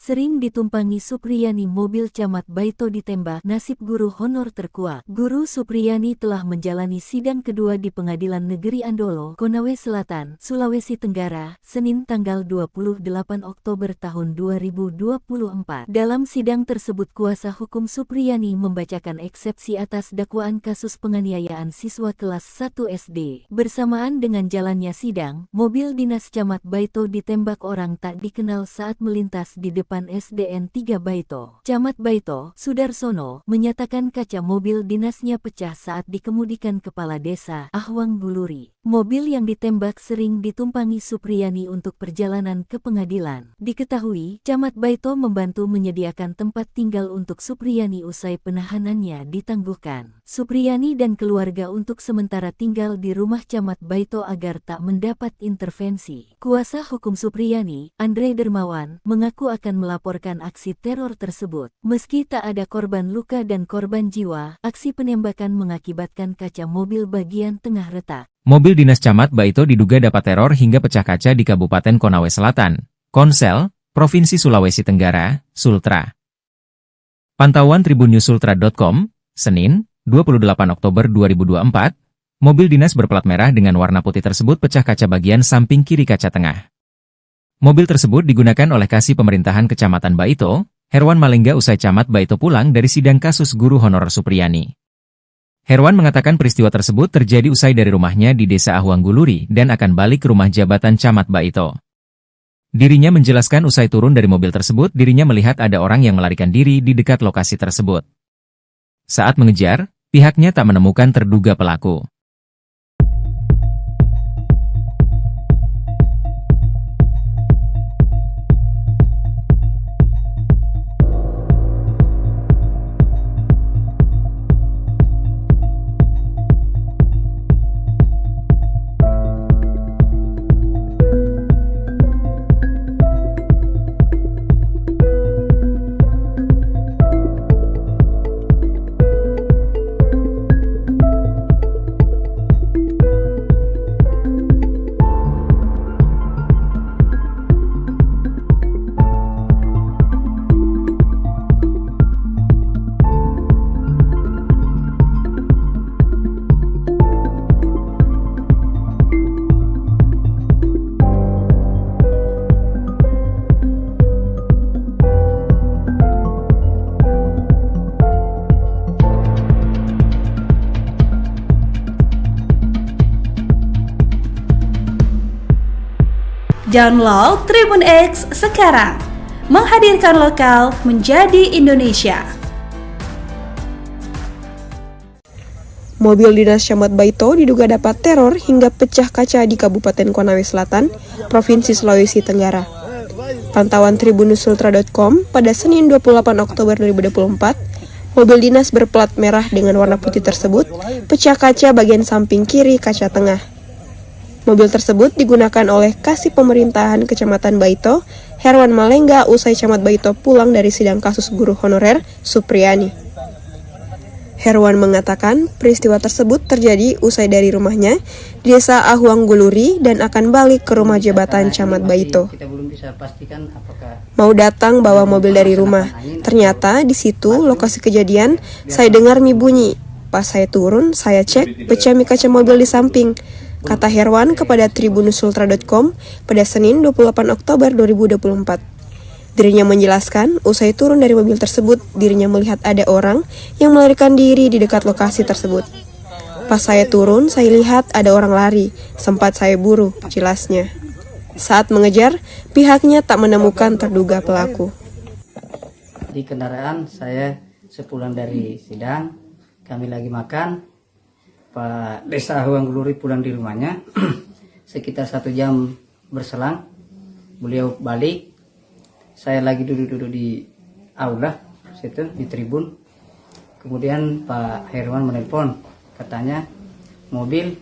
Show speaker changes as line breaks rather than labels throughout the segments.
sering ditumpangi Supriyani. Mobil Camat Baito ditembak, nasib guru honor terkuak. Guru Supriyani telah menjalani sidang kedua di Pengadilan Negeri Andolo, Konawe Selatan, Sulawesi Tenggara, Senin tanggal 28 Oktober tahun 2024. Dalam sidang tersebut kuasa hukum Supriyani membacakan eksepsi atas dakwaan kasus penganiayaan siswa kelas 1 SD. Bersamaan dengan jalannya sidang, mobil dinas Camat Baito ditembak orang tak dikenal saat melintas di depan SDN 3 Baito. Camat Baito, Sudarsono, menyatakan kaca mobil dinasnya pecah saat dikemudikan Kepala Desa Ahwang Guluri. Mobil yang ditembak sering ditumpangi Supriyani untuk perjalanan ke pengadilan. Diketahui, Camat Baito membantu menyediakan tempat tinggal untuk Supriyani usai penahanannya ditangguhkan. Supriyani dan keluarga untuk sementara tinggal di rumah Camat Baito agar tak mendapat intervensi. Kuasa hukum Supriyani, Andre Dermawan, mengaku akan melaporkan aksi teror tersebut. Meski tak ada korban luka dan korban jiwa, aksi penembakan mengakibatkan kaca mobil bagian tengah retak.
Mobil dinas Camat Baito diduga dapat teror hingga pecah kaca di Kabupaten Konawe Selatan, Konsel, Provinsi Sulawesi Tenggara, Sultra. Pantauan tribunnews.sultra.com, Senin, 28 Oktober 2024, mobil dinas berplat merah dengan warna putih tersebut pecah kaca bagian samping kiri kaca tengah. Mobil tersebut digunakan oleh Kasih Pemerintahan Kecamatan Baito, Herwan Malengga usai Camat Baito pulang dari sidang kasus guru honorer Supriyani. Herwan mengatakan peristiwa tersebut terjadi usai dari rumahnya di Desa Ahwang Guluri dan akan balik ke rumah jabatan Camat Baito. Dirinya menjelaskan usai turun dari mobil tersebut dirinya melihat ada orang yang melarikan diri di dekat lokasi tersebut. Saat mengejar, pihaknya tak menemukan terduga pelaku.
Download Tribun X sekarang, menghadirkan lokal menjadi Indonesia.
Mobil dinas Camat Baito diduga dapat teror hingga pecah kaca di Kabupaten Konawe Selatan, Provinsi Sulawesi Tenggara. Pantauan tribunnews.sultra.com pada Senin 28 Oktober 2024, mobil dinas berplat merah dengan warna putih tersebut pecah kaca bagian samping kiri kaca tengah. Mobil tersebut digunakan oleh Kasih Pemerintahan Kecamatan Baito, Herwan Malengga usai Camat Baito pulang dari sidang kasus guru honorer Supriyani. Herwan mengatakan peristiwa tersebut terjadi usai dari rumahnya di Desa Ahwang Guluri dan akan balik ke rumah jabatan Camat Baito. Mau datang bawa mobil dari rumah, ternyata di situ lokasi kejadian saya dengar mie bunyi. Pas saya turun, saya cek pecah mie kaca mobil di samping. Kata Herwan kepada tribunnews.sultra.com pada Senin 28 Oktober 2024. Dirinya menjelaskan, usai turun dari mobil tersebut, dirinya melihat ada orang yang melarikan diri di dekat lokasi tersebut. Pas saya turun, saya lihat ada orang lari, sempat saya buru, jelasnya. Saat mengejar, pihaknya tak menemukan terduga pelaku.
Di kendaraan saya sepulang dari sidang, kami lagi makan. Pak Desa Ahwang Guluri pulang di rumahnya. Sekitar 1 jam berselang, beliau balik. Saya lagi duduk-duduk di aula situ di tribun. Kemudian Pak Herwan menelpon, katanya mobil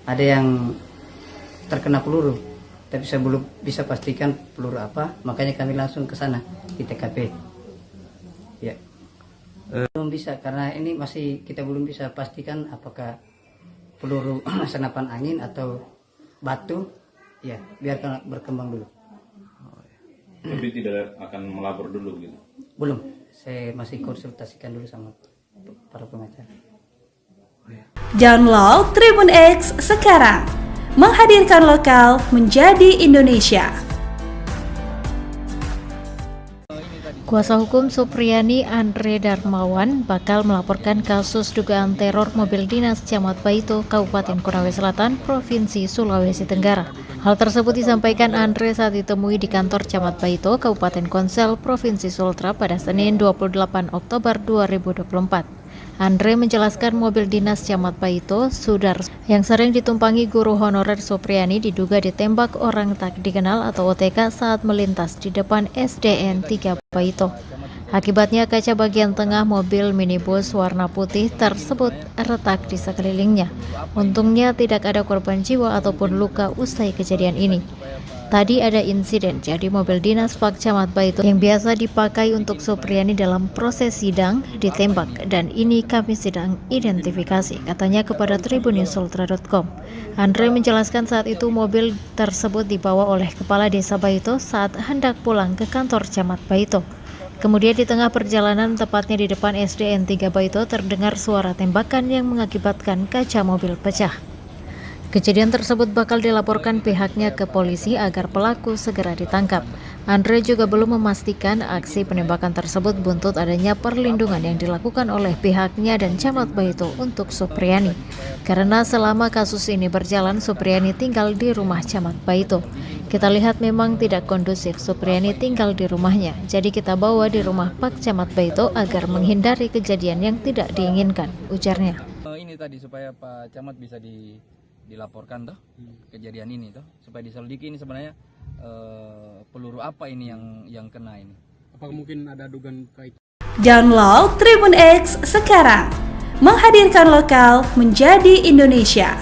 ada yang terkena peluru, tapi saya belum bisa pastikan peluru apa, makanya kami langsung ke sana di TKP. Ya. Belum bisa karena ini masih kita belum bisa pastikan apakah peluru senapan angin atau batu. Ya, biarkan berkembang dulu.
Tapi tidak akan melapor dulu gitu?
Belum, saya masih konsultasikan dulu sama para pengacara.
Download Tribun X sekarang, menghadirkan lokal menjadi Indonesia.
Kuasa hukum Supriyani Andre Darmawan bakal melaporkan kasus dugaan teror mobil dinas Camat Baito, Kabupaten Konawe Selatan, Provinsi Sulawesi Tenggara. Hal tersebut disampaikan Andre saat ditemui di kantor Camat Baito, Kabupaten Konsel, Provinsi Sultra pada Senin 28 Oktober 2024. Andre menjelaskan mobil dinas Camat Baito, Sudar, yang sering ditumpangi guru honorer Supriyani diduga ditembak orang tak dikenal atau OTK saat melintas di depan SDN 3 Baito. Akibatnya kaca bagian tengah mobil minibus warna putih tersebut retak di sekelilingnya. Untungnya tidak ada korban jiwa ataupun luka usai kejadian ini. Tadi ada insiden, jadi mobil dinas Pak Camat Baito yang biasa dipakai untuk Supriyani dalam proses sidang ditembak, dan ini kami sedang identifikasi, katanya kepada tribunnews.sultra.com. Andre menjelaskan saat itu mobil tersebut dibawa oleh Kepala Desa Baito saat hendak pulang ke kantor Camat Baito. Kemudian di tengah perjalanan, tepatnya di depan SDN 3 Baito, terdengar suara tembakan yang mengakibatkan kaca mobil pecah. Kejadian tersebut bakal dilaporkan pihaknya ke polisi agar pelaku segera ditangkap. Andre juga belum memastikan aksi penembakan tersebut buntut adanya perlindungan yang dilakukan oleh pihaknya dan Camat Baito untuk Supriyani. Karena selama kasus ini berjalan, Supriyani tinggal di rumah Camat Baito. Kita lihat memang tidak kondusif Supriyani tinggal di rumahnya, jadi kita bawa di rumah Pak Camat Baito agar menghindari kejadian yang tidak diinginkan, ujarnya.
Ini tadi supaya Pak Camat bisa dilaporkan toh kejadian ini toh, supaya diselidiki ini sebenarnya peluru apa ini yang kena ini.
Apakah mungkin ada dugaan kait?
Download Tribun X sekarang, menghadirkan lokal menjadi Indonesia.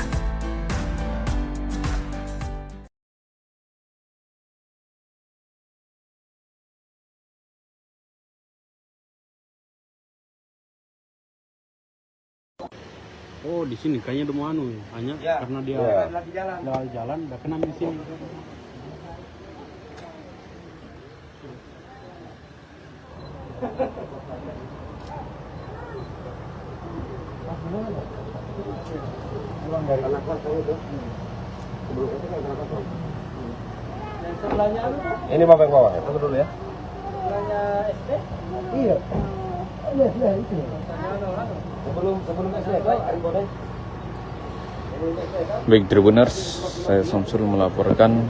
Oh, di sini kayaknya udah mau hanya karena dia lagi jalan, udah kena di sini.
Ini bapak yang bawa ya? Tunggu dulu ya. Iya. Iya, itu. Sebelum
Baik Tribuners, saya Samsul melaporkan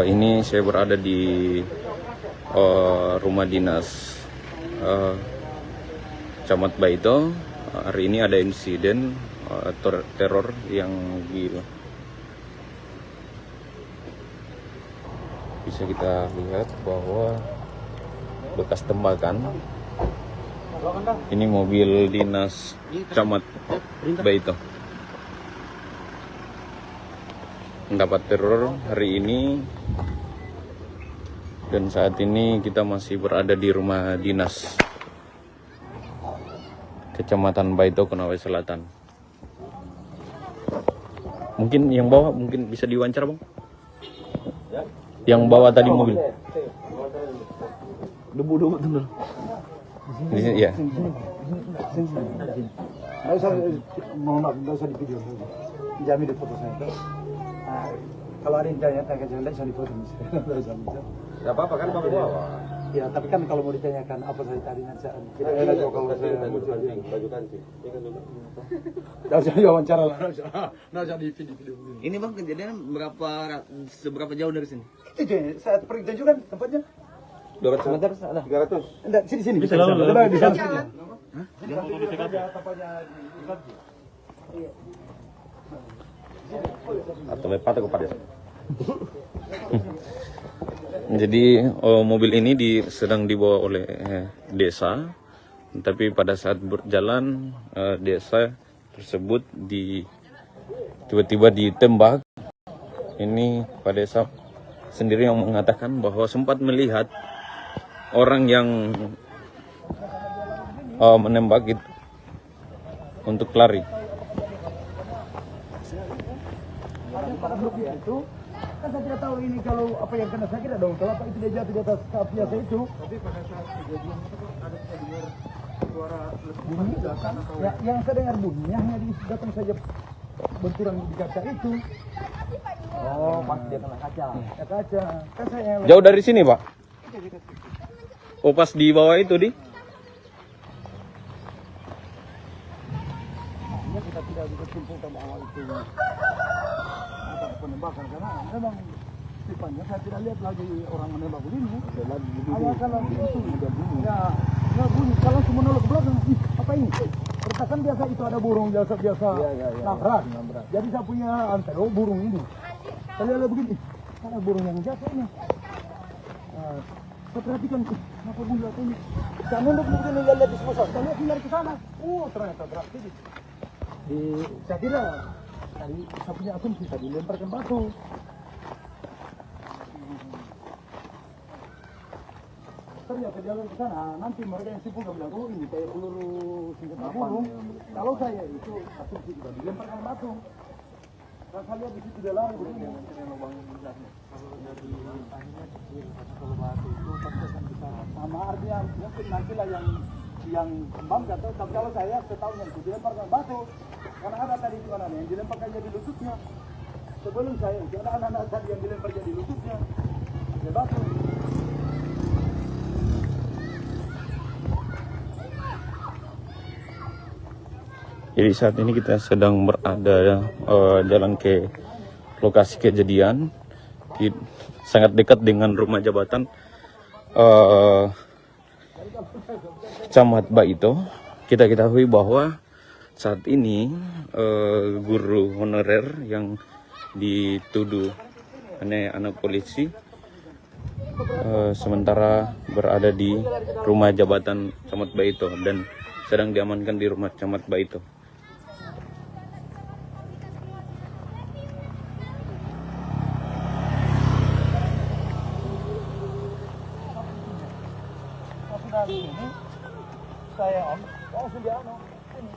ini saya berada di rumah dinas Camat Baito. Hari ini ada insiden teror yang bisa kita lihat bahwa bekas tembakan. Ini mobil dinas Camat Baito mendapat teror hari ini, dan saat ini kita masih berada di rumah dinas Kecamatan Baito, Konawe Selatan. Mungkin yang bawa mungkin bisa diwawancara, Bang? Yang bawa tadi mobil. Debu tuh. Di sini ya.
Nggak usah di video. Jamin di foto saya. Kalau ada yang tanya bisa di foto. Nggak apa-apa kan bapak bawa. Ya, tapi kan kalau mau ditanyakan apa saya tadi nanti kita enak kalau saya muncul baju kancing. Nggak usah diwawancara lah, nggak usah di video.
Ini Bang, kejadian seberapa jauh dari sini?
Itu saat pergi juga tempatnya.
200 meter ada?
300. Enggak, sini.
Bisa
di sana.
Hah?
Atau lepas ke pada. Jadi mobil ini sedang dibawa oleh desa, tapi pada saat berjalan desa tersebut tiba-tiba ditembak. Ini Pak Desa sendiri yang mengatakan bahwa sempat melihat orang yang menembak itu untuk lari.
Kan saya tidak tahu ini kalau apa yang kena saya kira dong. Kalau apa itu dia jatuh di atas kap biasa itu. Tapi pada saat kejadian itu kan ada dengar suara bunyi datang atau ya, yang saya dengar bunyinya hanya di datang saja benturan di kaca itu. Oh, pas dia kena kaca. Ya, kaca. Kan saya
Jauh dari sini, Pak? Oh, pas di bawah itu, Di?
ya, kita tidak bisa simpulkan bahwa itu apa penembakan karena memang tipanya saya tidak lihat lagi orang menembak begini. Awal kalau itu ya bunyi kalau semua nolak ke belakang. Apa ini? Pertasan biasa itu ada burung biasa nabrak. Jadi saya punya antero burung ini. Saya lihat begini, ada burung yang jatuh ini. Saya perhatikan, kenapa bunyi jatuh ini? Saya nunduk begini lihat di sebelah. Saya lihat dari ke sana. Ternyata berarti saya kira tadi saya punya asumsi tadi lemparkan batu. Ternyata jalan ke sana, nanti mereka yang sibuk bilang, oh ini kayak peluru senjata burung. Kalau saya itu asumsi juga dilemparkan batu. Kalau saya lihat di situ dia lari begini. Kalau dari akhirnya kalau batu itu pasti akan bisa sama artinya mungkin nantilah yang kembang atau tapi kalau saya setahunya itu dilemparkan batu. Karena ada tadi itu anak yang dilemparkan jadi lututnya. Sebelum saya itu ada anak-anak tadi yang dilempar jadi lututnya. Dia batu.
Jadi saat ini kita sedang berada jalan ke lokasi kejadian, sangat dekat dengan rumah jabatan Camat Baito. Kita ketahui bahwa saat ini guru honorer yang dituduh anak polisi sementara berada di rumah jabatan Camat Baito dan sedang diamankan di rumah Camat Baito.
Ini saya langsung dia ini.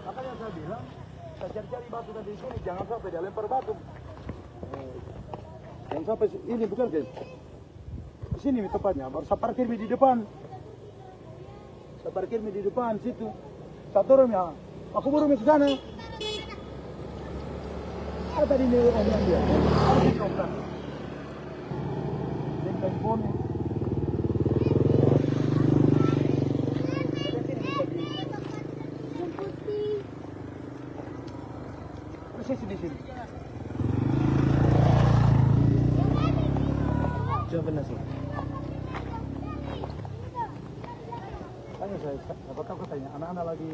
Makanya saya bilang, saya cari-cari batu tadi sini, jangan sampai dia lempar batu. Jangan sampai ini bukan kan? Di sini tepatnya, baru saya parkir di depan. Saya parkir di depan situ. Saya turun ya, aku burung ke sana. Ada tadi ini orang yang dia, harus diterongkan. Dengan bonus. Di sini. Coba nasi. Tanya saya, siapa tahu katanya anak-anak lagi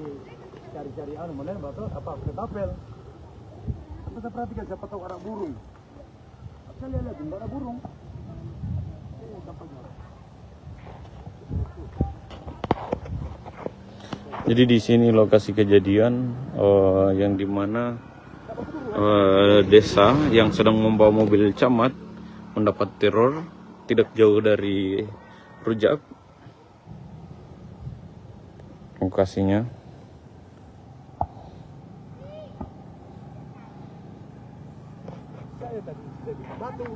cari-cari mana batu apa ketapel. Kita perhatikan siapa tahu ada burung. Saya lihat enggak ada burung.
Jadi di sini lokasi kejadian yang dimana desa yang sedang membawa mobil camat mendapat teror tidak jauh dari Rujak lokasinya.
Saya tadi batu.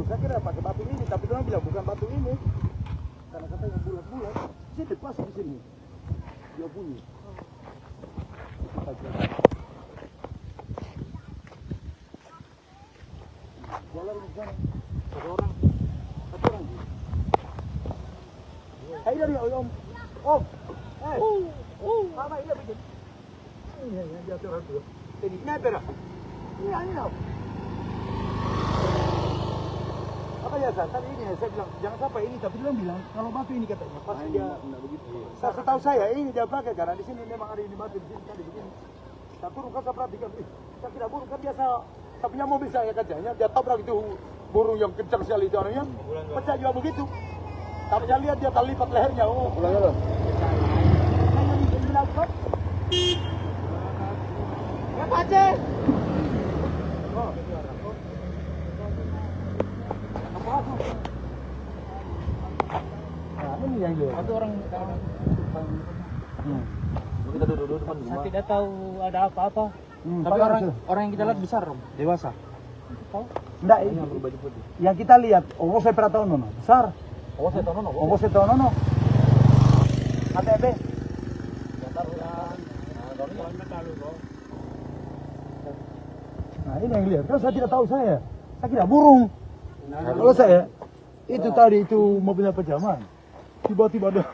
Saya kira pakai batu ini, tapi orang bilang bukan batu ini, karena katanya bulat-bulat. Sini pas di sini, dia bunyi. Jalan di sana, satu orang. Hai dari om, mama ini begini. Ini dia orang tu. Ini pera. Ini tau. Apa ya tadi ini saya bilang jangan sampai ini, tapi dia bilang kalau batu ini katanya pas dia begitu. Saya setahu saya ini dia pakai karena di sini memang ada ini batu di sini tadi begini. Saya turun kan saya perhatikan, saya tidak burung kan biasa. Saya punya mobil saya kacanya dia tabrak itu burung yang kencang sekali itu orangnya, pecah juga begitu. Tapi saya lihat dia terlipat lehernya. Oh, pulang loh. Ya Pak. yang lihat.
Satu orang.
Kita duduk depan rumah.
Saya tidak tahu ada apa-apa. Tapi orang yang kita lihat besar, dewasa. Tahu?
Enggak, yang kita lihat, oh saya pernah tahu nono, besar. Oh saya tahu nono. ATB. Nah ini yang lihat, kan saya tidak tahu saya kira burung. Kalau saya, itu tadi itu mobilnya pejaman. Tiba-tiba ada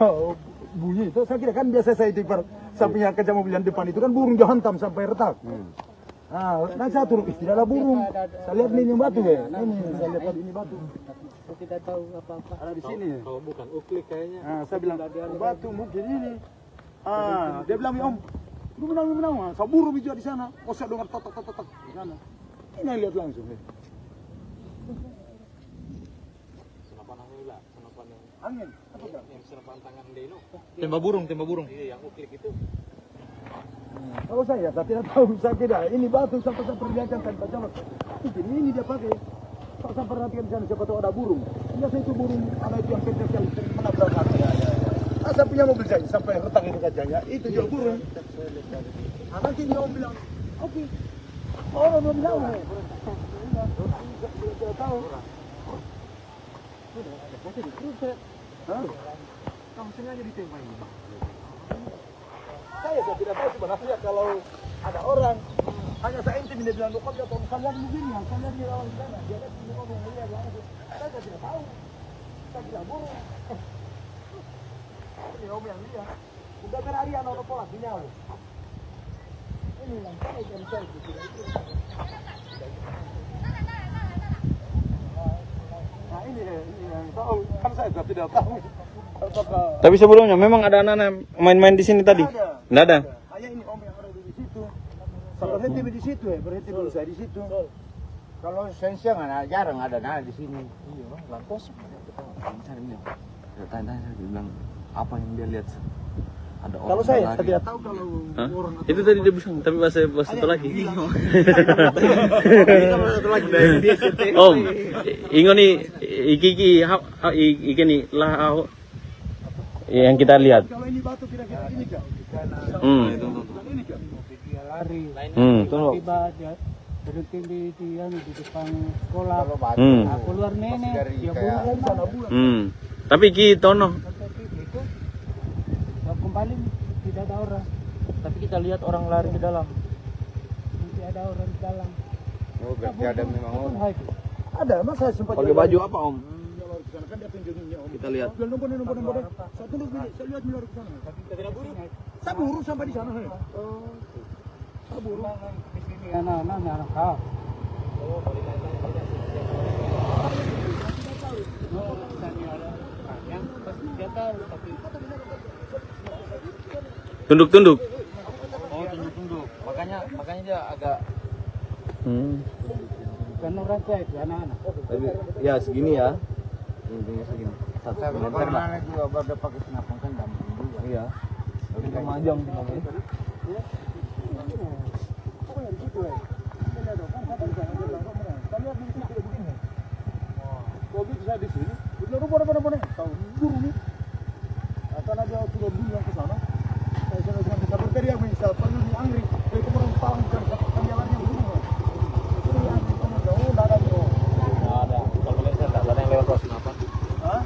bunyi itu, saya kira kan biasa saya itu sampingnya kaca mobil yang depan itu kan burung jahantam sampai retak. Nah saya turun, tidak ada burung. Saya lihat ini batu ya, ini saya lihat tadi ini batu.
Saya tidak tahu apa-apa.
Ada di sini.
Kalau bukan uklik kayaknya.
Saya bilang batu mungkin ini. Dia bilang om, lu menang. Saya burung hijau di sana. Oh saya dengar tok di sana. Ini yang lihat langsung.
Senapan
Angin.
yang senapan tangan Deno.
Tembak burung.
Iya, yang uklik itu.
Kalau saya tidak tahu, saya tidak. Ini batu sampai saya perlihatkan tanpa jalan. Mungkin ini dia pakai. Kalau saya perhatikan di sana siapa tahu ada burung. Biasa itu burung, ada itu yang kecil sering menabrak aku. Saya punya mobil saya sampai retak itu kacanya. Itu juga burung. Nanti dia om bilang, oke. Orang belum tahu. Tidak tahu. Masih dikruset. Kamu sengaja ditembak ini. Saya tidak tahu sebenarnya kalau ada orang hanya saya intim dia bilang dokter atau kalian begini yang kalian di lawan sana dia lihat ini ngomong mulia langsung saya tidak tahu saya tidak burung ini om yang lihat udah berhari anak orang pola sinyal ini yang saya tidak itu nah ini yang tahu kan saya tidak tahu.
Tapi sebelumnya memang ada anak-anak main-main di sini tadi? Nggak ada.
Hanya ini om yang ada di situ. Saya berhenti di situ berhenti dulu saya di situ.
Kalau siang jarang ada di sini.
Iya, lang kosong.
Cari dia. Tanya-tanya dia bilang apa yang dia lihat. Ada orang.
Kalau saya tidak tahu kalau orang
Itu tadi dia bilang, tapi bahasa satu lagi. Om, ingo nih iki nih lah yang kita lihat.
kalau ini batu kira-kira ini kan. Ini kan.
Dia lari.
Tiba dia berhenti di depan sekolah. Keluar nenek, dia buang.
Tapi ki tono.
Kembali tidak ada orang. Tapi kita lihat orang lari ke dalam. Nanti ada orang di dalam.
Oh, berarti ada memang orang.
Ada, mas saya sempat
Pakai baju apa om?
Kan dia tunjukinnya om.
Kita lihat.
Nombor. Saya tunduk dulu, saya lihat di luar ke sana.
Kita tidak buru.
Saya buru sampai di sana. Saya buru.
Di sini anak kau. Yang pasti dia tahu tapi
Tunduk.
oh tunduk. Makanya dia agak kan orang tua itu anak-anak.
Tapi ya segini ya. Tingginya segini.
Saya anak juga berada pakai senapan kan gampang juga.
Iya. Tapi kemajang namanya.
Pokoknya di situ ya. Kita ada kan di sana dia bilang kok kalian di sini tidak begini. Kalau gitu saya di sini, dia rumah. Tahu buru nih. Karena dia sudah bilang ke sana. Saya sudah bisa berteriak misal panggil di Angri. Dari kemarin tahun kan jalannya buru. Itu yang jauh enggak ada bro.
Enggak ada. Kalau boleh saya enggak ada yang lewat pos kenapa?
Hah?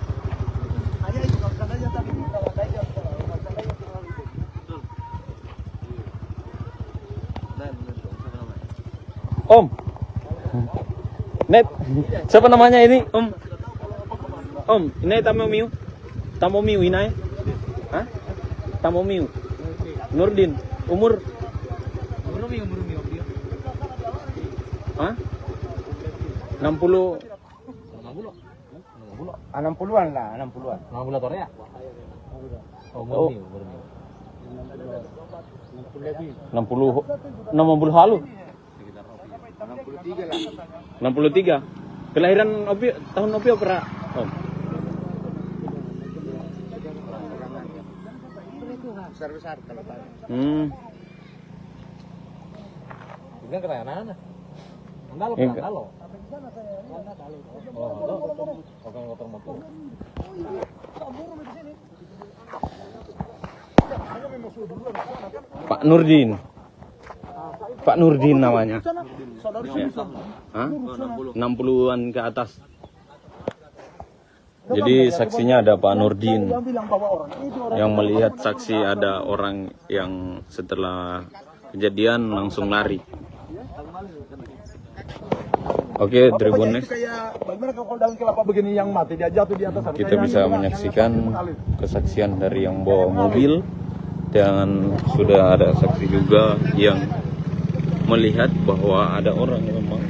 Hanya itu kalau seandainya tadi kalau ada yang seandainya terlalu itu.
Om. Net. Siapa namanya ini? Om. Om, ini Tamo Miu ini. Hah? Tamo Miu. Nurdin. Umur? Hah? 60.
60-an lah, 60-an.
60 ya?
Oh. 60 halu.
63 lah.
63. Kelahiran Opi tahun Opi opera. Om.
Besar-besar kalau tadi.
Juga kena anak-anak. Andalo. Oh, motor.
Pak Nurdin. Pak Nurdin namanya. 60-an ke atas. Jadi saksinya ada Pak Nurdin yang melihat saksi ada orang yang setelah kejadian langsung lari. Oke, Tribun Next. Kita bisa menyaksikan kesaksian dari yang bawa mobil dan sudah ada saksi juga yang melihat bahwa ada orang memang.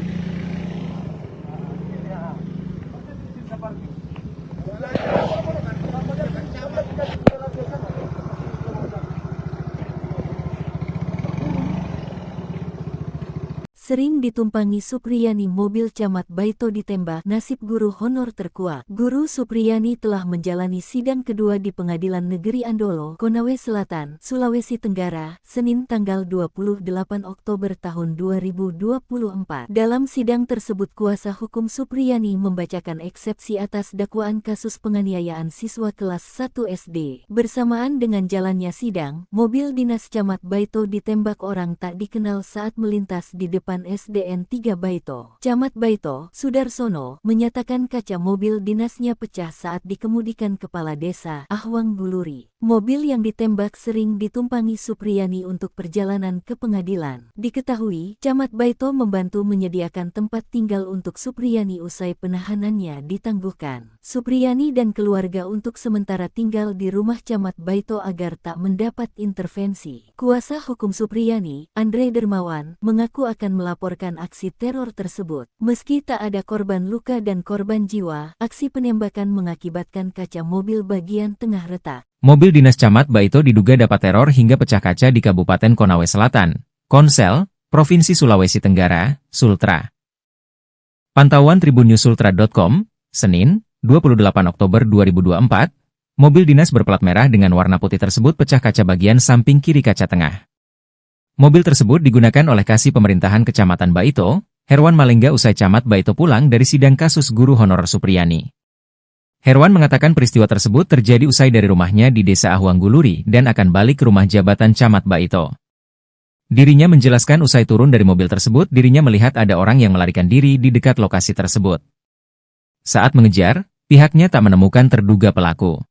Sering ditumpangi Supriyani mobil Camat Baito ditembak, nasib guru honor terkuak. Guru Supriyani telah menjalani sidang kedua di Pengadilan Negeri Andolo, Konawe Selatan, Sulawesi Tenggara, Senin tanggal 28 Oktober tahun 2024. Dalam sidang tersebut kuasa hukum Supriyani membacakan eksepsi atas dakwaan kasus penganiayaan siswa kelas 1 SD. Bersamaan dengan jalannya sidang, mobil dinas Camat Baito ditembak orang tak dikenal saat melintas di depan SDN 3 Baito. Camat Baito, Sudarsono, menyatakan kaca mobil dinasnya pecah saat dikemudikan Kepala Desa Ahwang Guluri. Mobil yang ditembak sering ditumpangi Supriyani untuk perjalanan ke pengadilan. Diketahui, Camat Baito membantu menyediakan tempat tinggal untuk Supriyani usai penahanannya ditangguhkan. Supriyani dan keluarga untuk sementara tinggal di rumah Camat Baito agar tak mendapat intervensi. Kuasa hukum Supriyani, Andre Dermawan, mengaku akan melaporkan aksi teror tersebut. Meski tak ada korban luka dan korban jiwa, aksi penembakan mengakibatkan kaca mobil bagian tengah retak.
Mobil dinas Camat Baito diduga dapat teror hingga pecah kaca di Kabupaten Konawe Selatan, Konsel, Provinsi Sulawesi Tenggara, Sultra. Pantauan tribunnews.sultra.com, Senin, 28 Oktober 2024, mobil dinas berplat merah dengan warna putih tersebut pecah kaca bagian samping kiri kaca tengah. Mobil tersebut digunakan oleh Kasih Pemerintahan Kecamatan Baito, Herwan Malengga usai Camat Baito pulang dari sidang kasus guru honorer Supriyani. Herwan mengatakan peristiwa tersebut terjadi usai dari rumahnya di Desa Ahwang Guluri dan akan balik ke rumah jabatan Camat Baito. Dirinya menjelaskan usai turun dari mobil tersebut dirinya melihat ada orang yang melarikan diri di dekat lokasi tersebut. Saat mengejar, pihaknya tak menemukan terduga pelaku.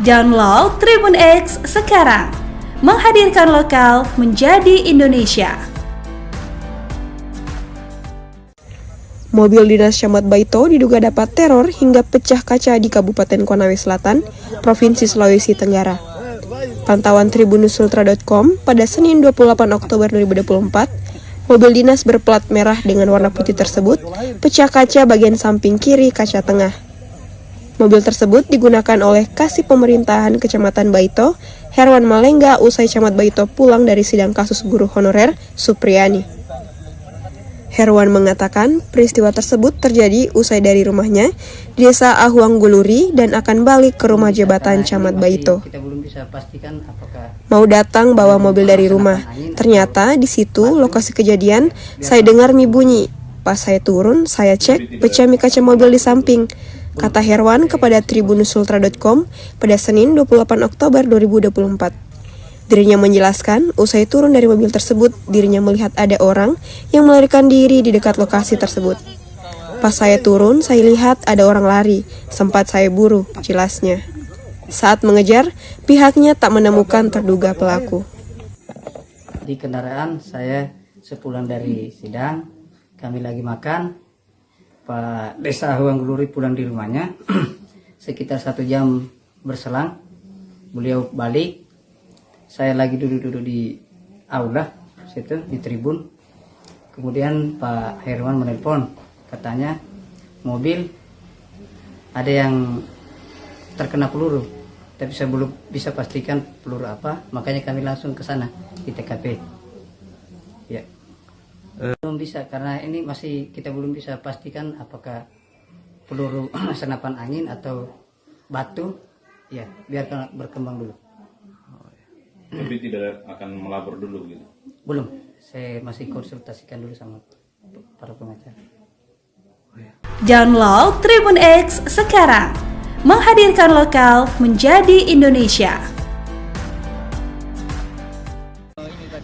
Download Tribun X sekarang, menghadirkan lokal menjadi Indonesia.
Mobil dinas Camat Baito diduga dapat teror hingga pecah kaca di Kabupaten Konawe Selatan, Provinsi Sulawesi Tenggara. Pantauan tribunnews.sultra.com pada Senin 28 Oktober 2024, mobil dinas berplat merah dengan warna putih tersebut pecah kaca bagian samping kiri kaca tengah. Mobil tersebut digunakan oleh Kasih Pemerintahan Kecamatan Baito, Herwan Malengga usai Camat Baito pulang dari sidang kasus guru honorer Supriyani. Herwan mengatakan peristiwa tersebut terjadi usai dari rumahnya di Desa Ahwang Guluri dan akan balik ke rumah jabatan Camat Baito. Mau datang bawa mobil dari rumah, ternyata di situ lokasi kejadian saya dengar mie bunyi. Pas saya turun, saya cek pecah mie kaca mobil di samping, kata Herwan kepada tribunnews.sultra.com pada Senin 28 Oktober 2024. Dirinya menjelaskan, usai turun dari mobil tersebut, dirinya melihat ada orang yang melarikan diri di dekat lokasi tersebut. Pas saya turun, saya lihat ada orang lari. Sempat saya buru, jelasnya. Saat mengejar, pihaknya tak menemukan terduga pelaku.
Di kendaraan saya sepulang dari sidang, kami lagi makan. Pak Desa Huangguluri pulang di rumahnya. Sekitar 1 jam berselang, beliau balik. Saya lagi duduk-duduk di aula, situ di tribun. Kemudian Pak Herman menelpon, katanya mobil ada yang terkena peluru, tapi saya belum bisa pastikan peluru apa, makanya kami langsung ke sana di TKP. Ya, belum bisa karena ini kita belum bisa pastikan apakah peluru senapan angin atau batu. Ya, biarkan berkembang dulu.
Tapi tidak akan melapor dulu gitu?
Belum, saya masih konsultasikan dulu sama para pengacara.
Download Tribun X sekarang, menghadirkan lokal menjadi Indonesia.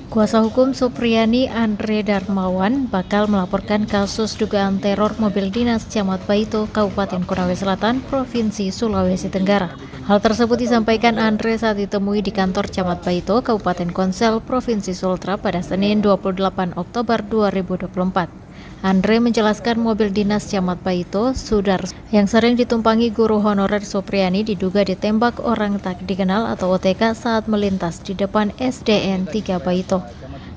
Kuasa hukum Supriyani Andre Darmawan bakal melaporkan kasus dugaan teror mobil dinas Camat Baito, Kabupaten Konawe Selatan, Provinsi Sulawesi Tenggara. Hal tersebut disampaikan Andre saat ditemui di kantor Camat Baito, Kabupaten Konsel, Provinsi Sultra pada Senin 28 Oktober 2024. Andre menjelaskan mobil dinas Camat Baito, Sudar, yang sering ditumpangi guru honorer Supriyani diduga ditembak orang tak dikenal atau OTK saat melintas di depan SDN 3 Baito.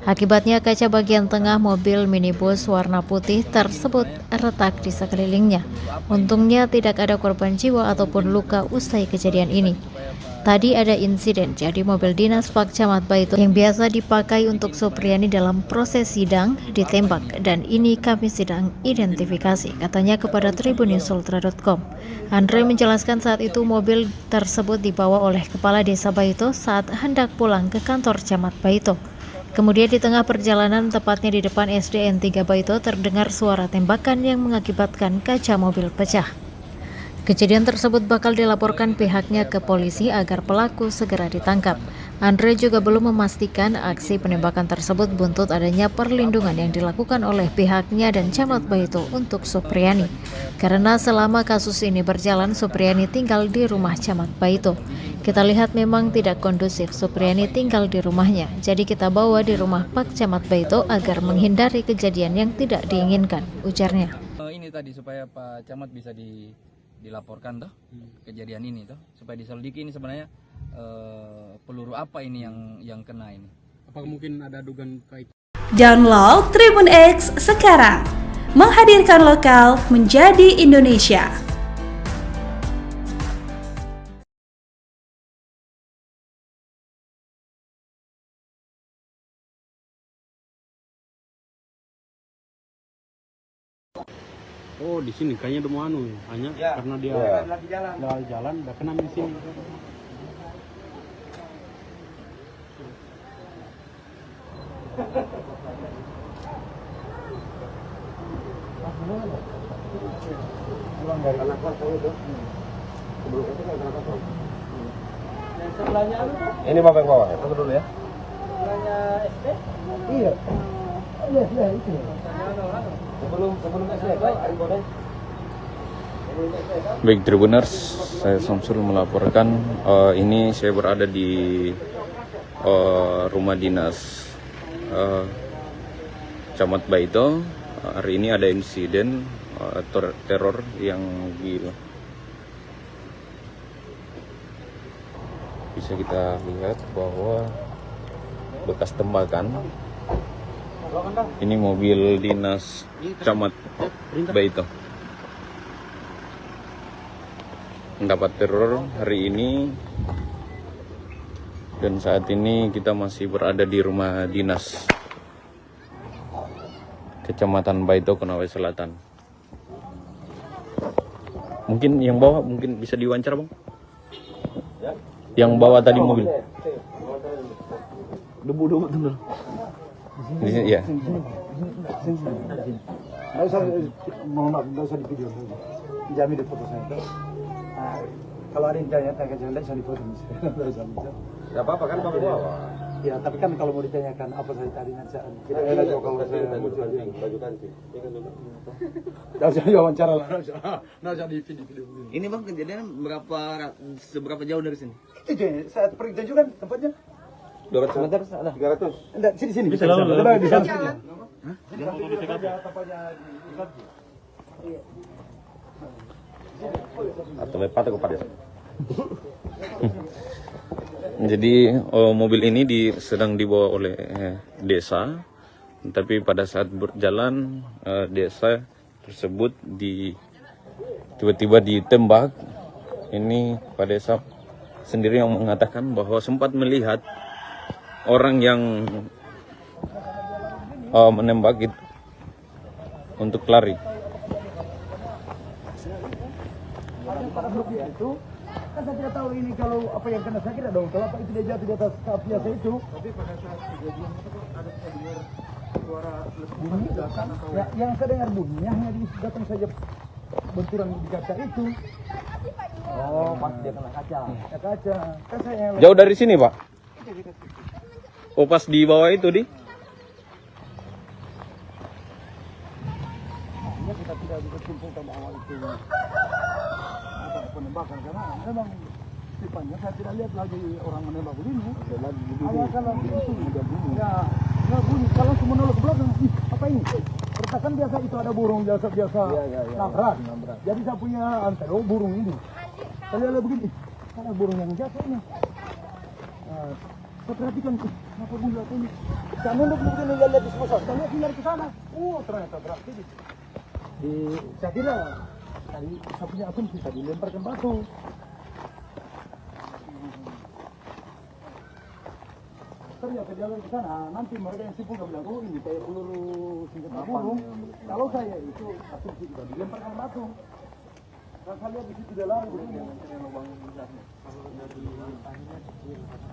Akibatnya kaca bagian tengah mobil minibus warna putih tersebut retak di sekelilingnya. Untungnya tidak ada korban jiwa ataupun luka usai kejadian ini. Tadi ada insiden, jadi mobil dinas Pak Camat Baito yang biasa dipakai untuk Supriyani dalam proses sidang ditembak, dan ini kami sedang identifikasi, katanya kepada tribunnews.sultra.com. Andre menjelaskan saat itu mobil tersebut dibawa oleh Kepala Desa Baito saat hendak pulang ke kantor Camat Baito. Kemudian di tengah perjalanan, tepatnya di depan SDN 3 Baito, terdengar suara tembakan yang mengakibatkan kaca mobil pecah. Kejadian tersebut bakal dilaporkan pihaknya ke polisi agar pelaku segera ditangkap. Andre juga belum memastikan aksi penembakan tersebut buntut adanya perlindungan yang dilakukan oleh pihaknya dan Camat Baito untuk Supriyani. Karena selama kasus ini berjalan, Supriyani tinggal di rumah Camat Baito. Kita lihat memang tidak kondusif Supriyani tinggal di rumahnya, jadi kita bawa di rumah Pak Camat Baito agar menghindari kejadian yang tidak diinginkan, ujarnya.
Ini tadi supaya Pak Camat bisa dilaporkan toh kejadian ini toh, supaya diselidiki ini sebenarnya peluru apa ini yang kena ini.
Apakah mungkin ada dugaan kait?
Download Tribun X sekarang, menghadirkan lokal menjadi Indonesia.
Oh, di sini kayaknya udah mau hanya karena dia lagi jalan, udah kena di sini.
Ini bapak yang bawah ya? Tunggu dulu ya. Sebelahnya SD? Iya. Iya, itu. Sebelum SD,
Baik Tribuners, saya Samsul melaporkan ini saya berada di rumah dinas Camat Baito. Hari ini ada insiden teror yang bisa kita lihat bahwa bekas tembakan. Ini mobil dinas Camat Baito mendapat teror hari ini, dan saat ini kita masih berada di rumah dinas Kecamatan Baito, Konawe Selatan. Mungkin yang bawa mungkin bisa diwawancara, Bang? Yang bawa tadi mobil.
Debu betul.
Di sini ya.
Nggak usah di video dulu. Jamin di foto saya. Kalau ada yang tanya, jangan bisa di foto. Nggak apa-apa kan bapak bawa. Ya, tapi kan kalau mau ditanyakan apa saya tadi nanti kita lihat aja kalau saya muncul aja. Baju kancing. Enggak usah wawancara lah, enggak usah di video.
Ini bang kejadian seberapa jauh dari sini?
Itu aja, saat pergi tunjukkan tempatnya.
200 meter ada.
300. Enggak, sini. Bisa lalu. Di sana saja. Hah? Di sana tempatnya di Sarji. Iya.
Atau lepas kepada. Jadi mobil ini sedang dibawa oleh desa, tapi pada saat berjalan desa tersebut tiba-tiba ditembak. Ini Pak Desa sendiri yang mengatakan bahwa sempat melihat orang yang menembak itu untuk lari.
Itu kan saya tidak tahu ini kalau apa yang kena saya kira dong. Kalau apa itu dia jatuh di atas kap biasa itu. Tapi pada saat kejadian itu ada dengar suara bunyi datang. Ya, yang saya dengar bunyinya hanya datang saja benturan di kaca itu. Oh, pas dia kena kaca. Ya kaca. Kan saya
Jauh dari sini, Pak? Oh, pas di bawah itu, Di?
Artinya kita tidak bisa simpulkan awal itu penembakan karena memang tipannya saya tidak lihat lagi orang menembak begini. Awal kalau itu ya bunyi kalau semua nolak ke belakang. Apa ini? Pertakan biasa itu ada burung biasa nabrak. Jadi saya punya antero burung ini. Saya lihat begini. Ada burung yang jatuh ini. Saya perhatikan kenapa bunyi ini. Saya nunduk begini lihat di sebelah. Saya lihat lari ke sana. Ternyata berarti saya kira tadi saya punya asumsi tadi lemparkan batu. Ternyata jalan ke sana, nanti mereka yang simpul bilang, oh ini kayak peluru senjata burung. Kalau saya itu asumsi kita dilemparkan batu. Dan saya lihat di situ dia lari begini.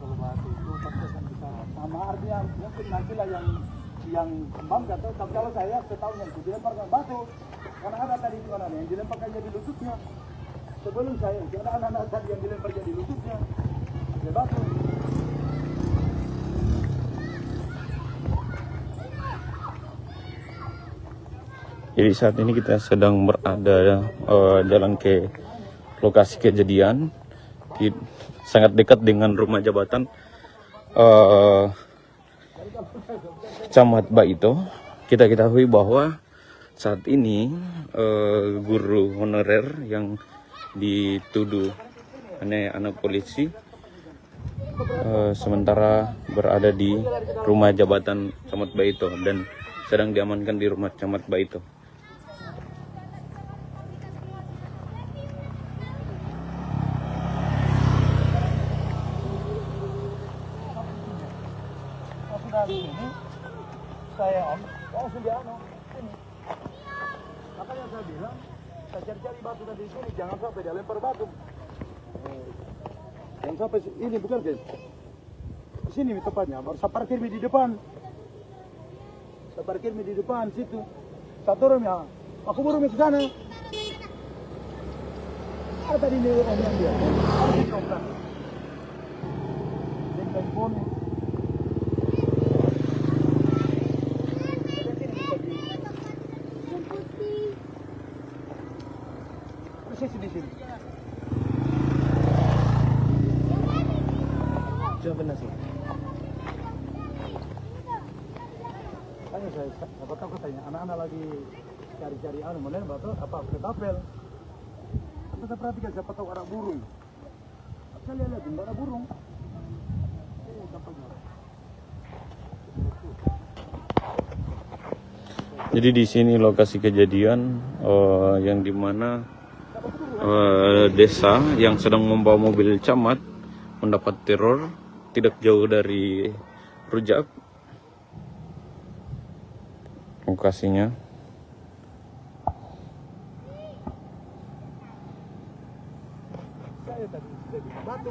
Kalau batu itu pasti akan bisa sama artinya mungkin nantilah yang kembang atau tapi kalau saya setahun yang dilemparkan batu. Karena ada tadi itu anak yang dilemparkan jadi lututnya. Sebelum saya itu ada anak-anak tadi yang dilempar jadi lututnya. Ada batu.
Jadi saat ini kita sedang berada jalan ke lokasi kejadian, sangat dekat dengan rumah jabatan Camat Baito. Kita ketahui bahwa saat ini guru honorer yang dituduh anak polisi sementara berada di rumah jabatan Camat Baito dan sedang diamankan di rumah Camat Baito.
Ini saya langsung dia sini. Makanya saya bilang saya cari-cari batu tadi sini, jangan sampai dia lempar batu. Jangan sampai ini bukan guys. Di sini tepatnya, baru saya parkir di depan. Saya parkir di depan situ. Satu orang ya, aku baru ke sana. Ada tadi ini orang yang dia. Yang telepon. Di sini. Coba nasi. Tanya saya, apa tahu katanya anak-anak lagi cari-cari mana batu apa ketapel. Saya perhatikan siapa tahu ada burung. Saya lihat ada burung.
Jadi di sini lokasi kejadian yang dimana desa yang sedang membawa mobil camat mendapat teror tidak jauh dari Rujak lokasinya.
Saya tadi jadi batu.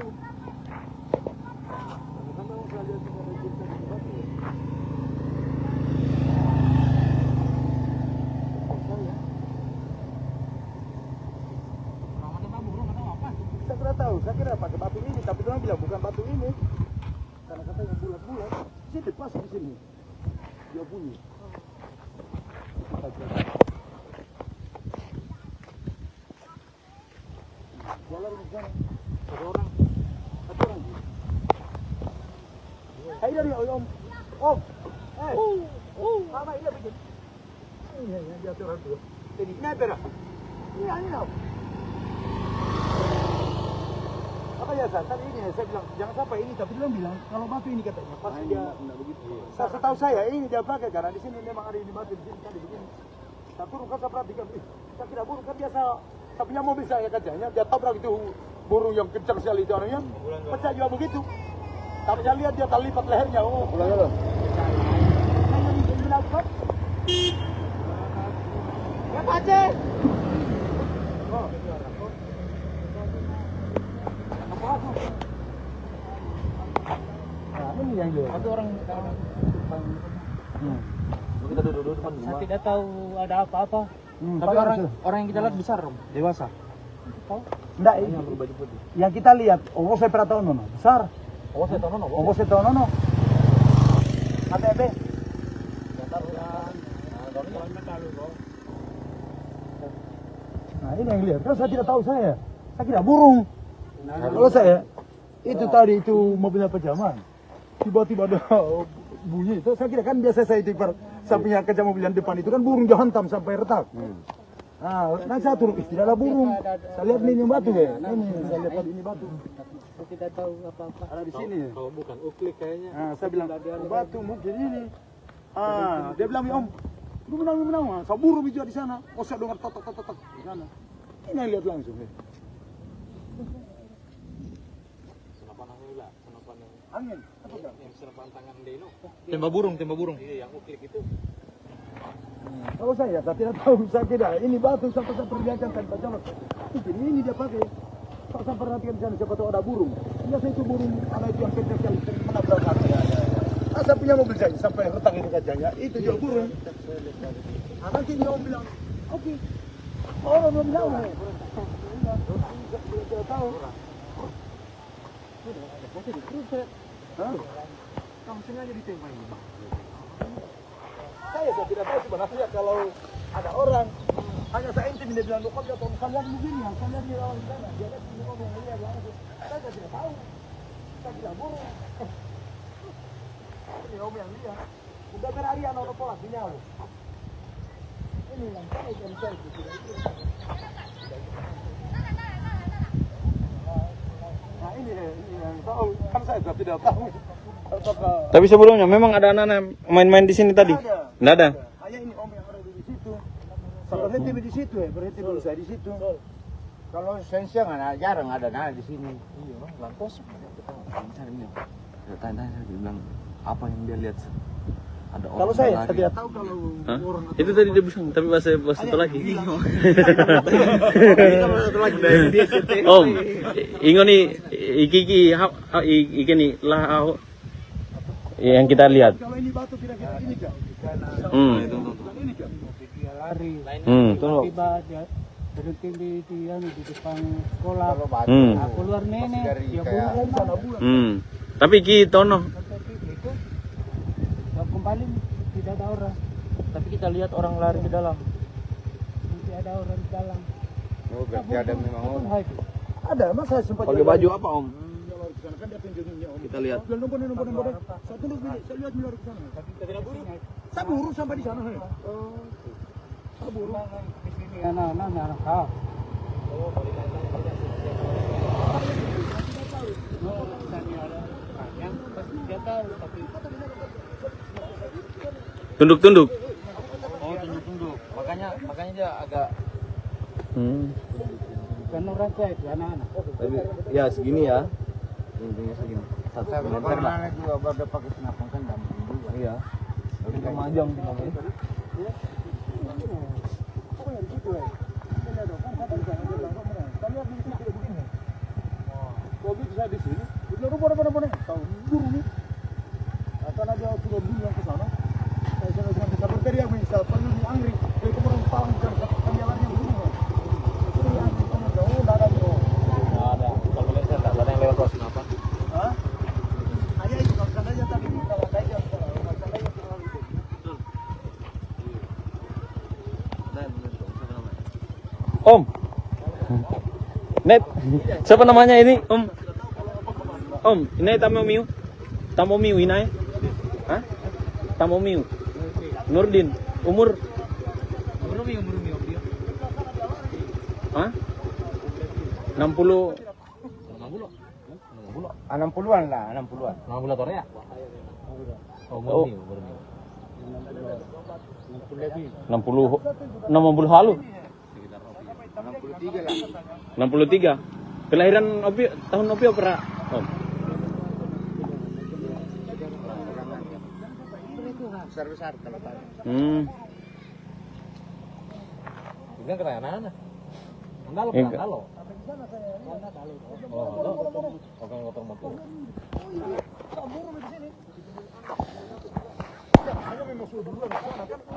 Saya tidak tahu, saya kira pakai batu ini, tapi dia bilang bukan batu ini. Karena katanya bulat-bulat. sana. Satu orang. Hai dari Om. Om. Mama ini begini. Ini dia orang tu. Ini apa? Ini Om. Apa ya tadi ini saya bilang jangan sampai ini, tapi dia bilang kalau batu ini katanya pasti dia begitu. Setahu saya ini dia pakai karena di sini memang ada ini batu di sini tadi begini. Tak burung kan saya perhatikan, saya kira burung kan biasa, saya punya mobil saya kacanya, dia tabrak itu burung yang kencang sekali itu orangnya, pecah juga begitu. Tapi saya lihat dia terlipat lehernya, pulang ya loh. Ya Pace. Ini yang dia. Ada orang kita duduk depan rumah. Saya tidak tahu ada apa-apa. Tapi orang yang kita lihat besar, dewasa. Tahu? Enggak, yang berbaju putih. Yang kita lihat, saya pernah tahu nono, besar. Saya tahu nono. Ada ebe. Nah, ini yang lihat. Kalau saya tidak tahu saya kira burung. Kalau saya itu tadi itu mobilnya pejaman. Tiba-tiba ada bunyi itu, saya kira kan biasa saya itu sampingnya kaca mobil yang depan itu kan burung hantam sampai retak. Nah saya turun, tidak ada burung. Saya lihat ini batu ya, ini saya lihat tadi ini batu. Tidak tahu apa-apa. Ada di sini. Kalau bukan uklik kayaknya. Saya bilang batu mungkin ini. Dia bilang Om, lu menang. Saya burung juga di sana. Saya dengar totok di sana. Ini yang lihat langsung. Angin. Yang senapan tangan Deno. Tembak burung. Iya, yang uklik itu. Kalau saya tidak tahu, saya kira ini batu sampai saya perlihatkan tanpa colok. Mungkin ini dia pakai. Kalau saya perhatikan di sana siapa tahu ada burung. Biasa itu burung ada itu yang kencang yang menabrak aku. Saya punya mobil saya sampai retak itu kacanya. Itu juga burung. Nanti dia Om bilang, oke. Orang belum tahu. Tidak tahu. Kamu sengaja ditembak ini. Saya tidak tahu sebenarnya kalau ada orang hanya saya intim dia bilang kok dia tahu saya begini yang saya di lawan sana dia lihat ini orang lihat langsung. Saya tidak tahu. Saya tidak burung. Ini Om yang lihat. Udah berhari anak pola sinyal. Ini yang saya tidak itu. Nah ini yang tahu kan saya tidak tahu.
Tapi sebelumnya memang ada anak-anak main-main di sini tadi? Tidak ada?
Hanya ini Om yang ada di situ. Saya berhenti di situ berhenti dulu saya di situ. Kalau siang jarang ada di sini. Iya, lampos.
Tanya bilang apa yang dia lihat? Ada orang.
Kalau saya tidak tahu kalau orang.
Itu tadi dia bilang, tapi bahasa satu lagi. Om, ingoni iki nih lah yang kita lihat.
Kalau ini batu kira-kira ini kan? Ini kan? Dia lari. Tiba dia berhenti di depan sekolah. Keluar nenek, dia burung sana bulan.
Tapi kita no.
Kembali tidak ada orang. Tapi kita lihat orang lari ke dalam. Tidak ada orang di dalam.
Oh, berarti ada memang orang.
Ada, mas saya sempat.
Pakai baju apa Om?
Kan dia tunjukin Om.
Kita lihat.
Nombor. Saya tunduk ini, saya lihat lari ke sana. Tapi tidak burung. Saya burung sampai di sana. Saya burung. Di sini anak-anak.
Tunduk.
Oh, tunduk. Makanya dia agak kan orang saya itu anak-anak.
Tapi ya segini ya. Intinya segini.
Saya anak juga baru pakai senapan kan gampang juga.
Iya. Tapi kemajang di sana.
Saya di sini, itu rumah tahu burung nih. Karena dia sudah dulu yang ke sana. Saya bisa berteriak misal panggil di Angri, dari kemarin tahun kan penjalannya burung. Itu yang kita jauh enggak ada bro.
Enggak ada. Kalau lihat enggak ada yang lewat crossing apa?
Hah? Hanya itu kalau sana aja tadi kalau saya jalan sana itu.
Om. Net, siapa namanya ini, Om? Om, ini Tamo Miu ini? Hah? Tamo Miu. Nurdin, umur? Hah? 60.
60-an lah, 60-an.
60 tahun ya?
Oh. 60 halu. 63. Kelahiran Opi tahun Opi apa? Om.
Besar-besar kalau tahu.
Ini keren anak. Andalo.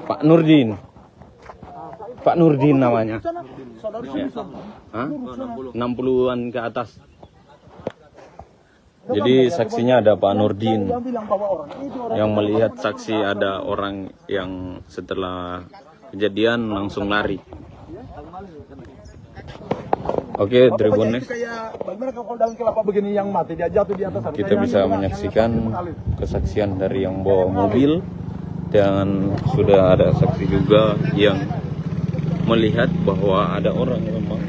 Pak Nurdin. Pak Nurdin namanya. Hah? 60-an ke atas. Jadi saksinya ada Pak Nurdin yang melihat saksi ada orang yang setelah kejadian langsung lari. Oke, Tribun Next. Kita bisa menyaksikan kesaksian dari yang bawa mobil dan sudah ada saksi juga yang melihat bahwa ada orang yang memang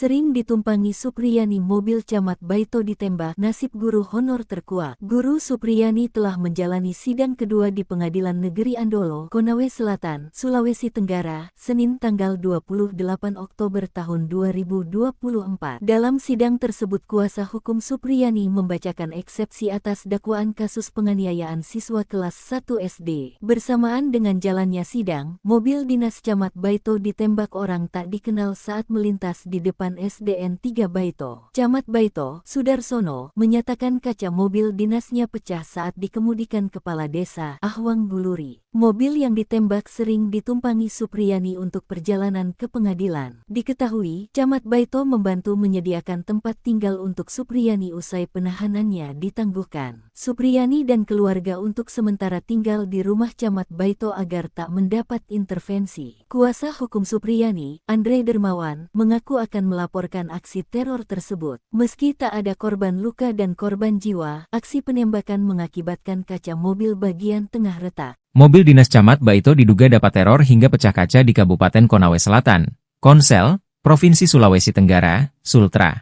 Sering ditumpangi Supriyani mobil Camat Baito ditembak, nasib guru honor terkuak. Guru Supriyani telah menjalani sidang kedua di Pengadilan Negeri Andolo, Konawe Selatan, Sulawesi Tenggara, Senin tanggal 28 Oktober tahun 2024. Dalam sidang tersebut kuasa hukum Supriyani membacakan eksepsi atas dakwaan kasus penganiayaan siswa kelas 1 SD. Bersamaan dengan jalannya sidang, mobil dinas Camat Baito ditembak orang tak dikenal saat melintas di depan SDN 3 Baito. Camat Baito, Sudarsono, menyatakan kaca mobil dinasnya pecah saat dikemudikan Kepala Desa Ahwang Guluri. Mobil yang ditembak sering ditumpangi Supriyani untuk perjalanan ke pengadilan. Diketahui, Camat Baito membantu menyediakan tempat tinggal untuk Supriyani usai penahanannya ditangguhkan. Supriyani dan keluarga untuk sementara tinggal di rumah Camat Baito agar tak mendapat intervensi. Kuasa hukum Supriyani, Andre Dermawan, mengaku akan melaporkan aksi teror tersebut. Meski tak ada korban luka dan korban jiwa, aksi penembakan mengakibatkan kaca mobil bagian tengah retak.
Mobil dinas Camat Baito diduga dapat teror hingga pecah kaca di Kabupaten Konawe Selatan, Konsel, Provinsi Sulawesi Tenggara, Sultra.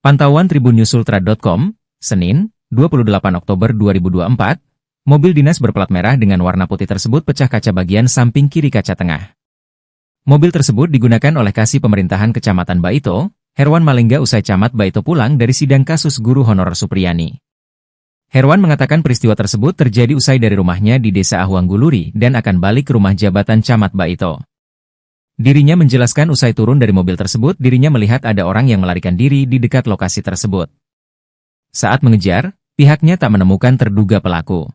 Pantauan tribunnews.sultra.com, Senin, 28 Oktober 2024, mobil dinas berplat merah dengan warna putih tersebut pecah kaca bagian samping kiri kaca tengah. Mobil tersebut digunakan oleh Kasih Pemerintahan Kecamatan Baito, Herwan Malengga usai Camat Baito pulang dari sidang kasus guru honorer Supriyani. Herwan mengatakan peristiwa tersebut terjadi usai dari rumahnya di Desa Ahwang Guluri dan akan balik ke rumah jabatan Camat Baito. Dirinya menjelaskan usai turun dari mobil tersebut dirinya melihat ada orang yang melarikan diri di dekat lokasi tersebut. Saat mengejar, pihaknya tak menemukan terduga pelaku.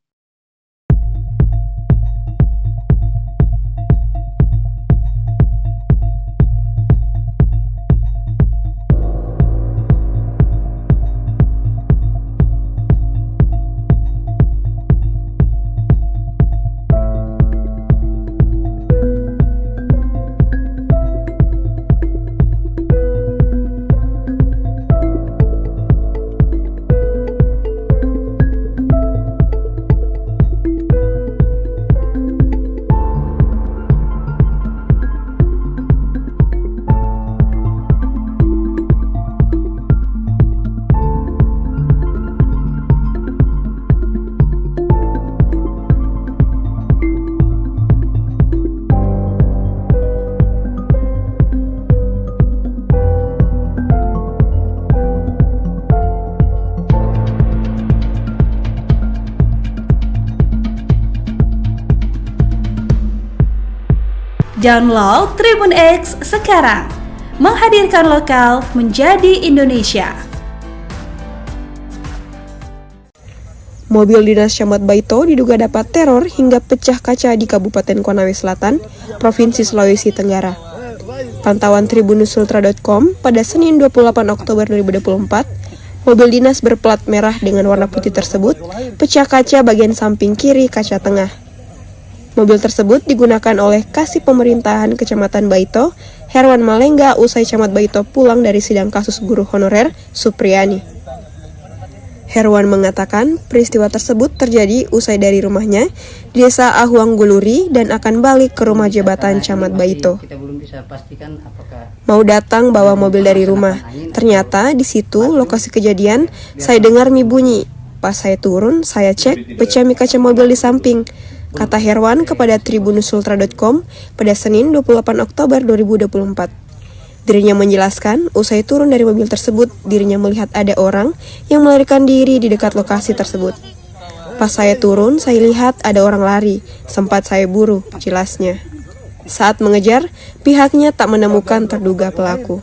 Download Tribun X sekarang, menghadirkan lokal menjadi Indonesia.
Mobil dinas Camat Baito diduga dapat teror hingga pecah kaca di Kabupaten Konawe Selatan, Provinsi Sulawesi Tenggara. Pantauan tribunusultra.com pada Senin 28 Oktober 2024, mobil dinas berplat merah dengan warna putih tersebut pecah kaca bagian samping kiri kaca tengah. Mobil tersebut digunakan oleh Kasih Pemerintahan Kecamatan Baito, Herwan Malengga, usai Camat Baito pulang dari sidang kasus guru honorer Supriyani. Herwan mengatakan peristiwa tersebut terjadi usai dari rumahnya di Desa Ahuang Guluri dan akan balik ke rumah jabatan Camat Baito.
Kita belum bisa pastikan apakah
Mau datang bawa mobil dari rumah. Ternyata di situ lokasi kejadian saya dengar mie bunyi. Pas saya turun, saya cek pecah mie kaca mobil di samping. Kata Herwan kepada tribunusultra.com pada Senin 28 Oktober 2024. Dirinya menjelaskan, usai turun dari mobil tersebut, dirinya melihat ada orang yang melarikan diri di dekat lokasi tersebut. Pas saya turun, saya lihat ada orang lari, sempat saya buru, jelasnya. Saat mengejar, pihaknya tak menemukan terduga pelaku.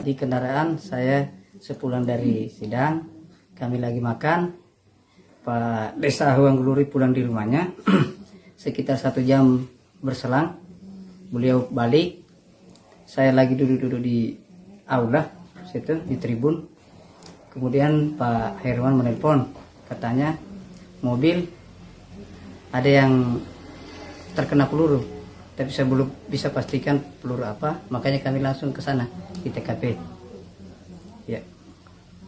di kendaraan saya sepulang dari sidang, kami lagi makan, Pak Desa Ahuang Guluri pulang di rumahnya, sekitar 1 jam berselang, beliau balik. Saya lagi duduk-duduk di aula situ di tribun. Kemudian Pak Herwan menelpon, katanya mobil ada yang terkena peluru, tapi saya belum bisa pastikan peluru apa, makanya kami langsung ke sana di TKP. Ya,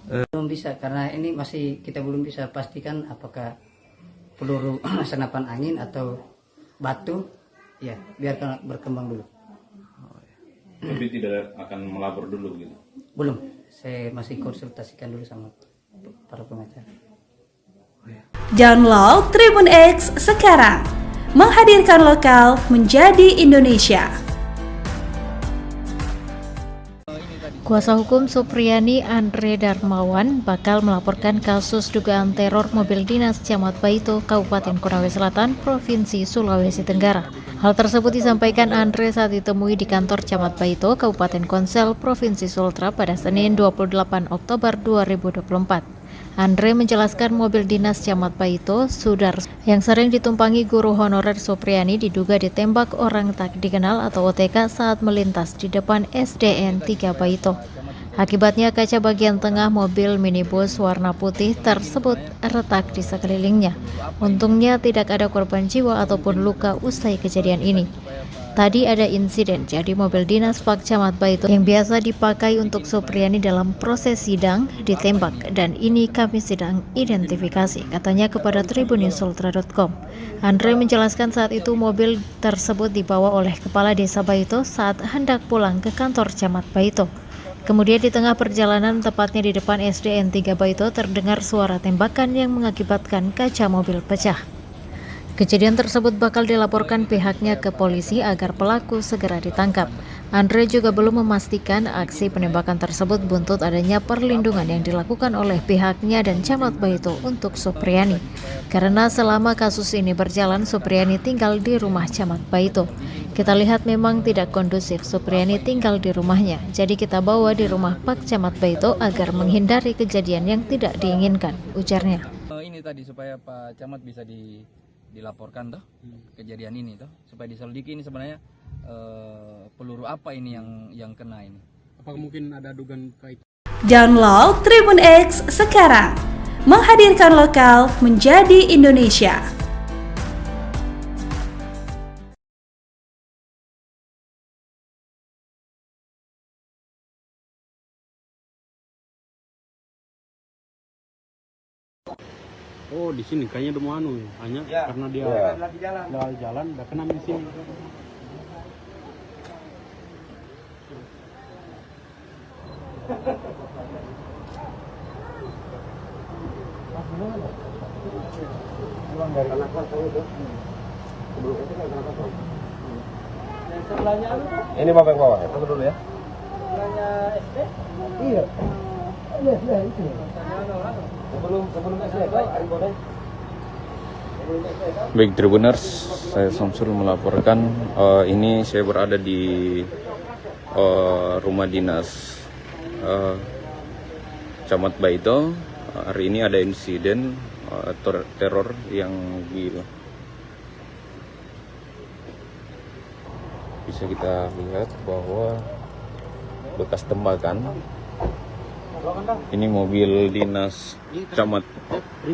belum bisa karena ini masih kita belum bisa pastikan apakah peluru senapan angin atau batu. Ya, biarkan berkembang dulu.
Tapi tidak akan melapor dulu gitu?
Belum, saya masih konsultasikan dulu sama para pengacara.
Download Tribun X sekarang, menghadirkan lokal menjadi Indonesia.
Kuasa hukum Supriyani Andre Darmawan bakal melaporkan kasus dugaan teror mobil dinas Camat Baito, Kabupaten Konawe Selatan, Provinsi Sulawesi Tenggara. Hal tersebut disampaikan Andre saat ditemui di kantor Camat Baito, Kabupaten Konsel, Provinsi Sultra pada Senin 28 Oktober 2024. Andre menjelaskan mobil dinas Camat Baito, Sudar, yang sering ditumpangi guru honorer Supriyani diduga ditembak orang tak dikenal atau OTK saat melintas di depan SDN 3 Baito. Akibatnya kaca bagian tengah mobil minibus warna putih tersebut retak di sekelilingnya. Untungnya tidak ada korban jiwa ataupun luka usai kejadian ini. Tadi ada insiden, jadi mobil dinas Pak Camat Baito yang biasa dipakai untuk Supriyani dalam proses sidang ditembak, dan ini kami sedang identifikasi, katanya kepada tribunusultra.com. Andre menjelaskan saat itu mobil tersebut dibawa oleh Kepala Desa Baito saat hendak pulang ke kantor Camat Baito. Kemudian di tengah perjalanan, tepatnya di depan SDN 3 Baito, terdengar suara tembakan yang mengakibatkan kaca mobil pecah. Kejadian tersebut bakal dilaporkan pihaknya ke polisi agar pelaku segera ditangkap. Andre juga belum memastikan aksi penembakan tersebut buntut adanya perlindungan yang dilakukan oleh pihaknya dan Camat Baito untuk Supriyani. Karena selama kasus ini berjalan, Supriyani tinggal di rumah Camat Baito. Kita lihat memang tidak kondusif Supriyani tinggal di rumahnya, jadi kita bawa di rumah Pak Camat Baito agar menghindari kejadian yang tidak diinginkan, ujarnya.
Ini tadi supaya Pak Camat bisa dilaporkan toh kejadian ini toh, supaya diselidiki ini sebenarnya peluru apa ini yang kena ini.
Apakah mungkin ada dugaan kait?
Download Tribun X sekarang, menghadirkan lokal menjadi Indonesia.
Oh, di sini kayaknya udah mau hanya karena dia lagi jalan, udah kena di sini.
Ini bapak yang bawa ya? Tunggu dulu ya. Iya. Iya, itu. Sebelum
Baik Tribuners, saya Samsul melaporkan ini saya berada di rumah dinas Camat Baito. Hari ini ada insiden teror yang bisa kita lihat bahwa bekas tembakan. Ini mobil dinas Camat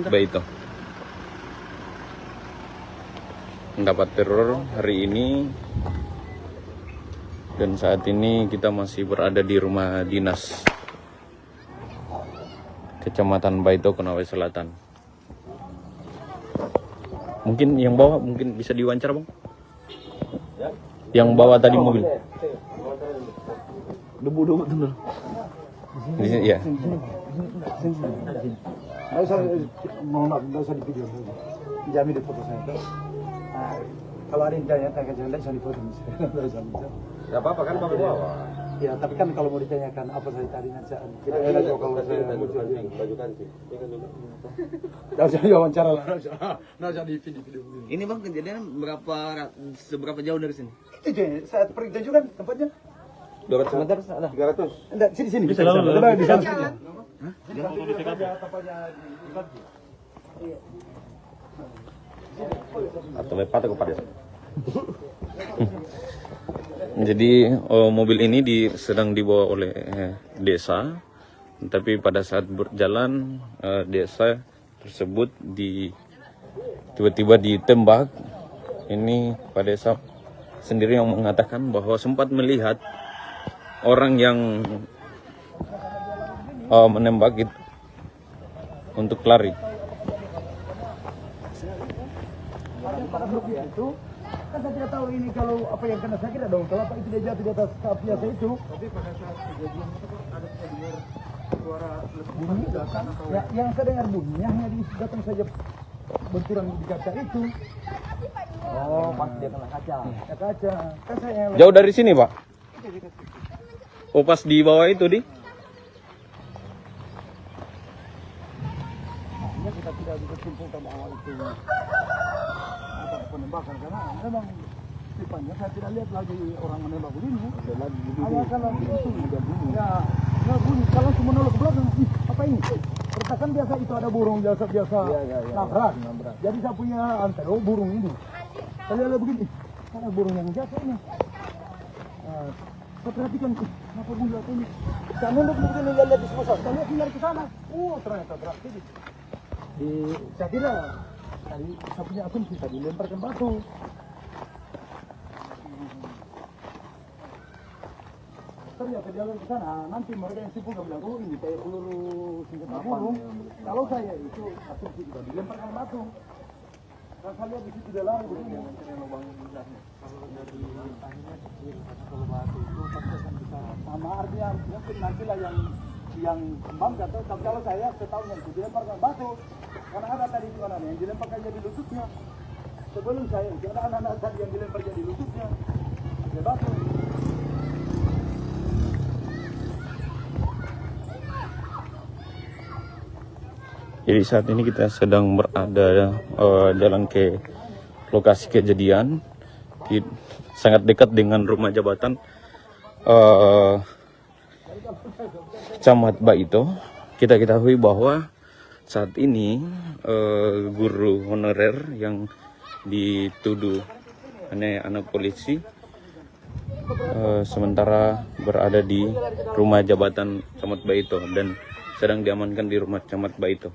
Baito mendapat teror hari ini, dan saat ini kita masih berada di rumah dinas Kecamatan Baito, Konawe Selatan. Mungkin yang bawa mungkin bisa diwawancara, Bang? Yang bawa tadi mobil.
Debu betul.
Di sini, ya.
Nggak usah di video. Jamin di foto saya. Kalau ada yang tanya, jangan bisa di foto.
Ya apa-apa kan Bapak bawa.
Ya, tapi kan kalau mau ditanyakan apa saya tadi nanti kita enak kalau saya
baju kancing.
Nggak usah wawancara lah, nggak usah di video.
Ini Bang, kejadian seberapa jauh dari sini?
Itu saat pergi tunjukkan tempatnya.
200 meter ada.
300. Enggak, sini.
Bisa lalu.
Di sana.
Hah?
Atau lepat kepada. Jadi mobil ini sedang dibawa oleh desa, tapi pada saat berjalan desa tersebut tiba-tiba ditembak. Ini Pak Desa sendiri yang mengatakan bahwa sempat melihat orang yang menembak itu untuk lari.
Itu kan saya tidak tahu ini kalau apa yang kena sakit dong. Kalau apa itu dia jatuh di atas kap biasa itu. Tapi pada saat kejadian itu ada dengar suara bunyi datang. Ya, yang saya dengar bunyinya hanya datang saja benturan di kaca itu. Oh, pas dia kena kaca. Ya, kaca. Kan saya
Jauh dari sini, Pak? Oh, pas di bawah itu, Di?
Artinya kita tidak bisa simpulkan bahwa itu penembakan, karena memang tipenya saya tidak lihat lagi orang menembak begini. Hanya kalau itu ya bunyi. Kalau cuma nolak ke belakang, apa ini? Pertakan biasa itu ada burung biasa nabrak. Jadi saya punya antero burung ini. Saya lihat begini, ada burung yang jatuh ini. Saya perhatikan, kenapa bunyi jatuh ini? Saya nunduk begini, lihat di sebelah. Saya lihat tinggal ke sana. Ternyata berarti saya kira tadi saya punya asumsi tadi lemparkan batu. Ternyata jalan ke sana, nanti mereka yang simpulkan bilang, oh ini kayak peluru senjata burung. Kalau saya itu asumsi juga dilemparkan batu. Kalau saya lihat di situ dia lari begini. Kalau dari akhirnya kalau batu itu pasti akan bisa sama artinya mungkin nantilah yang kembang jatuh. Tapi kalau saya setahunya itu dilemparkan batu. Karena ada tadi di mana yang dilemparkan jadi lututnya. Sebelum saya itu ada anak-anak tadi yang dilempar jadi lututnya. Dia batu.
Jadi saat ini kita sedang berada jalan ke lokasi kejadian, sangat dekat dengan rumah jabatan Camat Baito. Kita ketahui bahwa saat ini guru honorer yang dituduh anak polisi sementara berada di rumah jabatan Camat Baito dan sedang diamankan di rumah Camat Baito.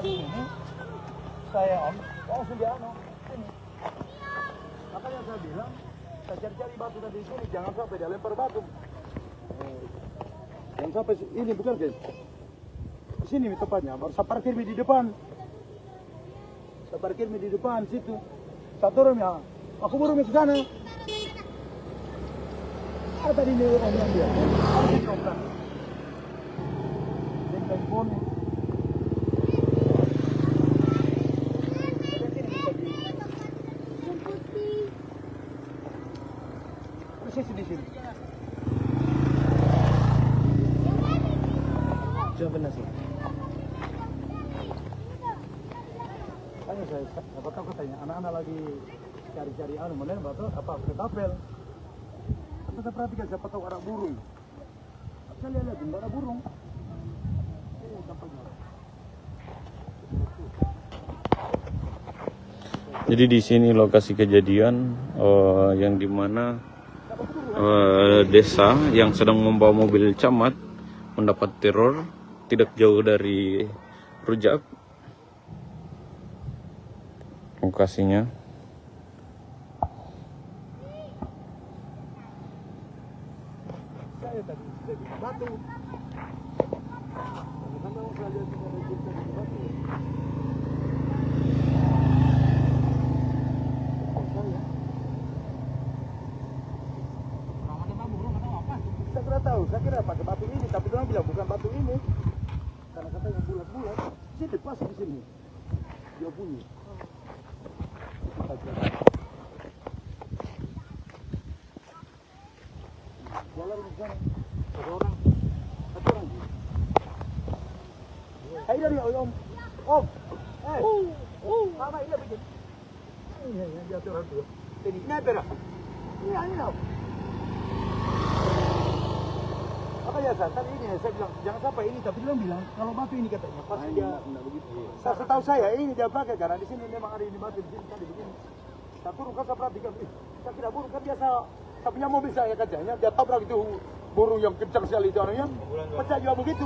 Ini saya langsung dia sini. Makanya saya bilang, saya cari-cari batu tadi sini, jangan sampai dia lempar batu. Jangan sampai ini bukan guys. Di sini tempatnya, baru saya parkir di depan. Saya parkir di depan situ. Saya turun ya, aku baru ke sana. Ada tadi ini orang yang dia. Aku dikomplak. Dengan phone. Di sini. Coba nasi. Tanya saya, apa tahu katanya anak-anak lagi cari-cari menembak atau apa ketapel. Apa saya perhatikan siapa tahu ada burung. Saya lihat enggak ada burung.
Jadi di sini lokasi kejadian yang dimana desa yang sedang membawa mobil camat mendapat teror tidak jauh dari Rujak. Lokasinya.
Saya kira pakai batu ini, tapi dia bilang bukan batu ini. Karena katanya bulat-bulat. Sini pas di sini. Dia bunyi. Jalan di sana. Ada orang. Satu orang. Hai dari Om. Om. Mama ini begini. Ini dia orang tua. Ini pera. Ini lah. Apa ya tadi ini saya bilang jangan sampai ini, tapi dia bilang kalau batu ini katanya pas dia begitu. Setahu saya ini dia pakai karena di sini memang ada ini batu di sini tadi begini. Saya turun kan saya perhatikan, saya kira burung kan biasa. Saya punya mobil saya kacanya dia tabrak itu burung yang kencang sekali itu anunya, pecah juga begitu.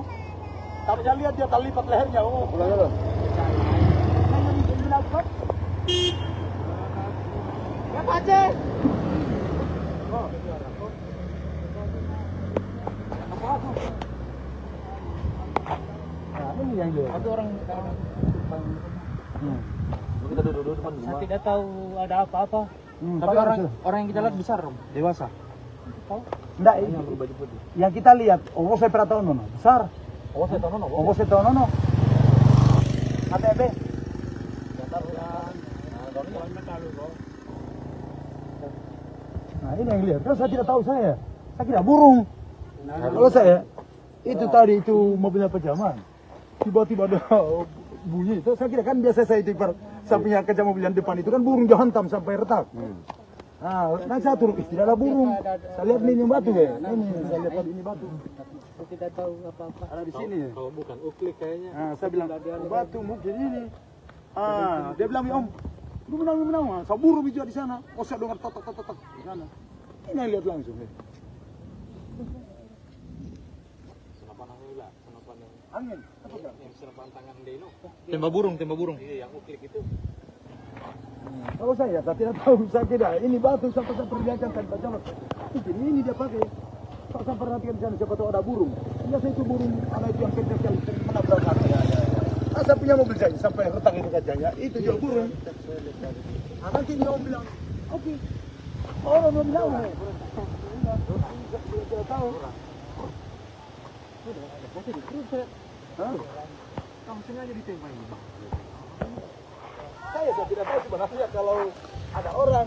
Tapi saya lihat dia terlipat lehernya. Oh, pulang. Ya Pak Aceh. Nah, ini yang ada orang kita duduk depan rumah. Saya tidak tahu ada apa-apa. Tapi orang yang kita lihat besar, dewasa. Tahu? Enggak, ini yang berbaju putih. Yang kita lihat, saya pernah tahu nono, besar. Saya tahu nono. ATB. Nah, ini yang lihat. Kan saya tidak tahu saya kira burung. Kalau saya itu tadi itu mobilnya pejaman. Tiba-tiba ada bunyi itu, saya kira kan biasa saya itu sampingnya kaca mobil yang depan itu kan burung jahantam sampai retak. Nah, saya turun, tidak ada burung. Saya lihat ini batu ya. Ini saya lihat ini batu. Saya tidak tahu apa-apa. Ada di sini ya. Kalau bukan uklik kayaknya. Nah, saya bilang batu mungkin ini. Dia bilang Om, lu menang. Saya burung juga di sana. Saya dengar totok di sana. Ini yang lihat langsung. Angin. Yang senapan tangan Deno. Tembak burung. Iya, yang uklik itu. Kalau saya tidak tahu, saya tidak. Ini batu sampai saya perlihatkan tadi Pak Camat. Mungkin ini dia pakai. Kalau saya perhatikan di sana siapa tahu ada burung. Biasa itu burung anak itu yang kencang sekali sering menabrak kaki. Saya punya mobil saya sampai retak itu kacanya. Itu juga burung. Nanti dia bilang, oke. Orang belum tahu. Tidak tahu. Masih di cruiser. Langsung aja ditembak ini. Saya tidak tahu sebenarnya kalau ada orang.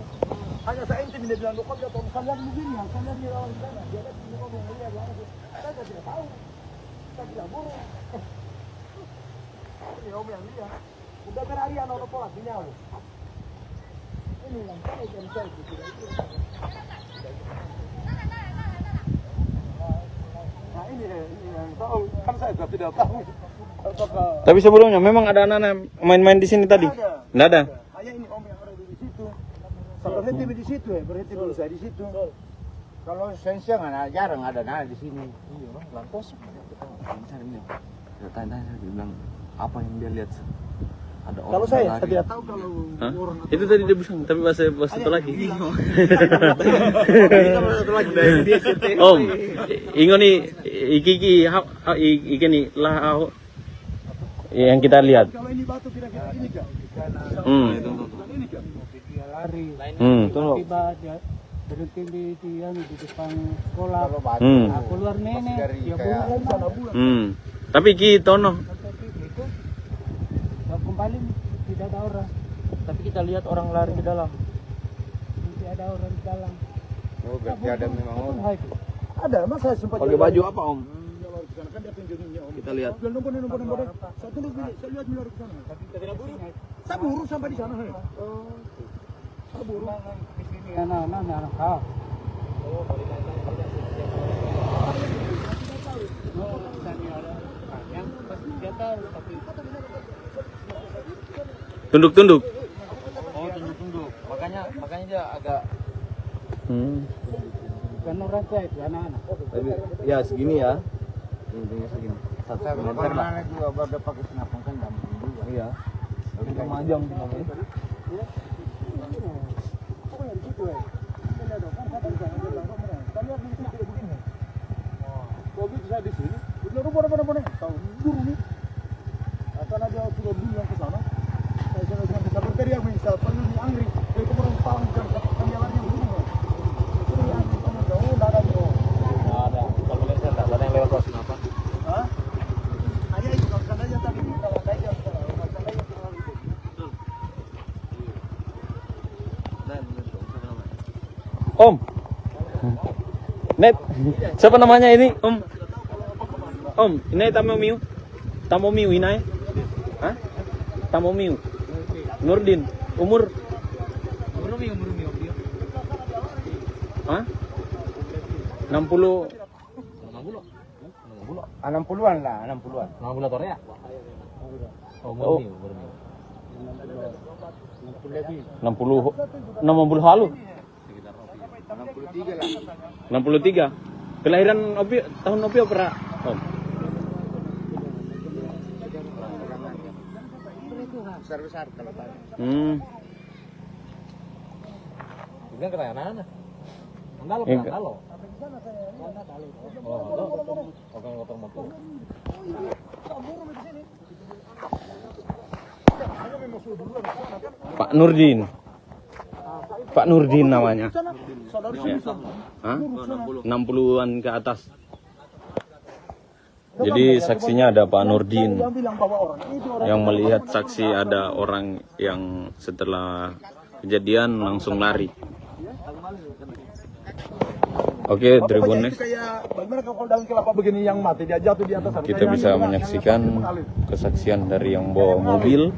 Hanya saya intim dia bilang dokter atau kalian begini, kalian di orang sana. Dia lihat ini ngomong dia langsung. Saya tidak tahu. Saya tidak burung. Ini om yang dia. Udah berari anak orang pola sinyal. Ini yang saya tidak itu. Nah ini yang tahu, kan saya tidak tahu.
Tapi sebelumnya memang ada anak-anak main-main di sini tadi? Tidak ada.
Hanya ini om yang ada di situ. Saya berhenti di situ ya, berhenti dulu saya di situ. Kalau siang jarang ada di sini. Iya, lampos.
Tanya dia bilang apa yang dia lihat? Ada orang.
Kalau saya tidak tahu kalau orang.
Itu tadi dia bilang, tapi bahasa satu lagi. Om, ingo nih iki nih lah yang kita lihat.
Kalau ini batu kira-kira ini kan. Ini kan. Lari. Tiba dia berhenti di depan sekolah. Keluar nenek. Dia bulan.
Tapi kita tono.
Kembali tidak ada orang. Tapi kita lihat orang lari di dalam. Tidak ada orang di dalam.
Oh, berarti ada memang om.
Ada, masa sempat
pakai baju apa om?
Kan dia tunjukinnya om.
Kita lihat.
Nombor. Satu lagi, saya lihat di luar ke sana. Tapi tidak buru. Saya buru sampai di sana. Saya buru. Di sini anak kau. Oh, boleh yang pasti dia tahu tapi
Tunduk.
oh
makanya dia agak
Kan orang tua itu anak-anak.
Ya segini ya. Tingginya segini. 1 meter lah.
Anak juga baru pakai senapan kan enggak mungkin juga.
Iya. Tapi kemajang tuh namanya.
Kalau bisa di sini, udah rumah tahu buru nih. Karena dia sudah bilang ke sana. Saya sudah bisa berteriak misal panggil di Angri, itu orang tahun jam jalannya buru. Itu yang jauh enggak ada.
Nggak ada. Kalau boleh saya tak ada yang lewat bawah apa?
Hah? Ada itu kalau seandainya tadi kalau ada yang seandainya terlalu itu.
Om. Net. Siapa namanya ini? Om. Om, ini Tamomiu. Tamomiu ini. Hah? Tamomiu. Nurdin. Umur? Hah? 60.
60-an lah, 60-an.
60 tore ya?
Oh. 60 halu.
63 lah.
63. Kelahiran Opi tahun Opi apa? Om.
Besar-besar kalau tadi.
Juga kata anak-anak. Andalo. Motor.
Pak Nurdin namanya. Ya. Hah? 60-an ke atas. Jadi saksinya ada Pak Nurdin yang melihat saksi ada orang yang setelah kejadian langsung lari. Oke, Tribun Next. Kita bisa menyaksikan kesaksian dari yang bawa mobil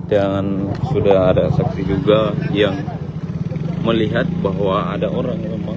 dan sudah ada saksi juga yang melihat bahwa ada orang memang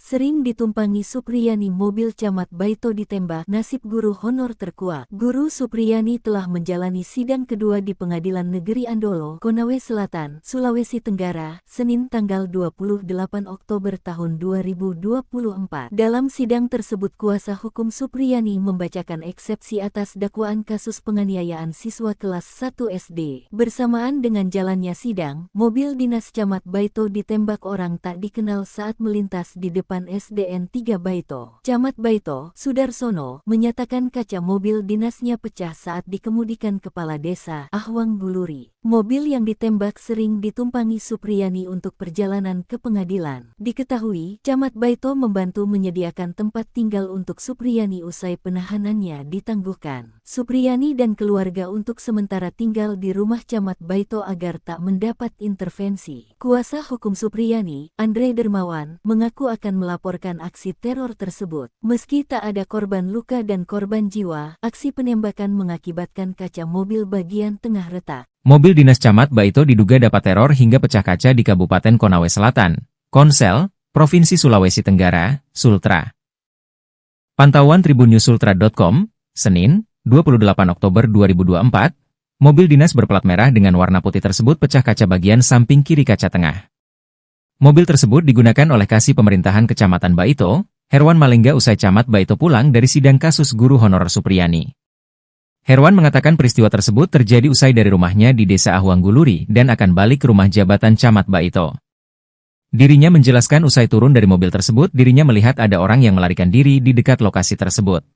Sering ditumpangi Supriyani mobil Camat Baito ditembak, nasib guru honor terkuak. Guru Supriyani telah menjalani sidang kedua di Pengadilan Negeri Andolo, Konawe Selatan, Sulawesi Tenggara, Senin tanggal 28 Oktober tahun 2024. Dalam sidang tersebut kuasa hukum Supriyani membacakan eksepsi atas dakwaan kasus penganiayaan siswa kelas 1 SD. Bersamaan dengan jalannya sidang, mobil dinas Camat Baito ditembak orang tak dikenal saat melintas di depan SDN 3 Baito. Camat Baito, Sudarsono, menyatakan kaca mobil dinasnya pecah saat dikemudikan Kepala Desa Ahwang Guluri. Mobil yang ditembak sering ditumpangi Supriyani untuk perjalanan ke pengadilan. Diketahui, Camat Baito membantu menyediakan tempat tinggal untuk Supriyani usai penahanannya ditangguhkan. Supriyani dan keluarga untuk sementara tinggal di rumah Camat Baito agar tak mendapat intervensi. Kuasa hukum Supriyani, Andre Dermawan, mengaku akan melaporkan aksi teror tersebut. Meski tak ada korban luka dan korban jiwa, aksi penembakan mengakibatkan kaca mobil bagian tengah retak.
Mobil dinas Camat Baito diduga dapat teror hingga pecah kaca di Kabupaten Konawe Selatan, Konsel, Provinsi Sulawesi Tenggara, Sultra. Pantauan tribunnews.sultra.com, Senin, 28 Oktober 2024, mobil dinas berplat merah dengan warna putih tersebut pecah kaca bagian samping kiri kaca tengah. Mobil tersebut digunakan oleh Kasih Pemerintahan Kecamatan Baito, Herwan Malengga usai Camat Baito pulang dari sidang kasus guru honorer Supriyani. Herwan mengatakan peristiwa tersebut terjadi usai dari rumahnya di Desa Ahwang Guluri dan akan balik ke rumah jabatan Camat Baito. Dirinya menjelaskan usai turun dari mobil tersebut dirinya melihat ada orang yang melarikan diri di dekat lokasi tersebut.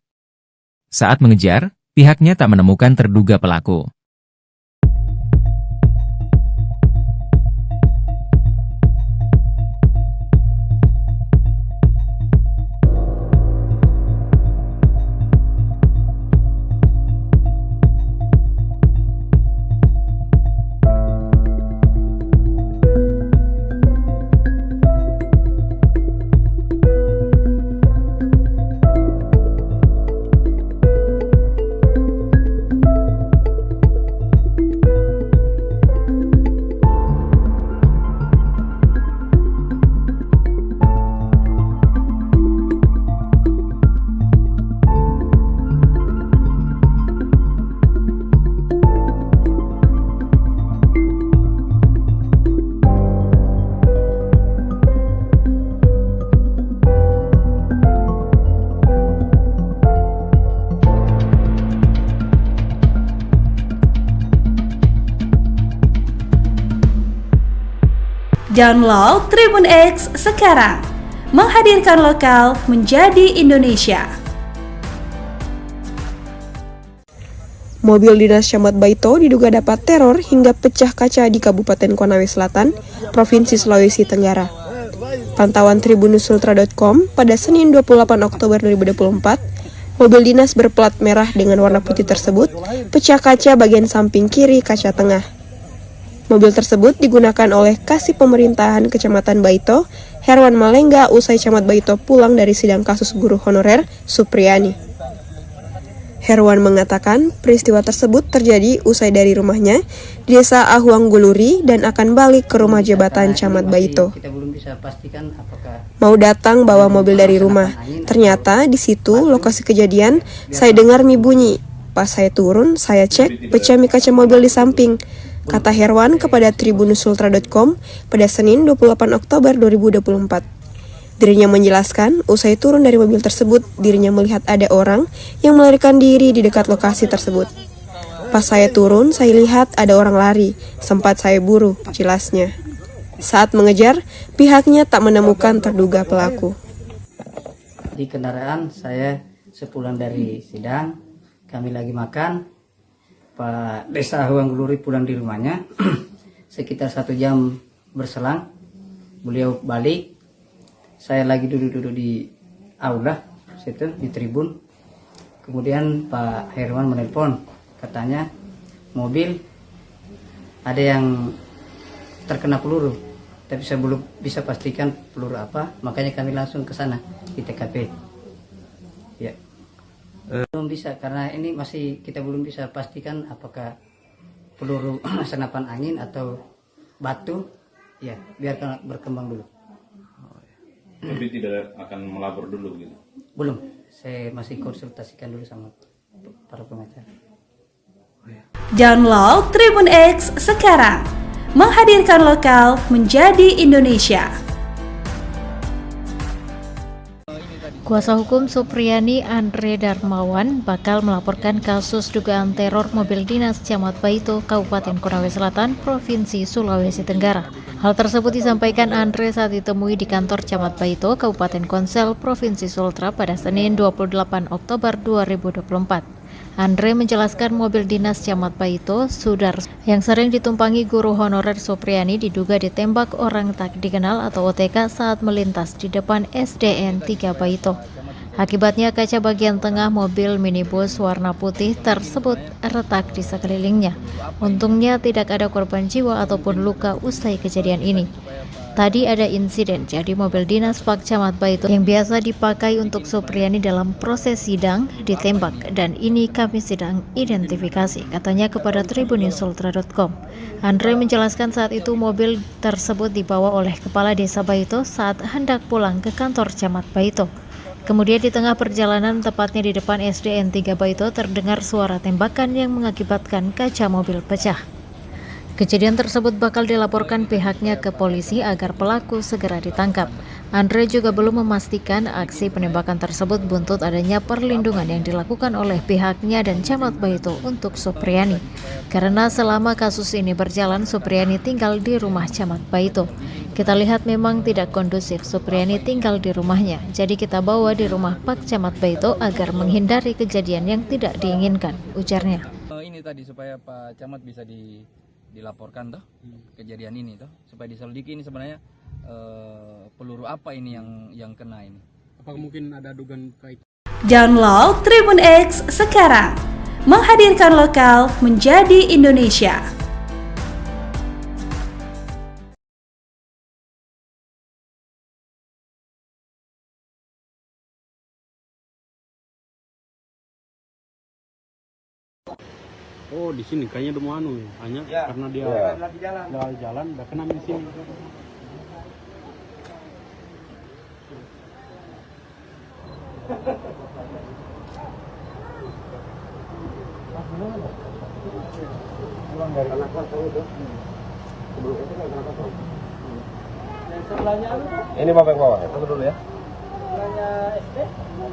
Saat mengejar, pihaknya tak menemukan terduga pelaku.
Download Tribun X sekarang. Menghadirkan lokal menjadi Indonesia.
Mobil dinas Camat Baito diduga dapat teror hingga pecah kaca di Kabupaten Konawe Selatan, Provinsi Sulawesi Tenggara. Pantauan tribunusultra.com pada Senin 28 Oktober 2024, mobil dinas berplat merah dengan warna putih tersebut pecah kaca bagian samping kiri kaca tengah. Mobil tersebut digunakan oleh Kasih Pemerintahan Kecamatan Baito, Herwan Malengga, usai Camat Baito pulang dari sidang kasus guru honorer Supriyani. Herwan mengatakan peristiwa tersebut terjadi usai dari rumahnya di Desa Ahuang Guluri dan akan balik ke rumah jabatan Camat Baito.
Kita belum bisa pastikan apakah
Mau datang bawa mobil dari rumah. Ternyata di situ lokasi kejadian saya dengar mie bunyi. Pas saya turun, saya cek pecah mie kaca mobil di samping, kata Herwan kepada tribunusultra.com pada Senin 28 Oktober 2024. Dirinya menjelaskan, usai turun dari mobil tersebut, dirinya melihat ada orang yang melarikan diri di dekat lokasi tersebut. Pas saya turun, saya lihat ada orang lari, sempat saya buru, jelasnya. Saat mengejar, pihaknya tak menemukan terduga pelaku.
di kendaraan saya sepulang dari sidang, kami lagi makan, Pak Desa Ahuang Guluri pulang di rumahnya, sekitar 1 jam berselang, beliau balik. Saya lagi duduk-duduk di aula situ di tribun. Kemudian Pak Herwan menelpon, katanya mobil ada yang terkena peluru, tapi saya belum bisa pastikan peluru apa, makanya kami langsung ke sana di TKP. Ya, belum bisa karena ini masih kita belum bisa pastikan apakah peluru senapan angin atau batu. Ya, biarkan berkembang dulu.
Tapi tidak akan melapor dulu gitu?
Belum, saya masih konsultasikan dulu sama para pengacara.
Download Tribun X sekarang. Menghadirkan lokal menjadi Indonesia.
Kuasa hukum Supriyani Andre Darmawan bakal melaporkan kasus dugaan teror mobil dinas Camat Baito, Kabupaten Konawe Selatan, Provinsi Sulawesi Tenggara. Hal tersebut disampaikan Andre saat ditemui di kantor Camat Baito, Kabupaten Konsel, Provinsi Sultra pada Senin 28 Oktober 2024. Andre menjelaskan mobil dinas Camat Baito, Sudar, yang sering ditumpangi guru honorer Supriyani diduga ditembak orang tak dikenal atau OTK saat melintas di depan SDN 3 Baito. Akibatnya kaca bagian tengah mobil minibus warna putih tersebut retak di sekelilingnya. Untungnya tidak ada korban jiwa ataupun luka usai kejadian ini. Tadi ada insiden, jadi mobil dinas Pak Camat Baito yang biasa dipakai untuk Supriyani dalam proses sidang ditembak, dan ini kami sedang identifikasi, katanya kepada tribunusultra.com. Andre menjelaskan saat itu mobil tersebut dibawa oleh Kepala Desa Baito saat hendak pulang ke kantor Camat Baito. Kemudian di tengah perjalanan, tepatnya di depan SDN 3 Baito, terdengar suara tembakan yang mengakibatkan kaca mobil pecah. Kejadian tersebut bakal dilaporkan pihaknya ke polisi agar pelaku segera ditangkap. Andre juga belum memastikan aksi penembakan tersebut buntut adanya perlindungan yang dilakukan oleh pihaknya dan Camat Baito untuk Supriyani. Karena selama kasus ini berjalan, Supriyani tinggal di rumah Camat Baito. Kita lihat memang tidak kondusif Supriyani tinggal di rumahnya, jadi kita bawa di rumah Pak Camat Baito agar menghindari kejadian yang tidak diinginkan, ujarnya.
Ini tadi supaya Pak Camat bisa dilaporkan toh kejadian ini toh, supaya diselidiki ini sebenarnya peluru apa ini yang kena ini.
Apakah mungkin ada dugaan kait?
Download Tribun X sekarang. Menghadirkan lokal menjadi Indonesia.
Oh, di sini kayaknya udah mau hanya karena dia lagi jalan, udah kena di sini.
Ini bapak yang bawah ya? Tunggu dulu ya.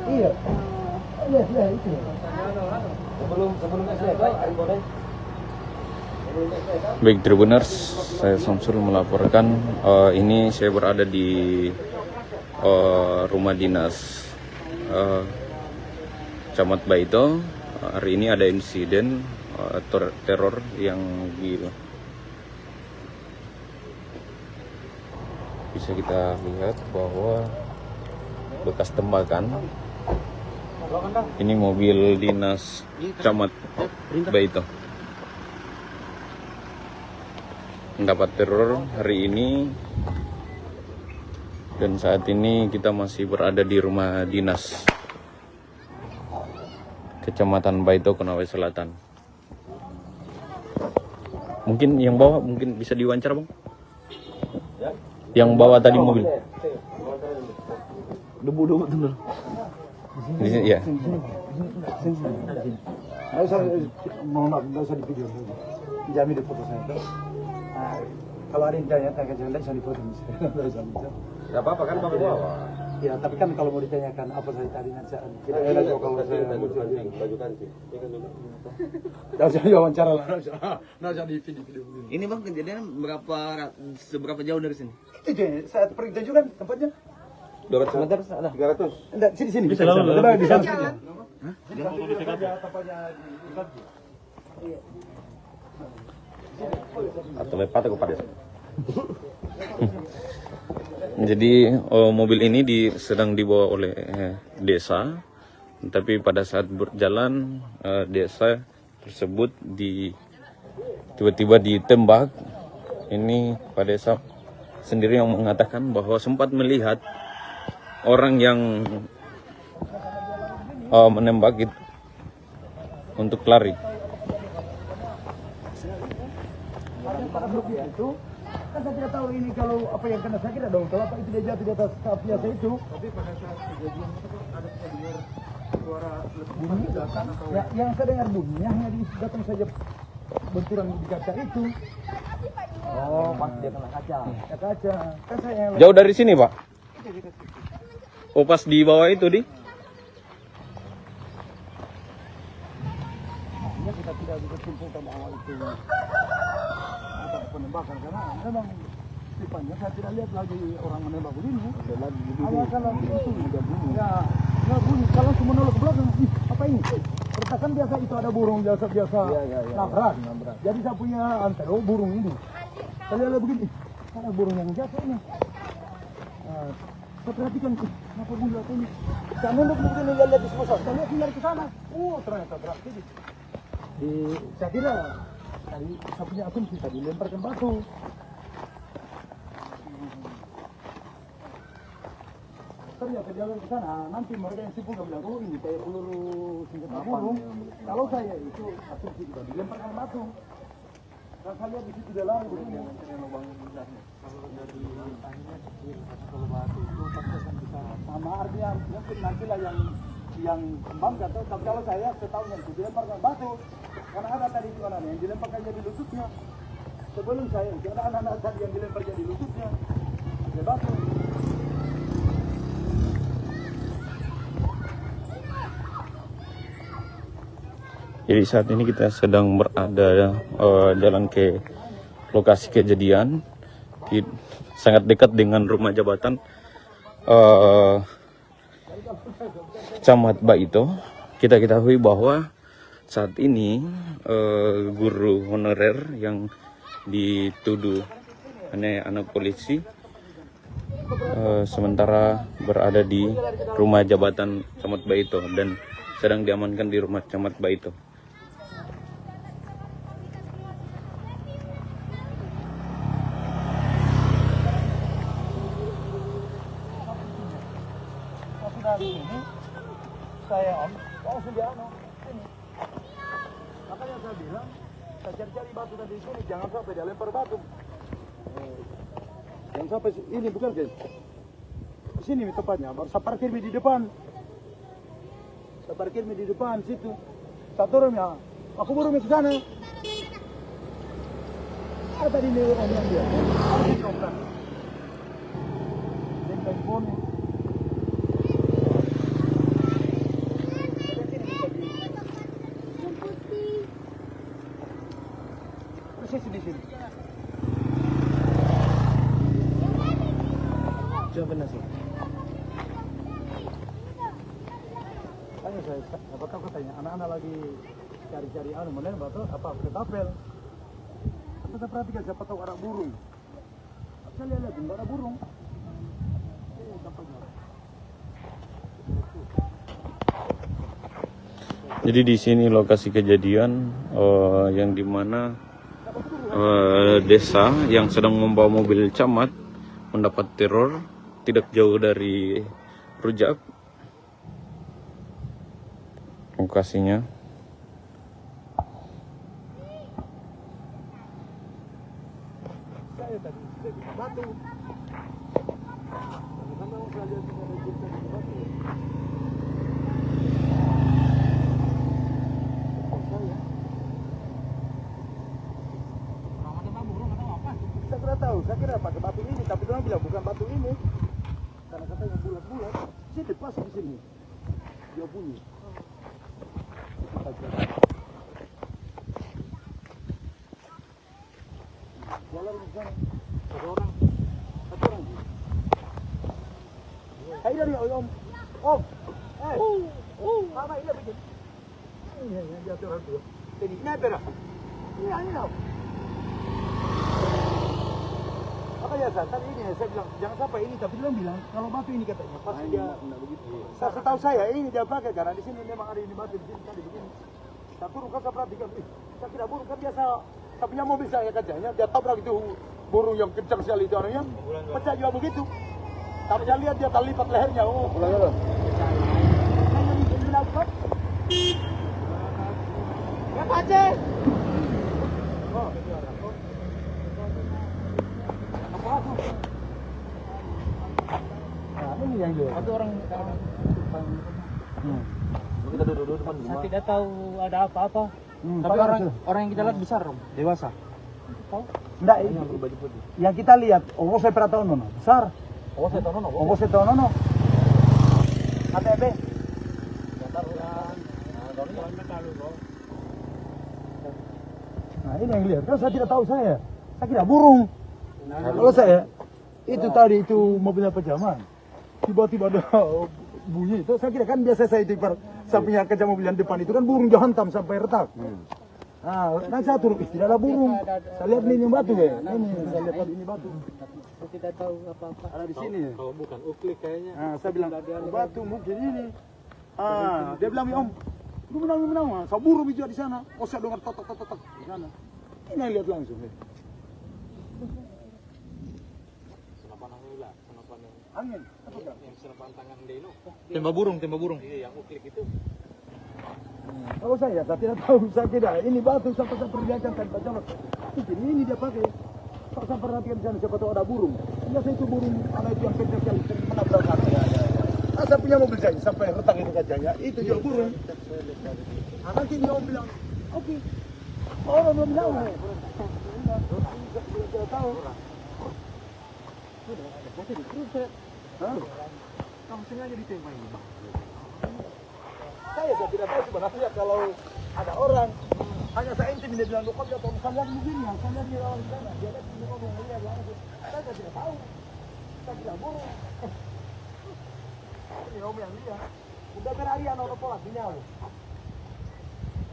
Iya. Iya, itu. Sebelum SD, Pak, Ari Bodeng.
Baik Tribuners, saya Samsul melaporkan. Ini saya berada di rumah dinas Camat Baito. Hari ini ada insiden teror yang bisa kita lihat bahwa bekas tembakan. Ini mobil dinas Camat Baito mendapat teror hari ini, dan saat ini kita masih berada di rumah dinas Kecamatan Baito, Konawe Selatan. Mungkin yang bawa mungkin bisa diwawancara, Bang? Yang bawa tadi mobil.
Debu betul.
Di sini ya.
Nggak usah di video. Jamin di foto saya. Kalau ada yang tanya, jangan bisa di foto.
Nggak apa-apa kan Bapak bawa.
Ya, tapi kan kalau mau ditanyakan apa saya tadi nanti kita enak kalau saya
baju kancing.
Nggak usah wawancara lah, nggak usah di video.
Ini Bang, kejadian seberapa jauh dari sini?
Itu saat pergi juga tempatnya.
200 meter ada. 300.
Enggak, sini. Bisa lalu di sana saja. Hah?
Atau lepat aku pada.
Jadi mobil ini sedang dibawa oleh desa, tapi pada saat berjalan desa tersebut tiba-tiba ditembak. Ini Pak Desa sendiri yang mengatakan bahwa sempat melihat orang yang menembak itu untuk lari.
Itu kan saya tidak tahu ini kalau apa yang kena sakit dong. Kalau apa itu dia jatuh di atas kap biasa itu. Tapi pada saat kejadian itu ada dengar suara bunyi ya, yang saya dengar bunyinya hanya di datang saja benturan di kaca itu. Oh, pas dia kena kaca. Ya kaca. Kan saya
Jauh dari sini, Pak? Oh, pas di bawah itu di?
Maksudnya kita tidak bisa simpulkan bahwa itu penembakan, karena memang tipannya saya tidak lihat lagi orang menembak begini. Awal kalau itu ya nggak bunyi, kalau semua nolak ke belakang, apa ini? Pertakan biasa itu ada burung biasa nabrak. Jadi saya punya antero burung ini. Saya lihat begini, ada burung yang jatuh ini. Saya perhatikan, kenapa bunyi jatuh ini? Saya nunduk begini, lihat di sebelah, saya lihat hindar ke sana. Ternyata berat ini. Saya kira tadi saya punya asumsi tadi lemparkan batu. Ternyata jalan ke sana, nanti mereka yang sibuk bilang, oh ini kayak peluru senjata burung. Kalau saya itu asumsi juga dilemparkan batu. Dan saya lihat di situ dia lari begini. Kalau batu itu pasti akan bisa sama, artinya mungkin nantilah yang kembang atau tapi kalau saya setahunya itu dilemparkan batu. Karena ada tadi itu anak yang dilemparkan jadi lututnya. Sebelum saya itu ada anak-anak tadi yang dilempar jadi lututnya. Ada batu.
Jadi saat ini kita sedang berada jalan ke lokasi kejadian, sangat dekat dengan rumah jabatan Camat Baito. Kita ketahui bahwa saat ini guru honorer yang dituduh anak polisi sementara berada di rumah jabatan Camat Baito dan sedang diamankan di rumah Camat Baito.
Ini saya langsung dia sini. Makanya saya bilang, saya cari-cari batu tadi di sini, jangan sampai dia lempar batu. Jangan sampai ini bukan guys. Di sini tempatnya, baru saya parkir di depan. Saya parkir di depan situ. Satu orang ya, aku baru ke sana. Ada tadi nih orang yang dia. posisi di sini. Coba nasi. Tanya saya, apa tahu katanya anak-anak lagi cari-cari mana batu apa ketapel. Kita perhatikan siapa tahu ada burung. Saya lihat enggak ada burung.
Jadi di sini lokasi kejadian yang dimana desa yang sedang membawa mobil camat mendapat teror tidak jauh dari Rujak lokasinya.
Saya tadi di batu. Saya kira tahu, saya kira pakai batu ini, tapi dia bilang bukan batu ini, karena katanya bulat-bulat. Sini pas di sini, dia bunyi. Jalan di sana, satu orang. Hai dari om, mana ini begini? Ini dia orang tu. Ini apa? Ini apa? Apa ya tadi ini saya bilang jangan sampai ini, tapi dia bilang kalau batu ini katanya pasti dia begitu. Saya tahu saya ini dia pakai karena di sini memang ada ini batu di sini tadi begini. Saya burung kan saya perhatikan, saya kira burung kan biasa. Saya punya mobil saya kacanya dia tabrak itu burung yang kencang sekali itu orangnya, pecah juga begitu. Tapi saya lihat dia terlipat lehernya. Oh, pulang. Ya pace. Oh. Nah, ini yang dia. Ada orang kita duduk depan rumah. Saya tidak tahu ada apa-apa. Tapi orang yang kita lihat besar, dewasa. Tahu? Enggak, ini berbaju putih. Yang kita lihat, saya pernah tahu nono, besar. Saya tahu nono. ATB. Nah, ini yang lihat. Kalau saya tidak tahu saya kira burung. Kalau saya itu tadi itu mobilnya pejaman. Tiba-tiba ada bunyi itu, saya kira kan biasa saya itu sampingnya kaca mobil yang depan itu kan burung jahantam sampai retak. Nah, saya turun, tidak ada burung. Saya lihat ini batu ya. Ini saya lihat tadi ini batu. Saya tidak tahu apa-apa. Ada di sini ya. Kalau bukan uklik kayaknya. Nah, saya bilang batu mungkin ini. Dia bilang om, lu menang. Saya burung juga di sana. Oh, saya dengar tok di sana. Ini yang lihat langsung. Angin. Yang senapan tangan Deno. Tembak burung. Iya, yang uklik itu. Kalau saya tidak tahu, saya kira ini batu sampai saya perlihatkan tanpa jalan. Mungkin ini dia pakai. Kalau saya perhatikan di sana siapa tahu ada burung. Biasa itu burung ada itu yang kencang yang menabrak saya. Saya punya mobil saya sampai retak itu kacanya. Itu juga burung. Nanti dia bilang, oke. Orang belum tahu. Tidak tahu. Kamu sengaja ditembak ini, Bang. Saya tidak tahu sebenarnya kalau ada orang hanya saya intim dia bilang kok dia tahu saya begini yang saya di lawan sana dia lihat ini kok dia langsung saya tidak tahu saya tidak burung ini om yang dia udah berhari anak pola sinyal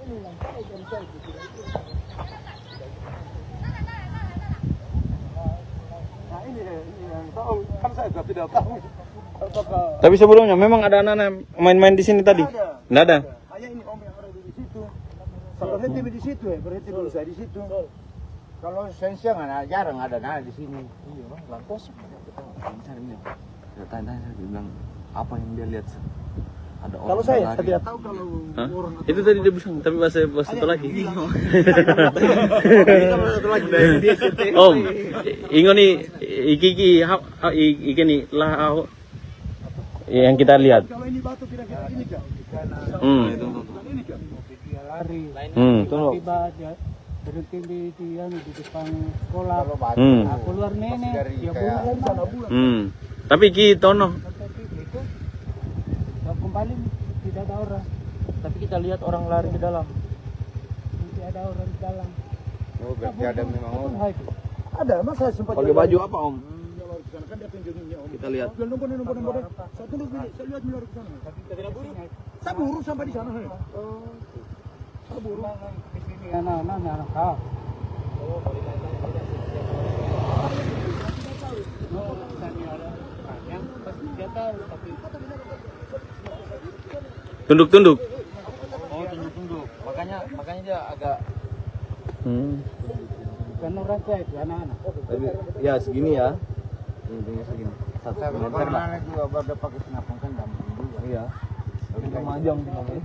ini yang saya cari nah ini yang tahu kan saya tidak tahu.
Tapi sebelumnya memang ada anak-anak main-main di sini tadi? Nggak ada.
Hanya ini om yang ada di situ. Berhenti di situ ya, berhenti dulu saya di situ. Kalau siang jarang ada di sini. Iya, bang, kosong.
Ya tanya dia bilang apa yang dia lihat? Ada orang.
Kalau saya tidak tahu kalau orang.
Itu tadi dia bilang, tapi bahasa satu lagi. Om, ingoni iki nih lah yang kita lihat.
Kalau ini batu kira-kira ini kan? Ini kan? Dia lari. Tiba dia berhenti di depan sekolah. Keluar nenek, dia burung sana bulan.
Tapi kita no.
Kembali tidak ada orang. Tapi kita lihat orang lari ke dalam. Tidak ada orang di dalam.
Oh, berarti ada memang om.
Ada, mas saya sempat.
Pakai baju apa om?
Kan dia tunjukinnya om.
Kita lihat.
Nomor. Saya tunduk dulu, saya lihat menuju ke sana. Kita tidak buru. Saya buru sampai di sana. Saya buru. Di sini anak-anak.
Tunduk-tunduk.
Oh, tunduk. Makanya dia agak
Bukan orang saya itu anak-anak.
tapi ya segini ya. Tingginya segini. 1 meter lah.
Juga baru pakai senapan kan gampang juga.
Iya. Tapi kemajang namanya.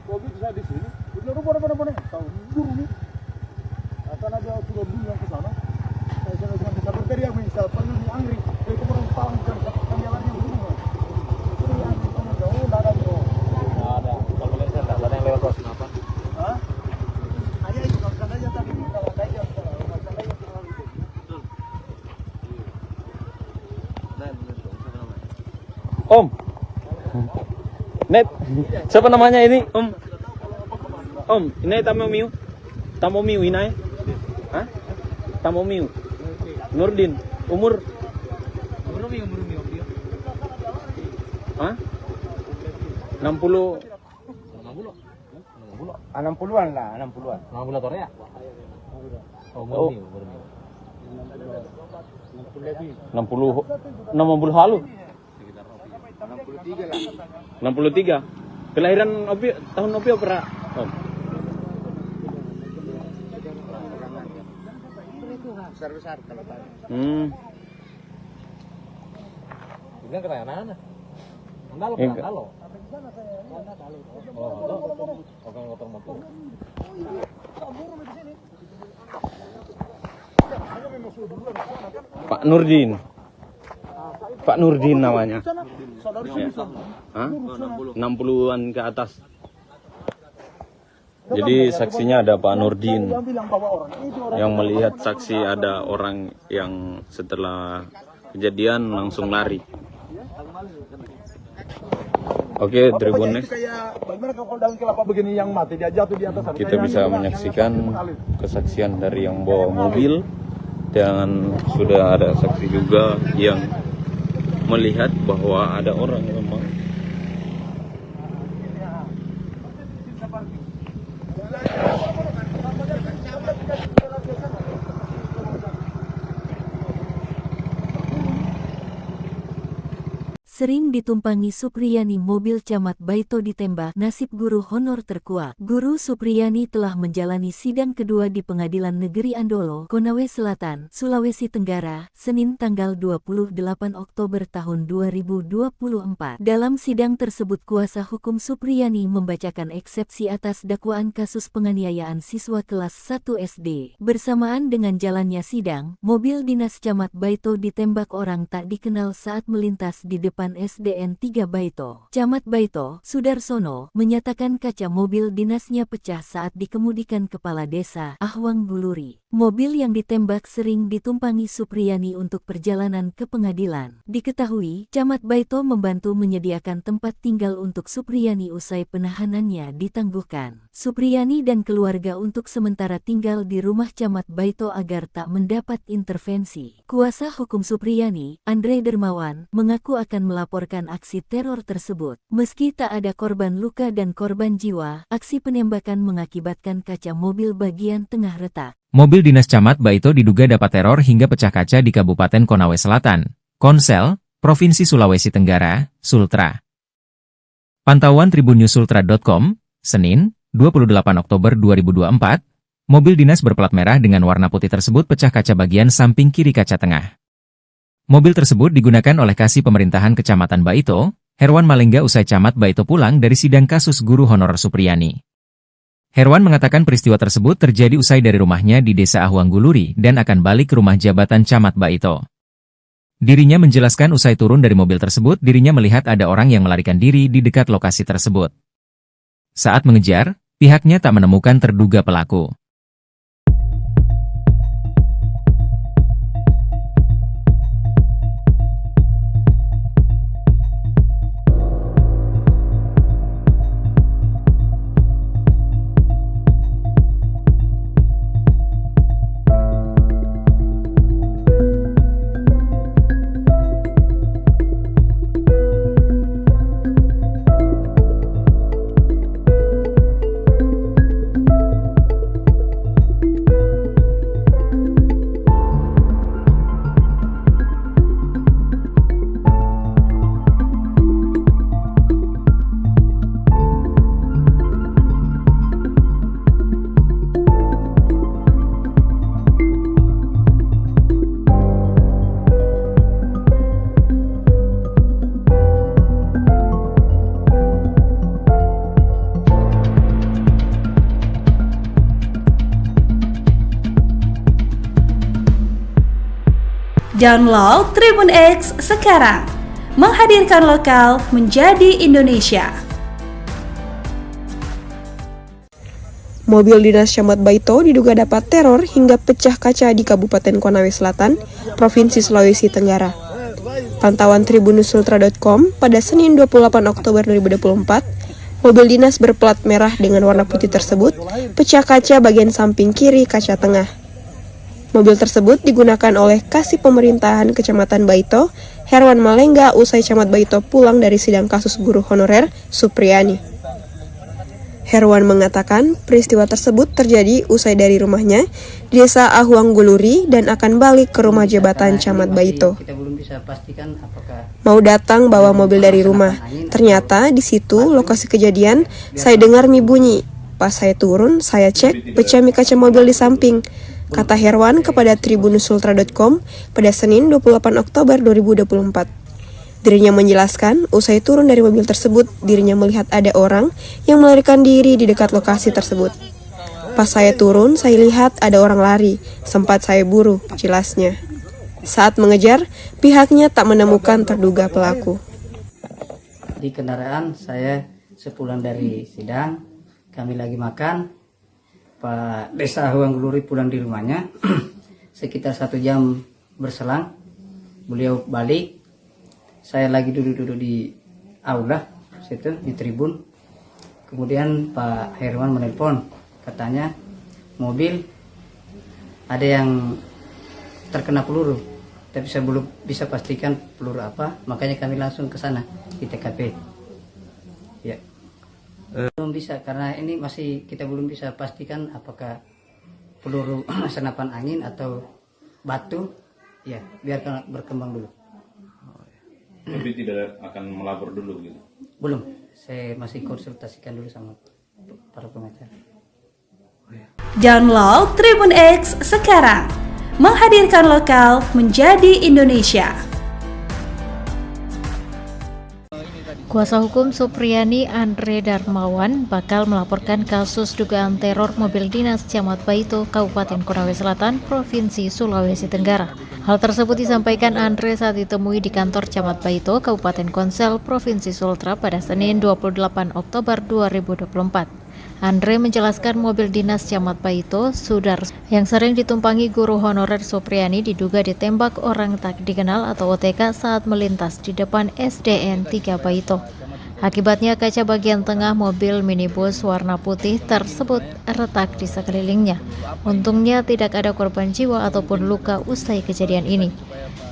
Kalau gitu saya di sini, udah benar-benar tahu buru nih. Akan ada sudah dulu yang ke sana. Saya cuma bisa berteriak misal perlu di Angri, dari kemarin palang bukan jalan yang dulu. Itu yang kamu tahu enggak ada bro.
Enggak ada. Kalau lihat enggak ada yang lewat kelas apa?
Hah? Hanya itu kalau sana aja tadi kalau kayak yang sana aja kalau itu.
Om. Net. Siapa namanya ini? Om. Om, ini Tamo Miu ini. Hah? Tamo Miu. Nurdin. Umur? Hah? 60.
60-an lah, 60-an.
60 tahun ya?
Oh. 60 halu.
63 lah.
63. Kelahiran Opi tahun Opi apa? Om.
Besar-besar kalau tadi.
Bilang kata anak-anak. Andalo
Iya,
kan, andalo. Oh, oke motor motor.
Pak Nurdin. Pak Nurdin namanya.
Saudara
Hah? 60-an ke atas. Jadi saksinya ada Pak Nurdin yang melihat saksi ada orang yang setelah kejadian langsung lari. Oke, Tribun Next.
Bagaimana kalau daun kelapa begini yang mati dia jatuh di atas.
Kita bisa menyaksikan kesaksian dari yang bawa mobil dan sudah ada saksi juga yang melihat bahwa ada orang memang
Sering ditumpangi Supriyani mobil Camat Baito ditembak, nasib guru honor terkuak. Guru Supriyani telah menjalani sidang kedua di Pengadilan Negeri Andolo, Konawe Selatan, Sulawesi Tenggara, Senin tanggal 28 Oktober tahun 2024. Dalam sidang tersebut kuasa hukum Supriyani membacakan eksepsi atas dakwaan kasus penganiayaan siswa kelas 1 SD. Bersamaan dengan jalannya sidang, mobil dinas Camat Baito ditembak orang tak dikenal saat melintas di depan SDN 3 Baito. Camat Baito, Sudarsono, menyatakan kaca mobil dinasnya pecah saat dikemudikan Kepala Desa Ahwang Buluri. Mobil yang ditembak sering ditumpangi Supriyani untuk perjalanan ke pengadilan. Diketahui, Camat Baito membantu menyediakan tempat tinggal untuk Supriyani usai penahanannya ditangguhkan. Supriyani dan keluarga untuk sementara tinggal di rumah Camat Baito agar tak mendapat intervensi. Kuasa hukum Supriyani, Andre Dermawan, mengaku akan melaporkan aksi teror tersebut. Meski tak ada korban luka dan korban jiwa, aksi penembakan mengakibatkan kaca mobil bagian tengah retak.
Mobil dinas Camat Baito diduga dapat teror hingga pecah kaca di Kabupaten Konawe Selatan, Konsel, Provinsi Sulawesi Tenggara, Sultra. Pantauan tribunnews.sultra.com, Senin, 28 Oktober 2024, mobil dinas berplat merah dengan warna putih tersebut pecah kaca bagian samping kiri kaca tengah. Mobil tersebut digunakan oleh Kasih Pemerintahan Kecamatan Baito, Herwan Malengga usai Camat Baito pulang dari sidang kasus guru honorer Supriyani. Herwan mengatakan peristiwa tersebut terjadi usai dari rumahnya di Desa Ahwang Buluri dan akan balik ke rumah jabatan Camat Baito. Dirinya menjelaskan usai turun dari mobil tersebut dirinya melihat ada orang yang melarikan diri di dekat lokasi tersebut. Saat mengejar, pihaknya tak menemukan terduga pelaku.
Download Tribun X sekarang. Menghadirkan lokal menjadi Indonesia.
Mobil dinas Camat Baito diduga dapat teror hingga pecah kaca di Kabupaten Konawe Selatan, Provinsi Sulawesi Tenggara. Pantauan tribunnews.ultra.com pada Senin 28 Oktober 2024, mobil dinas berplat merah dengan warna putih tersebut pecah kaca bagian samping kiri kaca tengah. Mobil tersebut digunakan oleh Kasih Pemerintahan Kecamatan Baito, Herwan Malengga, usai Camat Baito pulang dari sidang kasus guru honorer Supriyani. Herwan mengatakan peristiwa tersebut terjadi usai dari rumahnya di Desa Ahuang Guluri dan akan balik ke rumah jabatan Camat Baito. Mau datang bawa mobil dari rumah, ternyata di situ lokasi kejadian saya dengar mie bunyi. Pas saya turun, saya cek pecah mie kaca mobil di samping, kata Herwan kepada tribunnews.ultra.com pada Senin 28 Oktober 2024. Dirinya menjelaskan, usai turun dari mobil tersebut, dirinya melihat ada orang yang melarikan diri di dekat lokasi tersebut. Pas saya turun, saya lihat ada orang lari, sempat saya buru, jelasnya. Saat mengejar, pihaknya tak menemukan terduga pelaku.
Di kendaraan saya sepulang dari sidang, kami lagi makan, Pak Desa Ahuang Guluri pulang di rumahnya, sekitar 1 jam berselang, beliau balik. Saya lagi duduk-duduk di aula situ di tribun. Kemudian Pak Herwan menelpon, katanya mobil ada yang terkena peluru, tapi saya belum bisa pastikan peluru apa, makanya kami langsung ke sana di TKP. Ya, belum bisa karena ini masih kita belum bisa pastikan apakah peluru senapan angin atau batu. Ya, biarkan berkembang dulu.
Tapi tidak akan melapor dulu gitu?
Belum, saya masih konsultasikan dulu sama para pengacara.
Download Tribun X sekarang. Menghadirkan lokal menjadi Indonesia.
Kuasa hukum Supriyani Andre Darmawan bakal melaporkan kasus dugaan teror mobil dinas Camat Baito, Kabupaten Konawe Selatan, Provinsi Sulawesi Tenggara. Hal tersebut disampaikan Andre saat ditemui di kantor Camat Baito, Kabupaten Konsel, Provinsi Sultra pada Senin 28 Oktober 2024. Andre menjelaskan mobil dinas Camat Baito, Sudar, yang sering ditumpangi guru honorer Supriyani diduga ditembak orang tak dikenal atau OTK saat melintas di depan SDN 3 Baito. Akibatnya kaca bagian tengah mobil minibus warna putih tersebut retak di sekelilingnya. Untungnya tidak ada korban jiwa ataupun luka usai kejadian ini.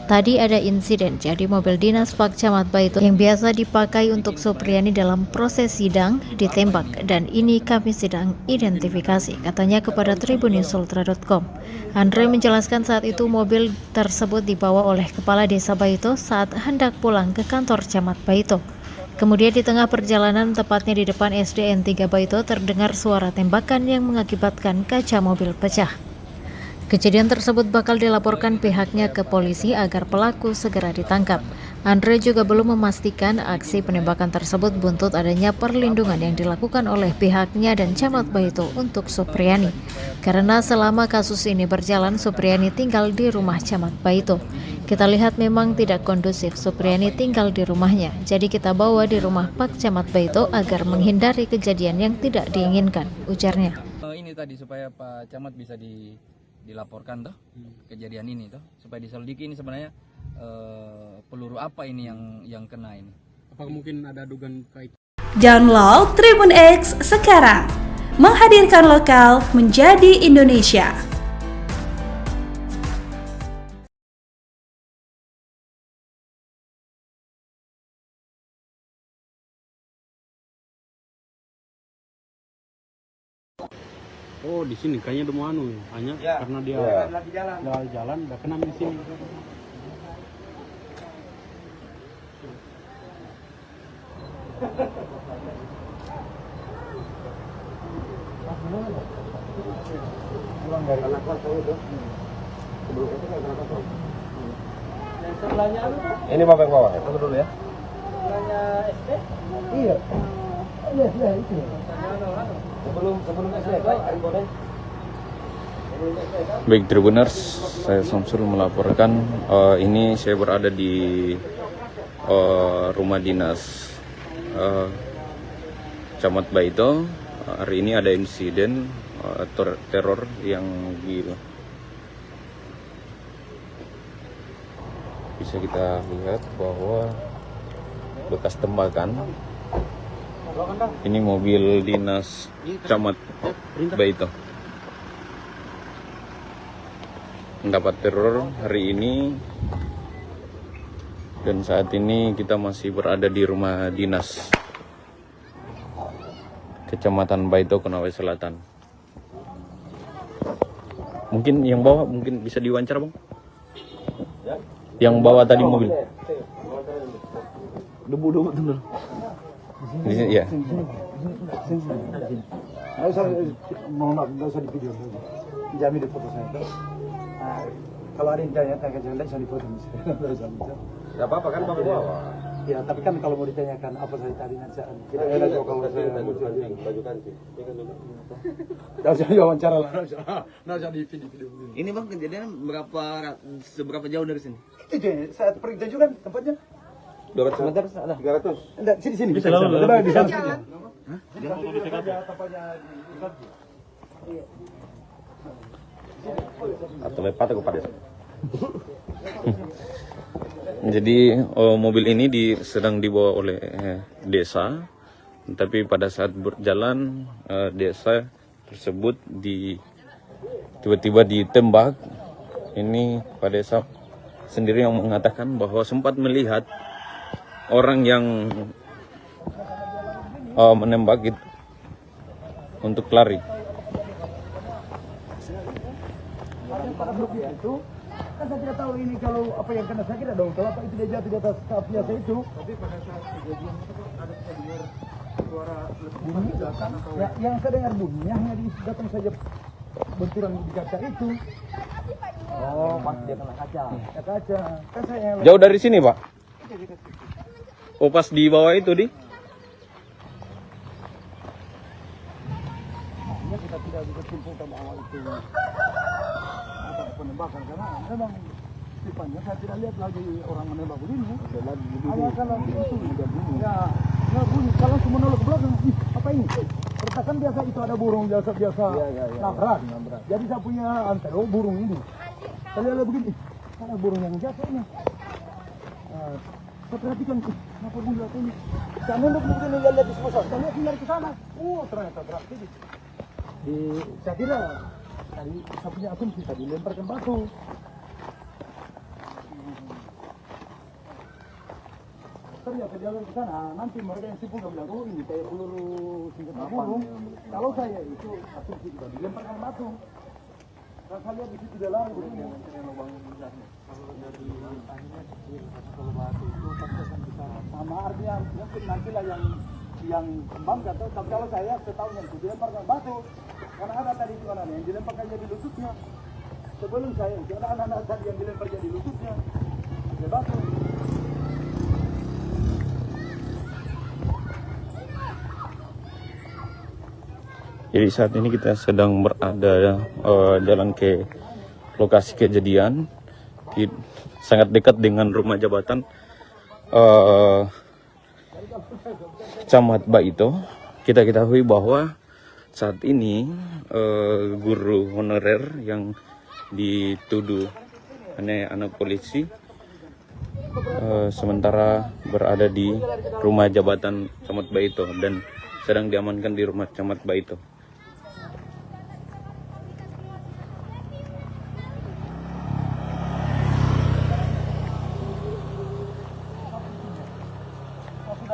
Tadi ada insiden, jadi mobil dinas Pak Camat Baito yang biasa dipakai untuk Supriyani dalam proses sidang ditembak dan ini kami sedang identifikasi, katanya kepada tribunnews.ultra.com. Andre menjelaskan saat itu mobil tersebut dibawa oleh Kepala Desa Baito saat hendak pulang ke kantor Camat Baito. Kemudian di tengah perjalanan, tepatnya di depan SDN 3 Baito, terdengar suara tembakan yang mengakibatkan kaca mobil pecah. Kejadian tersebut bakal dilaporkan pihaknya ke polisi agar pelaku segera ditangkap. Andre juga belum memastikan aksi penembakan tersebut buntut adanya perlindungan yang dilakukan oleh pihaknya dan Camat Baito untuk Supriyani. Karena selama kasus ini berjalan, Supriyani tinggal di rumah Camat Baito. Kita lihat memang tidak kondusif Supriyani tinggal di rumahnya, jadi kita bawa di rumah Pak Camat Baito agar menghindari kejadian yang tidak diinginkan, ujarnya.
Ini tadi supaya Pak Camat bisa dilaporkan toh kejadian ini toh, supaya diselidiki ini sebenarnya peluru apa ini yang kena ini.
Apakah mungkin ada dugaan kait?
Download Tribun X sekarang. Menghadirkan lokal menjadi Indonesia.
Oh, di sini kayaknya udah mau hanya karena dia lagi jalan, udah kena di sini.
Pulang dari anak kelas itu. Sebelum itu kan anak kelas. Yang sebelahnya ini Bapak yang bawa ya? Tunggu dulu ya. Sebelahnya SD? Iya. Iya, itu. Sebelum SD, Pak, Arif Bodeng.
Baik Tribuners, saya Samsul melaporkan. Ini saya berada di rumah dinas Camat Baito. Hari ini ada insiden teror yang bisa kita lihat bahwa bekas tembakan. Ini mobil dinas Camat Baito mendapat teror hari ini, dan saat ini kita masih berada di rumah dinas Kecamatan Baito, Konawe Selatan. Mungkin yang bawa mungkin bisa diwawancara, Bang? Yang bawa tadi mobil.
Debu betul.
Di sini ya.
Nggak usah di video. Jamin di foto saya. Kalau ada yang tanya jangan bisa di foto misalnya.
Ya apa-apa kan Bapak bawa.
Ya, tapi kan kalau mau ditanyakan apa saya tadi nanti kita enak kalau saya baju kancing. Enggak usah wawancara lah, enggak usah di video.
Ini Bang, kejadian seberapa jauh dari sini?
Itu saya pergi tunjukkan tempatnya.
200 meter ada.
300. Enggak, sini.
Bisa lalu.
Di sana.
Hah?
Atau lepat aku pada. Jadi mobil ini sedang dibawa oleh desa, tapi pada saat berjalan desa tersebut tiba-tiba ditembak. Ini Pak Desa sendiri yang mengatakan bahwa sempat melihat orang yang menembak itu untuk lari.
Kan saya tidak tahu ini kalau apa yang kena saya kira dong. Kalau apa itu dia jatuh di atas kap biasa itu. Tapi pada saat kejadian itu ada dengar suara bunyi datang. Ya, yang saya dengar bunyinya hanya datang saja benturan di kaca itu. Oh, pas dia kena kaca. Ya, kaca. Kan saya
Jauh dari sini, Pak? Oh, pas di bawah itu, Di?
Artinya kita tidak bisa simpulkan bahwa itu penembakan, karena memang tipanya saya tidak lihat lagi orang menembak begini. Hanya kalau itu ya bunyi, kalau semua nolak ke belakang, apa ini? Pertakan biasa itu ada burung biasa nabrak. Jadi saya punya antero burung ini. Saya lihat begini, ada burung yang jatuh ini. Saya perhatikan, kenapa bunyi jatuh ini? Saya nolak begini, lihat di sebelah. Saya lihat dari ke sana. Ternyata berarti saya kira tadi saya punya asumsi tadi lemparkan batu. Ternyata jalan ke sana, nanti mereka yang simpulkan bilang, oh ini kayak peluru senjata burung. Kalau saya itu asumsi tadi lemparkan batu. Dan saya lihat di situ dia lari begini. Kalau dari akhirnya kalau batu itu pasti akan bisa sama, artinya mungkin nantilah yang kembang atau tapi kalau saya setahunya itu dilemparkan batu. Karena ada tadi itu anak yang dilemparkan jadi lututnya. Sebelum saya itu ada anak-anak tadi yang dilempar jadi lututnya. Dia batu.
Jadi saat ini kita sedang berada jalan ke lokasi kejadian, sangat dekat dengan rumah jabatan Camat Baito. Kita ketahui bahwa saat ini guru honorer yang dituduh anak polisi sementara berada di rumah jabatan Camat Baito dan sedang diamankan di rumah Camat Baito.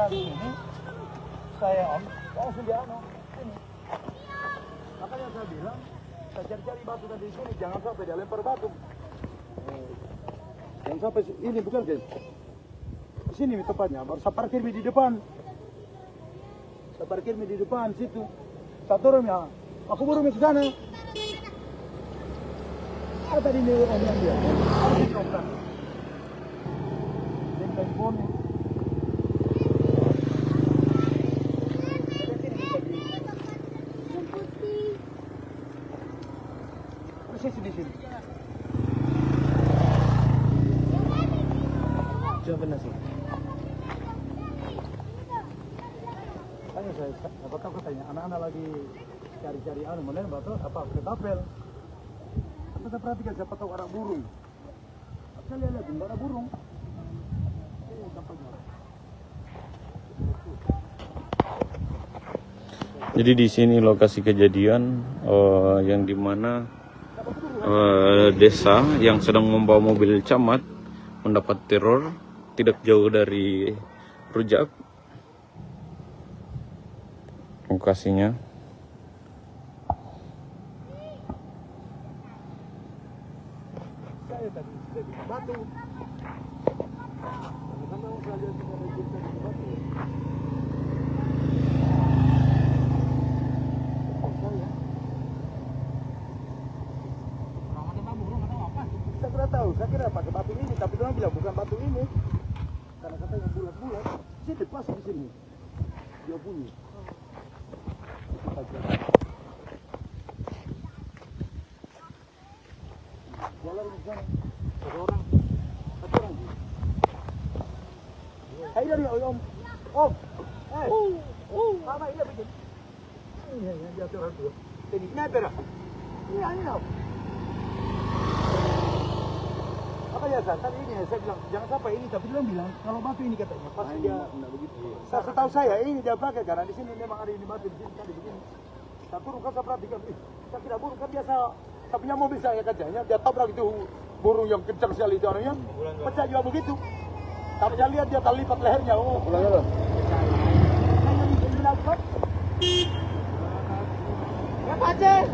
Ini saya langsung dia ini. Makanya saya bilang, saya cari-cari batu tadi di sini, jangan sampai dia lempar batu. Jangan sampai ini bukan guys. Di sini tepatnya, baru saya parkir di depan. Saya parkir di depan situ. Saya turun ya, aku burung ke sana. Ada tadi ini orang yang dia. Ada di depan. Dengan phone. Makanya saya apa tahu katanya anak-anak lagi cari-cari mana batu apa ketapel. Kita perhatikan siapa tahu ada burung. Saya lihat nggak ada burung.
Jadi di sini lokasi kejadian yang dimana desa yang sedang membawa mobil camat mendapat teror tidak jauh dari Rujak. Lokasinya.
Saya kira pakai batu ini, tapi dia bilang bukan batu ini. Karena katanya bulat-bulat, sini pas di sini. Dia bunyi. Jalan di sana. Satu orang. Hai dari Om. Om. Mama ini begini. Ini dia orang tua. Ini kenapa? Ini Om. Apa ya tadi ini saya bilang jangan sampai ini, tapi dia bilang kalau batu ini katanya pas dia enggak begitu. Saya tahu saya ini dia pakai karena di sini memang ada ini batu di sini tadi begini. Saya turun kan saya perhatikan, saya kira burung kan biasa, saya punya mobil saya kacanya dia tabrak itu burung yang kencang sekali itu anunya, pecah juga begitu. Tapi saya lihat dia terlipat lehernya. Oh, ulang. Ya Pace.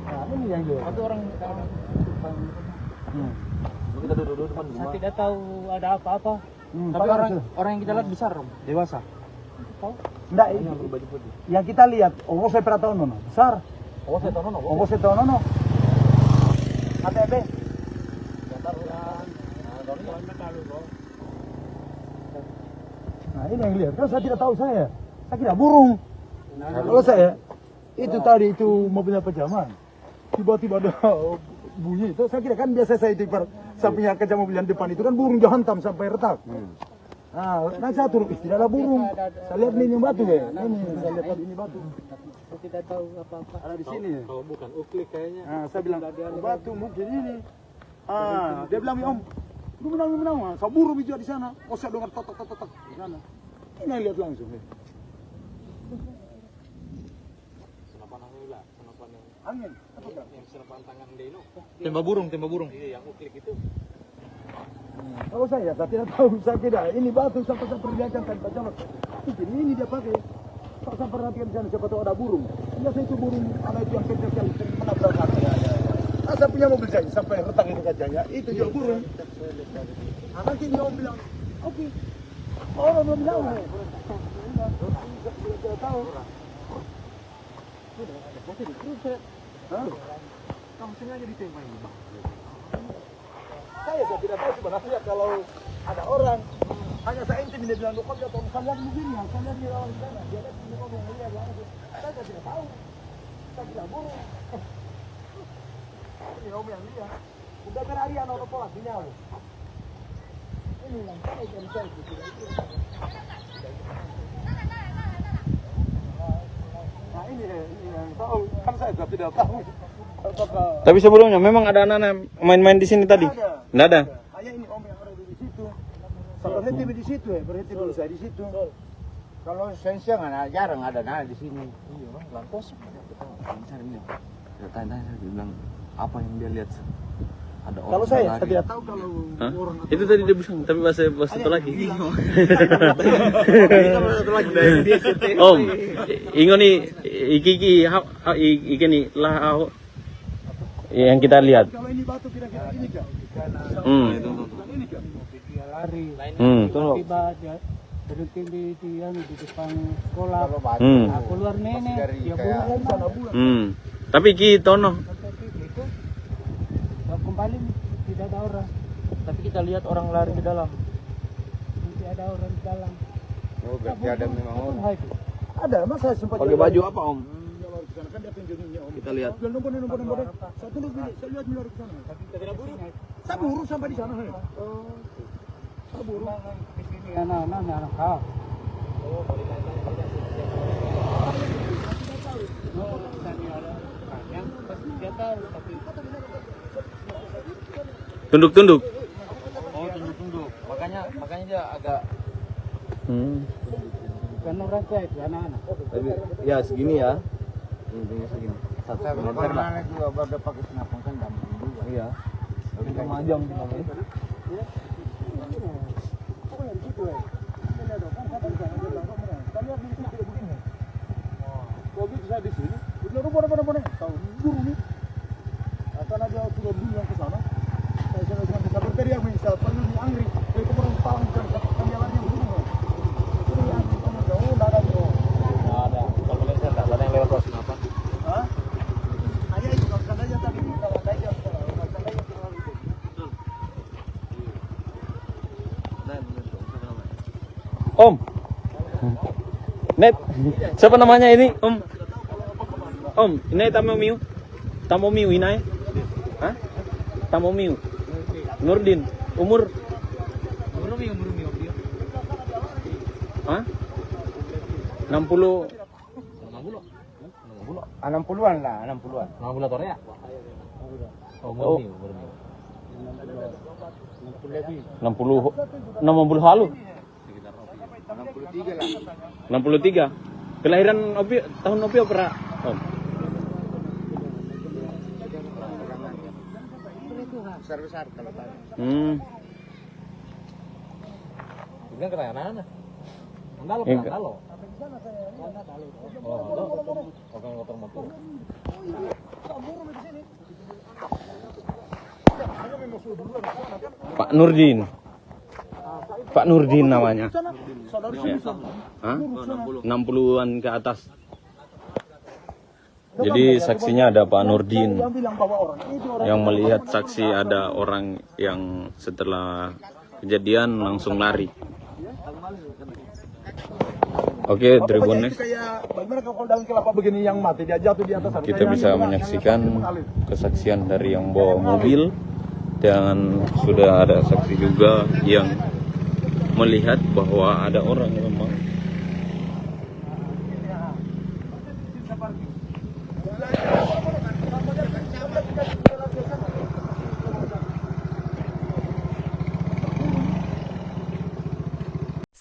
Nah, ini yang ada orang kita duduk depan rumah. Saya tidak tahu ada apa-apa. Tapi orang yang kita lihat besar, dewasa. Tahu? Enggak, ini baju putih. Yang kita lihat, saya pernah tahu nono, besar. Saya tahu nono. ATB. Nah, ini yang lihat. Kan saya tidak tahu saya kira burung. Kalau saya itu tadi itu mobilnya pejaman, tiba-tiba ada bunyi itu, saya kira kan biasa saya itu sampingnya kaca mobil yang depan itu kan burung jahantam sampai retak. Nah saya turun, tidak ada burung. Saya lihat ini batu ya, ini saya lihat tadi ini batu. Saya tidak tahu apa-apa. Ada di sini. Kalau bukan uklik kayaknya. Saya bilang batu mungkin ini. Dia bilang Om, lu menang. Saya burung juga di sana. Oh saya dengar totok di sana. Ini lihat langsung. Angin. Yang senapan tangan Deno. Tembak burung. Iya, yang uklik itu. Kalau saya tidak tahu, saya kira ini batu sampai saya perlihatkan tanpa jalan. Ini dia pakai. Kalau saya perhatikan di sana siapa tahu ada burung. Biasa itu burung, ada itu yang kecil sekali sering menabrak kaki. Saya punya mobil saya sampai retak itu kacanya, itu juga burung. Nanti dia bilang, oke. Orang belum tahu. Tidak tahu. Masih dikruset. Kamu sengaja ditembak ini, Bang. Saya tidak tahu sebenarnya kalau ada orang hanya saya intim dia bilang kok dia tahu kalian begini, kalian di lawan sana, dia lihat ini kok yang lihat langsung. Saya tidak tahu. Saya tidak burung. Ini Om yang lihat. Udah berari anak pola sinyal. Ini yang saya tidak itu. Nah ini yang tahu, kan saya juga tidak tahu.
Tapi sebelumnya memang ada anak-anak main-main di sini tadi? Nggak ada.
Hanya ini Om yang ada di situ. Kalau berhenti di situ berhenti dulu saya di situ. Kalau siang jarang ada di sini. Iya, Bang, kosong.
Cari ini. Tanya dia bilang apa yang dia lihat. Ada orang.
Kalau saya tidak tahu kalau orang
itu tadi dia bilang, tapi bahasa satu lagi. Om, ingo nih iki nih lah yang kita lihat.
Kalau ini batu kira-kira ini kan. Ini kan. Dia lari. Tiba dia berhenti di depan sekolah. Keluar nenek, dia bulan.
Tapi ki tono.
Kembali tidak ada orang. Tapi kita lihat orang lari ke dalam. Nanti ada orang di dalam. Oh, berarti ada memang orang. Ada, masa sempat
pakai baju apa, Om? Kita lihat.
Satu lebih, saya lihat di luar ke sana. Saya buru sampai di sana. Saya buru. Anak-anak kau.
Tunduk-tunduk.
Oh, tunduk-tunduk. Makanya dia agak
Kan orang saya itu anak-anak.
ya segini ya. Tingginya segini. Satu meter lah.
Juga baru pakai senapan kan gampang juga.
Iya. Tapi majang sih namanya.
Kalau bisa di sini, udah rumah tahu buru nih. Karena dia sudah dulu yang ke sana. Saya cuma bisa berteriak misal panggil di Angri, dari kemarin tahun kan jalannya buru. Itu yang jauh nggak ada bro.
Nggak ada. Kalau boleh saya tak ada yang lewat kelas kenapa?
Hah? Hanya itu kalau seandainya tadi kalau ada yang seandainya terlalu itu.
Om. Net. Siapa namanya ini? Om. Om, ini Tamu Miu ini. Hah? Tamu Miu. Nurdin. Umur? Hah? 60.
60-an lah, 60-an.
60 tore ya?
Oh. 60 halu.
63 lah.
63. Kelahiran Opi tahun Opi apa? Om.
Besar-besar kalau tadi.
Bilang ke anak-anak. Andalo. Oh, kan kotor motor.
Pak Nurdin namanya.
Ya.
Hah? 60-an ke atas. Jadi saksinya ada Pak Nurdin yang melihat saksi ada orang yang setelah kejadian langsung lari. Oke, Tribun Next. Kita bisa menyaksikan kesaksian dari yang bawa mobil dan sudah ada saksi juga yang melihat bahwa ada orang memang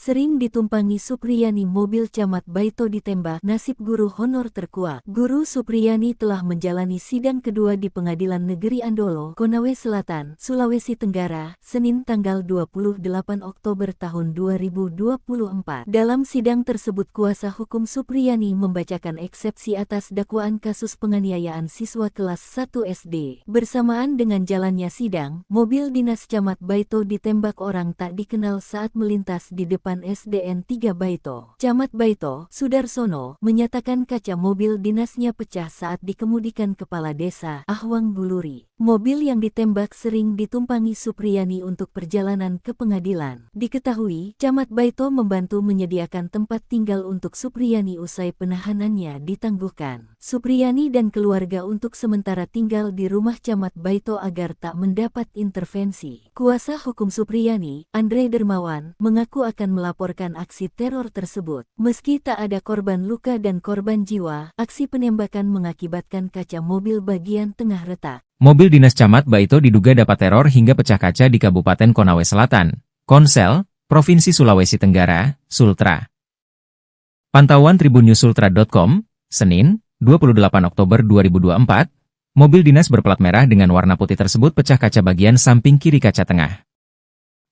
Sering ditumpangi Supriyani mobil Camat Baito ditembak, nasib guru honor terkuak. Guru Supriyani telah menjalani sidang kedua di Pengadilan Negeri Andolo, Konawe Selatan, Sulawesi Tenggara, Senin tanggal 28 Oktober tahun 2024. Dalam sidang tersebut kuasa hukum Supriyani membacakan eksepsi atas dakwaan kasus penganiayaan siswa kelas 1 SD. Bersamaan dengan jalannya sidang, mobil dinas Camat Baito ditembak orang tak dikenal saat melintas di depan SDN 3 Baito. Camat Baito, Sudarsono, menyatakan kaca mobil dinasnya pecah saat dikemudikan Kepala Desa Ahwang Guluri. Mobil yang ditembak sering ditumpangi Supriyani untuk perjalanan ke pengadilan. Diketahui, Camat Baito membantu menyediakan tempat tinggal untuk Supriyani usai penahanannya ditangguhkan. Supriyani dan keluarga untuk sementara tinggal di rumah Camat Baito agar tak mendapat intervensi. Kuasa hukum Supriyani, Andre Dermawan, mengaku akan melaporkan aksi teror tersebut. Meski tak ada korban luka dan korban jiwa, aksi penembakan mengakibatkan kaca mobil bagian tengah retak.
Mobil dinas Camat Baito diduga dapat teror hingga pecah kaca di Kabupaten Konawe Selatan, Konsel, Provinsi Sulawesi Tenggara, Sultra. Pantauan tribunnews.sultra.com, Senin, 28 Oktober 2024, mobil dinas berplat merah dengan warna putih tersebut pecah kaca bagian samping kiri kaca tengah.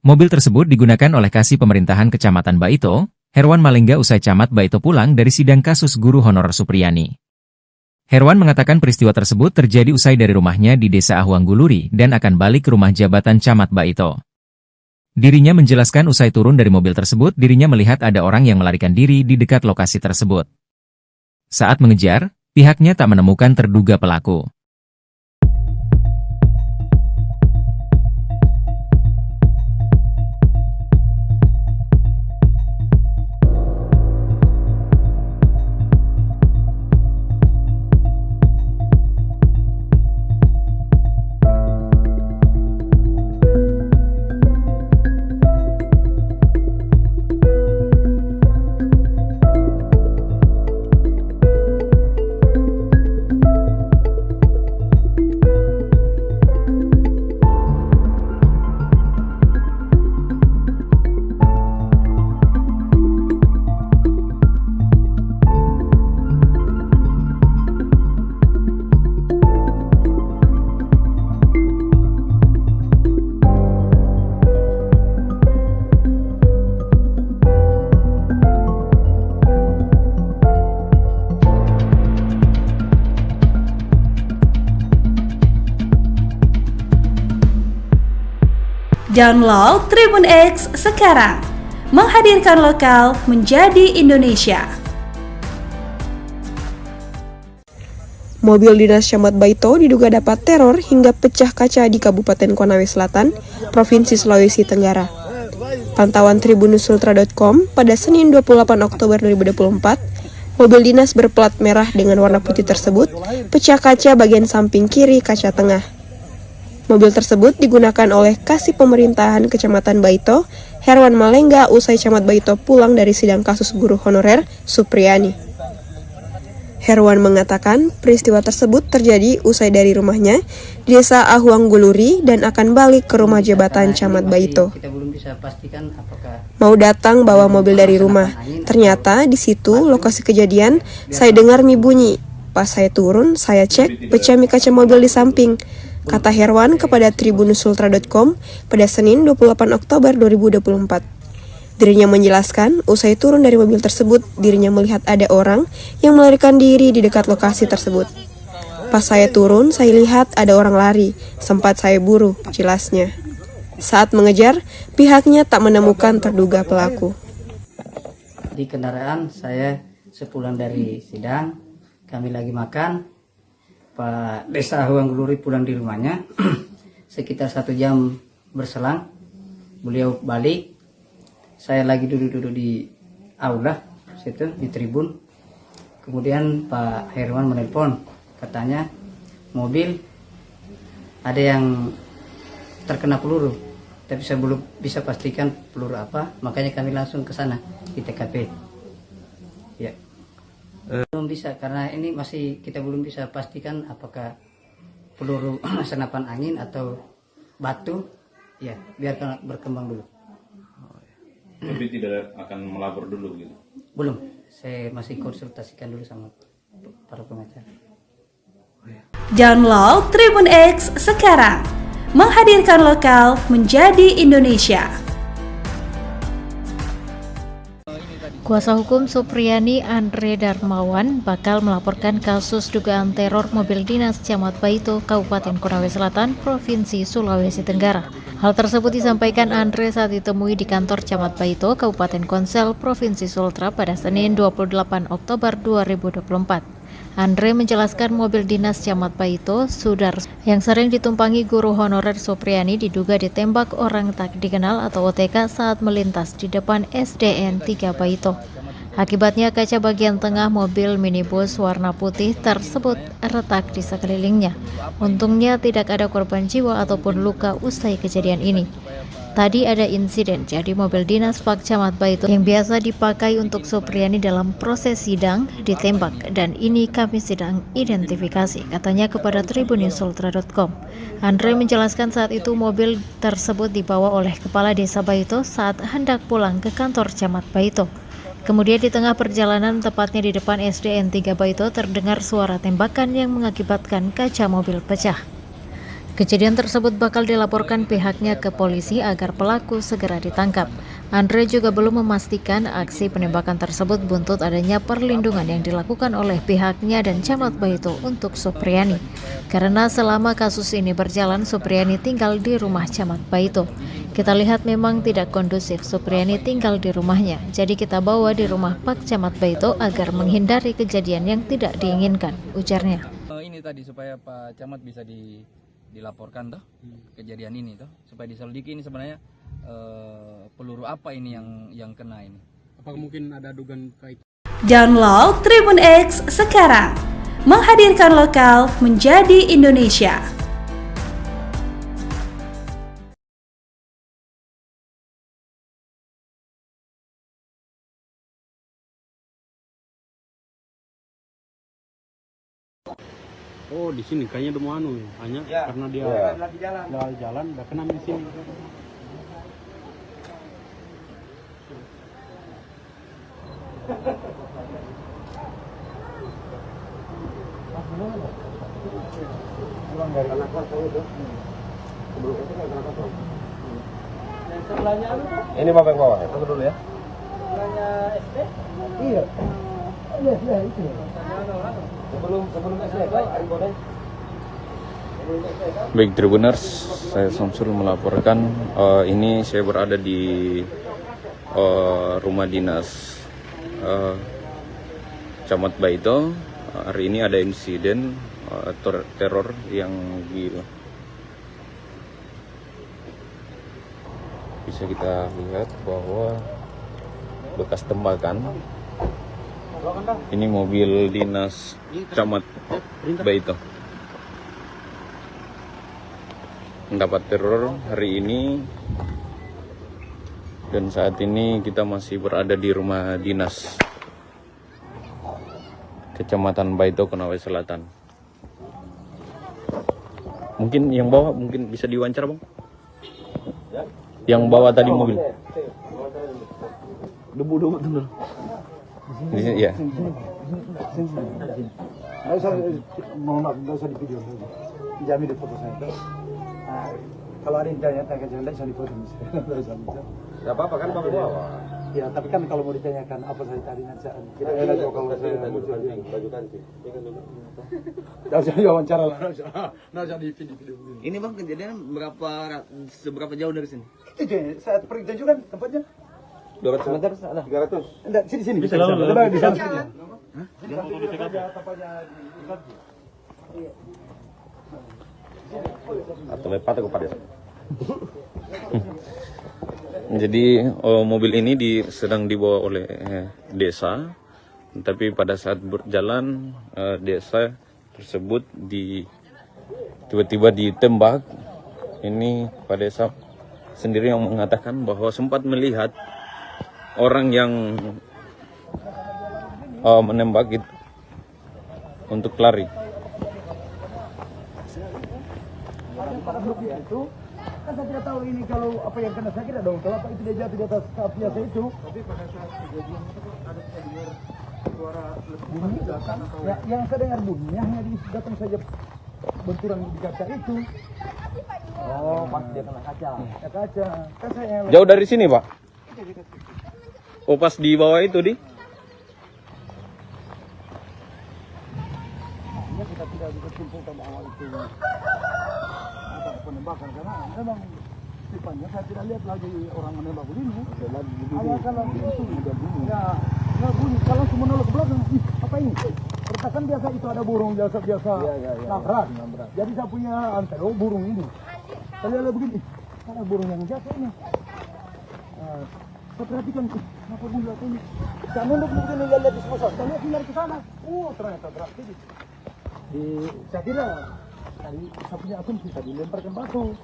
Mobil tersebut digunakan oleh Kasih Pemerintahan Kecamatan Baito, Herwan Malengga usai Camat Baito pulang dari sidang kasus guru honorer Supriyani. Herwan mengatakan peristiwa tersebut terjadi usai dari rumahnya di Desa Ahwang Guluri dan akan balik ke rumah jabatan Camat Baito. Dirinya menjelaskan usai turun dari mobil tersebut dirinya melihat ada orang yang melarikan diri di dekat lokasi tersebut. Saat mengejar, pihaknya tak menemukan terduga pelaku.
Download Tribun X sekarang. Menghadirkan lokal menjadi Indonesia.
Mobil dinas Camat Baito diduga dapat teror hingga pecah kaca di Kabupaten Konawe Selatan, Provinsi Sulawesi Tenggara. Pantauan tribunusultra.com pada Senin 28 Oktober 2024, mobil dinas berplat merah dengan warna putih tersebut pecah kaca bagian samping kiri kaca tengah. Mobil tersebut digunakan oleh Kasih Pemerintahan Kecamatan Baito, Herwan Malengga, usai Camat Baito pulang dari sidang kasus guru honorer Supriyani. Herwan mengatakan peristiwa tersebut terjadi usai dari rumahnya di Desa Ahuang Guluri dan akan balik ke rumah jabatan Camat Baito.
Kita belum bisa pastikan apakah
Mau datang bawa mobil dari rumah. Ternyata di situ lokasi kejadian saya dengar mie bunyi. Pas saya turun, saya cek pecah mie kaca mobil di samping. Kata Herwan kepada tribunusultra.com pada Senin 28 Oktober 2024. Dirinya menjelaskan, usai turun dari mobil tersebut, dirinya melihat ada orang yang melarikan diri di dekat lokasi tersebut. Pas saya turun, saya lihat ada orang lari. Sempat saya buru, jelasnya. Saat mengejar, pihaknya tak menemukan terduga pelaku.
di kendaraan saya sepulang dari sidang, kami lagi makan. Pak Desa Ahuang Guluri pulang di rumahnya. Sekitar 1 jam berselang, beliau balik. Saya lagi duduk-duduk di aula situ di tribun. Kemudian Pak Herwan menelpon, katanya mobil ada yang terkena peluru, tapi saya belum bisa pastikan peluru apa, makanya kami langsung ke sana di TKP. Ya. Belum bisa karena ini masih kita belum bisa pastikan apakah peluru senapan angin atau batu. Ya, biarkan berkembang dulu.
Tapi tidak akan melapor dulu gitu?
Belum, saya masih konsultasikan dulu sama para pengacara.
Download Tribun X sekarang. Menghadirkan lokal menjadi Indonesia.
Kuasa hukum Supriyani Andre Darmawan bakal melaporkan kasus dugaan teror mobil dinas Camat Baito, Kabupaten Konawe Selatan, Provinsi Sulawesi Tenggara. Hal tersebut disampaikan Andre saat ditemui di kantor Camat Baito, Kabupaten Konsel, Provinsi Sultra pada Senin 28 Oktober 2024. Andre menjelaskan mobil dinas Camat Baito, Sudar, yang sering ditumpangi guru honorer Supriyani diduga ditembak orang tak dikenal atau OTK saat melintas di depan SDN 3 Baito. Akibatnya kaca bagian tengah mobil minibus warna putih tersebut retak di sekelilingnya. Untungnya tidak ada korban jiwa ataupun luka usai kejadian ini. Tadi ada insiden, jadi mobil dinas Pak Camat Baito yang biasa dipakai untuk Supriyani dalam proses sidang ditembak dan ini kami sedang identifikasi, katanya kepada tribunusultra.com. Andre menjelaskan saat itu mobil tersebut dibawa oleh Kepala Desa Baito saat hendak pulang ke kantor Camat Baito. Kemudian di tengah perjalanan, tepatnya di depan SDN 3 Baito, terdengar suara tembakan yang mengakibatkan kaca mobil pecah. Kejadian tersebut bakal dilaporkan pihaknya ke polisi agar pelaku segera ditangkap. Andre juga belum memastikan aksi penembakan tersebut buntut adanya perlindungan yang dilakukan oleh pihaknya dan Camat Baito untuk Supriyani. Karena selama kasus ini berjalan, Supriyani tinggal di rumah Camat Baito. Kita lihat memang tidak kondusif Supriyani tinggal di rumahnya, jadi kita bawa di rumah Pak Camat Baito agar menghindari kejadian yang tidak diinginkan, ujarnya.
Ini tadi supaya Pak Camat bisa dilaporkan toh kejadian ini toh, supaya diselidiki ini sebenarnya peluru apa ini yang kena ini.
Apakah mungkin ada dugaan kait?
Download Tribun X sekarang. Menghadirkan lokal menjadi Indonesia.
Oh, di sini kayaknya udah mau hanya karena dia lagi jalan, udah kena di sini.
Ini bapak yang bawah. Tunggu dulu ya. Iya. Iya, itu. Sebelum SD, Pak, boleh.
Baik Tribuners, saya Samsul melaporkan. Ini saya berada di rumah dinas Camat Baito. Hari ini ada insiden teror yang bisa kita lihat bahwa bekas tembakan. Ini mobil dinas Camat Baito mendapat teror hari ini, dan saat ini kita masih berada di rumah dinas Kecamatan Baito, Konawe Selatan. Mungkin yang bawa mungkin bisa diwawancara, Bang? Yang bawa tadi mobil.
Debu betul.
Di sini ya.
Nggak usah di video. Jamin di foto saya. Kalau ada yang tanya jangan bisa di foto.
Gak apa-apa kan Bapak bawa.
Ya, tapi kan kalau mau ditanyakan apa saya tadi nanti kita ada kalau saya
baju kancing.
Enggak usah wawancara lah, enggak usah di video.
Ini Bang, kejadian seberapa jauh dari sini?
Itu saat pergi juga tempatnya
200 meter ada. 300.
Enggak, sini.
Bisa lalu.
Di sana saja.
Hah?
Atau lepat kepada. Jadi mobil ini sedang dibawa oleh desa, tapi pada saat berjalan desa tersebut tiba-tiba ditembak. Ini Pak Desa sendiri yang mengatakan bahwa sempat melihat orang yang menembak itu untuk lari.
Itu kan saya tidak tahu ini kalau apa yang kena saya kira dong, kalau apa itu dia jatuh di atas kap biasa itu. Tapi pada saat kejadian itu ada dengar suara bunyi ya, yang saya dengar bunyinya hanya datang saja benturan di kaca itu. Oh, pas dia kena kaca. Ya kaca. Kan saya
Jauh dari sini, Pak? Oh, pas di bawah itu di?
Kita tidak bisa simpulkan bahwa itu penembakan karena memang tipenya saya tidak lihat lagi orang menembak begini. Kalau itu ya nggak bunyi. Kalau semua nolak ke belakang, apa ini? Pertakan biasa itu ada burung biasa nabrak. Jadi saya punya antero burung ini. Saya lihat begini, ada burung yang jatuh ini. Saya perhatikan kenapa bunyi ini. Saya nunduk begini lihat di sebelah. Saya lihat tinggal ke sana. Oh ternyata berat ini. Saya kira tadi saya punya asumsi tadi lemparkan batu.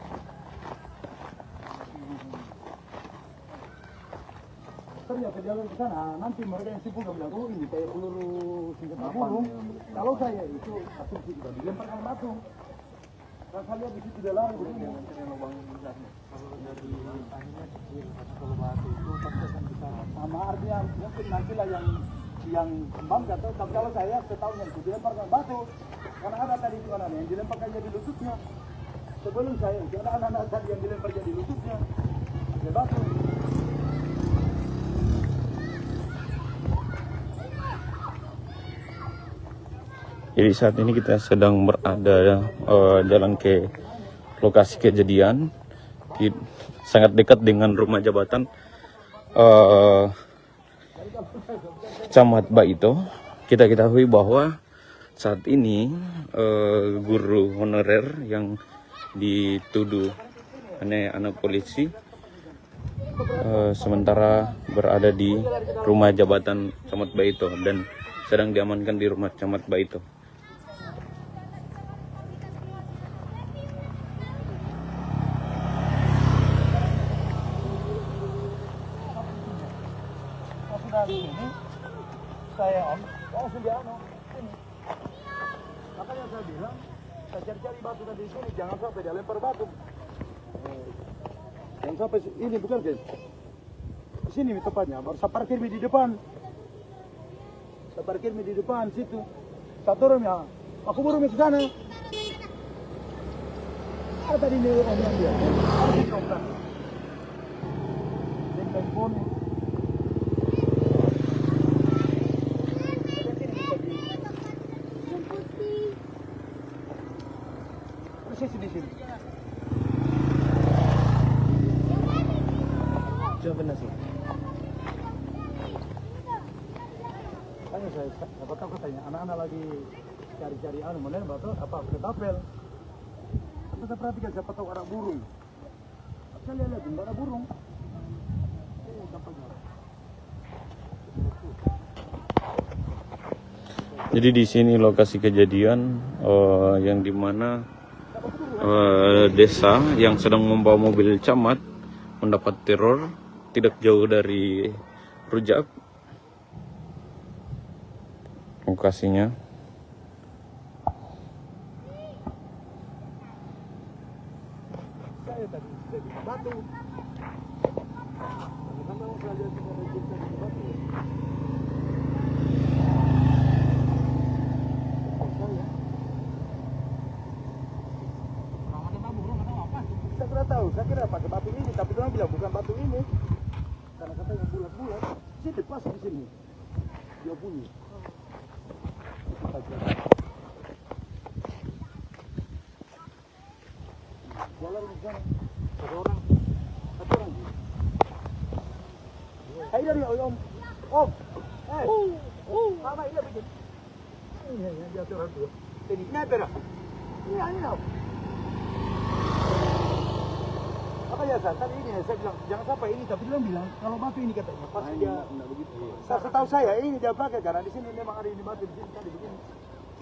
Ternyata jalan ke sana, nanti mereka yang sibuk bilang, oh ini kayak peluru senjata burung. Kalau saya itu asumsi juga dilemparkan batu. Kalau saya lihat di situ dia lari begini. Kalau batu itu pasti akan bisa. Sama artinya mungkin nantilah yang kembang atau tapi kalau saya setahun yang dilemparkan batu. Karena ada tadi itu anak yang dilemparkan jadi lututnya. Sebelum saya itu ada anak-anak tadi yang dilempar jadi lututnya. Ada batu.
Jadi saat ini kita sedang berada jalan ke lokasi kejadian, sangat dekat dengan rumah jabatan Camat Baito. Kita ketahui bahwa saat ini guru honorer yang dituduh anak polisi sementara berada di rumah jabatan Camat Baito dan sedang diamankan di rumah Camat Baito.
Ini saya langsung dia ini. Makanya saya bilang saya cari-cari batu tadi di sini, jangan sampai dia lempar batu. Jangan sampai ini bukan guys. Di sini tepatnya, baru saya parkir di depan. Saya parkir di depan situ. Satu orang ya, aku baru ke sana. Ada tadi nih orang yang dia. Harus dicoba. Dan telepon. Siapa tahu katanya anak-anak lagi cari-cari mana batu apa ketapel. Kita perhatikan siapa tahu ada burung. Saya lihat ada burung.
Jadi di sini lokasi kejadian yang dimana desa yang sedang membawa mobil camat mendapat teror tidak jauh dari Rujak lokasinya.
Saya kira pakai batu ini, tapi dia bilang bukan batu ini. Karena katanya bulat-bulat. Sini pas di sini. Dia bunyi. Jalan di sana. Ada orang. Hai dari Om. Om. Mana ini bikin? Ini dia orang tu. Ini pera. Ini apa? Apa ya tadi ini saya bilang jangan sampai ini, tapi dia bilang kalau batu ini katanya pas dia begitu. Setahu saya ini dia pakai karena di sini memang ada ini batu di sini tadi begini.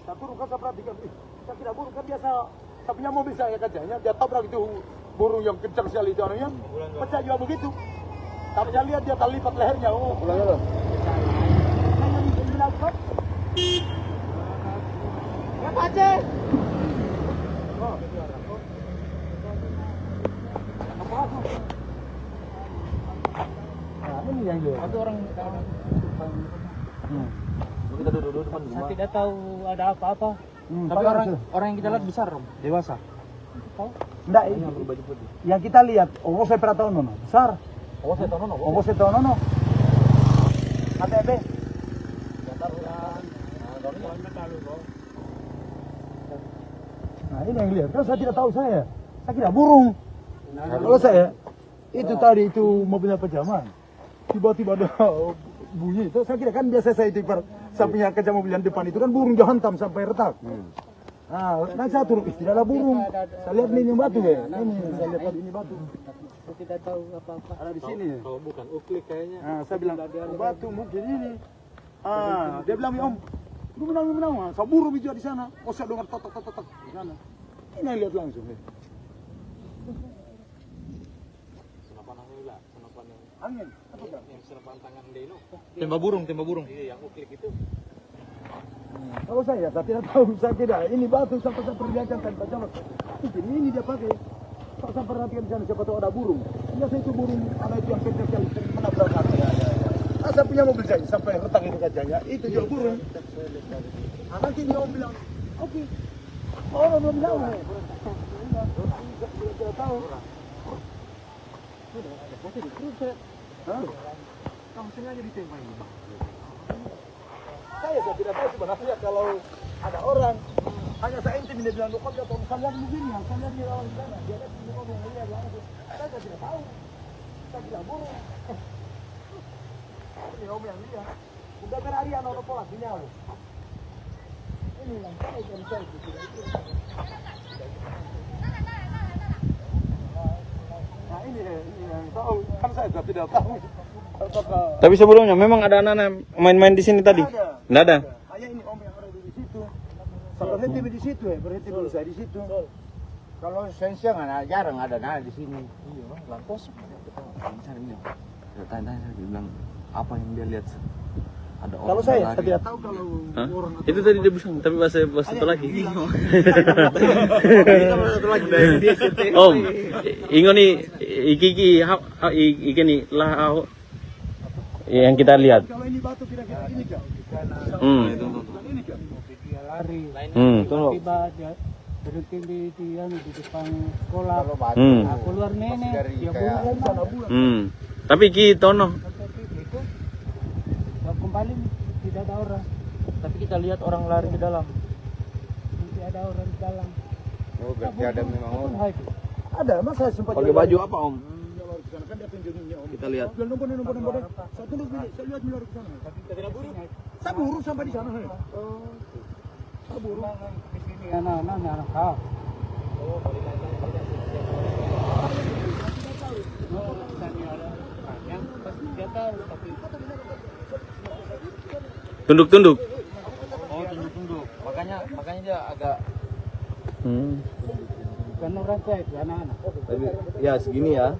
Saya burung kan saya perhatikan, saya kira burung kan biasa saya punya mobil saya kacanya dia tabrak itu burung yang kencang sekali itu orangnya pecah juga begitu. Tapi saya lihat dia terlipat lehernya. Oh, pulang dulu. Saya bilang apa? Ya baca. Oh, nah, ini yang dia. Ada orang kita duduk depan rumah. Saya tidak tahu ada apa-apa. Tapi orang yang kita lihat besar, dewasa. Tahu? Enggak, ini berbaju putih. Yang kita lihat, saya pernah tahu nono, besar. Saya tahu nono. KTP. Nah, ini yang lihat. Kalau saya tidak tahu saya kira burung. Kalau saya itu tadi itu mobilnya pejaman, tiba-tiba ada bunyi itu, saya kira kan biasa saya itu sampingnya kaca mobil yang depan itu kan burung hantam sampai retak. Nah saya turun, tidak ada burung. Saya lihat ini batu ya, ini saya lihat tadi ini batu. Saya tidak tahu apa-apa. Ada di sini. Kalau bukan uklik kayaknya. Saya bilang batu mungkin ini. Dia bilang Om, lu menang. Saya burung juga di sana. Saya dengar tok di sana. Ini yang lihat langsung. Angin, apa kan? Yang senapan tangan Deno. Tembak burung. Iya, yang uklik itu. Kalau saya tidak tahu, saya kira ini batu sampai saya perlihatkan tanpa jalan. Mungkin ini dia pakai. Saya perhatikan di sana siapa tahu ada burung. Biasa itu burung ada itu yang kencang menabrak aku. Saya punya mobil saya sampai retak itu kacanya. Itu juga burung. Nanti dia Om bilang, oke. Orang belum tahu. Tidak tahu. Kamu sengaja ditembak ini, Bang? Saya tidak tahu sebenarnya kalau ada orang hanya saya intim dia bilang dokter atau saya begini, saya lihat di lawan sana, dia lihat di mobil dia langsung. Saya tidak tahu. Saya bilang burung. Ini Om yang lihat. Udah berhari anak pola sinyal. Ini yang saya tidak itu. Nah ini yang tahu, kan saya tidak tahu.
Tapi sebelumnya memang ada anak-anak main-main di sini tadi? Tidak ada?
Hanya ini Om yang ada di situ. Saya berhenti di situ berhenti dulu saya di situ. Kalau siang jarang ada di sini. Iya, lampos.
Tanya dia bilang apa yang dia lihat? Ada orang.
Kalau saya tidak tahu kalau orang
itu tadi dia bilang, tapi bahasa satu lagi. Om, ingat nih iki nih lah yang kita lihat.
Kalau ini batu kira-kira ini kan? Ini kan? Dia lari. Tiba dia berhenti di depan sekolah. Keluar nenek, dia burung sana bulan.
Tapi kita no.
Kembali tidak ada orang. Tapi kita lihat orang lari ke dalam. Tidak ada orang di dalam.
Oh, berarti ada memang orang.
Ada, mas saya sempat
pakai baju apa Om? Kita lihat.
Saya buru sampai di sana. Saya buru. Di sini anak-anak.
Tunduk-tunduk.
Oh, tunduk-tunduk. Makanya dia agak
Karena orang saya itu anak-anak.
tapi ya segini ya.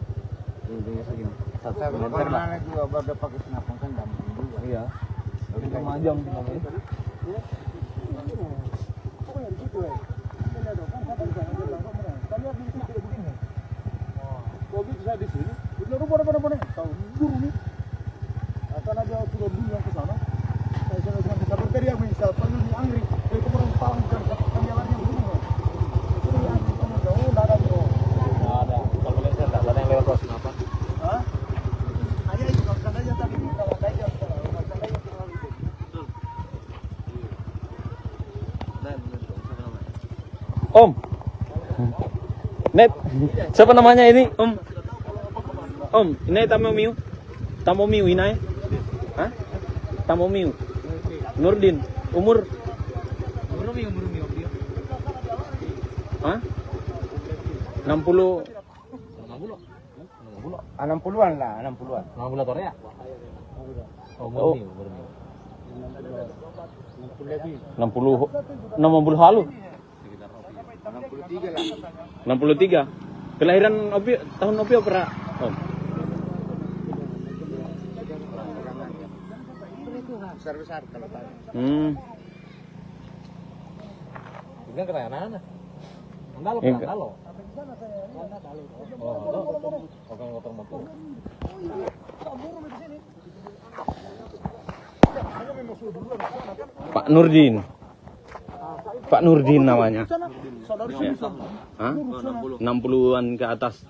Tingginya segini. 1 meter lah.
Juga baru pakai senapan kan damping juga.
Iya. Tapi kemajang namanya.
Kalau gitu saya di sini, udah benar-benar tahu buru nih. Akan ada sudah dulu yang ke sana. Saya sudah bisa berteriak misal panggil di Angri, dari kemarin palang bukan kan jalannya dulu. Itu yang kamu tahu enggak ada bro.
Enggak ada. Kalau lihat enggak ada yang lewat crossing apa?
Hah? Hanya itu kalau aja tadi kalau aja kalau itu.
Om. Net. Siapa namanya ini? Om. Om, ini Tamu Miu ini. Hah? Tamu Miu. Nurdin. Umur? Hah? 60.
60-an lah, 60-an.
60 tahun ya?
Oh. 60 halu.
63 lah.
63. Kelahiran Opi tahun Opi pernah? Om.
Besar-besar kalau tadi.
Bilang kena anak-anak. Andalo
Iya.
kan, andalo. Oh, bukan motor-motor.
Pak Nurdin. Pak Nurdin namanya.
Saudara
Hah? 60-an ke atas.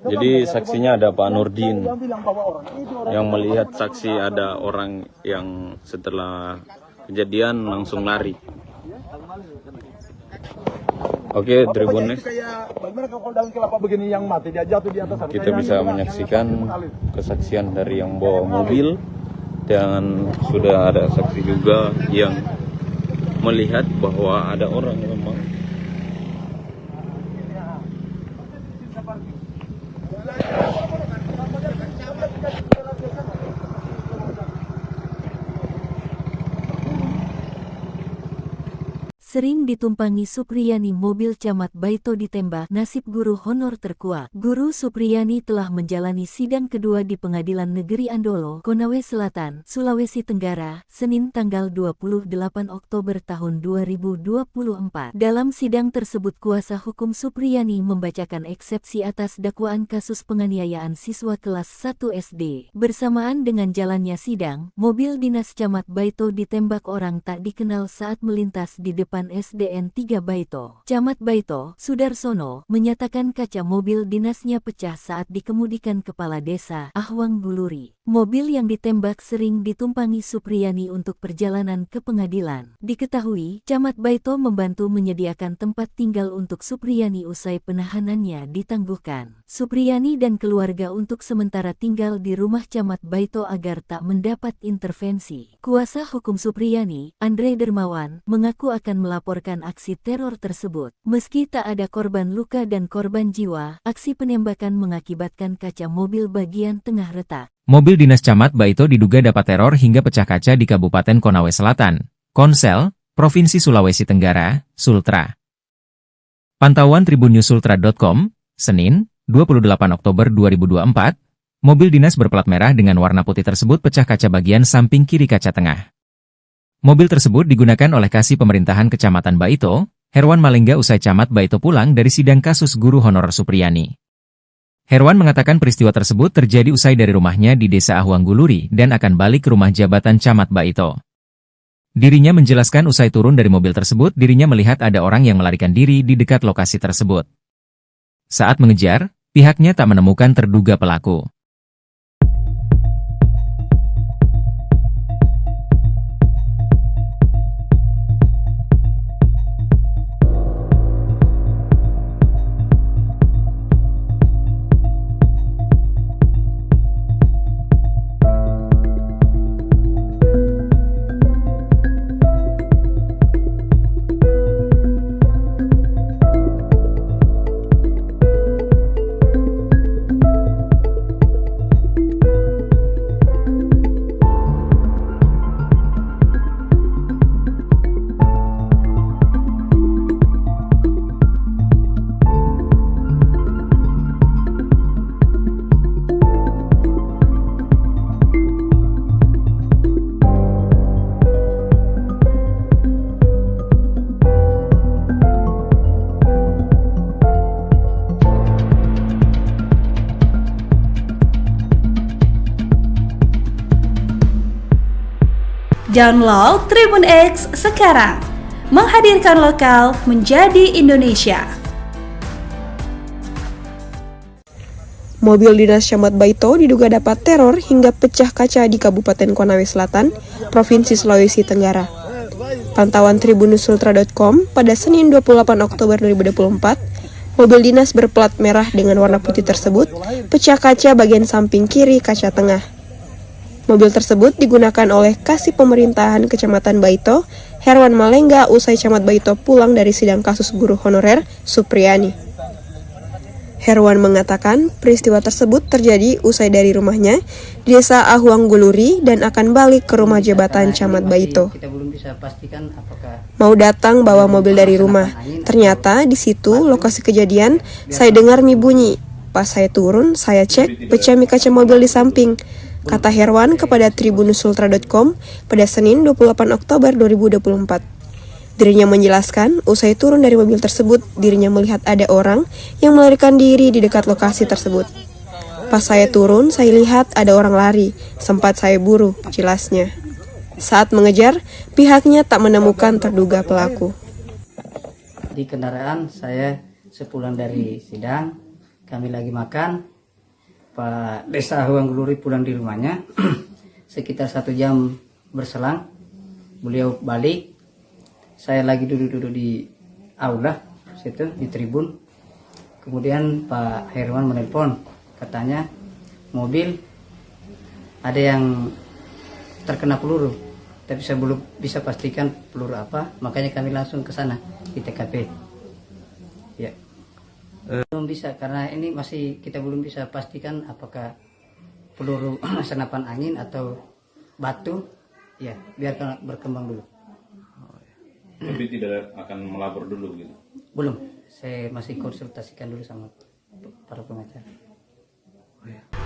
Jadi saksinya ada Pak Nurdin yang melihat saksi ada orang yang setelah kejadian langsung lari. Oke, Tribuners,
bagaimana kalau daun kelapa begini yang mati dia jatuh di atas.
kita bisa menyaksikan kesaksian dari yang bawa mobil dan sudah ada saksi juga yang melihat bahwa ada orang memang
Sering ditumpangi Supriyani mobil Camat Baito ditembak, nasib guru honor terkuak. Guru Supriyani telah menjalani sidang kedua di Pengadilan Negeri Andolo, Konawe Selatan, Sulawesi Tenggara, Senin tanggal 28 Oktober tahun 2024. Dalam sidang tersebut kuasa hukum Supriyani membacakan eksepsi atas dakwaan kasus penganiayaan siswa kelas 1 SD. Bersamaan dengan jalannya sidang, mobil dinas Camat Baito ditembak orang tak dikenal saat melintas di depan SDN 3 Baito. Camat Baito, Sudarsono, menyatakan kaca mobil dinasnya pecah saat dikemudikan Kepala Desa Ahwang Guluri. Mobil yang ditembak sering ditumpangi Supriyani untuk perjalanan ke pengadilan. Diketahui, Camat Baito membantu menyediakan tempat tinggal untuk Supriyani usai penahanannya ditangguhkan. Supriyani dan keluarga untuk sementara tinggal di rumah Camat Baito agar tak mendapat intervensi. Kuasa hukum Supriyani, Andre Dermawan, mengaku akan melaporkan aksi teror tersebut. Meski tak ada korban luka dan korban jiwa, aksi penembakan mengakibatkan kaca mobil bagian tengah retak.
Mobil dinas Camat Baito diduga dapat teror hingga pecah kaca di Kabupaten Konawe Selatan, Konsel, Provinsi Sulawesi Tenggara, Sultra. Pantauan tribunnews.sultra.com, Senin, 28 Oktober 2024, mobil dinas berplat merah dengan warna putih tersebut pecah kaca bagian samping kiri kaca tengah. Mobil tersebut digunakan oleh Kasih Pemerintahan Kecamatan Baito, Herwan Malengga usai Camat Baito pulang dari sidang kasus guru honor Supriyani. Herwan mengatakan peristiwa tersebut terjadi usai dari rumahnya di Desa Ahwang Guluri dan akan balik ke rumah jabatan Camat Baito. Dirinya menjelaskan usai turun dari mobil tersebut dirinya melihat ada orang yang melarikan diri di dekat lokasi tersebut. Saat mengejar, pihaknya tak menemukan terduga pelaku.
Download Tribun X sekarang. Menghadirkan lokal menjadi Indonesia.
Mobil dinas Camat Baito diduga dapat teror hingga pecah kaca di Kabupaten Konawe Selatan, Provinsi Sulawesi Tenggara. Pantauan tribunnews.ultra.com pada Senin 28 Oktober 2024, mobil dinas berplat merah dengan warna putih tersebut pecah kaca bagian samping kiri kaca tengah. Mobil tersebut digunakan oleh Kasih Pemerintahan Kecamatan Baito, Herwan Malengga, usai Camat Baito pulang dari sidang kasus guru honorer Supriyani. Herwan mengatakan peristiwa tersebut terjadi usai dari rumahnya di Desa Ahuang Guluri dan akan balik ke rumah jabatan Camat Baito.
Kita belum bisa pastikan apakah
Mau datang bawa mobil dari rumah. Ternyata di situ lokasi kejadian saya dengar mie bunyi. Pas saya turun, saya cek pecah mie kaca mobil di samping. Kata Herwan kepada tribunnews.ultra.com pada Senin 28 Oktober 2024. Dirinya menjelaskan, usai turun dari mobil tersebut, dirinya melihat ada orang yang melarikan diri di dekat lokasi tersebut. Pas saya turun, saya lihat ada orang lari, sempat saya buru, jelasnya. Saat mengejar, pihaknya tak menemukan terduga pelaku.
di kendaraan saya sepulang dari sidang, kami lagi makan. Pak Desa Ahuang Guluri pulang di rumahnya. Sekitar 1 jam berselang, beliau balik. Saya lagi duduk-duduk di aula situ di tribun. Kemudian Pak Herwan menelpon, katanya mobil ada yang terkena peluru, tapi saya belum bisa pastikan peluru apa, makanya kami langsung ke sana di TKP. Ya. Belum bisa karena ini masih kita belum bisa pastikan apakah peluru senapan angin atau batu. Ya, biarkan berkembang dulu.
Tapi tidak akan melapor dulu gitu?
Belum, saya masih konsultasikan dulu sama para pengacara.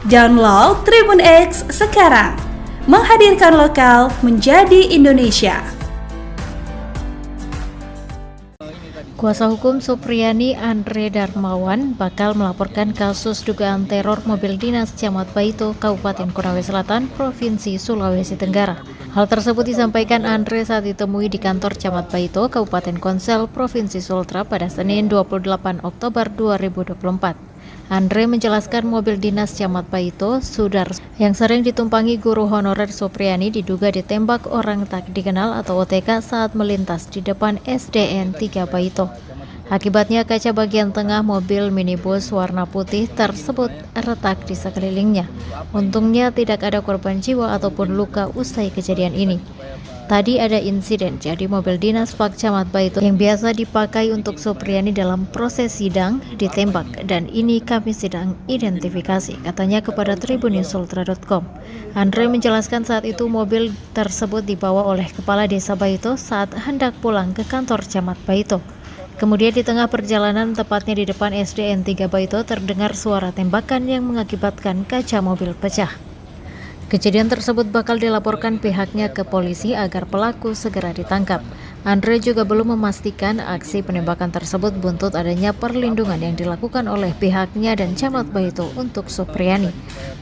Download Tribun X sekarang. Menghadirkan lokal menjadi Indonesia.
Kuasa hukum Supriyani Andre Darmawan bakal melaporkan kasus dugaan teror mobil dinas Camat Baito, Kabupaten Konawe Selatan, Provinsi Sulawesi Tenggara. Hal tersebut disampaikan Andre saat ditemui di kantor Camat Baito, Kabupaten Konsel, Provinsi Sultra pada Senin 28 Oktober 2024. Andre menjelaskan mobil dinas Camat Baito, Sudar, yang sering ditumpangi guru honorer Supriyani diduga ditembak orang tak dikenal atau OTK saat melintas di depan SDN 3 Baito. Akibatnya kaca bagian tengah mobil minibus warna putih tersebut retak di sekelilingnya. Untungnya tidak ada korban jiwa ataupun luka usai kejadian ini. Tadi ada insiden, jadi mobil dinas Pak Camat Baito yang biasa dipakai untuk Supriyani dalam proses sidang ditembak dan ini kami sedang identifikasi, katanya kepada tribunnews.ultra.com. Andre menjelaskan saat itu mobil tersebut dibawa oleh Kepala Desa Baito saat hendak pulang ke kantor Camat Baito. Kemudian di tengah perjalanan, tepatnya di depan SDN 3 Baito, terdengar suara tembakan yang mengakibatkan kaca mobil pecah. Kejadian tersebut bakal dilaporkan pihaknya ke polisi agar pelaku segera ditangkap. Andre juga belum memastikan aksi penembakan tersebut buntut adanya perlindungan yang dilakukan oleh pihaknya dan Camat Baito untuk Supriyani.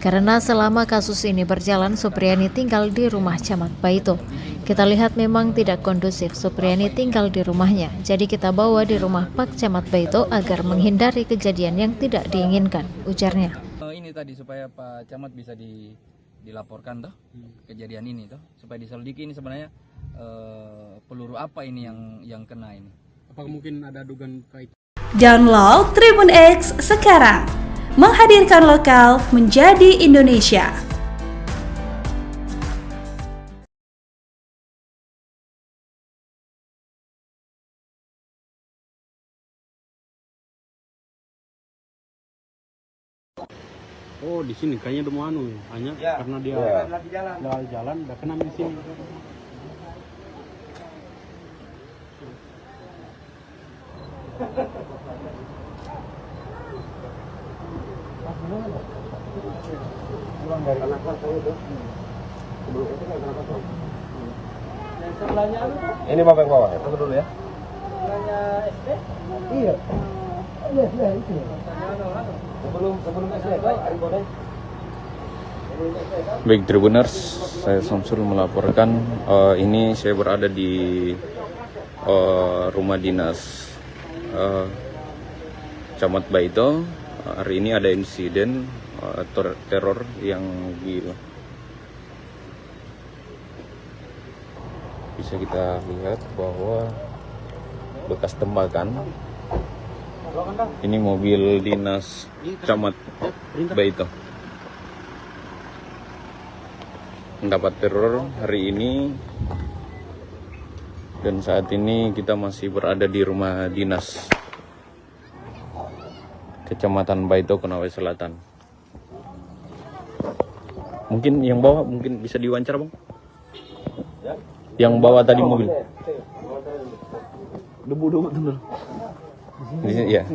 Karena selama kasus ini berjalan, Supriyani tinggal di rumah Camat Baito. Kita lihat memang tidak kondusif Supriyani tinggal di rumahnya, jadi kita bawa di rumah Pak Camat Baito agar menghindari kejadian yang tidak diinginkan, ujarnya.
Ini tadi supaya Pak Camat bisa dilaporkan toh kejadian ini toh, supaya diselidiki ini sebenarnya peluru apa ini yang kena ini.
Apakah mungkin ada dugaan kait?
Download Tribun X sekarang. Menghadirkan lokal menjadi Indonesia.
Oh, di sini kayaknya udah mau hanya karena dia lagi jalan, udah kena di sini.
Pulang dari anak saya itu. Sebelum itu kan kenapa tuh? Yang sebelahnya ini Bapak yang bawa ya? Tunggu dulu ya. Sebelahnya SD? Iya. Iya, itu. Sebelum SD, Pak, Ari Bodai.
Baik Tribuners, saya Samsul melaporkan. Ini saya berada di rumah dinas Camat Baito. Hari ini ada insiden teror yang bisa kita lihat bahwa bekas tembakan. Ini mobil dinas Camat Baito mendapat teror hari ini, dan saat ini kita masih berada di rumah dinas Kecamatan Baito, Konawe Selatan. Mungkin yang bawa mungkin bisa diwawancara, Bang? Yang bawa tadi mobil.
Debu betul.
Di sini ya.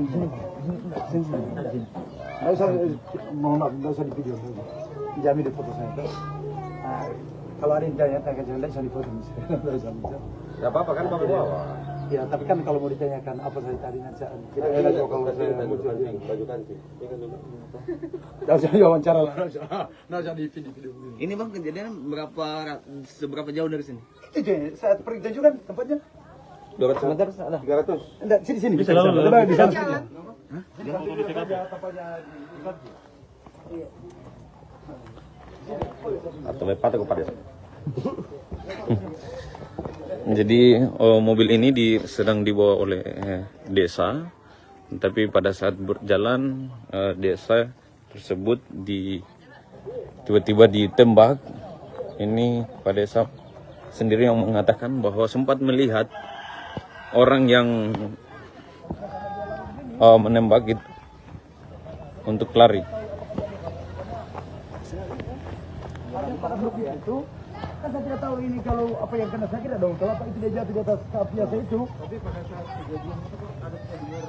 Nggak usah di video. Jamin di foto saya. Kalau ada yang tanya bisa di foto.
Ya apa-apa kan Bapak bawa.
Ya, tapi kan kalau mau ditanyakan apa saya tadi nanti kita enak kalau saya baju kancing. Enggak usah wawancara lah, enggak usah di video.
Ini Bang, kejadian seberapa jauh dari sini?
Itu saya pergi tunjukkan tempatnya.
200 meter ada.
300. Enggak, sini. Bisa coba di sana. Hah?
Atau lepat aku pada. Jadi mobil ini sedang dibawa oleh desa, tapi pada saat berjalan desa tersebut tiba-tiba ditembak. Ini Pak Desa sendiri yang mengatakan bahwa sempat melihat orang yang menembak itu untuk lari.
Kan saya tidak tahu ini kalau apa yang kena sakit dong. Kalau apa itu dia jatuh di atas kap biasa itu. Tapi pada saat kejadian itu ada dengar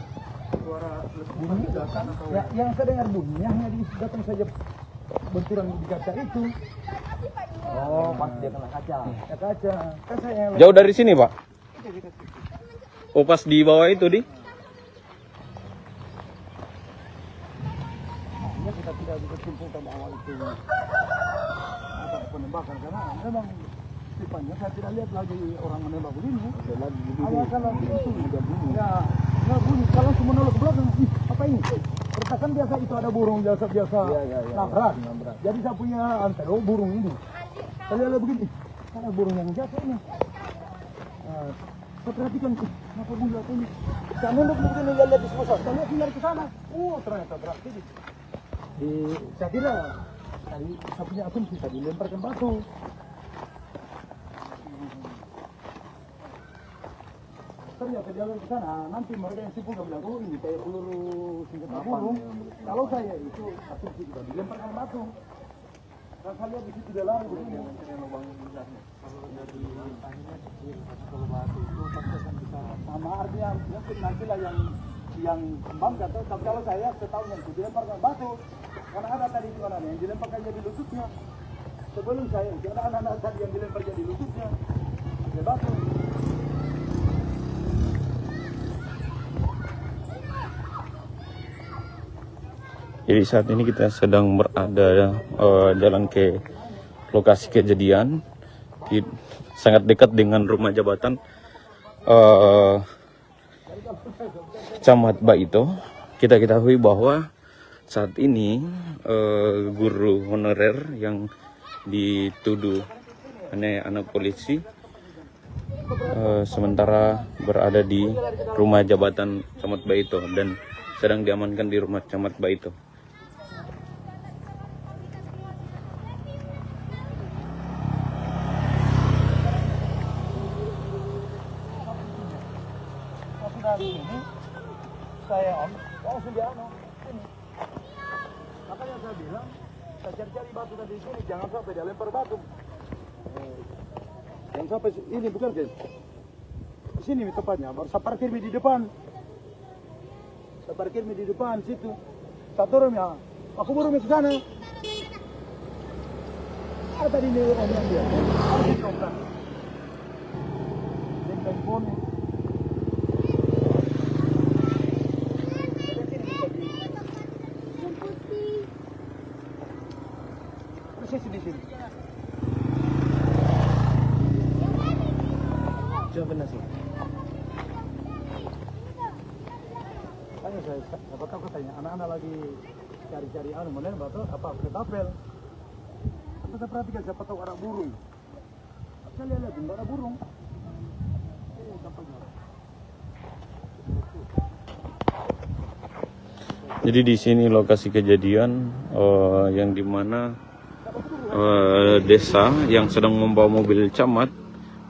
suara bunyi datang. Ya, yang saya dengar bunyinya hanya datang saja benturan di kaca itu. Oh, pas dia kena kaca. Ya, kaca. Kan saya
Jauh dari sini, Pak? Oh, pas di bawah itu, Di?
Artinya kita tidak bisa simpulkan bahwa itu penembakan, karena memang tipenya saya tidak lihat lagi orang menembak begini. Awal kalau itu ya bunyi, kalau semua nolak ke belakang, apa ini? Pertakan biasa itu ada burung biasa nabrak. Jadi saya punya antero burung ini. Saya lihat begini, ada burung yang jatuh ini. Saya perhatikan, kenapa bunyi jatuh ini? Saya nunduk begini, lihat di sebelah. Saya lihat lari ke sana. Ternyata berarti saya kira tadi saya punya akun bisa dilemparkan batu. Ternyata jalan ke sana, nanti mereka yang sibuk bilang, oh ini kayak peluru senjata burung. Kalau saya itu asumsi juga dilemparkan batu. Dan saya lihat di situ dia lari begini. Sama artinya mungkin nantilah yang kembang atau tapi kalau saya setahunya itu dilemparkan batu. Karena ada tadi itu anak yang dilemparkan jadi lututnya. Sebelum saya itu ada anak-anak tadi yang dilempar jadi lututnya. Ada batu.
Jadi saat ini kita sedang berada jalan ke lokasi kejadian, sangat dekat dengan rumah jabatan Camat Baito. Kita ketahui bahwa saat ini guru honorer yang dituduh anak polisi sementara berada di rumah jabatan Camat Baito dan sedang diamankan di rumah Camat Baito.
Ini saya langsung dia ini. Makanya saya bilang, saya cari-cari batu tadi di sini, jangan sampai dia lempar batu. Jangan sampai ini bukan guys. Di sini tepatnya, baru saya parkir di depan. Saya parkir di depan situ. Saya turun ya, aku burung ke sana. Ada tadi ini orang yang dia. Ada di komplek. Telepon. posisi di sini. Coba benar sih. Tanya saya, siapa tahu katanya anak-anak lagi cari-cari mana batu apa ketapel. Kita perhatikan siapa tahu ada burung. Saya lihat nggak ada burung.
Jadi di sini lokasi kejadian yang dimana desa yang sedang membawa mobil camat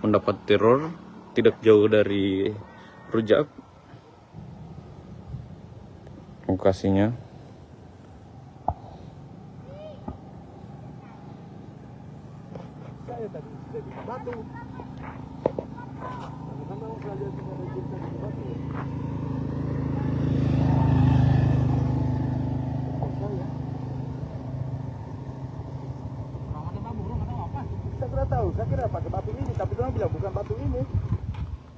mendapat teror tidak jauh dari Rujak lokasinya.
Saya tadi di batu. Saya tidak tahu, saya kira pakai batu ini, tapi orang bilang bukan batu ini.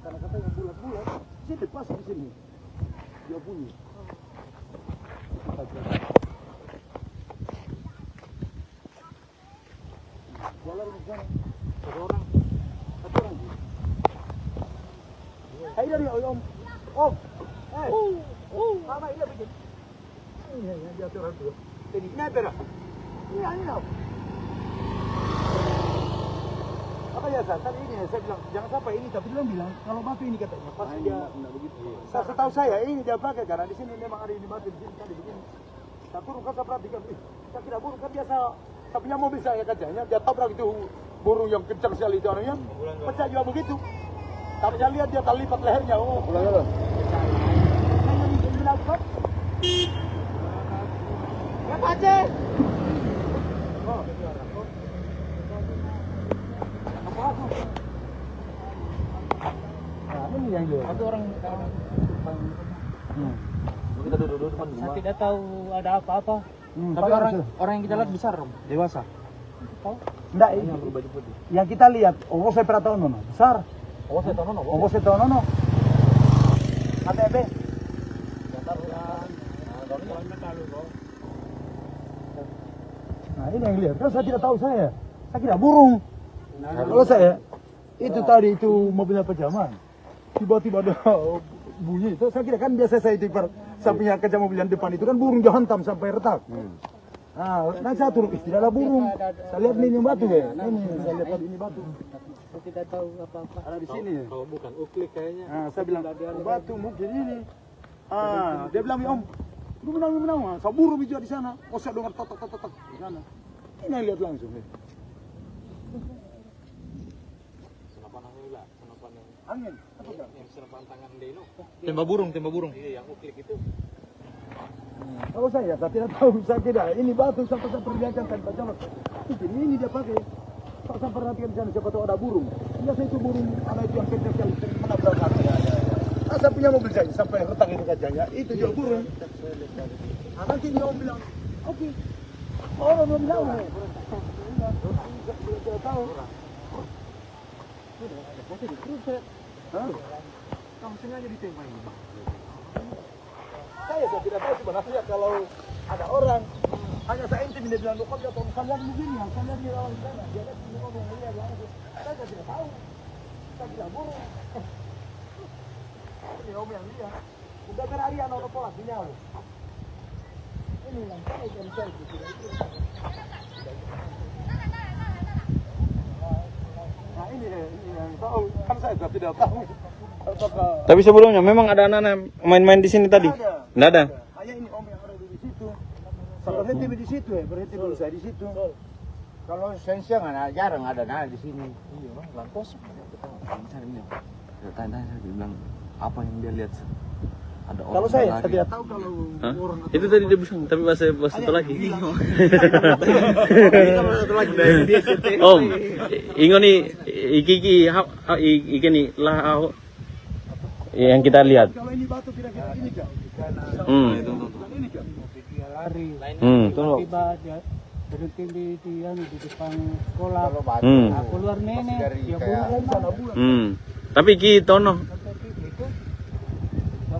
Karena katanya bulat-bulat, sini pas di sini. Dia bunyi. Jalan di sana. Satu orang. Hai dari Om. Om. Mama ini bikin. Ini dia orang tu. Ini ada. Ini tau. Apa ya tadi ini saya bilang jangan sampai ini, tapi dia bilang kalau batu ini katanya pas dia begitu. Saya setahu saya ini dia pakai karena di sini memang ada ini batu di sini tadi begini. Saya turun kan saya perhatikan, saya kira burung kan biasa. Saya punya mobil saya kacanya dia tabrak itu burung yang kencang sekali itu anunya, pecah juga begitu. Tapi saya lihat dia terlipat lehernya. Oh, pulang. Ya Pace. Ini yang dia. Satu orang kita duduk depan rumah. Saya tidak tahu ada apa-apa. Tapi orang yang kita lihat besar, dewasa. Tahu? Enggak, ini berbaju putih. Yang kita lihat, saya pernah tahu nono, besar. Saya tahu nono. ATB. Nah, ini yang lihat. Kan saya tidak tahu saya kira burung. Kalau saya itu tadi itu mobilnya pejaman. Tiba-tiba ada bunyi itu, saya kira kan biasa saya tipar sampingnya kaca mobil yang depan itu kan burung dihantam sampai retak. Nah, saya turun, tidak ada burung. Saya lihat ini batu ya. Ini saya lihat ini batu. Saya tidak tahu apa-apa. Ada di sini. Kalau bukan uklik kayaknya. Saya bilang batu mungkin ini. Dia bilang Om, lu menang. Saya burung hijau di sana. Saya dengar totok di sana. Ini lihat langsung. Angin. Yang senapan tangan Deno. Tembak burung. Iya, yang uklik itu. Kalau saya tidak tahu, saya kira ini batu sampai saya perlihatkan tadi Pak Camat. Ini dia pakai. Saya perhatikan di sana siapa tahu ada burung. Biasa itu burung ada itu yang kecil yang menabrak aku. Saya punya mobil saya sampai retak itu kacanya. Itu juga burung. Nanti dia bilang, oke. Orang belum tahu. Tidak tahu. Masih di cruiser. Kamu sengaja ditembak ini. Saya tidak tahu sebenarnya kalau ada orang hanya saya intimidasi bilang kok dia tahu kalian begini, kalian di lawan sana, dia lihat ini ngomong dia langsung. Saya tidak tahu. Saya tidak burung. Ini om yang dia. Udah berari anak orang pola sinyal. Ini yang saya tidak itu. Nah ini yang tahu kan saya tidak tahu.
Tapi sebelumnya memang ada anak-anak main-main di sini tadi? Nggak ada.
Hanya ini om yang ada di situ. Saya berhenti di situ berhenti dulu saya di situ. Kalau siang jarang ada di sini. Iya, lampos.
Tanya dia bilang apa yang dia lihat? Ada orang.
Kalau saya tidak tahu kalau orang.
Itu tadi dia bilang, tapi bahasa satu lagi. Om, ingat nih, iki nih lah yang kita lihat.
Kalau ini batu kira-kira ini kan. Ini kan. Dia lari. Tiba dia berhenti di depan sekolah. Keluar nenek. Dia bulan.
Tapi kita no.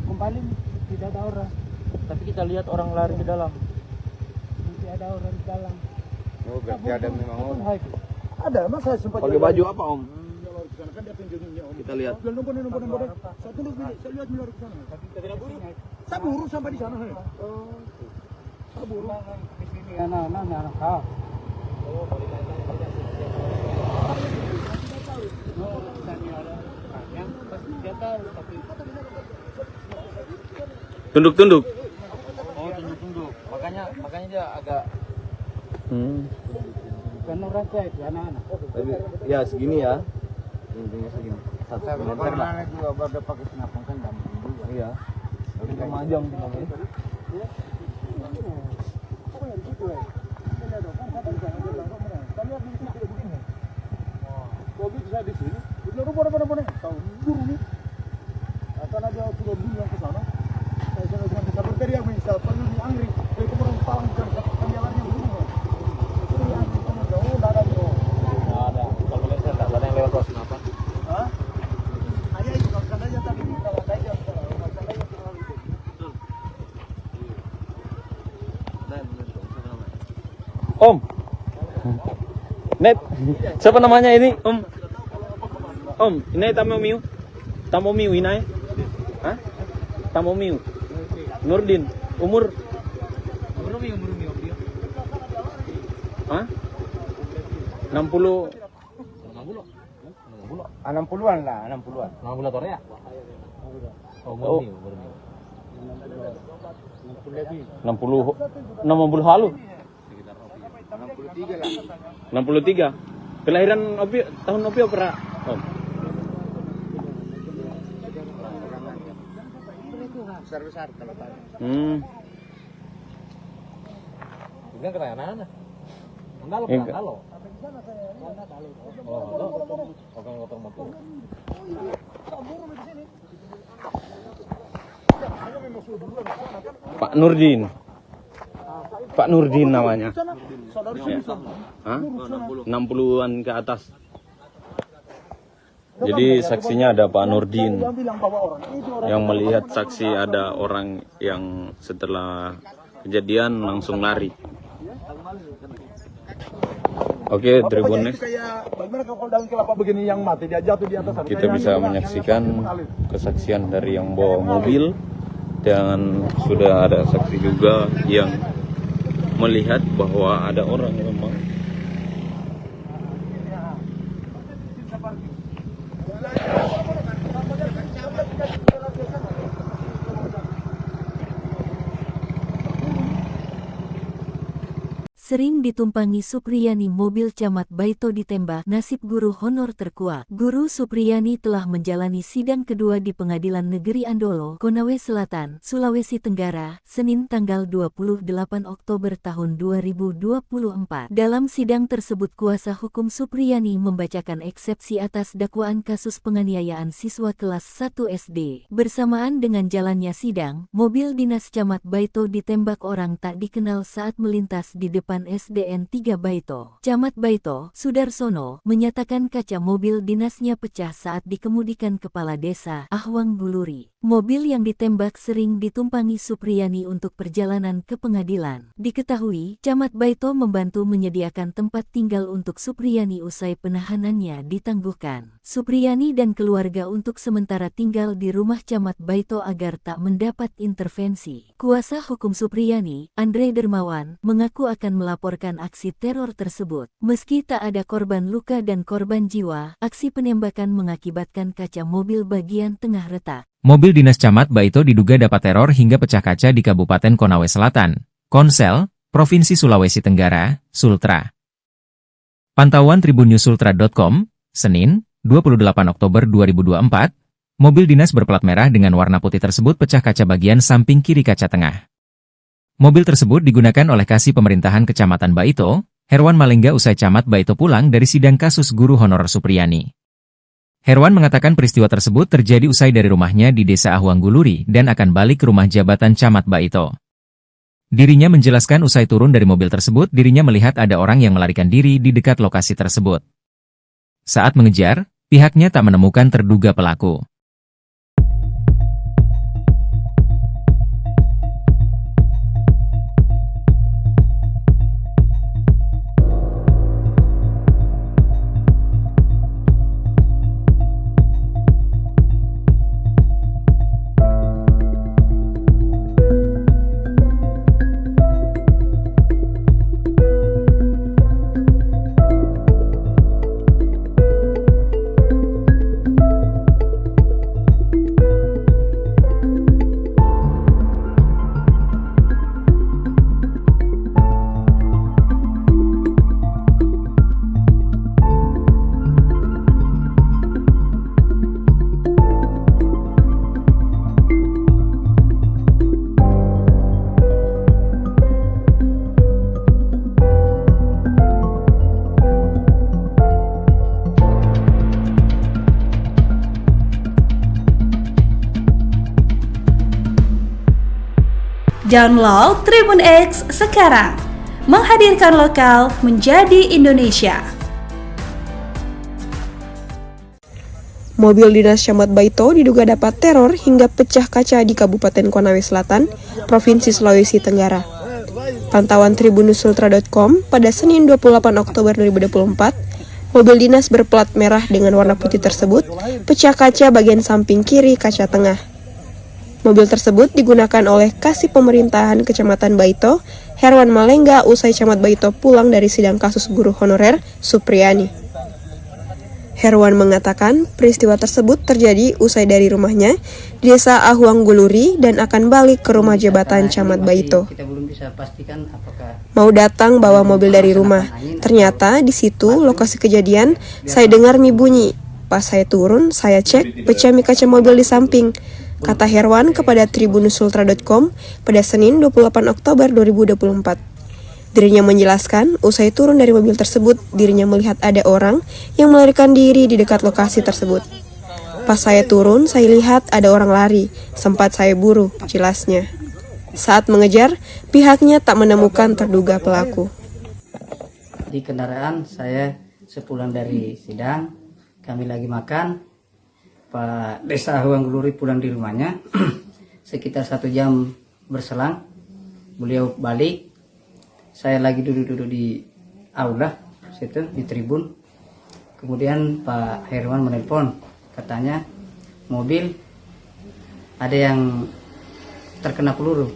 Kembali tidak ada orang. Tapi kita lihat orang lari ke dalam. Nanti ada orang di dalam.
Oh, berarti ada memang om.
Ada, mas saya sempat
Pakai baju apa om? Kita lihat.
Satu lebih, saya lihat di luar ke sana. Saya buru sampai di sana. Saya buru. Anak.
Tunduk-tunduk.
Oh, tunduk-tunduk. Makanya dia agak
Kan orang saya itu anak-anak.
Ya segini ya. Tingginya segini. 1 meter lah.
juga baru pakai senapan kan enggak mungkin juga.
Iya. Tapi kemajang tuh namanya.
Kalau bisa di sini, itu rumah tahu buru nih. Akan ada sudah dulu yang ke sana. Saya jangan bisa berteriak misal kalau di Anggrek, itu orang palang kan jalannya buru. Itu yang sama jauh enggak ada.
Ada. Kalau boleh saya tak ada yang lewat kelas apa?
Hah? Ada itu kan aja tadi kalau ada yang
Om. Net. Siapa namanya ini? Om. Om, ini Tamomiu. Tamomiu ini. Hah? Tamomiu. Nurdin. Umur? Hah? 60.
60-an lah, 60-an.
Nama bulator ya?
Oh. 60 halu.
63 lah.
63. Kelahiran Opi tahun Opi apa? Om.
Besar-besar kalau tadi.
Bukan ketahanan. Mandalo,
Iya.
mandalo. Oh, itu. Oke, kotor motor.
Pak Nurdin. Pak Nurdin namanya.
Saudara
Hah? 60-an ke atas. Jadi saksinya ada Pak Nurdin yang melihat saksi ada orang yang setelah kejadian langsung lari. Oke, Tribun Next.
Bagaimana kalau dalam kelapa begini yang mati dia jatuh di atas.
Kita bisa menyaksikan kesaksian dari yang bawa mobil dan sudah ada saksi juga yang melihat bahwa ada orang memang
Sering ditumpangi Supriyani mobil Camat Baito ditembak, nasib guru honor terkuak. Guru Supriyani telah menjalani sidang kedua di Pengadilan Negeri Andolo, Konawe Selatan, Sulawesi Tenggara, Senin tanggal 28 Oktober tahun 2024. Dalam sidang tersebut kuasa hukum Supriyani membacakan eksepsi atas dakwaan kasus penganiayaan siswa kelas 1 SD. Bersamaan dengan jalannya sidang, mobil dinas Camat Baito ditembak orang tak dikenal saat melintas di depan SDN 3 Baito. Camat Baito, Sudarsono, menyatakan kaca mobil dinasnya pecah saat dikemudikan Kepala Desa Ahwang Guluri. Mobil yang ditembak sering ditumpangi Supriyani untuk perjalanan ke pengadilan. Diketahui, Camat Baito membantu menyediakan tempat tinggal untuk Supriyani usai penahanannya ditangguhkan. Supriyani dan keluarga untuk sementara tinggal di rumah Camat Baito agar tak mendapat intervensi. Kuasa hukum Supriyani, Andre Dermawan, mengaku akan melaporkan aksi teror tersebut. Meski tak ada korban luka dan korban jiwa, aksi penembakan mengakibatkan kaca mobil bagian tengah retak.
Mobil dinas Camat Baito diduga dapat teror hingga pecah kaca di Kabupaten Konawe Selatan, Konsel, Provinsi Sulawesi Tenggara, Sultra. Pantauan tribunnews.sultra.com, Senin, 28 Oktober 2024, mobil dinas berplat merah dengan warna putih tersebut pecah kaca bagian samping kiri kaca tengah. Mobil tersebut digunakan oleh Kasih Pemerintahan Kecamatan Baito, Herwan Malengga usai Camat Baito pulang dari sidang kasus guru honorer Supriyani. Herwan mengatakan peristiwa tersebut terjadi usai dari rumahnya di Desa Ahwang Guluri dan akan balik ke rumah jabatan Camat Baito. Dirinya menjelaskan usai turun dari mobil tersebut dirinya melihat ada orang yang melarikan diri di dekat lokasi tersebut. Saat mengejar, pihaknya tak menemukan terduga pelaku.
Download Tribun X sekarang. Menghadirkan lokal menjadi Indonesia.
Mobil dinas Camat Baito diduga dapat teror hingga pecah kaca di Kabupaten Konawe Selatan, Provinsi Sulawesi Tenggara. Pantauan tribunusultra.com pada Senin 28 Oktober 2024, mobil dinas berplat merah dengan warna putih tersebut pecah kaca bagian samping kiri kaca tengah. Mobil tersebut digunakan oleh Kasih Pemerintahan Kecamatan Baito, Herwan Malengga, usai Camat Baito pulang dari sidang kasus guru honorer Supriyani. Herwan mengatakan peristiwa tersebut terjadi usai dari rumahnya di Desa Ahuang Guluri dan akan balik ke rumah jabatan Camat Baito.
Kita belum bisa pastikan apakah
Mau datang bawa mobil dari rumah. Ternyata di situ lokasi kejadian saya dengar mie bunyi. Pas saya turun, saya cek pecah mie kaca mobil di samping. Kata Herwan kepada tribunusultra.com pada Senin 28 Oktober 2024. Dirinya menjelaskan, usai turun dari mobil tersebut, dirinya melihat ada orang yang melarikan diri di dekat lokasi tersebut. Pas saya turun, saya lihat ada orang lari, sempat saya buru, jelasnya. Saat mengejar, pihaknya tak menemukan terduga pelaku.
di kendaraan saya sepulang dari sidang, kami lagi makan. Pak Desa Ahuang Guluri pulang di rumahnya. Sekitar 1 jam berselang, beliau balik. Saya lagi duduk-duduk di aula situ di tribun. Kemudian Pak Herwan menelpon, katanya mobil ada yang terkena peluru,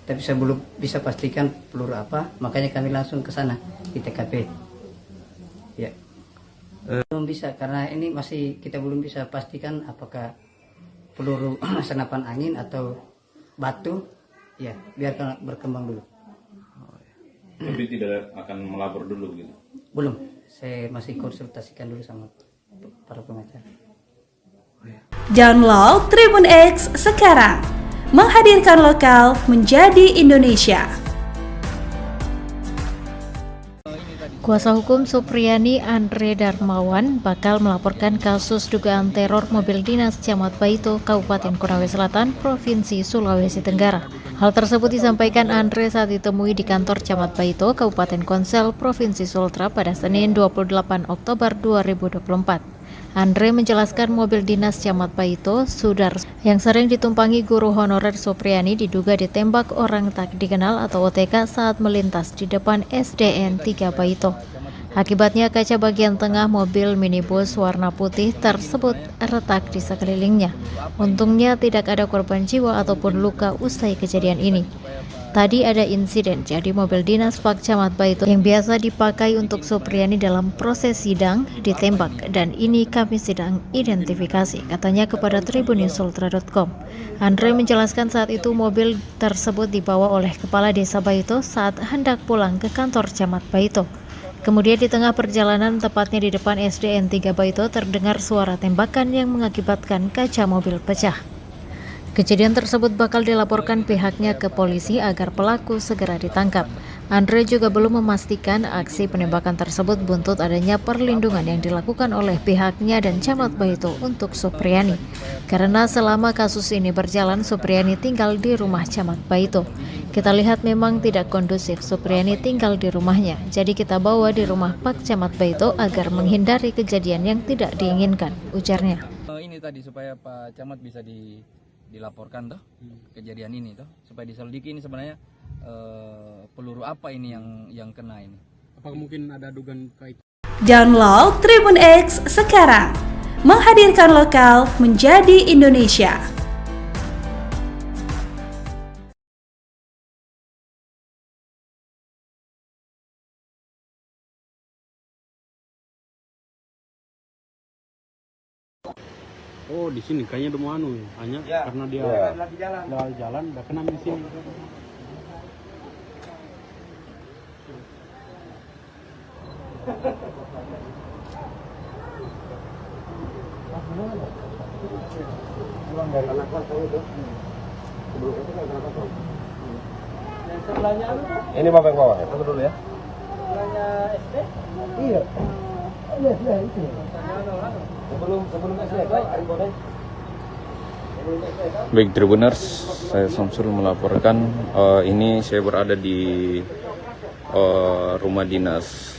tapi saya belum bisa pastikan peluru apa, makanya kami langsung ke sana di TKP. Ya. Belum bisa karena ini masih kita belum bisa pastikan apakah peluru senapan angin atau batu. Ya, biarkan berkembang dulu.
Tapi tidak akan melapor dulu gitu?
Belum, saya masih konsultasikan dulu sama para pengacara.
Download Tribun X sekarang. Menghadirkan lokal menjadi Indonesia.
Kuasa hukum Supriyani Andre Darmawan bakal melaporkan kasus dugaan teror mobil dinas Camat Baito, Kabupaten Konawe Selatan, Provinsi Sulawesi Tenggara. Hal tersebut disampaikan Andre saat ditemui di kantor Camat Baito, Kabupaten Konsel, Provinsi Sultra pada Senin 28 Oktober 2024. Andre menjelaskan mobil dinas Camat Baito, Sudar, yang sering ditumpangi guru honorer Supriyani diduga ditembak orang tak dikenal atau OTK saat melintas di depan SDN 3 Baito. Akibatnya kaca bagian tengah mobil minibus warna putih tersebut retak di sekelilingnya. Untungnya tidak ada korban jiwa ataupun luka usai kejadian ini. Tadi ada insiden, jadi mobil dinas Pak Camat Baito yang biasa dipakai untuk Supriyani dalam proses sidang ditembak, dan ini kami sedang identifikasi, katanya kepada tribunusultra.com. Andre menjelaskan saat itu mobil tersebut dibawa oleh Kepala Desa Baito saat hendak pulang ke kantor Camat Baito. Kemudian di tengah perjalanan, tepatnya di depan SDN 3 Baito, terdengar suara tembakan yang mengakibatkan kaca mobil pecah. Kejadian tersebut bakal dilaporkan pihaknya ke polisi agar pelaku segera ditangkap. Andre juga belum memastikan aksi penembakan tersebut buntut adanya perlindungan yang dilakukan oleh pihaknya dan Camat Baito untuk Supriyani. Karena selama kasus ini berjalan, Supriyani tinggal di rumah Camat Baito. Kita lihat memang tidak kondusif Supriyani tinggal di rumahnya, jadi kita bawa di rumah Pak Camat Baito agar menghindari kejadian yang tidak diinginkan, ujarnya.
Ini tadi supaya Pak Camat bisa dilaporkan toh kejadian ini toh, supaya diselidiki ini sebenarnya peluru apa ini yang kena ini.
Apakah mungkin ada dugaan kait?
Download Tribun X sekarang. Menghadirkan lokal menjadi Indonesia.
Oh, di sini kayaknya udah mau hanya karena dia lagi jalan, udah kena di sini.
Ini bapak yang bawah ya? Tunggu dulu ya. Iya. Iya, itu. Sebelum SD, Pak, Ari Bodai.
Baik Tribuners, saya Samsul melaporkan. Ini saya berada di rumah dinas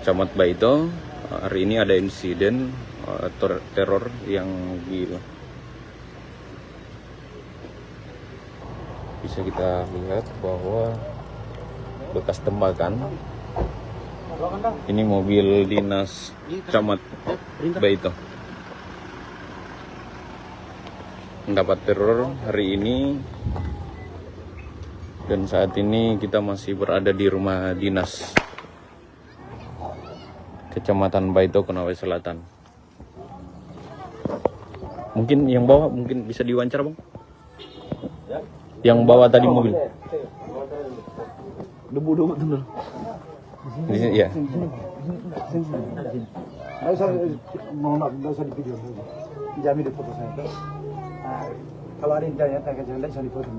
Camat Baito. Hari ini ada insiden teror yang bisa kita lihat bahwa bekas tembakan. Ini mobil dinas Camat Baito mendapat teror hari ini, dan saat ini kita masih berada di rumah dinas Kecamatan Baito, Konawe Selatan. Mungkin yang bawa mungkin bisa diwawancara, Bang? Yang bawa tadi mobil.
Debu betul.
Di sini ya.
Nggak usah di video. Jamin di foto saya. Kalau ada yang tanya, jangan bisa di foto.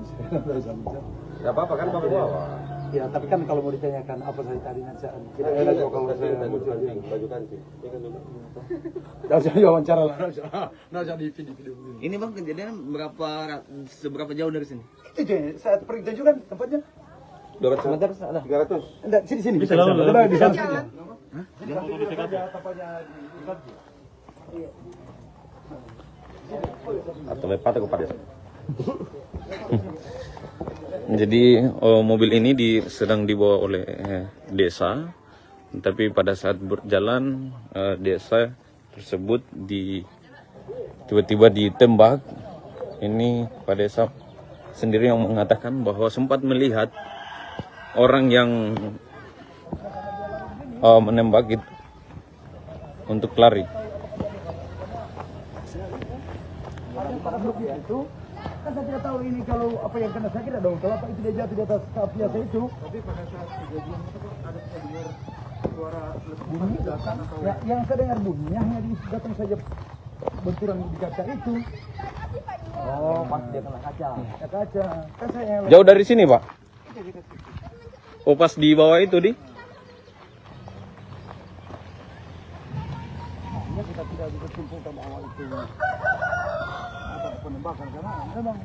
Gak apa-apa kan Bapak bawa.
Ya, tapi kan kalau mau ditanyakan apa saya tadi nanti kita lihat kalau saya muncul aja.
Baju kancing. Ini kan dulu.
Nggak usah diwawancara lah, nggak usah di video.
Ini Bang kejadian seberapa jauh dari sini?
Itu saat pergi tunjukkan tempatnya.
200 meter ada. 300.
Enggak, sini. Bisa lalu di sana saja.
Hah? Atau lepat ke pada.
Jadi mobil ini sedang dibawa oleh desa, tapi pada saat berjalan desa tersebut tiba-tiba ditembak. Ini Pak Desa sendiri yang mengatakan bahwa sempat melihat orang yang menembak itu untuk lari.
Pada grup itu kan saya tidak tahu ini kalau apa yang kena saya kira dong. Kalau apa itu dia jatuh di atas kap biasa itu. Tapi pada saat kejadian itu ada dengar suara bunyi datang. Ya, yang saya dengar bunyinya hanya di datang saja benturan di kaca itu. Oh, pas dia kena kaca. Ya kaca. Kan saya yang
Jauh dari sini, Pak? Oh, pas di bawah itu di?
Artinya kita tidak bisa simpulkan awal itu apa penembakan karena memang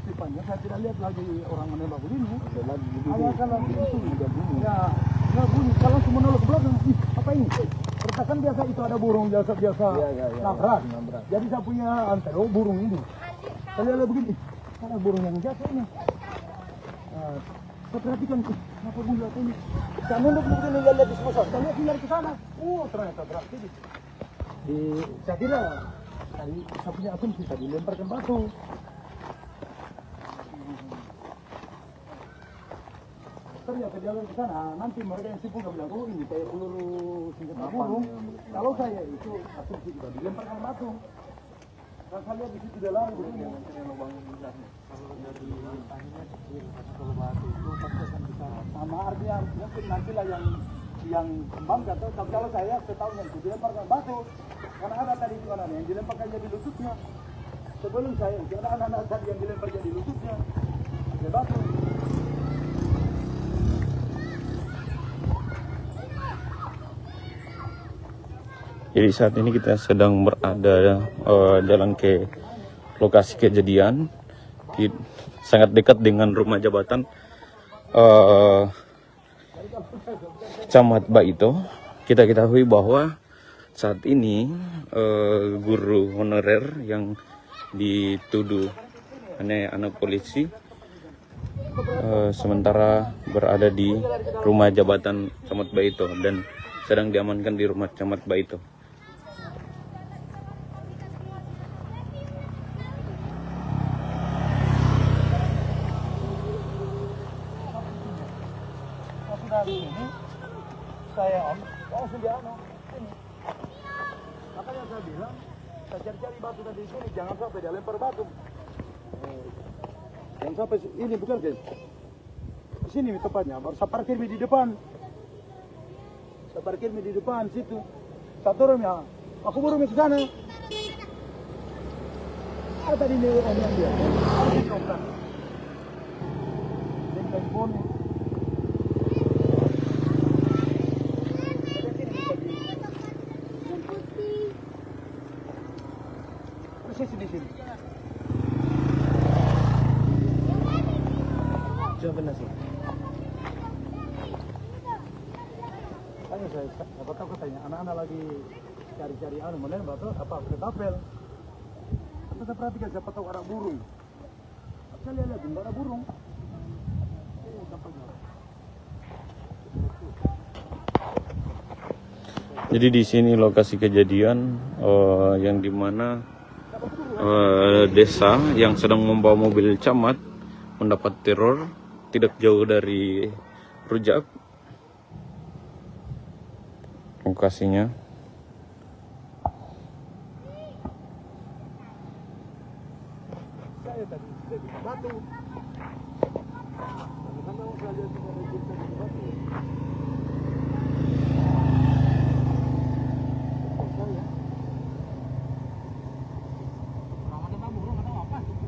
tipanya saya tidak lihat lagi orang menembak begini. Awal kalau itu ya nggak bunyi. Kalau semua nolak ke belakang, apa ini? Pertakan biasa itu ada burung biasa nabrak. Jadi saya punya antero burung ini. Saya lihat begini, ada burung yang jatuh ini. Saya perhatikan, kenapa bunyi ini? Saya nunduk begini lihat di semua. Saya lihat tinggal ke sana. Oh, ternyata berarti saya kira tadi saya punya asumsi tadi lemparkan batu. Ternyata jalan ke sana, nanti mereka yang sibuk bilang, oh ini kayak peluru senjata burung. Kalau saya itu asumsi juga dilemparkan batu. Dan saya lihat di situ dia lari begini. Kalau dari kalau batu itu pasti akan bisa sama artinya mungkin nantilah yang kembang atau kalau saya setahu yang dilemparkan batu. Karena ada tadi itu anak yang dilemparkan jadi lututnya. Sebelum saya itu ada anak-anak tadi yang dilempar jadi lututnya. Ada batu.
Jadi saat ini kita sedang berada jalan ke lokasi kejadian, sangat dekat dengan rumah jabatan Camat Baito. Kita ketahui bahwa saat ini guru honorer yang dituduh anak polisi sementara berada di rumah jabatan Camat Baito dan sedang diamankan di rumah Camat Baito.
Dari ini saya langsung dia ini. Makanya saya bilang, saya cari-cari batu dari sini, jangan sampai dia lempar batu. Jangan sampai ini bukan guys. Di sini tepatnya, baru saya parkir di depan. Saya parkir di depan situ. Satu orang ya, aku baru ke sana. Ada tadi ini orang yang dia. Harus dicoba. Dengan handphone. langsung. Tanya saya, apa tahu katanya anak-anak lagi cari-cari mana batu apa ketapel. Kita perhatikan siapa tahu arah burung. Saya lihat ada burung.
Jadi di sini lokasi kejadian yang dimana desa yang sedang membawa mobil camat mendapat teror tidak jauh dari Rujak. Lokasinya.
Saya tadi di batu.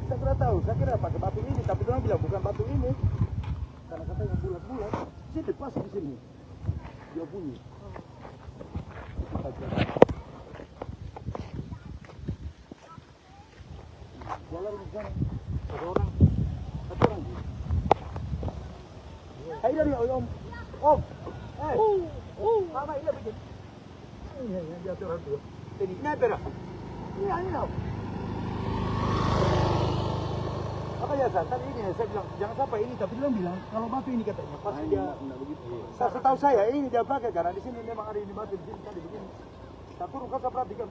Saya kira tahu, saya kira pakai batu ini, tapi dia bilang bukan batu ini. Karena katanya bulat-bulat, sini pas di sini. Dia bunyi. Jalan di sana. Satu orang. Hai dari Om. Om. Mama ini begini. Ini dia orang tu. Ini kenapa dah? Ini tau. Apa ya tadi ini saya bilang jangan sampai ini, tapi dia bilang kalau batu ini katanya pas dia begitu. Saya setahu saya ini dia pakai karena di sini memang ada ini batu di sini tadi begini. Saya turun kan saya perhatikan,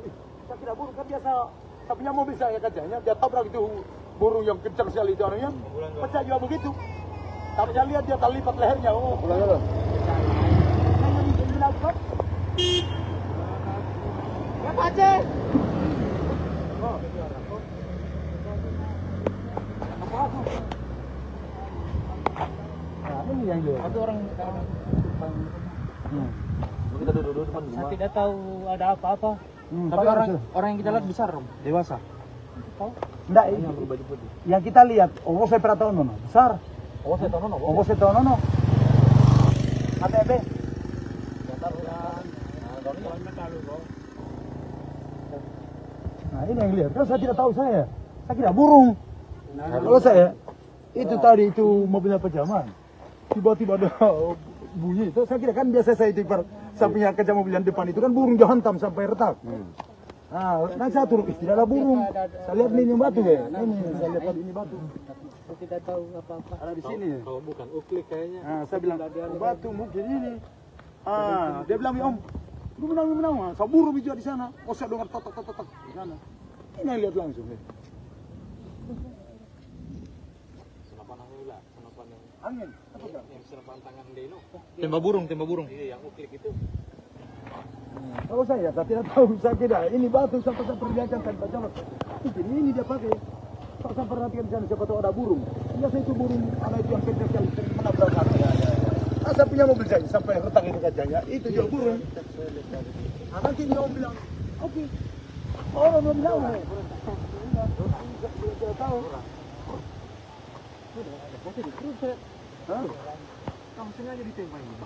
saya kira burung kan biasa. Saya punya mobil saya kacanya, dia tabrak itu burung yang kencang sekali itu orangnya, pecah juga begitu. Tapi saya lihat dia terlipat lehernya. Oh, pulang. Ya Pace. Oh, nah, ini yang dia. Ada orang. Kita duduk depan rumah. Saya tidak tahu ada apa-apa. Tapi orang yang kita lihat besar, dewasa. Tahu? Enggak, yang berbaju putih. Yang kita lihat, saya pernah tahu nono, besar. Saya tahu nono. ATB. Nah, ini yang lihat. Kan saya tidak tahu saya kira burung. Kalau saya, itu tadi itu mobilnya pejaman. Tiba-tiba ada bunyi itu, saya kira kan biasa saya itu sampingnya kaca mobil yang depan itu kan burung jahantam sampai retak. Nah, saya turun tidak ada burung. Saya lihat ini batu ya. Ini saya lihat tadi ini batu. Saya tidak tahu apa-apa. Ada di sini. Kalau bukan uklik kayaknya. Nah, saya bilang batu mungkin ini. Dia bilang Om, lu menang. Saya burung juga di sana. Oh, saya dengar tok di sana. Ini yang lihat langsung. Angin. Yang senapan tangan Deno. Tembak burung. Iya, yang uklik itu. Kalau saya tidak tahu, saya kira ini batu sampai saya perlihatkan tanpa jalan. Ini dia pakai. Saya perhatikan di sana siapa tahu ada burung. Biasa itu burung ada itu yang kencang sekali menabrak saya. Saya punya mobil saya sampai retak itu kacanya. Itu juga burung. Nanti dia bilang, oke. Orang belum tahu. Tidak tahu. Kamu sengaja ditembak ini.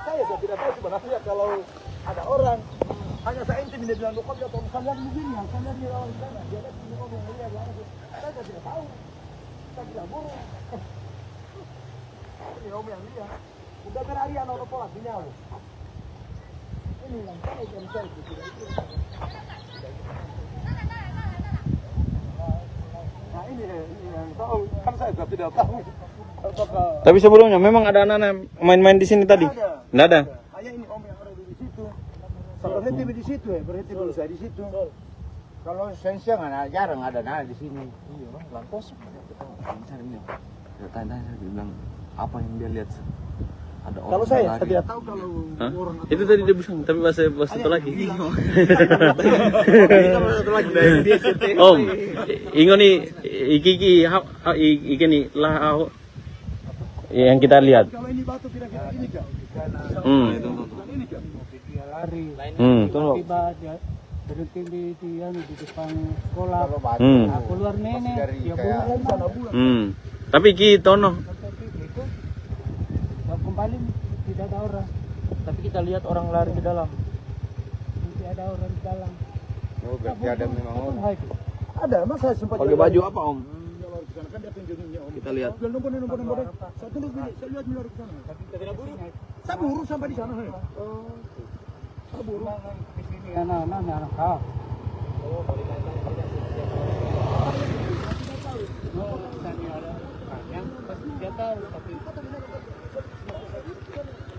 Saya tidak tahu sebenarnya kalau ada orang hanya saya intim dia bilang lokal atau misalnya begini yang saya lihat di lawan sana dia lihat ini orang yang lihat langsung saya tidak tahu saya bilang burung ini om yang lihat udah berhari anak orang pola di nyawa ini yang saya cari nah ini yang tahu kan saya tidak tahu.
Tapi sebelumnya memang ada anak-anak main-main di sini tadi? Nggak ada.
Hanya ini om yang ada di situ. Berhenti di situ berhenti dulu saya di situ. Kalau siang jarang ada anak di sini. Iya, lang kosong.
Ya tanya dia bilang apa yang dia lihat? Ada orang.
Kalau saya tidak tahu kalau orang
itu tadi dia bilang, tapi bahasa satu lagi. Om, ingat nih iki nih lah yang kita lihat.
Kalau ini batu kira-kira ini kan. Ini kan. Dia lari. Tiba dia berhenti di depan sekolah. Keluar nenek. Dia pulang sana bulan.
Tapi kita
kembali tidak ada orang. Tapi kita lihat orang lari ke dalam. Tidak ada orang di dalam.
Oh, berarti ada memang orang.
Ada, mas saya sempat
pakai baju apa Om? Kita lihat.
Saya tunduk dulu, saya lihat milar ke sana. Saya buru sampai di sana. Saya buru. Di sini anak-anak.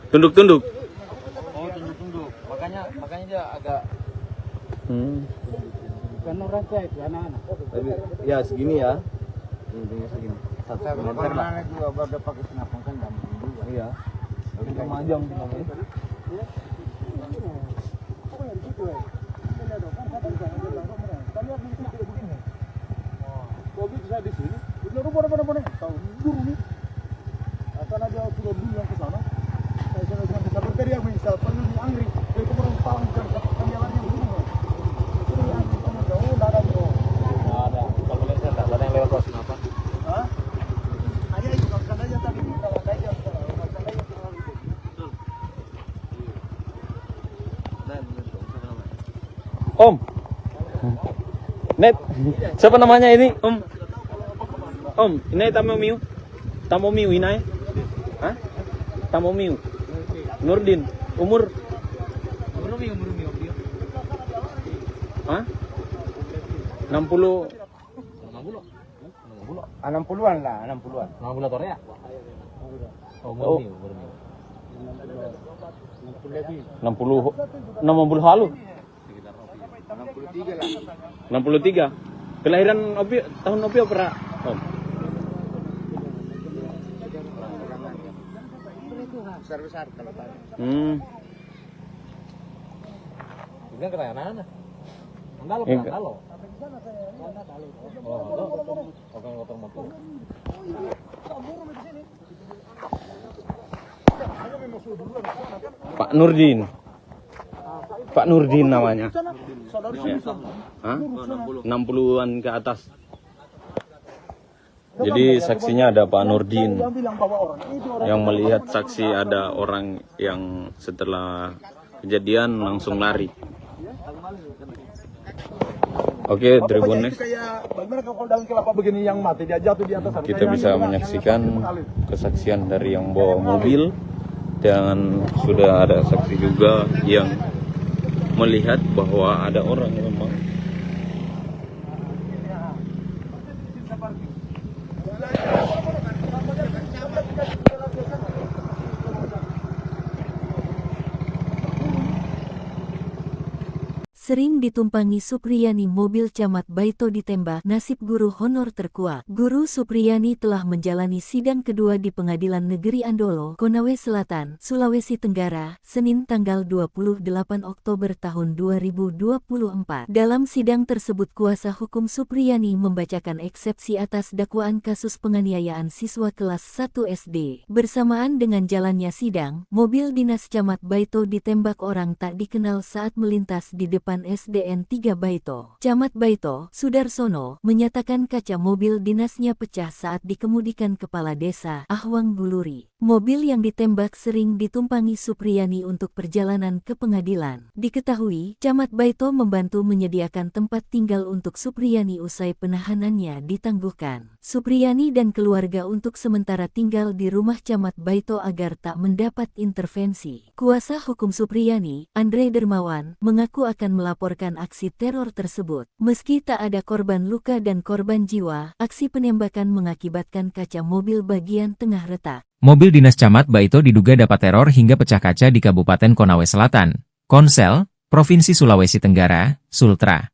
Tunduk-tunduk.
Oh, tunduk-tunduk. Makanya dia agak
Bukan orang saya itu anak-anak.
tapi ya segini ya. Tingginya segini. 1 meter lah.
Juga baru pakai senapan kan gampang juga.
Iya. Tapi kemajang namanya.
Kalau bisa di sini, itu rumah-rumah tahu buru nih. Akan ada sudah dulu yang ke sana. Saya cuma bisa berteri yang bisa perlu di Angri. Dari kemarin palang kan jalannya dulu. Itu yang kamu jauh enggak ada bro.
Enggak ada. Kalau lihat enggak ada yang lewat kelas apa?
Hah? Hanya itu kalau sana aja tadi kalau aja kalau sana aja kalau itu.
Om. Net. Siapa namanya ini? Om. Om, ini Tamomiu. Tamomiu ini. Hah? Tamomiu. Nurdin. Umur? Hah? 60.
60-an lah, 60-an.
60 tahun ya?
Oh. 60 halu.
63 lah.
63. Kelahiran Opi tahun Opi pernah? Om.
Besar-besar kalau tadi.
Ini kan kena anak-anak. Andalo
Iya.
kan andalo. Oh, oke motor motor.
Pak Nurdin. Pak Nurdin namanya.
Saudara
Hah? 60-an ke atas. Jadi saksinya ada Pak Nurdin yang melihat saksi ada orang yang setelah kejadian langsung lari. Oke, Tribunnews.
Bagaimana kalau daun kelapa begini yang mati dia jatuh di atas.
Kita bisa menyaksikan kesaksian dari yang bawa mobil dan sudah ada saksi juga yang melihat bahwa ada orang memang
Sering ditumpangi Supriyani mobil Camat Baito ditembak, nasib guru honor terkuak. Guru Supriyani telah menjalani sidang kedua di Pengadilan Negeri Andolo, Konawe Selatan, Sulawesi Tenggara, Senin tanggal 28 Oktober tahun 2024. Dalam sidang tersebut kuasa hukum Supriyani membacakan eksepsi atas dakwaan kasus penganiayaan siswa kelas 1 SD. Bersamaan dengan jalannya sidang, mobil dinas Camat Baito ditembak orang tak dikenal saat melintas di depan SDN 3 Baito. Camat Baito, Sudarsono, menyatakan kaca mobil dinasnya pecah saat dikemudikan Kepala Desa Ahwang Guluri. Mobil yang ditembak sering ditumpangi Supriyani untuk perjalanan ke pengadilan. Diketahui, Camat Baito membantu menyediakan tempat tinggal untuk Supriyani usai penahanannya ditangguhkan. Supriyani dan keluarga untuk sementara tinggal di rumah Camat Baito agar tak mendapat intervensi. Kuasa hukum Supriyani, Andre Dermawan, mengaku akan melaporkan aksi teror tersebut. Meski tak ada korban luka dan korban jiwa, aksi penembakan mengakibatkan kaca mobil bagian tengah retak.
Mobil dinas Camat Baito diduga dapat teror hingga pecah kaca di Kabupaten Konawe Selatan, Konsel, Provinsi Sulawesi Tenggara, Sultra.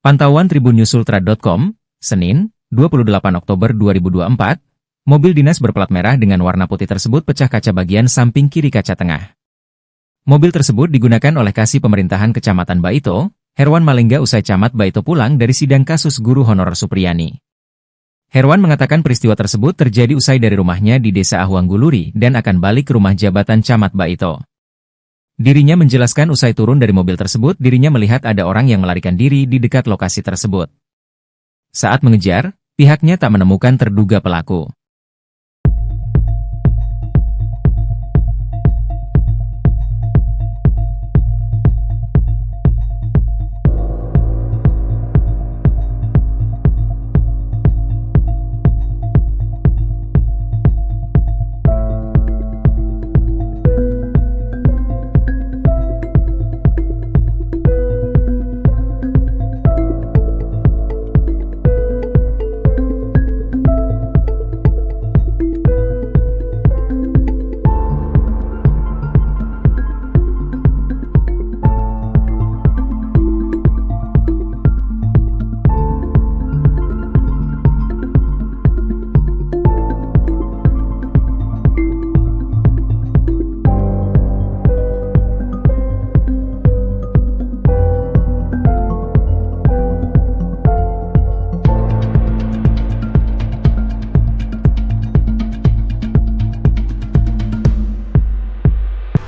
Pantauan tribunnews.sultra.com, Senin, 28 Oktober 2024, mobil dinas berplat merah dengan warna putih tersebut pecah kaca bagian samping kiri kaca tengah. Mobil tersebut digunakan oleh Kasih Pemerintahan Kecamatan Baito, Herwan Malengga usai Camat Baito pulang dari sidang kasus guru honorer Supriyani. Herwan mengatakan peristiwa tersebut terjadi usai dari rumahnya di Desa Ahwang Guluri dan akan balik ke rumah jabatan Camat Baito. Dirinya menjelaskan usai turun dari mobil tersebut dirinya melihat ada orang yang melarikan diri di dekat lokasi tersebut. Saat mengejar, pihaknya tak menemukan terduga pelaku.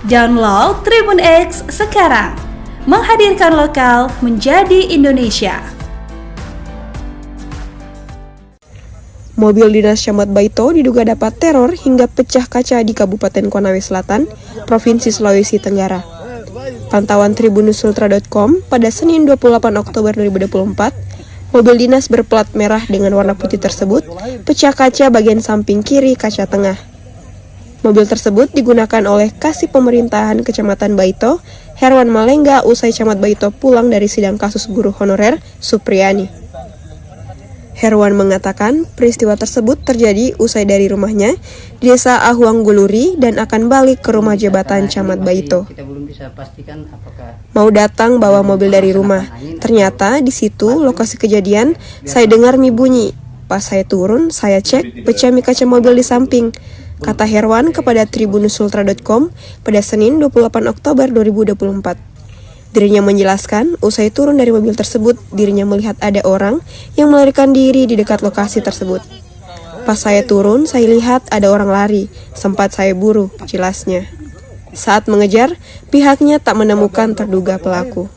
Download Tribun X sekarang. Menghadirkan lokal menjadi Indonesia.
Mobil dinas Camat Baito diduga dapat teror hingga pecah kaca di Kabupaten Konawe Selatan, Provinsi Sulawesi Tenggara. Pantauan tribunnews.com pada Senin 28 Oktober 2024, mobil dinas berplat merah dengan warna putih tersebut pecah kaca bagian samping kiri kaca tengah. Mobil tersebut digunakan oleh Kasih Pemerintahan Kecamatan Baito, Herwan Malengga, usai Camat Baito pulang dari sidang kasus guru honorer Supriyani. Herwan mengatakan peristiwa tersebut terjadi usai dari rumahnya di Desa Ahuang Guluri dan akan balik ke rumah jabatan Camat Baito.
Kita belum bisa pastikan apakah
Mau datang bawa mobil dari rumah. Ternyata di situ lokasi kejadian saya dengar mie bunyi. Pas saya turun, saya cek pecah mie kaca mobil di samping. Kata Herwan kepada tribunnews.com pada Senin 28 Oktober 2024. Dirinya menjelaskan, usai turun dari mobil tersebut, dirinya melihat ada orang yang melarikan diri di dekat lokasi tersebut. Pas saya turun, saya lihat ada orang lari, sempat saya buru, jelasnya. Saat mengejar, pihaknya tak menemukan terduga pelaku.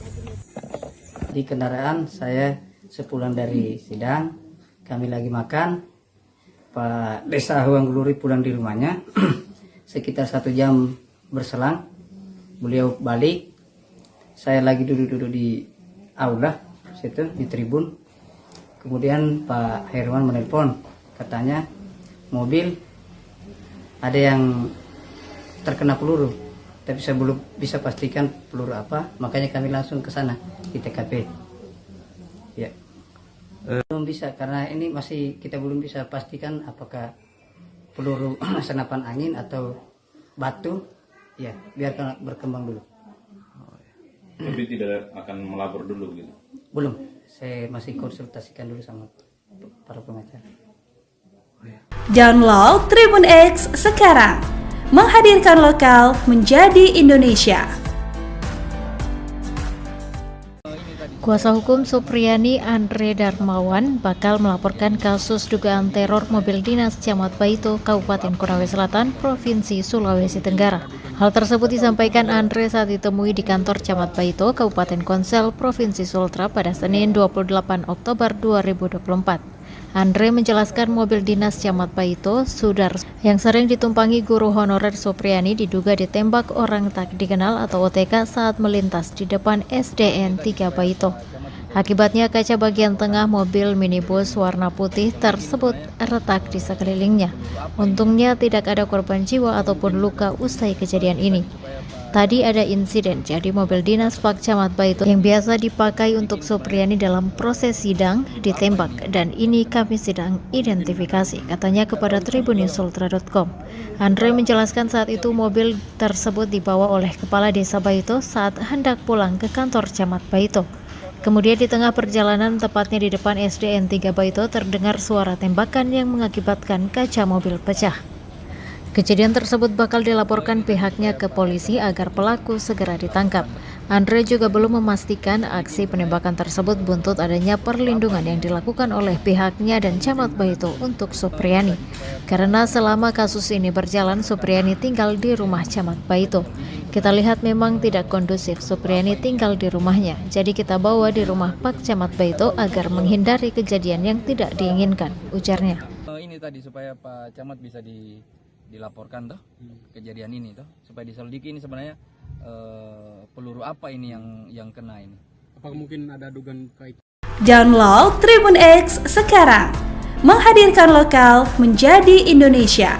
di kendaraan saya sepulang dari sidang, kami lagi makan, Pak Desa Ahuang Guluri pulang di rumahnya, sekitar 1 jam berselang, beliau balik. Saya lagi duduk-duduk di aula situ di tribun. Kemudian Pak Herwan menelpon, katanya mobil ada yang terkena peluru, tapi saya belum bisa pastikan peluru apa, makanya kami langsung ke sana di TKP. Ya, belum bisa karena ini masih kita belum bisa pastikan apakah peluru senapan angin atau batu. Ya, biarkan berkembang dulu.
Tapi tidak akan melapor dulu gitu?
Belum, saya masih konsultasikan dulu sama para pengacara.
Download Tribun X sekarang. Menghadirkan lokal menjadi Indonesia.
Kuasa hukum Supriyani Andre Darmawan bakal melaporkan kasus dugaan teror mobil dinas Camat Baito, Kabupaten Konawe Selatan, Provinsi Sulawesi Tenggara. Hal tersebut disampaikan Andre saat ditemui di kantor Camat Baito, Kabupaten Konsel, Provinsi Sultra pada Senin 28 Oktober 2024. Andre menjelaskan mobil dinas Camat Baito, Sudar, yang sering ditumpangi guru honorer Supriyani diduga ditembak orang tak dikenal atau OTK saat melintas di depan SDN 3 Baito. Akibatnya kaca bagian tengah mobil minibus warna putih tersebut retak di sekelilingnya. Untungnya tidak ada korban jiwa ataupun luka usai kejadian ini. Tadi ada insiden, jadi mobil dinas Pak Camat Baito yang biasa dipakai untuk Supriyani dalam proses sidang ditembak, dan ini kami sedang identifikasi, katanya kepada tribunnews.com. Andre menjelaskan saat itu mobil tersebut dibawa oleh Kepala Desa Baito saat hendak pulang ke kantor Camat Baito. Kemudian di tengah perjalanan, tepatnya di depan SDN 3 Baito, terdengar suara tembakan yang mengakibatkan kaca mobil pecah. Kejadian tersebut bakal dilaporkan pihaknya ke polisi agar pelaku segera ditangkap. Andre juga belum memastikan aksi penembakan tersebut buntut adanya perlindungan yang dilakukan oleh pihaknya dan Camat Baito untuk Supriyani. Karena selama kasus ini berjalan, Supriyani tinggal di rumah Camat Baito. Kita lihat memang tidak kondusif Supriyani tinggal di rumahnya, jadi kita bawa di rumah Pak Camat Baito agar menghindari kejadian yang tidak diinginkan, ujarnya.
Ini tadi supaya Pak Camat bisa dilaporkan toh kejadian ini toh, supaya diselidiki ini sebenarnya peluru apa ini yang kena ini.
Apakah mungkin ada dugaan kait?
Download Tribun X sekarang. Menghadirkan lokal menjadi Indonesia.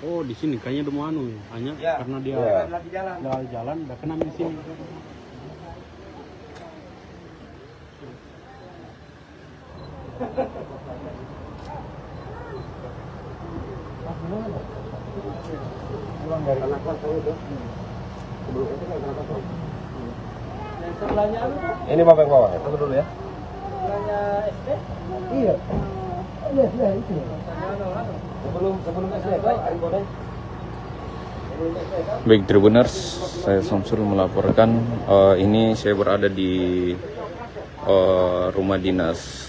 Oh, di sini kayaknya udah mau hanya karena dia lagi jalan, udah kena di sini.
Ini Bapak yang bawa, tunggu dulu ya. Sebelahnya SD? Iya. Iya, itu. Sebelum SD, Pak, Ari Bodai.
Baik Tribuners, saya Samsul melaporkan. Ini saya berada di rumah dinas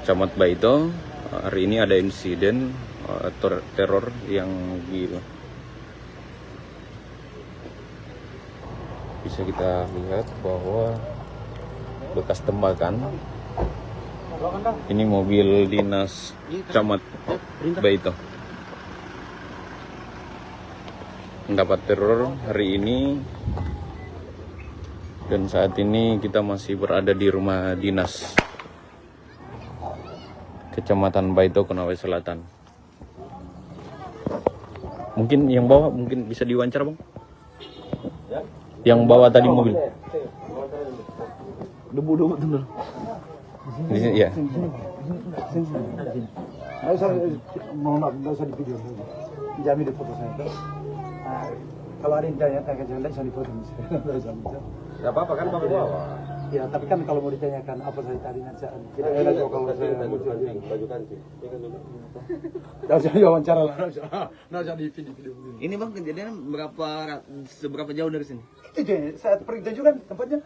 Camat Baito. Hari ini ada insiden teror yang bisa kita lihat bahwa bekas tembakan. Ini mobil dinas Camat Baito mendapat teror hari ini, dan saat ini kita masih berada di rumah dinas Kecamatan Baito, Konawe Selatan. Mungkin yang bawa mungkin bisa diwawancara, Bang? Yang bawa tadi mobil.
Debu betul.
Di sini ya.
Nggak usah di video. Jamin di foto saya. Kalau ada yang tanya jangan bisa di foto. Ya apa-apa kan Bapak bawa. Ya, tapi kan kalau mau ditanyakan apa saya tadi nanti kita enak kalau saya baju kancing. Enggak usah wawancara lah, enggak usah di video.
Ini Bang, kejadian seberapa jauh dari sini?
Itu saya pergi tunjukkan tempatnya.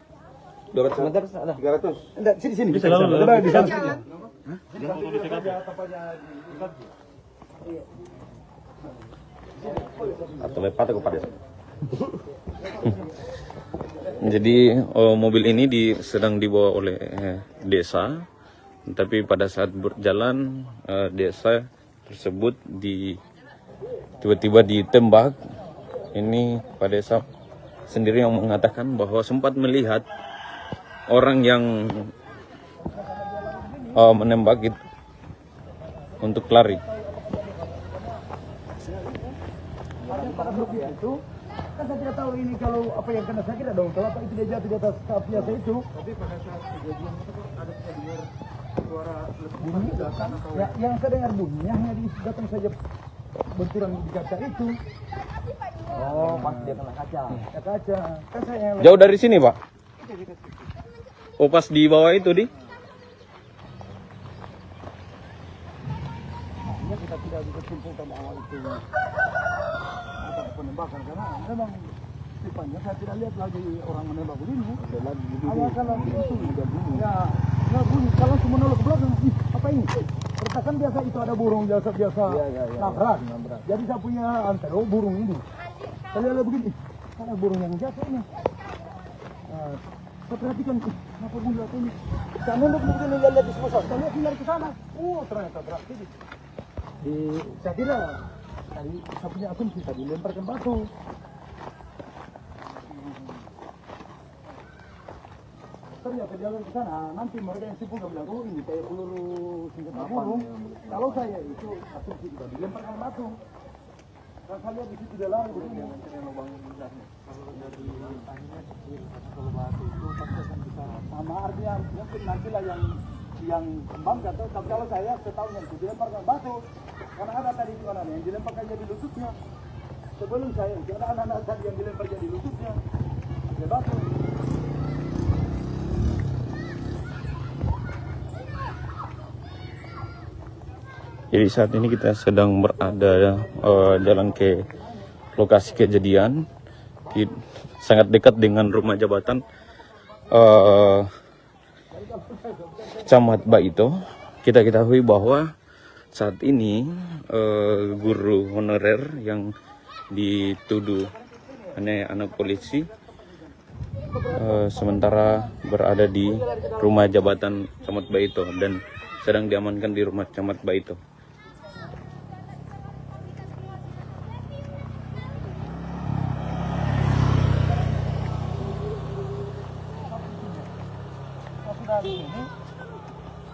200 meter ada?
300. Enggak, sini.
Bisa lalu.
Coba di sana.
Hah?
Atau lepat aku pada. Jadi mobil ini sedang dibawa oleh desa, tapi pada saat berjalan desa tersebut tiba-tiba ditembak. Ini Pak Desa sendiri yang mengatakan bahwa sempat melihat orang yang menembak itu untuk lari.
Itu kan saya tidak tahu ini kalau apa yang kena sakit dong. Kalau apa itu dia jatuh di atas kap biasa itu. Tapi pada saat kejadian itu ada dengar suara bunyi datang. Ya, yang saya dengar bunyinya hanya datang saja benturan di kaca itu. Oh, pas dia kena kaca. Ya, kaca. Kan saya
Jauh dari sini, Pak? Oh, pas di bawah itu, Di?
Nah, kita tidak bisa simpulkan bahwa itu penembakan, karena memang tipenya saya tidak lihat lagi orang menembak begini. Awal kalau itu ya bunyi, kalau semua nolak ke belakang, apa ini? Pertakan biasa itu ada burung biasa nabrak. Jadi saya punya antero burung ini. Saya lihat begini, ada burung yang jatuh ini. Saya perhatikan, kenapa bunyi jatuh ini? Saya nunduk kemudian lihat di sebelah, saya lihat lari ke sana. Ternyata berarti saya kira tadi saya punya akun kita dilemparkan batu. Ternyata jalan ke sana, nanti mereka yang sibuk bilang, oh ini kayak peluru senjata burung. Kalau saya itu akun kita dilemparkan batu. Dan saya lihat di situ dia lari begini. Kalau dari akhirnya kalau batu itu pasti akan bisa sama artinya mungkin nantilah yang kembang atau kalau saya setahunya itu dilemparkan batu. Karena ada tadi itu anak yang dilemparkan jadi lututnya. Sebelum saya itu ada anak-anak tadi yang dilempar jadi lututnya. Dia batu.
Jadi saat ini kita sedang berada jalan ke lokasi kejadian, sangat dekat dengan rumah jabatan Camat Baito. Kita ketahui bahwa saat ini guru honorer yang dituduh anak polisi sementara berada di rumah jabatan Camat Baito dan sedang diamankan di rumah Camat Baito.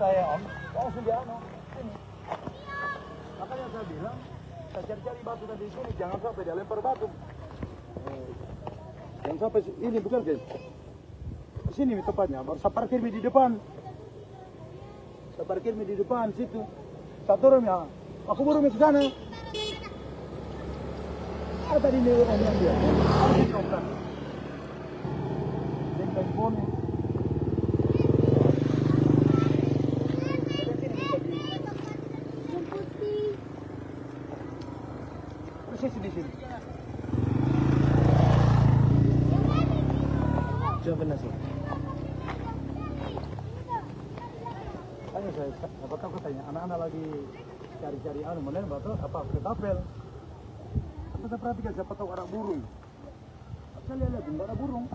Saya langsung dia ini. Makanya saya bilang, saya cari-cari batu tadi di sini, jangan sampai dia lempar batu. Jangan sampai ini bukan guys. Di sini tepatnya, baru saya parkir di depan. Saya parkir di depan situ. Saya turun ya, aku baru ke sana. Ada tadi ini orang yang dia. Ada di depan. Dengan bonus. Persis di sini. Coba benar sih. Tanya saya, apa tahu katanya anak-anak lagi cari-cari mana batu apa ketapel. Kita perhatikan siapa tahu ada burung. Saya lihat enggak ada burung.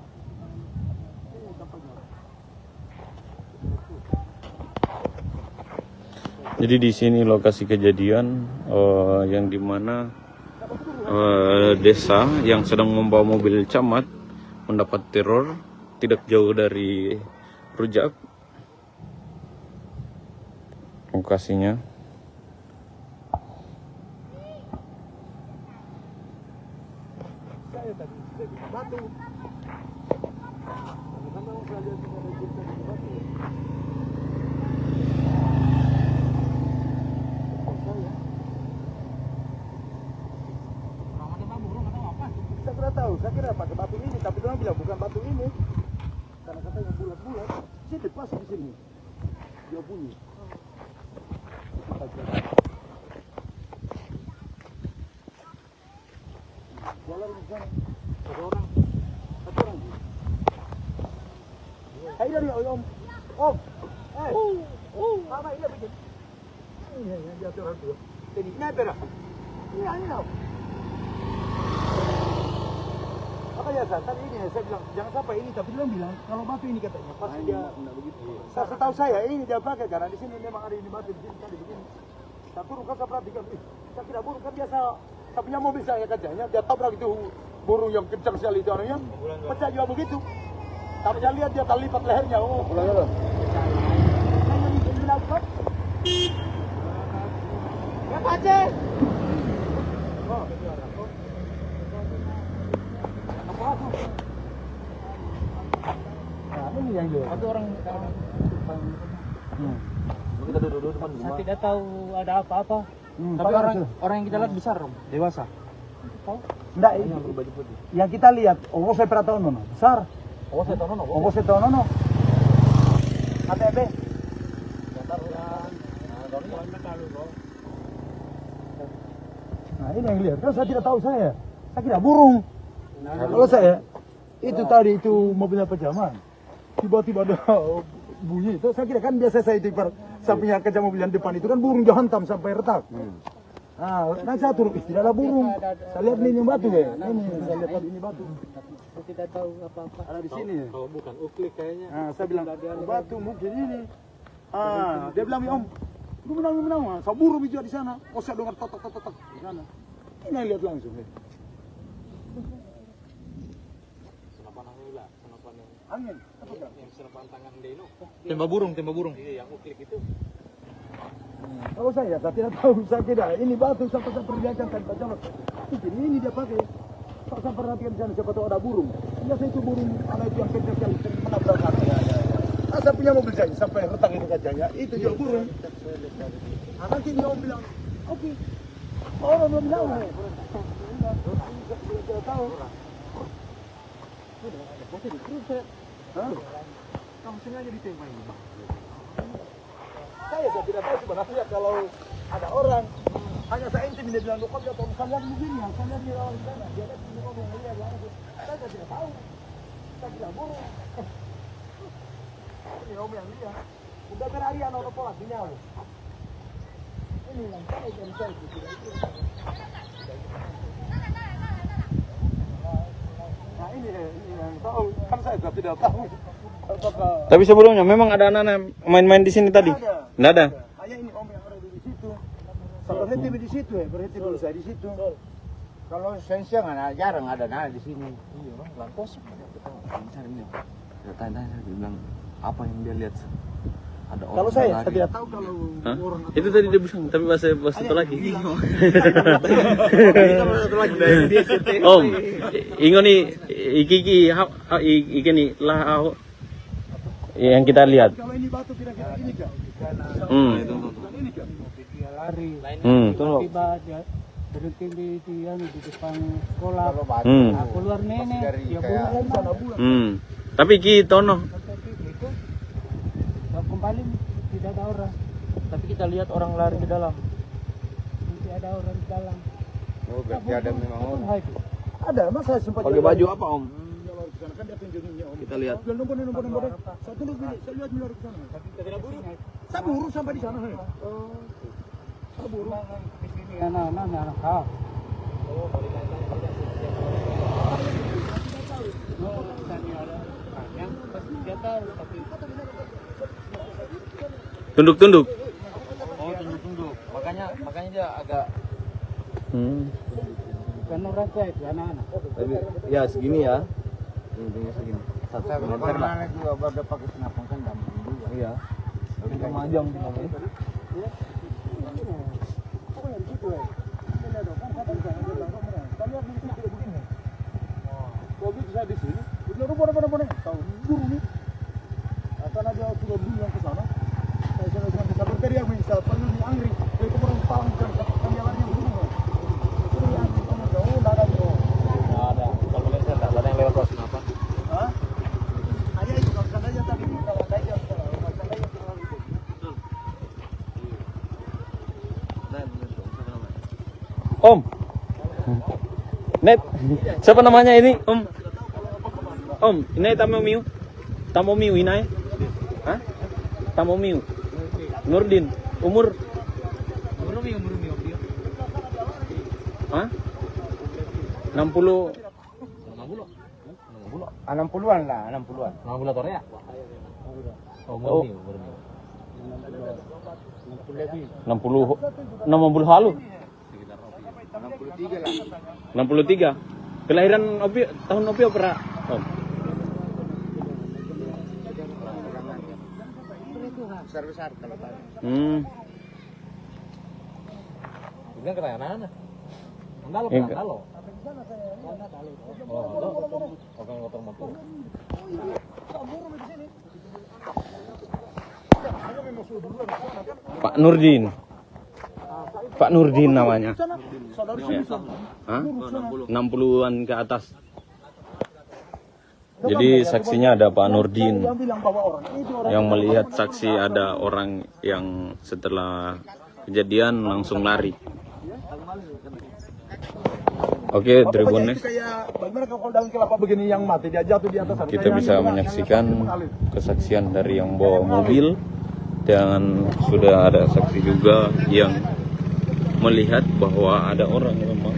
Jadi di sini lokasi kejadian yang dimana desa yang sedang membawa mobil camat mendapat teror tidak jauh dari Rujak lokasinya.
Saya kira pakai batu ini, tapi dia bilang bukan batu ini. Karena katanya bulat-bulat. Sini pas di sini. Dia bunyi. Jalan di sana. Satu orang. Hai dari Om. Om. Mama ini bikin. Ini yang dia orang tu. Ini nyata. Ini tau. Apa ya tadi ini saya bilang jangan sampai ini, tapi dia bilang kalau batu ini katanya pas dia begitu. Setahu saya ini dia pakai karena di sini memang ada ini batu di sini tadi begini. Saya turun kan saya perhatikan, saya kira burung kan biasa. Saya punya mobil saya kacanya dia tabrak itu burung yang kencang sekali itu anunya, pecah juga begitu. Tapi saya lihat dia terlipat lehernya. Oh, pulang. Ya Pace. Ini yang dia. Ada orang kita duduk depan rumah. Saya tidak tahu ada apa-apa. Tapi orang yang kita lihat besar, dewasa. Tahu? Enggak, ini berbaju putih. Yang kita lihat, saya pernah tahu nono, besar. Saya tahu nono. ATB. Nah, ini yang lihat. Kan saya tidak tahu saya kira burung. Kalau saya itu tadi itu mobilnya pejaman. Tiba-tiba ada bunyi itu, saya kira kan biasa saya itu saya punya kaca mobil yang depan itu kan burung dia hantam sampai retak. Nah, saya turun, tidak ada burung. Saya lihat ini batu ya, ini saya lihat tadi ini batu. Saya tidak tahu apa-apa. Ada di sini. Kalau bukan uklik kayaknya. Nah, saya bilang batu mungkin ini. Dia bilang Om, lu menang. Saya burung juga di sana. Oh, saya dengar totok di sana. Ini lihat langsung. Angin. Yang senapan tangan Deno. Tembak burung. Iya, yang uklik itu. Kalau saya tidak tahu, saya kira ini batu sampai saya perlihatkan tadi Pak Camat. Ini dia pakai. Saya perhatikan di sana siapa tahu ada burung. Biasa itu burung ada itu yang kencang sekali menabrak hati. Saya punya mobil saya sampai retak itu kacanya. Itu juga burung. Nanti dia bilang, oke. Orang belum tahu. Tidak tahu. Masih di terus saya. Kamu sengaja ditembak ini. Saya tidak tahu sebenarnya kalau ada orang hanya saya intim dia bilang kok dia tahu kalian begini yang kalian di lawan sana dia lihat ini orang yang lihat langsung. Saya tidak tahu. Saya tidak burung. Ini om yang lihat. Udah berhari anak pola sinyal. Ini yang saya tidak itu. Nah ini yang tahu kan saya tidak tahu.
Tapi sebelumnya memang ada anak-anak main-main di sini tadi? Nggak ada.
Hanya ini om yang ada di situ. Saya berhenti di situ berhenti dulu saya di situ. Kalau siang jarang ada di sini. Iya, lampos.
Tanya dia bilang apa yang dia lihat? Ada orang.
Kalau saya tidak tahu kalau orang.
Itu tadi dia bilang, tapi bahasa satu lagi. Om, ingo nih iki nih lah yang kita lihat.
Kalau ini batu kira-kira ini kan. Ini kan. Dia lari. Tiba dia berhenti di depan sekolah. Keluar nenek. Dia bulan.
Tapi ki tono.
Kembali tidak ada orang. Tapi kita lihat orang lari ke dalam. Nanti ada orang di dalam.
Oh, berarti ada memang om.
Ada, mas saya sempat
Pakai baju apa om?
kan dia tunjukin om.
Kita lihat.
Nomor. Satu lebih, saya lihat di luar ke sana. Saya buru sampai di sana. Saya buru.
Tunduk-tunduk.
Oh, tunduk-tunduk. Makanya dia agak
Kan orang tua itu anak-anak.
Tapi, ya segini ya. Tingginya segini. 1 meter lah.
Juga baru pakai senapan kan gampang juga.
Iya. Tapi kemajang sih namanya.
Kalau bisa di sini, udah rumah tahu buru nih. Karena dia sudah bilang ke sana. Saya sudah bilang bisa berteriak misal panggil di Angri. Itu orang palang kan jalannya buru.
Ada. Kalau lihat saya ada yang lewat pas kenapa?
Hah? Ada itu kan aja tadi kalau ada yang
Om. Net. Siapa namanya ini? Om. Om, ini Tamomiu. Tamomiu ini. Hah? Tamomiu. Nurdin. Umur? Hah? 60.
60-an lah, 60-an.
60 Korea.
Oh. 60 halu.
63 lah.
63. Kelahiran Opi tahun Opi apa? Om.
Besar-besar kalau tadi.
Bukan ketahanan. Andalo,
Iya.
andalo. Oh, orang kotor motor.
Pak Nurdin. Pak Nurdin namanya.
Saudara
Hah? 60-an ke atas. Jadi saksinya ada Pak Nurdin yang melihat saksi ada orang yang setelah kejadian langsung lari. Oke, Tribun Next.
Bagaimana kalau daun kelapa begini yang mati dia jatuh di atas.
Kita bisa menyaksikan kesaksian dari yang bawa mobil dan sudah ada saksi juga yang melihat bahwa ada orang memang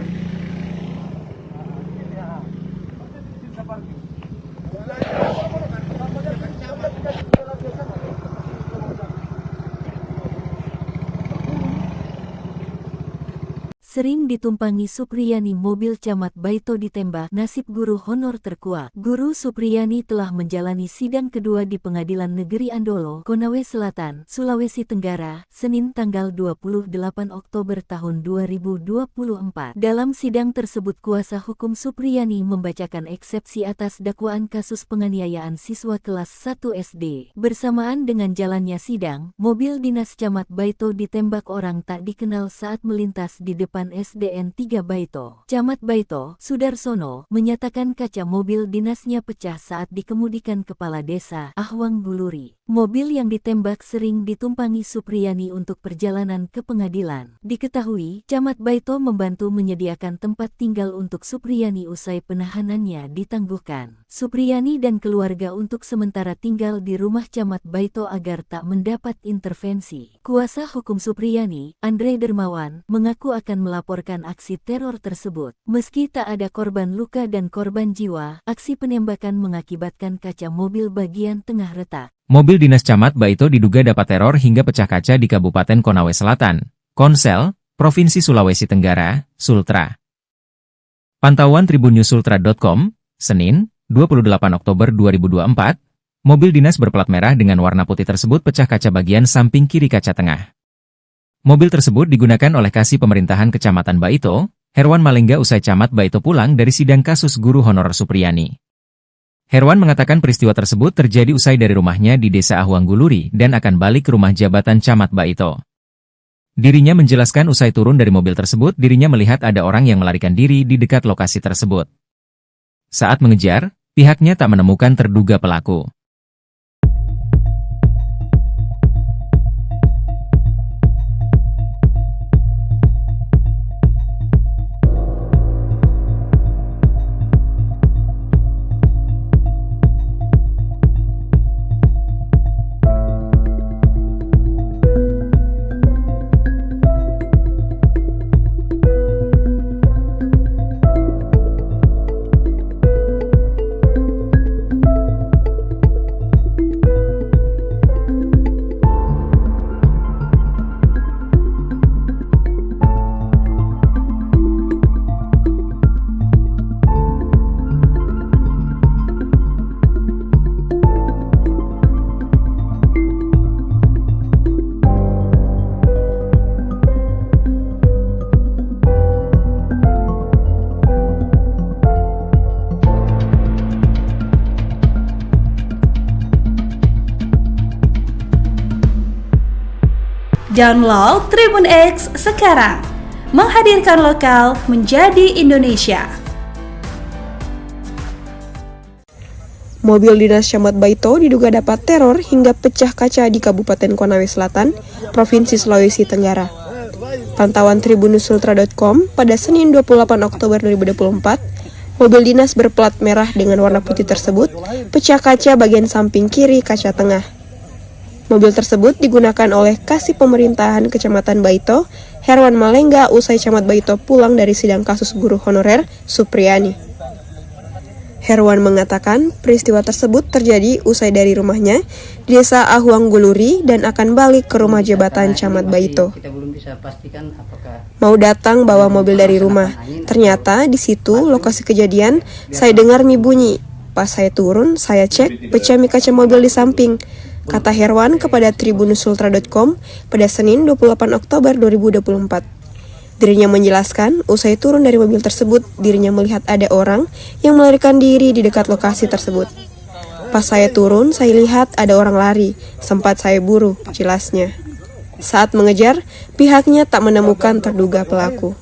Sering ditumpangi Supriyani mobil Camat Baito ditembak, nasib guru honor terkuak. Guru Supriyani telah menjalani sidang kedua di Pengadilan Negeri Andolo, Konawe Selatan, Sulawesi Tenggara, Senin tanggal 28 Oktober tahun 2024. Dalam sidang tersebut kuasa hukum Supriyani membacakan eksepsi atas dakwaan kasus penganiayaan siswa kelas 1 SD. Bersamaan dengan jalannya sidang, mobil dinas Camat Baito ditembak orang tak dikenal saat melintas di depan SDN 3 Baito. Camat Baito, Sudarsono, menyatakan kaca mobil dinasnya pecah saat dikemudikan Kepala Desa Ahwang Guluri. Mobil yang ditembak sering ditumpangi Supriyani untuk perjalanan ke pengadilan. Diketahui, Camat Baito membantu menyediakan tempat tinggal untuk Supriyani usai penahanannya ditangguhkan. Supriyani dan keluarga untuk sementara tinggal di rumah Camat Baito agar tak mendapat intervensi. Kuasa hukum Supriyani, Andre Dermawan, mengaku akan melaporkan aksi teror tersebut. Meski tak ada korban luka dan korban jiwa, aksi penembakan mengakibatkan kaca mobil bagian tengah retak.
Mobil dinas Camat Baito diduga dapat teror hingga pecah kaca di Kabupaten Konawe Selatan, Konsel, Provinsi Sulawesi Tenggara, Sultra. Pantauan tribunnews.sultra.com, Senin, 28 Oktober 2024, mobil dinas berplat merah dengan warna putih tersebut pecah kaca bagian samping kiri kaca tengah. Mobil tersebut digunakan oleh Kasih Pemerintahan Kecamatan Baito, Herwan Malengga usai Camat Baito pulang dari sidang kasus guru honorer Supriyani. Herwan mengatakan peristiwa tersebut terjadi usai dari rumahnya di Desa Ahwang Guluri dan akan balik ke rumah jabatan Camat Baito. Dirinya menjelaskan usai turun dari mobil tersebut dirinya melihat ada orang yang melarikan diri di dekat lokasi tersebut. Saat mengejar, pihaknya tak menemukan terduga pelaku.
Download Tribun X sekarang. Menghadirkan lokal menjadi Indonesia.
Mobil dinas Camat Baito diduga dapat teror hingga pecah kaca di Kabupaten Konawe Selatan, Provinsi Sulawesi Tenggara. Pantauan tribunusultra.com pada Senin 28 Oktober 2024, mobil dinas berplat merah dengan warna putih tersebut pecah kaca bagian samping kiri kaca tengah. Mobil tersebut digunakan oleh Kasih Pemerintahan Kecamatan Baito, Herwan Malengga, usai Camat Baito pulang dari sidang kasus guru honorer Supriyani. Herwan mengatakan peristiwa tersebut terjadi usai dari rumahnya di Desa Ahuang Guluri dan akan balik ke rumah jabatan Camat Baito.
Kita belum bisa pastikan apakah
Mau datang bawa mobil dari rumah. Ternyata di situ lokasi kejadian saya dengar mie bunyi. Pas saya turun, saya cek pecah mie kaca mobil di samping. Kata Herwan kepada tribunusultra.com pada Senin 28 Oktober 2024. Dirinya menjelaskan, usai turun dari mobil tersebut, dirinya melihat ada orang yang melarikan diri di dekat lokasi tersebut. Pas saya turun, saya lihat ada orang lari, sempat saya buru, jelasnya. Saat mengejar, pihaknya tak menemukan terduga pelaku.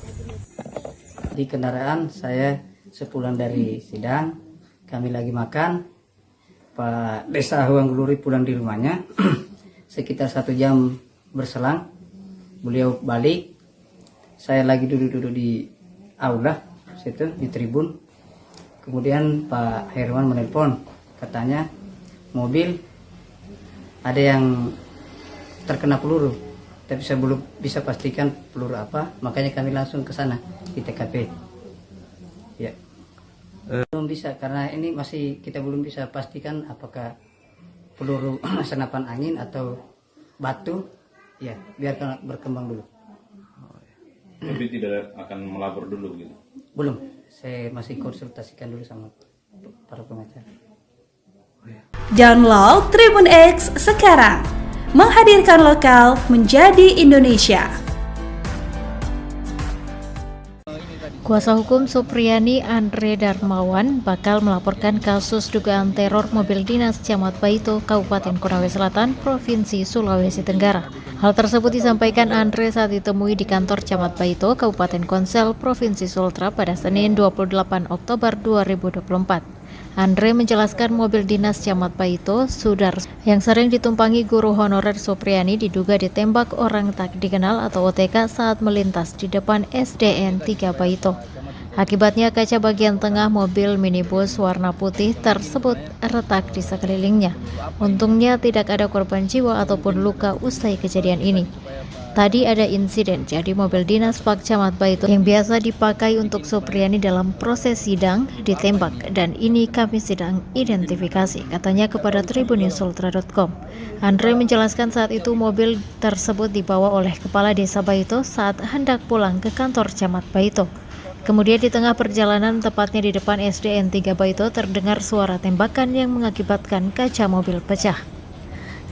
di kendaraan saya sepulang dari sidang, kami lagi makan. Pak Desa Ahuang Guluri pulang di rumahnya. Sekitar 1 jam berselang, beliau balik. Saya lagi duduk-duduk di aula situ di tribun. Kemudian Pak Herwan menelpon, katanya mobil ada yang terkena peluru, tapi saya belum bisa pastikan peluru apa, makanya kami langsung ke sana di TKP. Ya, belum bisa karena ini masih kita belum bisa pastikan apakah peluru senapan angin atau batu. Ya, biarkan berkembang dulu.
Tapi tidak akan melapor dulu gitu?
Belum, saya masih konsultasikan dulu sama para pengacara.
Download Tribun X sekarang. Menghadirkan lokal menjadi Indonesia.
Kuasa hukum Supriyani Andre Darmawan bakal melaporkan kasus dugaan teror mobil dinas Camat Baito, Kabupaten Konawe Selatan, Provinsi Sulawesi Tenggara. Hal tersebut disampaikan Andre saat ditemui di kantor Camat Baito, Kabupaten Konsel, Provinsi Sultra pada Senin 28 Oktober 2024. Andre menjelaskan mobil dinas Camat Baito, Sudar, yang sering ditumpangi guru honorer Supriyani diduga ditembak orang tak dikenal atau OTK saat melintas di depan SDN 3 Baito. Akibatnya kaca bagian tengah mobil minibus warna putih tersebut retak di sekelilingnya. Untungnya tidak ada korban jiwa ataupun luka usai kejadian ini. Tadi ada insiden, jadi mobil dinas Pak Camat Baito yang biasa dipakai untuk Supriyani dalam proses sidang ditembak, dan ini kami sedang identifikasi, katanya kepada tribunusultra.com. Andre menjelaskan saat itu mobil tersebut dibawa oleh Kepala Desa Baito saat hendak pulang ke kantor Camat Baito. Kemudian di tengah perjalanan, tepatnya di depan SDN 3 Baito, terdengar suara tembakan yang mengakibatkan kaca mobil pecah.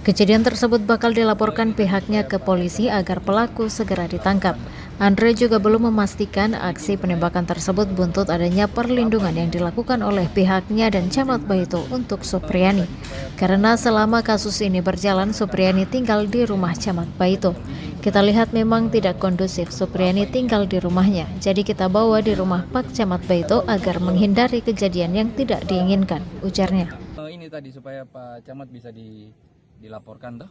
Kejadian tersebut bakal dilaporkan pihaknya ke polisi agar pelaku segera ditangkap. Andre juga belum memastikan aksi penembakan tersebut buntut adanya perlindungan yang dilakukan oleh pihaknya dan Camat Baito untuk Supriyani. Karena selama kasus ini berjalan, Supriyani tinggal di rumah Camat Baito. Kita lihat memang tidak kondusif Supriyani tinggal di rumahnya, jadi kita bawa di rumah Pak Camat Baito agar menghindari kejadian yang tidak diinginkan, ujarnya.
Ini tadi supaya Pak Camat bisa dilaporkan toh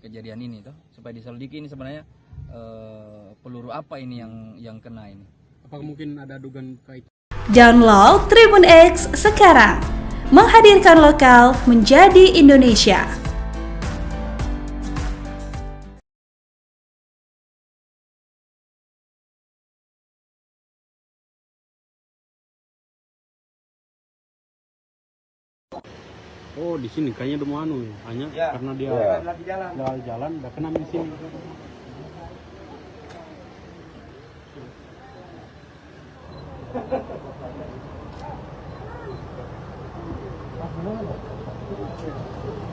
kejadian ini toh, supaya diselidiki ini sebenarnya peluru apa ini yang kena ini.
Apakah mungkin ada dugaan kait?
Download Tribun X sekarang. Menghadirkan lokal menjadi Indonesia.
Oh, di sini kayaknya udah mau hanya karena dia lagi jalan, udah kena di sini.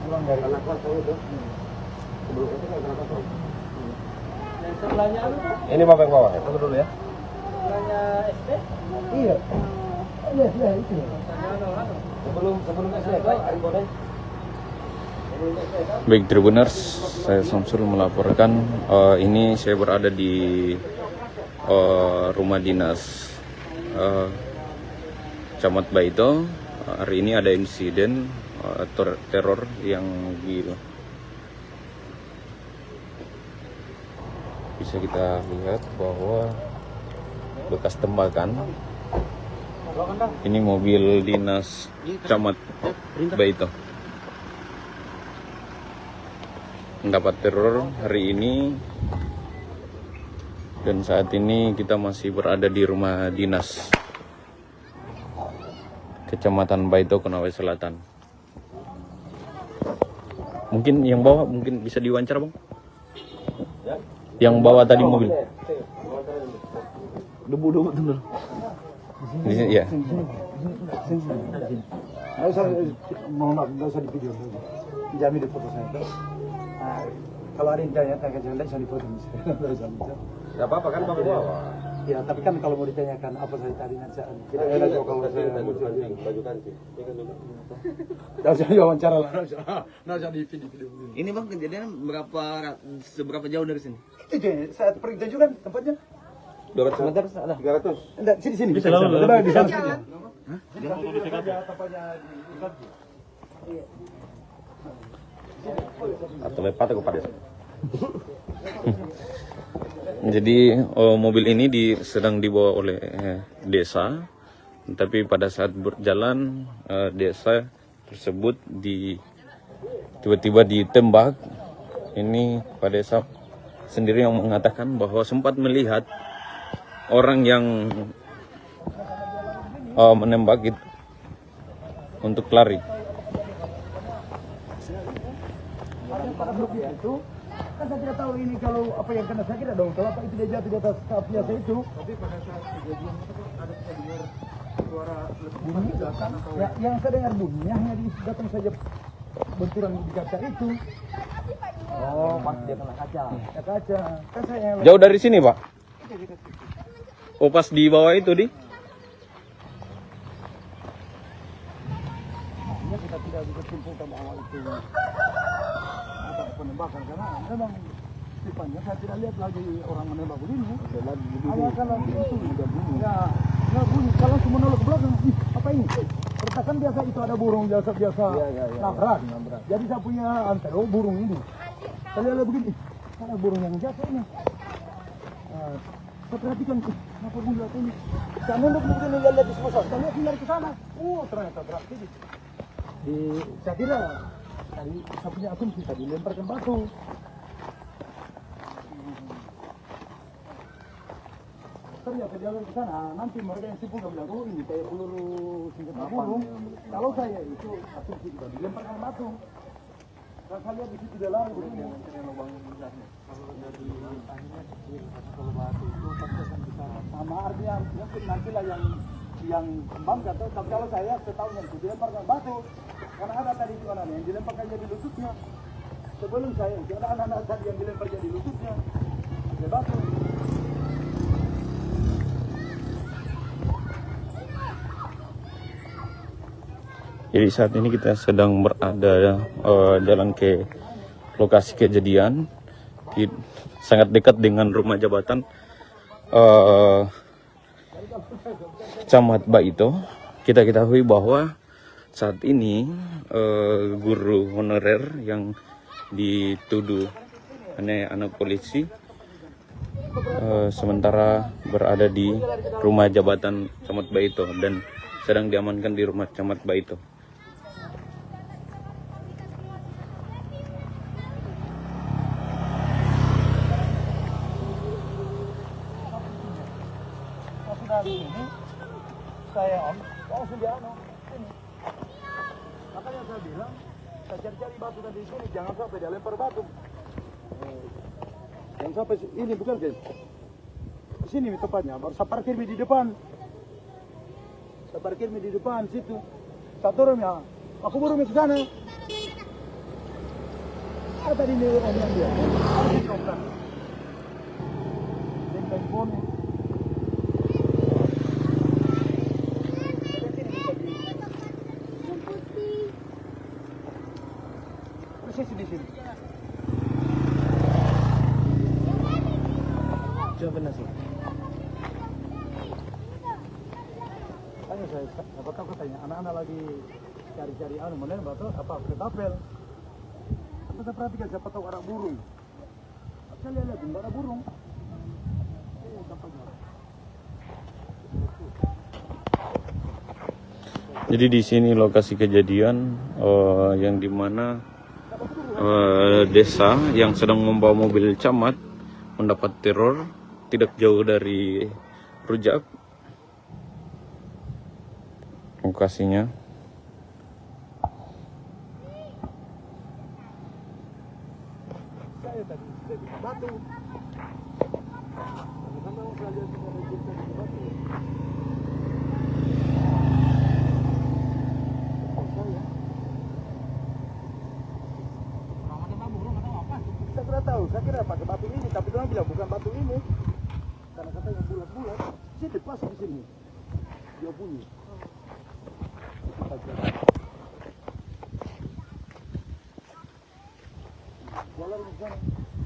Pulang dari anak kelas itu. Sebelum itu nggak kena kosong. Yang sebelahnya ini bapak yang bawah ya? Tunggu dulu ya. Sebelahnya SD? Iya. Iya, itu. Sebelum SD Pak, Ari Bodeng. Ini
Baik Tribuners, saya Samsul melaporkan. Ini saya berada di rumah dinas Camat Baito. Hari ini ada insiden teror yang bisa kita lihat bahwa bekas tembakan. Ini mobil dinas Camat Baito mendapat teror hari ini, dan saat ini kita masih berada di rumah dinas Kecamatan Baito, Konawe Selatan. Mungkin yang bawa mungkin bisa diwawancara, Bang? Yang bawa tadi mobil.
Debu betul.
Di sini ya.
Mohon maaf, nggak usah di video. Jamin di foto saya. Kalau ada yang tanya, jangan bisa di foto.
Tidak apa-apa kan Bapak bawa.
Ya, tapi kan kalau mau ditanyakan apa saya tadi nanti tidak enak kalau saya
baju kancing.
Nggak usah diwawancara lah, nggak usah di video.
Ini Bang, kejadian seberapa jauh dari sini?
Itu saya pergi tunjukkan tempatnya.
200 meter ada. 300.
Enggak, sini.
Bisa lalu.
Di sana saja.
Atau lepat aku pada. Jadi mobil ini sedang dibawa oleh desa, tapi pada saat berjalan desa tersebut tiba-tiba ditembak. Ini Pak Desa sendiri yang mengatakan bahwa sempat melihat orang yang menembak itu untuk lari.
Pada blok itu kan saya tidak tahu ini kalau apa yang kena saya kira dong. Kalau apa itu dia jatuh di atas kap biasa itu. Tapi pada saat kejadian itu ada dengar suara bunyi datang. Ya, yang saya dengar bunyinya hanya datang saja benturan di kaca itu. Oh, pas dia kena kaca. Ya kaca. Kan saya
Jauh dari sini, Pak? Oh, pas di bawah itu di?
Artinya kita tidak bisa simpulkan bahwa itu ada penembakan karena memang sifatnya saya tidak lihat lagi orang menembak begini. Hanya kalau itu ya nggak bunyi. Kalau cuma nolak ke belakang, apa ini? Pertakan biasa itu ada burung biasa nabrak. Jadi saya punya antero burung ini. Saya lihat begini, ada burung yang jatuh ini. Saya perhatikan, kenapa bunyi ini? Saya nunduk begini lihat di semua. Saya lihat hindar ke sana. Oh, ternyata berarti saya kira tadi saya punya asumsi tadi lemparkan batu. Ternyata jalan ke sana, nanti mereka yang sibuk bilang, oh ini kayak peluru senjata burung. Kalau saya itu asumsi juga dilemparkan batu. Dan saya lihat di situ dia lari begini. Kalau dari akhirnya kalau batu itu pasti akan bisa sama artinya mungkin nantilah yang kembang atau tapi kalau saya setahu yang itu dilemparkan batu. Karena ada tadi itu anak yang dilemparkan jadi lututnya. Sebelum saya itu ada anak-anak tadi yang dilempar jadi lututnya. Dia batu.
Jadi saat ini kita sedang berada jalan ke lokasi kejadian, sangat dekat dengan rumah jabatan Camat Baito. Kita ketahui bahwa saat ini guru honorer yang dituduh anak polisi sementara berada di rumah jabatan Camat Baito dan sedang diamankan di rumah Camat Baito.
Ini saya langsung dia ini. Makanya saya bilang, saya cari-cari batu tadi di sini, jangan sampai dia lempar batu. Jangan sampai ini bukan guys. Di sini tepatnya, baru saya parkir di depan. Saya parkir di depan situ. Saya turun ya, aku baru ke sana. Tadi ini om yang dia. Telepon. posisi di sini. Coba nasi. Tanya saya, apa tahu tanya anak-anak lagi cari-cari mana batu apa ketapel. Apa saya perhatikan siapa tahu ada burung. Saya lihat ada burung.
Jadi di sini lokasi kejadian yang dimana desa yang sedang membawa mobil camat mendapat teror tidak jauh dari Rujak lokasinya.
Saya kira pakai batu ini, tapi dia bilang bukan batu ini. Karena katanya bulat-bulat. Saya dipasang di sini. Dia bunyi. Jalan di sana.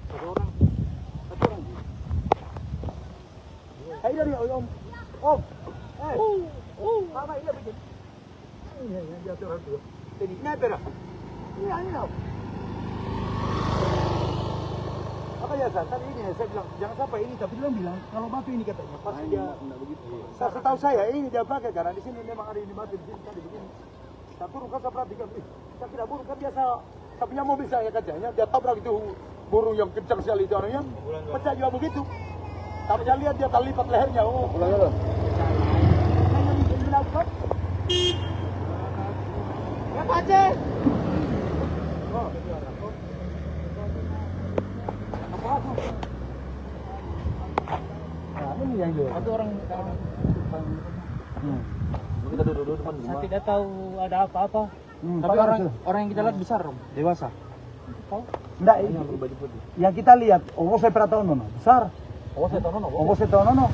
Satu orang. Hai dari Om. Om. Mama ini begini. Ini yang dia orang tu. Ini apa? Ini apa? Apa ya tadi ini saya bilang jangan sampai ini, tapi dia bilang kalau batu ini katanya pas dia begitu. Setahu saya ini dia pakai karena di sini memang ada ini batu di sini tadi begini. Saya turun kan saya perhatikan, saya kira burung kan biasa. Saya punya mobil saya kacanya dia tabrak itu burung yang kencang sekali itu anunya, pecah juga begitu. Tapi saya lihat dia terlipat lehernya. Oh, ulang. Saya yang melakukan. Ya Pak. Oh. Nah, ini yang jual. Ada orang kita duduk depan rumah. Saya tidak tahu ada apa-apa. Tapi orang yang kita lihat besar, dewasa. Tahu? Enggak, ini baju putih. Yang kita lihat, saya pernah tahu nono, besar. Saya tahu nono.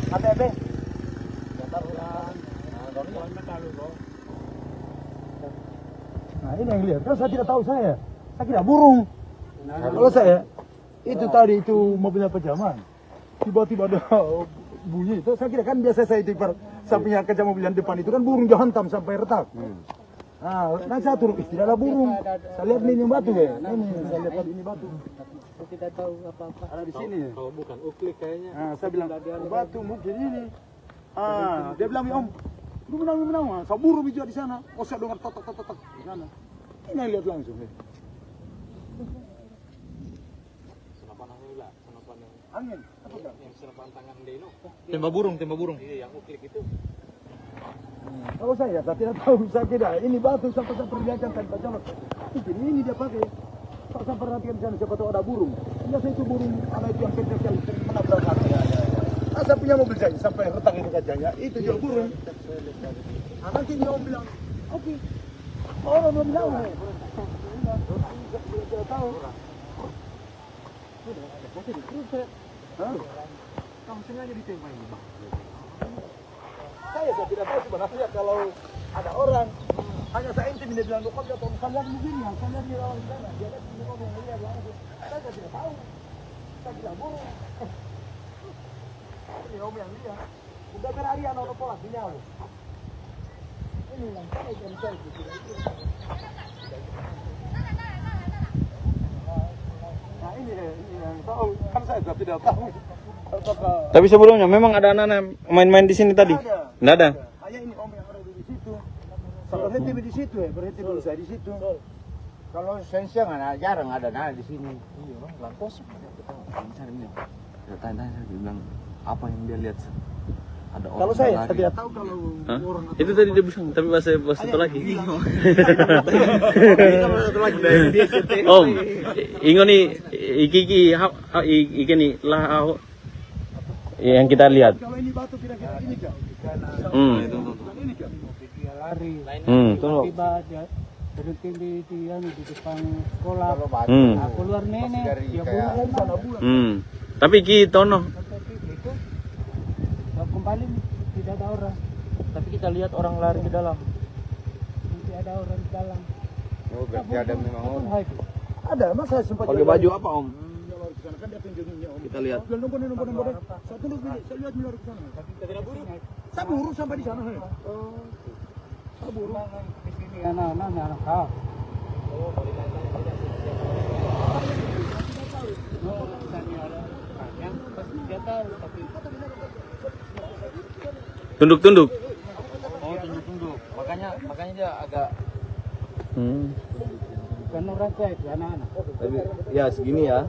ATB. Nah, ini yang lihat. Kalau saya tidak tahu saya kira burung. Kalau saya itu tadi itu mobilnya pejaman, tiba-tiba ada bunyi itu, saya kira kan biasa saya itu sampingnya kaca mobil yang depan itu kan burung dihantam sampai retak. Nah, saya turun, tidak ada burung. Saya lihat ini batu ya, ini saya lihat ini batu. Saya tidak tahu apa-apa. Ada di sini. Kalau bukan uklik kayaknya. Nah, saya bilang batu mungkin ini. Dia bilang Om, lu menang. Saya burung juga di sana. Oh, saya dengar tok di sana. Ini yang lihat langsung. Angin. Yang senapan tangan Deno. Tembak burung. Iya, yang uklik itu. Kalau saya tidak tahu, saya kira ini batu sampai saya perlihatkan tanpa jalan. Mungkin ini dia pakai. Saya perhatikan di sana siapa tahu ada burung. Biasa itu burung ada itu yang kencang sekali menabrak hati. Saya punya mobil saya sampai retak ini kacanya. Itu juga burung. Nah, nanti dia bilang, oke. Orang belum tahu. Tidak tahu. Kamu sengaja ditembak ini, Bang? Saya tidak tahu sebenarnya kalau ada orang. Hanya saya intim dia bilang, kok dia tahu lihat begini, saya lihat di lawan sana. Dia lihat di mobil lihat langsung. Saya tidak tahu. Saya tidak burung. Ini Om yang lihat. Udah berhari anak pola di nyawa. Ini yang saya tidak Nah ini yang tahu, kan saya juga tidak tahu.
Tapi sebelumnya memang ada anak-anak main-main di sini tadi? Nggak ada?
Hanya ini Om yang ada di situ. Saya berhenti di situ ya, berhenti dulu saya di situ. Kalau siang jarang ada anak di sini. Iya, Bang, kosong.
Ya tanya dia bilang apa yang dia lihat. Ada orang.
Kalau saya tidak tahu kalau orang
itu tadi dia bilang, tapi bahasa satu lagi. Om, ingat nih iki nih lah yang kita lihat.
Kalau ini batu kira-kira ini kan. Ini kan. Dia lari. Tiba dia berhenti di depan sekolah. Keluar nenek, dia bulan sana bulan.
Tapi ki tono.
Kembali tidak ada orang. Tapi kita lihat orang lari ke dalam. Tidak ada orang di dalam.
Oh, berarti ada memang om.
Ada, mas saya sempat
Pakai baju apa om?
kan dia tunjukinnya om.
Kita lihat.
Nomor. Saya tunduk dulu, saya lihat miliar ke sana. Saya buru sampai di sana. Saya buru. Di sini anak-anak.
Tunduk-tunduk.
Oh, tunduk-tunduk. Makanya dia agak
Kan orang saya itu anak-anak.
tapi ya segini ya.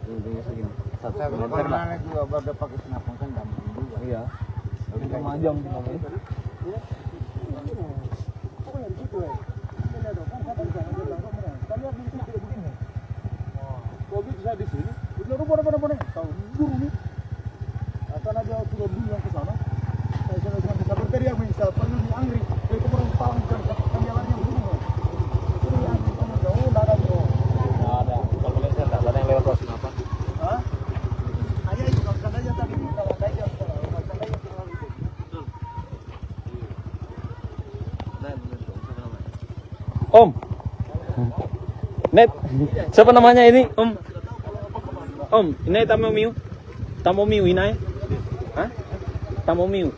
Tingginya segini. Saya meter lah.
Juga berada pakai senapan kan gampang juga.
Iya. Tapi kemajang namanya.
Kalau bisa di sini, udah rumah. Tahu buru nih. Akan ada sudah dulu yang ke sana. Saya cuma bisa berteriak misal panggil di Angri. Dari kemarin palangkan kan jalannya dulu. Jadi Angri kamu jauh enggak ada bro.
Enggak ada. Kalau Malaysia enggak ada yang lewat pos apa?
Hah? Hanya itu kalau sana aja tadi kalau aja kalau sana aja terlalu itu.
Om. Net. Siapa namanya ini? Om. Om, ini Tamomiu. Tamomiu ini. Hah? Tamomiu.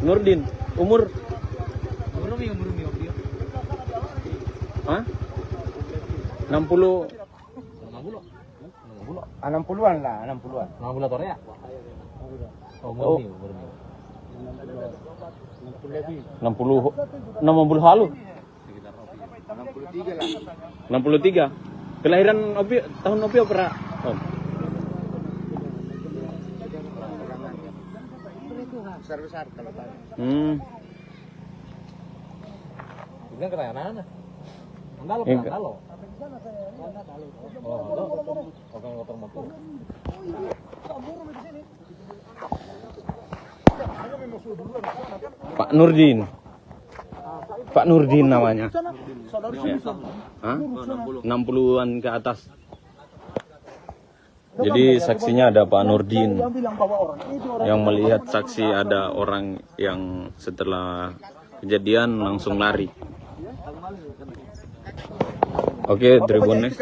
Nurdin. Umur? Hah? 60.
60-an lah, 60-an.
60 tahun ya?
Oh. 60 halu.
63 lah.
63. Kelahiran Opi tahun Opi opera. Om.
Besar-besar kalau tadi.
Bukan kena anak-anak. Andalo
Iya.
kan andalo. Oh, oke motor motor.
Pak Nurdin. Pak Nurdin namanya.
Saudara
Hah? 60-an ke atas. Jadi saksinya ada Pak Nurdin yang melihat saksi ada orang yang setelah kejadian langsung lari. Oke, Tribuners,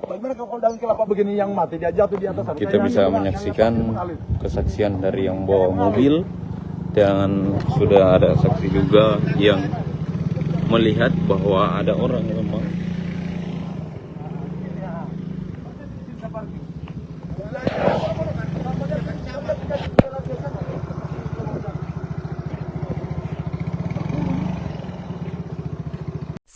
bagaimana kalau daun kelapa begini yang mati dia jatuh di atas.
kita bisa menyaksikan kesaksian dari yang bawa mobil dan sudah ada saksi juga yang melihat bahwa ada orang memang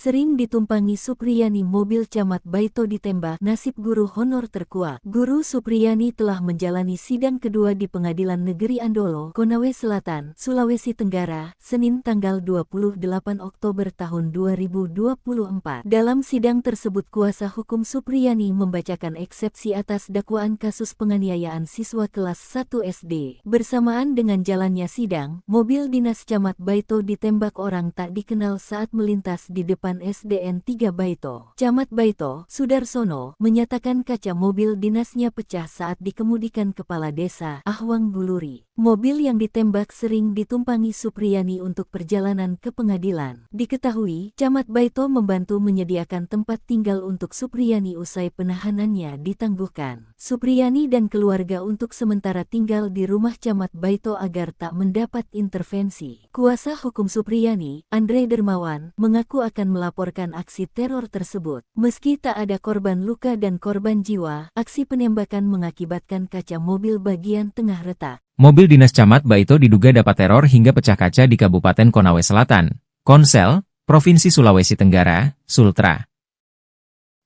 Sering ditumpangi Supriyani mobil Camat Baito ditembak, nasib guru honor terkuak. Guru Supriyani telah menjalani sidang kedua di Pengadilan Negeri Andolo, Konawe Selatan, Sulawesi Tenggara, Senin tanggal 28 Oktober tahun 2024. Dalam sidang tersebut kuasa hukum Supriyani membacakan eksepsi atas dakwaan kasus penganiayaan siswa kelas 1 SD. Bersamaan dengan jalannya sidang, mobil dinas Camat Baito ditembak orang tak dikenal saat melintas di depan SDN 3 Baito. Camat Baito, Sudarsono, menyatakan kaca mobil dinasnya pecah saat dikemudikan Kepala Desa Ahwang Guluri. Mobil yang ditembak sering ditumpangi Supriyani untuk perjalanan ke pengadilan. Diketahui, Camat Baito membantu menyediakan tempat tinggal untuk Supriyani usai penahanannya ditangguhkan. Supriyani dan keluarga untuk sementara tinggal di rumah Camat Baito agar tak mendapat intervensi. Kuasa hukum Supriyani, Andre Dermawan, mengaku akan melaporkan aksi teror tersebut. Meski tak ada korban luka dan korban jiwa, aksi penembakan mengakibatkan kaca mobil bagian tengah retak.
Mobil dinas Camat Baito diduga dapat teror hingga pecah kaca di Kabupaten Konawe Selatan, Konsel, Provinsi Sulawesi Tenggara, Sultra.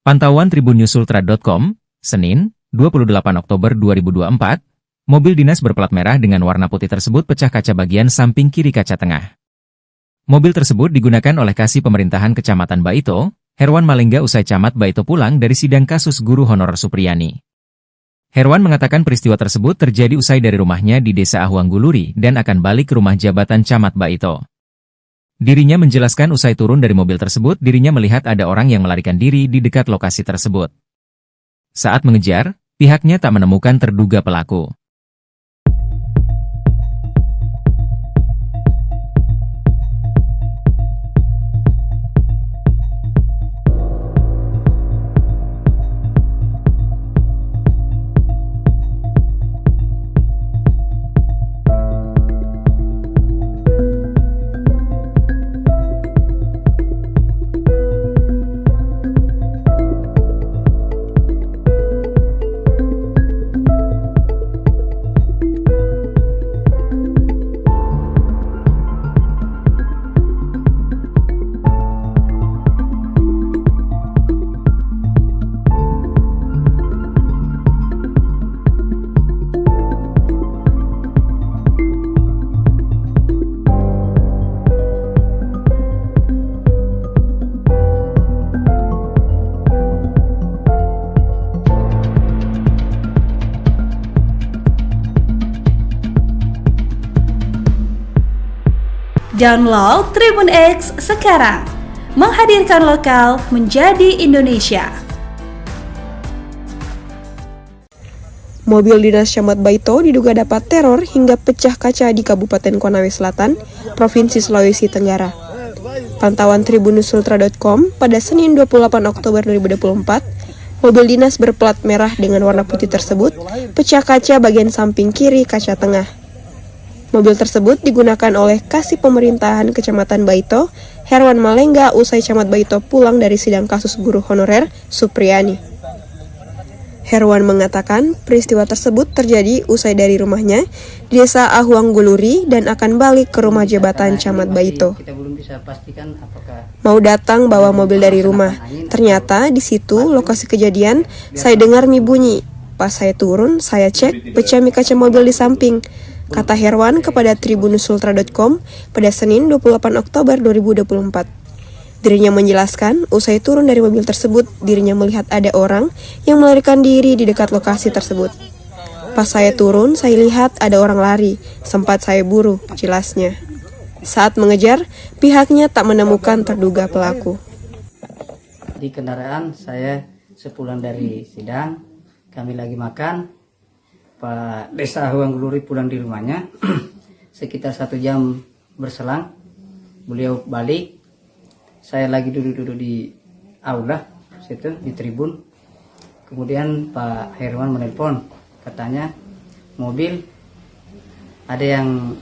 Pantauan tribunnews.sultra.com, Senin, 28 Oktober 2024, mobil dinas berplat merah dengan warna putih tersebut pecah kaca bagian samping kiri kaca tengah. Mobil tersebut digunakan oleh Kasih Pemerintahan Kecamatan Baito, Herwan Malengga usai Camat Baito pulang dari sidang kasus guru honor Supriyani. Herwan mengatakan peristiwa tersebut terjadi usai dari rumahnya di Desa Ahwang Guluri dan akan balik ke rumah jabatan Camat Baito. Dirinya menjelaskan usai turun dari mobil tersebut dirinya melihat ada orang yang melarikan diri di dekat lokasi tersebut. Saat mengejar, pihaknya tak menemukan terduga pelaku.
Download Tribun X sekarang. Menghadirkan lokal menjadi Indonesia.
Mobil dinas Camat Baito diduga dapat teror hingga pecah kaca di Kabupaten Konawe Selatan, Provinsi Sulawesi Tenggara. Pantauan tribunusultra.com pada Senin 28 Oktober 2024, mobil dinas berplat merah dengan warna putih tersebut pecah kaca bagian samping kiri kaca tengah. Mobil tersebut digunakan oleh Kasih Pemerintahan Kecamatan Baito, Herwan Malengga, usai Camat Baito pulang dari sidang kasus guru honorer Supriyani. Herwan mengatakan peristiwa tersebut terjadi usai dari rumahnya di Desa Ahuang Guluri dan akan balik ke rumah jabatan Camat Baito.
Kita belum bisa pastikan apakah
Mau datang bawa mobil dari rumah. Ternyata di situ lokasi kejadian saya dengar mie bunyi. Pas saya turun, saya cek pecah mie kaca mobil di samping. Kata Herwan kepada tribunusultra.com pada Senin 28 Oktober 2024. Dirinya menjelaskan, usai turun dari mobil tersebut, dirinya melihat ada orang yang melarikan diri di dekat lokasi tersebut. Pas saya turun, saya lihat ada orang lari, sempat saya buru, jelasnya. Saat mengejar, pihaknya tak menemukan terduga pelaku.
di kendaraan saya sepulang dari sidang, kami lagi makan, Pak Desa Ahuang Guluri pulang di rumahnya, sekitar 1 jam berselang, beliau balik, saya lagi duduk-duduk di aula, situ di tribun, kemudian Pak Herwan menelpon, katanya mobil ada yang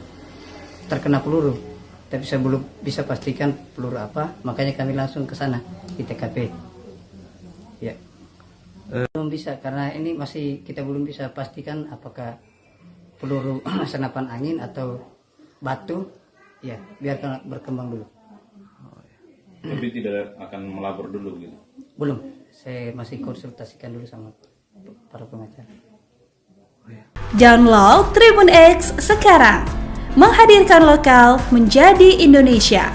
terkena peluru, tapi saya belum bisa pastikan peluru apa, makanya kami langsung ke sana di TKP. Ya. Belum bisa karena ini masih kita belum bisa pastikan apakah peluru senapan angin atau batu. Ya, biarkan berkembang dulu.
Tapi tidak akan melapor dulu gitu.
Belum. Saya masih konsultasikan dulu sama para pengacara.
Download Tribun X sekarang. Menghadirkan lokal menjadi Indonesia.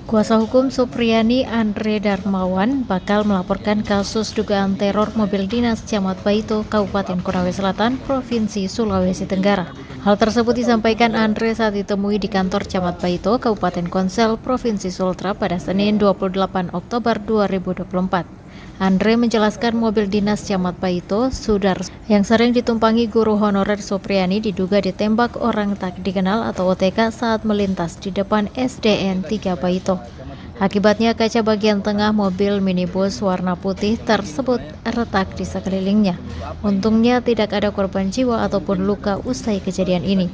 Kuasa hukum Supriyani Andre Darmawan bakal melaporkan kasus dugaan teror mobil dinas Camat Baito, Kabupaten Konawe Selatan, Provinsi Sulawesi Tenggara. Hal tersebut disampaikan Andre saat ditemui di kantor Camat Baito, Kabupaten Konsel, Provinsi Sultra pada Senin 28 Oktober 2024. Andre menjelaskan mobil dinas Camat Baito, Sudar, yang sering ditumpangi guru honorer Supriyani diduga ditembak orang tak dikenal atau OTK saat melintas di depan SDN 3 Baito. Akibatnya kaca bagian tengah mobil minibus warna putih tersebut retak di sekelilingnya. Untungnya tidak ada korban jiwa ataupun luka usai kejadian ini.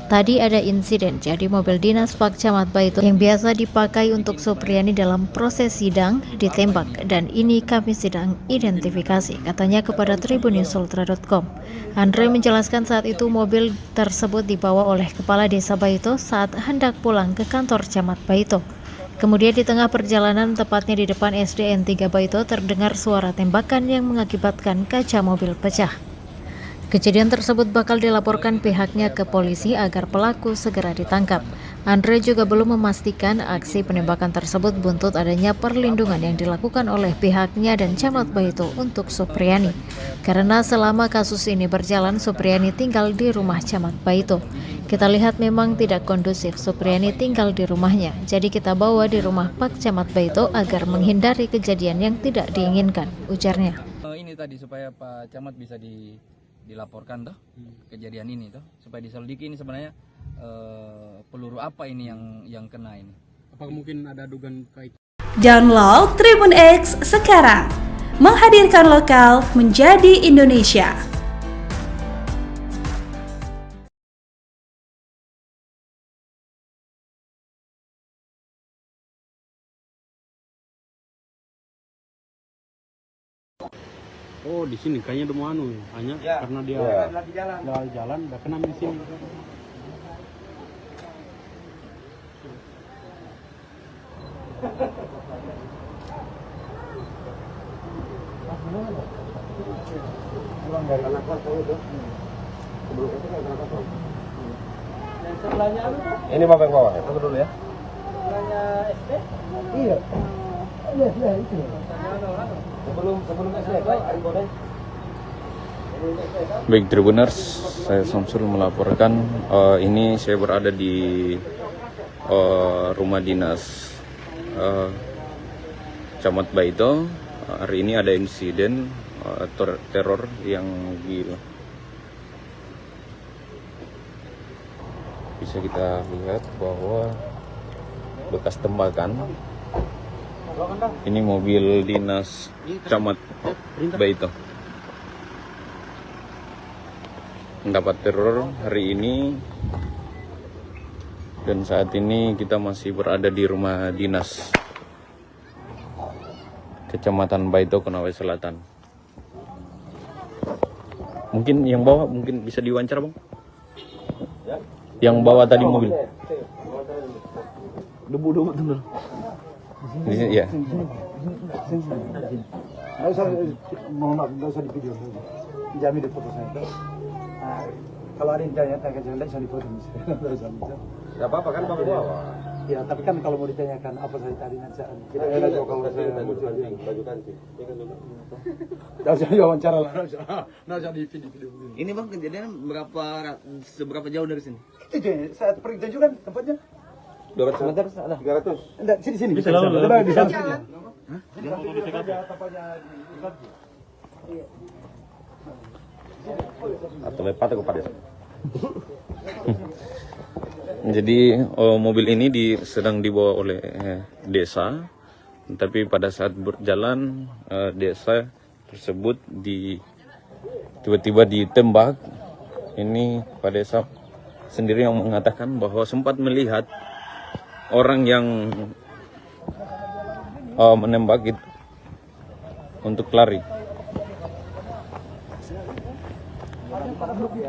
Tadi ada insiden, jadi mobil dinas Pak Camat Baito yang biasa dipakai untuk Supriyani dalam proses sidang ditembak dan ini kami sedang identifikasi, katanya kepada tribunusultra.com. Andre menjelaskan saat itu mobil tersebut dibawa oleh Kepala Desa Baito saat hendak pulang ke kantor Camat Baito. Kemudian di tengah perjalanan, tepatnya di depan SDN 3 Baito, terdengar suara tembakan yang mengakibatkan kaca mobil pecah. Kejadian tersebut bakal dilaporkan pihaknya ke polisi agar pelaku segera ditangkap. Andre juga belum memastikan aksi penembakan tersebut buntut adanya perlindungan yang dilakukan oleh pihaknya dan Camat Baito untuk Supriyani. Karena selama kasus ini berjalan, Supriyani tinggal di rumah Camat Baito. Kita lihat memang tidak kondusif Supriyani tinggal di rumahnya, jadi kita bawa di rumah Pak Camat Baito agar menghindari kejadian yang tidak diinginkan, ujarnya.
Ini tadi supaya Pak Camat bisa dilaporkan toh kejadian ini toh, supaya diselidiki ini sebenarnya peluru apa ini yang kena ini.
Apakah mungkin ada dugaan kait?
Download Tribun X sekarang. Menghadirkan lokal menjadi Indonesia.
Oh, di sini kayaknya udah mau hanya karena dia lagi jalan, udah kena di sini.
Pulang dari anak kelas itu. Sebelum itu kan anak kelas. Yang sebelahnya ini Bapak yang bawa. Aku dulu ya. Sebelahnya SD? Iya. Iya, itu. Sebelum SD, Pak, Ari Bodeng.
Baik Tribuners, saya Samsul melaporkan. Ini saya berada di rumah dinas Camat Baito. Hari ini ada insiden teror yang bisa kita lihat bahwa bekas tembakan. Ini mobil dinas Camat Baito mendapat teror hari ini, dan saat ini kita masih berada di rumah dinas Kecamatan Baito, Konawe Selatan. Mungkin yang bawa mungkin bisa diwawancara, Bang? Yang bawa tadi mobil.
Debu betul.
Iya.
Nggak usah di video. Jamin di foto saya. Kalau ada yang tanya jangan bisa di foto misalnya. Gak apa-apa kan Bapak bawa. Ya, tapi kan kalau mau ditanyakan apa saya tadi nanti kita ada kalau saya baju kancing. Enggak usah wawancara lah, enggak usah di video.
Ini Bang, kejadian seberapa jauh dari sini?
Itu saat pergi juga tempatnya
200 meter ada.
300. Enggak, sini.
Bisa lalu.
Di sana.
Hah?
Atau lepat aku pada. Jadi mobil ini sedang dibawa oleh desa, tapi pada saat berjalan desa tersebut tiba-tiba ditembak. Ini Pak Desa sendiri yang mengatakan bahwa sempat melihat orang yang menembak itu untuk lari.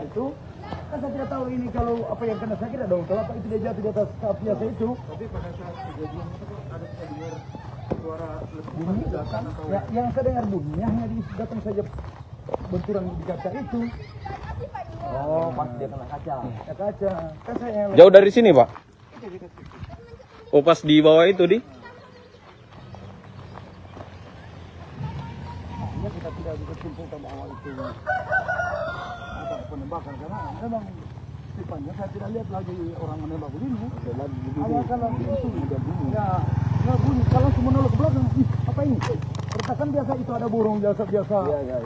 Itu kan saya tidak tahu ini kalau apa yang kena sakit dong. Kalau apa itu dia jatuh di atas kap biasa itu. Tapi pada saat kejadian itu ada dengar suara bunyi datang. Ya, yang saya dengar bunyinya hanya datang saja benturan di kaca itu. Oh, pas dia kena kaca. Ya, kaca. Kan saya
Jauh dari sini, Pak? Oh, pas di bawah itu, Di?
Artinya kita tidak bisa simpulkan bahwa itu penembakan, karena memang tipanya saya tidak lihat lagi orang menembak begini. Awal kalau itu ya bunyi, kalau semua nolak ke belakang, apa ini? Pertasan biasa itu ada burung biasa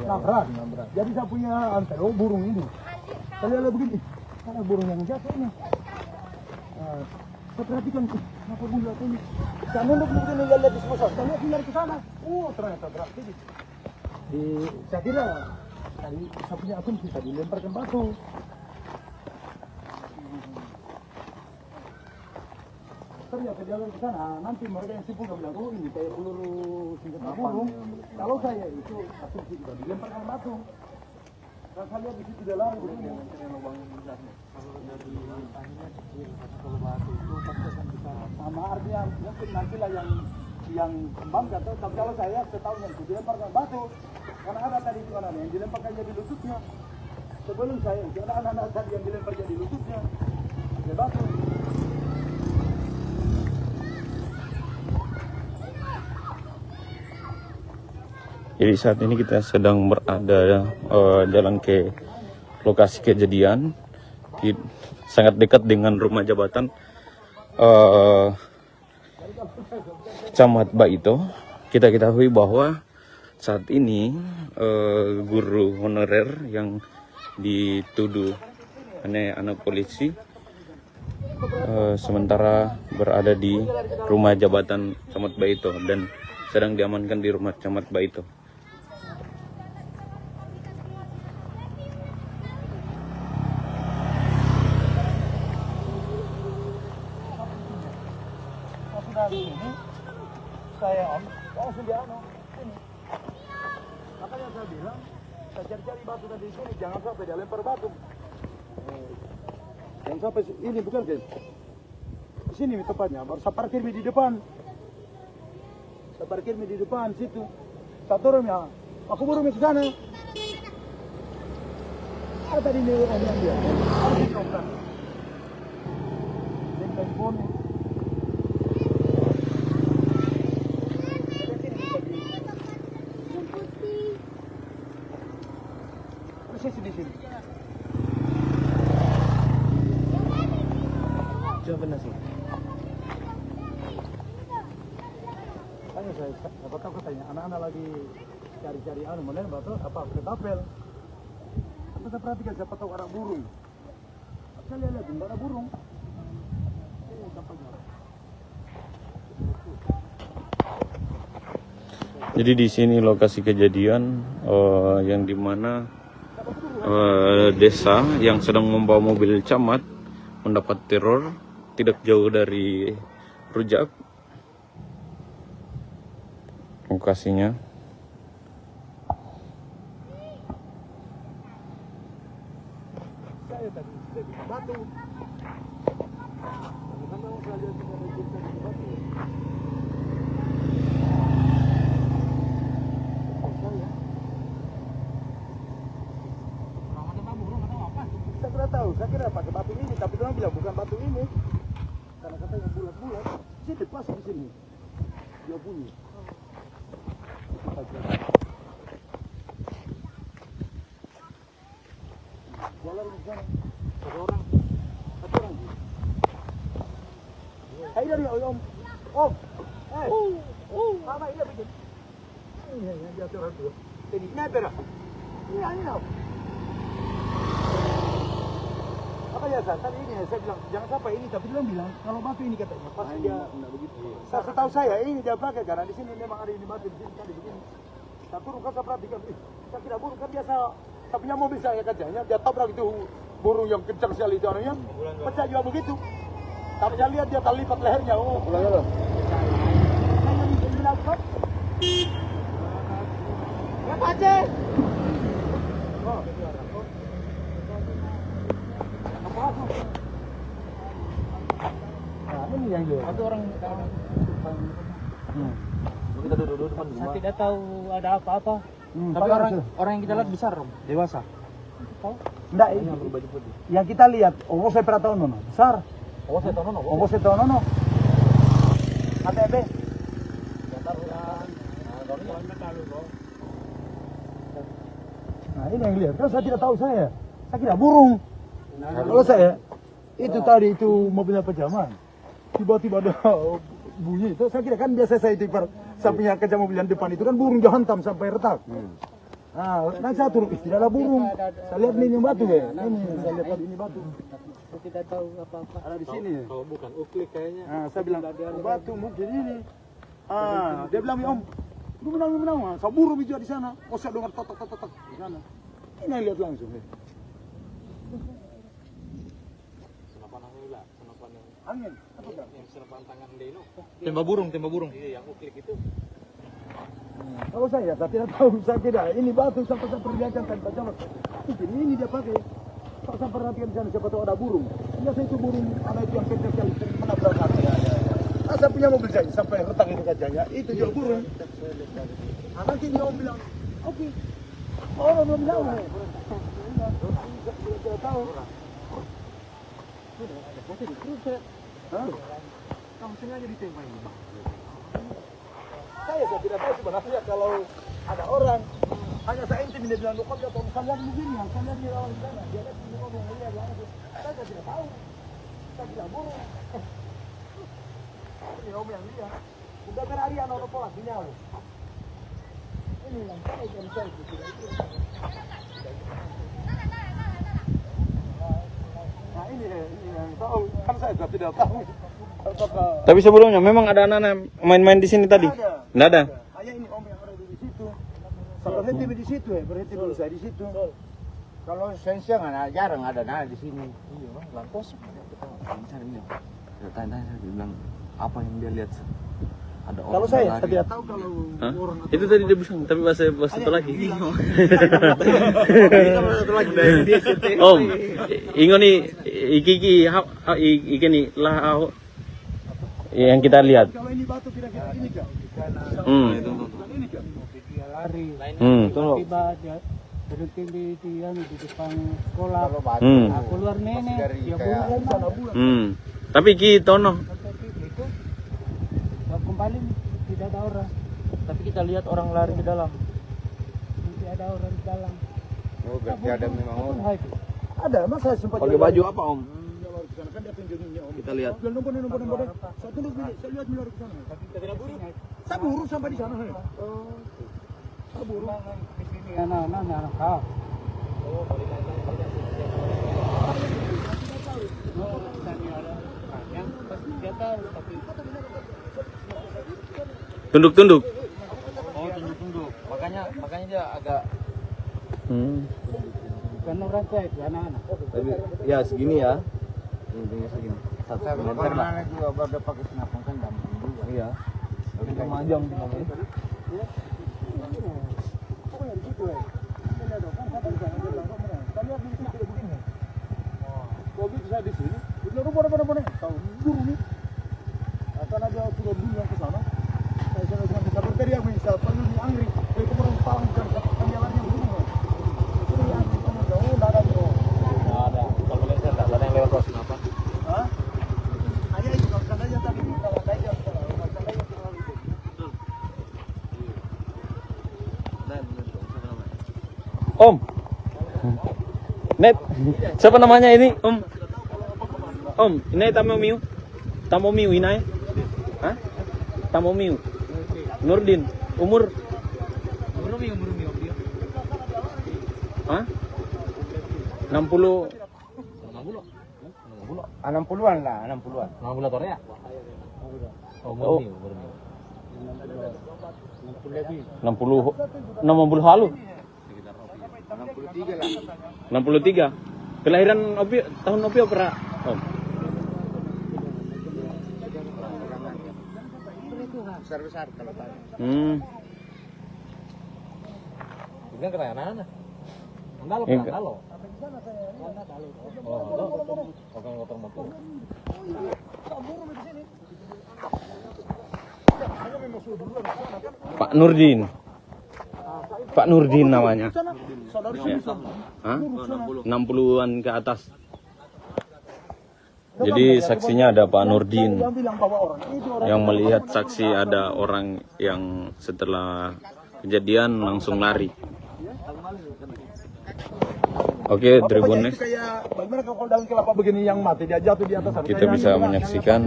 nabrak. Jadi saya punya antero burung ini. Saya lihat begini, ada burung yang jatuh ini. Saya perhatikan, kenapa bunyi jatuh ini? Saya nunduk mungkin lihat di sebelah, saya lihat lari ke sana. Ternyata berarti saya kira tadi saya punya asumsi tadi lemparkan batu. Ternyata jalan ke sana, nanti mereka yang simpul bilang, oh ini kayak peluru senjata burung. Kalau saya itu asumsi kita dilemparkan batu. Dan saya lihat di situ dia lari begini. Kalau dari akhirnya kalau batu itu pastikan kita sama artinya mungkin nantilah yang kembang atau tapi kalau saya setahunya itu dilemparkan batu. Karena ada tadi itu anak yang dilemparkan jadi lututnya. Sebelum saya itu ada anak-anak tadi yang dilempar jadi lututnya. Dia batu.
Jadi saat ini kita sedang berada jalan ke lokasi kejadian, sangat dekat dengan rumah jabatan Camat Baito. Kita ketahui bahwa saat ini guru honorer yang dituduh anak polisi sementara berada di rumah jabatan Camat Baito dan sedang diamankan di rumah Camat Baito.
Saya langsung dia ini. Makanya saya bilang, saya cari-cari batu tadi di sini, jangan sampai dia lempar batu. Jangan sampai ini bukan guys. Di sini tepatnya, baru saya parkir di depan. Saya parkir di depan situ. Saya turun ya, aku buru ke sana. Ada tadi ini orang yang dia. Harus dicoba. Dengan phone. siapa tahu katanya anak-anak lagi cari-cari mana batu apa ketapel. Kita perhatikan siapa tahu ada burung. Saya lihat nggak ada burung.
Jadi di sini lokasi kejadian yang dimana desa yang sedang membawa mobil camat mendapat teror tidak jauh dari Rujak. Lokasinya.
Saya kira pakai batu ini, tapi orang bilang bukan batu ini. Karena katanya bulat-bulat. Sini pas di sini. Dia bunyi. Jalan di sana. Satu orang. Hai dari Om. Om. Mama ini bikin. Ini dia orang tu. Ini nyata. Ini tau. Apa ya tadi ini saya bilang jangan sampai ini, tapi dia bilang kalau batu ini katanya pas dia begitu. Setahu saya ini dia pakai karena di sini memang ada ini batu di sini tadi begini. Tapi burung kan saya perhatikan, saya kira burung kan biasa. Saya punya mobil saya katanya dia tabrak itu burung yang kencang sekali itu anunya, pecah juga begitu. Tapi saya lihat dia terlipat lehernya. Oh, pulang ya. Ya Pace. Ini yang dia. Satu orang kita duduk depan rumah. Saya tidak tahu ada apa-apa. Tapi orang yang kita lihat besar, dewasa. Tahu? Enggak, yang kita lihat, saya pernah tahu nono, besar. Saya tahu nono. ATB. Nah, ini yang lihat. Kan saya tidak tahu saya kira burung. Kalau saya itu tadi itu mobilnya pejaman. Tiba-tiba ada bunyi itu, saya kira kan biasa saya tipar sampingnya kaca mobil yang depan itu kan burung dihantam sampai retak. Nah, saya turun, tidak ada burung. Saya lihat ini batu ya, ini saya lihat ini batu. Saya tidak tahu apa-apa. Ada di sini. Kalau bukan uklik kayaknya. Nah, saya bilang batu mungkin ini. Dia bilang Om, lu menang. Saya burung juga di sana. Saya dengar totok di sana. Ini lihat langsung. Angin. Yang senapan tangan Deno. Tembak burung. Iya, yang uklik itu. Kalau saya tidak tahu, saya kira ini batu sampai saya perlihatkan tanpa jalan. Ini dia pakai. Kalau saya perhatikan di sana siapa tahu ada burung. Biasa itu burung ada itu yang kecil sekali menabrak hati. Saya punya mobil saya sampai retak itu kacanya. Itu juga burung. Nanti dia bilang, oke. Orang belum tahu. Tidak tahu. Kamu sengaja ditembak ini. Saya tidak tahu sebenarnya kalau ada orang hanya saya intim dia bilang kok dia tahu kalian begini yang kalian di lawan sana dia lihat ini orang dia langsung. Saya tidak tahu. Saya tidak burung. Ini om yang dia. Sudah berhari anak pola sinyal. Ini yang saya tidak tidak itu. Nah ini yang tahu kan saya tidak tahu.
Tapi sebelumnya memang ada anak-anak main-main di sini tadi? Tidak ada.
Hanya ini om yang ada di situ. Saya berhenti di situ berhenti dulu saya di situ. Kalau siang jarang ada di sini. Iya, lampos.
Tanya dia bilang apa yang dia lihat? Ada orang.
Kalau saya tidak tahu kalau orang.
Itu tadi dia bilang, tapi bahasa satu lagi. Om, ingat nih iki nih lah yang kita lihat.
Kalau ini batu kira-kira ini kan? Ini kan? Dia lari. Tiba dia berhenti di depan sekolah. Keluar nenek. Dia bulan.
Tapi kita no.
Kembali tidak ada orang.
Tapi kita lihat orang lari ke dalam.
Tidak ada orang di dalam.
Oh, berarti ada memang orang.
Ada, masa sempat
pakai baju apa Om? Kita lihat.
Saya lihat milar ke sana. Saya buru sampai di sana. Saya buru.
Tunduk-tunduk.
Oh, tunduk-tunduk. Makanya dia agak
Karena rasa itu anak-anak.
tapi ya segini ya. Intinya segini. 1 meter lah.
Juga berada pakai senapan kan gampang juga.
Iya. Tapi kemajang sih namanya.
Kalau bisa di sini, udah mana tahu buru nih. Akan ada sudah buru yang ke sana. Saya bisa berteriak misal panggil di Angri, dari kemarin palang bukan jalannya buru. Itu yang jauh enggak ada bro.
Enggak ada. Kalau lihat enggak ada yang lewat pos apa?
Hah? Hanya itu kalau aja tadi kalau ada yang
Om. Net. Siapa namanya ini, Om? Om, ini Tamomiu. Tamomiu ini. Hah? Tamomiu. Nurdin. Umur? Hah? 60.
60-an lah, 60-an.
60 Korea.
Oh. 60 halu.
63 lah.
63. Kelahiran Opi tahun Opi apa, Om?
Besar-besar kalau tadi.
Bukan kerayanan. Andalo,
Iya.
andalo. Oh, orang motor motor.
Pak Nurdin. Pak Nurdin namanya.
Ya.
Hah? 60-an ke atas. Jadi saksinya ada Pak Nurdin yang melihat saksi ada orang yang setelah kejadian langsung lari. Oke, Tribun Next.
Bagaimana kalau daun kelapa begini yang mati dia jatuh di atas.
Kita bisa menyaksikan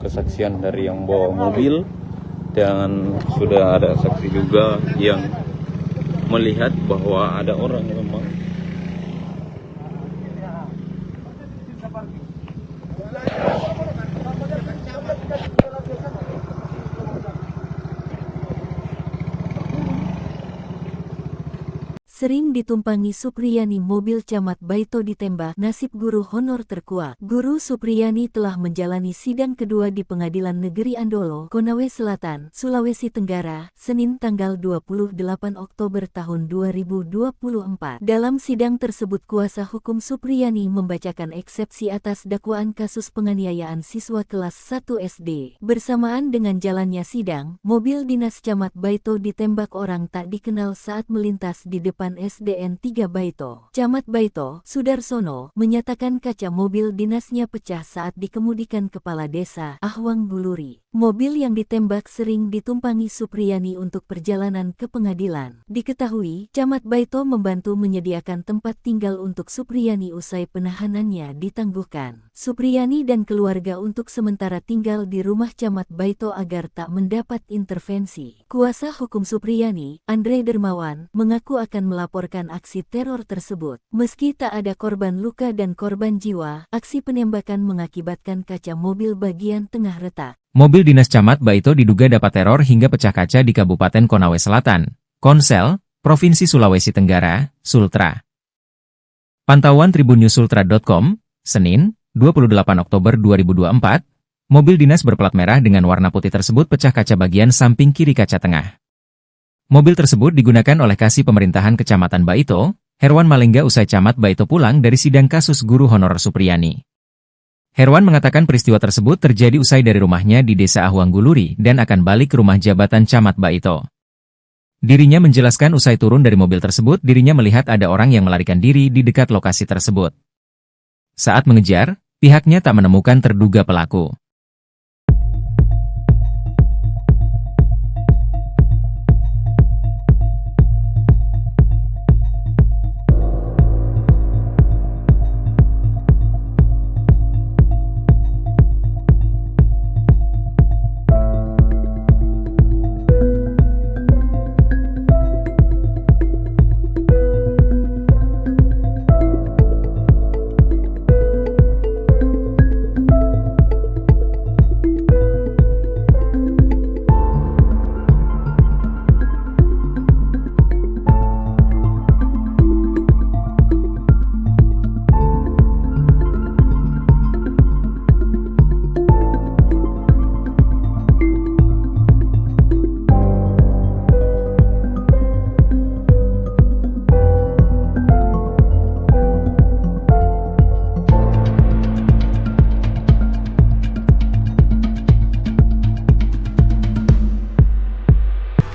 kesaksian dari yang bawa mobil dan sudah ada saksi juga yang melihat bahwa ada orang yang memang
Sering ditumpangi Supriyani mobil Camat Baito ditembak, nasib guru honor terkuak. Guru Supriyani telah menjalani sidang kedua di Pengadilan Negeri Andolo, Konawe Selatan, Sulawesi Tenggara, Senin tanggal 28 Oktober tahun 2024. Dalam sidang tersebut kuasa hukum Supriyani membacakan eksepsi atas dakwaan kasus penganiayaan siswa kelas 1 SD. Bersamaan dengan jalannya sidang, mobil dinas Camat Baito ditembak orang tak dikenal saat melintas di depan SDN 3 Baito. Camat Baito, Sudarsono, menyatakan kaca mobil dinasnya pecah saat dikemudikan Kepala Desa Ahwang Buluri. Mobil yang ditembak sering ditumpangi Supriyani untuk perjalanan ke pengadilan. Diketahui, Camat Baito membantu menyediakan tempat tinggal untuk Supriyani usai penahanannya ditangguhkan. Supriyani dan keluarga untuk sementara tinggal di rumah Camat Baito agar tak mendapat intervensi. Kuasa hukum Supriyani, Andre Dermawan, mengaku akan melaporkan aksi teror tersebut. Meski tak ada korban luka dan korban jiwa, aksi penembakan mengakibatkan kaca mobil bagian tengah retak.
Mobil dinas Camat Baito diduga dapat teror hingga pecah kaca di Kabupaten Konawe Selatan, Konsel, Provinsi Sulawesi Tenggara, Sultra. Pantauan tribunnews.sultra.com, Senin, 28 Oktober 2024, mobil dinas berplat merah dengan warna putih tersebut pecah kaca bagian samping kiri kaca tengah. Mobil tersebut digunakan oleh Kasih Pemerintahan Kecamatan Baito, Herwan Malengga usai Camat Baito pulang dari sidang kasus guru honorer Supriyani. Herwan mengatakan peristiwa tersebut terjadi usai dari rumahnya di Desa Ahwang Buluri dan akan balik ke rumah jabatan Camat Baito. Dirinya menjelaskan usai turun dari mobil tersebut dirinya melihat ada orang yang melarikan diri di dekat lokasi tersebut. Saat mengejar, pihaknya tak menemukan terduga pelaku.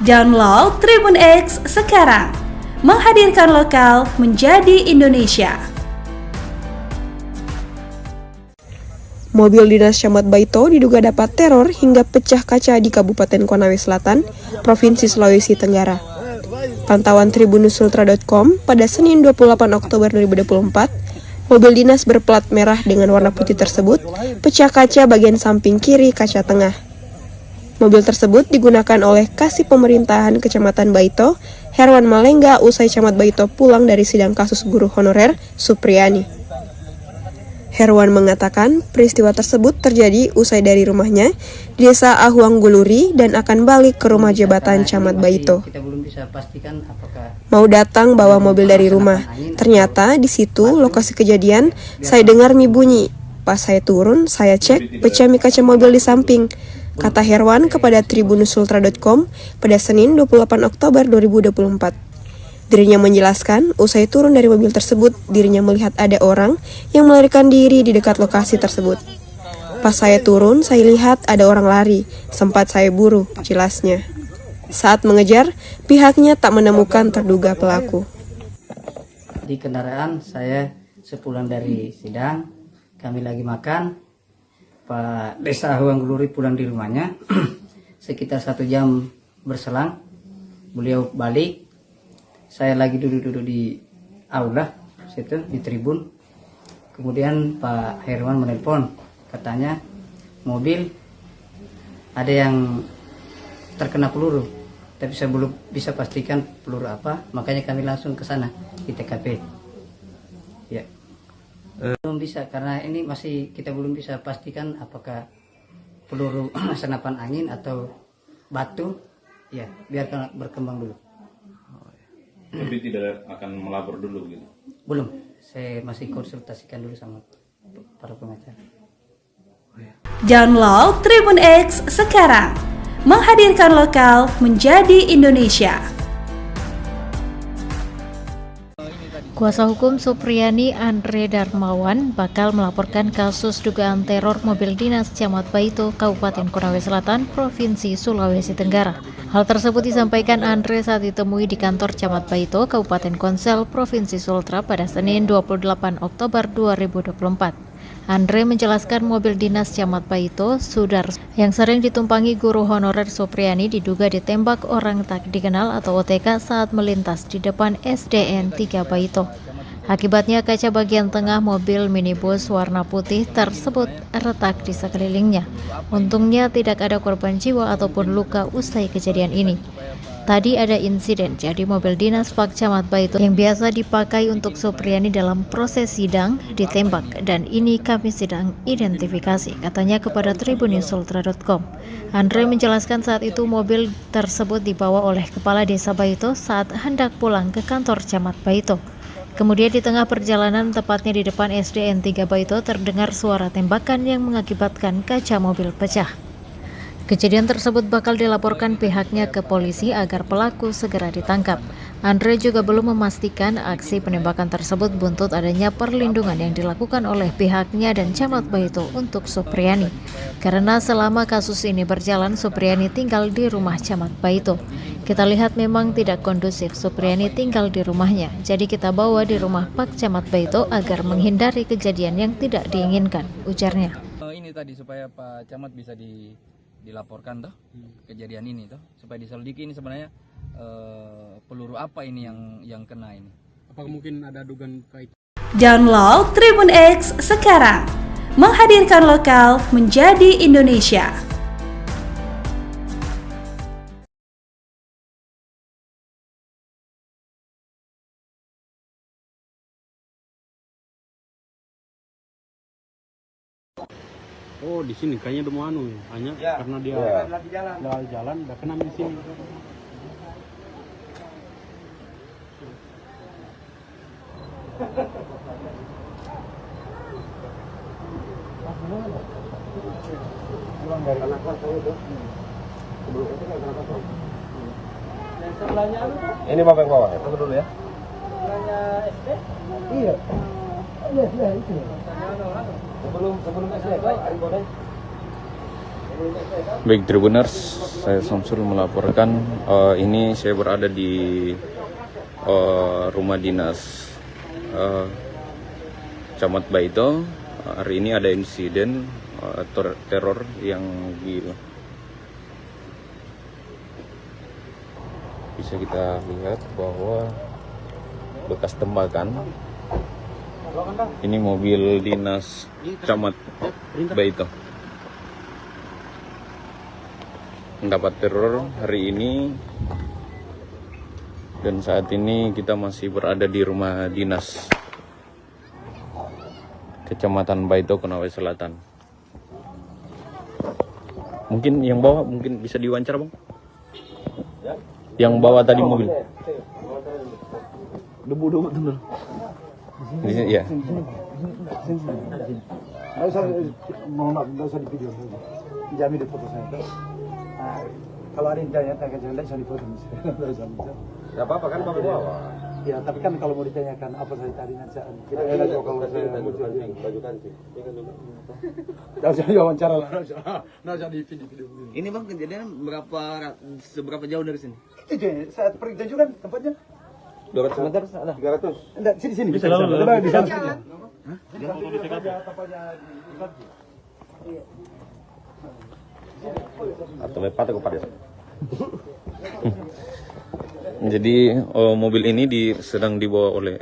Download Tribun X sekarang. Menghadirkan lokal menjadi Indonesia.
Mobil dinas Camat Baito diduga dapat teror hingga pecah kaca di Kabupaten Konawe Selatan, Provinsi Sulawesi Tenggara. Pantauan tribunusultra.com pada Senin 28 Oktober 2024, mobil dinas berplat merah dengan warna putih tersebut pecah kaca bagian samping kiri kaca tengah. Mobil tersebut digunakan oleh Kasih Pemerintahan Kecamatan Baito, Herwan Malengga, usai Camat Baito pulang dari sidang kasus guru honorer Supriyani. Herwan mengatakan peristiwa tersebut terjadi usai dari rumahnya di Desa Ahuang Guluri dan akan balik ke rumah jabatan Camat Baito.
Kita belum bisa pastikan apakah
Mau datang bawa mobil dari rumah. Ternyata di situ lokasi kejadian saya dengar mie bunyi. Pas saya turun, saya cek pecah mie kaca mobil di samping. Kata Herwan kepada tribunusultra.com pada Senin 28 Oktober 2024. Dirinya menjelaskan, usai turun dari mobil tersebut, dirinya melihat ada orang yang melarikan diri di dekat lokasi tersebut. Pas saya turun, saya lihat ada orang lari, sempat saya buru, jelasnya. Saat mengejar, pihaknya tak menemukan terduga pelaku.
di kendaraan saya sepulang dari sidang, kami lagi makan, Pak Desa Ahuang Guluri pulang di rumahnya, sekitar 1 jam berselang, beliau balik. Saya lagi duduk-duduk di aula situ di tribun. Kemudian Pak Herwan menelpon, katanya mobil ada yang terkena peluru, tapi saya belum bisa pastikan peluru apa, makanya kami langsung ke sana di TKP. Ya, belum bisa karena ini masih kita belum bisa pastikan apakah peluru senapan angin atau batu. Ya, biarkan berkembang dulu.
Tapi tidak akan melapor dulu gitu?
Belum, saya masih konsultasikan dulu sama para pengacara.
Download Tribun X sekarang. Menghadirkan lokal menjadi Indonesia.
Kuasa hukum Supriyani Andre Darmawan bakal melaporkan kasus dugaan teror mobil dinas Camat Baito, Kabupaten Konawe Selatan, Provinsi Sulawesi Tenggara. Hal tersebut disampaikan Andre saat ditemui di kantor Camat Baito, Kabupaten Konsel, Provinsi Sultra pada Senin 28 Oktober 2024. Andre menjelaskan mobil dinas Camat Baito, Sudar, yang sering ditumpangi guru honorer Supriyani diduga ditembak orang tak dikenal atau OTK saat melintas di depan SDN 3 Baito. Akibatnya kaca bagian tengah mobil minibus warna putih tersebut retak di sekelilingnya. Untungnya tidak ada korban jiwa ataupun luka usai kejadian ini. Tadi ada insiden, jadi mobil dinas Pak Camat Baito yang biasa dipakai untuk Supriyani dalam proses sidang ditembak, dan ini kami sedang identifikasi, katanya kepada tribunusultra.com. Andre menjelaskan saat itu mobil tersebut dibawa oleh Kepala Desa Baito saat hendak pulang ke kantor Camat Baito. Kemudian di tengah perjalanan, tepatnya di depan SDN 3 Baito, terdengar suara tembakan yang mengakibatkan kaca mobil pecah. Kejadian tersebut bakal dilaporkan pihaknya ke polisi agar pelaku segera ditangkap. Andre juga belum memastikan aksi penembakan tersebut buntut adanya perlindungan yang dilakukan oleh pihaknya dan Camat Baito untuk Supriyani. Karena selama kasus ini berjalan, Supriyani tinggal di rumah Camat Baito. Kita lihat memang tidak kondusif Supriyani tinggal di rumahnya, jadi kita bawa di rumah Pak Camat Baito agar menghindari kejadian yang tidak diinginkan, ujarnya.
Ini tadi supaya Pak Camat bisa dilaporkan toh kejadian ini toh, supaya diselidiki ini sebenarnya peluru apa ini yang kena ini.
Apakah mungkin ada dugaan kait?
Download Tribun X sekarang. Menghadirkan lokal menjadi Indonesia.
Oh, di sini kayaknya udah mau hanya karena dia lagi jalan, udah kena di sini.
Ini bapak yang bawah ya? Tunggu dulu ya. Iya. Iya, itu. Sebelum SD, Pak, boleh.
Baik Tribuners, saya Samsul melaporkan. Ini saya berada di rumah dinas Camat Baito. Hari ini ada insiden teror yang bisa kita lihat bahwa bekas tembakan. Ini mobil dinas Camat Baito mendapat teror hari ini, dan saat ini kita masih berada di rumah dinas Kecamatan Baito, Konawe Selatan. Mungkin yang bawa mungkin bisa diwawancara, Bang? Yang bawa tadi mobil.
Debu betul.
Di sini ya.
Nggak usah di video. Jamin di foto saya. Kalau ada yang tanya jangan bisa di foto.
Gak apa-apa kan Bapak bawa.
Ya, tapi kan kalau mau ditanyakan apa saya tadi nanti kita enak kalau saya
baju kancing.
Nggak usah diwawancara lah, nggak usah di video.
Ini Bang, kejadian seberapa jauh dari sini?
Itu saya pergi tunjukkan tempatnya.
200 meter ada. 300.
Enggak, sini.
Bisa lalu.
Di sana saja.
Atau lepat ke pada. Jadi mobil ini sedang dibawa oleh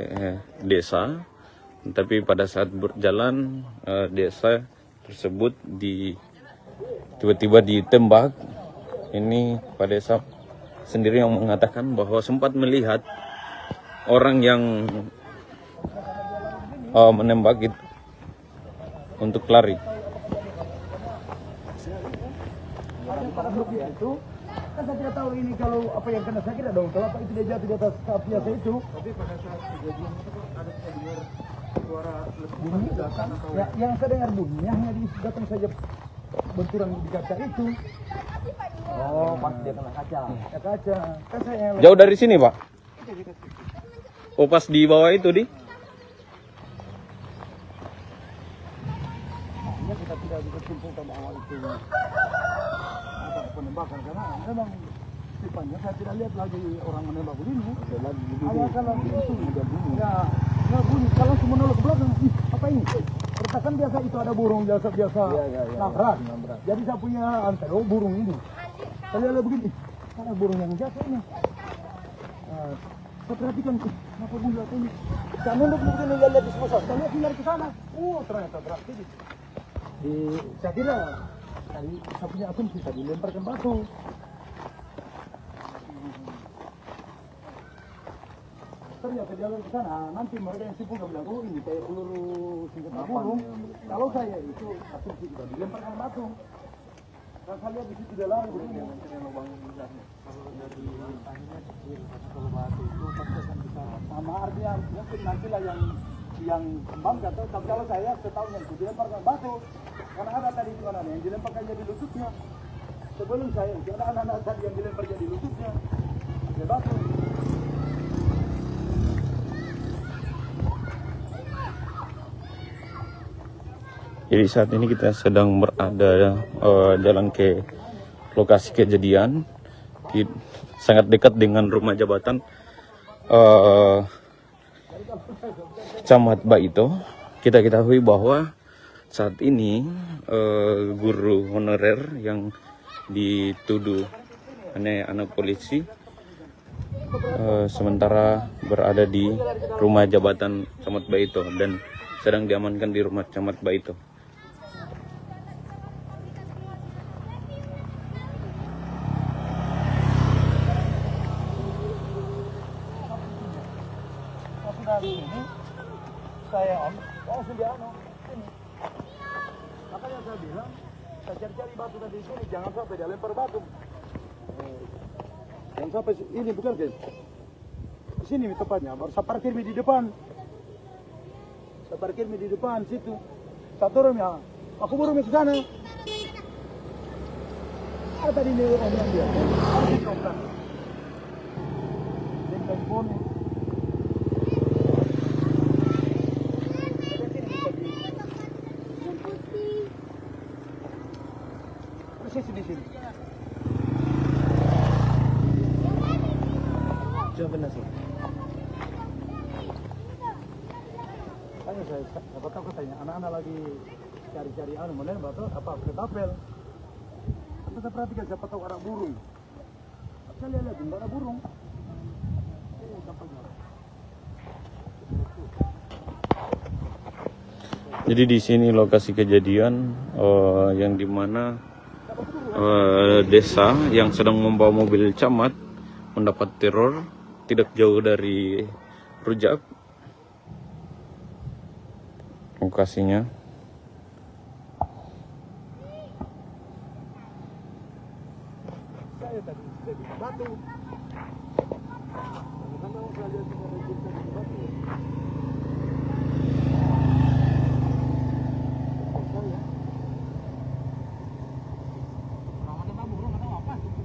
desa, tapi pada saat berjalan desa tersebut tiba-tiba ditembak. Ini Pak Desa sendiri yang mengatakan bahwa sempat melihat orang yang menembak itu untuk lari.
Pada blok itu kan saya tidak tahu ini kalau apa yang kena saya kira dong, kalau apa itu dia jatuh di atas kap biasa itu. Tapi pada saat kejadian itu ada dengar suara bunyi datang. Ya, yang saya dengar bunyinya hanya di datang saja benturan di kaca itu. Oh, pas dia kena kaca. Ya kaca. Kan saya
Jauh dari sini, Pak? Oh, pas di bawah itu di?
Makanya kita tidak bisa simpulkan awal itu penembakan, karena memang sifatnya saya tidak lihat lagi orang menembak begini. Hanya kalau itu ya nggak bunyi. Kalau semua nolak ke belakang, apa ini? Pertakan biasa itu ada burung biasa nabrak. Jadi saya punya antero burung ini. Saya lihat begini, ada burung yang jatuh ini. Saya perhatikan, kenapa bunyi jatuh ini? Saya nunduk begini, lihat di sebelah. Saya lihat tinggal ke sana. Ternyata berarti saya kira tadi saya punya asumsi tadi lemparkan batu. Ternyata jalan ke sana, nanti mereka yang sibuk bilang, oh ini kayak peluru senjata burung. Kalau saya itu asumsi juga dilemparkan batu. Kalau saya lihat di situ dia lari begini. Kalau dari tanya kecil, kalau batu itu pasti akan bisa sama artinya mungkin nantilah yang kembang atau tapi kalau saya setahun yang dilemparkan batu. Karena ada tadi di mana yang dilemparkan jadi lututnya. Sebelum saya itu ada anak-anak tadi yang dilempar jadi lututnya. Dia batu.
Jadi saat ini kita sedang berada jalan ke lokasi kejadian, sangat dekat dengan rumah jabatan Camat Baito. Kita ketahui bahwa saat ini guru honorer yang dituduh anak polisi sementara berada di rumah jabatan Camat Baito dan sedang diamankan di rumah Camat Baito.
Ini saya langsung dia ini. Makanya saya bilang, saya cari-cari batu tadi sini, jangan sampai dia lempar batu. Jangan sampai ini bukan guys. Di sini tepatnya, baru saya parkir di depan. Saya parkir di depan situ. Saya turun ya, aku baru ke sana. Ada tadi ini om yang dia. Harus dicongkan. Dia telepon. posisi di sini. Coba benar sih. Tanya saya, siapa tahu tanya anak-anak lagi cari-cari mana batu apa ketapel. Kita perhatikan siapa tahu ada burung. Saya lihat enggak ada burung.
Jadi di sini lokasi kejadian yang dimana desa yang sedang membawa mobil camat mendapat teror tidak jauh dari Rujak lokasinya.
Saya tadi di batu.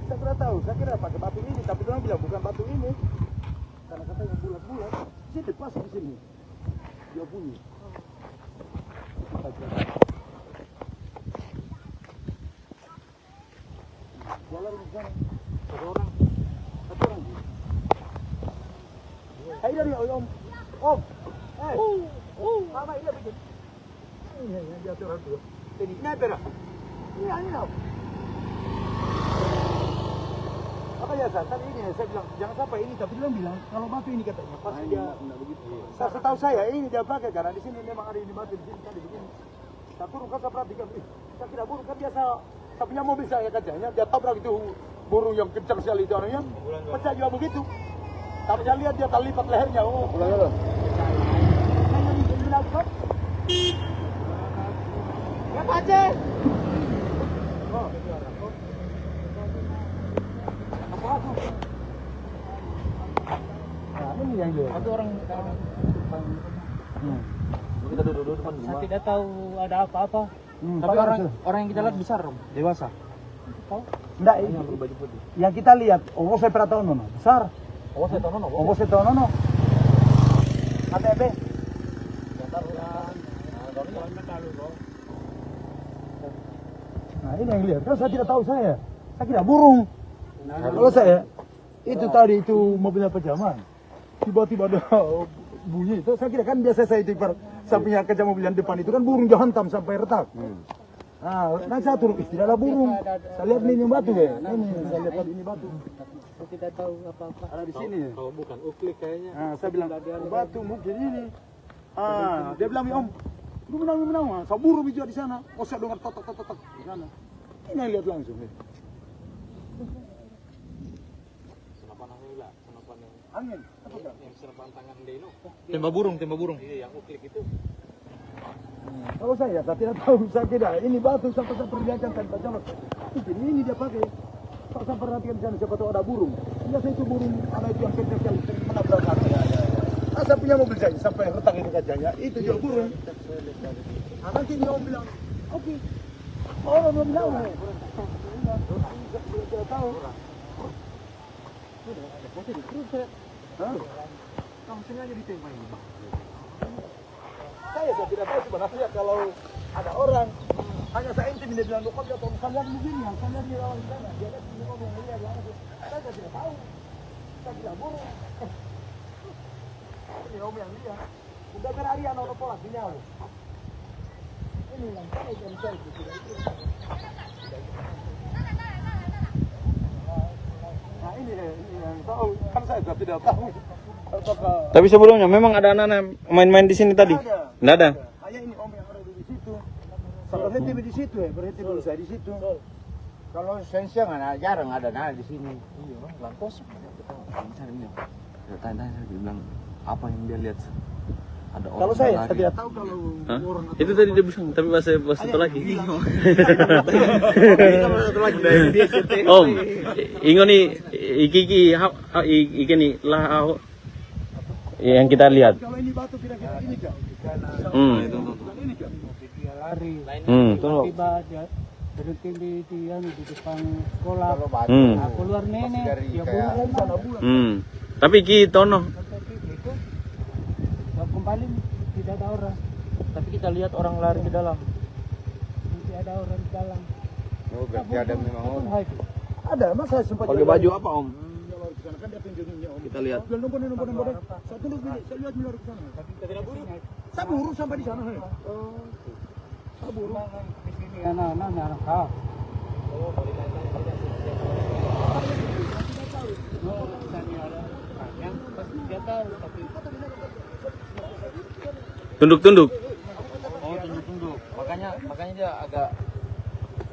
Saya tidak tahu, saya kira pakai batu ini, tapi dia bilang bukan batu ini. Karena katanya bulat-bulat, sini pas di sini. Dia bunyi. Jalan di sana. Satu orang. Hai dari Om. Om. Mama ini begini. Ini dia orang tua. Ini apa? Ini apa? Apa ya tadi ini saya bilang jangan sampai ini, tapi dia bilang kalau batu ini katanya pas dia saya setahu saya ini dia pakai karena di sini memang ada ini batu di sini tadi begini. Saya turun kan saya perhatikan, saya kira burung kan biasa saya punya mobil saya kacanya dia tabrak itu burung yang kencang sekali itu orangnya pecah juga begitu. Tapi saya lihat dia terlipat lehernya. Oh, ulang. Ya Pace. Oh. Nah, ini yang dia. Satu orang kita duduk depan rumah. Saya tidak tahu ada apa-apa. Tapi orang yang kita lihat besar, dewasa. Tahu? Enggak, yang berbaju putih. Yang kita lihat, saya pernah tahu nono, besar. Saya tahu nono. ATP. Nah, ini yang lihat. Kalau saya tidak tahu saya kira burung. Kalau saya itu tadi itu mobilnya pejaman. Tiba-tiba ada bunyi itu, saya kira kan biasa saya itu sampingnya kaca mobil yang depan itu kan burung dihantam sampai retak. Nah saya turun, tidak ada burung. Saya lihat ini batu ya. Ini saya lihat ini batu. Saya tidak tahu apa-apa. Ada di sini ya. Kalau bukan uklik kayaknya. Saya bilang batu mungkin ini. Dia bilang Om, lu menang. Saya burung juga di sana. Saya dengar tok di sana. Ini yang lihat langsung. Angin. Yang senapan tangan Deno. Tembak burung. Iya, yang uklik itu. Kalau saya tidak tahu, saya kira ini batu sampai saya perlihatkan tanpa jalan. Mungkin ini dia pakai. Kalau saya perhatikan di sana siapa tahu ada burung. Biasa itu burung ada itu yang kecil sekali menabrak hati. Saya punya mobil saya sampai retak itu kacanya. Itu juga burung. Nanti dia bilang, oke. Oh belum tahu. Belum tahu. Kamu sengaja ditembak ini. Saya tidak tahu sebenarnya kalau ada orang hanya saya intim dia bilang dokter atau kalian begini yang kalian di lawan sana dia ada sini ngomong dia langsung. Saya tidak tahu. Saya tidak burung. Ini om yang dia. Udah berhari anak pola di nyawa. Ini yang saya tidak itu. Nah ini yang tahu kan saya tidak tahu.
Tapi sebelumnya memang ada anak-anak main-main di sini tadi? Nggak ada.
Hanya ini om yang ada di situ. Berhenti di situ ya, berhenti dulu saya di situ. Kalau siang jarang ada di sini. Iya, bang kosong.
Tanya dia bilang apa yang dia lihat? Ada orang.
Kalau saya tidak tahu kalau orang
itu tadi dia bilang, tapi bahasa satu lagi. Om, ingo nih iki nih lah yang kita lihat.
Kalau ini batu kira-kira ini kak. Ini kak. Dia lari. Tiba dia berhenti di depan sekolah. Keluar nenek. Dia pulang sana bulan.
Tapi ki tono.
Kembali tidak ada orang. Tapi kita lihat orang lari ke dalam. Tidak ada orang di dalam.
Oh, berarti ada memang om.
Ada, mas saya sempat
Pakai baju apa om?
kan dia tunjukin om.
Kita lihat.
Nombor. Saya tunduk dulu, saya lihat meluar ke sana. Tapi tidak buru. Saya buru sampai di sana. Saya buru. Di sini anak-anak kau.
Tunduk-tunduk.
Oh, tunduk-tunduk. Makanya dia agak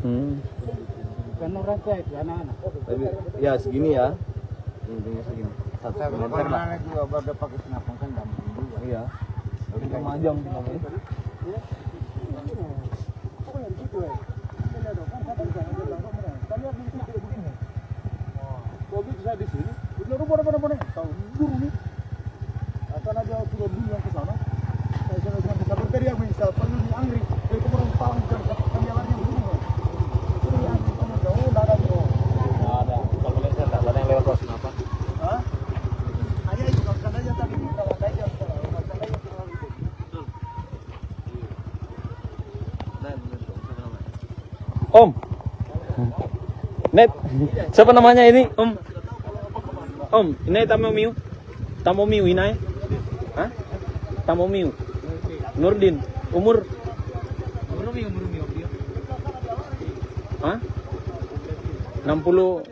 Bukan orang saya itu anak-anak.
tapi ya segini ya. Tingginya segini. 1 meter lah.
Juga pada pakai senapan kan gampang juga.
Iya. Tapi kemajang di namanya.
Kalau saya di sini, udah rumah tahu buru nih. Akan ada sudah dulu yang ke sana. Saya sudah bisa berteriak misal panggil angry, dari kemarin tahun kan jalannya dulu. Ini yang kamu jauh enggak ada bro.
Enggak ada. Kalau lihat saya enggak ada yang lewat kelas apa?
Hah? Hanya itu kalau sana aja tadi kalau aja kalau sana aja terlalu itu.
Om. Net. Siapa namanya ini? Om. Om, ini Tamomiu. Tamomiu ini. Hah? Tamomiu. Nurdin. Umur? Hah? 60.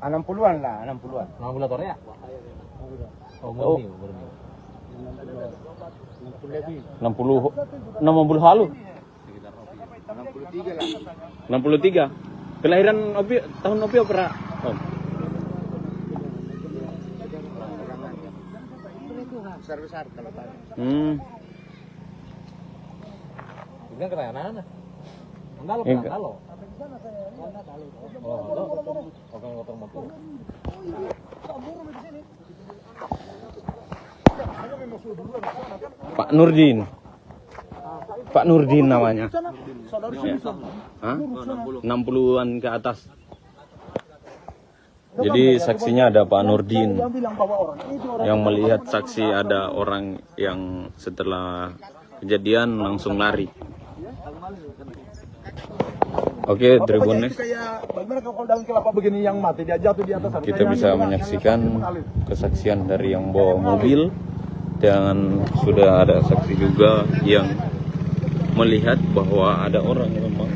60-an lah, 60-an.
60 tahun ya?
Oh. 60 halu.
63 lah.
63. Kelahiran Opi tahun Opi opera. Om.
Besar-besar kalau tadi.
Ini kan keren anak. Andalo
Iya.
kan andalo. Oh, oke motor motor.
Pak Nurdin. Pak Nurdin namanya.
Saudara
Hah? 60-an ke atas. Jadi saksinya ada Pak Nurdin yang melihat saksi ada orang yang setelah kejadian langsung lari. Oke, Tribuners,
kayak bagaimana kalau daun kelapa begini yang mati dia jatuh di atas.
kita bisa menyaksikan kesaksian dari yang bawa mobil dan sudah ada saksi juga yang melihat bahwa ada orang memang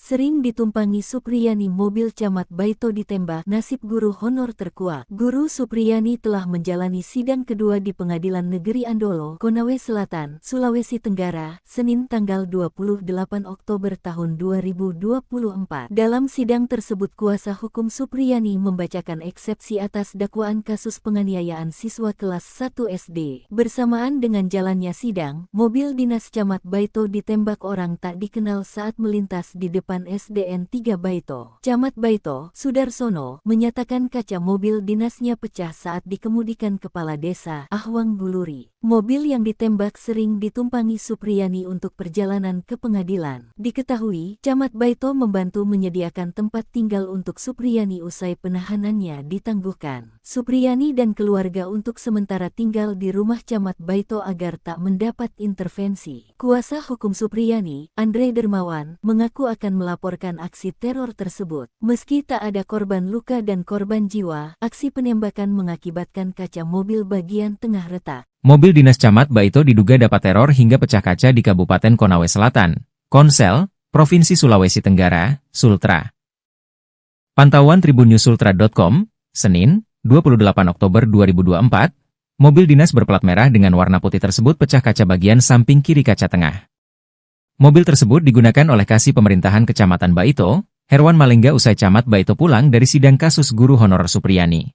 Sering ditumpangi Supriyani mobil Camat Baito ditembak, nasib guru honor terkuak. Guru Supriyani telah menjalani sidang kedua di Pengadilan Negeri Andolo, Konawe Selatan, Sulawesi Tenggara, Senin tanggal 28 Oktober tahun 2024. Dalam sidang tersebut kuasa hukum Supriyani membacakan eksepsi atas dakwaan kasus penganiayaan siswa kelas 1 SD. Bersamaan dengan jalannya sidang, mobil dinas Camat Baito ditembak orang tak dikenal saat melintas di depan SDN 3 Baito. Camat Baito, Sudarsono, menyatakan kaca mobil dinasnya pecah saat dikemudikan Kepala Desa Ahwang Guluri. Mobil yang ditembak sering ditumpangi Supriyani untuk perjalanan ke pengadilan. Diketahui, Camat Baito membantu menyediakan tempat tinggal untuk Supriyani usai penahanannya ditangguhkan. Supriyani dan keluarga untuk sementara tinggal di rumah Camat Baito agar tak mendapat intervensi. Kuasa hukum Supriyani, Andre Dermawan, mengaku akan melaporkan aksi teror tersebut. Meski tak ada korban luka dan korban jiwa, aksi penembakan mengakibatkan kaca mobil bagian tengah retak.
Mobil dinas Camat Baito diduga dapat teror hingga pecah kaca di Kabupaten Konawe Selatan, Konsel, Provinsi Sulawesi Tenggara, Sultra. Pantauan tribunnews.sultra.com, Senin, 28 Oktober 2024, mobil dinas berplat merah dengan warna putih tersebut pecah kaca bagian samping kiri kaca tengah. Mobil tersebut digunakan oleh Kasih Pemerintahan Kecamatan Baito, Herwan Malengga usai Camat Baito pulang dari sidang kasus guru honorer Supriyani.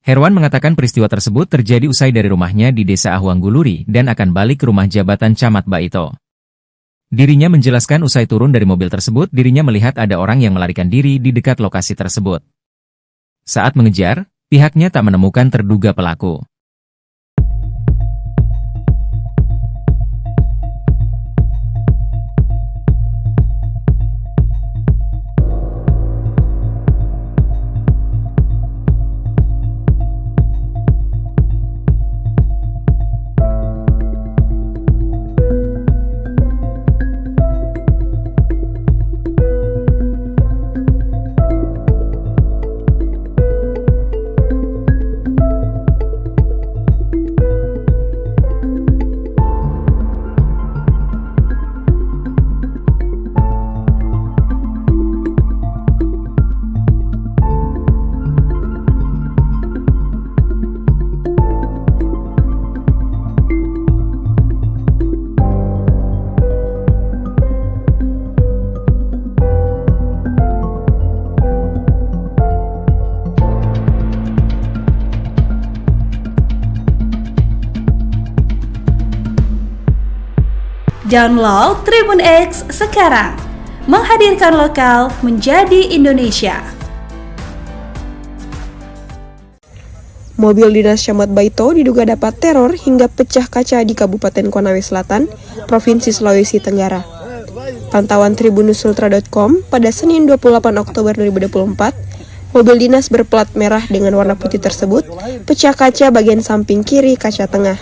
Herwan mengatakan peristiwa tersebut terjadi usai dari rumahnya di Desa Ahwang Guluri dan akan balik ke rumah jabatan Camat Baito. Dirinya menjelaskan usai turun dari mobil tersebut dirinya melihat ada orang yang melarikan diri di dekat lokasi tersebut. Saat mengejar, pihaknya tak menemukan terduga pelaku.
Download Tribun X sekarang. Menghadirkan lokal menjadi Indonesia.
Mobil dinas Camat Baito diduga dapat teror hingga pecah kaca di Kabupaten Konawe Selatan, Provinsi Sulawesi Tenggara. Pantauan tribunusultra.com pada Senin 28 Oktober 2024, mobil dinas berplat merah dengan warna putih tersebut pecah kaca bagian samping kiri kaca tengah.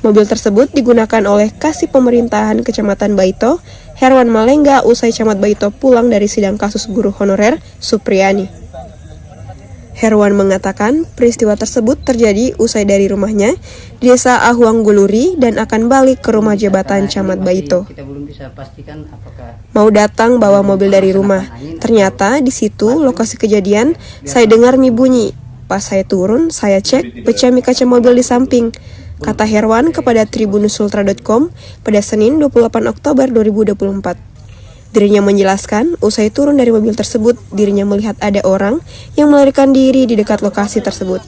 Mobil tersebut digunakan oleh Kasih Pemerintahan Kecamatan Baito, Herwan Malengga usai Camat Baito pulang dari sidang kasus guru honorer Supriyani. Herwan mengatakan peristiwa tersebut terjadi usai dari rumahnya di Desa Ahuang Guluri dan akan balik ke rumah jabatan Camat Baito.
Kita belum bisa pastikan apakah
Mau datang bawa mobil dari rumah. Ternyata di situ lokasi kejadian saya dengar mie bunyi. Pas saya turun, saya cek pecah mie kaca mobil di samping. Kata Herwan kepada tribunusultra.com pada Senin 28 Oktober 2024. Dirinya menjelaskan, usai turun dari mobil tersebut, dirinya melihat ada orang yang melarikan diri di dekat lokasi tersebut.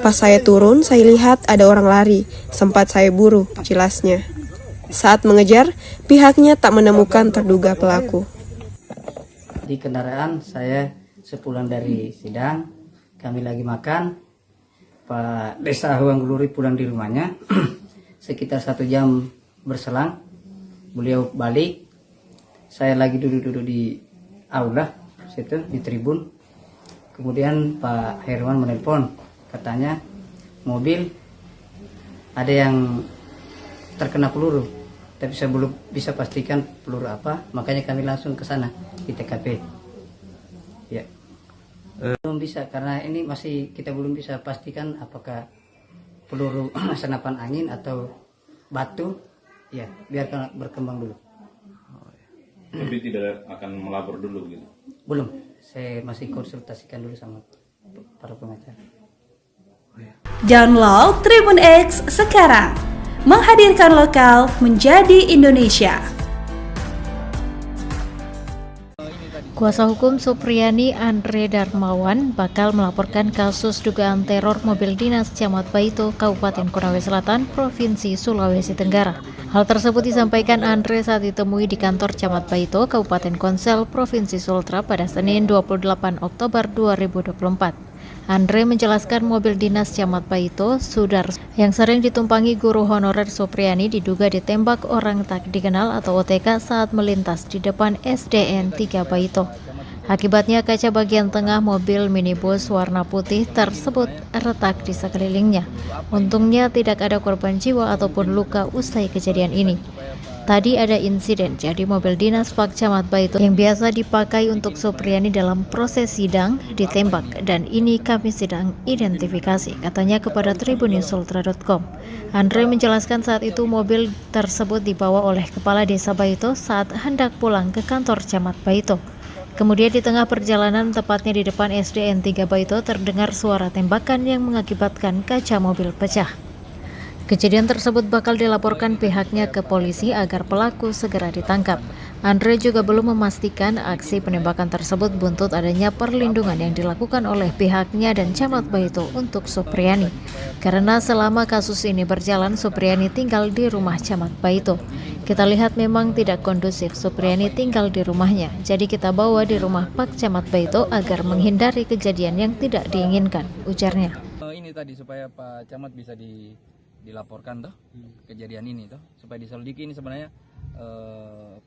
Pas saya turun, saya lihat ada orang lari, sempat saya buru, jelasnya. Saat mengejar, pihaknya tak menemukan terduga pelaku.
di kendaraan saya sepulang dari sidang, kami lagi makan, Pak Desa Ahuang Guluri pulang di rumahnya, sekitar 1 jam berselang, beliau balik, saya lagi duduk-duduk di aula, situ di tribun, kemudian Pak Herwan menelpon, katanya mobil ada yang terkena peluru, tapi saya belum bisa pastikan peluru apa, makanya kami langsung ke sana di TKP. Ya. Belum bisa karena ini masih kita belum bisa pastikan apakah peluru senapan angin atau batu. Ya, biarkan berkembang dulu.
Tapi tidak akan melapor dulu gitu.
Belum. Saya masih konsultasikan dulu sama para pengacara.
Download Tribun X sekarang. Menghadirkan lokal menjadi Indonesia.
Kuasa hukum Supriyani Andre Darmawan bakal melaporkan kasus dugaan teror mobil dinas Camat Baito, Kabupaten Konawe Selatan, Provinsi Sulawesi Tenggara. Hal tersebut disampaikan Andre saat ditemui di kantor Camat Baito, Kabupaten Konsel, Provinsi Sultra pada Senin 28 Oktober 2024. Andre menjelaskan mobil dinas Camat Baito, Sudar, yang sering ditumpangi guru honorer Supriyani diduga ditembak orang tak dikenal atau OTK saat melintas di depan SDN 3 Baito. Akibatnya kaca bagian tengah mobil minibus warna putih tersebut retak di sekelilingnya. Untungnya tidak ada korban jiwa ataupun luka usai kejadian ini. Tadi ada insiden, jadi mobil dinas Pak Camat Baito yang biasa dipakai untuk Supriyani dalam proses sidang ditembak dan ini kami sedang identifikasi, katanya kepada tribunusultra.com. Andre menjelaskan saat itu mobil tersebut dibawa oleh Kepala Desa Baito saat hendak pulang ke kantor Camat Baito. Kemudian di tengah perjalanan, tepatnya di depan SDN 3 Baito, terdengar suara tembakan yang mengakibatkan kaca mobil pecah. Kejadian tersebut bakal dilaporkan pihaknya ke polisi agar pelaku segera ditangkap. Andre juga belum memastikan aksi penembakan tersebut buntut adanya perlindungan yang dilakukan oleh pihaknya dan Camat Baito untuk Supriyani. Karena selama kasus ini berjalan, Supriyani tinggal di rumah Camat Baito. Kita lihat memang tidak kondusif Supriyani tinggal di rumahnya, jadi kita bawa di rumah Pak Camat Baito agar menghindari kejadian yang tidak diinginkan, ujarnya.
Ini tadi supaya Pak Camat bisa dilaporkan toh kejadian ini toh, supaya diselidiki ini sebenarnya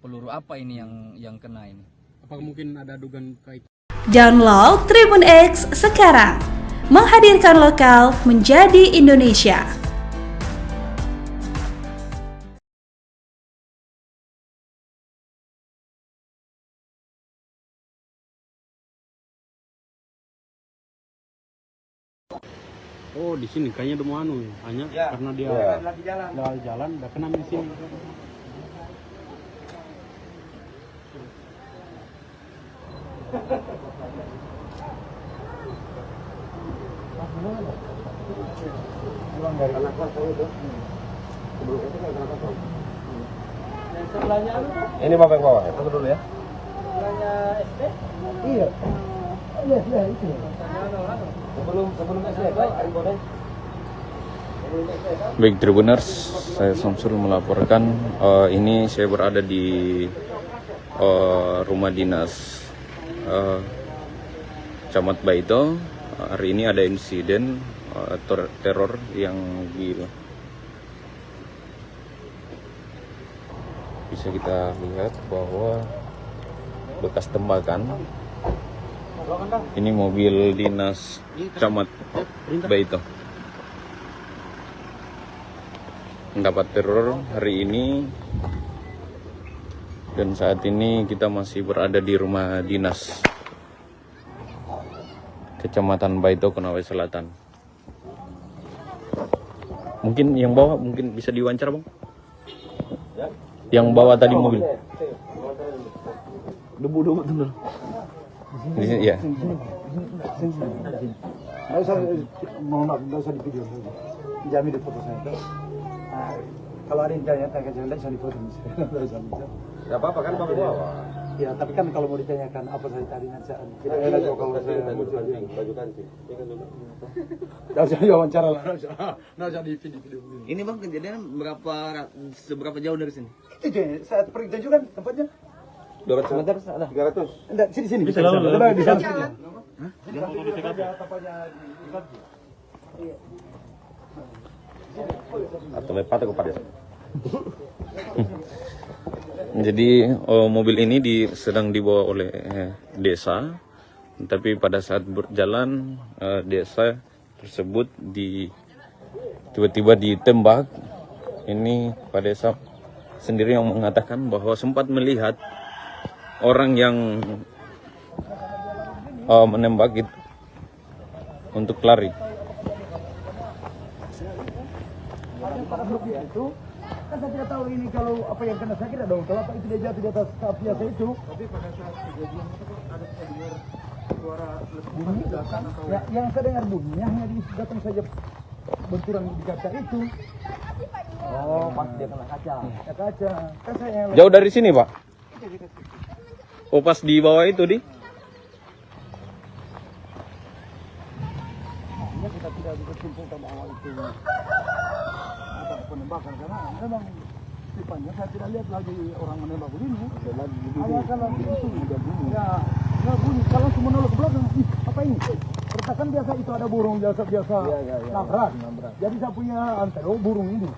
peluru apa ini yang kena ini.
Apakah mungkin ada dugaan kait?
Download Tribun X sekarang. Menghadirkan lokal menjadi Indonesia.
Oh, di sini kayaknya udah mau hanya karena dia lagi jalan udah kena di sini.
Ini bapak yang bawa ya? Tunggu dulu ya. Sebelahnya SD? Iya. Iya, itu. Sebelum SD, Pak, boleh.
Baik Tribuners, saya Samsul melaporkan. Ini saya berada di rumah dinas Camat Baito. Hari ini ada insiden teror yang bisa kita lihat bahwa bekas tembakan. Ini mobil dinas Camat Baito mendapat teror hari ini, dan saat ini kita masih berada di rumah dinas Kecamatan Baito, Konawe Selatan. Mungkin yang bawa mungkin bisa diwawancara, Bang? Yang bawa tadi mobil.
Debu betul.
Di sini ya.
Nggak usah di video. Jamin di foto saya. Kalau ada yang tanya, jangan bisa di foto. Nggak apa-apa kan Bapak bawa. Ya, tapi kan kalau mau ditanyakan apa saya tadi nanti kita enak kalau saya muncul baju kancing. Nggak usah wawancara lah, nggak usah di video.
Ini Bang, kejadian seberapa jauh dari sini?
Itu je, saat pergi tunjukkan tempatnya.
200 meter ada?
300. Enggak, sini.
Bisa lalu.
Di sana.
Hah?
Atau lepat aku pada. Jadi mobil ini sedang dibawa oleh desa, tapi pada saat berjalan desa tersebut tiba-tiba ditembak. Ini Pak Desa sendiri yang mengatakan bahwa sempat melihat orang yang menembak itu untuk lari.
Itu kan saya tidak tahu ini kalau apa yang kena sakit dong. Kalau apa itu dia jatuh di atas kap biasa itu. Tapi pada saat kejadian itu ada dengar suara bunyi datang. Ya, yang saya dengar bunyinya hanya datang saja benturan di kaca itu. Oh, pas dia kena kaca. Ya, kaca. Kan saya
Jauh dari sini, Pak? Oh, pas di bawah itu, Di?
Artinya kita tidak bisa simpulkan bahwa itu ada penembakan karena memang tipanya saya tidak lihat lagi orang menembak begini. Awal kalau itu udah bunyi. Ya, nggak bunyi. Kalau semua nolak ke belakang, apa ini? Pertakan biasa itu ada burung biasa nabrak. Jadi saya punya antero burung ini.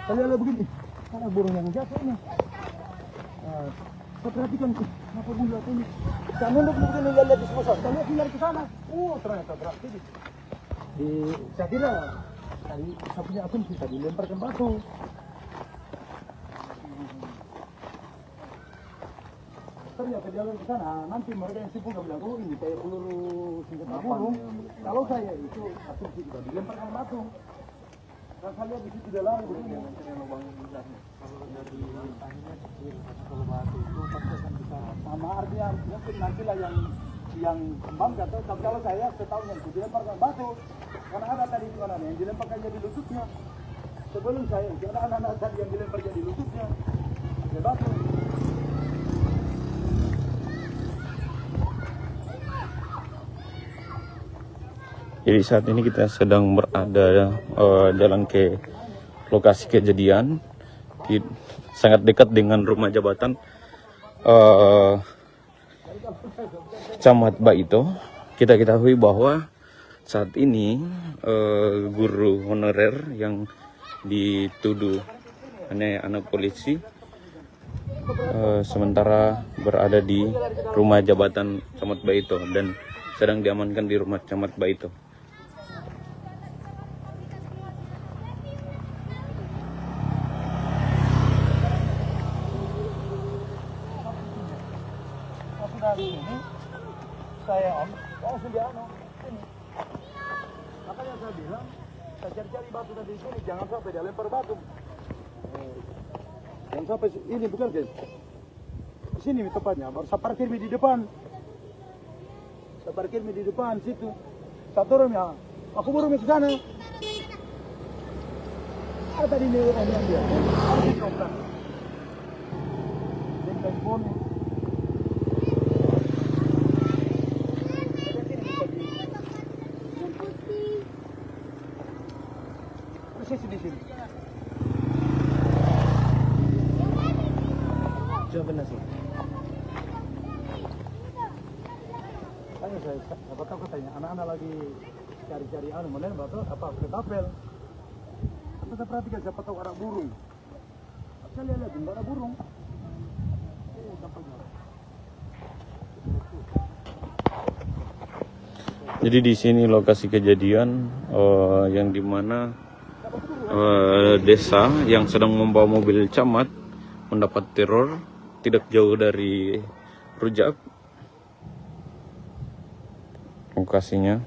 Saya lihat begini, ada burung yang jatuh ini. Saya perhatikan, kenapa bunyi ini? Saya nunduk mungkin lihat di sebelah. Saya lihat lari ke sana. Ternyata berarti saya kira tadi saya punya asumsi tadi lemparkan batu. Ternyata jalan ke sana, nanti mereka yang sibuk bilang, oh ini kayak peluru senjata burung. Kalau saya itu asumsi kita dilemparkan batu. Dan saya lihat di situ dia lari begini. Kalau dari kalau batu itu pasti akan bisa sama artinya nantilah yang kembang jatuh. Tapi kalau saya setahunya itu dilemparkan batu. Karena ada tadi itu anak yang dilemparkan jadi lututnya. Sebelum saya itu ada anak-anak tadi yang dilempar jadi lututnya. Dia batu.
Jadi saat ini kita sedang berada jalan ke lokasi kejadian, sangat dekat dengan rumah jabatan Camat Baito. Kita ketahui bahwa saat ini guru honorer yang dituduh anak polisi sementara berada di rumah jabatan Camat Baito dan sedang diamankan di rumah Camat Baito.
Ini saya langsung dia ini. Makanya saya bilang, saya cari-cari batu tadi di sini, jangan sampai dia lempar batu. Jangan sampai ini bukan guys. Di sini tepatnya, baru saya parkir di depan. Saya parkir di depan situ. Saya turun ya, aku burung ke sana. Ada tadi ini orang yang dia. Harus dicoba. Dengan telepon. Makanya saya siapa tahu katanya anak-anak lagi cari-cari mana bapak apa ketapel. Kita perhatikan siapa tahu ada burung. Saya lihat nggak ada burung.
Jadi di sini lokasi kejadian yang dimana desa yang sedang membawa mobil camat mendapat teror tidak jauh dari Rujak lokasinya.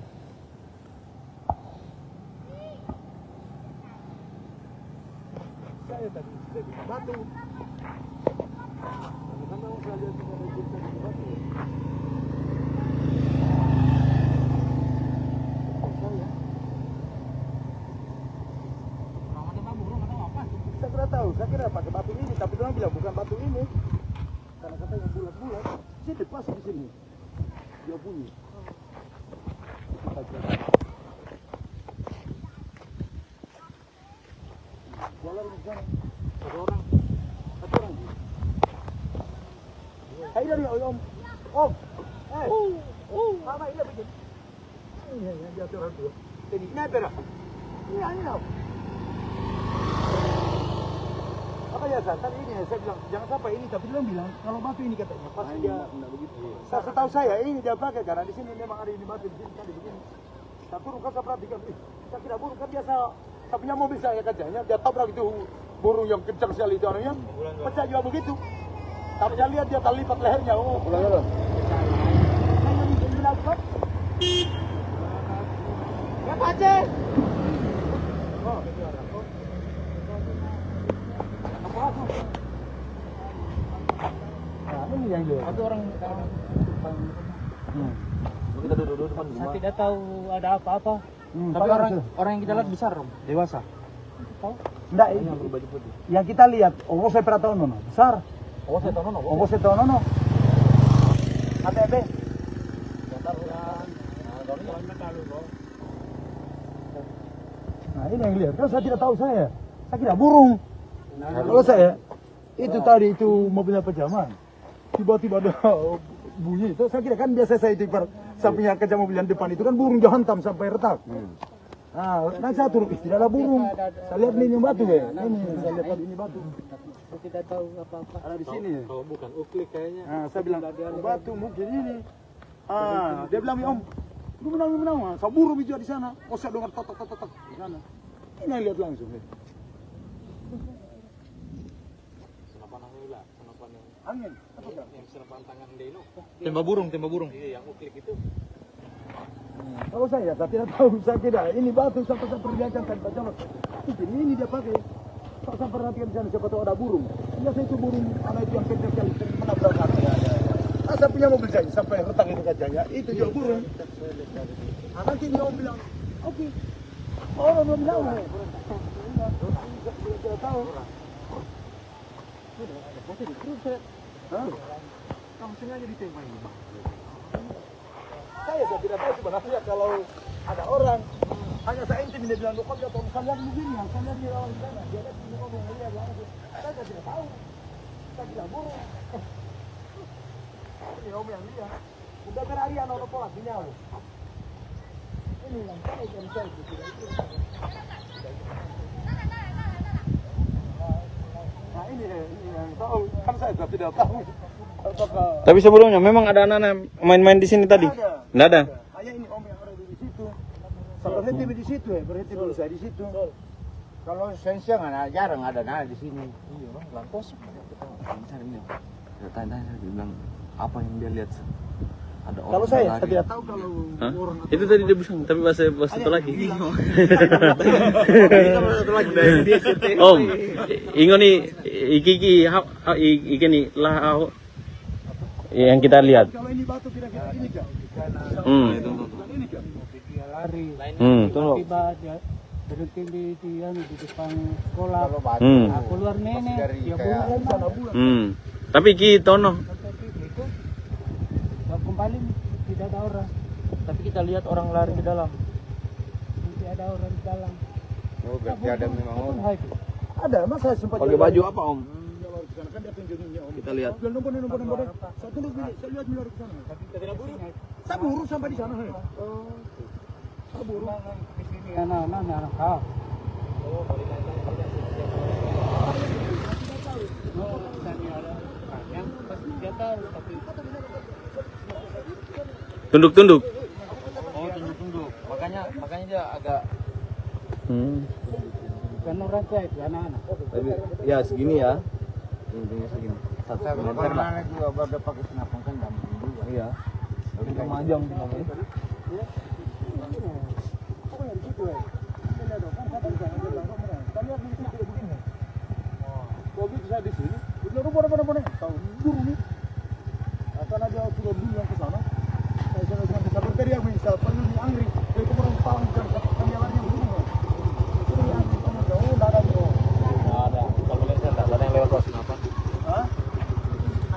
Saya kira pakai batu ini, tapi orang bilang bukan batu ini. Karena katanya bulat-bulat. Sini pas di sini. Dia bunyi. Jalan di sana. Satu orang. Hai dari Om. Om. Mama ini begini. Ini dia orang tu. Ini pera. Ini tau. Apa ya tadi ini saya bilang jangan sampai ini, tapi dia bilang kalau batu ini katanya pas dia begitu. Setahu saya ini dia pakai karena di sini memang ada ini batu di sini tadi begini. Tapi burung kan saya perhatikan, saya kira burung kan biasa. Saya punya mobil saya katanya dia tabrak itu burung yang kencang sekali itu anunya, pecah juga begitu. Tapi saya lihat dia terlipat lehernya. Oh, pulang dulu. Ya Pak Aceh. Ini yang dia. Satu orang kita duduk depan rumah. Saya tidak tahu ada apa-apa. Tapi orang yang kita lihat besar, dewasa. Tahu? Enggak, yang berbaju putih. Yang kita lihat, saya pernah tahu nono, besar. Saya tahu nono. ATB. Nah, ini yang lihat. Kan saya tidak tahu saya kira burung. Kalau saya itu tadi itu mobilnya pejaman. Tiba-tiba ada bunyi itu, saya kira kan biasa saya tipar sampingnya kaca mobil yang depan itu kan burung dihantam sampai retak. Nah, saya turun, tidak ada burung. Saya lihat ini batu ya, ini saya lihat ini batu. Saya tidak tahu apa-apa. Ada di sini. Oh, bukan uklik kayaknya. Nah, saya bilang batu mungkin ini. Dia bilang Om, lu menang. Saya burung juga di sana. Oh, saya dengar totok di sana. Ini lihat langsung. Angin. Yang senapan tangan Deno. Tembak burung. Iya, yang uklik itu. Kalau saya tidak tahu, saya kira ini batu sampai saya perlihatkan tadi Pak Camat. Ini dia pakai. Saya perhatikan di sana siapa tahu ada burung. Biasa itu burung anak itu yang kencang sekali sering menabrak saya. Saya punya mobil saya sampai retak itu kacanya. Itu juga burung. Nanti dia bilang, oke. Orang belum tahu. Tidak tahu. Langsung aja ditembak ini. Saya tidak tahu sebenarnya kalau ada orang hanya saya intim dia bilang kok dia tahu kalian begini yang kalian di lawan sana dia lihat ini orang yang lihat langsung. Saya tidak tahu. Saya tidak burung. Ini om yang lihat. Udah berhari anak pola sinyal. Ini yang saya tidak itu. Nah ini yang tahu kan saya tidak tahu.
Tapi sebelumnya memang ada anak-anak main-main di sini tadi? Tidak ada.
Hanya ini om yang ada di situ. Saya berhenti di situ berhenti dulu saya di situ. Kalau siang jarang ada di sini. Iya, lampos.
Tanya dia bilang apa yang dia lihat? Ada orang.
Kalau saya tidak tahu kalau orang.
Itu tadi dia bilang, tapi bahasa satu lagi. Om, ingoni iki nih lah yang kita lihat.
Kalau ini batu kira-kira ini kan. Ini kan. Dia lari. Tiba dia berhenti di depan sekolah. Keluar nenek. Dia bulan.
Tapi kita no.
Kembali tidak ada orang. Tapi kita lihat orang lari ke dalam. Nanti ada orang di dalam.
Oh, berarti ada memang orang.
Ada, masa sempat
pakai baju apa Om? Kita lihat.
Saya lihat di luar ke sana. Saya buru sampai di sana. Saya buru.
Tunduk-tunduk.
Oh, tunduk-tunduk. Makanya dia agak
Karena raja itu anak-anak.
ya segini ya. Tingginya segini. 1 meter lah.
juga baru pakai senapan kan gampang juga.
Iya. Tapi majang namanya.
Kalau bisa di sini, udah boleh. Tahu buru nih. Akan aja sudah bilang ke sana. Saya bisa berteriak misal panggil di Angri. Itu orang palang kan jalannya buru. Itu yang jauh ada bro.
Ada. Kalau lihat enggak ada yang lewat kelas apa?
Hah?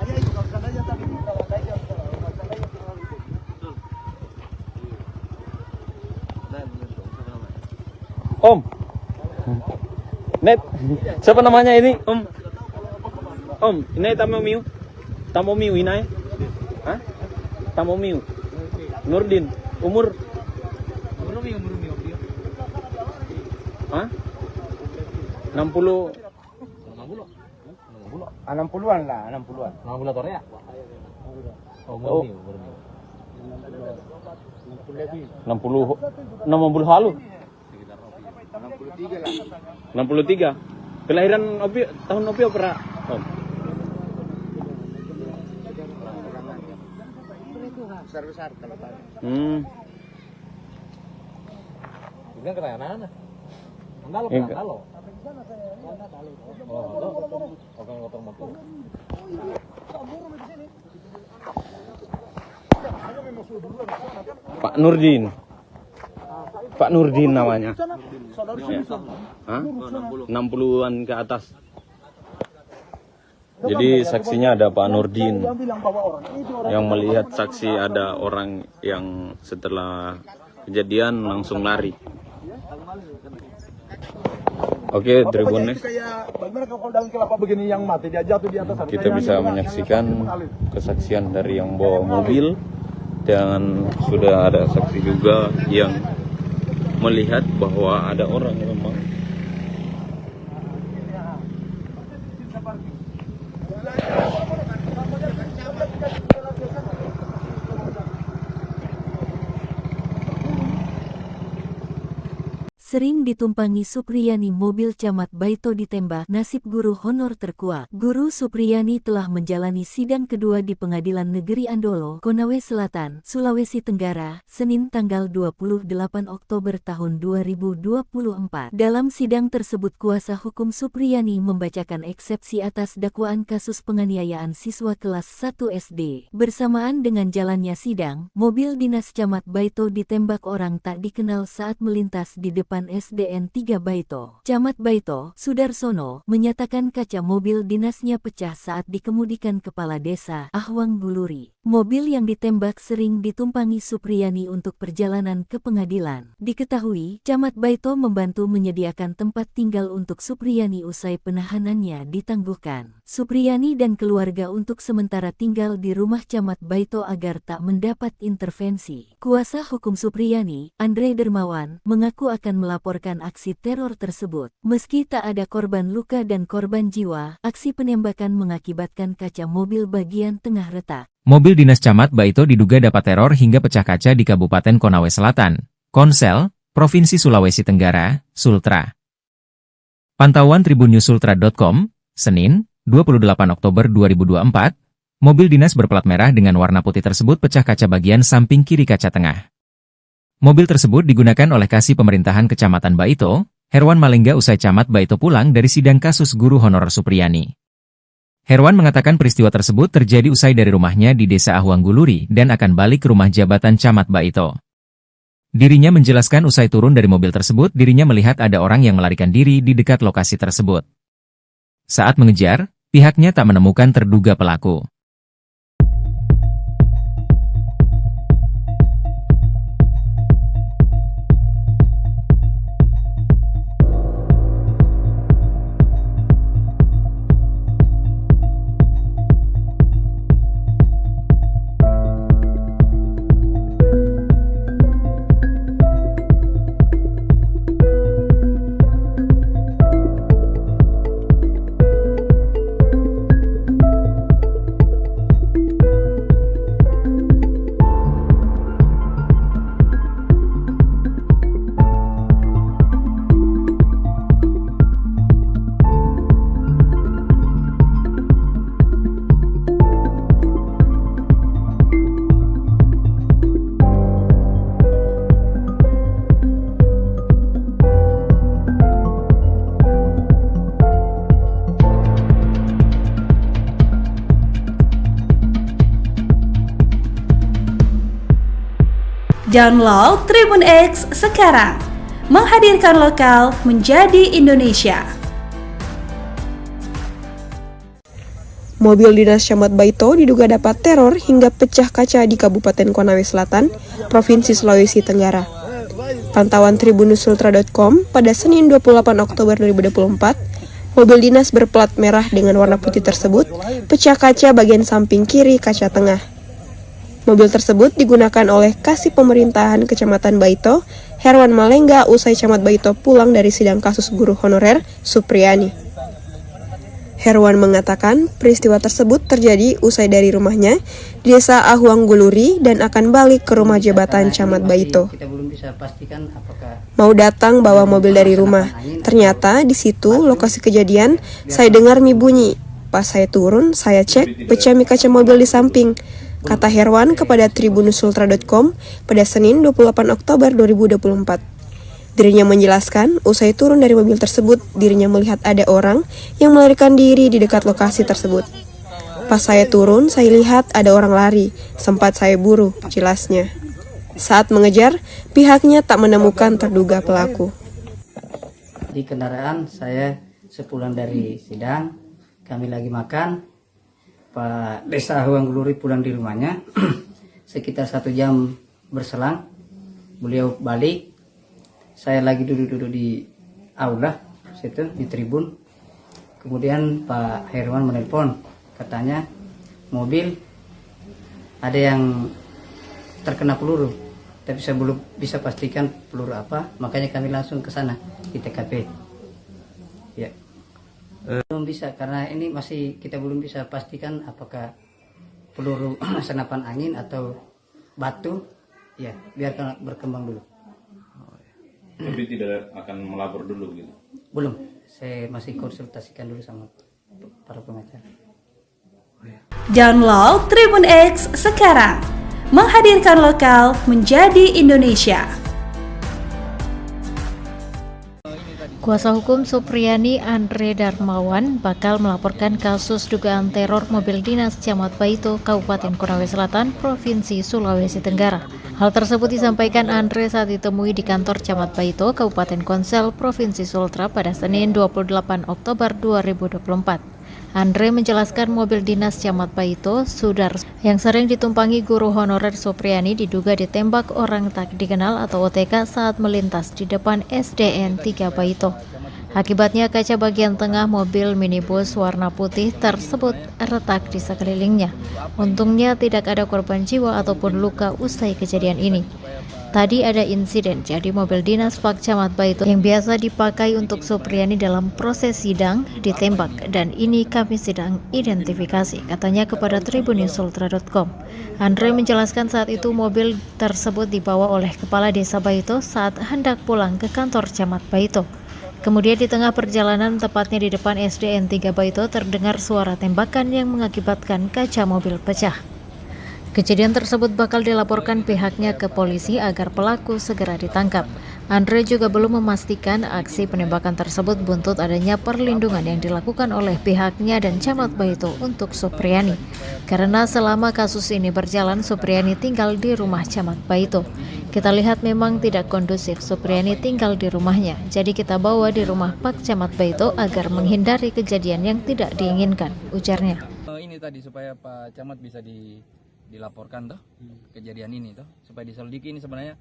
Ada itu kalau sana aja tadi kalau ada yang kalau sana aja terlalu itu.
Om. Net. Siapa namanya ini? Om. Om, ini Tamomiu. Tamomiu ini. Hah? Tamomiu. Nurdin. Umur? Hah? 60.
60-an lah, 60-an.
Nama bola Korea.
Oh. 60 halu.
63 lah.
63. Kelahiran Opi tahun Opi apa? Om.
Besar-besar kalau tadi.
Ini kena anak-anak. Andalo. Orang kotor motor.
Pak Nurdin namanya.
Ya.
Hah? 60-an ke atas. Jadi saksinya ada Pak Nurdin yang melihat saksi ada orang yang setelah kejadian langsung lari. Oke, Tribun Next.
Bagaimana kalau daun kelapa begini yang mati dia jatuh di atas.
Kita bisa menyaksikan kesaksian dari yang bawa mobil dan sudah ada saksi juga yang melihat bahwa ada orang memang
Sering ditumpangi Supriyani mobil Camat Baito ditembak, nasib guru honor terkuak. Guru Supriyani telah menjalani sidang kedua di Pengadilan Negeri Andolo, Konawe Selatan, Sulawesi Tenggara, Senin tanggal 28 Oktober tahun 2024. Dalam sidang tersebut kuasa hukum Supriyani membacakan eksepsi atas dakwaan kasus penganiayaan siswa kelas 1 SD. Bersamaan dengan jalannya sidang, mobil dinas Camat Baito ditembak orang tak dikenal saat melintas di depan SDN 3 Baito. Camat Baito, Sudarsono, menyatakan kaca mobil dinasnya pecah saat dikemudikan kepala desa Ahwang Guluri. Mobil yang ditembak sering ditumpangi Supriyani untuk perjalanan ke pengadilan. Diketahui, Camat Baito membantu menyediakan tempat tinggal untuk Supriyani usai penahanannya ditangguhkan. Supriyani dan keluarga untuk sementara tinggal di rumah Camat Baito agar tak mendapat intervensi. Kuasa hukum Supriyani, Andre Dermawan, mengaku akan melaporkan aksi teror tersebut. Meski tak ada korban luka dan korban jiwa, aksi penembakan mengakibatkan kaca mobil bagian tengah retak.
Mobil dinas Camat Baito diduga dapat teror hingga pecah kaca di Kabupaten Konawe Selatan, Konsel, Provinsi Sulawesi Tenggara, Sultra. Pantauan tribunnews.sultra.com, Senin, 28 Oktober 2024, mobil dinas berplat merah dengan warna putih tersebut pecah kaca bagian samping kiri kaca tengah. Mobil tersebut digunakan oleh Kasih Pemerintahan Kecamatan Baito, Herwan Malengga usai Camat Baito pulang dari sidang kasus guru honorer Supriyani. Herwan mengatakan peristiwa tersebut terjadi usai dari rumahnya di Desa Ahwang Guluri dan akan balik ke rumah jabatan Camat Baito. Dirinya menjelaskan usai turun dari mobil tersebut dirinya melihat ada orang yang melarikan diri di dekat lokasi tersebut. Saat mengejar, pihaknya tak menemukan terduga pelaku.
Download Tribun X sekarang. Menghadirkan lokal menjadi Indonesia.
Mobil dinas Camat Baito diduga dapat teror hingga pecah kaca di Kabupaten Konawe Selatan, Provinsi Sulawesi Tenggara. Pantauan tribunusultra.com pada Senin 28 Oktober 2024, mobil dinas berplat merah dengan warna putih tersebut pecah kaca bagian samping kiri kaca tengah. Mobil tersebut digunakan oleh Kasih Pemerintahan Kecamatan Baito, Herwan Malengga, usai Camat Baito pulang dari sidang kasus guru honorer Supriyani. Herwan mengatakan peristiwa tersebut terjadi usai dari rumahnya di Desa Ahuang Guluri dan akan balik ke rumah jabatan Camat Baito.
Kita belum bisa pastikan apakah
Mau datang bawa mobil dari rumah. Ternyata di situ lokasi kejadian saya dengar mie bunyi. Pas saya turun, saya cek pecah mie kaca mobil di samping. Kata Herwan kepada tribunusultra.com pada Senin 28 Oktober 2024. Dirinya menjelaskan, usai turun dari mobil tersebut, dirinya melihat ada orang yang melarikan diri di dekat lokasi tersebut. Pas saya turun, saya lihat ada orang lari, sempat saya buru, jelasnya. Saat mengejar, pihaknya tak menemukan terduga pelaku.
di kendaraan saya sepulang dari sidang, kami lagi makan, Pak Desa Ahuang Guluri pulang di rumahnya, sekitar 1 jam berselang, beliau balik. Saya lagi duduk-duduk di aula situ di tribun. Kemudian Pak Herwan menelpon, katanya mobil ada yang terkena peluru, tapi saya belum bisa pastikan peluru apa, makanya kami langsung ke sana di TKP. Ya, belum bisa karena ini masih kita belum bisa pastikan apakah peluru senapan angin atau batu. Ya, biarkan berkembang dulu.
Tapi tidak akan melapor dulu gitu?
Belum, saya masih konsultasikan dulu sama para pengacara.
Download Tribun X sekarang. Menghadirkan lokal menjadi Indonesia.
Kuasa hukum Supriyani Andre Darmawan bakal melaporkan kasus dugaan teror mobil dinas Camat Baito, Kabupaten Konawe Selatan, Provinsi Sulawesi Tenggara. Hal tersebut disampaikan Andre saat ditemui di kantor Camat Baito, Kabupaten Konsel, Provinsi Sultra pada Senin 28 Oktober 2024. Andre menjelaskan mobil dinas Camat Baito, Sudar, yang sering ditumpangi guru honorer Supriyani diduga ditembak orang tak dikenal atau OTK saat melintas di depan SDN 3 Baito. Akibatnya kaca bagian tengah mobil minibus warna putih tersebut retak di sekelilingnya. Untungnya tidak ada korban jiwa ataupun luka usai kejadian ini. Tadi ada insiden, jadi mobil dinas Pak Camat Baito yang biasa dipakai untuk Supriyani dalam proses sidang ditembak, dan ini kami sedang identifikasi, katanya kepada tribunusultra.com. Andre menjelaskan saat itu mobil tersebut dibawa oleh Kepala Desa Baito saat hendak pulang ke kantor Camat Baito. Kemudian di tengah perjalanan, tepatnya di depan SDN 3 Baito, terdengar suara tembakan yang mengakibatkan kaca mobil pecah. Kejadian tersebut bakal dilaporkan pihaknya ke polisi agar pelaku segera ditangkap. Andre juga belum memastikan aksi penembakan tersebut buntut adanya perlindungan yang dilakukan oleh pihaknya dan Camat Baito untuk Supriyani. Karena selama kasus ini berjalan, Supriyani tinggal di rumah Camat Baito. Kita lihat memang tidak kondusif Supriyani tinggal di rumahnya, jadi kita bawa di rumah Pak Camat Baito agar menghindari kejadian yang tidak diinginkan, ujarnya.
Ini tadi supaya Pak Camat bisa dilaporkan toh kejadian ini toh, supaya diselidiki ini sebenarnya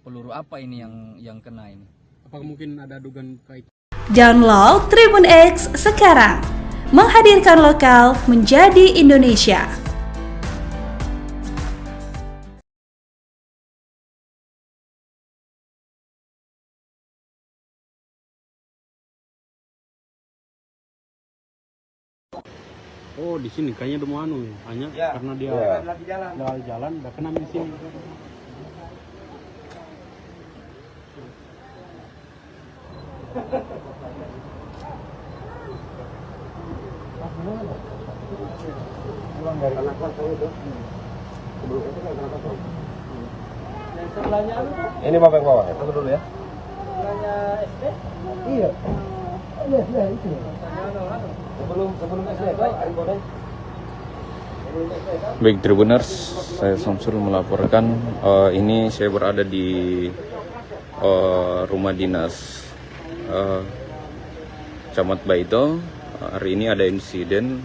peluru apa ini yang kena ini.
Apakah mungkin ada dugaan kait?
Download Tribun X sekarang. Menghadirkan lokal menjadi Indonesia.
Oh, di sini kayaknya udah mau hanya karena dia lagi jalan udah kena di sini.
Pulang dari anak kelas saya itu. Sebelum itu kan kenapa tuh? Yang sebelahnya ini Bapak yang bawah ya? Tunggu dulu ya. Sebelahnya SD? Iya. Iya, itu. Sebelum SD Pak, Ari Bodeng.
Baik Tribuners, saya Samsul melaporkan. Ini saya berada di rumah dinas Camat Baito. Hari ini ada insiden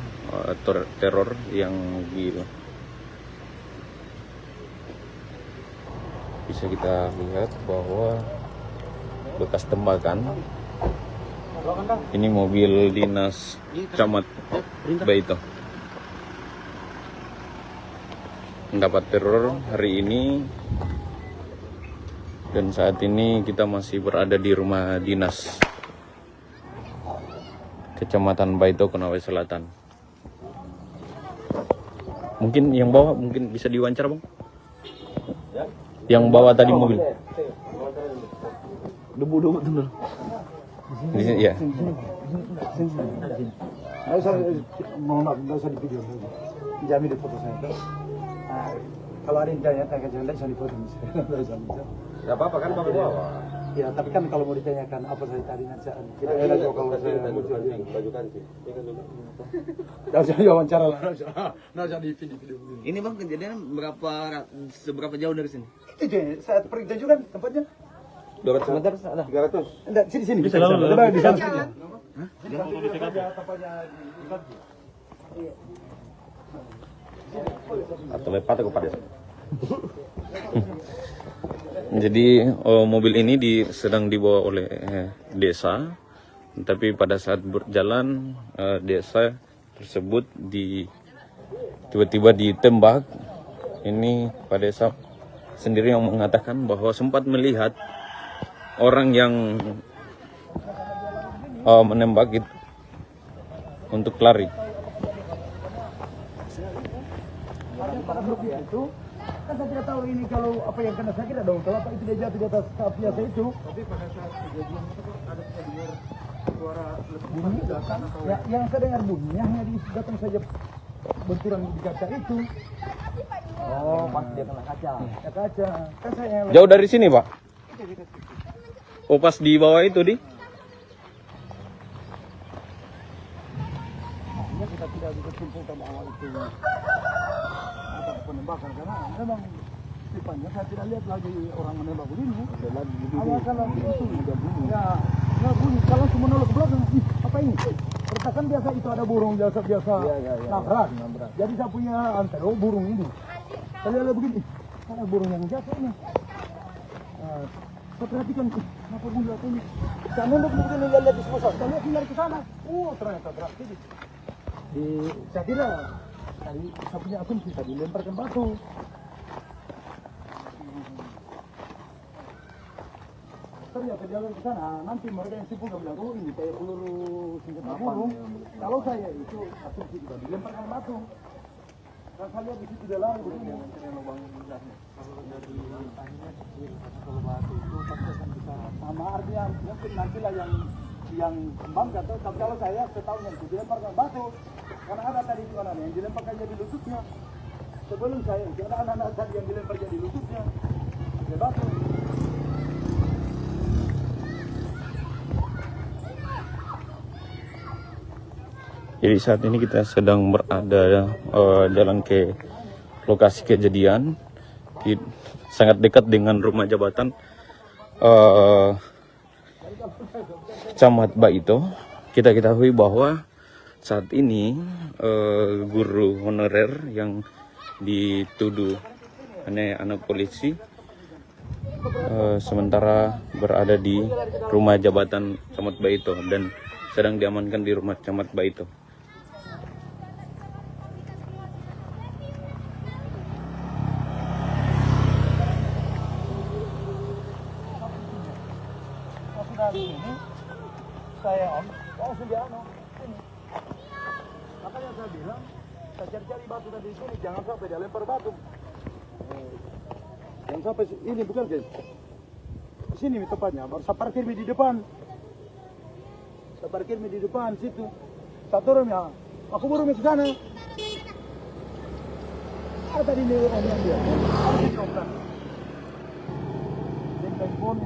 teror yang bisa kita lihat bahwa bekas tembakan. Ini mobil dinas Camat Baito mendapat teror hari ini, dan saat ini kita masih berada di rumah dinas Kecamatan Baito, Konawe Selatan. Mungkin yang bawa mungkin bisa diwawancara, Bang? Yang bawa tadi mobil.
Debu betul.
Di sini ya.
Mohon maaf, nggak usah di video. Jamin di foto saya. Kalau ada yang tanya, jangan bisa di foto.
Gak apa-apa kan Bapak bawa.
Ya, tapi kan kalau mau ditanyakan apa saya tadi nanti tidak enak kalau saya
baju kancing.
Nggak usah diwawancara lah, nggak usah di video.
Ini Bang, kejadian seberapa jauh dari sini?
Itu saya pergi tunjukkan tempatnya.
200 meter ada. 300.
Enggak, sini. Bisa lalu di sana saja. Hah?
Atau lepat aku pada. Jadi mobil ini sedang dibawa oleh desa, tapi pada saat berjalan desa tersebut tiba-tiba ditembak. Ini Pak Desa sendiri yang mengatakan bahwa sempat melihat orang yang menembak itu untuk lari.
Pada blok itu kan saya tidak tahu ini kalau apa yang kena saya kira dong, kalau apa itu dia jatuh di atas kap biasa itu. Tapi pada saat kejadian itu ada dengar suara bunyi belakang atau ya, yang saya dengar bunyinya hanya di datang saja benturan di kaca itu. Oh, pas dia kena kaca. Ya kaca. Kan saya
Jauh dari sini, Pak? Oh, pas di bawah itu di?
Makanya kita tidak bisa simpulkan awal itu apa penembakan, karena memang tipanya saya tidak lihat lagi orang menembak begini. Awal kalau itu ya nggak bunyi. Kalau cuma nolak ke belakang, apa ini? Pertakan biasa itu ada burung biasa nabrak. Jadi saya punya antero burung ini. Saya lihat begini, ada burung yang jatuh ini. Saya perhatikan, kenapa bunyi jatuh ini? Saya nunduk begini, lihat di sebelah. Saya lihat tinggal ke sana. Ternyata berarti saya kira tadi saya punya asumsi tadi lemparkan batu. Ternyata jalan ke sana, nanti mereka yang simpul bilang, oh ini kayak peluru senjata burung. Kalau saya itu asumsi juga dilemparkan batu. Kan saya lihat di situ dia lari begini. Kalau dari kalau batu itu pasti akan bisa sama, artinya mungkin nantilah yang kembang atau tapi kalau saya setahu yang dilemparkan batu, karena ada tadi di mana yang dilemparkan jadi lututnya. Sebelum saya ada anak-anak tadi yang dilempar jadi lututnya, dia batu.
Jadi saat ini kita sedang berada jalan ke lokasi kejadian, sangat dekat dengan rumah jabatan Camat Baito. Kita ketahui bahwa saat ini guru honorer yang dituduh anak polisi sementara berada di rumah jabatan Camat Baito dan sedang diamankan di rumah Camat Baito.
Ini saya langsung dia ini. Makanya saya bilang, saya cari-cari batu dari sini, jangan sampai dia lempar batu. Jangan sampai ini bukan guys. Di sini tempatnya, baru saya parkir di depan. Saya parkir di depan situ. Saya turun ya, aku baru ke sana. Tadi ini orang yang dia. Harus dicoba. Dia telepon.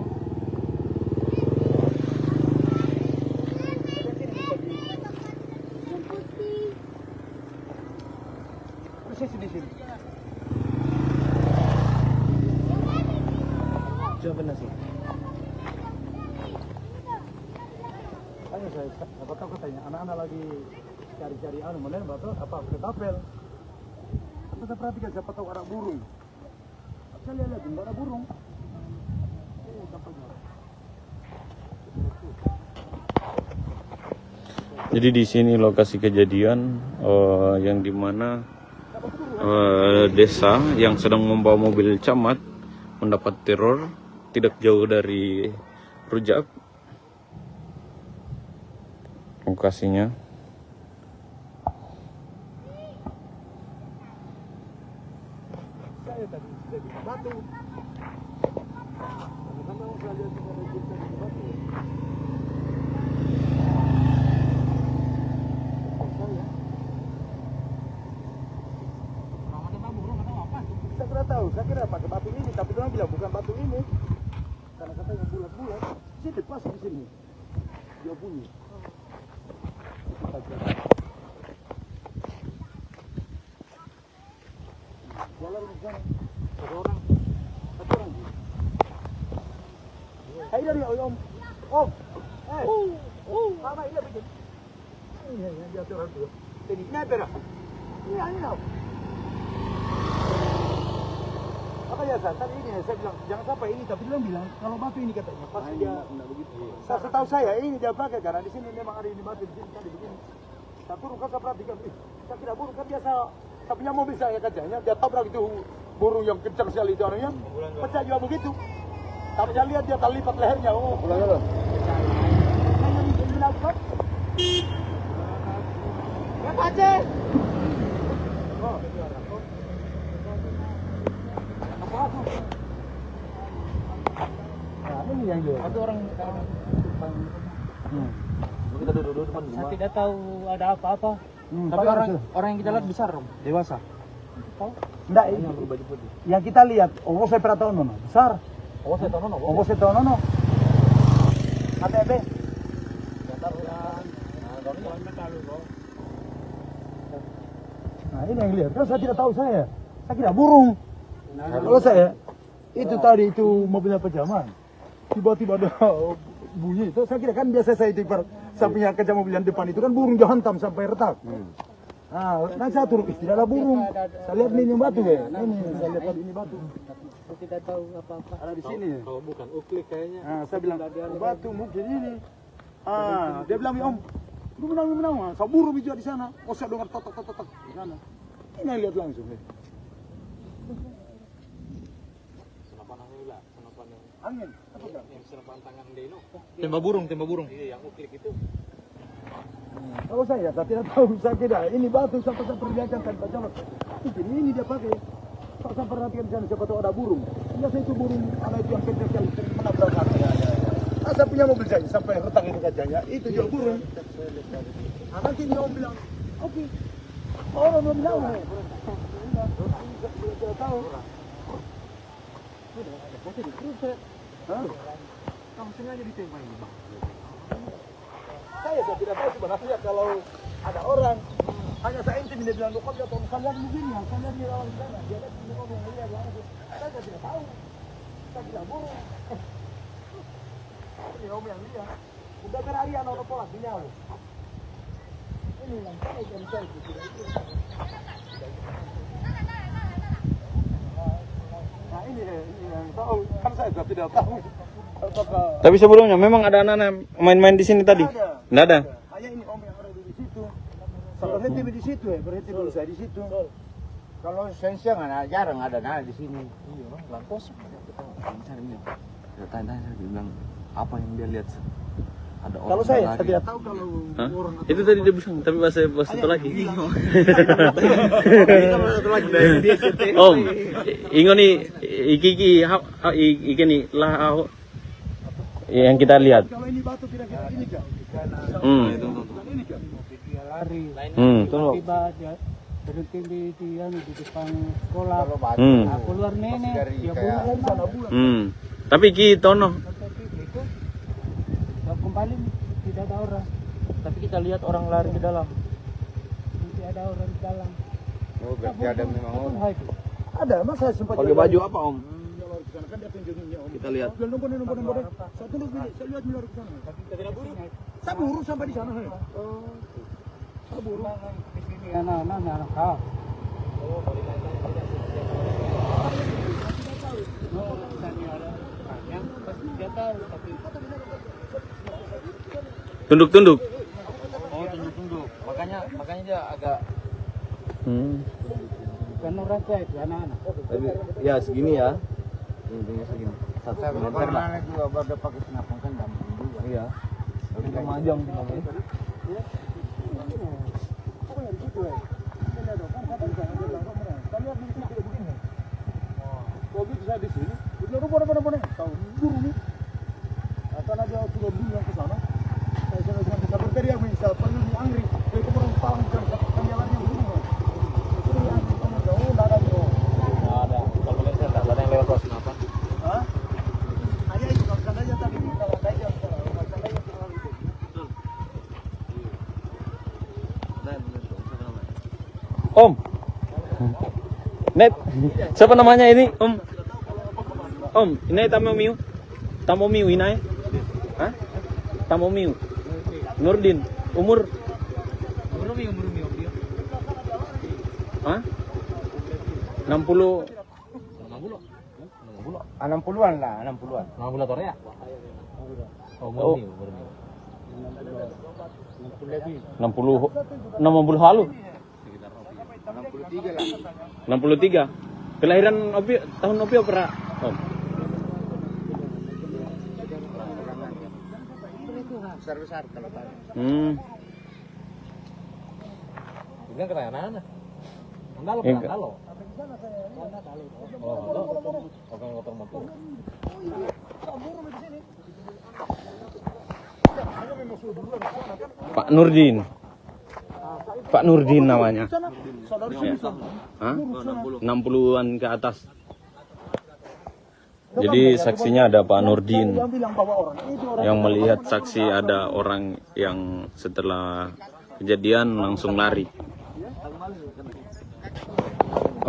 Siapa tahu katanya anak-anak lagi cari-cari mana batu apa ketapel. Kita perhatikan siapa tahu ada burung. Saya lihat enggak ada burung.
Jadi di sini lokasi kejadian yang dimana desa yang sedang membawa mobil camat mendapat teror tidak jauh dari Rujak. Lokasinya.
Saya kira pakai batu ini, tapi dia bilang bukan batu ini. Karena katanya bulat-bulat. Sini pas di sini. Dia bunyi. Jalan ke sana. Satu orang. Hai dari Om. Om. Mama ini begini. Ini dia orang tu. Ini kenapa dah? Ini apa? Apa ya tadi ini saya bilang jangan sampai ini, tapi dia bilang kalau batu ini katanya pasti dia enggak begitu. Setahu saya ini dia pakai karena di sini memang ada ini batu di sini tadi begini. Saya turun kan saya perhatikan, saya kira burung kan biasa, saya punya mobil saya kacanya dia tabrak itu burung yang kencang sekali itu orangnya, pecah juga begitu. Tapi saya lihat dia terlipat lehernya. Oh, ulang. Saya yang melakukan. Ya Pace. Oh, nah, ini yang dia. Ada orang kita duduk depan rumah. Saya tidak tahu ada apa-apa. Tapi orang yang kita lihat besar, dewasa. Tahu? Enggak, ini baju putih. Yang kita lihat, saya pernah tahu nono, besar. Saya tahu nono. ATP. Nah, ini yang lihat. Kan saya tidak tahu saya kira burung. Kalau saya itu tadi itu mobilnya pejaman, tiba-tiba ada bunyi itu, saya kira kan biasa saya itu sampingnya kaca mobil yang depan itu kan burung dia hantam sampai retak. Nah saya turun, tidak ada burung. Saya lihat ini batu ya, ini saya lihat tadi ini batu. Saya tidak tahu apa-apa. Ada di sini. Kalau bukan uklik kayaknya. Saya bilang batu mungkin ini. Dia bilang Om, lu menang. Saya burung juga di sana. Oh saya dengar tok di sana. Ini yang lihat langsung. Angin. Apa yang senapan tangan Deno? Tembak burung. Iya, yang uklik itu. Kalau saya tidak tahu, saya kira ini batu sampai saya perlihatkan tadi Pak Camat. Ini dia pakai. Saya perhatikan di sana siapa tahu ada burung. Biasa itu burung ada itu yang kencang sekali menabrak hati. Saya punya mobil saya sampai retak itu kacanya. Itu juga burung. Nanti dia Om bilang, oke. Orang belum tahu. Tidak tahu. Kamu sengaja ditembak ini, Bang? Saya tidak tahu sebenarnya kalau ada orang hanya saya intim dia bilang lokal atau kalian begini yang kalian di dalam sana dia ada di orang yang lihat langsung. Saya tidak tahu. Saya tidak burung. Ini Om yang lihat. Udah berhari anak orang pola punya lo. Ini yang saya tidak tahu. Nah ini yang tahu, kan saya juga tidak tahu.
Tapi sebelumnya memang ada anak-anak main-main di sini tadi? Nggak ada?
Hanya ini Om yang ada di situ. Berhenti di situ ya, berhenti dulu saya di situ. Kalau siang jarang ada anak di sini. Iya, lang kosong.
Saya tanya, dia bilang apa yang dia lihat? Ada orang.
Kalau saya tidak tahu kalau orang
itu tadi dia bilang, tapi bahasa itu lagi. Om, ingo nih iki nih lah yang kita lihat.
Kalau ini batu kira-kira ini kan? Ini kan? Dia lari. Tiba dia berhenti di depan sekolah. Keluar nenek, dia pulang sana bulan.
Tapi ki tono.
Kembali tidak ada orang. Tapi kita lihat orang lari ke dalam. Tidak ada orang di dalam.
Oh, berarti ada memang orang.
Ada, mas saya sempat
pakai baju apa Om? Kita lihat.
Saya buru sampai di sana. Saya buru.
Tunduk-tunduk.
Oh, tunduk-tunduk. Makanya dia agak
Bukan orang saya itu anak-anak.
tapi ya segini ya. Tingginya segini. 1 meter lah.
Juga pada pakai senapang kan gampang juga.
Iya. Tapi majang namanya.
Kalau gitu saya di sini, udah benar-benar tahu guru nih. Akan ada sudah dulu yang ke sana. Saya cuma bisa berteriak misal panggil di Angri, itu orang palangkan kan jalannya dulu. Itu yang kamu jauh enggak ada tuh.
Enggak ada. Kalau Malaysia enggak ada yang lewat bawah senapan.
Hah? Hanya itu kalau seandainya tadi kalau saja kalau seandainya terlalu itu.
Om. Net. Siapa namanya ini? Om. Om, ini Tamomiu. Tamomiu ini. Hah? Tamomiu. Nurdin. Umur? Hah? 60.
60-an lah, 60-an.
60 tahun ya?
Oh. 60 halu.
63 lah.
63. Kelahiran Opi tahun Opi pernah. Om.
Besar-besar kalau tadi.
Ini kan kerayanan. Andalo
Iya.
kan andalo. Oh, oke motor motor.
Pak Nurdin. Pak Nurdin namanya.
Saudara
Hah? 60-an ke atas. Jadi saksinya ada Pak Nurdin
yang bilang bahwa orang itu orang
yang melihat saksi ada orang yang setelah kejadian langsung lari.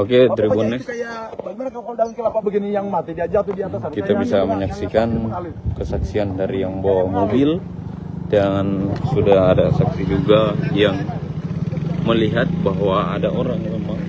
Oke, Tribuners,
kayak bagaimana kalau daun kelapa begini yang mati dia jatuh di atas.
kita bisa menyaksikan kesaksian dari yang bawa mobil dan sudah ada saksi juga yang melihat bahwa ada orang memang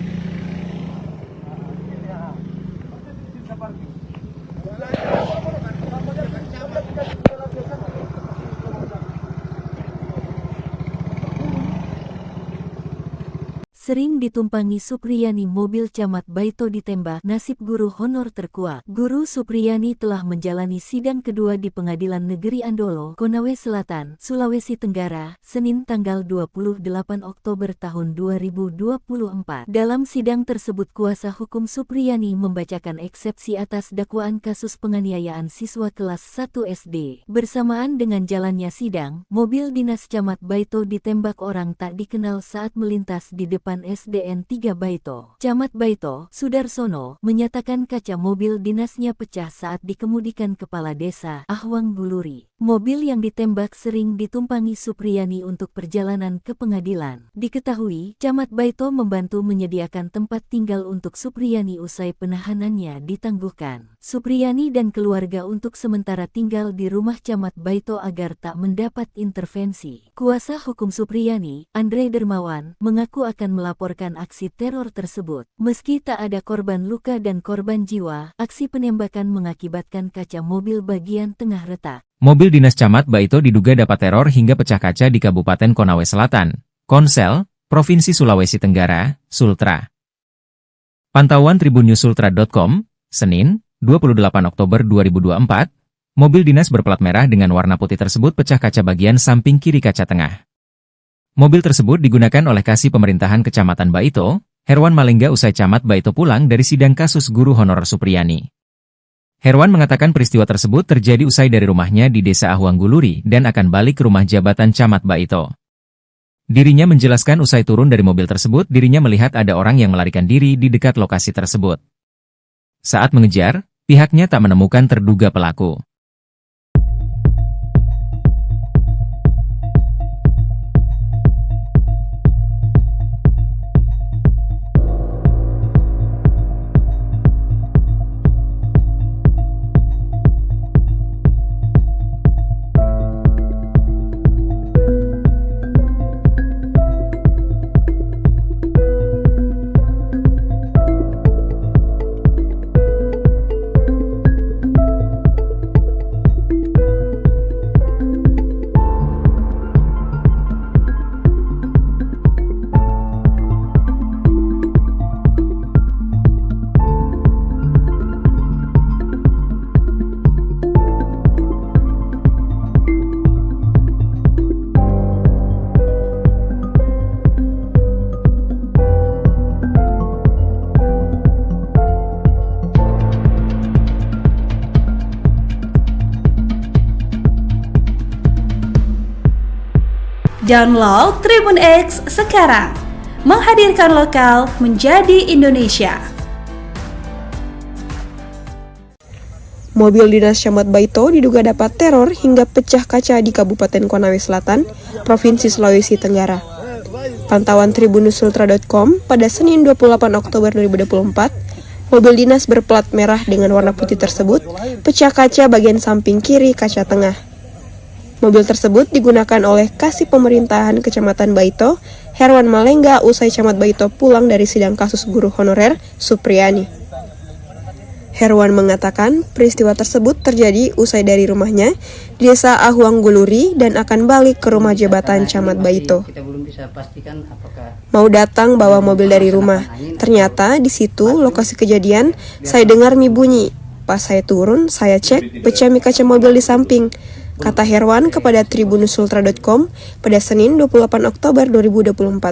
Sering ditumpangi Supriyani mobil Camat Baito ditembak, nasib guru honor terkuak. Guru Supriyani telah menjalani sidang kedua di Pengadilan Negeri Andolo, Konawe Selatan, Sulawesi Tenggara, Senin tanggal 28 Oktober tahun 2024. Dalam sidang tersebut kuasa hukum Supriyani membacakan eksepsi atas dakwaan kasus penganiayaan siswa kelas 1 SD. Bersamaan dengan jalannya sidang, mobil dinas Camat Baito ditembak orang tak dikenal saat melintas di depan SDN 3 Baito. Camat Baito, Sudarsono, menyatakan kaca mobil dinasnya pecah saat dikemudikan Kepala Desa Ahwang Guluri. Mobil yang ditembak sering ditumpangi Supriyani untuk perjalanan ke pengadilan. Diketahui, Camat Baito membantu menyediakan tempat tinggal untuk Supriyani usai penahanannya ditangguhkan. Supriyani dan keluarga untuk sementara tinggal di rumah Camat Baito agar tak mendapat intervensi. Kuasa hukum Supriyani, Andre Dermawan, mengaku akan melaporkan aksi teror tersebut. Meski tak ada korban luka dan korban jiwa, aksi penembakan mengakibatkan kaca mobil bagian tengah retak.
Mobil dinas Camat Baito diduga dapat teror hingga pecah kaca di Kabupaten Konawe Selatan, Konsel, Provinsi Sulawesi Tenggara, Sultra. Pantauan tribunnews.sultra.com, Senin, 28 Oktober 2024, mobil dinas berplat merah dengan warna putih tersebut pecah kaca bagian samping kiri kaca tengah. Mobil tersebut digunakan oleh Kasih Pemerintahan Kecamatan Baito, Herwan Malengga usai Camat Baito pulang dari sidang kasus guru honorer Supriyani. Herwan mengatakan peristiwa tersebut terjadi usai dari rumahnya di Desa Ahwang Guluri dan akan balik ke rumah jabatan Camat Baito. Dirinya menjelaskan usai turun dari mobil tersebut dirinya melihat ada orang yang melarikan diri di dekat lokasi tersebut. Saat mengejar, pihaknya tak menemukan terduga pelaku.
Download Tribun X sekarang. Menghadirkan lokal menjadi Indonesia.
Mobil dinas Camat Baito diduga dapat teror hingga pecah kaca di Kabupaten Konawe Selatan, Provinsi Sulawesi Tenggara. Pantauan tribunusultra.com pada Senin 28 Oktober 2024, mobil dinas berplat merah dengan warna putih tersebut pecah kaca bagian samping kiri kaca tengah. Mobil tersebut digunakan oleh Kasih Pemerintahan Kecamatan Baito, Herwan Malengga, usai Camat Baito pulang dari sidang kasus guru honorer Supriyani. Herwan mengatakan peristiwa tersebut terjadi usai dari rumahnya di Desa Ahuang Guluri dan akan balik ke rumah jabatan Camat Baito.
Kita belum bisa pastikan apakah
Mau datang bawa mobil dari rumah. Ternyata di situ lokasi kejadian saya dengar mie bunyi. Pas saya turun, saya cek pecah mie kaca mobil di samping. Kata Herwan kepada tribunusultra.com pada Senin 28 Oktober 2024.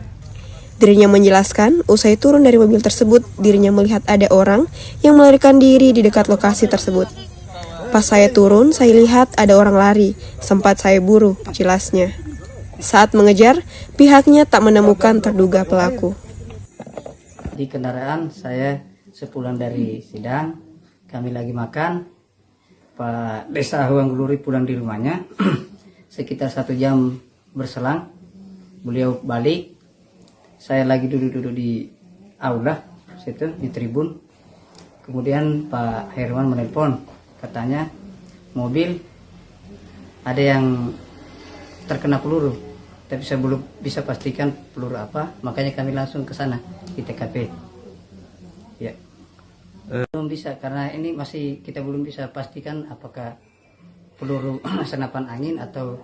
Dirinya menjelaskan, usai turun dari mobil tersebut, dirinya melihat ada orang yang melarikan diri di dekat lokasi tersebut. Pas saya turun, saya lihat ada orang lari, sempat saya buru, jelasnya. Saat mengejar, pihaknya tak menemukan terduga pelaku.
di kendaraan saya sepulang dari sidang, kami lagi makan, Pak Desa Ahuang Guluri pulang di rumahnya, sekitar 1 jam berselang, beliau balik. Saya lagi duduk-duduk di aula situ di tribun. Kemudian Pak Herwan menelpon, katanya mobil ada yang terkena peluru, tapi saya belum bisa pastikan peluru apa, makanya kami langsung ke sana di TKP. Ya, belum bisa karena ini masih kita belum bisa pastikan apakah peluru senapan angin atau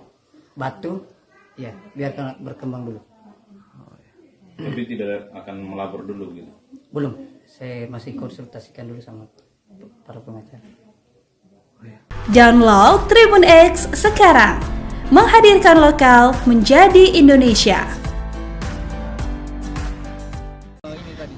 batu. Ya, biarkan berkembang dulu.
Tapi tidak akan melapor dulu gitu?
Belum, saya masih konsultasikan dulu sama para pengacara.
Download Tribun X sekarang. Menghadirkan lokal menjadi Indonesia.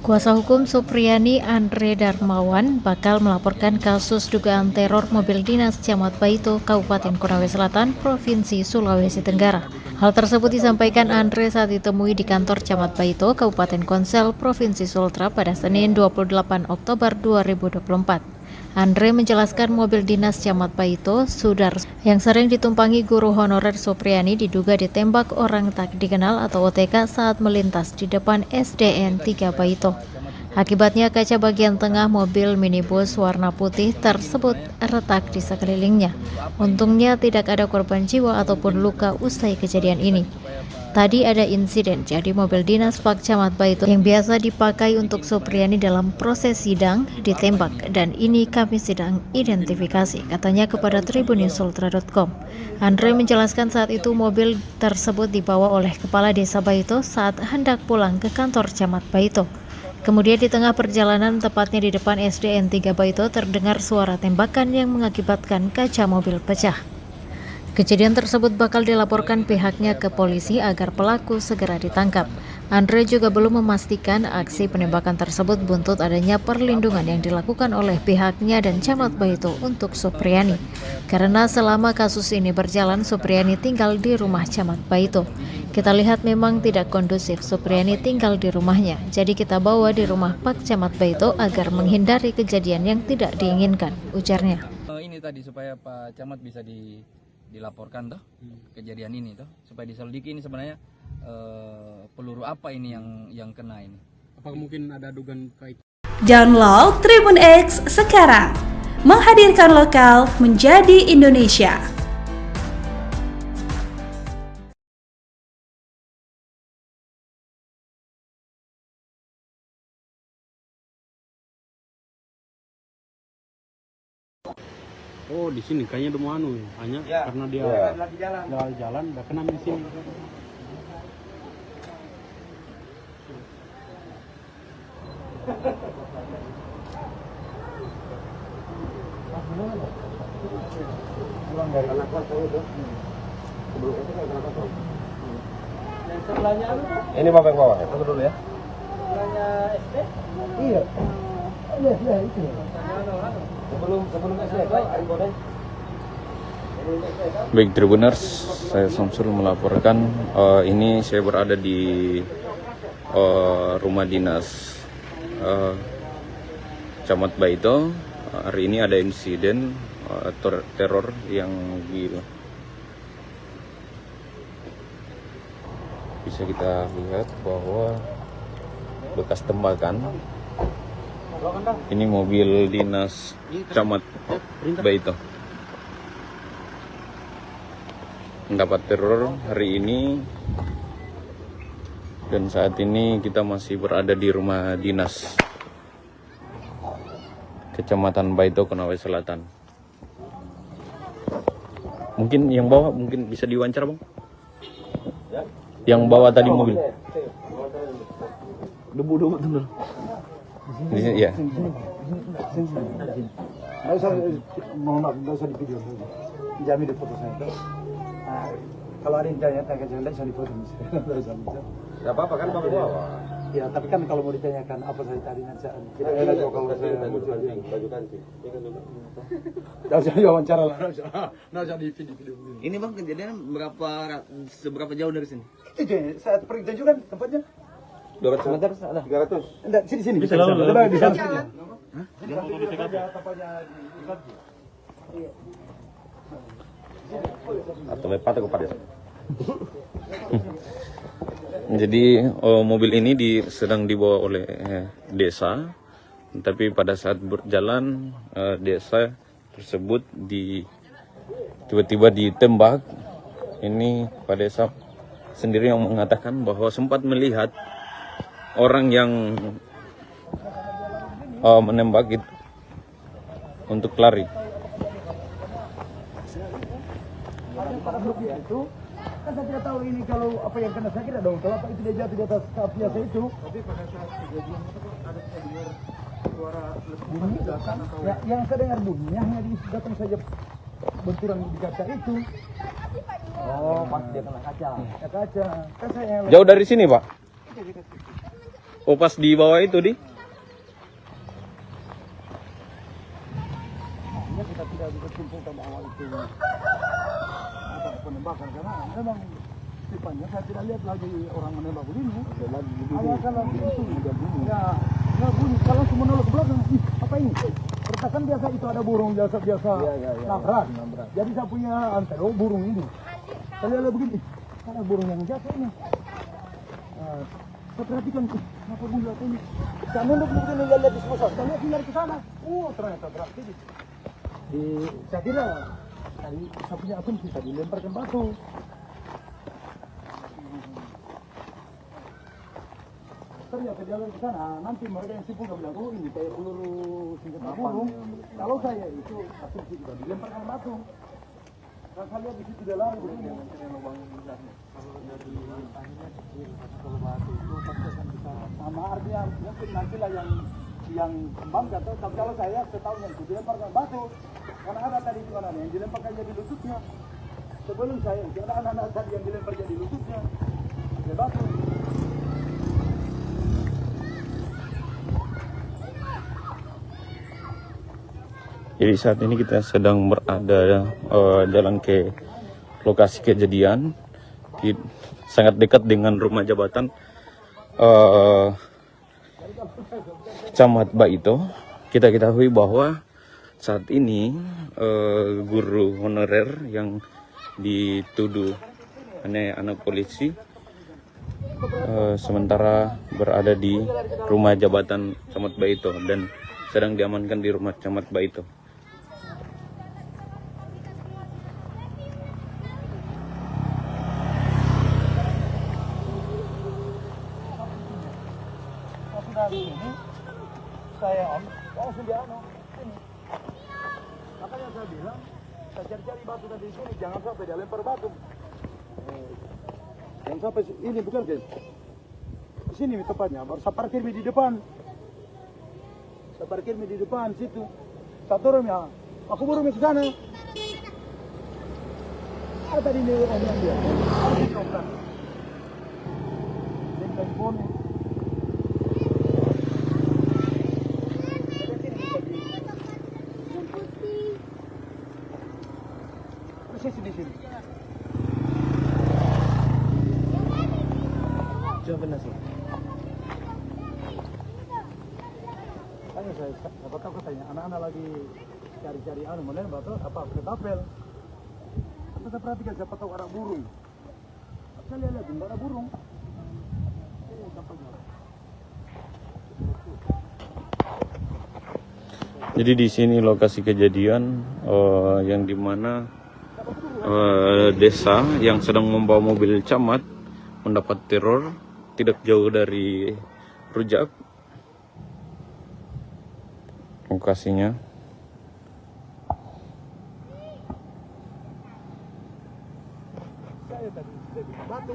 Kuasa hukum Supriyani Andre Darmawan bakal melaporkan kasus dugaan teror mobil dinas Camat Baito, Kabupaten Konawe Selatan, Provinsi Sulawesi Tenggara. Hal tersebut disampaikan Andre saat ditemui di kantor Camat Baito, Kabupaten Konsel, Provinsi Sultra pada Senin 28 Oktober 2024. Andre menjelaskan mobil dinas Camat Baito, Sudar, yang sering ditumpangi guru honorer Supriyani diduga ditembak orang tak dikenal atau OTK saat melintas di depan SDN 3 Baito. Akibatnya kaca bagian tengah mobil minibus warna putih tersebut retak di sekelilingnya. Untungnya tidak ada korban jiwa ataupun luka usai kejadian ini. Tadi ada insiden, jadi mobil dinas Pak Camat Baito yang biasa dipakai untuk Supriyani dalam proses sidang ditembak, dan ini kami sedang identifikasi, katanya kepada tribunusultra.com. Andre menjelaskan saat itu mobil tersebut dibawa oleh Kepala Desa Baito saat hendak pulang ke kantor Camat Baito. Kemudian di tengah perjalanan, tepatnya di depan SDN 3 Baito, terdengar suara tembakan yang mengakibatkan kaca mobil pecah. Kejadian tersebut bakal dilaporkan pihaknya ke polisi agar pelaku segera ditangkap. Andre juga belum memastikan aksi penembakan tersebut buntut adanya perlindungan yang dilakukan oleh pihaknya dan Camat Baito untuk Supriyani. Karena selama kasus ini berjalan, Supriyani tinggal di rumah Camat Baito. Kita lihat memang tidak kondusif Supriyani tinggal di rumahnya, jadi kita bawa di rumah Pak Camat Baito agar menghindari kejadian yang tidak diinginkan, ujarnya.
Ini tadi supaya Pak Camat bisa dilaporkan toh kejadian ini toh, supaya diselidiki ini sebenarnya peluru apa ini yang kena ini.
Apakah mungkin ada dugaan kait?
Download Tribun X sekarang. Menghadirkan lokal menjadi Indonesia.
Oh, di sini kayaknya udah mau hanya karena dia lagi jalan, udah kena di sini.
Pulang dari anak saya itu. Sebelum itu kan kenapa tuh? Yang sebelahnya ini Bapak yang bawa ya? Tunggu dulu ya. Sebelahnya SD? Iya. Iya, itu. Sebelum SD, Pak, ayo boleh.
Baik Tribuners, saya Samsul melaporkan. Ini saya berada di rumah dinas Camat Baito. Hari ini ada insiden teror yang bisa kita lihat bahwa bekas tembakan. Ini mobil dinas Camat Baito mendapat teror hari ini, dan saat ini kita masih berada di rumah dinas Kecamatan Baito, Konawe Selatan. Mungkin yang bawa mungkin bisa diwawancara, Bang? Yang bawa tadi mobil.
Debu betul.
Di sini ya.
Nggak usah di video. Jamin di foto saya. Kalau ada yang tanya jangan bisa di foto. Nggak apa-apa kan Bapak bawa. Ya, tapi kan kalau mau ditanyakan apa saya tadi nanti tidak enak kalau saya muncul aja. Baju kancing. Nggak usah diwawancara lah, nggak usah di video.
Ini Bang, kejadian seberapa jauh dari sini?
Itu saat pergi tunjukkan tempatnya.
200 meter ada?
300. Enggak, sini.
Bisa lalu.
Di sana.
Hah?
Atau lepat ke pada. Jadi mobil ini sedang dibawa oleh desa, tapi pada saat berjalan desa tersebut tiba-tiba ditembak. Ini Pak Desa sendiri yang mengatakan bahwa sempat melihat orang yang menembak itu untuk lari.
Itu kan saya tidak tahu ini kalau apa yang kena saya kira dong. Kalau apa itu dia jatuh di atas kap biasa itu. Tapi pada saat kejadian itu ada dengar suara bunyi datang. Ya, yang saya dengar bunyinya hanya datang saja benturan di kaca itu. Oh, pas dia kena kaca. Ya kaca. Kan saya
Jauh dari sini, Pak? Oh, pas di bawah itu, Di?
Artinya kita tidak bisa simpulkan bahwa itu penembakan, karena memang tipenya saya tidak lihat lagi orang menembak begini. Awal kalau itu nggak bunyi, kalau semua nolak ke belakang, apa ini? Pertakan biasa itu ada burung biasa nabrak. Jadi saya punya antero burung ini. Saya lihat begini, ada burung yang jatuh ini. Saya perhatikan, kenapa burung jatuh ini? Saya nunduk mungkin lihat di sebelah, saya lihat lari ke sana. Ternyata berarti saya kira tadi saya punya asumsi tadi lemparkan batu. Ternyata jalan ke sana, nanti mereka yang sibuk bilang, oh ini kayak peluru senjata burung. Kalau saya itu asumsi kita dilemparkan batu. Kan saya lihat di situ dia lari. Kalau batu itu pasti akan bisa sama artinya mungkin nantilah yang kembang jatuh. Tapi kalau saya setahu yang itu dilemparkan batu. Karena ada tadi itu anak yang dilemparkan jadi lututnya. Sebelum saya itu ada anak-anak tadi yang dilempar jadi lututnya. Dia batu.
Jadi saat ini kita sedang berada jalan ke lokasi kejadian, sangat dekat dengan rumah jabatan Camat Baito. Kita ketahui bahwa saat ini guru honorer yang dituduh anak polisi sementara berada di rumah jabatan Camat Baito dan sedang diamankan di rumah Camat Baito.
Saya langsung dia sini. Makanya saya bilang, saya cari-cari batu tadi di sini, jangan sampai dia lempar batu. Jangan sampai ini bukan guys. Di sini tepatnya, baru saya parkir di depan. Saya parkir di depan situ. Saya turun ya, aku burung ke sana. Ada tadi ini orang yang dia. Harus dicoba. Ini telepon. Persis di sini. Coba nasi. Tanya saya, siapa tahu katanya anak-anak lagi cari-cari mana batu apa ketapel. Kita perhatikan siapa tahu ada burung. Saya lihat enggak ada burung.
Jadi di sini lokasi kejadian yang dimana desa yang sedang membawa mobil camat mendapat teror tidak jauh dari Rujak. Lokasinya.
Saya tadi di batu.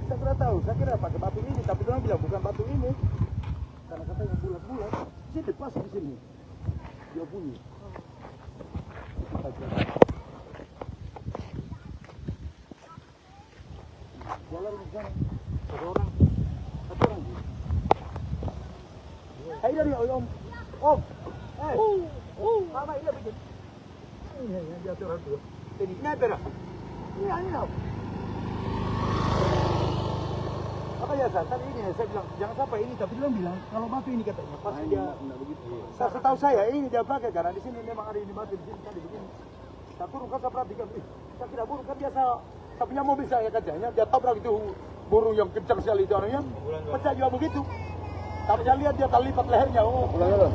Saya tidak tahu, saya kira pakai batu ini, tapi orang bilang bukan batu ini. Karena katanya bulat-bulat. Sini pas di sini. Dia bunyi. Jalan di sana. Satu orang. Hai dari Om. Om. Mama ini bikin. Ini dia orang tu. Ini nyata. Ini tau. Apa ya tadi ini saya bilang jangan sampai ini, tapi dia bilang kalau batu ini katanya pas dia begitu. Saya setahu saya ini dia pakai karena di sini memang ada ini batu di sini tadi begini. Saya turun kan saya perhatikan, saya kira burung kan biasa. Saya punya mobil saya katanya dia tabrak itu burung yang kencang sekali itu anunya. Pecah juga begitu. Tapi saya lihat dia terlipat lehernya. Oh, pulang ya.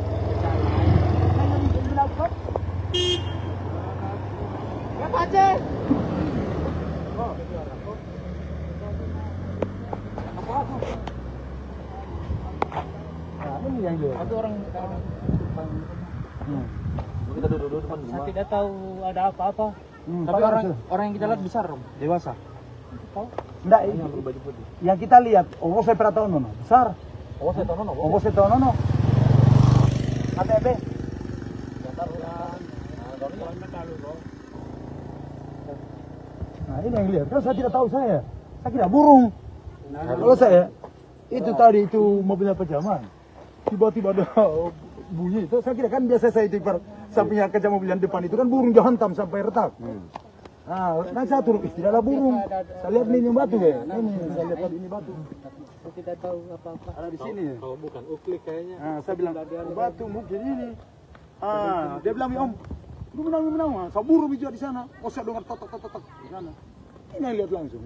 Ya Pace. Oh. Nah, ini yang dia. Satu orang depan. Kita duduk depan rumah. Saya tidak tahu ada apa-apa. Tapi orang yang kita lihat besar, dewasa. Tahu? Enggak, yang berbaju putih. Yang kita lihat, saya pernah tahu nono, besar. Saya tahu nono. ATB. Nah, ini yang lihat. Kalau saya tidak tahu saya kira burung. Kalau saya itu tadi itu mobilnya pejaman. Tiba-tiba ada bunyi itu, saya kira kan biasa saya itu saya punya kaca mobil yang depan itu kan burung jahantam sampai retak. Nah saya turun, tidak ada burung. Saya lihat ini batu ya. Ini saya lihat ini batu. Saya tidak tahu apa-apa. Ada di sini. Kalau bukan uklik kayaknya. Saya bilang batu mungkin ini. Dia bilang Om, lu menang. Saya burung juga di sana. Saya dengar tok di sana. Ini lihat langsung.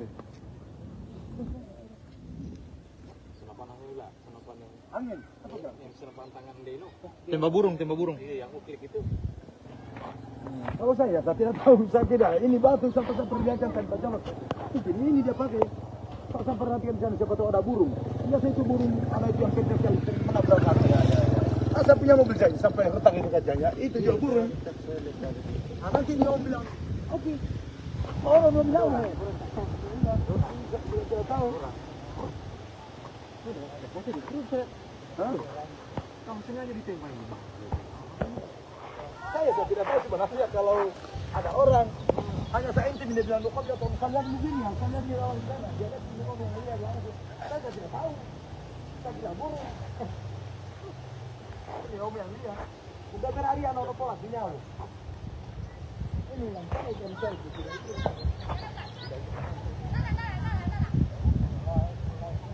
Angin. Yang senapan tangan Deno. Tembak burung. Iya, yang uklik itu. Kalau saya tidak tahu, saya kira ini batu sampai saya perlihatkan tanpa jalan. Ini dia pakai. Kalau saya perhatikan di sana siapa tahu ada burung. Biasa itu burung ada itu yang kencang sekali menabrak aku. Saya punya mobil saya sampai retak itu kacanya. Itu juga burung. Nanti dia bilang, oke. Oh belum tahu. Tidak tahu. Kamu sengaja ditembak ini. Saya tidak tahu sebenarnya kalau ada orang hanya saya intim dia bilang kok dia tahu kalian begini yang kalian di lawan sana dia lihat ini orang yang lihat langsung. Saya tidak tahu. Saya tidak burung. Ini om yang lihat. Udah berari anak pola sinyal. Ini yang saya tidak itu.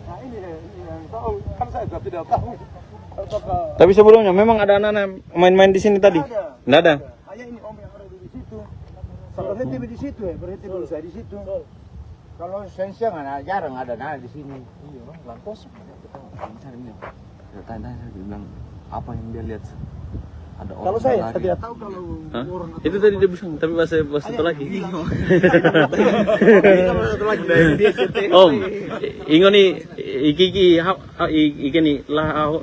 Nah ini yang tahu kan saya tidak tahu.
Tapi sebelumnya memang ada anak-anak main-main di sini tadi? Tidak ada.
Hanya ini om yang ada di situ. Saya berhenti di situ berhenti dulu saya di situ. Kalau siang jarang ada di sini. Iya, lang kosong.
Tanya dia bilang apa yang dia lihat? Ada orang.
Kalau saya tidak tahu kalau orang.
Itu tadi dia bilang, tapi bahasa satu lagi. Om, ingoni iki nih lah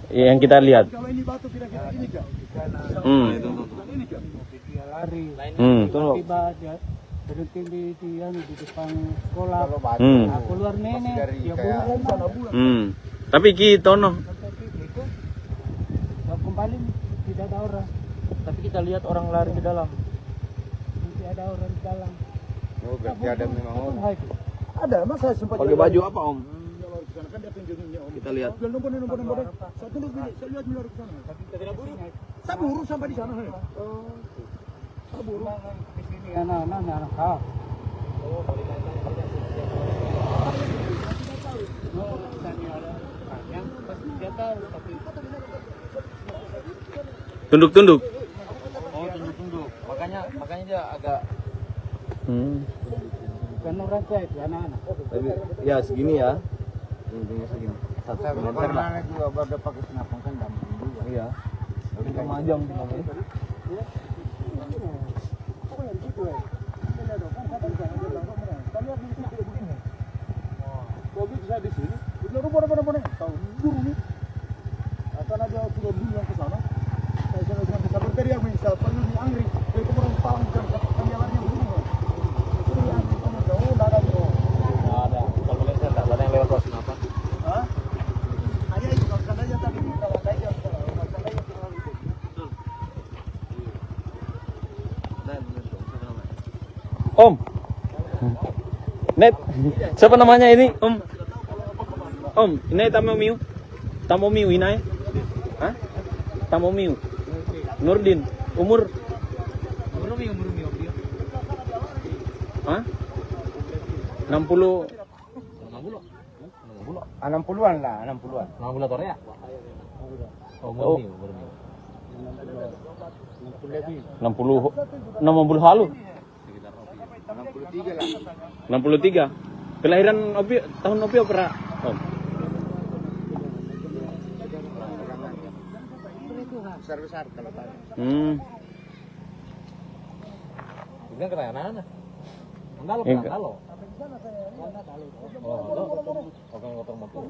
yang kita lihat.
Kalau ini batu kira-kira ini kak. Ini kak. Dia lari. Tiba dia berhenti di depan sekolah. Keluar nenek. Dia bulan.
Tapi kita no.
Kembali tidak ada orang. Tapi kita lihat orang lari ke dalam. Nanti ada orang di dalam.
Oh, berarti ada memang om.
Ada, mas saya sempat
Pakai baju apa om?
kan dia tunjukin om.
Kita lihat.
Nomor. Saya tunduk ini, saya lihat miliar ke sana. Saya buru sampai di sana. Saya buru. Di sini anak-anak.
Tunduk-tunduk.
Oh, tunduk-tunduk. Makanya dia agak
Bukan orang saya itu anak-anak.
ya segini ya. Tingginya segini. 1 meter lah.
Anak juga baru pakai senapan kan gampang juga.
Iya. Tapi kemajang tinggal.
Saya di sini, benar tahu buru nih. Akan ada sudah dulu yang ke sana. Saya bisa berteriak misal panggil di Angri, dari kemudian palang bukan penjalannya buru. Itu yang kita jauh ada bro.
Ada. Kalau lihat saya ada yang lewat kelas kenapa?
Hah? Hanya itu kan aja tadi kalau ada yang
Om. Net. Siapa namanya ini? Om. Om, ini Tamomiu. Tamomiu ini. Hah? Tamomiu. Nurdin. Umur? Hah? 60.
60-an lah, 60-an.
60 Korea.
Oh. 60 halu.
63 lah.
63. Kelahiran Opi tahun Opi apa? Om.
Besar-besar kalau tadi.
Ini kena anak-anak. Andalo,
Iya.
andalo. Oh, oke motor motor.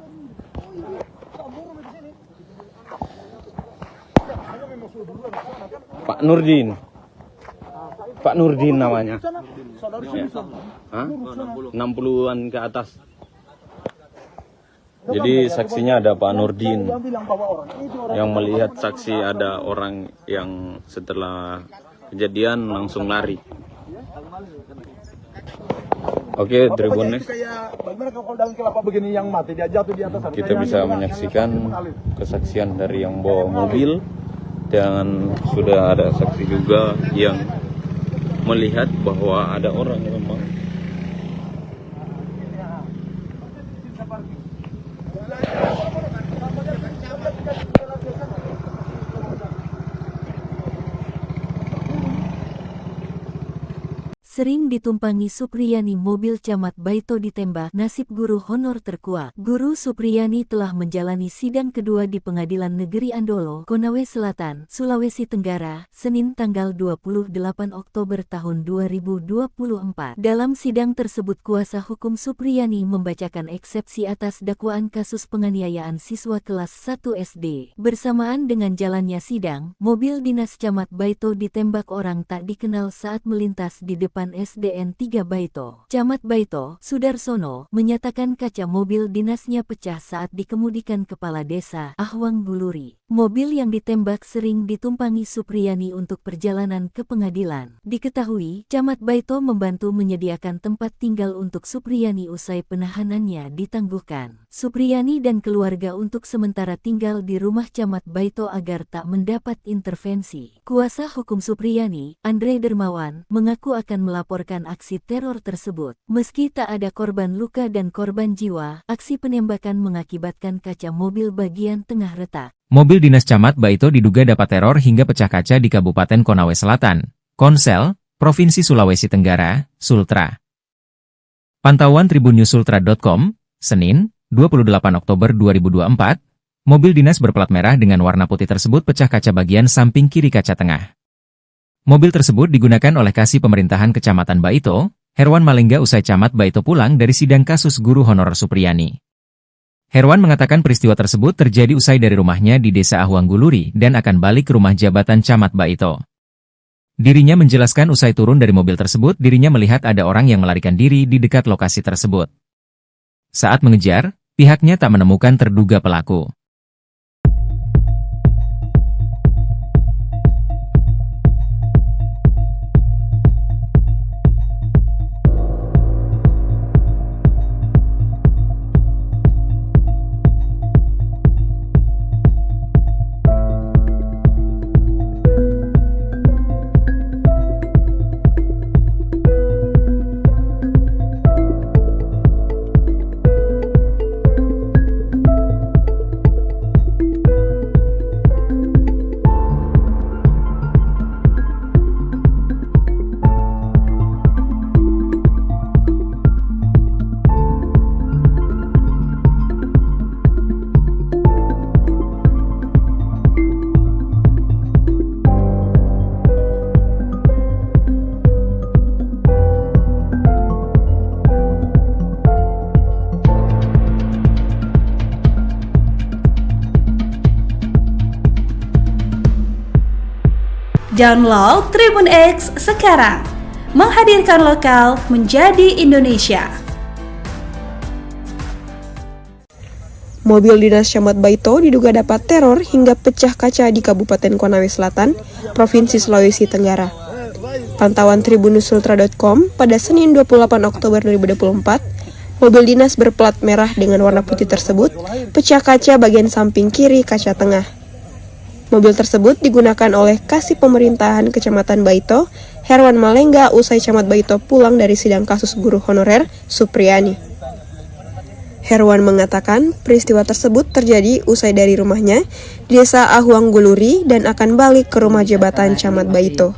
Pak Nurdin. Pak Nurdin namanya.
Saudara
Hah? 60-an ke atas. Jadi saksinya ada Pak Nurdin yang melihat saksi ada orang yang setelah kejadian langsung lari. Oke, Tribun Next.
Bagaimana kalau daun kelapa begini yang mati dia jatuh di atas.
Kita bisa menyaksikan kesaksian dari yang bawa mobil dan sudah ada saksi juga yang melihat bahwa ada orang yang memang
Sering ditumpangi Supriyani mobil Camat Baito ditembak, nasib guru honor terkuak. Guru Supriyani telah menjalani sidang kedua di Pengadilan Negeri Andolo, Konawe Selatan, Sulawesi Tenggara, Senin tanggal 28 Oktober tahun 2024. Dalam sidang tersebut kuasa hukum Supriyani membacakan eksepsi atas dakwaan kasus penganiayaan siswa kelas 1 SD. Bersamaan dengan jalannya sidang, mobil dinas Camat Baito ditembak orang tak dikenal saat melintas di depan SDN 3 Baito. Camat Baito, Sudarsono, menyatakan kaca mobil dinasnya pecah saat dikemudikan kepala desa Ahwang Guluri. Mobil yang ditembak sering ditumpangi Supriyani untuk perjalanan ke pengadilan. Diketahui, Camat Baito membantu menyediakan tempat tinggal untuk Supriyani usai penahanannya ditangguhkan. Supriyani dan keluarga untuk sementara tinggal di rumah Camat Baito agar tak mendapat intervensi. Kuasa hukum Supriyani, Andre Dermawan, mengaku akan melaporkan aksi teror tersebut. Meski tak ada korban luka dan korban jiwa, aksi penembakan mengakibatkan kaca mobil bagian tengah retak.
Mobil dinas Camat Baito diduga dapat teror hingga pecah kaca di Kabupaten Konawe Selatan, Konsel, Provinsi Sulawesi Tenggara, Sultra. Pantauan tribunnews.sultra.com, Senin, 28 Oktober 2024, mobil dinas berplat merah dengan warna putih tersebut pecah kaca bagian samping kiri kaca tengah. Mobil tersebut digunakan oleh Kasih Pemerintahan Kecamatan Baito, Herwan Malengga usai Camat Baito pulang dari sidang kasus guru honorer Supriyani. Herwan mengatakan peristiwa tersebut terjadi usai dari rumahnya di Desa Ahwang Guluri dan akan balik ke rumah jabatan Camat Baito. Dirinya menjelaskan usai turun dari mobil tersebut dirinya melihat ada orang yang melarikan diri di dekat lokasi tersebut. Saat mengejar, pihaknya tak menemukan terduga pelaku.
Download Tribun X sekarang. Menghadirkan lokal menjadi Indonesia.
Mobil dinas Camat Baito diduga dapat teror hingga pecah kaca di Kabupaten Konawe Selatan, Provinsi Sulawesi Tenggara. Pantauan tribunusultra.com pada Senin 28 Oktober 2024, mobil dinas berplat merah dengan warna putih tersebut pecah kaca bagian samping kiri kaca tengah. Mobil tersebut digunakan oleh Kasih Pemerintahan Kecamatan Baito, Herwan Malengga, usai Camat Baito pulang dari sidang kasus guru honorer Supriyani. Herwan mengatakan peristiwa tersebut terjadi usai dari rumahnya di Desa Ahuang Guluri dan akan balik ke rumah jabatan Camat Baito.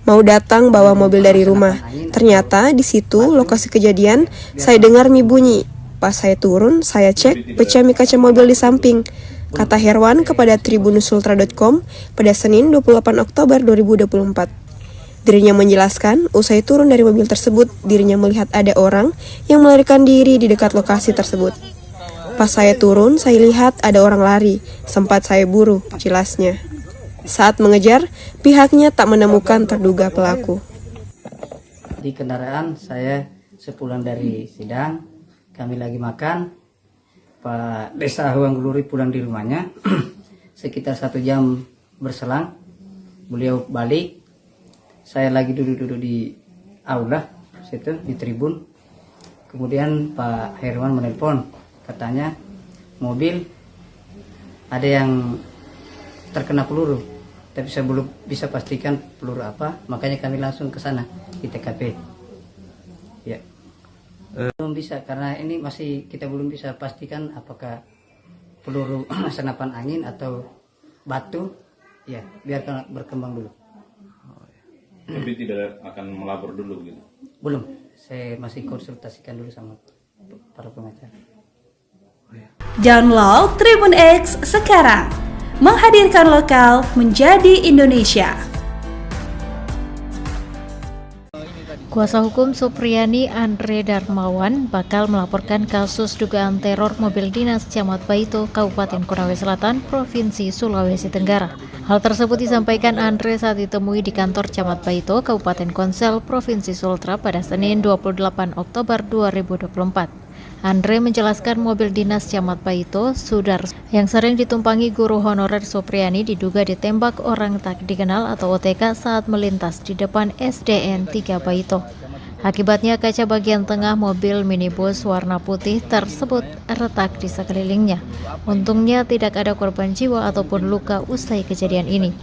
Mau datang bawa mobil dari rumah, ternyata di situ lokasi kejadian saya dengar mie bunyi. Pas saya turun, saya cek pecah mie kaca mobil di samping, kata Herwan kepada tribunusultra.com pada Senin 28 Oktober 2024. Dirinya menjelaskan, usai turun dari mobil tersebut, dirinya melihat ada orang yang melarikan diri di dekat lokasi tersebut. Pas saya turun, saya lihat ada orang lari, sempat saya buru, jelasnya. Saat mengejar, pihaknya tak menemukan terduga pelaku.
Di kendaraan saya sepulang dari sidang, kami lagi makan, Pak Desa Ahuang Guluri pulang di rumahnya, sekitar 1 jam berselang, beliau balik. Saya lagi duduk-duduk di aula situ di tribun. Kemudian Pak Herwan menelpon, katanya mobil ada yang terkena peluru, tapi saya belum bisa pastikan peluru apa, makanya kami langsung ke sana di TKP. Ya. Belum bisa karena ini masih kita belum bisa pastikan apakah peluru senapan angin atau batu. Ya, biarkan berkembang dulu.
Tapi tidak akan melapor dulu gitu?
Belum, saya masih konsultasikan dulu sama para pengacara.
Download Tribun X sekarang. Menghadirkan lokal menjadi Indonesia.
Kuasa hukum Supriyani Andre Darmawan bakal melaporkan kasus dugaan teror mobil dinas Camat Baito, Kabupaten Konawe Selatan, Provinsi Sulawesi Tenggara. Hal tersebut disampaikan Andre saat ditemui di kantor Camat Baito, Kabupaten Konsel, Provinsi Sultra pada Senin 28 Oktober 2024. Andre menjelaskan mobil dinas Camat Baito, Sudar, yang sering ditumpangi guru honorer Supriyani diduga ditembak orang tak dikenal atau OTK saat melintas di depan SDN 3 Baito. Akibatnya kaca bagian tengah mobil minibus warna putih tersebut retak di sekelilingnya. Untungnya tidak ada korban jiwa ataupun luka usai kejadian ini.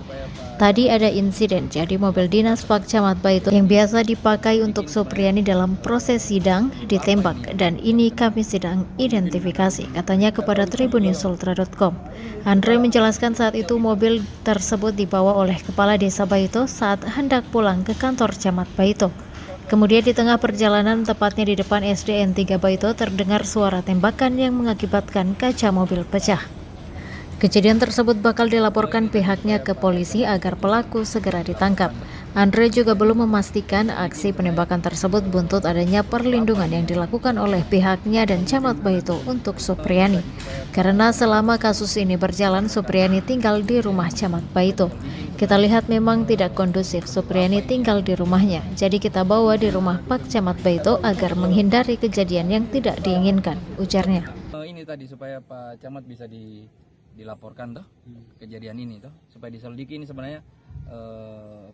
Tadi ada insiden, jadi mobil dinas Pak Camat Baito yang biasa dipakai untuk Supriyani dalam proses sidang ditembak, dan ini kami sedang identifikasi, katanya kepada tribunusultra.com. Andre menjelaskan saat itu mobil tersebut dibawa oleh Kepala Desa Baito saat hendak pulang ke kantor Camat Baito. Kemudian di tengah perjalanan, tepatnya di depan SDN 3 Baito, terdengar suara tembakan yang mengakibatkan kaca mobil pecah. Kejadian tersebut bakal dilaporkan pihaknya ke polisi agar pelaku segera ditangkap. Andre juga belum memastikan aksi penembakan tersebut buntut adanya perlindungan yang dilakukan oleh pihaknya dan Camat Baito untuk Supriyani. Karena selama kasus ini berjalan, Supriyani tinggal di rumah Camat Baito. Kita lihat memang tidak kondusif Supriyani tinggal di rumahnya, jadi kita bawa di rumah Pak Camat Baito agar menghindari kejadian yang tidak diinginkan, ujarnya.
Ini tadi supaya Pak Camat bisa dilaporkan toh kejadian ini toh, supaya diselidiki ini sebenarnya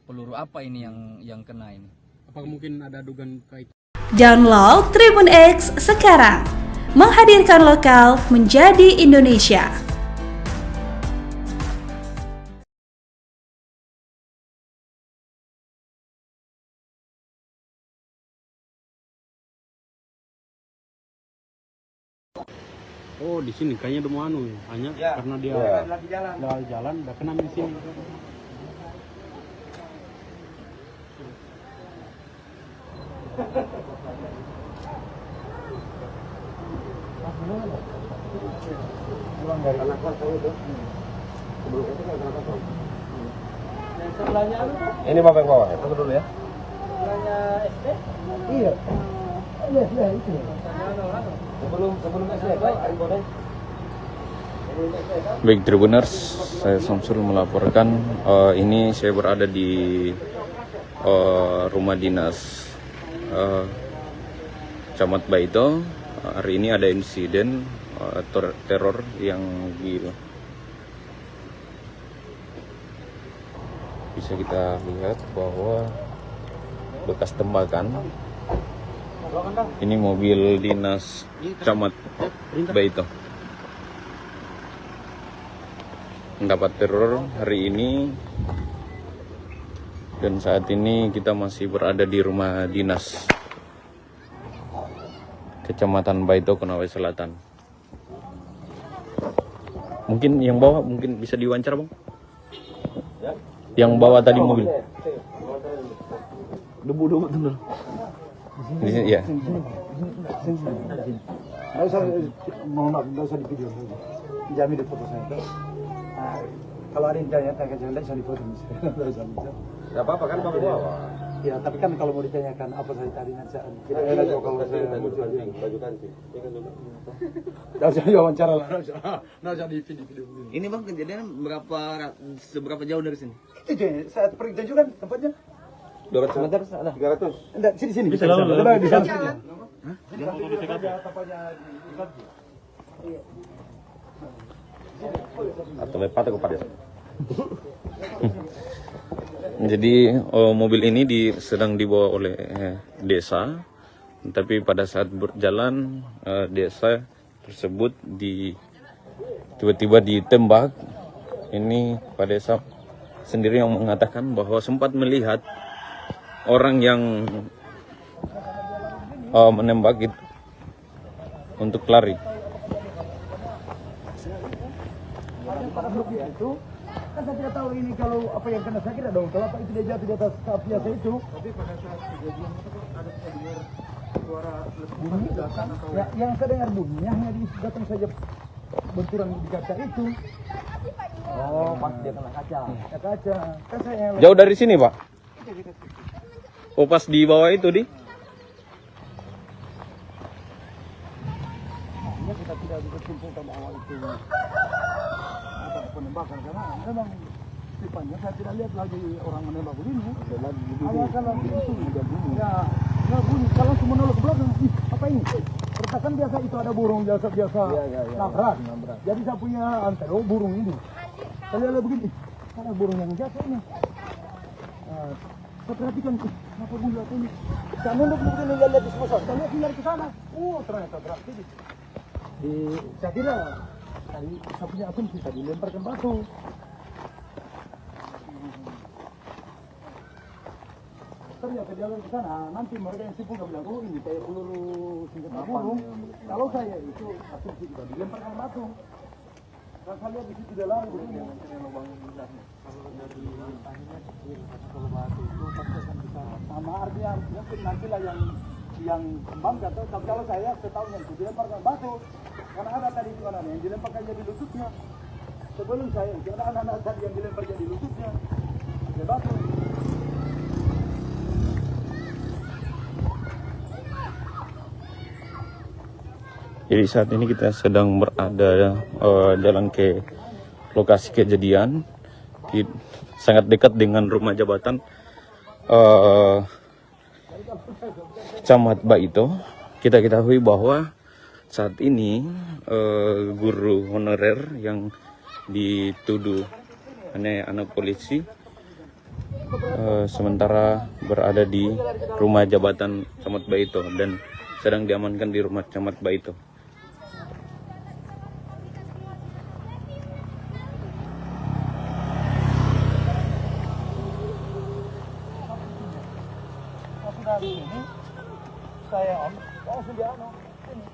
peluru apa ini yang kena ini.
Apakah mungkin ada dugaan kait?
Download Tribun X sekarang. Menghadirkan lokal menjadi Indonesia.
Oh, di sini kayaknya udah mau hanya karena dia lagi jalan udah kena di sini.
Pulang dari anak saya itu. Sebelum itu kan anak saya. Yang sebelahnya ini Bapak yang bawa. Tunggu dulu ya. Sebelahnya SD? Iya. Iya, itu. Sebelum SD, Pak, boleh.
Baik Tribuners, saya Samsul melaporkan. Ini saya berada di rumah dinas Camat Baito. Hari ini ada insiden teror yang bisa kita lihat bahwa bekas tembakan. Ini mobil dinas Camat Baito mendapat teror hari ini, dan saat ini kita masih berada di rumah dinas Kecamatan Baito, Konawe Selatan. Mungkin yang bawa mungkin bisa diwawancara, Bang? Yang bawa tadi mobil.
Debu bener.
Di sini ya.
Nggak usah di video. Jamin di foto saya. Kalau ada yang tanya jangan bisa dipoto misalnya.
Nggak apa-apa kan Bapak bawa.
Ya, tapi kan kalau mau ditanyakan apa saya tadi nanti kita enak kalau saya
baju kancing.
Nggak usah diwawancara lah, nggak usah di video.
Ini Bang, kejadian seberapa jauh dari sini?
Itu saya pergi tunjukkan tempatnya.
200 meter ada? 300?
Enggak, sini. Bisa di sana saja.
Hah?
Atau lepat aku pada. Jadi mobil ini sedang dibawa oleh desa, tapi pada saat berjalan desa tersebut tiba-tiba ditembak. Ini Pak Desa sendiri yang mengatakan bahwa sempat melihat orang yang menembak itu untuk lari.
Itu kan saya tidak tahu ini kalau apa yang kena sakit dong. Kalau apa itu dia jatuh di atas kap biasa itu. Tapi pada saat kejadian itu kan ada dengar suara bunyi datang atau ya, yang saya dengar bunyinya hanya datang saja benturan di kaca itu. Oh, pas dia kena kaca. Ya, kaca. Kan saya yang
Jauh dari sini, Pak? Oh, pas di bawah itu di?
Artinya kita tidak bisa simpulkan bahwa itu penembakan, karena memang tipanya saya tidak lihat lagi orang menembak begini. Awal kalau itu ya nggak bunyi. Kalau semua nolak ke belakang, apa ini? Pertakan biasa itu ada burung biasa nabrak. Jadi saya punya antero burung ini. Saya lihat begini, ada burung yang jatuh ini. Saya perhatikan, kenapa bunyi jatuh ini? Saya nunduk begini lihat di sebelah. Saya lihat tinggal ke sana. Ternyata berarti saya kira tadi saya punya asumsi tadi lemparkan batu. Ternyata jalan ke sana, nanti mereka yang sibuk bilang, oh ini kayak peluru senjata burung. Kalau saya itu asumsi kita dilemparkan batu. Kalau saya lihat di situ dia lari begini. Kalau dari lantainya kecil, kalau batu itu pasti akan bisa sama artinya nantilah yang kembang atau kalau saya setahunya itu dilemparkan batu. Karena ada tadi itu anak yang dilemparkan jadi lututnya. Sebelum saya itu ada anak-anak tadi yang dilempar jadi lututnya. Dia batu.
Jadi saat ini kita sedang berada jalan ke lokasi kejadian, sangat dekat dengan rumah jabatan Camat Baito. Kita ketahui bahwa saat ini guru honorer yang dituduh anak polisi sementara berada di rumah jabatan Camat Baito dan sedang diamankan di rumah Camat Baito.
Ini saya langsung dia ini.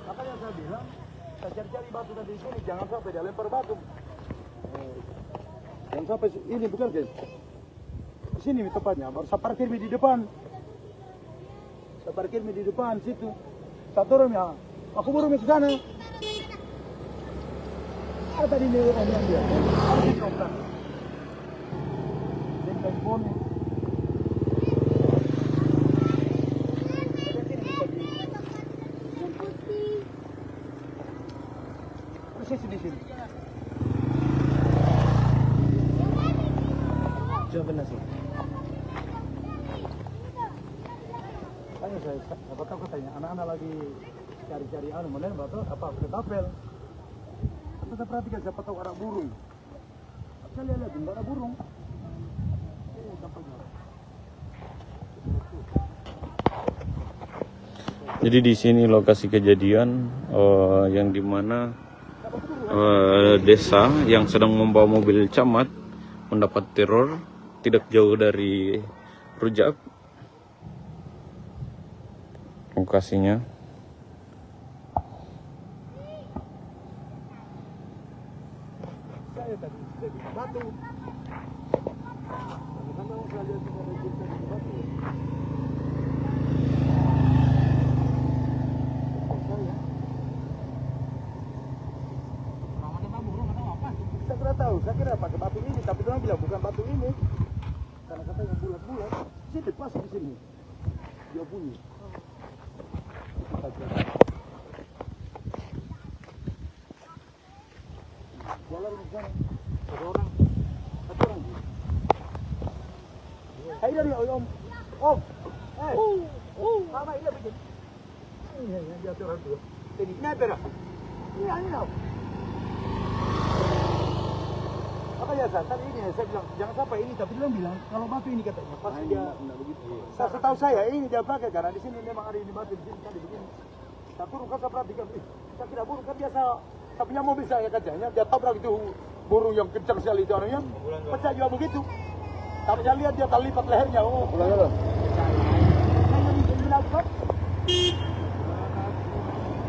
Makanya saya bilang, saya cari-cari batu tadi sini, jangan sampai dia lempar batu. Jangan sampai ini bukan guys. Di sini tepatnya, baru saya parkir di depan. Saya parkir di depan situ. Saya turun ya, aku baru ke sana. Ada tadi ini orang yang dia. Harus diterobkan. Dia telepon. benar sih. Tanya saya, apa tahu katanya anak-anak lagi cari-cari mana batu apa ketapel. Kita perhatikan siapa tahu ada burung. Saya lihat enggak ada burung.
Jadi di sini lokasi kejadian yang dimana desa yang sedang membawa mobil camat mendapat teror tidak jauh dari Rujak. Lokasinya.
Saya tadi di batu. Saya kira tahu, saya kira pakai batu ini, tapi dia bilang bukan batu ini, karena katanya bulat-bulat. Sini pas di sini, dia bunyi. Jalan di sana, satu orang. Hai dari om, mama ini begini. Ini dia orang tu. Jadi ini apa? Ini tau. Apa ya tadi ini saya bilang jangan sampai ini, tapi dia bilang kalau batu ini katanya pas dia saya setahu saya ini dia pakai karena di sini memang ada ini batu di sini tadi begini. Saya turun kan saya perhatikan, saya kira burung kan biasa saya punya mobil saya kacanya dia tabrak itu burung yang kencang sekali itu orangnya, pecah juga begitu. Tapi saya lihat dia terlipat lehernya. Oh, ulang.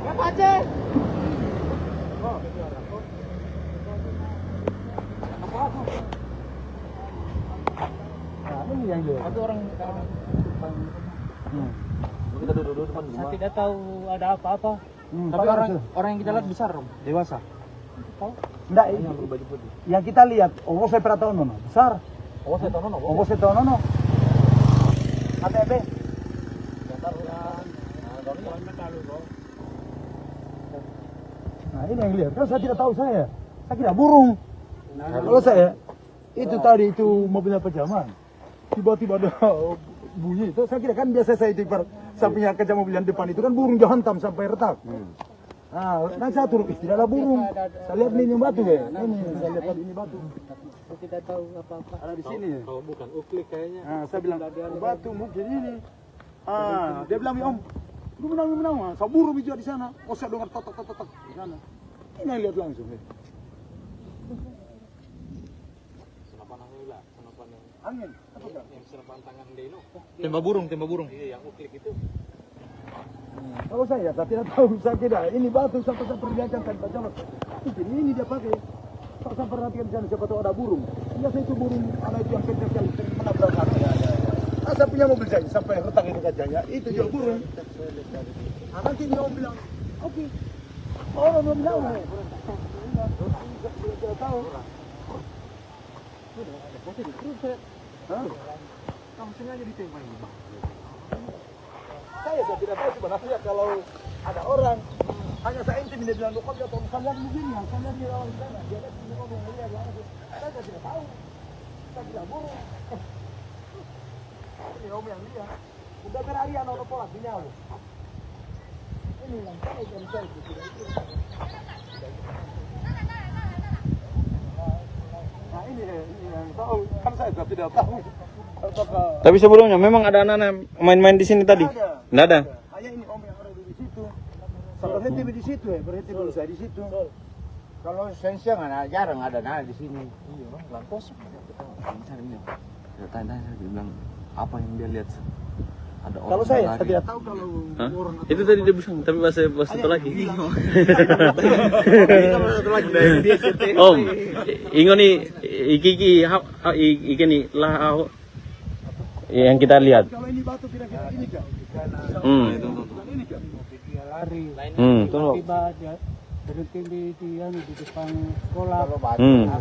Ya Pace. Oh, nah, ini yang dia. Ada orang kita duduk depan rumah. Saya tidak tahu ada apa-apa. Tapi orang yang kita lihat besar, dewasa. Tahu? Enggak, ini yang berbaju putih. Yang kita lihat, saya pernah tahu nono, besar. Saya tahu nono. ATB. Nah, ini yang lihat. Kan saya tidak tahu saya kira burung. Kalau saya itu tadi itu mobilnya pejaman. Tiba-tiba ada bunyi itu, saya kira kan biasa saya itu sampingnya kaca mobil yang depan itu kan burung dia hantam sampai retak. Nah, saya turun tidak ada burung. Saya lihat ini batu ya. Ini saya lihat ini batu. Saya tidak tahu apa-apa. Ada di sini. Oh, bukan uklik kayaknya. Nah, saya bilang batu mungkin ini. Dia bilang om, lu menang. Saya burung juga di sana. Oh, saya dengar tok di sana. Ini yang lihat langsung. Angin. Apa kan? Yang senapan tangan Deno. Tembak burung. Iya, yang uklik itu. Kalau saya tidak tahu, saya kira ini batu sampai saya perlihatkan tanpa jalan. Ini dia pakai. Saya perhatikan di sana siapa tahu ada burung. Biasa itu burung, ada itu yang kencang sekali menabrak hati. Saya punya mobil saya sampai retak itu kacanya. Itu juga burung. Nanti dia bilang, oke. Orang belum tahu. Tidak tahu. Kamu sengaja ditembak ini. Saya tidak tahu sebenarnya kalau ada orang hanya saya intim dia bilang lokal atau kalian begini yang kalian di lawan sana dia lihat ini ngomong lihat langsung saya tidak tahu saya tidak burung ini om yang lihat udah berari anak orang pola punya lo ini yang saya tidak nah ini yang tahu kan saya tidak tahu.
Tapi sebelumnya memang ada anak-anak main-main di sini tadi? Nggak ada.
Hanya ini om yang ada di situ. Berhenti di situ ya, berhenti dulu saya di situ. Kalau siang jarang ada di sini. Iya, orang kosong.
Tanya, dia bilang apa yang dia lihat? Ada orang.
Kalau saya tidak tahu kalau orang.
Itu tadi dia bilang, tapi bahasa itu lagi. Om, ingo nih iki nih lah yang kita lihat.
Kalau ini batu kira-kira ini kan? Ini kan? Dia lari. Tiba dia berhenti di depan sekolah.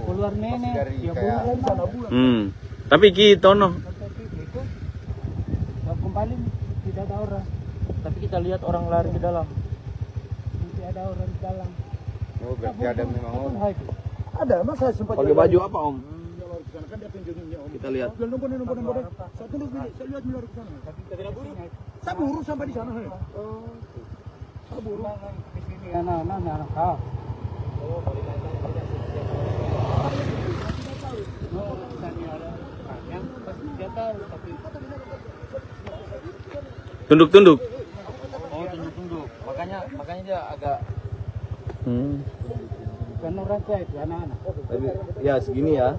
Keluar nenek, dia bulan sana bulan.
Tapi ki tono.
Kembali tidak ada orang. Tapi kita lihat orang lari ke dalam. Tidak ada orang di dalam.
Oh, berarti ada memang orang.
Ada, mas saya sempat.
Pakai baju apa om? Kita lihat.
Saya buru sampai di sana. Saya buru.
Tunduk-tunduk.
Oh, tunduk-tunduk. Makanya dia agak
Kan orang tua itu anak-anak.
tapi ya segini ya.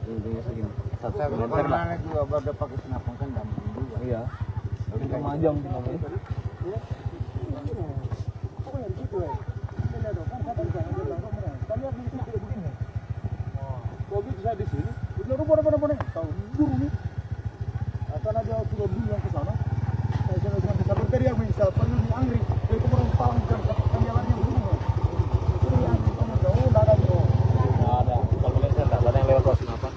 Tingginya segini. 1 meter lah.
Juga baru pakai senapan kan gampang juga.
Iya. Tapi 5 jam kita main.
Kalau bisa di sini, udah benar-benar tahu buru nih. Akan ada sudah dulu yang ke sana. Saya jangan ke sana tadi yang misal penuh di Angri, itu orang palang kan jalannya dulu. Itu yang kamu jauh enggak ada bro.
Enggak ada. Kalau Malaysia enggak ada yang lewat bawah senapan.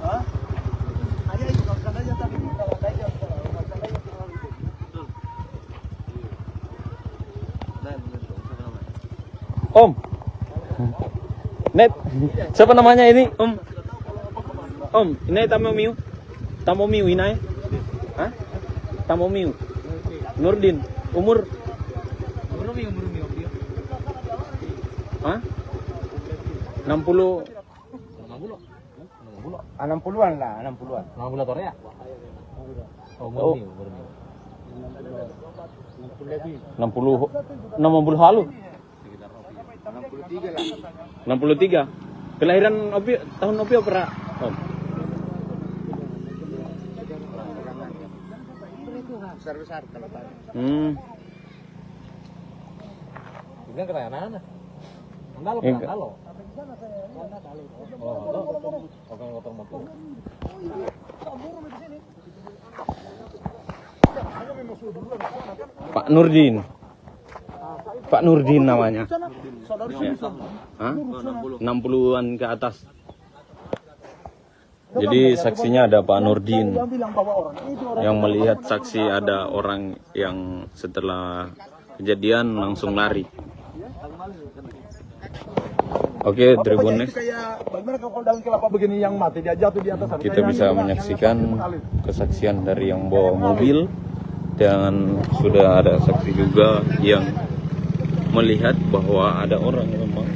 Hah? Ayo itu kalau sana aja tadi kalau ada aja kalau sana aja terlalu itu.
Om. Net, siapa namanya ini? Om. Om, ini Tamomiu. Tamomiu ini. Hah? Tamomiu. Nurdin. Umur? Hah? 60.
60-an lah, 60-an.
60 tahun ya?
Oh. 60 halu.
63 lah.
63. Kelahiran Opi tahun Opi apa? Om.
Besar-besar kalau tadi.
Ini keren anak. Andalo
Iya.
kan andalo. Oh, andalo. Oke, motor motor.
Pak Nurdin. Pak Nurdin namanya.
Saudara
Hah? 60-an ke atas. Jadi saksinya ada Pak Nurdin yang melihat saksi ada orang yang setelah kejadian langsung lari. Oke, Tribunes,
kayak bagaimana kalau dalam kelapa begini yang mati dia jatuh di atas.
kita bisa menyaksikan kesaksian dari yang bawa mobil dan sudah ada saksi juga yang melihat bahwa ada orang memang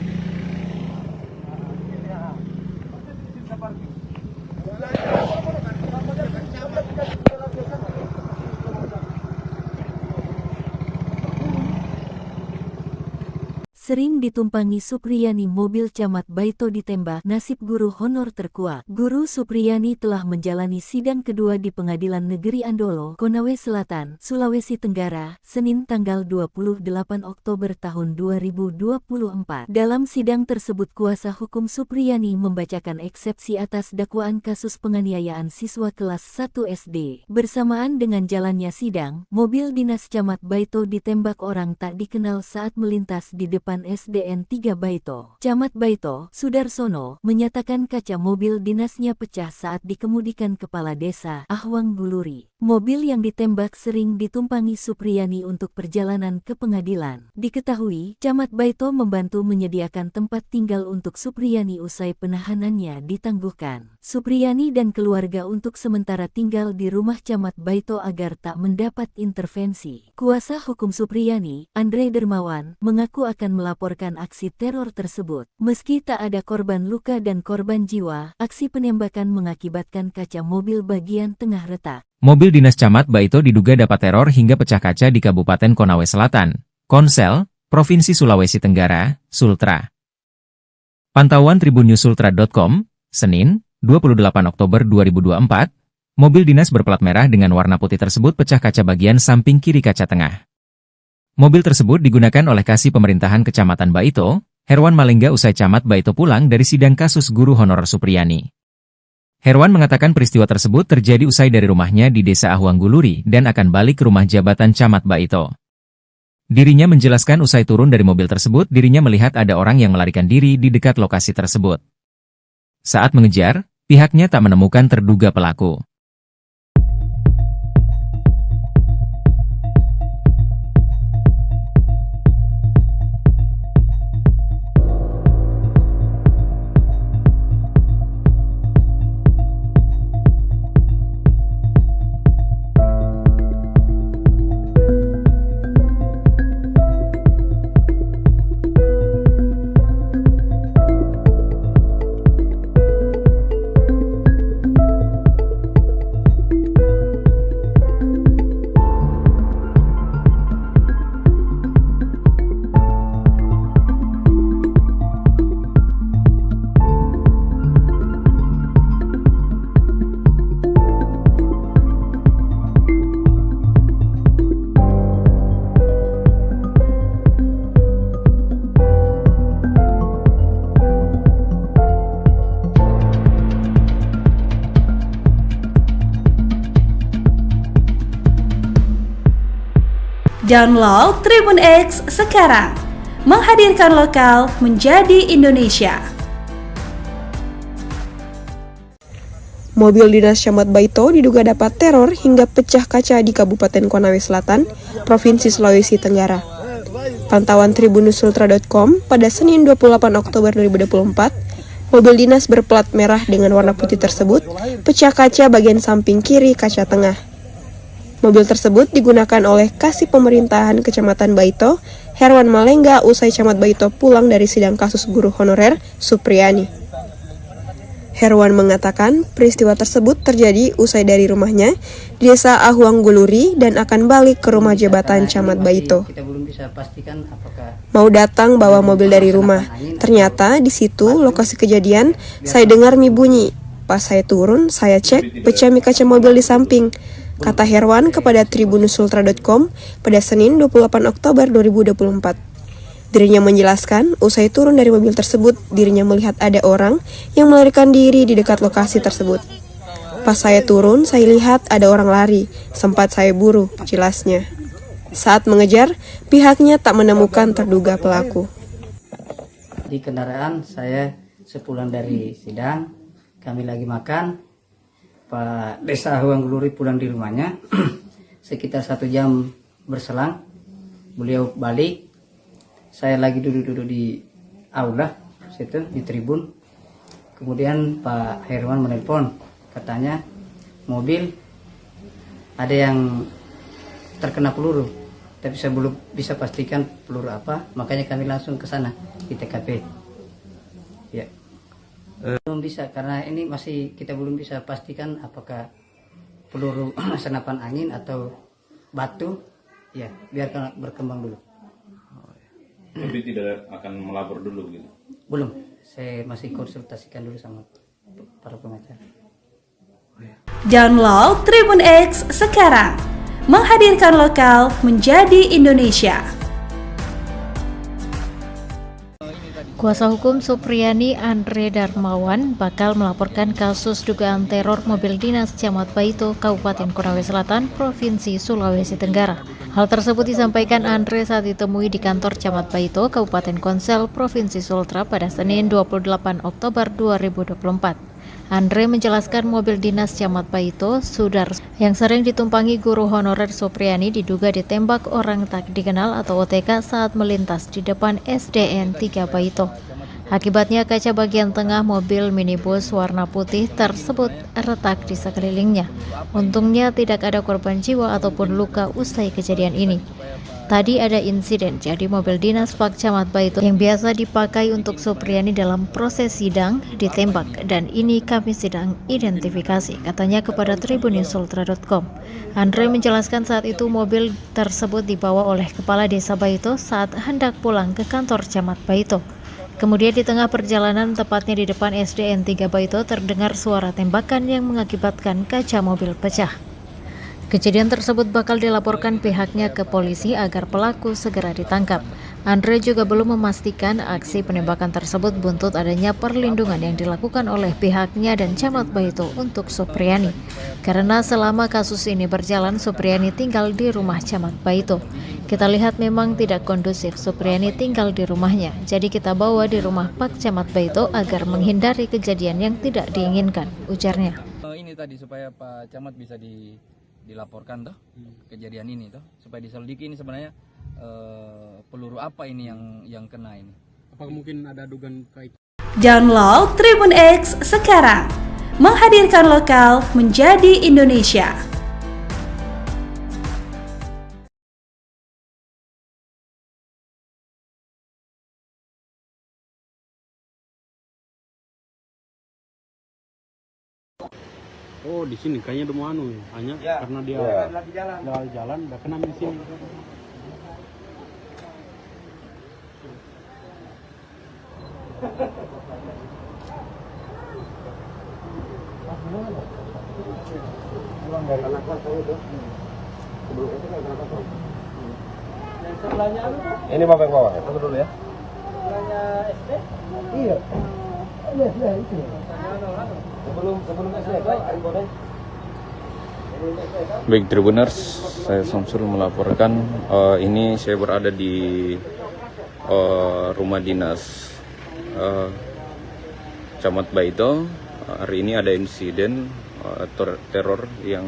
Sering ditumpangi Supriyani mobil Camat Baito ditembak, nasib guru honor terkuak. Guru Supriyani telah menjalani sidang kedua di Pengadilan Negeri Andolo, Konawe Selatan, Sulawesi Tenggara, Senin tanggal 28 Oktober tahun 2024. Dalam sidang tersebut kuasa hukum Supriyani membacakan eksepsi atas dakwaan kasus penganiayaan siswa kelas 1 SD. Bersamaan dengan jalannya sidang, mobil dinas Camat Baito ditembak orang tak dikenal saat melintas di depan SDN 3 Baito. Camat Baito, Sudarsono, menyatakan kaca mobil dinasnya pecah saat dikemudikan kepala desa Ahwang Guluri. Mobil yang ditembak sering ditumpangi Supriyani untuk perjalanan ke pengadilan. Diketahui, Camat Baito membantu menyediakan tempat tinggal untuk Supriyani usai penahanannya ditangguhkan. Supriyani dan keluarga untuk sementara tinggal di rumah Camat Baito agar tak mendapat intervensi. Kuasa hukum Supriyani, Andre Dermawan, mengaku akan melaporkan aksi teror tersebut. Meski tak ada korban luka dan korban jiwa, aksi penembakan mengakibatkan kaca mobil bagian tengah retak.
Mobil dinas Camat Baito diduga dapat teror hingga pecah kaca di Kabupaten Konawe Selatan, Konsel, Provinsi Sulawesi Tenggara, Sultra. Pantauan tribunnews.sultra.com, Senin, 28 Oktober 2024, mobil dinas berplat merah dengan warna putih tersebut pecah kaca bagian samping kiri kaca tengah. Mobil tersebut digunakan oleh Kasih Pemerintahan Kecamatan Baito, Herwan Malengga usai Camat Baito pulang dari sidang kasus guru honorer Supriyani. Herwan mengatakan peristiwa tersebut terjadi usai dari rumahnya di Desa Ahwang Guluri dan akan balik ke rumah jabatan Camat Baito. Dirinya menjelaskan usai turun dari mobil tersebut dirinya melihat ada orang yang melarikan diri di dekat lokasi tersebut. Saat mengejar, pihaknya tak menemukan terduga pelaku.
Download Tribun X sekarang. Menghadirkan lokal menjadi Indonesia.
Mobil dinas Camat Baito diduga dapat teror hingga pecah kaca di Kabupaten Konawe Selatan, Provinsi Sulawesi Tenggara. Pantauan tribunusultra.com pada Senin 28 Oktober 2024, mobil dinas berplat merah dengan warna putih tersebut pecah kaca bagian samping kiri kaca tengah. Mobil tersebut digunakan oleh Kasih Pemerintahan Kecamatan Baito, Herwan Malengga, usai Camat Baito pulang dari sidang kasus guru honorer Supriyani. Herwan mengatakan peristiwa tersebut terjadi usai dari rumahnya di Desa Ahuang Guluri dan akan balik ke rumah jabatan Camat Baito.
Kita belum bisa pastikan apakah
Mau datang bawa mobil dari rumah. Ternyata di situ lokasi kejadian saya dengar mie bunyi. Pas saya turun, saya cek pecah mie kaca mobil di samping. Kata Herwan kepada tribunusultra.com pada Senin 28 Oktober 2024. Dirinya menjelaskan, usai turun dari mobil tersebut, dirinya melihat ada orang yang melarikan diri di dekat lokasi tersebut. Pas saya turun, saya lihat ada orang lari, sempat saya buru, jelasnya. Saat mengejar, pihaknya tak menemukan terduga pelaku.
di kendaraan saya sepulang dari sidang, kami lagi makan, Pak Desa Ahuang Guluri pulang di rumahnya, sekitar 1 jam berselang, beliau balik. Saya lagi duduk-duduk di aula situ di tribun. Kemudian Pak Herwan menelpon, katanya mobil ada yang terkena peluru, tapi saya belum bisa pastikan peluru apa, makanya kami langsung ke sana di TKP. Ya, belum bisa karena ini masih kita belum bisa pastikan apakah peluru senapan angin atau batu. Ya, biarkan berkembang dulu.
Tapi tidak akan melapor dulu gitu?
Belum, saya masih konsultasikan dulu sama para pengacara.
Download Tribun X sekarang. Menghadirkan lokal menjadi Indonesia.
Kuasa hukum Supriyani Andre Darmawan bakal melaporkan kasus dugaan teror mobil dinas Camat Baito, Kabupaten Konawe Selatan, Provinsi Sulawesi Tenggara. Hal tersebut disampaikan Andre saat ditemui di kantor Camat Baito, Kabupaten Konsel, Provinsi Sultra pada Senin 28 Oktober 2024. Andre menjelaskan mobil dinas Camat Baito, Sudar, yang sering ditumpangi guru honorer Supriyani diduga ditembak orang tak dikenal atau OTK saat melintas di depan SDN 3 Baito. Akibatnya kaca bagian tengah mobil minibus warna putih tersebut retak di sekelilingnya. Untungnya tidak ada korban jiwa ataupun luka usai kejadian ini. Tadi ada insiden, jadi mobil dinas Pak Camat Baito yang biasa dipakai untuk Supriyani dalam proses sidang ditembak, dan ini kami sedang identifikasi, katanya kepada tribunusultra.com. Andre menjelaskan saat itu mobil tersebut dibawa oleh Kepala Desa Baito saat hendak pulang ke kantor Camat Baito. Kemudian di tengah perjalanan, tepatnya di depan SDN 3 Baito, terdengar suara tembakan yang mengakibatkan kaca mobil pecah. Kejadian tersebut bakal dilaporkan pihaknya ke polisi agar pelaku segera ditangkap. Andre juga belum memastikan aksi penembakan tersebut buntut adanya perlindungan yang dilakukan oleh pihaknya dan Camat Baito untuk Supriyani. Karena selama kasus ini berjalan, Supriyani tinggal di rumah Camat Baito. Kita lihat memang tidak kondusif Supriyani tinggal di rumahnya, jadi kita bawa di rumah Pak Camat Baito agar menghindari kejadian yang tidak diinginkan, ujarnya.
Ini tadi supaya Pak Camat bisa dilaporkan toh kejadian ini toh, supaya diselidiki ini sebenarnya peluru apa ini yang kena ini.
Apakah mungkin ada dugaan kait?
Download Tribun X sekarang. Menghadirkan lokal menjadi Indonesia.
Oh, di sini kayaknya udah mau hanya karena dia lagi jalan, udah kena di sini.
Ini bapak yang bawa ya? Tunggu dulu ya. Sebelahnya SD? Iya. Iya, itu. Sebelum SD, Pak, boleh.
Baik Tribuners, saya Samsul melaporkan. Ini saya berada di rumah dinas Camat Baito. Hari ini ada insiden teror yang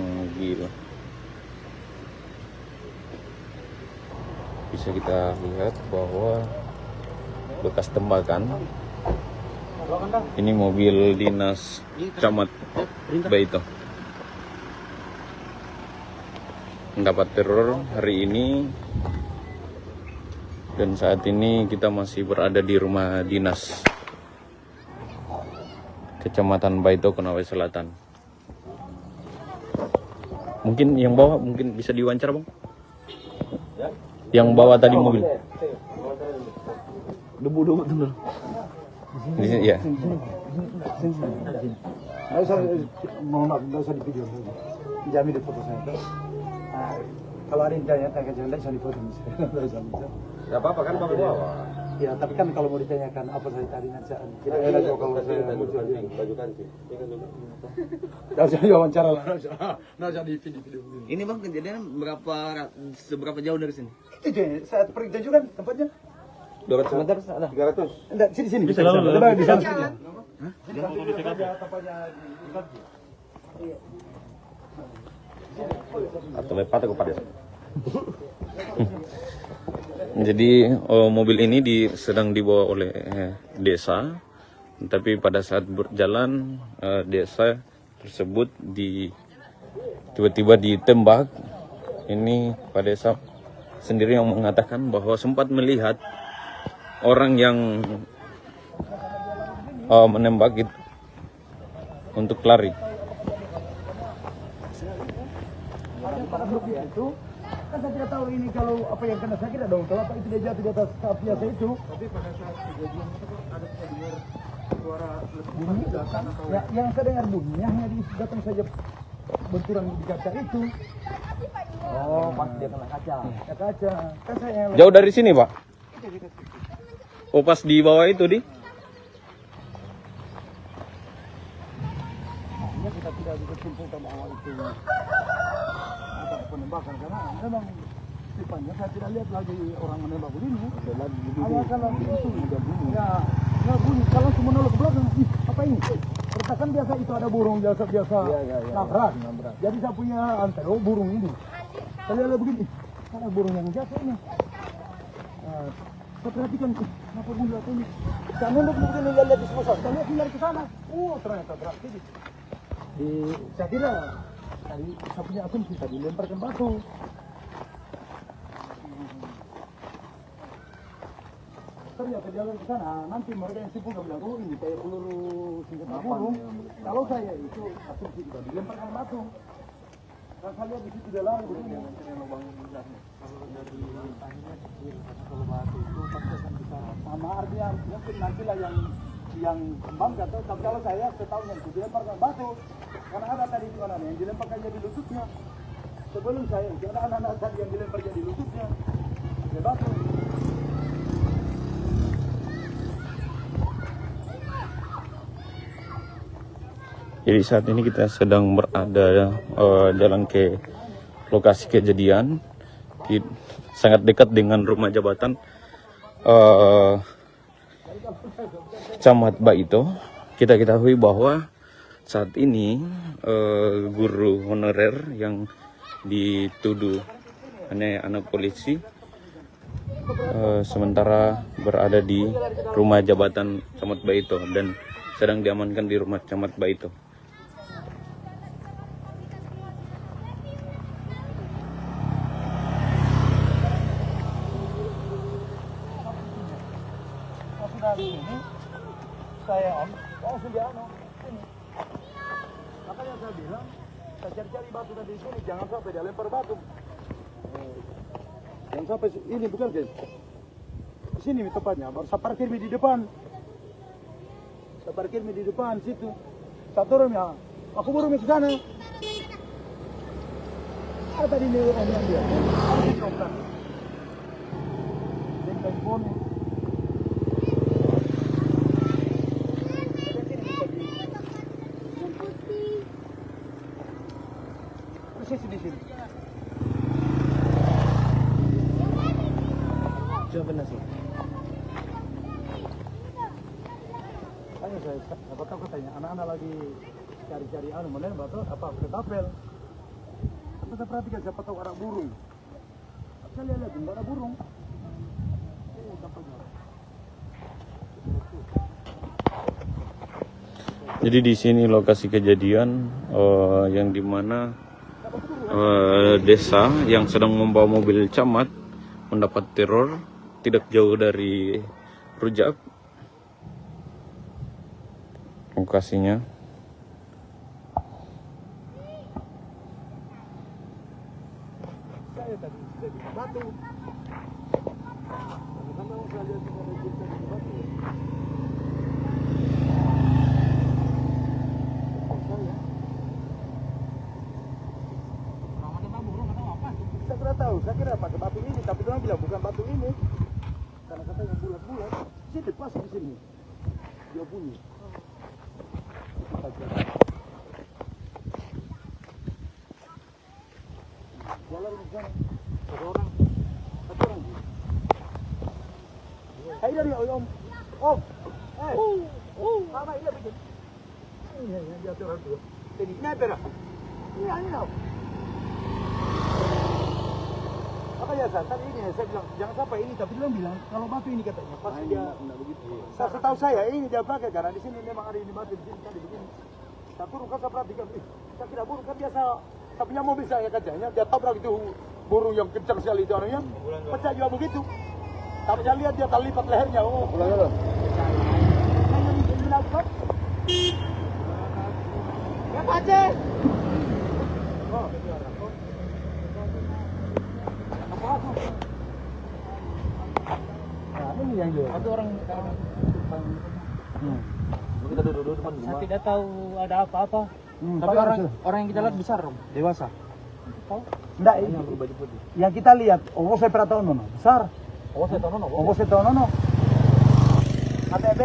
bisa kita lihat bahwa bekas tembakan. Ini mobil dinas Camat Baito mendapat teror hari ini, dan saat ini kita masih berada di rumah dinas Kecamatan Baito, Konawe Selatan. Mungkin yang bawa mungkin bisa diwawancara, Bang? Yang bawa tadi mobil.
Debu tuh.
Di sini ya.
Nggak usah di video. Jamin di foto saya. Kalau ada yang tanya, jangan bisa di foto misalnya.
Gak apa-apa kan Bapak bawa.
Ya, tapi kan kalau mau ditanyakan apa saya tadi nanti tidak enak kalau saya muncul aja.
Baju kanti.
Nggak usah diwawancara lah, nggak usah di video.
Ini Bang, kejadian seberapa jauh dari sini?
Itu deh, saat pergi juga tempatnya.
200 meter ada? 300.
Enggak, sini. Bisa lalu. Di sana. Hah?
Atau lepat ke pada. Jadi mobil ini sedang dibawa oleh desa, tapi pada saat berjalan desa tersebut tiba-tiba ditembak. Ini Pak Desa sendiri yang mengatakan bahwa sempat melihat orang yang menembak itu untuk lari.
Pada grup itu kan saya tidak tahu ini kalau apa yang kena sakit dong, kalau apa itu dia jatuh di atas kap biasa itu. Tapi pada saat kejadian itu ada dengar suara bunyi datang. Ya, yang saya dengar bunyinya hanya datang saja benturan di kaca itu. Oh, pas dia kena kaca. Ya kaca. Kan saya
Jauh dari sini, Pak? Oh, pas di bawah itu di?
Makanya kita tidak bisa simpulkan bahwa itu penembakan, karena memang tipanya saya tidak lihat lagi orang menembak begini. Hanya kalau itu ya bunyi kalau semua nolak ke belakang. Apa ini? Pertakan biasa itu ada burung biasa nabrak. Jadi saya punya antero burung ini. Saya lihat begini, ada burung yang jatuh ini. Saya perhatikan kenapa bunyi jatuh ini. Saya nunduk mungkin lihat di sebelah. Saya lihat dari ke sana. Ternyata berarti saya kira tadi saya punya asumsi tadi lemparkan batu. Ternyata jalan ke sana, nanti mereka yang sibuk bilang, oh ini kayak peluru senjata burung. Kalau saya itu asumsi kita dilemparkan batu. Dan saya lihat di situ dia lari. Kalau batu itu pasti akan bisa sama artinya mungkin nantilah yang kembang atau kalau saya setahu yang dilemparkan batu. Karena ada tadi itu anak yang dilemparkan jadi lututnya. Sebelum saya, karena anak-anak tadi yang dilempar jadi lututnya. Dia batu.
Jadi saat ini kita sedang berada jalan ke lokasi kejadian, sangat dekat dengan rumah jabatan Camat Baito. Kita ketahui bahwa saat ini guru honorer yang dituduh anak polisi sementara berada di rumah jabatan Camat Baito dan sedang diamankan di rumah Camat Baito.
Ini saya langsung dia sini. Makanya saya bilang saya cari-cari batu tadi sini, jangan sampai dia lempar batu. Jangan sampai ini bukan guys. Sini tempatnya, baru saya parkir di depan. Saya parkir di depan situ. Satu orang ya, aku baru ke sana. Ada tadi nih orang yang dia. Telepon. Persis di sini. Coba nasi. Tanya saya, apa tahu katanya anak-anak lagi cari-cari mana batu apa ketapel. Apa saya perhatikan siapa tahu ada burung. Saya lihat enggak ada burung.
Jadi di sini lokasi kejadian yang dimana desa yang sedang membawa mobil camat mendapat teror tidak jauh dari Rujak lokasinya.
Saya tadi sudah di batu. Bagaimana saya lihat ada jejak di batu. Saya kira tahu, saya kira pakai batu ini, tapi dia bilang bukan batu ini, karena katanya bulat-bulat. Sini pas di sini, dia bunyi. Jalan di sana, satu orang. Hai dari om, mama ini bikin. Ini dia orang tu. Ini apa? Ini tau. Apa ya tadi ini saya bilang jangan sampai ini, tapi dia bilang kalau batu ini katanya pasti dia begitu. Saya tahu saya ini dia pakai karena di sini memang ada ini batu di sini tadi begini. Tapi burung kan saya perhatikan, saya kira burung kan biasa. Saya punya mobil saya kacanya dia tabrak itu burung yang kencang sekali itu orangnya, pecah juga begitu. Tapi saya lihat dia terlipat lehernya. Oh, pulang. Ya Pace. Oh, ini yang dia. Ada orang kita duduk depan rumah. Saya tidak tahu ada apa-apa. Tapi orang yang kita lihat besar, dewasa. Tahu? Enggak, ini berbaju putih. Yang kita lihat, saya pernah tahu nono, besar. Saya tahu nono. ATB.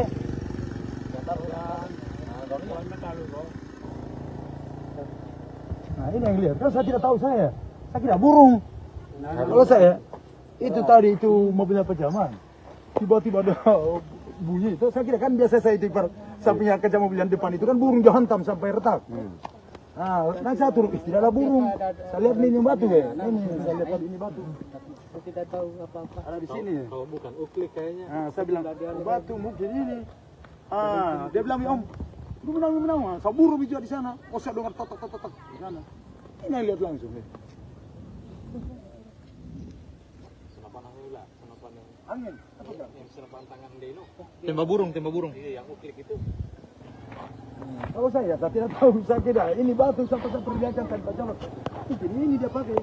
Nah, ini yang lihat. Kan saya tidak tahu saya kira burung. Kalau saya itu tadi itu mobilnya pejaman. Tiba-tiba ada bunyi itu, saya kira kan biasa saya itu saya punya kaca mobil yang depan itu kan burung hantam sampai retak. Nah, saya turun, tidak ada burung. Saya lihat ini batu ya. Ini saya lihat ini batu. Saya tidak tahu apa-apa. Ada di sini. Kalau bukan uklik kayaknya. Nah, saya bilang batu mungkin ini. Dia bilang om, lu menang. Saya burung juga di sana. Saya dengar tok di sana. Ini lihat langsung. Angin. Tembak burung. Iya, yang uklik itu. Kalau saya tidak tahu, saya kira ini batu sampai saya perlihatkan tanpa jalan. Ini dia pakai.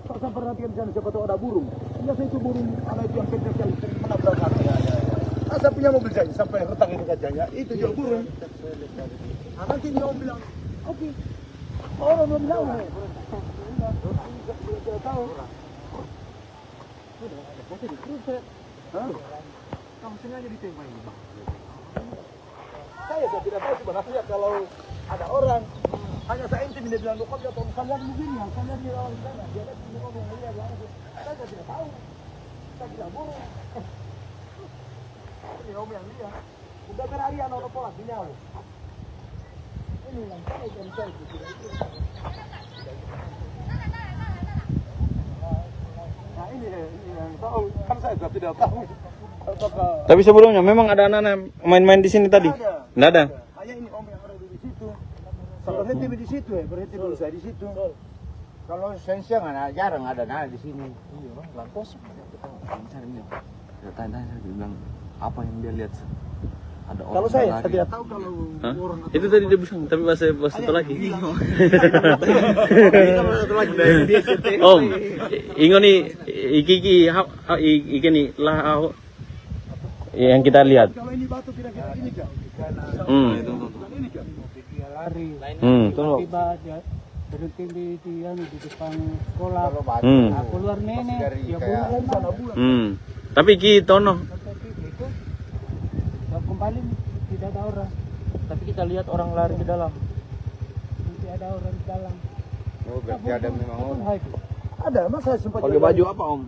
Saya perhatikan di sana siapa tahu ada burung. Biasa itu burung ada yang kencang sekali menabrak saya. Saya punya mobil saya sampai retak ini kacanya. Itu juga burung. Nanti dia bilang, oke. Orang belum tahu. Tidak tahu. Kamu sengaja ditembak ini, Bang. Saya tidak tahu sebenarnya kalau ada orang. Hanya saya intim dia bilang, kok dia tahu kalian begini, kalian di orang sana. Dia lihat ini orang melihat langsung. Saya tidak tahu. Saya tidak burung. Ini om yang lihat. Udah berharian orang pola di nyawa. Ini yang saya dan saya tidak itu. Nah ini yang tahu. Kan saya tidak tahu.
Tapi sebelumnya memang ada anak-anak main-main di sini tadi? Tidak ada.
Hanya ini om yang ada di situ. Saya berhenti di situ berhenti dulu saya di situ. Kalau siang jarang ada di sini. Iya, lampos.
Tanya bilang apa yang dia lihat? Ada orang.
Kalau saya tidak tahu kalau orang.
Itu tadi dia bilang, tapi bahasa satu lagi. Om, ingoni iki nih lah yang kita lihat.
Kalau ini batu kira-kira ini kan? Ini kan? Dia lari. Tiba dia berhenti di depan sekolah. Keluar nenek. Ya bulan sana bulan.
Tapi kita no.
Kembali tidak ada orang. Tapi kita lihat orang lari ke dalam. Nanti ada orang di dalam.
Oh, berarti ada memang orang.
Ada, mas saya sempat
Pakai baju apa, Om?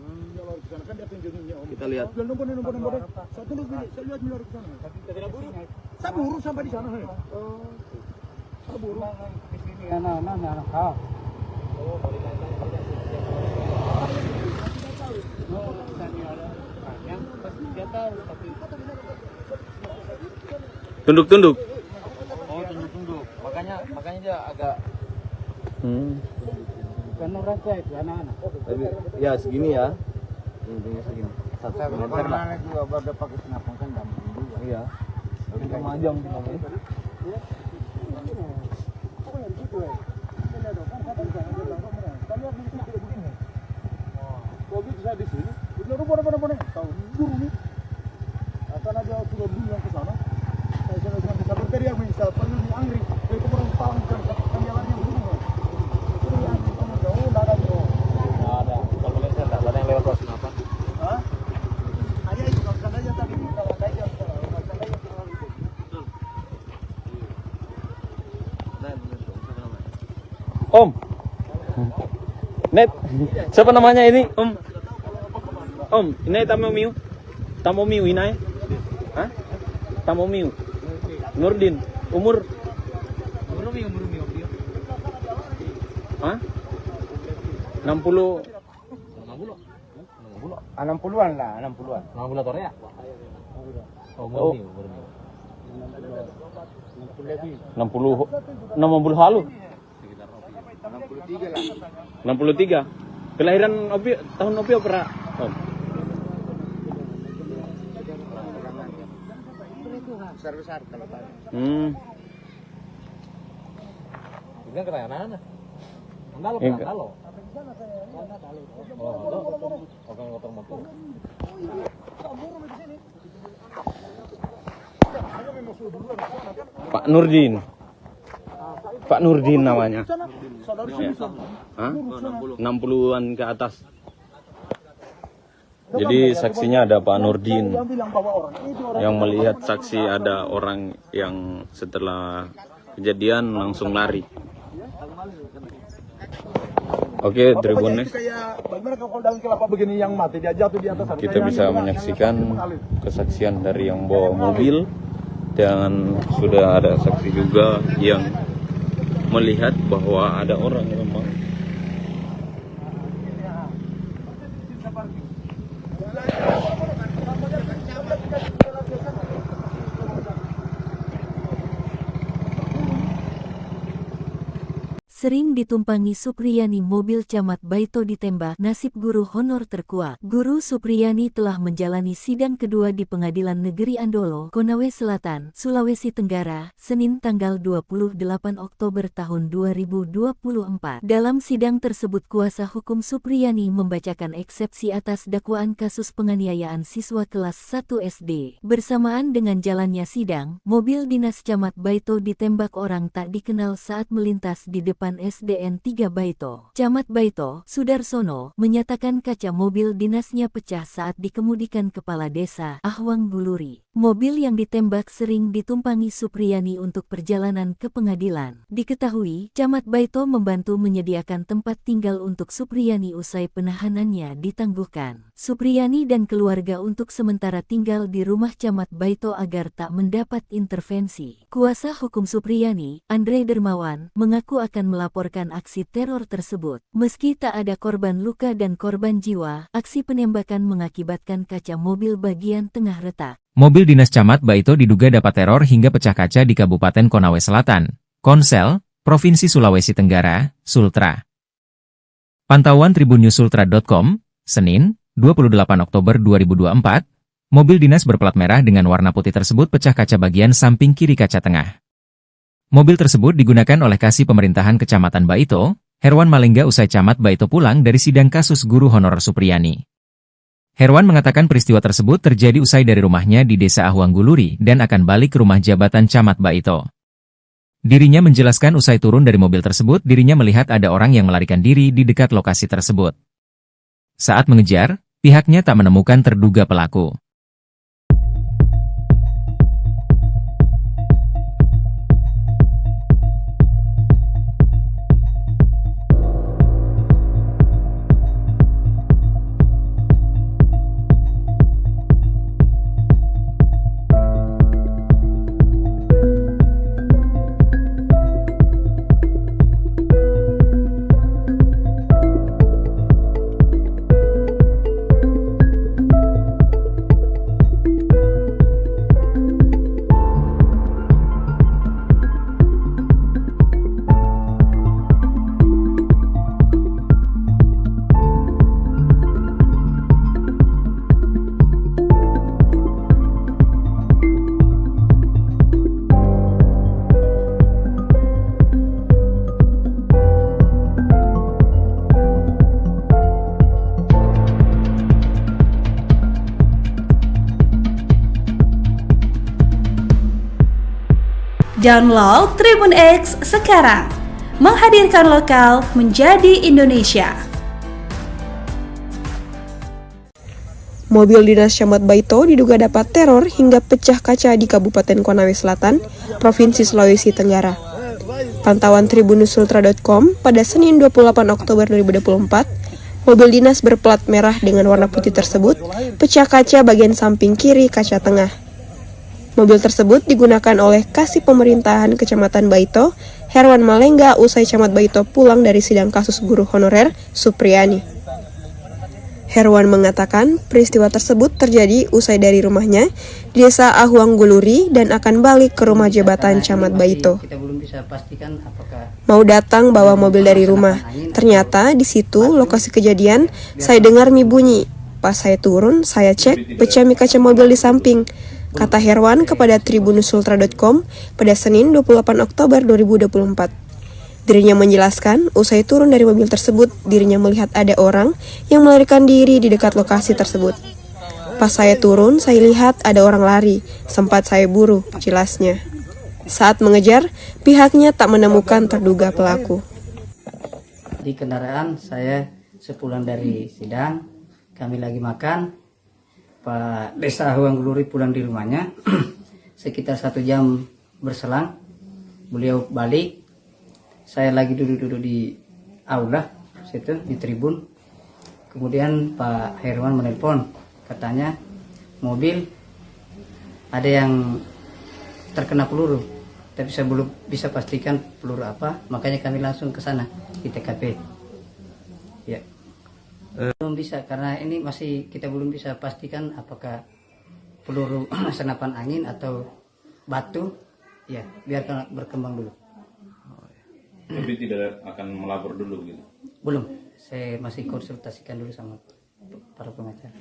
kan dia tunjukinnya, Om.
Kita lihat.
Nomor. Saya tunduk ini, saya lihat milar ke sana. Saya buru sampai di sana. Saya buru.
Tunduk-tunduk.
Oh, tunduk-tunduk. Makanya dia agak
Kan orang saya itu anak-anak.
ya segini ya. Tingginya segini. 1 meter lah.
Juga baru pakai senapan kan gampang juga.
Iya. Tapi kemajang namanya.
Kalau gitu saya di sini, udah boleh. Tahu buru nih. Akan aja sudah bilang ke sana. Saya cuma bisa berteriak misal panggil di Angri. Dari kemarin palang kan jalannya buru. Itu yang kamu jauh nggak ada bro.
Nggak ada. Kalau lihat saya ada yang lewat pas kenapa?
Hah? Aja itu kan aja tadi kalau ada aja
Om. Net. Siapa namanya ini, Om? Om, ini Tamu Miu ini. Hah? Tamu Miu. Nurdin. Umur? Hah? 60.
60-an lah, 60-an.
60 Korea.
Oh. 60 halu.
63 lah.
63. Kelahiran Opi tahun Opi apa, Om?
Besar-besar kalau tadi.
Ini kan anak-anak. Andalo,
Iya.
andalo. Oh, oke motor motor.
Pak Nurdin namanya.
Saudara
Hah? 60-an ke atas. Jadi saksinya ada Pak Nurdin yang melihat saksi ada orang yang setelah kejadian langsung lari. Oke, Tribun News.
Bagaimana kalau daun kelapa begini yang mati dia jatuh di atas.
Kita bisa menyaksikan kesaksian dari yang bawa mobil dan sudah ada saksi juga yang melihat bahwa ada orang memang
Sering ditumpangi Supriyani mobil Camat Baito ditembak, nasib guru honor terkuak. Guru Supriyani telah menjalani sidang kedua di Pengadilan Negeri Andolo, Konawe Selatan, Sulawesi Tenggara, Senin tanggal 28 Oktober tahun 2024. Dalam sidang tersebut kuasa hukum Supriyani membacakan eksepsi atas dakwaan kasus penganiayaan siswa kelas 1 SD. Bersamaan dengan jalannya sidang, mobil dinas Camat Baito ditembak orang tak dikenal saat melintas di depan SDN 3 Baito. Camat Baito, Sudarsono, menyatakan kaca mobil dinasnya pecah saat dikemudikan kepala desa Ahwang Guluri. Mobil yang ditembak sering ditumpangi Supriyani untuk perjalanan ke pengadilan. Diketahui, Camat Baito membantu menyediakan tempat tinggal untuk Supriyani usai penahanannya ditangguhkan. Supriyani dan keluarga untuk sementara tinggal di rumah Camat Baito agar tak mendapat intervensi. Kuasa hukum Supriyani, Andre Dermawan, mengaku akan melaporkan aksi teror tersebut. Meski tak ada korban luka dan korban jiwa, aksi penembakan mengakibatkan kaca mobil bagian tengah retak.
Mobil dinas Camat Baito diduga dapat teror hingga pecah kaca di Kabupaten Konawe Selatan, Konsel, Provinsi Sulawesi Tenggara, Sultra. Pantauan tribunnews.sultra.com, Senin, 28 Oktober 2024, mobil dinas berplat merah dengan warna putih tersebut pecah kaca bagian samping kiri kaca tengah. Mobil tersebut digunakan oleh Kasih Pemerintahan Kecamatan Baito, Herwan Malengga usai Camat Baito pulang dari sidang kasus guru honorer Supriyani. Herwan mengatakan peristiwa tersebut terjadi usai dari rumahnya di Desa Ahwang Guluri dan akan balik ke rumah jabatan Camat Baito. Dirinya menjelaskan usai turun dari mobil tersebut dirinya melihat ada orang yang melarikan diri di dekat lokasi tersebut. Saat mengejar, pihaknya tak menemukan terduga pelaku.
Download Tribun X sekarang. Menghadirkan lokal menjadi Indonesia.
Mobil dinas Camat Baito diduga dapat teror hingga pecah kaca di Kabupaten Konawe Selatan, Provinsi Sulawesi Tenggara. Pantauan tribunusultra.com pada Senin 28 Oktober 2024, mobil dinas berplat merah dengan warna putih tersebut pecah kaca bagian samping kiri kaca tengah. Mobil tersebut digunakan oleh Kasih Pemerintahan Kecamatan Baito, Herwan Malengga, usai Camat Baito pulang dari sidang kasus guru honorer Supriyani. Herwan mengatakan peristiwa tersebut terjadi usai dari rumahnya di Desa Ahuang Guluri dan akan balik ke rumah jabatan Camat Baito. Mau datang bawa mobil dari rumah, ternyata di situ lokasi kejadian saya dengar mie bunyi. Pas saya turun, saya cek pecah mie kaca mobil di samping, kata Herwan kepada tribunusultra.com pada Senin 28 Oktober 2024. Dirinya menjelaskan, usai turun dari mobil tersebut, dirinya melihat ada orang yang melarikan diri di dekat lokasi tersebut. Pas saya turun, saya lihat ada orang lari, sempat saya buru, jelasnya. Saat mengejar, pihaknya tak menemukan terduga pelaku.
Di kendaraan saya sepulang dari sidang, kami lagi makan, Pak Desa Ahuang Guluri pulang di rumahnya, sekitar 1 jam berselang, beliau balik. Saya lagi duduk-duduk di aula situ di tribun. Kemudian Pak Herwan menelpon, katanya mobil ada yang terkena peluru, tapi saya belum bisa pastikan peluru apa, makanya kami langsung ke sana di TKP. Ya. Belum bisa karena ini masih kita belum bisa pastikan apakah peluru senapan angin atau batu. Ya, biarkan berkembang dulu.
Tapi tidak akan melapor dulu gitu?
Belum, saya masih konsultasikan dulu sama para pengacara.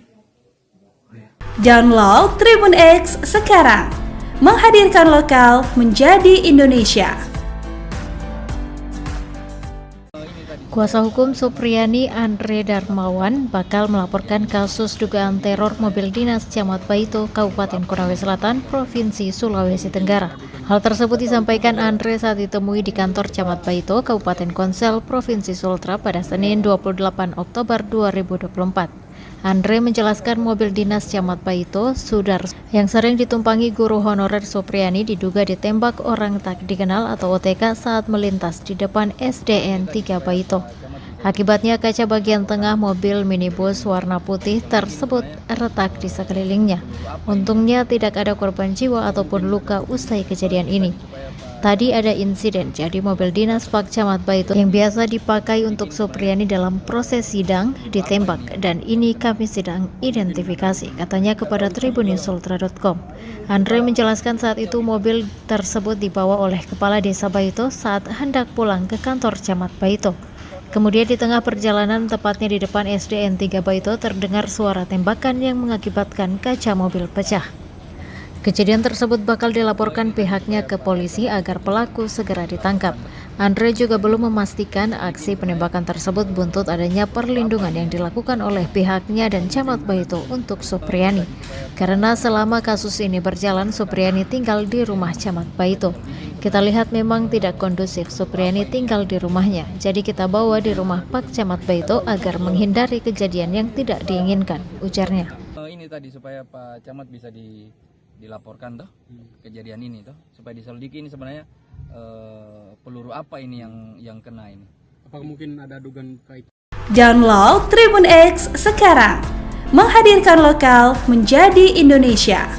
Download Tribun X sekarang. Menghadirkan lokal menjadi Indonesia.
Kuasa hukum Supriyani Andre Darmawan bakal melaporkan kasus dugaan teror mobil dinas Camat Baito, Kabupaten Konawe Selatan, Provinsi Sulawesi Tenggara. Hal tersebut disampaikan Andre saat ditemui di kantor Camat Baito, Kabupaten Konsel, Provinsi Sultra pada Senin 28 Oktober 2024. Andre menjelaskan mobil dinas Camat Baito, Sudar, yang sering ditumpangi guru honorer Supriyani diduga ditembak orang tak dikenal atau OTK saat melintas di depan SDN 3 Baito. Akibatnya kaca bagian tengah mobil minibus warna putih tersebut retak di sekelilingnya. Untungnya tidak ada korban jiwa ataupun luka usai kejadian ini. Tadi ada insiden, jadi mobil dinas Pak Camat Baito yang biasa dipakai untuk Supriyani dalam proses sidang ditembak, dan ini kami sedang identifikasi, katanya kepada tribunusultra.com. Andre menjelaskan saat itu mobil tersebut dibawa oleh Kepala Desa Baito saat hendak pulang ke kantor Camat Baito. Kemudian di tengah perjalanan, tepatnya di depan SDN 3 Baito, terdengar suara tembakan yang mengakibatkan kaca mobil pecah. Kejadian tersebut bakal dilaporkan pihaknya ke polisi agar pelaku segera ditangkap. Andre juga belum memastikan aksi penembakan tersebut buntut adanya perlindungan yang dilakukan oleh pihaknya dan Camat Baito untuk Supriyani. Karena selama kasus ini berjalan, Supriyani tinggal di rumah Camat Baito. Kita lihat memang tidak kondusif Supriyani tinggal di rumahnya, jadi kita bawa di rumah Pak Camat Baito agar menghindari kejadian yang tidak diinginkan, ujarnya.
Ini tadi supaya Pak Camat bisa dilaporkan toh kejadian ini toh, supaya diselidiki ini sebenarnya peluru apa ini yang kena ini.
Apakah mungkin ada dugaan kait?
Download Tribun X sekarang. Menghadirkan lokal menjadi Indonesia.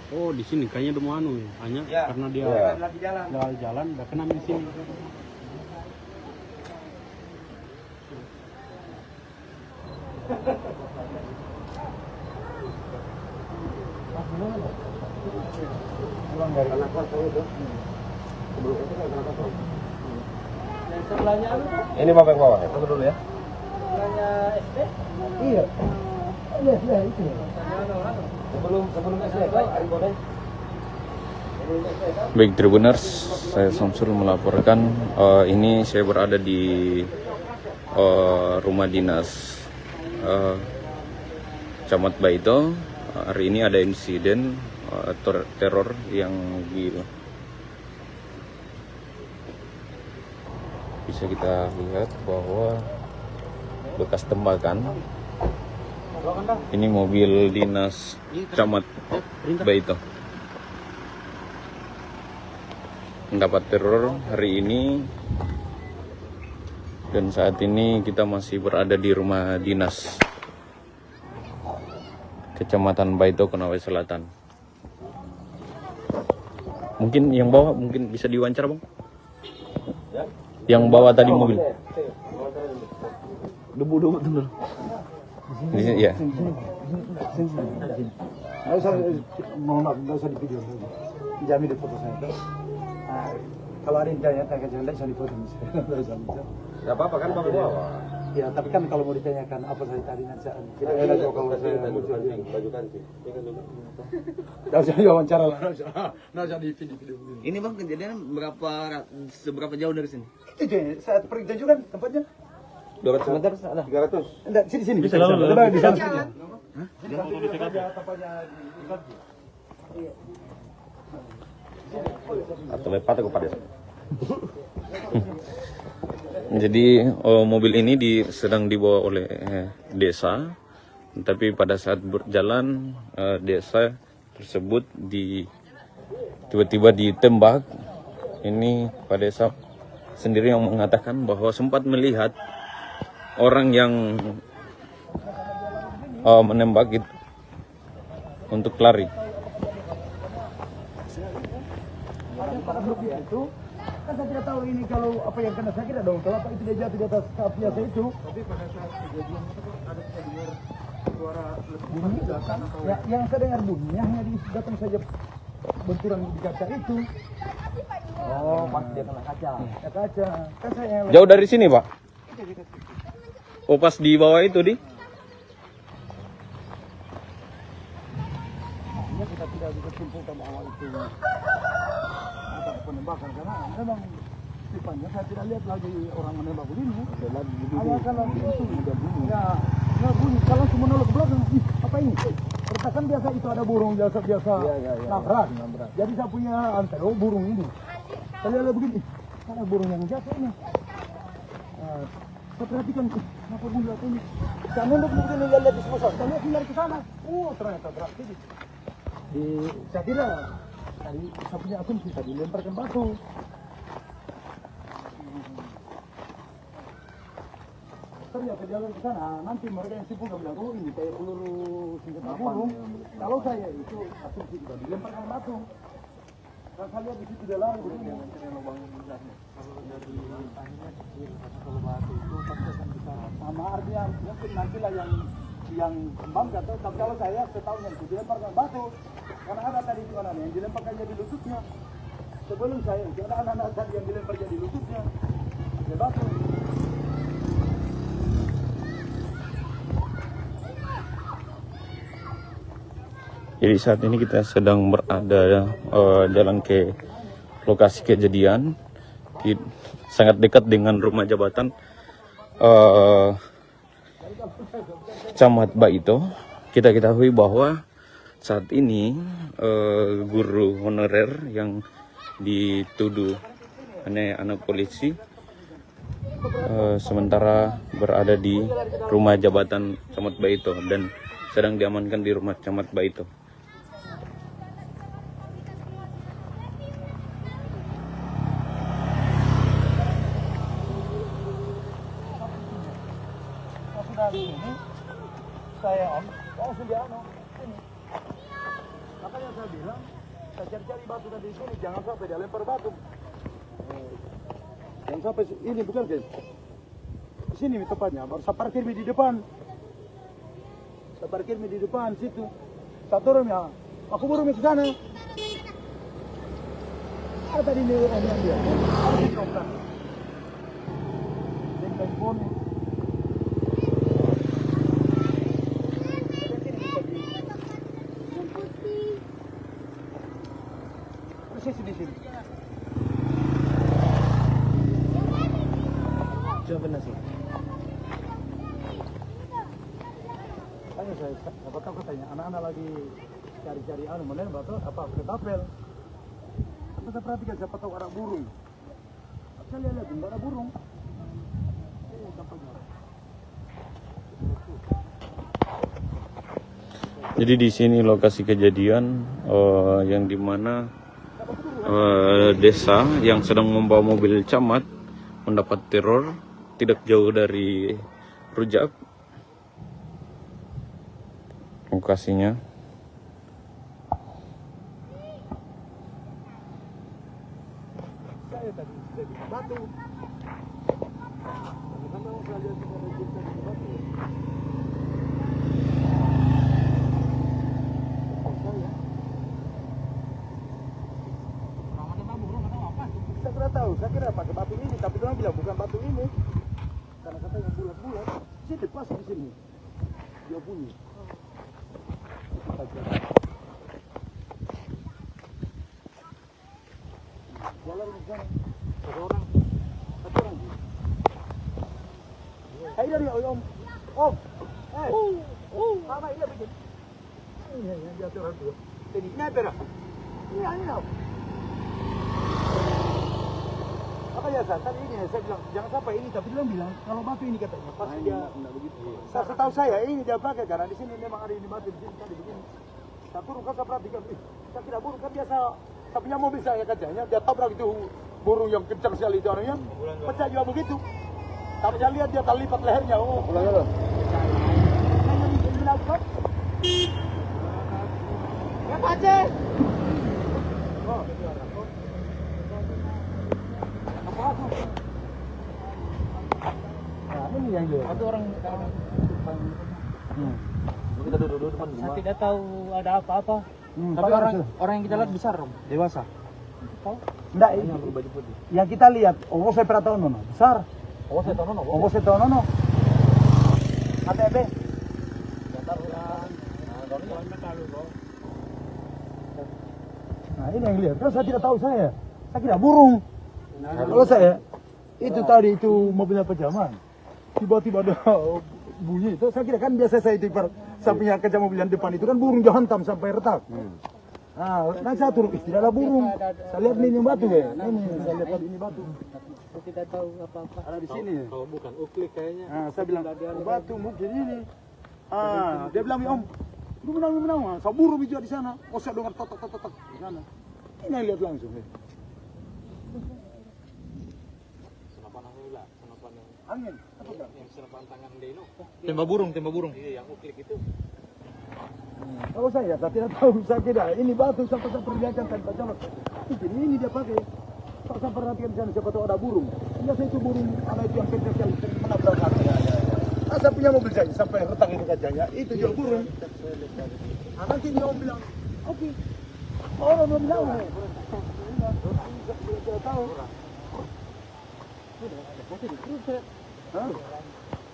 Oh, di sini kayaknya udah mau hanya karena dia jalan udah kena di sini.
Pulang dari anak kosong itu. Sebelum itu kan anak kosong. Yang sebelahnya ini Bapak yang bawa ya? Tunggu dulu ya. Sebelahnya SD? Iya. Iya, itu. Sebelum SD itu Ari Bodeng.
Baik Tribuners, saya Samsul melaporkan. Ini saya berada di rumah dinas Camat Baito. Hari ini ada insiden teror yang bisa kita lihat bahwa bekas tembakan. Ini mobil dinas Camat Baito mendapat teror hari ini, dan saat ini kita masih berada di rumah dinas Kecamatan Baito, Konawe Selatan. Mungkin yang bawa mungkin bisa diwawancara, Bang? Yang bawa tadi mobil.
Debu betul.
Di sini ya.
Nggak usah di video. Jamin di foto saya. Kalau ada yang tanya jangan bisa dipoto misalnya.
Gak apa-apa kan Bapak bawa.
Ya, tapi kan kalau mau ditanyakan apa saya tadi nanti kita enak kok kalau saya
baju kancing.
Nggak usah diwawancara lah, nggak usah di video.
Ini Bang, kejadian seberapa jauh dari sini?
Itu ya, saya pergi tunjukkan tempatnya.
200 meter ada? 300?
Enggak, sini. Bisa lah. Di sana sini. Hah?
Atau lepat aku pada. Jadi mobil ini sedang dibawa oleh desa, tapi pada saat berjalan desa tersebut tiba-tiba ditembak. Ini Pak Desa sendiri yang mengatakan bahwa sempat melihat orang yang menembak itu untuk lari.
Itu kan saya tidak tahu ini kalau apa yang kena sakit dong. Kalau apa itu dia jatuh di atas biasa itu. Tapi pada saat kejadian itu ada dengar suara bunyi datang atau ya, yang saya dengar bunyinya hanya di datang saja benturan di kaca itu. Oh, pas dia kena kaca. Ya, kaca. Kan saya
Jauh dari sini, Pak? Oh, pas di bawah itu di?
Artinya kita tidak bisa simpulkan bahwa itu penembakan, karena memang tipanya saya tidak lihat lagi orang menembak begini. Ada kalau itu udah bunyi. Ya, bunyi. Kalau cuma nolak ke belakang, apa ini? Pertakan biasa itu ada burung biasa nabrak. Jadi saya punya antero burung ini. Saya lihat begini, ada burung yang jatuh ini. Saya perhatikan, kenapa bunyi jatuh ini? Saya nembak begini, lihat di sebelah. Saya lihat dari ke sana. Ternyata berarti saya kira tadi saya punya asumsi tadi lemparkan batu. Ternyata jalan ke sana, nanti mereka yang sibuk bilang, oh ini kayak peluru senjata burung. Kalau saya itu asumsi juga dilemparkan batu. Kalau saya lihat di situ dia lari begini. Kalau dari akhirnya kecil, kalau batu itu pasti akan bisa sama artinya mungkin nantilah yang kembang atau tapi kalau saya setahunya itu dilemparkan batu. Karena ada tadi di mana yang dilemparkan jadi lututnya. Sebelum saya itu ada anak-anak tadi yang dilempar jadi lututnya. Dia batu.
Jadi saat ini kita sedang berada jalan ke lokasi kejadian, sangat dekat dengan rumah jabatan Camat Baito. Kita ketahui bahwa saat ini guru honorer yang dituduh anak polisi sementara berada di rumah jabatan Camat Baito dan sedang diamankan di rumah Camat Baito.
Ini saya langsung dia ini. Makanya saya bilang, saya cari-cari batu tadi sini, jangan sampai dia lempar batu. Jangan sampai ini bukan guys. Di sini tepatnya, baru saya parkir di depan. Saya parkir di depan situ. Saya turun ya, aku baru ke sana. Ada tadi ini orang yang dia. Harus diterobkan. Dengan phone. saya apa tahu katanya anak-anak lagi cari-cari mana batu apa ketapel. Apa saya perhatikan siapa tahu ada burung. Saya lihat enggak ada burung.
Jadi di sini lokasi kejadian yang dimana desa yang sedang membawa mobil camat mendapat teror tidak jauh dari Rujak. Lokasinya.
Saya tadi di batu. Saya kira tahu, saya kira pakai batu ini, tapi dia bilang bukan batu ini, karena katanya bulat-bulat. Saya dipasang di sini, dia bunyi. Jalan di sana, satu orang. Hai dari Om, apa ini begini? Ini yang dia orang tu. Jadi ini apa? Ini apa? Apa ya tadi ini saya bilang jangan sampai ini, tapi dia bilang kalau batu ini katanya pas dia enggak begitu. Saya setahu saya ini dia pakai karena di sini memang ada ini batu di sini tadi begini. Saya turun kan saya perhatikan, saya kira burung kan biasa, saya punya mobil saya kacanya dia tabrak itu burung yang kencang sekali itu orangnya, pecah juga begitu. Tapi saya lihat dia terlipat lehernya. Oh, ulang. Ya Pace. Oh, nah, ini yang dia. Ada orang kita duduk depan rumah. Saya tidak tahu ada apa-apa. Tapi orang yang kita lihat besar, dewasa. Tahu? Enggak, ini berbaju putih. Yang kita lihat, saya pernah tahu nono, besar. Saya tahu nono. ATB. Nah, ini yang lihat. Kalau saya tidak tahu saya kira burung. Kalau saya itu tadi itu mobilnya pejaman. Tiba-tiba ada bunyi itu, saya kira kan biasa saya itu sampingnya kaca mobil yang depan itu kan burung dia hantam sampai retak. Nah, saya turun, tidak ada burung. Saya lihat ini batu ya. Ini saya lihat ini batu. Saya tidak tahu apa-apa. Ada di sini. Kalau bukan uklik kayaknya. Nah, saya bilang batu mungkin ini. Dia bilang Om, lu menang. Saya burung juga di sana. Oh, saya dengar tok di sana. Ini yang lihat langsung. Angin. Yang senapan tangan Deno. Tembak burung. Iya, yang uklik itu. Kalau saya tidak tahu, saya kira ini batu sampai saya perlihatkan tanpa jalan. Ini dia pakai. Saya perhatikan di sana siapa tahu ada burung. Biasa itu burung ada itu yang kecil sekali menabrak kaki. Saya punya mobil saya sampai retak itu kacanya. Itu juga burung. Nanti dia bilang, oke. Orang belum tahu. Tidak tahu.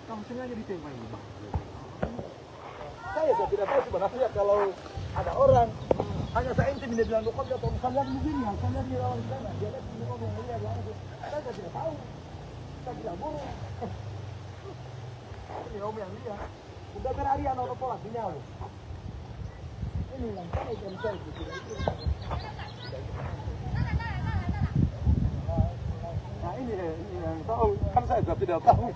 Kamu sengaja ditembak ini, Bang. Saya tidak tahu sebenarnya kalau ada orang hanya saya intim dia bilang lokal atau kalian begini yang kalian di lawan sana dia lihat ini orang yang lihat langsung. Saya tidak tahu. Saya tidak burung. Ini Om yang lihat. Udah berhari anak orang pola sinyal. Ini yang saya jam saya Nah ini yang tahu kan saya tidak tahu.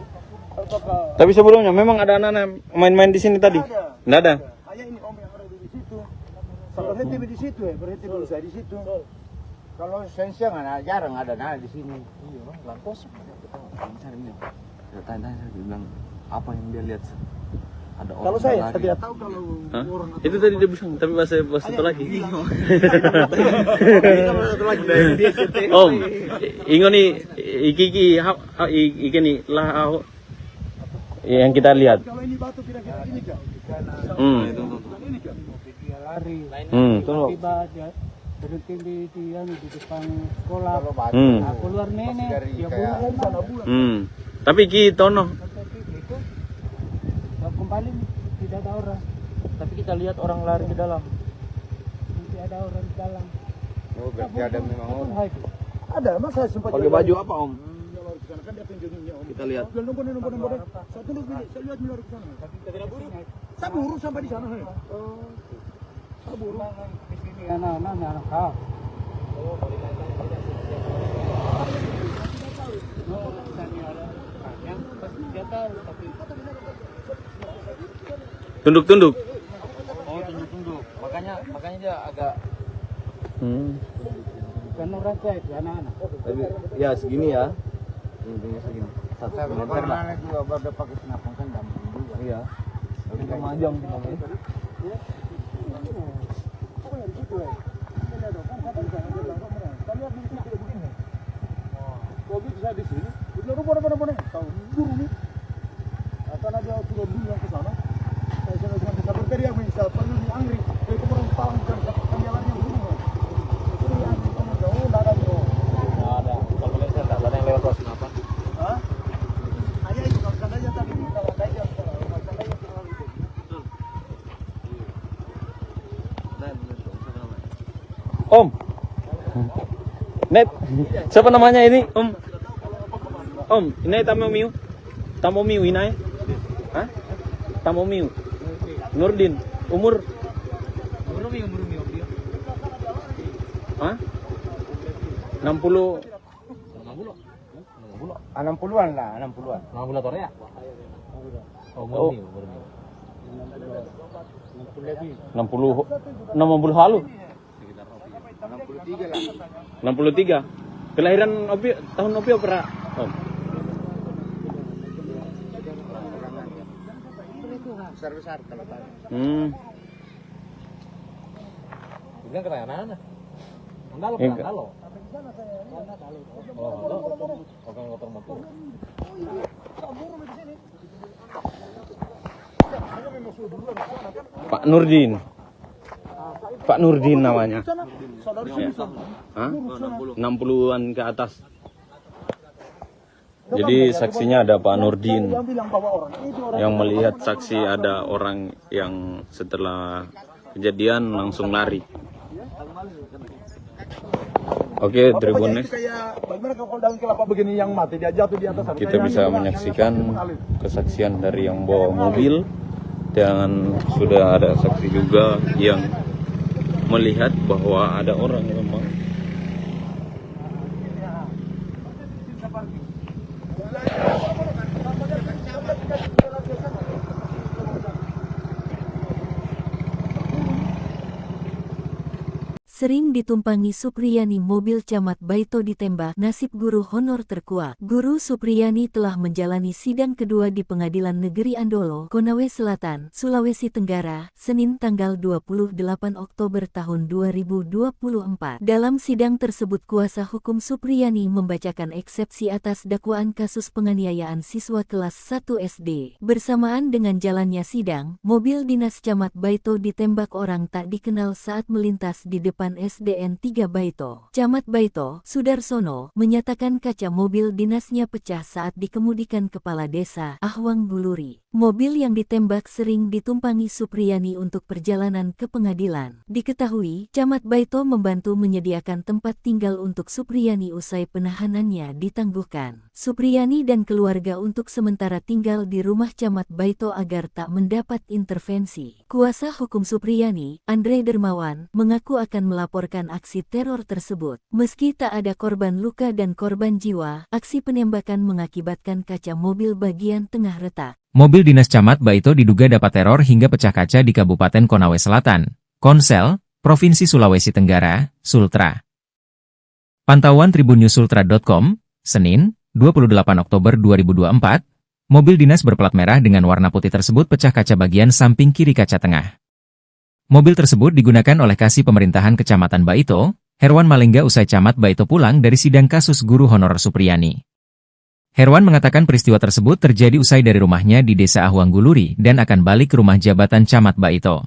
Tapi sebelumnya memang ada anak-anak main-main di sini tadi? Tidak ada.
Hanya ini Om yang ada di situ. Berhenti di situ ya, berhenti dulu saya di situ. Kalau siang jarang ada di sini. Iya, Bang, kosong.
Tanya dia bilang apa yang dia lihat? Ada orang.
Kalau saya tidak tahu kalau orang
itu tadi dia bilang, tapi bahasa satu lagi. Om, ingo nih iki nih lah yang kita lihat.
Kalau ini batu kira-kira ini kan? Ini kan? Dia lari. Tiba dia berhenti di depan sekolah. Keluar nenek, dia bulan sana bulan.
Tapi ki tono.
Kembali tidak ada orang. Tapi kita lihat orang lari ke dalam. Tidak ada orang di dalam.
Oh, berarti ada memang orang.
Ada, mas saya sempat
pakai baju apa Om? Kita lihat.
Saya buru sampai di sana. Saya buru. Di sini anak-anak kau.
Tunduk-tunduk.
Oh, tunduk-tunduk. Makanya dia agak
Kan orang saya itu anak-anak.
tapi ya segini ya. Tingginya segini. 1 meter lah.
Juga baru pakai senapan kan gampang juga.
Iya. Tapi kemajang namanya.
Kalau bisa di sini, udah rumah tahu buru nih. Akan ada turun dulu yang ke sana. Saya sudah bisa berteriak misal panggil di Anggrek, itu orang paham kan jalannya dulu. Itu yang kamu jauh enggak ada bro.
Enggak ada. Kalau Malaysia enggak ada yang lewat pos kenapa?
Hah? Hanya itu kalau seandainya tadi kalau saja kalau seandainya terlalu itu.
Om. Net, siapa namanya ini? Om. Om, ini Tamomiu. Tamomiu ini. Hah? Tamomiu. Nurdin. Umur? Hah? 60.
60-an lah, 60-an.
60 tahun ya?
Oh. 60 halu.
63 lah.
63. Kelahiran Opi tahun Opi opera. Om.
Besar-besar kalau tadi.
Bukan kerayanan. Andalo,
Enggak.
andalo. Oh, andalo. Oke, motor-motor.
Pak Nurdin. Pak Nurdin namanya.
Saudara
Hah? 60-an ke atas. Jadi saksinya ada Pak Nurdin
yang bilang bahwa orang itu orang
yang melihat saksi ada orang yang setelah kejadian langsung lari. Oke, Tribunes,
kayak bagaimana kalau dalam kelapa begini yang mati dia jatuh di atas.
kita bisa menyaksikan kesaksian dari yang bawa mobil dan sudah ada saksi juga yang melihat bahwa ada orang memang
Sering ditumpangi Supriyani mobil Camat Baito ditembak, nasib guru honor terkuak. Guru Supriyani telah menjalani sidang kedua di Pengadilan Negeri Andolo, Konawe Selatan, Sulawesi Tenggara, Senin tanggal 28 Oktober tahun 2024. Dalam sidang tersebut kuasa hukum Supriyani membacakan eksepsi atas dakwaan kasus penganiayaan siswa kelas 1 SD. Bersamaan dengan jalannya sidang, mobil dinas Camat Baito ditembak orang tak dikenal saat melintas di depan SDN 3 Baito. Camat Baito, Sudarsono, menyatakan kaca mobil dinasnya pecah saat dikemudikan Kepala Desa Ahwang Guluri. Mobil yang ditembak sering ditumpangi Supriyani untuk perjalanan ke pengadilan. Diketahui, Camat Baito membantu menyediakan tempat tinggal untuk Supriyani usai penahanannya ditangguhkan. Supriyani dan keluarga untuk sementara tinggal di rumah Camat Baito agar tak mendapat intervensi. Kuasa hukum Supriyani, Andre Dermawan, mengaku akan melaporkan aksi teror tersebut. Meski tak ada korban luka dan korban jiwa, aksi penembakan mengakibatkan kaca mobil bagian tengah retak.
Mobil dinas Camat Baito diduga dapat teror hingga pecah kaca di Kabupaten Konawe Selatan, Konsel, Provinsi Sulawesi Tenggara, Sultra. Pantauan tribunnews.sultra.com, Senin, 28 Oktober 2024, mobil dinas berplat merah dengan warna putih tersebut pecah kaca bagian samping kiri kaca tengah. Mobil tersebut digunakan oleh Kasih Pemerintahan Kecamatan Baito, Herwan Malengga usai Camat Baito pulang dari sidang kasus guru honorer Supriyani. Herwan mengatakan peristiwa tersebut terjadi usai dari rumahnya di Desa Ahwang Guluri dan akan balik ke rumah jabatan Camat Baito.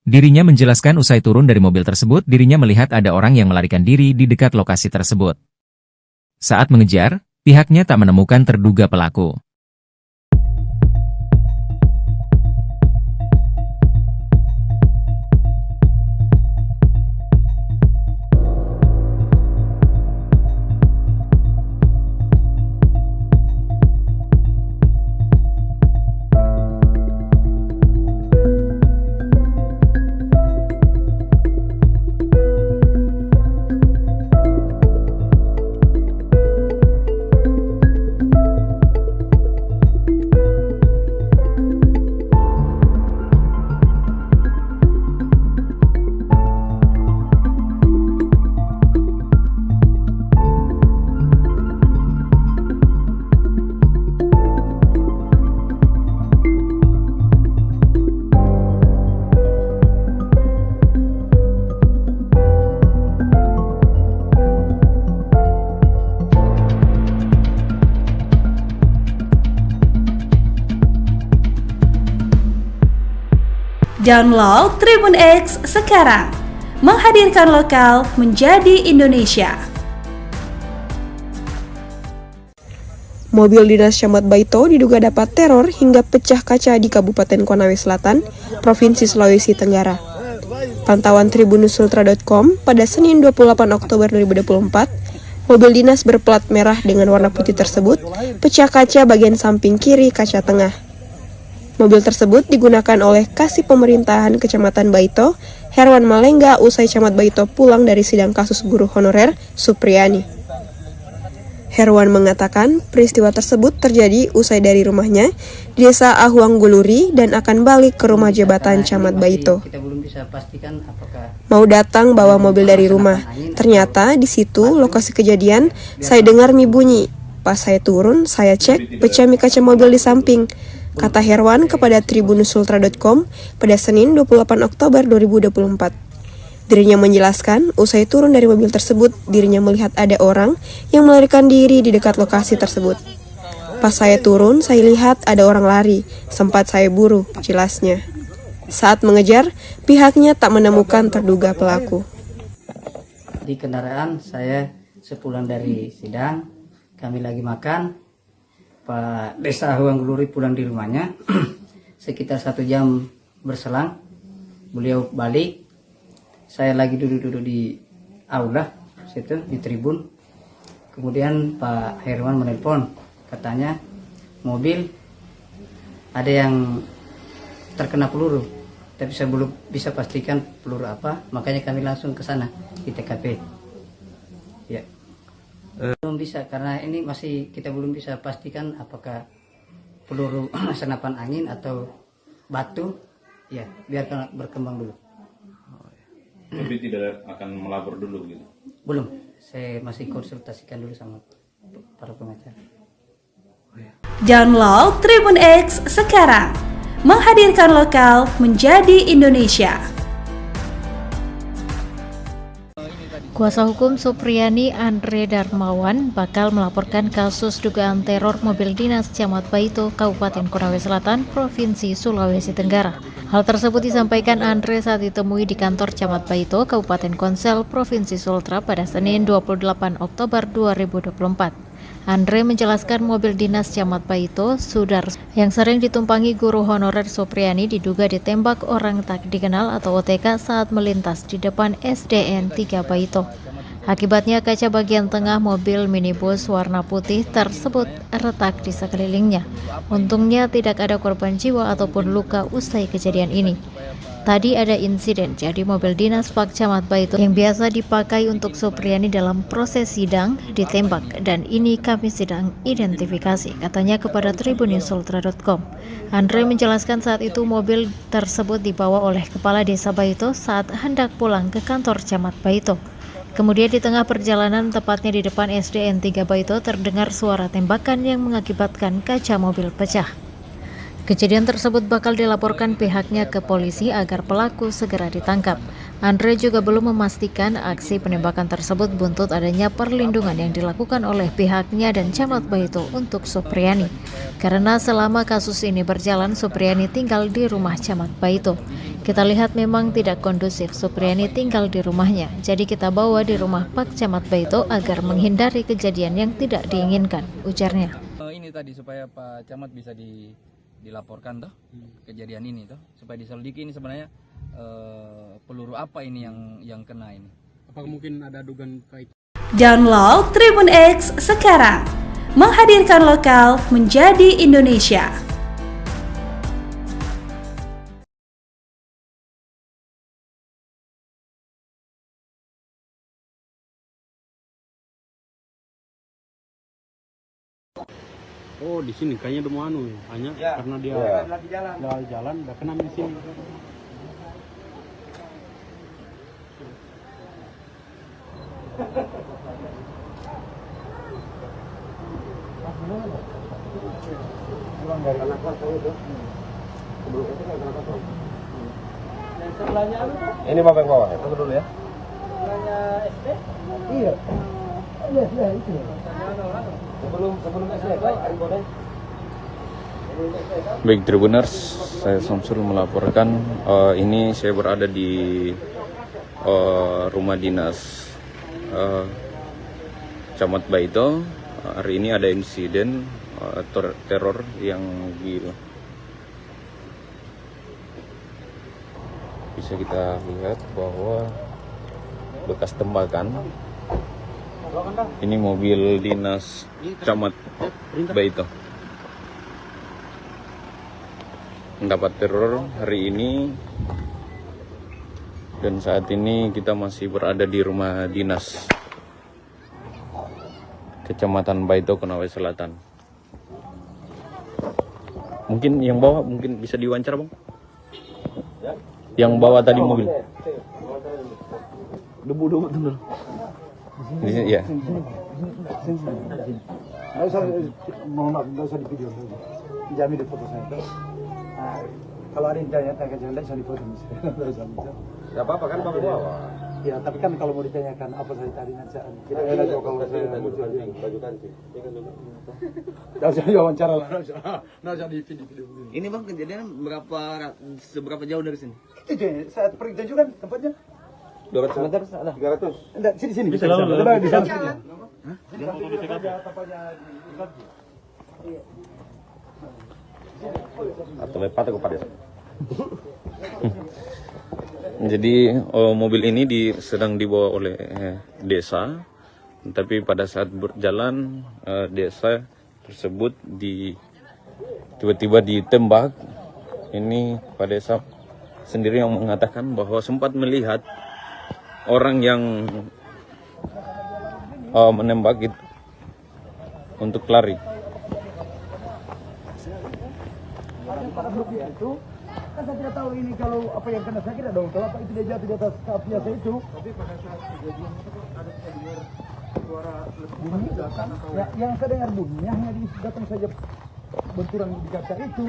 Dirinya menjelaskan usai turun dari mobil tersebut dirinya melihat ada orang yang melarikan diri di dekat lokasi tersebut. Saat mengejar, pihaknya tak menemukan terduga pelaku.
Download Tribun X sekarang. Menghadirkan lokal menjadi Indonesia.
Mobil dinas Camat Baito diduga dapat teror hingga pecah kaca di Kabupaten Konawe Selatan, Provinsi Sulawesi Tenggara. Pantauan tribunusultra.com pada Senin 28 Oktober 2024, mobil dinas berplat merah dengan warna putih tersebut pecah kaca bagian samping kiri kaca tengah. Mobil tersebut digunakan oleh Kasih Pemerintahan Kecamatan Baito, Herwan Malengga usai Camat Baito pulang dari sidang kasus guru honorer Supriyani. Herwan mengatakan peristiwa tersebut terjadi usai dari rumahnya di Desa Ahuang Guluri dan akan balik ke rumah jabatan Camat Baito.
Kita belum bisa pastikan apakah
Mau datang bawa mobil dari rumah. Ternyata di situ lokasi kejadian saya dengar mie bunyi. Pas saya turun, saya cek pecah mie kaca mobil di samping. Kata Herwan kepada tribunusultra.com pada Senin 28 Oktober 2024. Dirinya menjelaskan, usai turun dari mobil tersebut, dirinya melihat ada orang yang melarikan diri di dekat lokasi tersebut. Pas saya turun, saya lihat ada orang lari, sempat saya buru, jelasnya. Saat mengejar, pihaknya tak menemukan terduga pelaku.
di kendaraan saya sepulang dari sidang, kami lagi makan, Pak Desa Ahuang Guluri pulang di rumahnya, sekitar 1 jam berselang, beliau balik. Saya lagi duduk-duduk di aula situ di tribun. Kemudian Pak Herwan menelpon, katanya mobil ada yang terkena peluru, tapi saya belum bisa pastikan peluru apa, makanya kami langsung ke sana di TKP. Ya, belum bisa karena ini masih kita belum bisa pastikan apakah peluru senapan angin atau batu. Ya, biarkan berkembang dulu.
Tapi tidak akan melapor dulu gitu?
Belum, saya masih konsultasikan dulu sama para pengacara.
Download Tribun X sekarang. Menghadirkan lokal menjadi Indonesia.
Kuasa hukum Supriyani Andre Darmawan bakal melaporkan kasus dugaan teror mobil dinas Camat Baito, Kabupaten Konawe Selatan, Provinsi Sulawesi Tenggara. Hal tersebut disampaikan Andre saat ditemui di kantor Camat Baito, Kabupaten Konsel, Provinsi Sultra pada Senin 28 Oktober 2024. Andre menjelaskan mobil dinas Camat Baito, Sudar, yang sering ditumpangi guru honorer Supriyani diduga ditembak orang tak dikenal atau OTK saat melintas di depan SDN 3 Baito. Akibatnya kaca bagian tengah mobil minibus warna putih tersebut retak di sekelilingnya. Untungnya tidak ada korban jiwa ataupun luka usai kejadian ini. Tadi ada insiden, jadi mobil dinas Pak Camat Baito yang biasa dipakai untuk Supriyani dalam proses sidang ditembak dan ini kami sedang identifikasi, katanya kepada tribunusultra.com. Andre menjelaskan saat itu mobil tersebut dibawa oleh Kepala Desa Baito saat hendak pulang ke kantor Camat Baito. Kemudian di tengah perjalanan, tepatnya di depan SDN 3 Baito, terdengar suara tembakan yang mengakibatkan kaca mobil pecah. Kejadian tersebut bakal dilaporkan pihaknya ke polisi agar pelaku segera ditangkap. Andre juga belum memastikan aksi penembakan tersebut buntut adanya perlindungan yang dilakukan oleh pihaknya dan Camat Baito untuk Supriyani. Karena selama kasus ini berjalan, Supriyani tinggal di rumah Camat Baito. Kita lihat memang tidak kondusif Supriyani tinggal di rumahnya, jadi kita bawa di rumah Pak Camat Baito agar menghindari kejadian yang tidak diinginkan, ujarnya.
Ini tadi supaya Pak Camat bisa dilaporkan toh kejadian ini toh, supaya diselidiki ini sebenarnya peluru apa ini yang kena ini.
Apakah mungkin ada dugaan kait?
Download Tribun X sekarang. Menghadirkan lokal menjadi Indonesia.
Oh, di sini kayaknya udah mau hanya karena dia jalan udah kena di sini.
Ini bapak yang bawah ya? Tunggu dulu ya. Sebelahnya SD? Iya. Iya, itu. Sebelum SD, Pak, Ari Bodeng. Ini
Baik Tribuners, saya Samsul melaporkan. Ini saya berada di rumah dinas Camat Baito. Hari ini ada insiden teror yang bisa kita lihat bahwa bekas tembakan. Ini mobil dinas Camat Baito mendapat teror hari ini, dan saat ini kita masih berada di rumah dinas Kecamatan Baito, Konawe Selatan. Mungkin yang bawa mungkin bisa diwawancara, Bang? Yang bawa tadi mobil.
Debu tuh.
Di sini ya.
Nggak usah di video. Jamin di foto saya. Kalau ada yang tanya jangan bisa di foto misalnya.
Gak apa-apa kan Bapak bawa.
Ya, tapi kan kalau mau ditanyakan apa saya tadi nanti kita enak kalau saya muncul aja.
Baju kancing.
Nggak usah wawancara lah, nggak usah di video.
Ini Bang, kejadian seberapa jauh dari sini?
Itu deh, saat pergi tunjukkan tempatnya.
200 meter ada?
300. Enggak, sini.
Bisa lah.
Coba di sana.
Hah?
Dia foto di TKP. Tempatnya di
Atau lepat ke pada. Jadi mobil ini sedang dibawa oleh desa, tapi pada saat berjalan desa tersebut tiba-tiba ditembak. Ini Pak Desa sendiri yang mengatakan bahwa sempat melihat orang yang menembak itu untuk lari.
pada blok itu kan saya tidak tahu ini kalau apa yang kena saya kira dong kalau apa itu dia jatuh di atas kap biasa itu. Tapi pada saat kejadian itu ada dengar suara bunyi belakang ya, yang saya dengar bunyinya hanya datang saja benturan di kaca itu.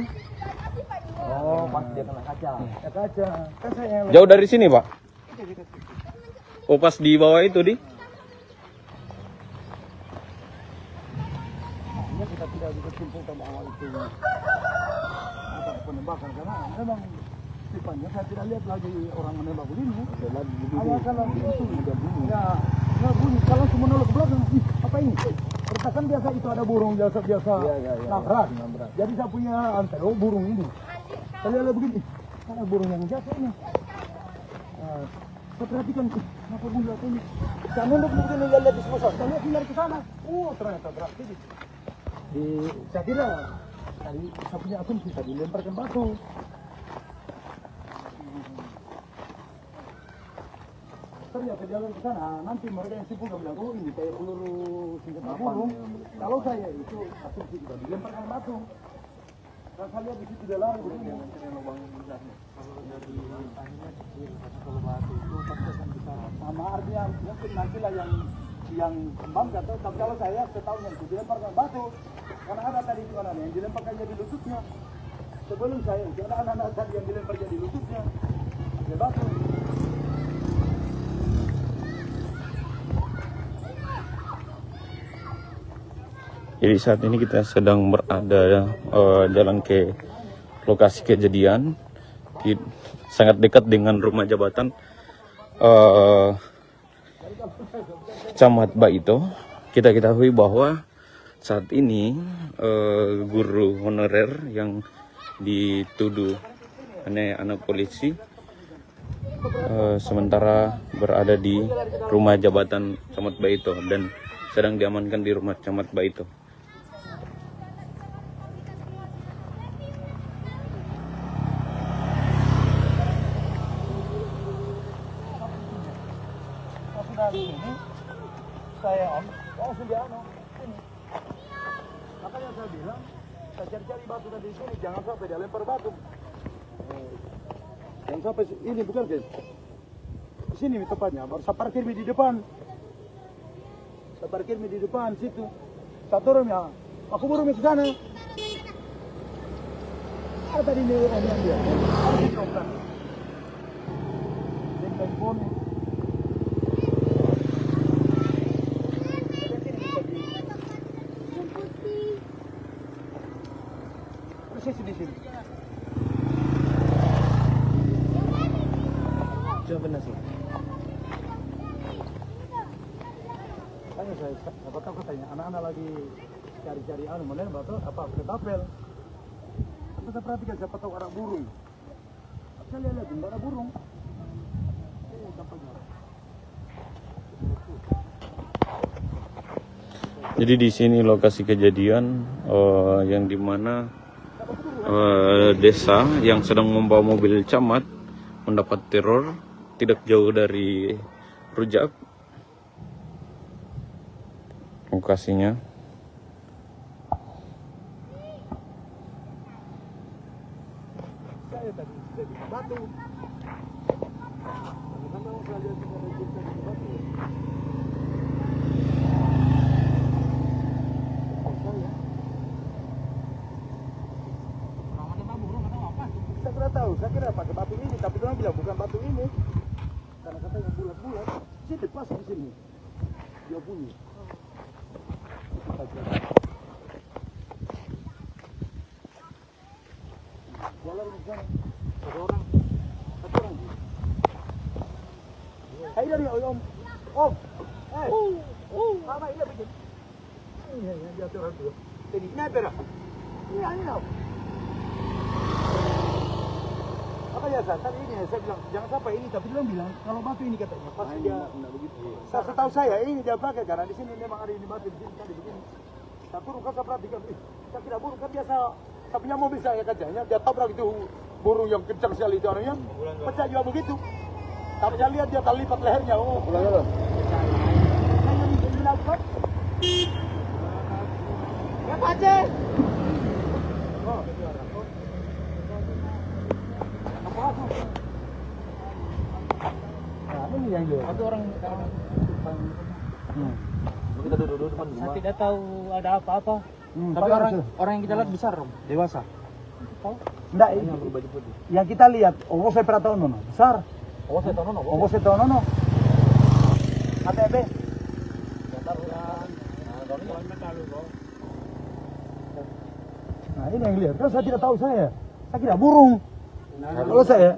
Oh, pas dia kena kaca. Ya kaca. Kan saya
jauh dari sini, Pak. Oh, pas di bawah itu di.
Makanya kita tidak bisa simpulkan bahwa itu penembakan karena memang tipannya saya tidak lihat lagi orang menembak begini. Awal kalau itu nggak bunyi kalau semua nolak ke belakang. Apa ini? Pertakan biasa itu ada burung biasa nabrak. Jadi saya punya antero burung ini. Saya lihat begini, ada burung yang jatuh ini. Saya perhatikan kenapa bunyi ini. Saya nunduk mungkin lihat di sebelah. Saya lihat dari ke sana. Oh ternyata berarti saya kira tadi saya punya asumsi tadi lemparkan batu. Ternyata jalan ke sana, nanti mereka yang simpul bilang, oh ini kayak peluru senjata burung. Kalau saya itu asumsi kita dilemparkan batu. Dan saya lihat di situ dia lari begini. Kalau dari akhirnya kecil, kalau batu itu pasti akan besar. Sama artinya mungkin nantilah yang kembang atau tapi kalau saya setahu yang itu dilemparkan batu. Karena ada tadi di mana yang dilemparkan jadi lututnya. Sebelum saya itu ada anak-anak tadi yang dilempar jadi lututnya. Ada batu.
Jadi saat ini kita sedang berada jalan ke lokasi kejadian, sangat dekat dengan rumah jabatan Camat Baito. Kita ketahui bahwa saat ini guru honorer yang dituduh anak polisi sementara berada di rumah jabatan Camat Baito dan sedang diamankan di rumah Camat Baito.
Ini saya langsung dia sini. Makanya saya bilang saya cari-cari batu tadi di sini, jangan sampai dia lempar batu. Jangan sampai ini bukan guys. Di sini tepatnya, baru saya parkir di depan. Saya parkir di depan situ. Saya turun ya, aku burung ke sana. Ada tadi ini orang yang dia. Harus dikompres. Dengan telepon. Siapa tahu katanya anak-anak lagi cari-cari mana batu apa ketapel. Kita perhatikan siapa tahu ada burung. Saya lihat enggak ada burung.
Jadi di sini lokasi kejadian yang dimana desa yang sedang membawa mobil camat mendapat teror tidak jauh dari Rujak lokasinya.
Saya tadi di batu. Saya kira tahu, saya kira pakai batu ini, tapi dia bilang bukan batu ini, karena katanya bulat-bulat. Sini pas di sini, dia bunyi. Jalan di sana, ada orang. Hai dari om, mama ini begini. Ini dia turun dulu. Ini nyamper. Ini tau. Apa ya San? Tadi ini saya bilang jangan sampai ini, tapi dia bilang kalau batu ini katanya pas dia. Saya setahu saya ini dia pakai karena di sini memang ada ini batu di sini tadi begini. Saya turun kan saya perhatikan, saya kira burung kan biasa. Saya punya mobil saya kacanya, dia tabrak itu burung yang kencang sekali itu anunya, pecah juga begitu. Tapi saya lihat dia terlipat lehernya. Oh, saya bilang, ya Pace. Nah, ini yang dia. Satu orang kita duduk depan rumah. Saya tidak tahu ada apa-apa. Tapi orang yang kita lihat besar, dewasa. Tahu? Enggak, yang kita lihat, saya pernah tahu nono, besar. Saya tahu nono. ATB. Nah, ini yang lihat. Kan saya tidak tahu saya kira burung. Kalau saya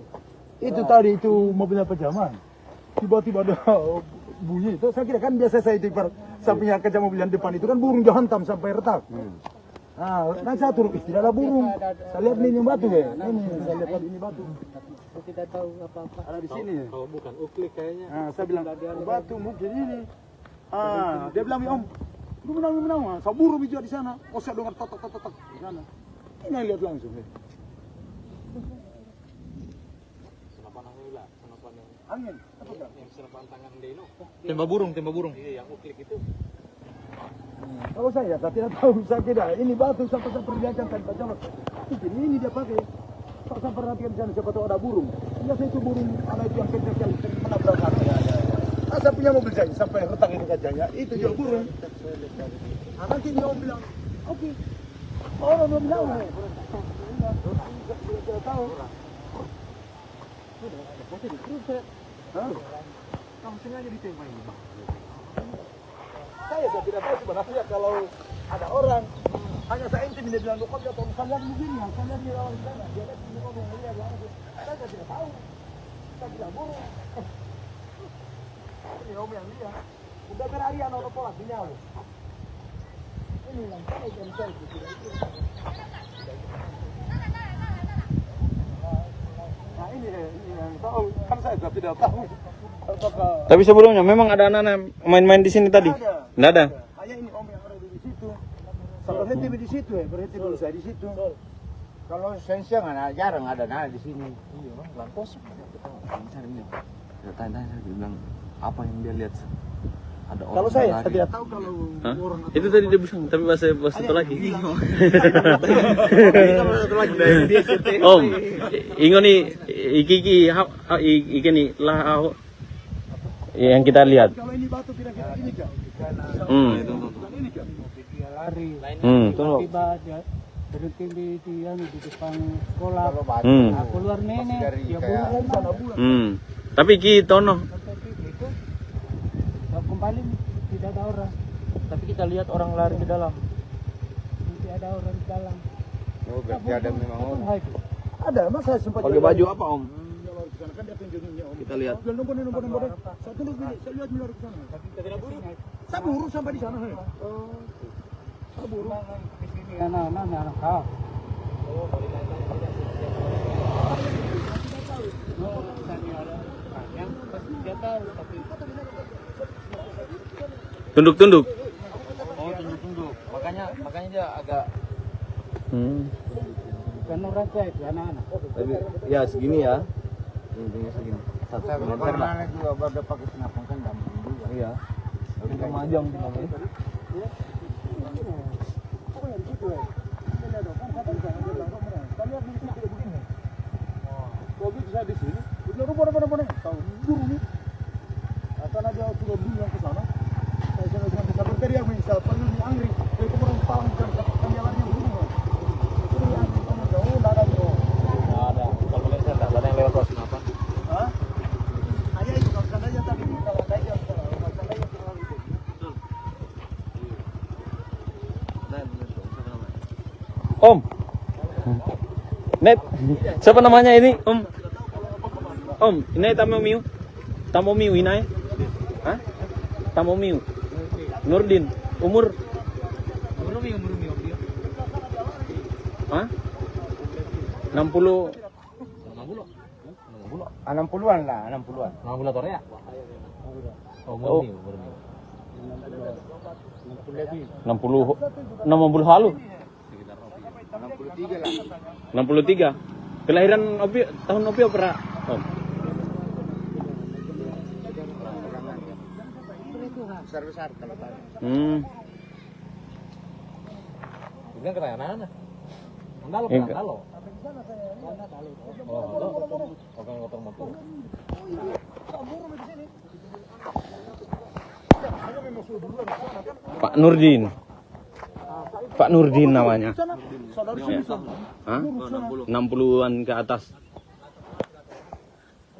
itu tadi itu mobilnya pejaman. Tiba-tiba ada bunyi itu, saya kira kan biasa saya punya kaca mobil yang depan itu kan burung dihantam sampai retak. Nah, saya turun, tidak ada burung. Saya lihat ini batu ya. Ini saya lihat ini batu. Saya tidak tahu apa-apa. Ada di sini. Oh, bukan uklik kayaknya. Nah, saya bilang batu mungkin ini. Dia bilang, "Om, lu menang. Saya burung juga di sana." Oh, saya dengar tok di sana. Ini lihat langsung. Angin. Tembak burung. Iya, yang uklik itu. Kalau saya tidak tahu, saya kira ini batu sampai saya perlihatkan tadi Pak Camat. Ini dia pakai. Saya perhatikan di sana siapa tahu ada burung. Biasa itu burung ada itu yang kencang sekali menabrak saya. Saya punya mobil saya sampai retak ini kacanya. Itu juga burung. Nanti dia bilang, oke. Orang belum tahu. Tidak tahu. Kamu sengaja ditembak ini, Bang. Saya tidak tahu sebenarnya kalau ada orang hanya saya intim dia bilang kok dia tahu kalian begini yang kalian di lawan sana dia lihat ini orang yang lihat langsung saya tidak tahu saya tidak burung ini om yang lihat udah berhari anak orang pola di nyawa ini yang saya tidak itu nah ini yang tahu kan saya tidak tahu.
Tapi sebelumnya memang ada anak-anak main-main di sini tadi? Tidak ada.
Hanya ini om yang ada di situ. Saya berhenti di situ berhenti dulu saya di situ. Kalau siang jarang ada di sini. Iya, bang, kosong.
Tanya dia bilang apa yang dia lihat? Ada orang.
Kalau saya tidak tahu kalau orang.
Itu tadi dia bilang, tapi bahasa satu lagi. Om, ingoni iki nih lah yang kita lihat.
Kalau ini batu kira-kira ini kan? Ini kan? Dia lari. Tiba dia berhenti di depan sekolah. Keluar nenek. Dia bulan sana bulan.
Tapi kita no.
Itu kembali tidak ada orang. Tapi kita lihat orang lari ke dalam. Tidak ada orang di dalam.
Oh, berarti ada memang orang.
Ada, mas saya sempat
pakai baju apa, Om?
Kan dia tunjukin om.
Kita lihat.
Nomor. Satu lagi, saya lihat milar ke sana. Tapi tidak burung. Taburu sampai di sana. Taburu. Anak kau.
Tunduk-tunduk.
Oh, tunduk-tunduk. Makanya dia agak
Karena rasa itu anak-anak.
Ya segini ya. Intinya segini. 1 meter lah.
Anak juga pada pakai senapan kan gampang juga.
Iya. Tapi kemajang di mana?
Kalau bisa di sini, udah mana tahu buru nih. Karena dia sudah bilang ke sana. Saya sudah bisa berteriak misal panggil di Angri, dari kemarin palang bukan jalannya buru. Itu yang kamu jauh ada bro.
Ada. Kalau lihat saya ada yang lewat kelas apa?
Hah? Hanya itu kalau seandainya tadi kalau ada yang seandainya terlalu itu.
Om. Net. Siapa namanya ini? Om. Om, ini Tamomiu. Tamomiu ini. Hah? Tamomiu. Nurdin. Umur? Hah? 60.
60-an lah, 60-an.
60 Korea.
Oh. 60 halu.
63 lah.
63. Kelahiran Opi tahun Opi apa? Om.
Besar-besar kalau tadi.
Bukan keren anak. Andalo,
Iya.
andalo. Oh, orang motor motor.
Pak Nurdin. Pak Nurdin namanya.
Saudara
Hah? 60-an ke atas.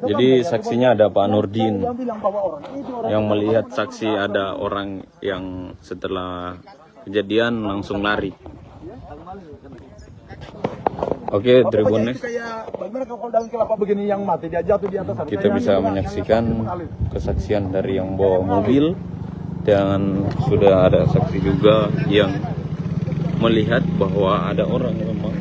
Jadi saksinya ada Pak Nurdin yang melihat saksi ada orang yang setelah kejadian langsung lari. Oke, Tribun Next.
Bagaimana kalau daun kelapa begini yang mati dia jatuh di atas.
Kita bisa menyaksikan kesaksian dari yang bawa mobil dan sudah ada saksi juga yang melihat bahwa ada orang memang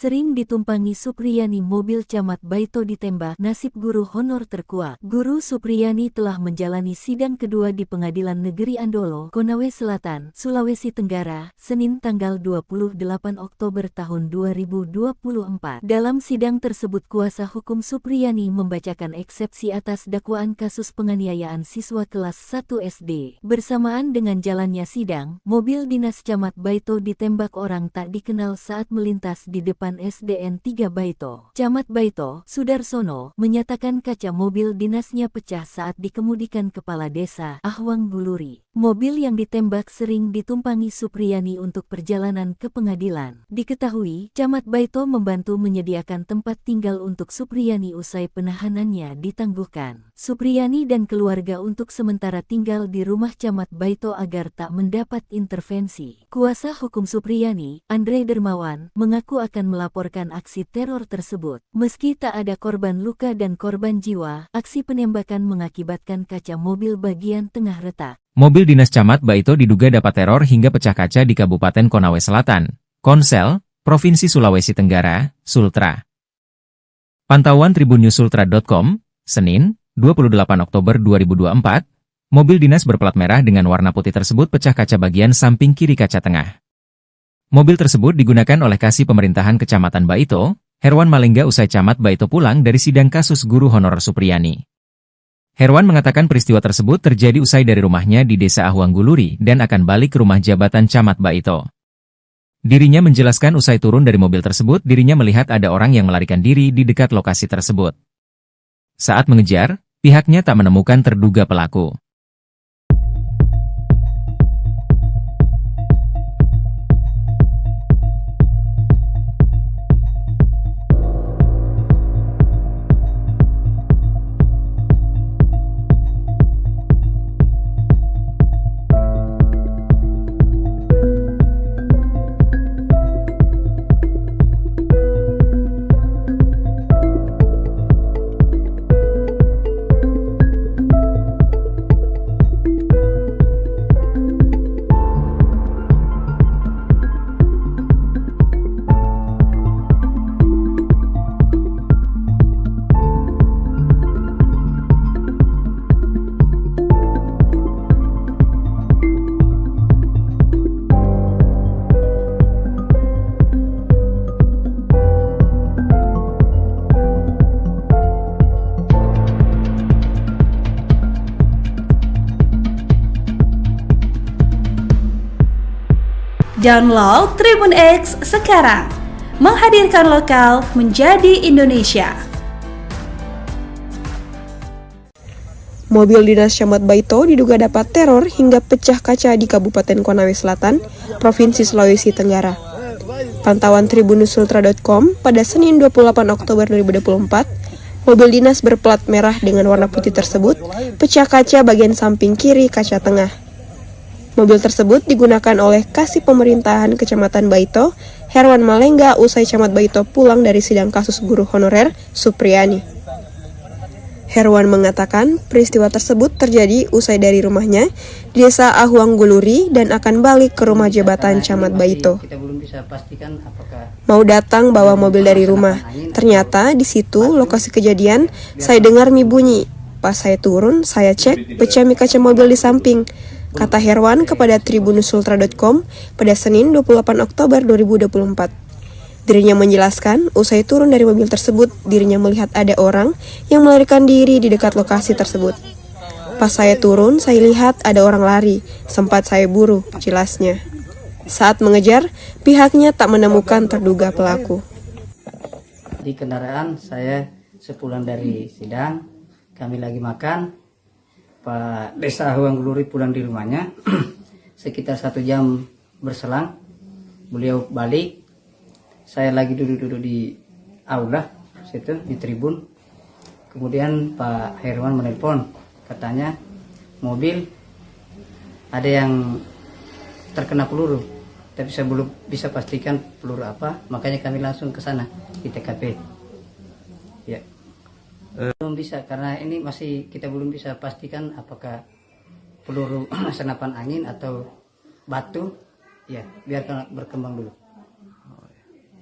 Sering ditumpangi Supriyani mobil Camat Baito ditembak, nasib guru honor terkuak. Guru Supriyani telah menjalani sidang kedua di Pengadilan Negeri Andolo, Konawe Selatan, Sulawesi Tenggara, Senin tanggal 28 Oktober tahun 2024. Dalam sidang tersebut kuasa hukum Supriyani membacakan eksepsi atas dakwaan kasus penganiayaan siswa kelas 1 SD. Bersamaan dengan jalannya sidang, mobil dinas Camat Baito ditembak orang tak dikenal saat melintas di depan SDN 3 Baito. Camat Baito, Sudarsono, menyatakan kaca mobil dinasnya pecah saat dikemudikan Kepala Desa Ahwang Guluri. Mobil yang ditembak sering ditumpangi Supriyani untuk perjalanan ke pengadilan. Diketahui, Camat Baito membantu menyediakan tempat tinggal untuk Supriyani usai penahanannya ditangguhkan. Supriyani dan keluarga untuk sementara tinggal di rumah Camat Baito agar tak mendapat intervensi. Kuasa hukum Supriyani, Andre Dermawan, mengaku akan melaporkan aksi teror tersebut. Meski tak ada korban luka dan korban jiwa, aksi penembakan mengakibatkan kaca mobil bagian tengah retak.
Mobil dinas Camat Baito diduga dapat teror hingga pecah kaca di Kabupaten Konawe Selatan, Konsel, Provinsi Sulawesi Tenggara, Sultra. Pantauan tribunnews.sultra.com, Senin, 28 Oktober 2024, mobil dinas berplat merah dengan warna putih tersebut pecah kaca bagian samping kiri kaca tengah. Mobil tersebut digunakan oleh Kasih Pemerintahan Kecamatan Baito, Herwan Malengga usai Camat Baito pulang dari sidang kasus guru honorer Supriyani. Herwan mengatakan peristiwa tersebut terjadi usai dari rumahnya di Desa Ahwang Guluri dan akan balik ke rumah jabatan Camat Baito. Dirinya menjelaskan usai turun dari mobil tersebut dirinya melihat ada orang yang melarikan diri di dekat lokasi tersebut. Saat mengejar, pihaknya tak menemukan terduga pelaku.
Download Tribun X sekarang, menghadirkan lokal menjadi Indonesia.
Mobil dinas Camat Baito diduga dapat teror hingga pecah kaca di Kabupaten Konawe Selatan, Provinsi Sulawesi Tenggara. Pantauan tribunusultra.com pada Senin 28 Oktober 2024, mobil dinas berplat merah dengan warna putih tersebut pecah kaca bagian samping kiri kaca tengah. Mobil tersebut digunakan oleh Kasih Pemerintahan Kecamatan Baito, Herwan Malengga, usai Camat Baito pulang dari sidang kasus guru honorer Supriyani. Herwan mengatakan peristiwa tersebut terjadi usai dari rumahnya di Desa Ahuang Guluri dan akan balik ke rumah jabatan Camat Baito. Mau datang bawa mobil dari rumah, ternyata di situ lokasi kejadian saya dengar mie bunyi. Pas saya turun, saya cek pecah mie kaca mobil di samping, kata Herwan kepada tribunusultra.com pada Senin 28 Oktober 2024. Dirinya menjelaskan, usai turun dari mobil tersebut, dirinya melihat ada orang yang melarikan diri di dekat lokasi tersebut. Pas saya turun, saya lihat ada orang lari, sempat saya buru, jelasnya. Saat mengejar, pihaknya tak menemukan terduga pelaku.
Di kendaraan saya sepulang dari sidang, kami lagi makan, Pak Desa Ahuang Guluri pulang di rumahnya, sekitar 1 jam berselang, beliau balik. Saya lagi duduk-duduk di aula situ di tribun. Kemudian Pak Herwan menelpon, katanya mobil ada yang terkena peluru, tapi saya belum bisa pastikan peluru apa, makanya kami langsung ke sana di TKP. Ya. Belum bisa karena ini masih kita belum bisa pastikan apakah peluru senapan angin atau batu. Ya, biarkan berkembang dulu.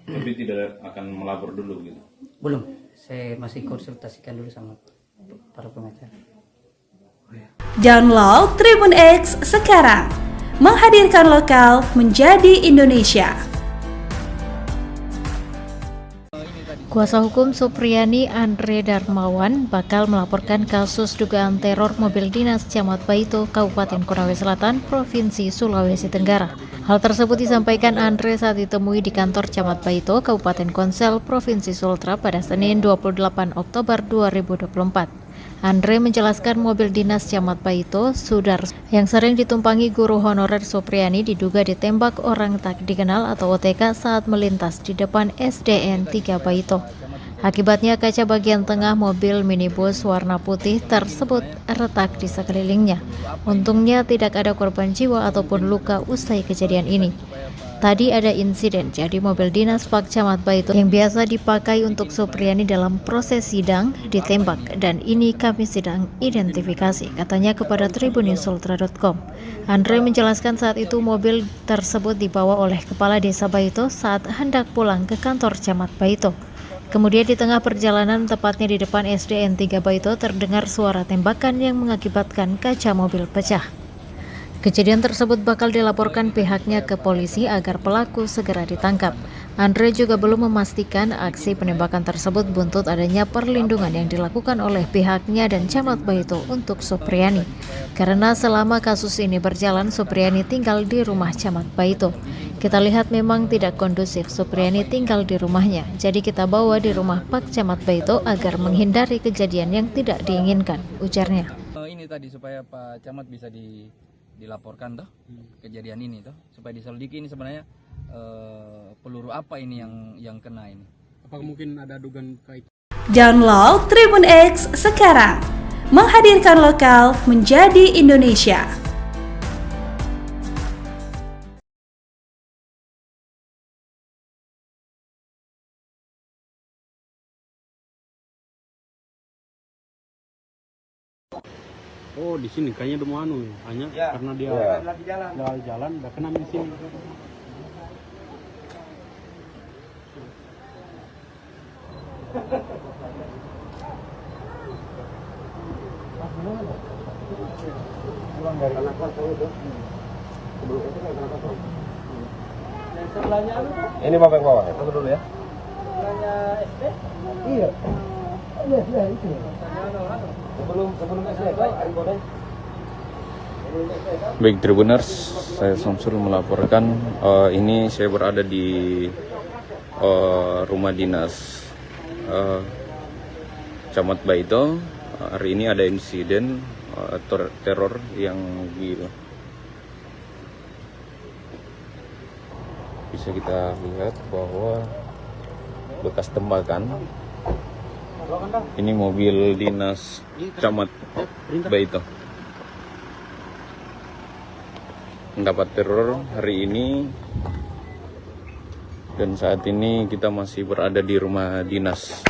Tapi tidak akan melapor dulu gitu?
Belum, saya masih konsultasikan dulu sama para pengacara.
Download Tribun X sekarang, menghadirkan lokal menjadi Indonesia.
Kuasa hukum Supriyani Andre Darmawan bakal melaporkan kasus dugaan teror mobil dinas Camat Baito, Kabupaten Konawe Selatan, Provinsi Sulawesi Tenggara. Hal tersebut disampaikan Andre saat ditemui di kantor Camat Baito, Kabupaten Konsel, Provinsi Sultra pada Senin 28 Oktober 2024. Andre menjelaskan mobil dinas Camat Baito, Sudar, yang sering ditumpangi guru honorer Supriyani diduga ditembak orang tak dikenal atau OTK saat melintas di depan SDN 3 Baito. Akibatnya kaca bagian tengah mobil minibus warna putih tersebut retak di sekelilingnya. Untungnya tidak ada korban jiwa ataupun luka usai kejadian ini. Tadi ada insiden, jadi mobil dinas Pak Camat Baito yang biasa dipakai untuk Supriyani dalam proses sidang ditembak, dan ini kami sedang identifikasi, katanya kepada tribunusultra.com. Andre menjelaskan saat itu mobil tersebut dibawa oleh Kepala Desa Baito saat hendak pulang ke kantor Camat Baito. Kemudian di tengah perjalanan, tepatnya di depan SDN 3 Baito, terdengar suara tembakan yang mengakibatkan kaca mobil pecah. Kejadian tersebut bakal dilaporkan pihaknya ke polisi agar pelaku segera ditangkap. Andre juga belum memastikan aksi penembakan tersebut buntut adanya perlindungan yang dilakukan oleh pihaknya dan Camat Baito untuk Supriyani. Karena selama kasus ini berjalan, Supriyani tinggal di rumah Camat Baito. Kita lihat memang tidak kondusif Supriyani tinggal di rumahnya, jadi kita bawa di rumah Pak Camat Baito agar menghindari kejadian yang tidak diinginkan, ujarnya.
Ini tadi supaya Pak Camat bisa dilaporkan toh kejadian ini toh, supaya diselidiki ini sebenarnya peluru apa ini yang kena ini.
Apakah mungkin ada dugaan kait?
Download Tribun X sekarang, menghadirkan lokal menjadi Indonesia.
Oh, di sini kayaknya udah mau hanya karena dia jalan udah kena di sini.
Pulang dari anak kelas itu. Sebelum itu kan anak kelas. Yang sebelahnya ini Bapak yang bawah. Tunggu dulu ya. Sebelahnya SD? Iya. Iya, itu. Sebelum SD Pak, Ari Bodeng.
Baik Tribuners, saya Samsul melaporkan. Ini saya berada di rumah dinas Camat Baito. Hari ini ada insiden teror yang bisa kita lihat bahwa bekas tembakan. Ini mobil dinas Camat Baito mendapat teror hari ini, dan saat ini kita masih berada di rumah dinas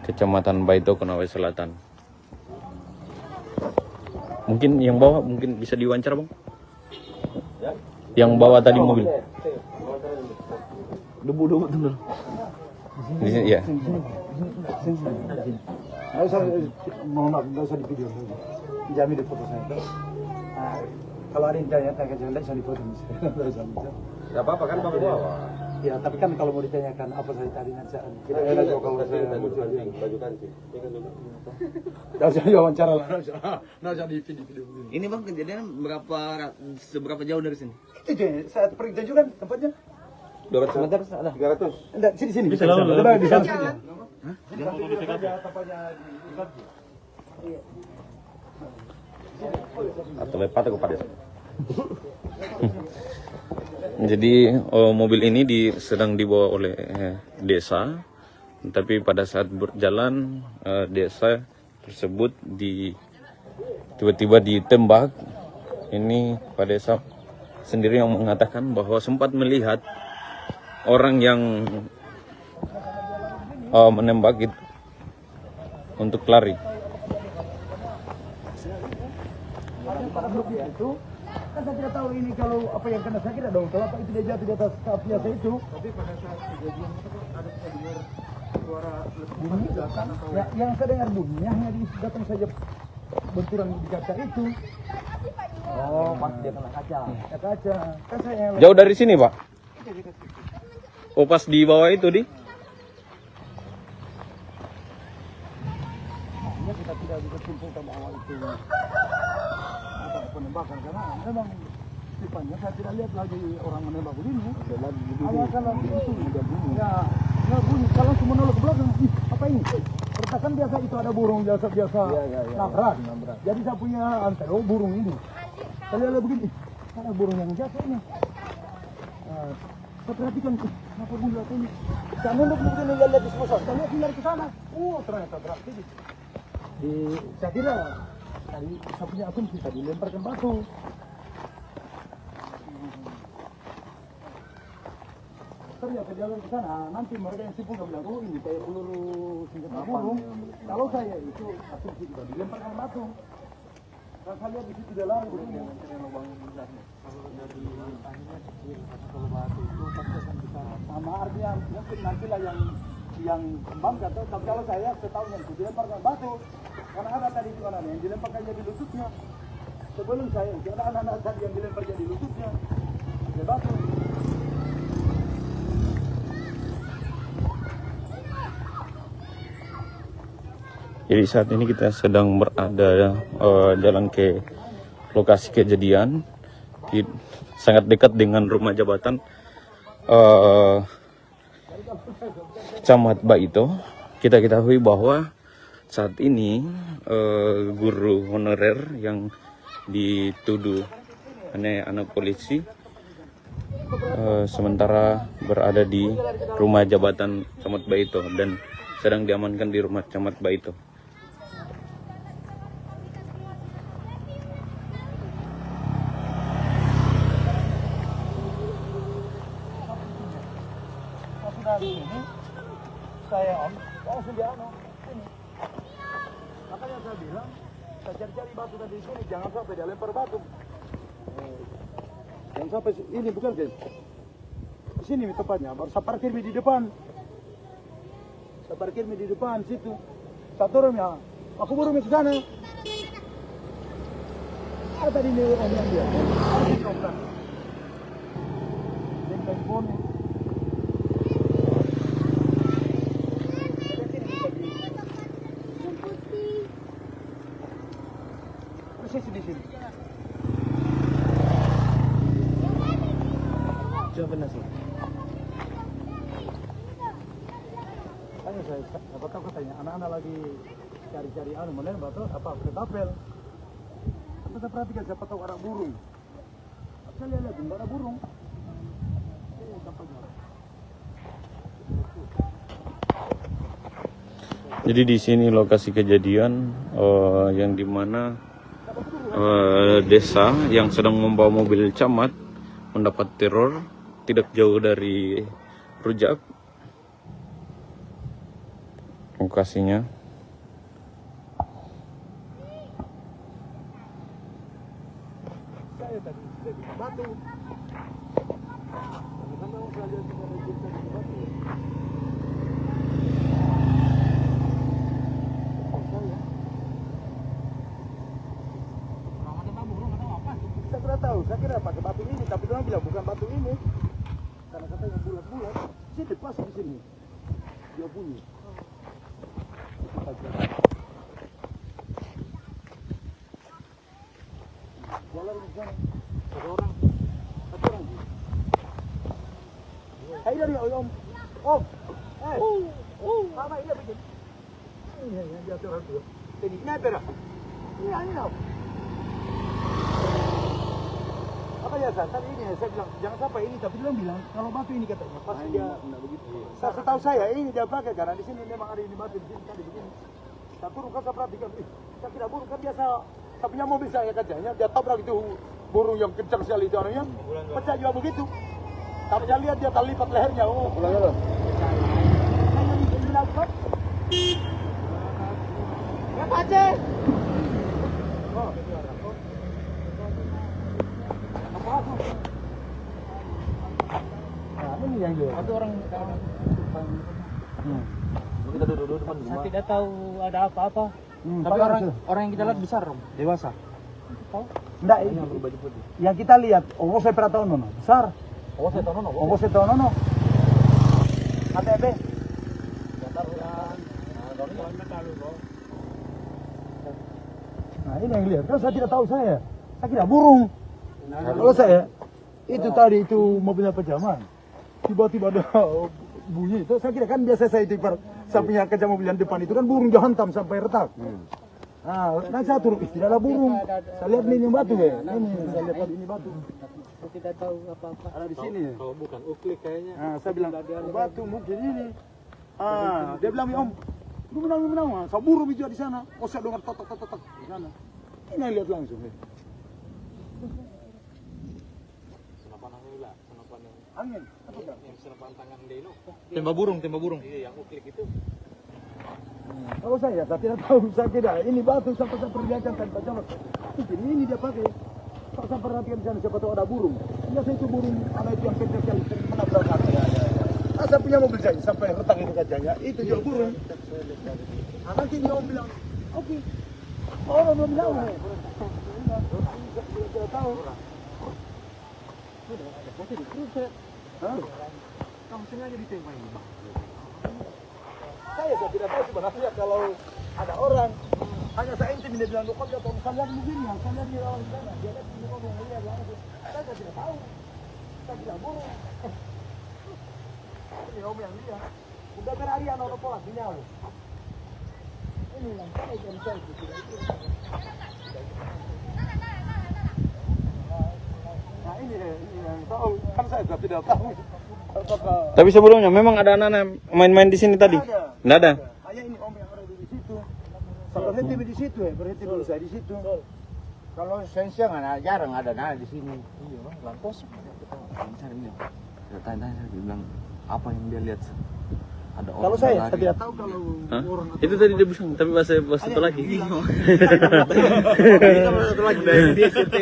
Kecamatan Baito, Konawe Selatan. Mungkin yang bawa mungkin bisa diwawancara, Bang? Yang bawa tadi mobil.
Debu betul.
Di sini ya.
Mohon maaf, nggak usah di video. Jamin di foto saya. Kalau ada yang tanya, jangan bisa dipoto misalnya.
Gak apa-apa kan Bapak bawa.
Ya, tapi kan kalau mau ditanyakan apa saya tadi nanti kita enak kalau saya
baju kancing.
Nggak usah diwawancara lah, nggak usah di video.
Ini Bang, kejadian seberapa jauh dari sini?
Itu saya pergi tunjukkan tempatnya.
200 meter ada? 300?
Enggak, sini. Bisa di sana saja.
Hah?
Atau lepat aku pada. Jadi mobil ini sedang dibawa oleh desa, tapi pada saat berjalan desa tersebut tiba-tiba ditembak. Ini Pak Desa sendiri yang mengatakan bahwa sempat melihat orang yang menembak itu untuk lari.
Itu kan saya tidak tahu ini kalau apa yang kena sakit dong. Kalau apa itu dia jatuh di atas kafnya saya itu. Tapi pada saat kejadian itu ada dengar suara bunyi belakang atau ya, yang saya dengar bunyinya hanya di datang saja benturan di kaca itu. Oh, pas dia kena kaca. Ya, kaca. Kan saya yang
Jauh dari sini, Pak? Oh, pas di bawah itu di?
Kita tidak bisa simpulkan bahwa itu penembakan karena memang tipanya saya tidak lihat lagi orang menembak begini. Awal kalau itu ya nggak bunyi. Kalau semua nolak ke belakang, apa ini? Pertakan biasa itu ada burung biasa nabrak. Jadi saya punya antero burung ini. Saya lihat begini, ada burung yang jatuh ini. Saya perhatikan kenapa burung jatuh ini. Saya nunduk begini lihat di sebelah. Saya lihat dari ke sana. Ternyata berarti saya kira tadi saya punya asumsi tadi lemparkan batu. Ternyata jalan ke sana, nanti mereka yang sibuk bilang, oh ini kayak peluru senjata burung. Kalau saya itu asumsi juga dilemparkan batu. Kalau saya lihat di situ dia lari begini. Kalau dari akhirnya kecil, kalau batu itu pasti akan bisa sama artinya mungkin nantilah yang kembang atau tapi kalau saya setahu yang dilemparkan batu. Karena ada tadi di mana yang dilemparkan jadi lututnya. Sebelum saya, ada anak-anak tadi yang dilempar jadi lututnya. Dia batu.
Jadi saat ini kita sedang berada jalan ke lokasi kejadian, sangat dekat dengan rumah jabatan Camat Baito. Kita ketahui bahwa saat ini guru honorer yang dituduh anak polisi sementara berada di rumah jabatan Camat Baito dan sedang diamankan di rumah Camat Baito.
Ini saya langsung dia ini. Makanya saya bilang, saya cari-cari batu dari sini, jangan sampai dia lempar batu. Jangan sampai ini bukan guys. Di sini tepatnya, baru saya parkir di depan. Saya parkir di depan situ. Saya turun ya, aku baru ke sana. Tadi ini orang yang dia. Telepon. posisi di sini. Coba nasi. Tanya saya, apa tahu katanya anak-anak lagi cari-cari mana batu apa ketapel. Kita perhatikan siapa tahu ada burung. Saya lihat enggak ada burung.
Jadi di sini lokasi kejadian yang dimana desa yang sedang membawa mobil camat mendapat teror tidak jauh dari Rujak lokasinya.
Saya kira pakai batu ini, tapi dia bilang bukan batu ini, karena katanya bulat-bulat. Sih dipasang di sini, dia bunyi. Jalan di sana, satu orang. Hai dari Om, apa ini begini? Ini yang dia orang tu. Ini apa? Ini apa? Apa ya San? Tadi ini saya bilang jangan sampai ini, tapi dia bilang kalau batu ini katanya pasti dia enggak begitu. Setahu saya ini dia pakai karena di sini memang ada ini batu di sini tadi begini. Saya turun kan saya perhatikan, saya kira burung kan biasa. Saya punya mobil saya kacanya, dia tabrak itu burung yang kencang sekali itu orangnya, pecah juga begitu. Tapi saya lihat dia terlipat lehernya. Oh, pulang dulu. Saya bilang kok. Ya Pace. Oh. Nah, ini yang dia. Ada orang kita duduk depan rumah. Saya tidak tahu ada apa-apa. Tapi orang yang kita lihat besar, dewasa. Tahu? Enggak, ini baju putih. Yang kita lihat, saya pernah tahu nono, besar. Saya tahu nono. ATP. Nah, ini yang lihat. Kan saya tidak tahu saya kira burung. Kalau saya itu tadi itu mobilnya pejaman, tiba-tiba ada bunyi itu, saya kira kan biasa saya itu saya punya kaca mobil yang depan itu kan burung dihantam sampai retak. Nah saya turun, tidak ada burung. Saya lihat ini batu ya, ini saya lihat ini batu. Saya tidak tahu apa-apa. Ada di sini. Kalau bukan uklik kayaknya. Nah saya bilang batu mungkin ini. Dia bilang Om, lu menang. Saya burung juga di sana. Oh saya dengar tok di sana. Ini yang lihat langsung. Angin. Yang senapan tangan Deno. Tembak burung. Iya, yang uklik itu. Kalau saya tidak tahu, saya kira ini batu sampai saya perlihatkan tanpa jalan. Mungkin ini dia pakai. Kalau saya perhatikan di sana siapa tahu ada burung. Biasa itu burung ada itu yang kecil sekali menabrak hati. Saya punya mobil saya sampai retak itu kacanya. Itu juga burung. Nanti dia bilang, oke. Oh belum tahu. Tidak tahu. Kamu sengaja ditembak ini? Saya tidak tahu sebenarnya kalau ada orang hanya saya intim dia bilang lokal atau kalian begini yang kalian di lawan sana dia lihat ini kok yang lihat langsung. Saya tidak tahu. Saya tidak burung. Ini Om yang lihat. Udah berhari anak pola di nyawa. Ini yang saya tidak tahu. Nah ini yang tahu kan saya tidak tahu.
Tapi sebelumnya memang ada anak-anak main-main di sini tadi? Tidak ada.
Hanya ini Om yang ada di situ. Berhenti di situ ya, berhenti dulu saya di situ. Kalau siang jarang ada di sini. Iya, lang kosong.
Saya tanya, dia bilang apa yang dia lihat? Ada orang.
Kalau saya tidak tahu kalau orang
itu tadi dia bilang, tapi bahasa itu lagi.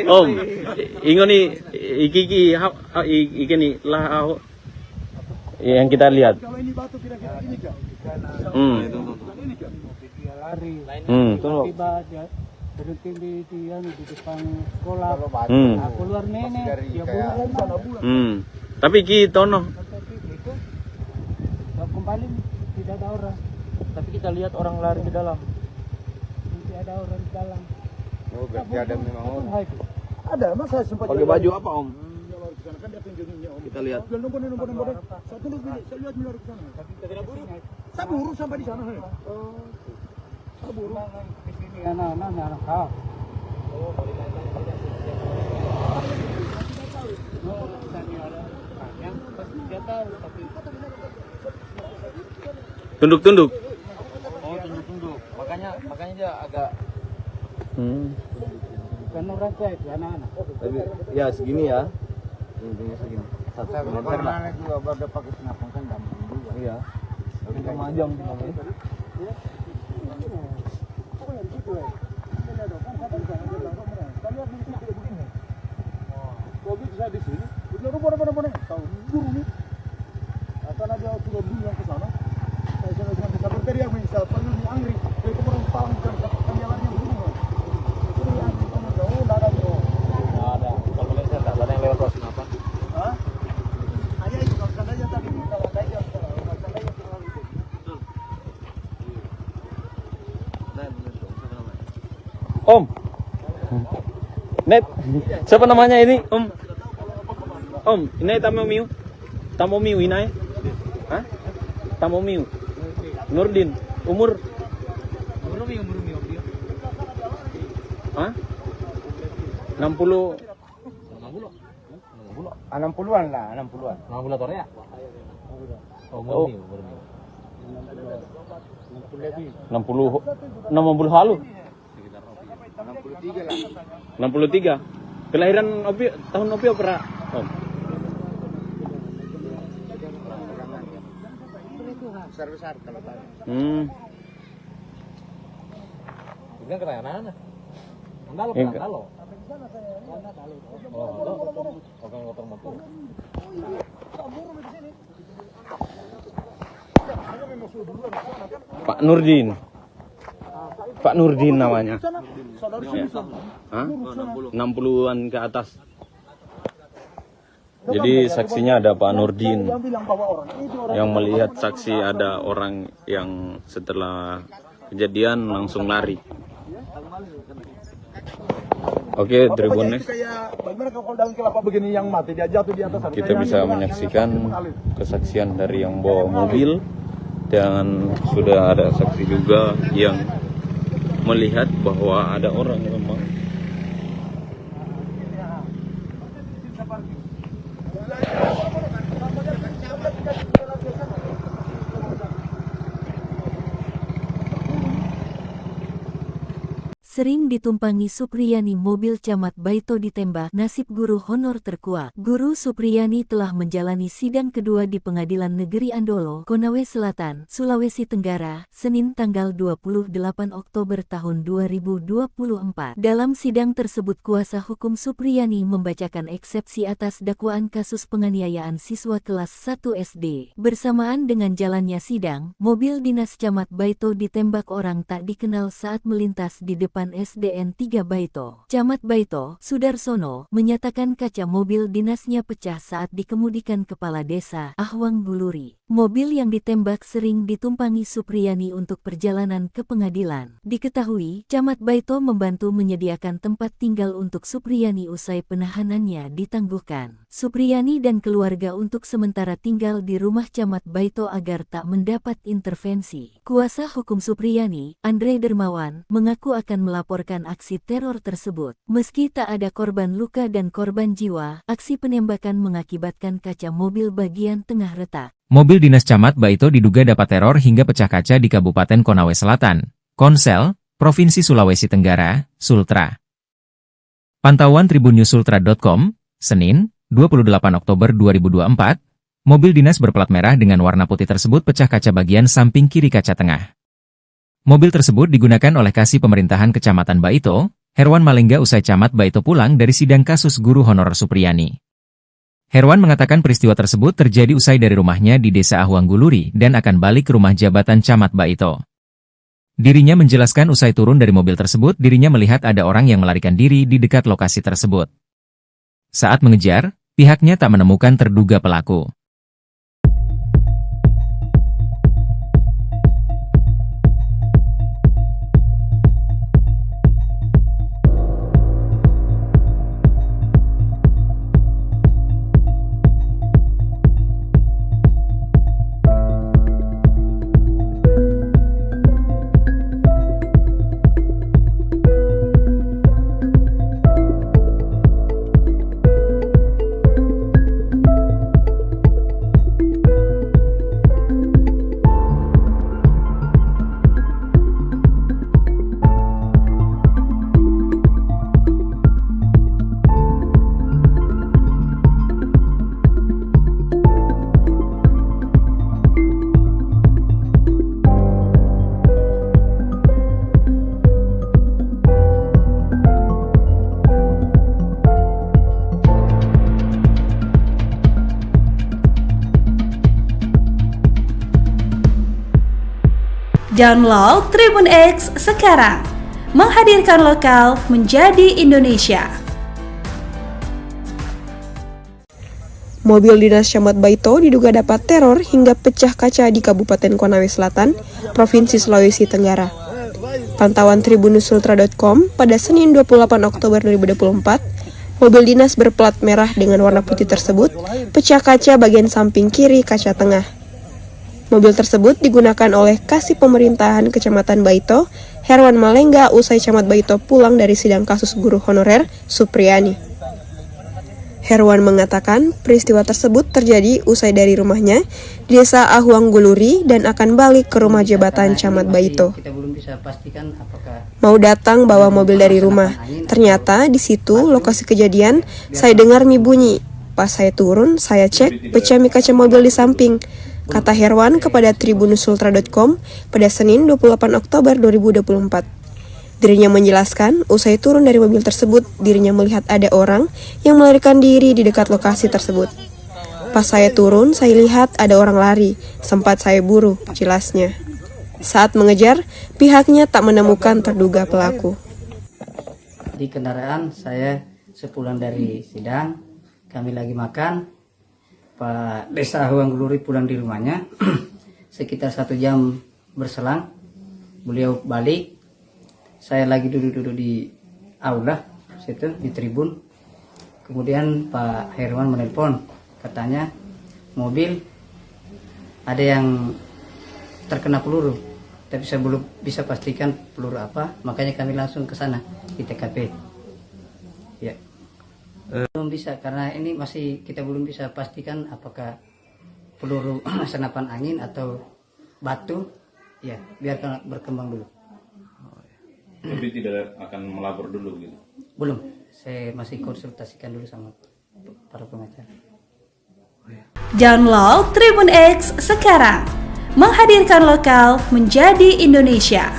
Om, ingat nih, iki nih lah yang kita lihat.
Kalau ini batu kira-kira ini kan?
Itu.
Ini kan? Dia lari.
Tiba-tiba
dia berhenti di depan sekolah. Keluar nenek, dia bulan sana bulan.
Tapi kita
kembali tidak ada orang. Tapi kita lihat orang lari ke dalam. Tidak ada orang di dalam.
Oh, berarti ada memang orang.
Ada, mas saya sempat
Pakai baju apa, Om?
kan dia tunjukin Om.
Kita lihat.
Nombor. Satu lu pilih, saya lihat di sana. Saya buru sampai di sana. Saya buru. Di sini anak-anak kau.
Tunduk-tunduk.
Oh, tunduk-tunduk. Makanya dia agak
Bukan orang saya itu anak-anak.
tapi ya segini ya. Tingginya segini. 1 meter lah.
Juga pada pakai senapan kan gampang juga.
Iya. Tapi majang namanya.
Kalau saya di sini, udah benar-benar tahu guru nih. Akan ada sudah dulu yang ke sana. Saya cuma bisa berteriak misal panggil di Angri, itu orang palingkan kan jalannya dulu. Itu yang kita jauh enggak ada bro.
Enggak ada. Kalau Malaysia enggak ada yang lewat kelas kenapa?
Hah? Hanya itu kalau seandainya tadi kalau saya seandainya terlalu itu.
Om. Net. Siapa namanya ini? Om. Om, ini Tamomiu. Tamomiu ini. Hah? Tamomiu. Nurdin. Umur? Hah? 60.
60-an lah, 60-an.
60 tahun ya?
Oh. 60 halu.
63 lah.
63. Kelahiran Opi tahun Opi opera. Om.
Besar-besar kalau tadi.
Bukan kerayanan. Andalo
Iya.
kan andalo. Oh, oke motor motor.
Pak Nurdin. Pak Nurdin namanya.
Saudara
Hah? 60-an ke atas. Jadi saksinya ada Pak Nurdin
yang bilang bahwa orang itu orang
yang melihat saksi ada orang yang setelah kejadian langsung lari. Oke, Tribuners,
kayak bagaimana kalau dalam kelapa begini yang mati dia jatuh di atas.
kita bisa menyaksikan kesaksian dari yang bawa mobil dan sudah ada saksi juga yang melihat bahwa ada orang memang
Sering ditumpangi Supriyani mobil Camat Baito ditembak, nasib guru honor terkuak. Guru Supriyani telah menjalani sidang kedua di Pengadilan Negeri Andolo, Konawe Selatan, Sulawesi Tenggara, Senin tanggal 28 Oktober tahun 2024. Dalam sidang tersebut kuasa hukum Supriyani membacakan eksepsi atas dakwaan kasus penganiayaan siswa kelas 1 SD. Bersamaan dengan jalannya sidang, mobil dinas Camat Baito ditembak orang tak dikenal saat melintas di depan SDN 3 Baito. Camat Baito, Sudarsono, menyatakan kaca mobil dinasnya pecah saat dikemudikan kepala desa, Ahwang Guluri. Mobil yang ditembak sering ditumpangi Supriyani untuk perjalanan ke pengadilan. Diketahui, Camat Baito membantu menyediakan tempat tinggal untuk Supriyani usai penahanannya ditangguhkan. Supriyani dan keluarga untuk sementara tinggal di rumah Camat Baito agar tak mendapat intervensi. Kuasa hukum Supriyani, Andre Dermawan, mengaku akan melaporkan aksi teror tersebut. Meski tak ada korban luka dan korban jiwa, aksi penembakan mengakibatkan kaca mobil bagian tengah retak.
Mobil dinas Camat Baito diduga dapat teror hingga pecah kaca di Kabupaten Konawe Selatan, Konsel, Provinsi Sulawesi Tenggara, Sultra. Pantauan tribunnews.sultra.com, Senin, 28 Oktober 2024, mobil dinas berplat merah dengan warna putih tersebut pecah kaca bagian samping kiri kaca tengah. Mobil tersebut digunakan oleh Kasih Pemerintahan Kecamatan Baito, Herwan Malengga usai Camat Baito pulang dari sidang kasus guru honorer Supriyani. Herwan mengatakan peristiwa tersebut terjadi usai dari rumahnya di Desa Ahwang Guluri dan akan balik ke rumah jabatan Camat Baito. Dirinya menjelaskan usai turun dari mobil tersebut dirinya melihat ada orang yang melarikan diri di dekat lokasi tersebut. Saat mengejar, pihaknya tak menemukan terduga pelaku.
Download Tribun X sekarang. Menghadirkan lokal menjadi Indonesia.
Mobil dinas Camat Baito diduga dapat teror hingga pecah kaca di Kabupaten Konawe Selatan, Provinsi Sulawesi Tenggara. Pantauan tribunusultra.com pada Senin 28 Oktober 2024, mobil dinas berplat merah dengan warna putih tersebut pecah kaca bagian samping kiri kaca tengah. Mobil tersebut digunakan oleh Kasih Pemerintahan Kecamatan Baito, Herwan Malengga usai Camat Baito pulang dari sidang kasus guru honorer Supriyani. Herwan mengatakan peristiwa tersebut terjadi usai dari rumahnya di Desa Ahuang Guluri dan akan balik ke rumah jabatan Camat Baito.
Kita belum bisa pastikan apakah
Mau datang bawa mobil dari rumah. Ternyata di situ lokasi kejadian saya dengar mie bunyi. Pas saya turun, saya cek pecah mie kaca mobil di samping. Kata Herwan kepada tribunusultra.com pada Senin 28 Oktober 2024. Dirinya menjelaskan, usai turun dari mobil tersebut, dirinya melihat ada orang yang melarikan diri di dekat lokasi tersebut. Pas saya turun, saya lihat ada orang lari, sempat saya buru, jelasnya. Saat mengejar, pihaknya tak menemukan terduga pelaku.
di kendaraan saya sepulang dari sidang, kami lagi makan, Pak Desa Ahuang Guluri pulang di rumahnya, sekitar 1 jam berselang, beliau balik. Saya lagi duduk-duduk di aula situ di tribun. Kemudian Pak Herwan menelpon, katanya mobil ada yang terkena peluru, tapi saya belum bisa pastikan peluru apa, makanya kami langsung ke sana di TKP. Ya, belum bisa karena ini masih kita belum bisa pastikan apakah peluru senapan angin atau batu. Ya, biarkan berkembang dulu.
Tapi tidak akan melapor dulu gitu?
Belum, saya masih konsultasikan dulu sama para pengacara.
Download Tribun X sekarang. Menghadirkan lokal menjadi Indonesia.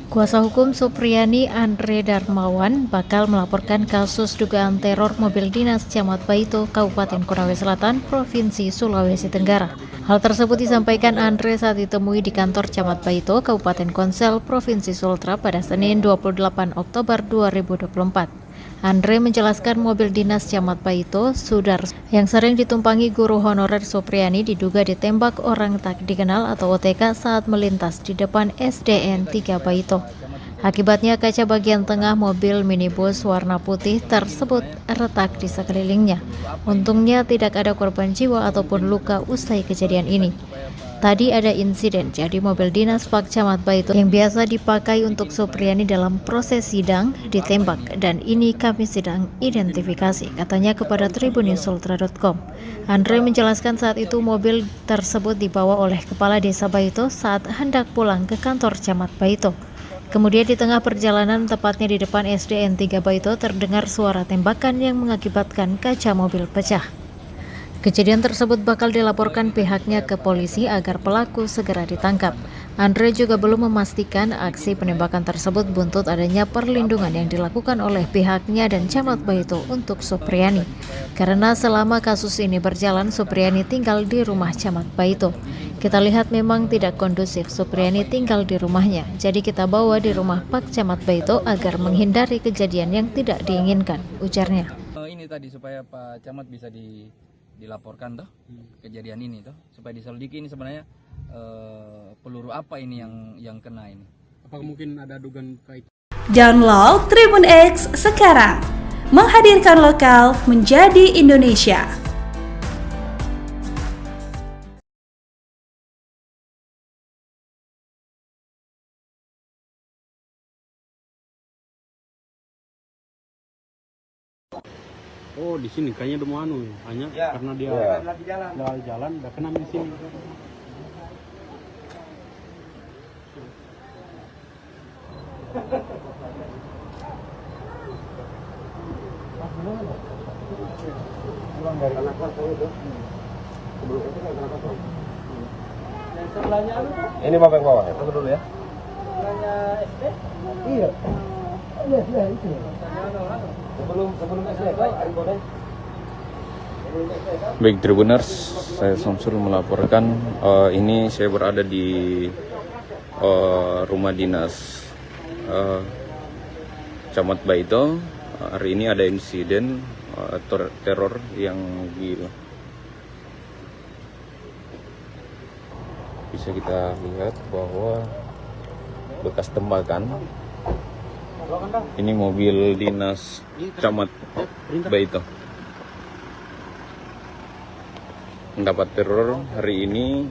Kuasa hukum Supriyani Andre Darmawan bakal melaporkan kasus dugaan teror mobil dinas Camat Baito, Kabupaten Konawe Selatan, Provinsi Sulawesi Tenggara. Hal tersebut disampaikan Andre saat ditemui di kantor Camat Baito, Kabupaten Konsel, Provinsi Sultra pada Senin 28 Oktober 2024. Andre menjelaskan mobil dinas Camat Baito, Sudar, yang sering ditumpangi guru honorer Supriyani diduga ditembak orang tak dikenal atau OTK saat melintas di depan SDN 3 Baito. Akibatnya kaca bagian tengah mobil minibus warna putih tersebut retak di sekelilingnya. Untungnya tidak ada korban jiwa ataupun luka usai kejadian ini. Tadi ada insiden, jadi mobil dinas Pak Camat Baito yang biasa dipakai untuk Supriyani dalam proses sidang ditembak dan ini kami sedang identifikasi, katanya kepada tribunusultra.com. Andre menjelaskan saat itu mobil tersebut dibawa oleh Kepala Desa Baito saat hendak pulang ke kantor Camat Baito. Kemudian di tengah perjalanan, tepatnya di depan SDN 3 Baito, terdengar suara tembakan yang mengakibatkan kaca mobil pecah. Kejadian tersebut bakal dilaporkan pihaknya ke polisi agar pelaku segera ditangkap. Andre juga belum memastikan aksi penembakan tersebut buntut adanya perlindungan yang dilakukan oleh pihaknya dan Camat Baito untuk Supriyani. Karena selama kasus ini berjalan, Supriyani tinggal di rumah Camat Baito. Kita lihat memang tidak kondusif Supriyani tinggal di rumahnya, jadi kita bawa di rumah Pak Camat Baito agar menghindari kejadian yang tidak diinginkan, ujarnya.
Ini tadi supaya Pak Camat bisa dilaporkan toh kejadian ini toh, supaya diselidiki ini sebenarnya peluru apa ini yang kena ini.
Apakah mungkin ada dugaan kait?
Download Tribun X sekarang. Menghadirkan lokal menjadi Indonesia.
Oh, di sini kayaknya udah mau hanya karena dia lagi jalan, udah kena di sini.
Pulang dari anak-anak itu. Sebelum itu kan anak-anak. Yang sebelahnya ini Bapak yang bawa ya? Tunggu dulu ya. Sebelahnya SD? Iya. Iya, itu. Sebelum SD, Pak, Ari Bodeng.
Baik Tribuners, saya Samsul melaporkan. Ini saya berada di rumah dinas Camat Baito. Hari ini ada insiden teror yang bisa kita lihat bahwa bekas tembakan. Ini mobil dinas Camat Baito mendapat teror hari ini,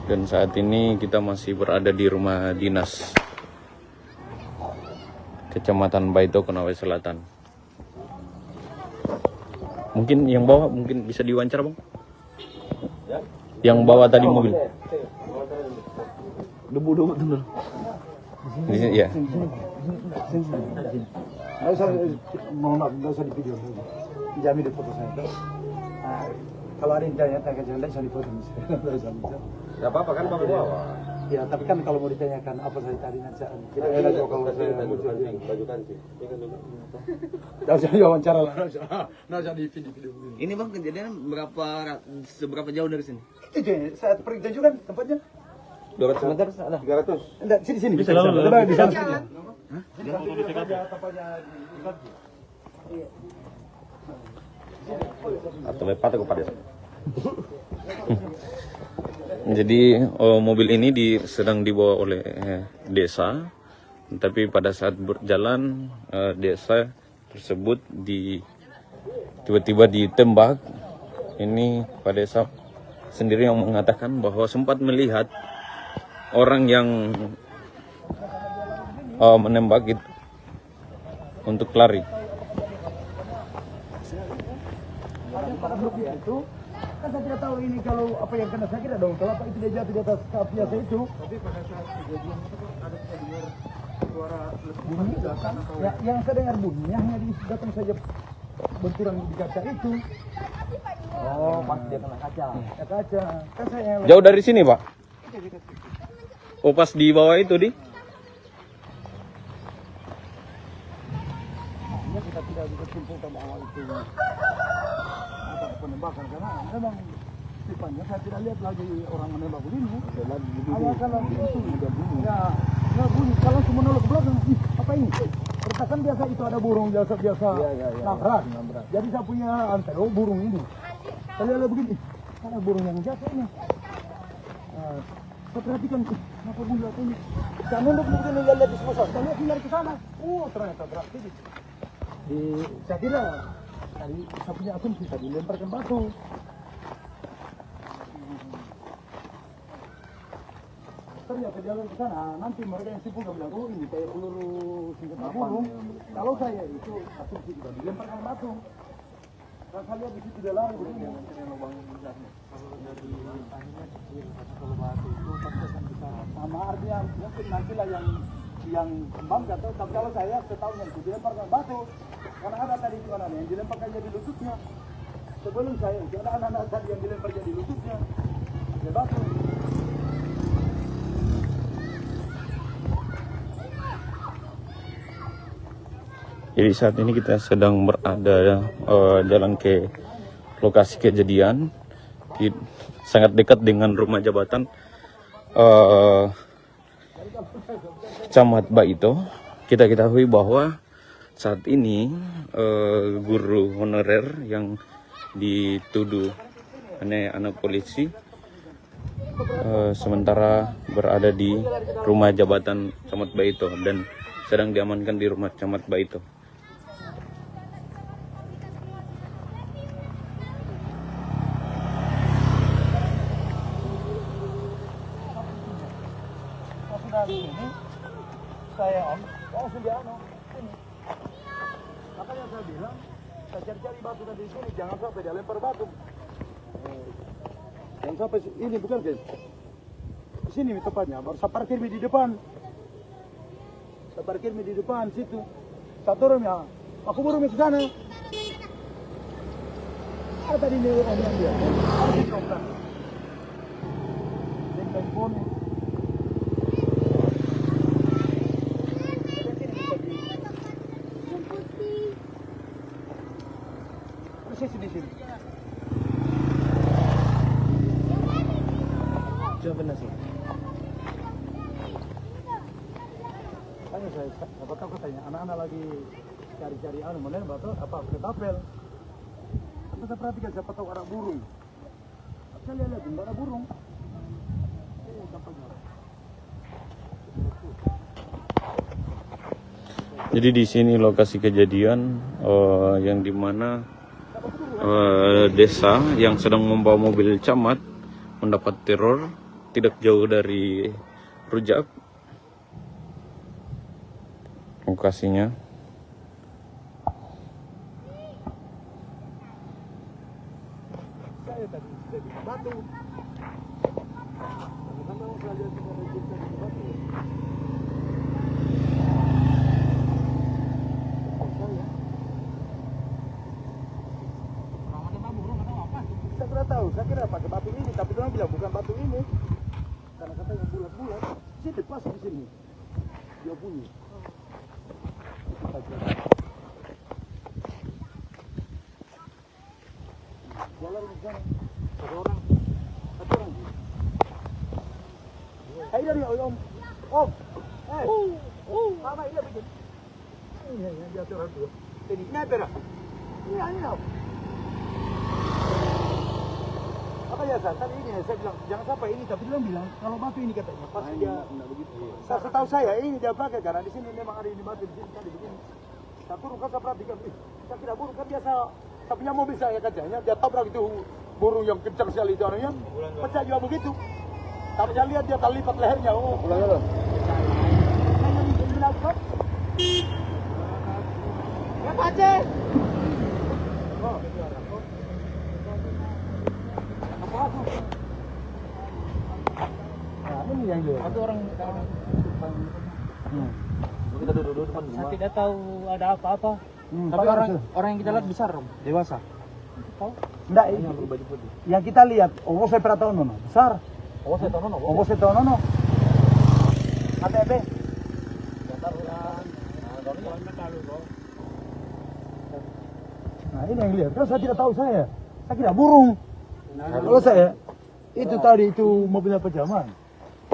dan saat ini kita masih berada di rumah dinas Kecamatan Baito, Konawe Selatan. Mungkin yang bawa mungkin bisa diwawancara, Bang? Yang bawa tadi mobil.
Debu betul.
Di sini ya.
Nggak usah di video. Jamin di foto saya. Kalau ada yang tanya jangan bisa dipoto misalnya.
Nggak apa-apa kan Bapak bawa.
Ya, tapi kan kalau mau ditanyakan apa saya tadi nanti tidak enak kalau saya
baju kancing.
Tidak usah wawancara lah, tidak usah di video.
Ini Bang, kejadian seberapa jauh dari sini?
Itu saat pergi tunjukkan tempatnya.
200 meter ada?
300. Enggak, sini. Bisa. Di sana. Hah?
Atau lepat aku pada. Jadi mobil ini sedang dibawa oleh desa, tapi pada saat berjalan desa tersebut tiba-tiba ditembak. Ini Pak Desa sendiri yang mengatakan bahwa sempat melihat orang yang menembak itu untuk lari.
Itu kan saya tidak tahu ini kalau apa yang kena saya kira dong. Kalau apa itu dia jatuh di atas kap biasa itu. Tapi pada saat kejadian itu ada dengar suara bunyi datang. Ya, yang saya dengar bunyinya hanya datang saja benturan di kaca itu. Oh, pas dia kena kaca. Ya kaca. Kan saya
Jauh dari sini, Pak? Oh, pas di bawah itu di?
Artinya kita tidak bisa simpulkan bahwa itu penembakan, karena memang tipanya saya tidak lihat lagi orang menembak begini. Awal kalau itu nggak bunyi, kalau semua nolak ke belakang, apa ini? Pertakan biasa itu ada burung biasa nabrak. Jadi saya punya antero burung ini. Kalau lihat begini, ada burung yang jatuh ini. Saya perhatikan, kenapa bunyi jatuh ini? Saya nunduk mungkin lihat di sebelah, saya lihat lari ke sana. Oh, ternyata berarti saya kira tadi saya punya asumsi tadi lemparkan batu. Ternyata jalan ke sana, nanti mereka yang simpul bilang, oh ini kayak peluru senjata burung. Kalau saya itu asumsi kita dilemparkan batu. Dan saya lihat di situ dia lari begini. Kalau dari akhirnya kalau batu itu pasti akan bisa sama artinya mungkin nantilah yang kembang atau tapi kalau saya setahunya itu dilemparkan batu. Karena ada tadi itu anak yang dilemparkan jadi lututnya. Sebelum saya itu ada anak-anak tadi yang dilempar jadi lututnya. Dia batu.
Jadi saat ini kita sedang berada jalan ke lokasi kejadian, sangat dekat dengan rumah jabatan Camat Baito. Kita ketahui bahwa saat ini guru honorer yang dituduh anak polisi sementara berada di rumah jabatan Camat Baito dan sedang diamankan di rumah Camat Baito.
Ini saya langsung dia ini. Makanya saya bilang saya cari-cari batu tadi di sini, jangan sampai dia lempar batu. Jangan sampai ini bukan guys. Di sini tepatnya, baru saya parkir di depan. Saya parkir di depan situ. Saya turun ya, aku burung ke sana. Ada tadi ini orang yang dia. Harus dicoba. Telepon. Makanya saya siapa tahu katanya anak-anak lagi cari-cari mana batu apa ketapel. Kita perhatikan siapa tahu ada burung. Saya lihat enggak ada burung.
Jadi di sini lokasi kejadian yang dimana desa yang sedang membawa mobil camat mendapat teror tidak jauh dari Rujak lokasinya.
Saya tahu, saya kira pakai batu ini, tapi orang bilang bukan batu ini, karena katanya bulat-bulat. Sini pas di sini, dia bunyi. Jalan di sana, ada orang. Hai dari om, mama ini apa ini? Ini dia orang tu. Ini apa? Ini apa? Apa ya tadi ini saya bilang jangan sampai ini, tapi dia bilang kalau batu ini katanya pas dia saya setahu saya ini dia pakai karena di sini memang ada ini batu di sini tadi begini. Saya turun kan saya perhatikan, saya kira burung kan biasa saya punya mobil saya katanya dia tabrak itu burung yang kencang sekali itu anunya pecah juga begitu. Tapi saya lihat dia terlipat lehernya. Oh, pulang dulu. Ya Pace. Ini yang dia. Satu orang kita duduk depan rumah. Saya tidak tahu ada apa-apa. Tapi orang yang kita lihat besar, dewasa. Tahu? Enggak, yang berbaju putih. Yang kita lihat, saya pernah tahu nono, besar. Saya tahu nono. ATB. Nah, ini yang lihat. Kalau saya tidak tahu saya kira burung. Kalau saya itu tadi itu mobilnya pejaman.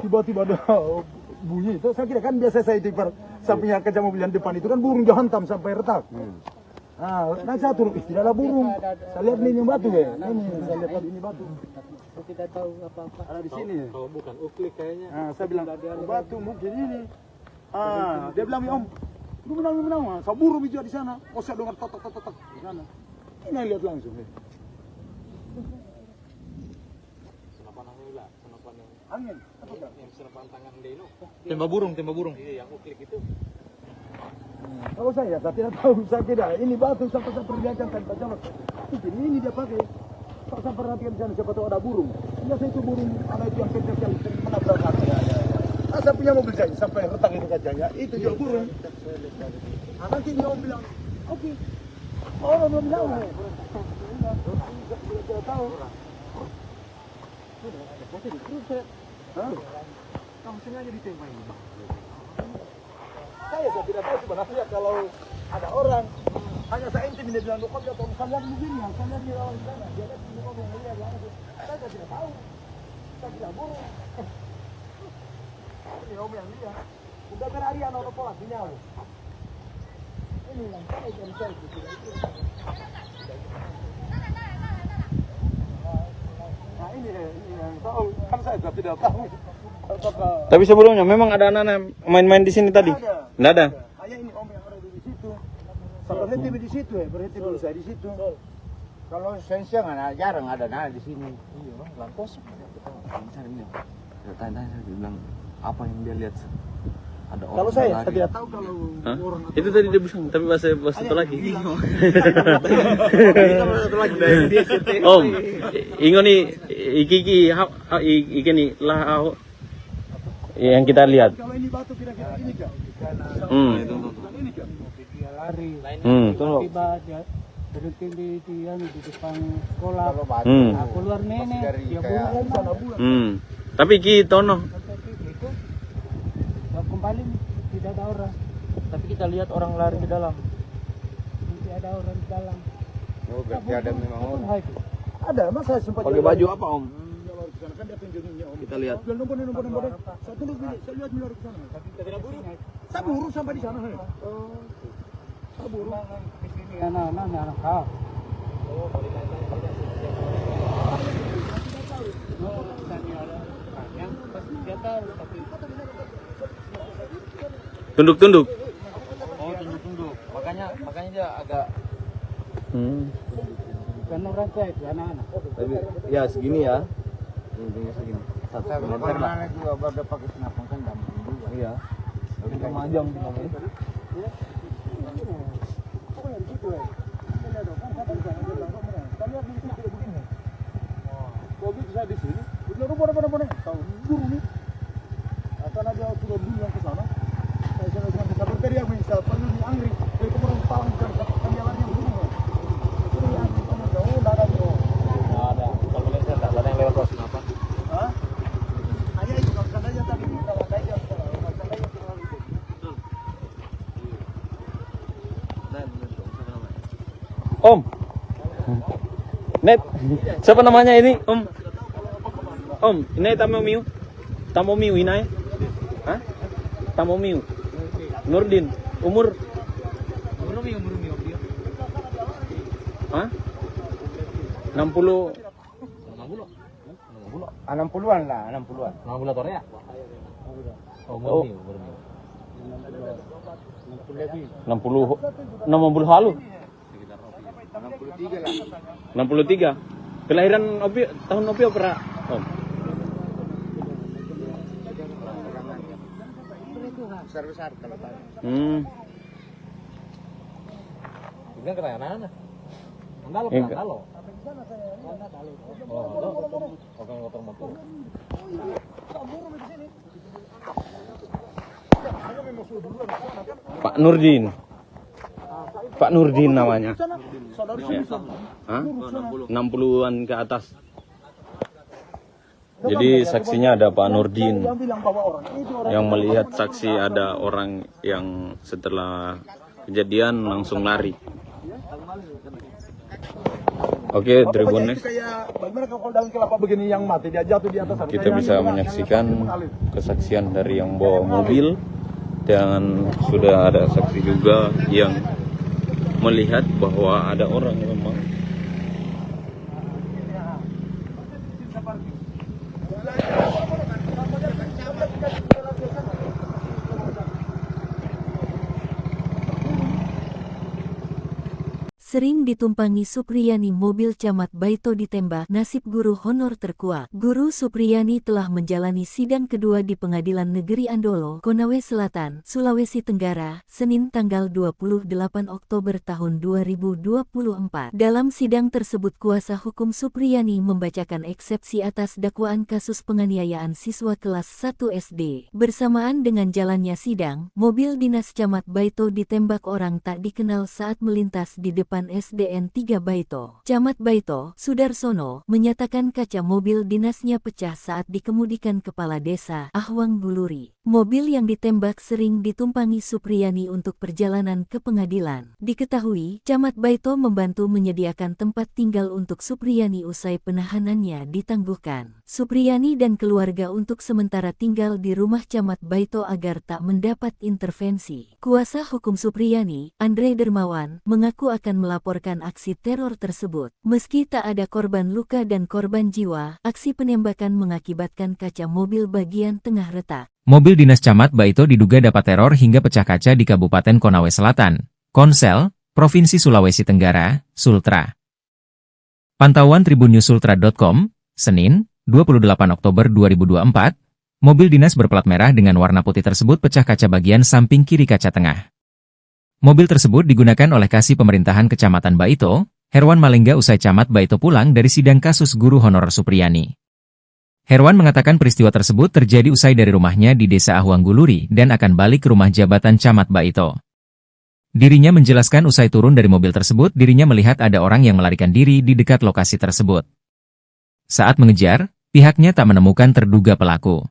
Tiba-tiba ada bunyi itu, saya kira kan biasa saya tipar sampingnya kaca mobil yang depan itu kan burung dihantam sampai retak. Nah saya turun, tidak ada burung. Saya lihat ini yang batu ya. Ini saya lihat ini batu. Saya tidak tahu apa-apa. Ada di sini. Kalau bukan uklik kayaknya. Saya bilang batu mungkin ini. Dia bilang om, lu menang. Saya burung juga di sana. Saya dengar totok di sana. Ini lihat langsung. Angin. Yang senapan tangan Deno. Tembak burung. Iya, yang uklik itu. Kalau saya tidak tahu, saya kira ini batu sampai saya perlihatkan tanpa jalan. Ini dia pakai. Saya perhatikan di sana siapa tahu ada burung. Biasa itu burung ada itu yang kencang sekali sering menabrak aku. Saya punya mobil saya sampai retak itu kacanya. Itu juga burung. Nanti dia bilang, oke. Orang belum tahu. Saya tahu. Kamu sengaja ditembak ini. Saya tidak tahu sebenarnya kalau ada orang hanya saya intim dia bilang kok dia tahu kalian begini yang kalian di lawan sana dia lihat ini orang yang lihat langsung. Saya tidak tahu. Saya tidak burung. Ini om yang lihat. Udah berhari anak pola sinyal. Ini yang saya tidak itu. Nah ini yang tahu kan saya tidak tahu.
Tapi sebelumnya memang ada anak-anak main-main di sini tadi? Tidak ada.
Hanya ini om yang ada di situ. Saya berhenti di situ berhenti dulu saya di situ. Kalau siang jarang ada di sini. Iya, lampos.
Tanya dia bilang apa yang dia lihat? Ada orang.
Kalau saya tidak tahu kalau orang.
Itu tadi dia bilang, tapi bahasa satu lagi. Om, ingoni iki nih lah yang kita lihat.
Kalau ini batu kira-kira ini kak. Ini kak. Dia lari. Tiba dia berhenti di depan sekolah. Keluar nenek. Dia bulan sana bulan.
Tapi kita no.
Kembali tidak ada orang. Tapi kita lihat orang lari ke dalam. Tidak ada orang di dalam. Oh, berarti ada memang orang. Ada, masa sempat
pakai baju apa om? Kita lihat.
Saya buru sampai di sana. Saya buru.
Tunduk-tunduk.
Oh, tunduk-tunduk. Makanya dia agak
Karena raja itu anak-anak.
tapi ya segini ya. Tingginya segini. 1 meter lah.
Juga baru pakai senapan kan gampang juga.
Iya. Tapi kemajang tinggalnya.
Kalau bisa di sini, udah mana tahu buru nih. Akan ada sudah dulu yang ke sana. Saya sudah bisa berteriak misal panggil di Angri, dari kemarin palang bukan jalannya buru. Itu yang kita jauh ada bro.
Ada. Kalau lihat enggak ada yang lewat kelas kenapa?
Hah? Hanya itu kalau seandainya tadi kita lantai aja seandainya terlalu itu.
Om. Net. Siapa namanya ini, Om? Om, ini Tamomiu. Tamomiu ini. Hah? Tamomiu. Nurdin. Umur? Hah? 60.
60-an lah, 60-an.
60 Korea.
Oh. 60 halu.
63 lah.
63. Kelahiran Opi tahun Opi pernah, Om?
Besar-besar kalau tadi.
Ini kena anak-anak. Andalo,
Iya.
andalo. Oh, oke motor motor.
Pak Nurdin. Pak Nurdin namanya.
Saudara
Hah? 60-an ke atas. Jadi saksinya ada Pak Nurdin yang melihat saksi ada orang yang setelah kejadian langsung lari. Oke, Tribun Next.
Bagaimana kalau daun kelapa begini yang mati dia jatuh di atas.
Kita bisa menyaksikan kesaksian dari yang bawa mobil dan sudah ada saksi juga yang melihat bahwa ada orang memang
Sering ditumpangi Supriyani mobil Camat Baito ditembak, nasib guru honor terkuak. Guru Supriyani telah menjalani sidang kedua di Pengadilan Negeri Andolo, Konawe Selatan, Sulawesi Tenggara, Senin tanggal 28 Oktober tahun 2024. Dalam sidang tersebut kuasa hukum Supriyani membacakan eksepsi atas dakwaan kasus penganiayaan siswa kelas 1 SD. Bersamaan dengan jalannya sidang, mobil dinas Camat Baito ditembak orang tak dikenal saat melintas di depan SDN 3 Baito. Camat Baito, Sudarsono, menyatakan kaca mobil dinasnya pecah saat dikemudikan kepala desa Ahwang Buluri. Mobil yang ditembak sering ditumpangi Supriyani untuk perjalanan ke pengadilan. Diketahui, Camat Baito membantu menyediakan tempat tinggal untuk Supriyani usai penahanannya ditangguhkan. Supriyani dan keluarga untuk sementara tinggal di rumah Camat Baito agar tak mendapat intervensi. Kuasa hukum Supriyani, Andre Dermawan, mengaku akan melaporkan aksi teror tersebut. Meski tak ada korban luka dan korban jiwa, aksi penembakan mengakibatkan kaca mobil bagian tengah retak.
Mobil dinas Camat Baito diduga dapat teror hingga pecah kaca di Kabupaten Konawe Selatan, Konsel, Provinsi Sulawesi Tenggara, Sultra. Pantauan tribunnews.sultra.com, Senin, 28 Oktober 2024, mobil dinas berplat merah dengan warna putih tersebut pecah kaca bagian samping kiri kaca tengah. Mobil tersebut digunakan oleh Kasih Pemerintahan Kecamatan Baito, Herwan Malengga usai Camat Baito pulang dari sidang kasus guru honorer Supriyani. Herwan mengatakan peristiwa tersebut terjadi usai dari rumahnya di Desa Ahwang Buluri dan akan balik ke rumah jabatan Camat Baito. Dirinya menjelaskan usai turun dari mobil tersebut dirinya melihat ada orang yang melarikan diri di dekat lokasi tersebut. Saat mengejar, pihaknya tak menemukan terduga pelaku.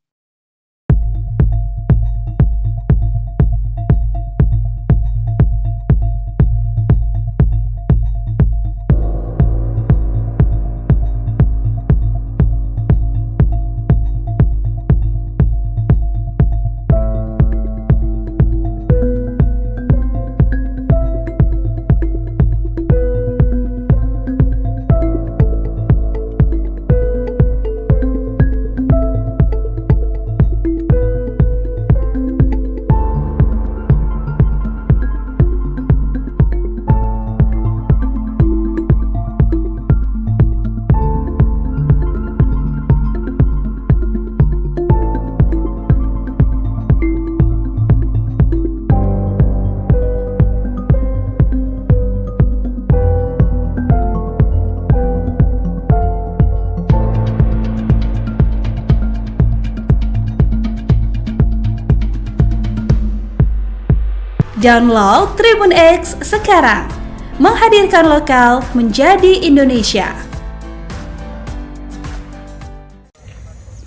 Download Tribun X sekarang. Menghadirkan lokal menjadi Indonesia.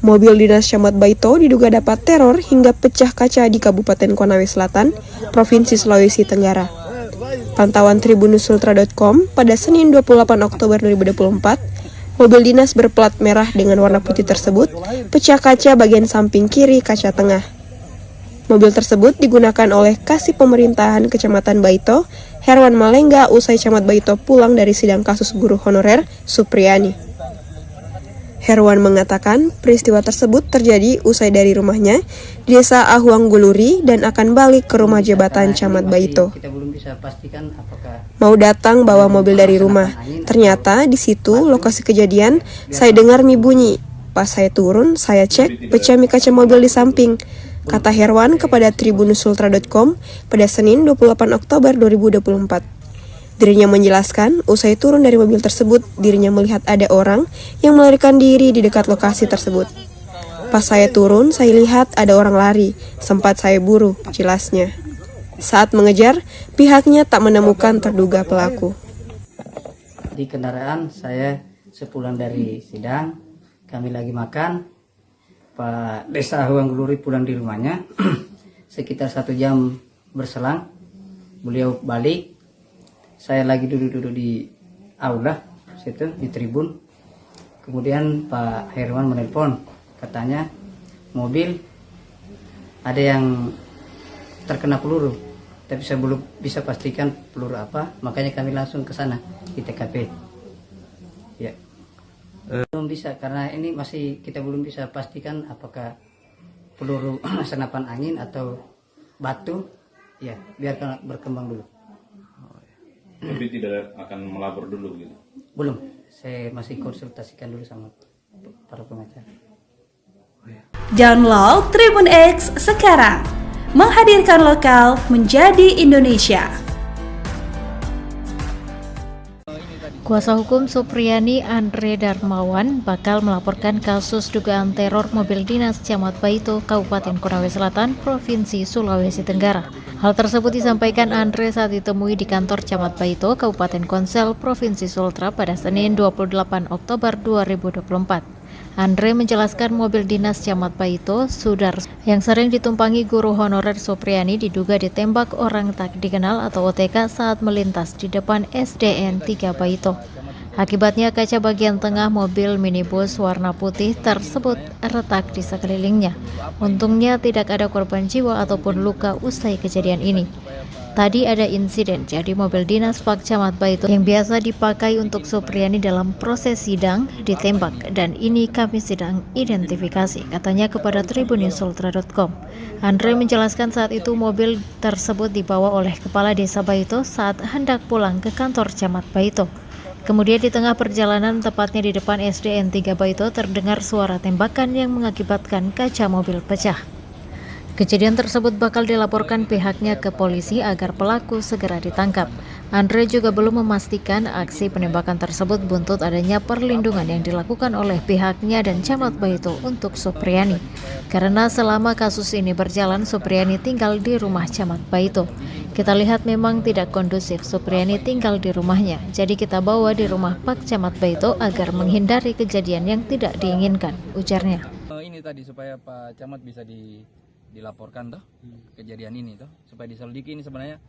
Mobil dinas Camat Baito diduga dapat teror hingga pecah kaca di Kabupaten Konawe Selatan, Provinsi Sulawesi Tenggara. Pantauan tribunusultra.com pada Senin 28 Oktober 2024, mobil dinas berplat merah dengan warna putih tersebut pecah kaca bagian samping kiri kaca tengah. Mobil tersebut digunakan oleh Kasih Pemerintahan Kecamatan Baito, Herwan Malengga, usai Camat Baito pulang dari sidang kasus guru honorer Supriyani. Herwan mengatakan peristiwa tersebut terjadi usai dari rumahnya di Desa Ahuang Guluri dan akan balik ke rumah jabatan Camat Baito. Mau datang bawa mobil dari rumah, ternyata di situ lokasi kejadian saya dengar mie bunyi. Pas saya turun, saya cek pecah mie kaca mobil di samping, kata Herwan kepada tribunusultra.com pada Senin 28 Oktober 2024. Dirinya menjelaskan, usai turun dari mobil tersebut, dirinya melihat ada orang yang melarikan diri di dekat lokasi tersebut. Pas saya turun, saya lihat ada orang lari, sempat saya buru, jelasnya. Saat mengejar, pihaknya tak menemukan terduga pelaku.
Di kendaraan saya sepulang dari sidang, kami lagi makan, Pak Desa Ahuang Guluri pulang di rumahnya, sekitar 1 jam berselang, beliau balik. Saya lagi duduk-duduk di aula situ di tribun. Kemudian Pak Herwan menelpon, katanya mobil ada yang terkena peluru, tapi saya belum bisa pastikan peluru apa, makanya kami langsung ke sana di TKP. Ya. Belum bisa karena ini masih kita belum bisa pastikan apakah peluru senapan angin atau batu. Ya, biarkan berkembang dulu.
Tapi tidak akan melapor dulu gitu?
Belum, saya masih konsultasikan dulu sama para pengacara.
Download Tribun X sekarang. Menghadirkan lokal menjadi Indonesia.
Kuasa hukum Supriyani Andre Darmawan bakal melaporkan kasus dugaan teror mobil dinas Camat Baito, Kabupaten Konawe Selatan, Provinsi Sulawesi Tenggara. Hal tersebut disampaikan Andre saat ditemui di kantor Camat Baito, Kabupaten Konsel, Provinsi Sultra pada Senin 28 Oktober 2024. Andre menjelaskan mobil dinas Camat Baito, Sudar, yang sering ditumpangi guru honorer Supriyani diduga ditembak orang tak dikenal atau OTK saat melintas di depan SDN 3 Baito. Akibatnya kaca bagian tengah mobil minibus warna putih tersebut retak di sekelilingnya. Untungnya tidak ada korban jiwa ataupun luka usai kejadian ini. Tadi ada insiden, jadi mobil dinas Pak Camat Baito yang biasa dipakai untuk Supriyani dalam proses sidang ditembak, dan ini kami sedang identifikasi, katanya kepada tribunusultra.com. Andre menjelaskan saat itu mobil tersebut dibawa oleh Kepala Desa Baito saat hendak pulang ke kantor Camat Baito. Kemudian di tengah perjalanan, tepatnya di depan SDN 3 Baito, terdengar suara tembakan yang mengakibatkan kaca mobil pecah. Kejadian tersebut bakal dilaporkan pihaknya ke polisi agar pelaku segera ditangkap. Andre juga belum memastikan aksi penembakan tersebut buntut adanya perlindungan yang dilakukan oleh pihaknya dan Camat Baito untuk Supriyani. Karena selama kasus ini berjalan, Supriyani tinggal di rumah Camat Baito. Kita lihat memang tidak kondusif Supriyani tinggal di rumahnya, jadi kita bawa di rumah Pak Camat Baito agar menghindari kejadian yang tidak diinginkan, ujarnya.
Ini tadi supaya Pak Camat bisa dilaporkan toh kejadian ini toh, supaya diselidiki ini sebenarnya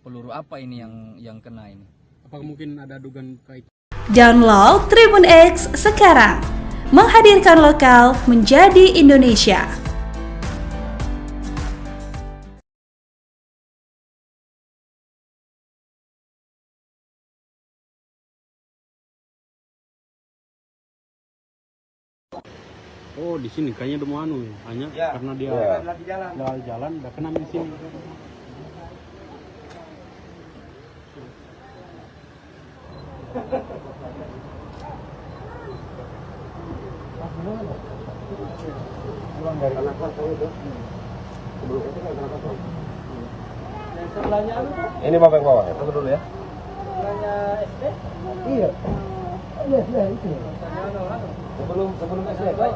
peluru apa ini yang kena ini.
Apakah mungkin ada dugaan kait?
Download Tribun X sekarang. Menghadirkan lokal menjadi Indonesia.
Oh, di sini kayaknya udah mau hanya karena dia lagi jalan udah kena di sini.
Ini bapak yang bawah ya? Tunggu dulu ya. Iya. Iya, itu. Sebelum SD, Pak,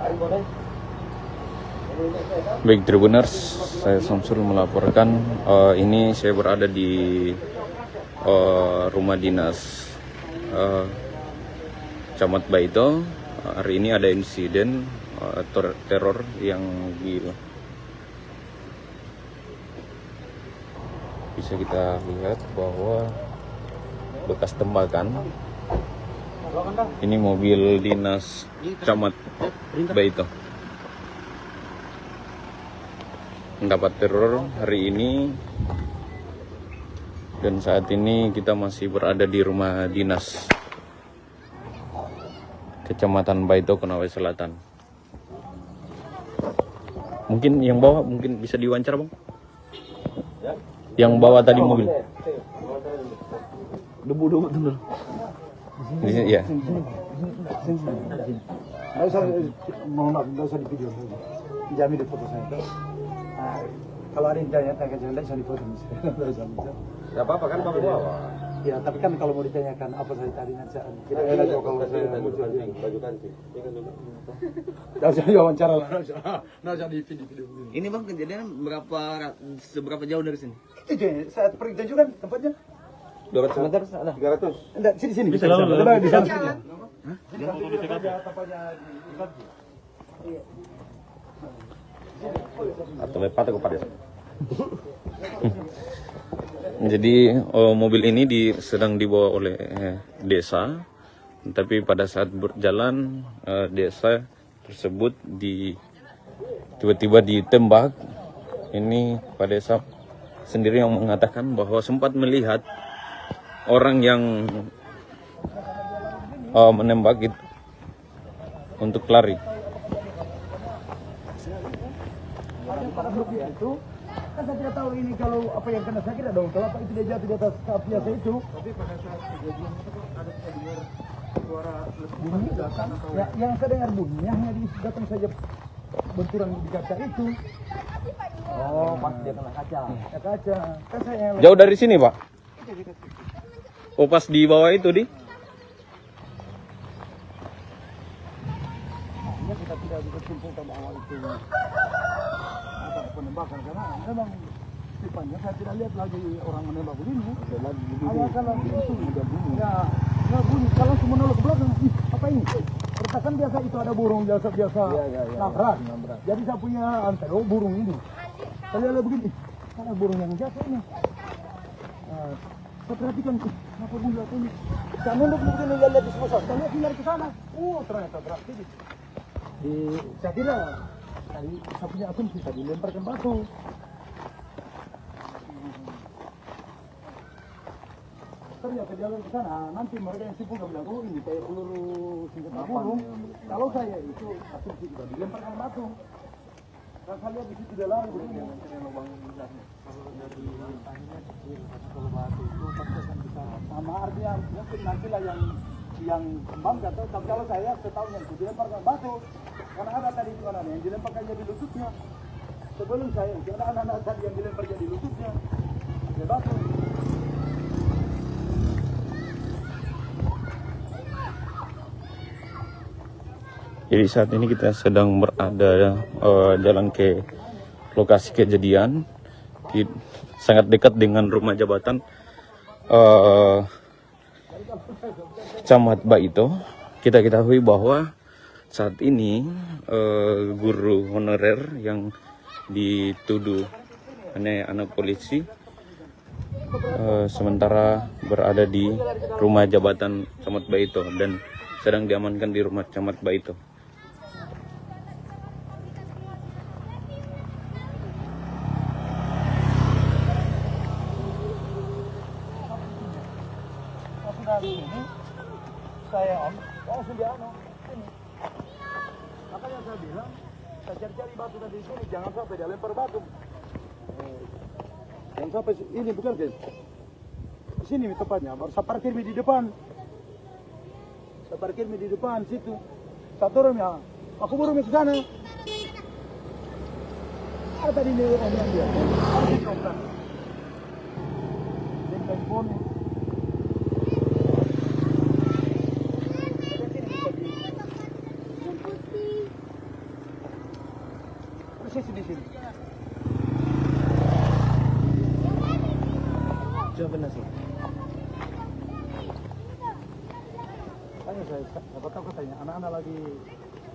Baik Tribuners, saya Samsul melaporkan. Ini saya berada di rumah dinas Camat Baito. Hari ini ada insiden teror yang bisa kita lihat bahwa bekas tembakan. Ini mobil dinas Camat Baito mendapat teror hari ini, dan saat ini kita masih berada di rumah dinas Kecamatan Baito, Konawe Selatan. Mungkin yang bawa mungkin bisa diwawancara, Bang? Yang bawa tadi mobil.
Debu bener.
Di sini ya.
Nggak usah di video. Jamin di foto saya. Kalau ada yang tanya jangan bisa dipoto misalnya.
Nggak apa-apa kan Bapak bawa.
Ya, tapi kan kalau mau ditanyakan apa saya tadi nanti kita enak kalau saya
baju kancing.
Nggak usah diwawancara lah, nggak usah di video.
Ini Bang, kejadian seberapa jauh dari sini?
Itu saya pergi tunjukkan tempatnya.
200 meter ada? 300?
Enggak, sini. Bisa di sana sini. Hah?
Atau lepat aku pada. Jadi mobil ini sedang dibawa oleh desa, tapi pada saat berjalan desa tersebut tiba-tiba ditembak. Ini Pak Desa sendiri yang mengatakan bahwa sempat melihat orang yang menembak itu untuk lari.
Itu kan saya tidak tahu ini kalau apa yang kena sakit dong. Kalau apa itu dia jatuh di atas kafiah saya itu. Tapi pada saat kejadian itu ada dengar suara bunyi datang. Ya, yang saya dengar bunyinya hanya datang saja benturan di kaca itu. Oh, pas dia kena kaca. Ya, kaca. Kan saya yang
Jauh dari sini, Pak? Oh, pas di bawah itu di?
Nah, kita tidak bisa simpulkan awal itu penembakan, karena memang tipanya saya tidak lihat lagi orang menembak begini. Hanya kalau itu ya bunyi. Kalau semua nolak ke belakang, apa ini? Pertakan biasa itu ada burung biasa nabrak. Jadi saya punya antero burung ini. Saya lihat begini, ada burung yang jatuh ini. Saya perhatikan, kenapa bunyi jatuh ini? Saya nembak begini, lihat di sebelah. Saya lihat tinggal ke sana. Ternyata berarti. Saya kira tadi saya punya asumsi tadi lemparkan batu. Ternyata jalan ke sana, nanti mereka yang simpul bilang, oh ini kayak peluru senjata burung. Kalau saya itu asumsi juga dilemparkan batu. Kalau saya lihat di situ dia lari begini. Kalau batu itu pasti akan bisa sama artinya mungkin nantilah yang kembang atau tapi kalau saya setahu yang itu dilemparkan batu. Karena ada tadi di mana yang dilemparkan jadi lututnya. Sebelum saya itu ada anak-anak tadi yang dilempar jadi lututnya. Dia batu.
Jadi saat ini kita sedang berada jalan ke lokasi kejadian, sangat dekat dengan rumah jabatan Camat Baito. Kita ketahui bahwa saat ini guru honorer yang dituduh anak polisi sementara berada di rumah jabatan Camat Baito dan sedang diamankan di rumah Camat Baito.
Ini saya langsung dia ini. Makanya saya bilang, saya cari-cari batu dari sini, jangan sampai dia lempar batu. Jangan sampai ini bukan guys. Di sini tepatnya, saya parkir di depan. Saya parkir di depan situ. Satu orang ya, aku baru ke sana. Ada tadi ini orang yang dia. Parkir di depan. Dia telepon. posisi di sini. Coba nasi. Tanya saya, apa tahu katanya anak-anak lagi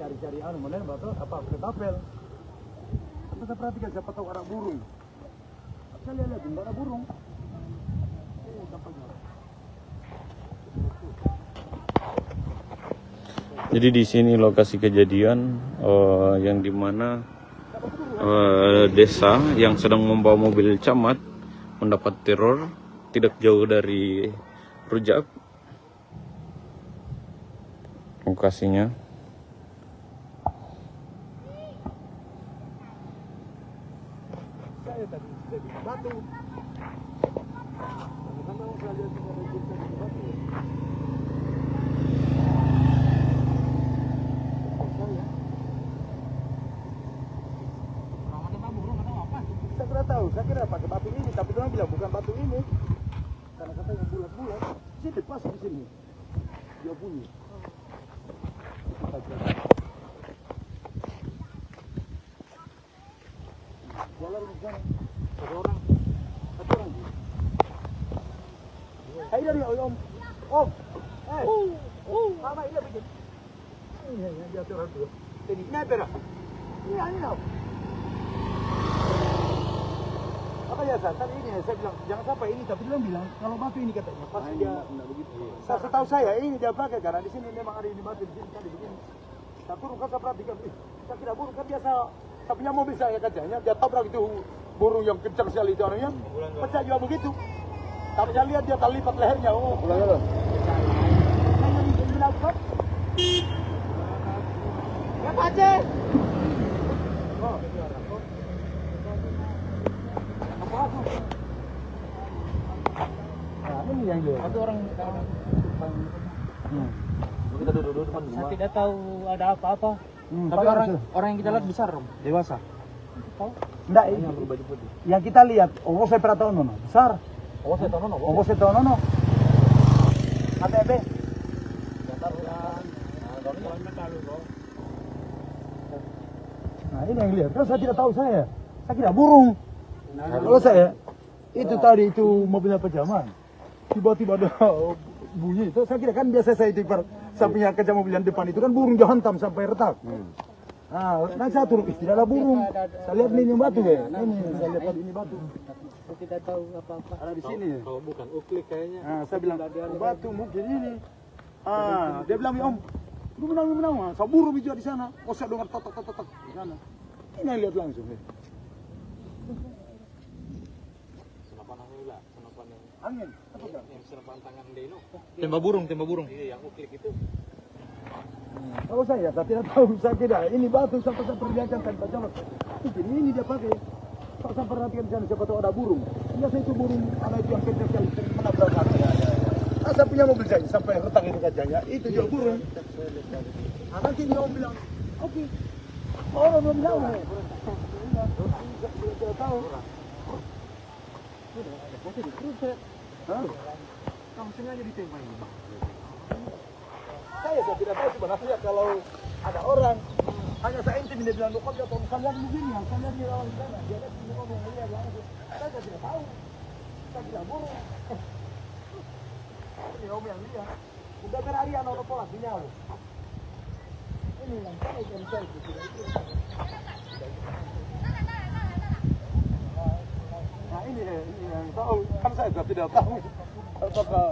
cari-cari mana batu apa ketapel. Kita perhatikan siapa tahu ada burung. Saya lihat enggak ada burung.
Jadi di sini lokasi kejadian yang dimana desa yang sedang membawa mobil camat mendapat teror tidak jauh dari Rujak lokasinya.
Saya tadi di batu. Saya kira tahu, saya kira pakai batu ini, tapi dia bilang bukan batu ini, karena katanya bulat-bulat. Sini pas di sini, dia bunyi. Jalan di sana, satu orang. Ayo dari om, mama ini begini. Ini dia turun dulu. Ini pera. Ini tau. Apa ya tadi ini saya bilang jangan sampai ini, tapi dia bilang kalau batu ini katanya pas dia begitu. Saya tahu saya ini dia pakai karena di sini memang ada ini batu di sini tadi begini. Saya turun kan saya perhatikan, saya kira burung kan biasa. Saya punya mobil saya kacanya, dia tabrak itu burung yang kencang sekali itu orangnya. Pas saya juga begitu. Tapi saya lihat dia terlipat lehernya. Oh, pulang ya. Ya Pace. Oh. Nah, ini yang dia. Ada orang kita duduk depan rumah. Saya tidak tahu ada apa-apa. Tapi orang yang kita lihat besar, dewasa. Tahu? Enggak, ini yang berbaju putih. Yang kita lihat, saya pernah tahu nono, besar. Saya tahu nono. ATB. Nah, ini yang lihat. Kan saya tidak tahu saya kira burung. Kalau saya itu tadi itu mobilnya pejaman. Tiba-tiba ada bunyi itu, saya kira kan biasa saya itu sampingnya kaca mobil yang depan itu kan burung dia hantam sampai retak. Nah, saya turun, tidak ada burung. Saya lihat ini batu ya. Ini saya lihat ini batu. Saya tidak tahu apa-apa. Ada di sini. Kalau bukan uklik kayaknya. Nah, saya bilang batu mungkin ini. Dia bilang om, lu menang. Saya burung juga di sana. Oh, saya dengar totok di sana. Ini yang lihat langsung. Angin. Apa kan? Yang senapan tangan Deno. Tembak burung. Iya, yang uklik itu. Kalau saya tidak tahu, saya tidak. Ini batu sampai saya perlihatkan tanpa jalan. Mungkin ini dia pakai. Kalau saya perhatikan di sana, siapa tahu ada burung. Biasa itu burung, ada itu yang kecil sekali menabrak kaki. Saya punya mobil saya sampai retak itu kacanya. Itu juga burung. Nanti dia bilang, oke. Oh, belum tahu. Tidak tahu. Masih dikruset. Kamu sengaja ditembak ini. Saya tidak tahu sebenarnya kalau ada orang hanya saya intim dia bilang lokal atau kalian begini yang kalian di lawan sana dia ada di mobil dia langsung. Saya tidak tahu. Saya tidak burung. Ini om yang lihat. Udah berhari anak orang pola punya lo. Ini yang saya tidak tahu. Nah ini yang tahu kan saya tidak tahu.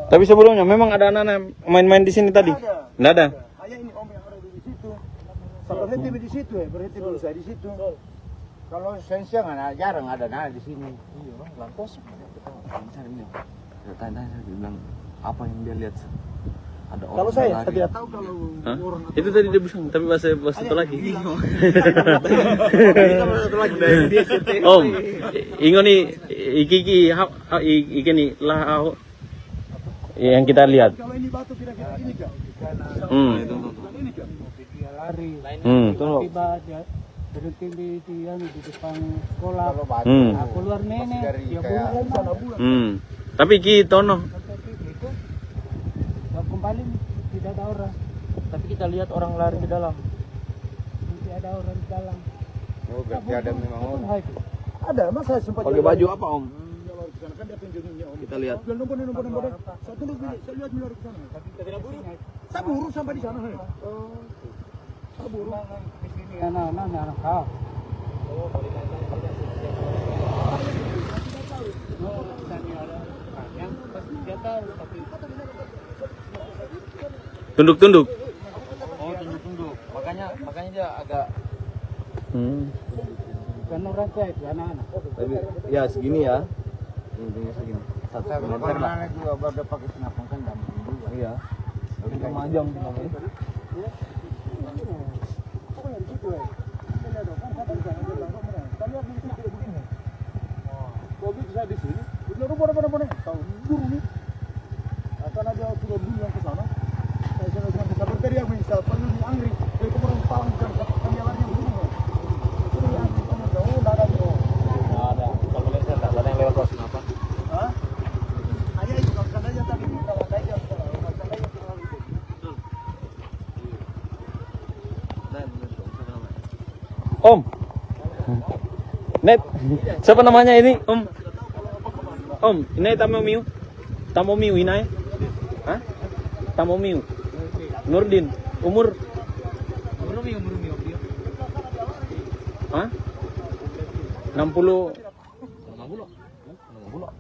Tapi sebelumnya memang ada anak-anak main-main di sini tadi? Tidak ada.
Hanya ini om yang ada di situ. Berhenti di situ ya, berhenti dulu saya di situ. Kalau siang jarang ada di sini. Iya, lampos.
Tanya dia bilang apa yang dia lihat? Ada orang.
Kalau saya tidak tahu kalau orang.
Itu tadi dia bilang, tapi bahasa satu lagi. Om, ingo nih iki nih lah yang kita lihat.
Kalau ini batu kira-kira ini kak. Ini kak. Dia lari. Tiba dia berhenti di depan sekolah. Keluar nenek. Dia bulan sana bulan.
Tapi ki tono.
Kembali tidak ada orang. Tapi kita lihat orang lari di dalam. Tidak ada orang di dalam.
Oh, berarti ada memang om.
Ada, mas saya sempat
Pakai baju apa om?
kan dia tunjukin om.
Kita lihat.
Saya tunduk saya lihat di luar ke sana. Tidak buru. Saya buru sampai di sana. Saya buru. Di sini anak-anak kau.
Tunduk-tunduk.
Oh, tunduk-tunduk. Makanya dia agak
Kan orang saya itu anak-anak.
tapi ya segini ya. Tingginya segini. 1 meter lah.
Juga baru pakai senapan kan gampang juga.
Iya. Tapi cuma jam namanya.
Kalau saya di sini, udah benar-benar tahu buru nih. Akan ada sudah buru yang ke sana. Saya sudah bisa berteriak misal pengen angry, dari kemarin palangkan kan jalannya buru. Itu yang kita jauh enggak ada bro.
Enggak ada. Kalau boleh saya enggak ada yang lewat kelas apa?
Hah? Hanya itu kalau seandainya tadi kalau saya kalau seandainya terlalu itu.
Om. Net, siapa namanya ini? Om. Om, ini Tamomiu. Tamomiu ini. Hah? Tamomiu. Nurdin. Umur? Hah? 60.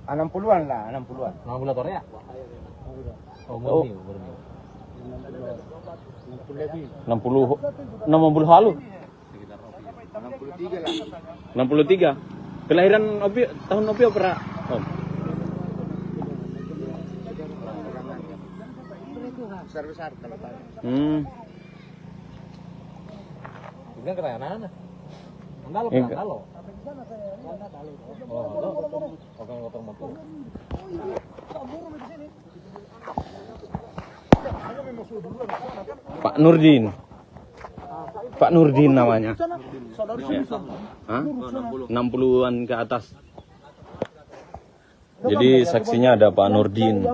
60-an lah, 60-an.
60 tahun ya?
Oh. 60 halu.
63 lah.
63. Kelahiran Opi tahun Opi opera. Om.
Besar-besar kalau tadi.
Bukan kerayan anak. Andalo
Iya.
kan andalo. Oh, oke motor motor.
Pak Nurdin. Pak Nurdin namanya.
Saudara
Hah? 60-an ke atas. Jadi saksinya ada Pak Nurdin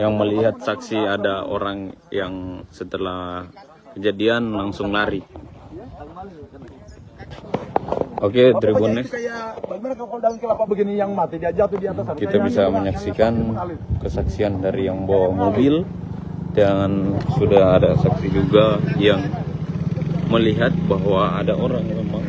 yang melihat saksi ada orang yang setelah kejadian langsung lari. Oke, Tribunes,
kayak bagaimana kalau dalam kelapa begini yang mati dia jatuh di atas.
kita bisa menyaksikan kesaksian dari yang bawa mobil dan sudah ada saksi juga yang melihat bahwa ada orang memang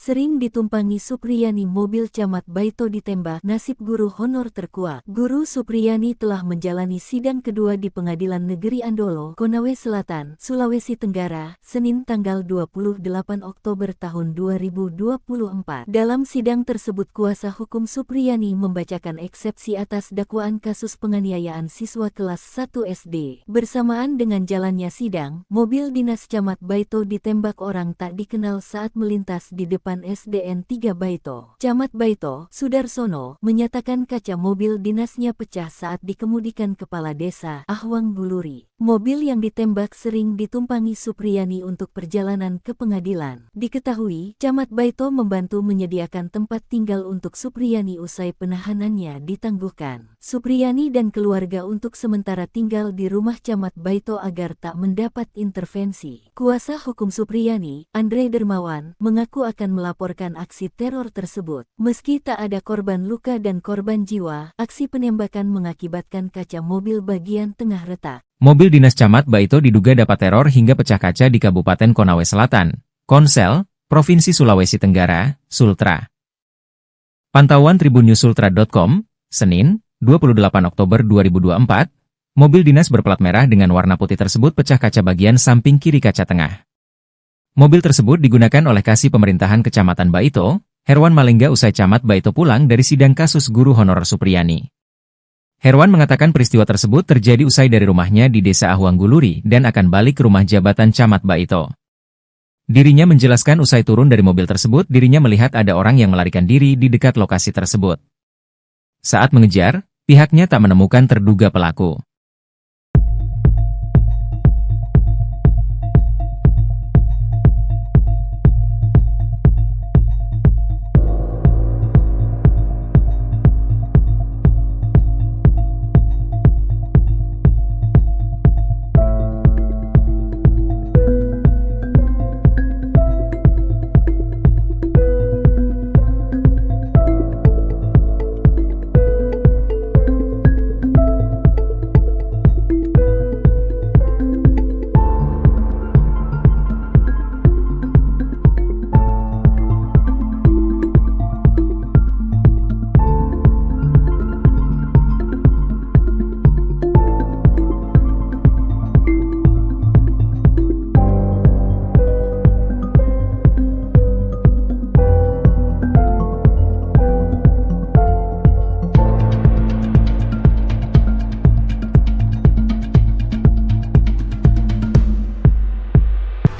Sering ditumpangi Supriyani mobil Camat Baito ditembak, nasib guru honor terkuak. Guru Supriyani telah menjalani sidang kedua di Pengadilan Negeri Andolo, Konawe Selatan, Sulawesi Tenggara, Senin tanggal 28 Oktober tahun 2024. Dalam sidang tersebut kuasa hukum Supriyani membacakan eksepsi atas dakwaan kasus penganiayaan siswa kelas 1 SD. Bersamaan dengan jalannya sidang, mobil dinas Camat Baito ditembak orang tak dikenal saat melintas di depan SDN 3 Baito. Camat Baito, Sudarsono, menyatakan kaca mobil dinasnya pecah saat dikemudikan kepala desa Ahwang Guluri. Mobil yang ditembak sering ditumpangi Supriyani untuk perjalanan ke pengadilan. Diketahui, Camat Baito membantu menyediakan tempat tinggal untuk Supriyani usai penahanannya ditangguhkan. Supriyani dan keluarga untuk sementara tinggal di rumah Camat Baito agar tak mendapat intervensi. Kuasa hukum Supriyani, Andre Dermawan, mengaku akan melaporkan aksi teror tersebut. Meski tak ada korban luka dan korban jiwa, aksi penembakan mengakibatkan kaca mobil bagian tengah retak.
Mobil dinas Camat Baito diduga dapat teror hingga pecah kaca di Kabupaten Konawe Selatan, Konsel, Provinsi Sulawesi Tenggara, Sultra. Pantauan tribunnews.sultra.com, Senin, 28 Oktober 2024, mobil dinas berplat merah dengan warna putih tersebut pecah kaca bagian samping kiri kaca tengah. Mobil tersebut digunakan oleh Kasih Pemerintahan Kecamatan Baito, Herwan Malengga usai Camat Baito pulang dari sidang kasus guru honorer Supriyani. Herwan mengatakan peristiwa tersebut terjadi usai dari rumahnya di Desa Ahwang Guluri dan akan balik ke rumah jabatan Camat Baito. Dirinya menjelaskan usai turun dari mobil tersebut dirinya melihat ada orang yang melarikan diri di dekat lokasi tersebut. Saat mengejar, pihaknya tak menemukan terduga pelaku.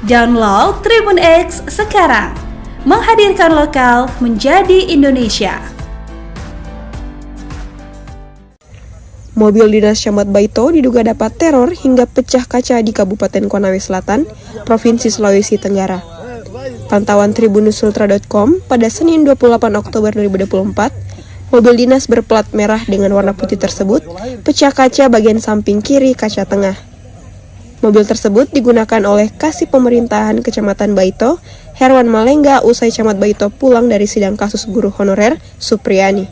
Download Tribun X sekarang. Menghadirkan lokal menjadi Indonesia.
Mobil dinas Camat Baito diduga dapat teror hingga pecah kaca di Kabupaten Konawe Selatan, Provinsi Sulawesi Tenggara. Pantauan tribunusultra.com pada Senin 28 Oktober 2024, mobil dinas berplat merah dengan warna putih tersebut pecah kaca bagian samping kiri kaca tengah. Mobil tersebut digunakan oleh Kasih Pemerintahan Kecamatan Baito, Herwan Malengga, usai Camat Baito pulang dari sidang kasus guru honorer Supriyani.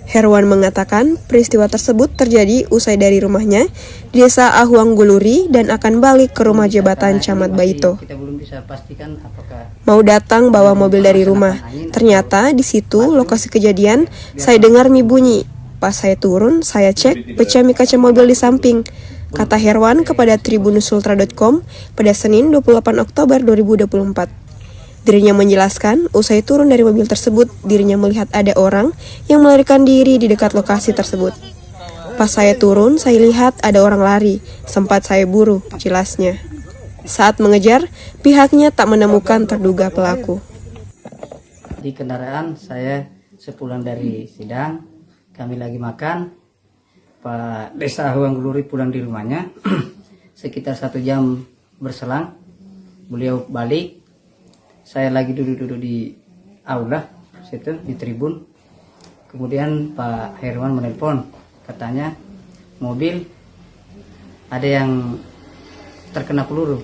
Herwan mengatakan peristiwa tersebut terjadi usai dari rumahnya di Desa Ahuang Guluri dan akan balik ke rumah jabatan Camat Baito.
Kita belum bisa pastikan apakah
Mau datang bawa mobil dari rumah. Ternyata di situ lokasi kejadian saya dengar mie bunyi. Pas saya turun, saya cek pecah mie kaca mobil di samping. Kata Herwan kepada tribunusultra.com pada Senin 28 Oktober 2024. Dirinya menjelaskan, usai turun dari mobil tersebut, dirinya melihat ada orang yang melarikan diri di dekat lokasi tersebut. Pas saya turun, saya lihat ada orang lari, sempat saya buru, jelasnya. Saat mengejar, pihaknya tak menemukan terduga pelaku.
di kendaraan saya sepulang dari sidang, kami lagi makan, Pak Desa Ahuang Guluri pulang di rumahnya, sekitar 1 jam berselang, beliau balik. Saya lagi duduk-duduk di aula situ di tribun. Kemudian Pak Herwan menelpon, katanya mobil ada yang terkena peluru,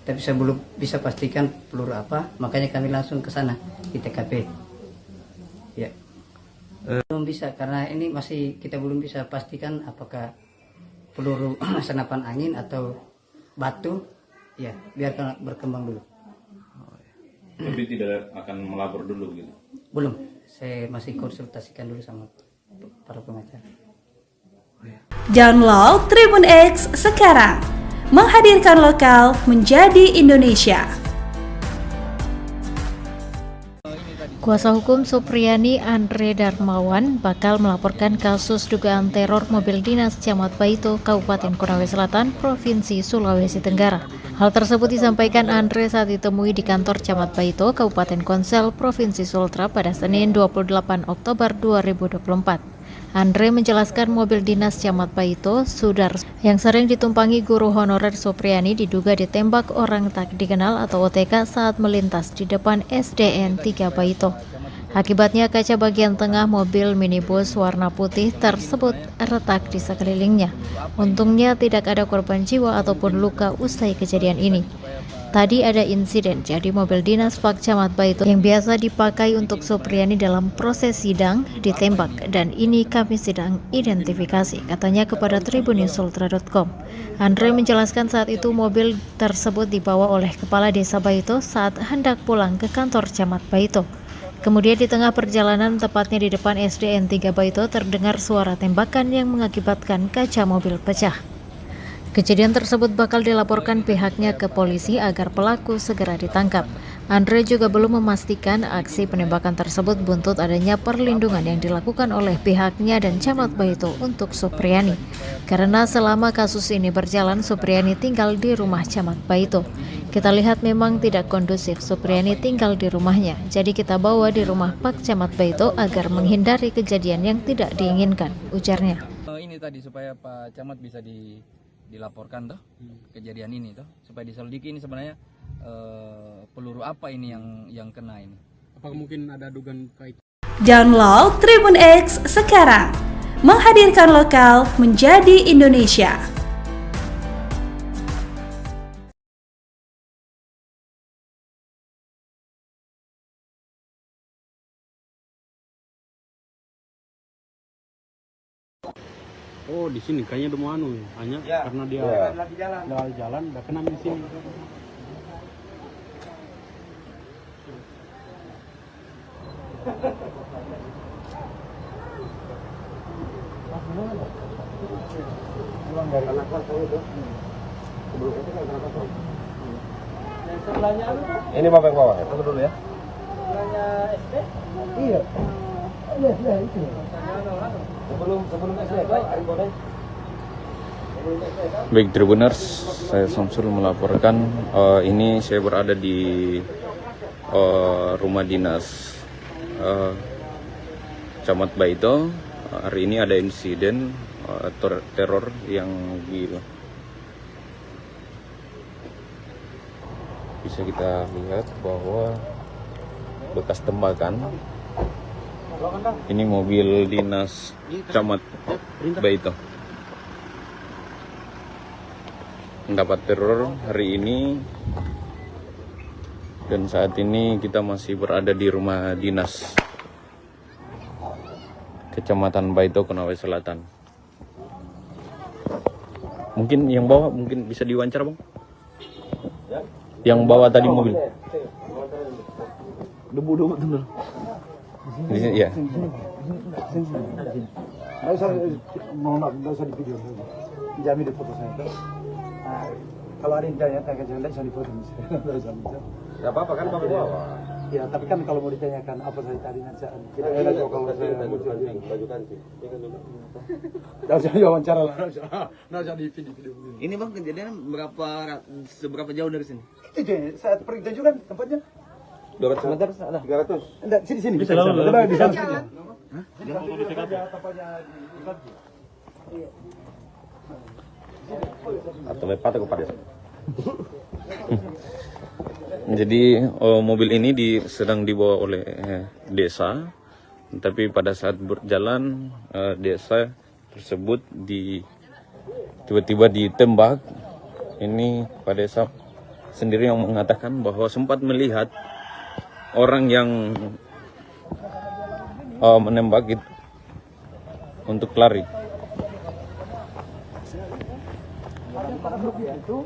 tapi saya belum bisa pastikan peluru apa, makanya kami langsung ke sana di TKP. Ya, belum bisa karena ini masih kita belum bisa pastikan apakah peluru senapan angin atau batu. Ya, biarkan berkembang dulu.
Tapi tidak akan melapor dulu gitu?
Belum, saya masih konsultasikan dulu sama para pengacara.
Download Tribun X sekarang. Menghadirkan lokal menjadi Indonesia.
Kuasa hukum Supriyani Andre Darmawan bakal melaporkan kasus dugaan teror mobil dinas Camat Baito, Kabupaten Konawe Selatan, Provinsi Sulawesi Tenggara. Hal tersebut disampaikan Andre saat ditemui di kantor Camat Baito, Kabupaten Konsel, Provinsi Sultra pada Senin 28 Oktober 2024. Andre menjelaskan mobil dinas Camat Baito, Sudar, yang sering ditumpangi guru honorer Supriyani diduga ditembak orang tak dikenal atau OTK saat melintas di depan SDN 3 Baito. Akibatnya kaca bagian tengah mobil minibus warna putih tersebut retak di sekelilingnya. Untungnya tidak ada korban jiwa ataupun luka usai kejadian ini. Tadi ada insiden, jadi mobil dinas Pak Camat Baito yang biasa dipakai untuk Supriyani dalam proses sidang ditembak, dan ini kami sedang identifikasi, katanya kepada tribunusultra.com. Andre menjelaskan saat itu mobil tersebut dibawa oleh Kepala Desa Baito saat hendak pulang ke kantor Camat Baito. Kemudian di tengah perjalanan, tepatnya di depan SDN 3 Baito, terdengar suara tembakan yang mengakibatkan kaca mobil pecah. Kejadian tersebut bakal dilaporkan pihaknya ke polisi agar pelaku segera ditangkap. Andre juga belum memastikan aksi penembakan tersebut buntut adanya perlindungan yang dilakukan oleh pihaknya dan Camat Baito untuk Supriyani. Karena selama kasus ini berjalan, Supriyani tinggal di rumah Camat Baito. Kita lihat memang tidak kondusif Supriyani tinggal di rumahnya, jadi kita bawa di rumah Pak Camat Baito agar menghindari kejadian yang tidak diinginkan, ujarnya.
Ini tadi supaya Pak Camat bisa dilaporkan toh kejadian ini toh, supaya diselidiki ini sebenarnya peluru apa ini yang kena ini.
Apakah mungkin ada dugaan kait?
Download Tribun X sekarang. Menghadirkan lokal menjadi Indonesia.
Oh, di sini kayaknya udah mau hanya karena dia lagi jalan, udah kena di sini.
Pulang dari anak saya itu. Sebelum itu kan kenapa tuh? Yang sebelahnya ini Bapak yang bawa ya? Tunggu dulu ya. Sebelahnya SD? Iya. Iya, itu. Sebelum SD, Pak, hari boleh.
Baik Tribuners, saya Samsul melaporkan. Ini saya berada di rumah dinas Camat Baito. Hari ini ada insiden teror yang bisa kita lihat bahwa bekas tembakan. Ini mobil dinas Camat Baito mendapat teror hari ini, dan saat ini kita masih berada di rumah dinas Kecamatan Baito, Konawe Selatan. Mungkin yang bawa mungkin bisa diwawancara, Bang? Yang bawa tadi mobil.
Debu betul.
Di sini ya.
Nggak usah di video. Jamin di foto saya. Kalau ada yang tanya, jangan bisa di foto.
Nggak apa-apa kan Bapak bawa.
Ya, tapi kan kalau mau ditanyakan apa saya tadi nanti tidak enak kalau saya muncul aja.
Baju kancing.
Nggak usah wawancara lah, nggak usah di video.
Ini Bang, kejadian seberapa jauh dari sini?
Itu saat pergi tunjukkan tempatnya.
200 meter ada? 300.
Enggak, sini. Bisa di sana. Hah?
Atau lepat ke pada. Jadi mobil ini sedang dibawa oleh desa, tapi pada saat berjalan desa tersebut tiba-tiba ditembak. Ini Pak Desa sendiri yang mengatakan bahwa sempat melihat orang yang menembak itu untuk lari.
Itu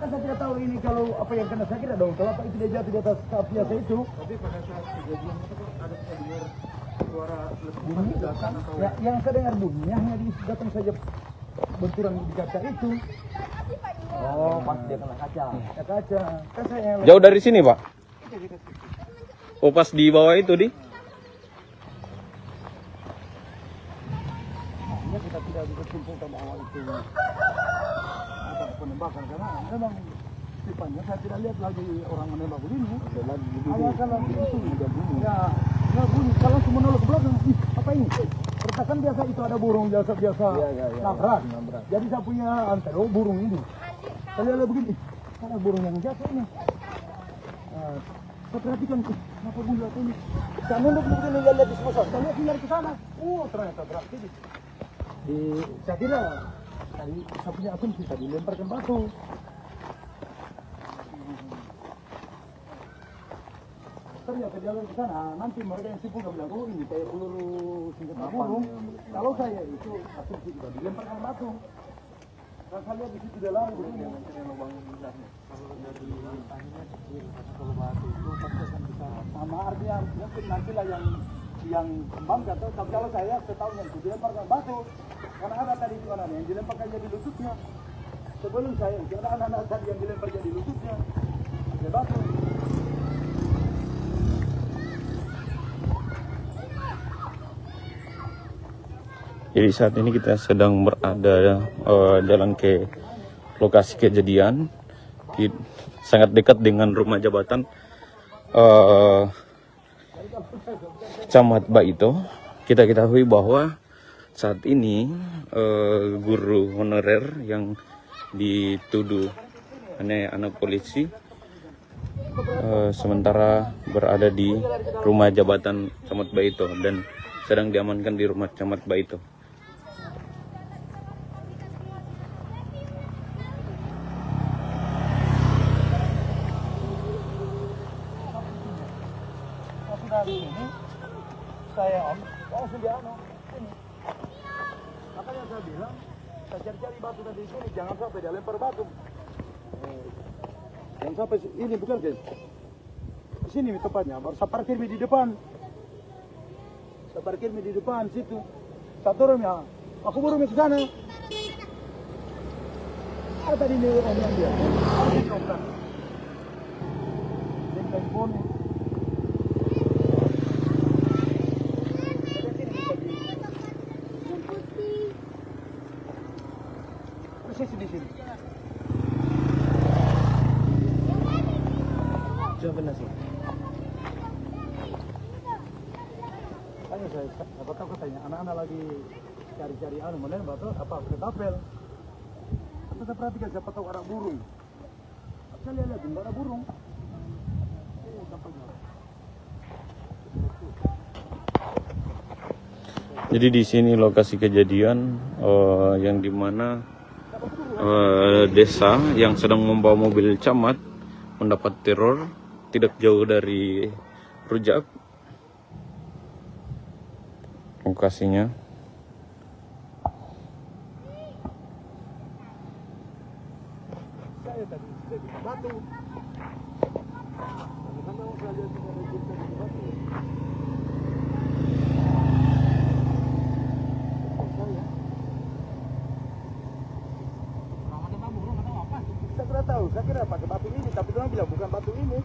kan saya tidak tahu ini kalau apa yang kena saya kira dong, kalau apa itu dia jatuh di atas kap biasa itu. Tapi pada saat kejadian itu ada dengar suara bunyi datang. Ya, yang saya dengar bunyinya hanya datang saja benturan di kaca itu. Oh, pas dia kena kaca. Ya kaca. Kan saya
Jauh dari sini, Pak? Oh, pas di bawah itu, Di?
Artinya kita tidak bisa simpulkan bahwa itu penembakan, karena memang tipanya saya tidak lihat lagi orang menembak begini. Awal kalau itu ya bunyi, kalau semua nolak ke belakang, apa ini? Pertakan biasa itu ada burung biasa nabrak. Jadi saya punya antero burung ini. Saya lihat begini, ada burung yang jatuh ini. Saya perhatikan, kenapa bunyi jatuh ini? Saya nunduk mungkin lihat di sebelah, saya lihat lari ke sana. Ternyata berarti saya kira tadi saya punya asumsi tadi lemparkan batu. Ternyata jalan ke sana, nanti mereka yang sibuk bilang, oh ini kayak peluru senjata burung. Kalau saya itu asumsi kita dilemparkan batu. Dan saya lihat di situ dia lari. Kalau dari kalau batu itu pasti akan bisa sama artinya nantilah yang kembang atau kalau saya setahu yang itu dilemparkan batu. Karena ada tadi itu anak yang dilemparkan jadi lututnya. Sebelum saya itu ada anak-anak tadi yang dilempar jadi lututnya. Ada batu.
Jadi saat ini kita sedang berada jalan ke lokasi kejadian, sangat dekat dengan rumah jabatan Camat Baito. Kita ketahui bahwa saat ini guru honorer yang dituduh anak polisi sementara berada di rumah jabatan Camat Baito dan sedang diamankan di rumah Camat Baito.
Saya langsung dia ini. Makanya saya bilang, saya cari-cari batu tadi sini, jangan sampai dia lempar batu. Jangan sampai ini bukan guys. Di sini tempatnya, baru saya parkir di depan. Saya parkir di depan situ. Satu orang ya, aku baru ke sana. Ada tadi ini orang yang dia. Ini komprak. Ini telepon. benar sih. Tanya saya, apa tahu katanya anak-anak lagi cari-cari mana batu apa ketapel. Kita perhatikan siapa tahu ada burung. Saya lihat enggak ada burung.
Jadi di sini lokasi kejadian yang dimana desa yang sedang membawa mobil camat mendapat teror tidak jauh dari Rujak. Lokasinya.
Saya tadi sudah di batu. Bagaimana saya lihat sudah ada di batu. Saya tidak tahu, saya kira pakai batu ini, tapi orang bilang bukan batu ini.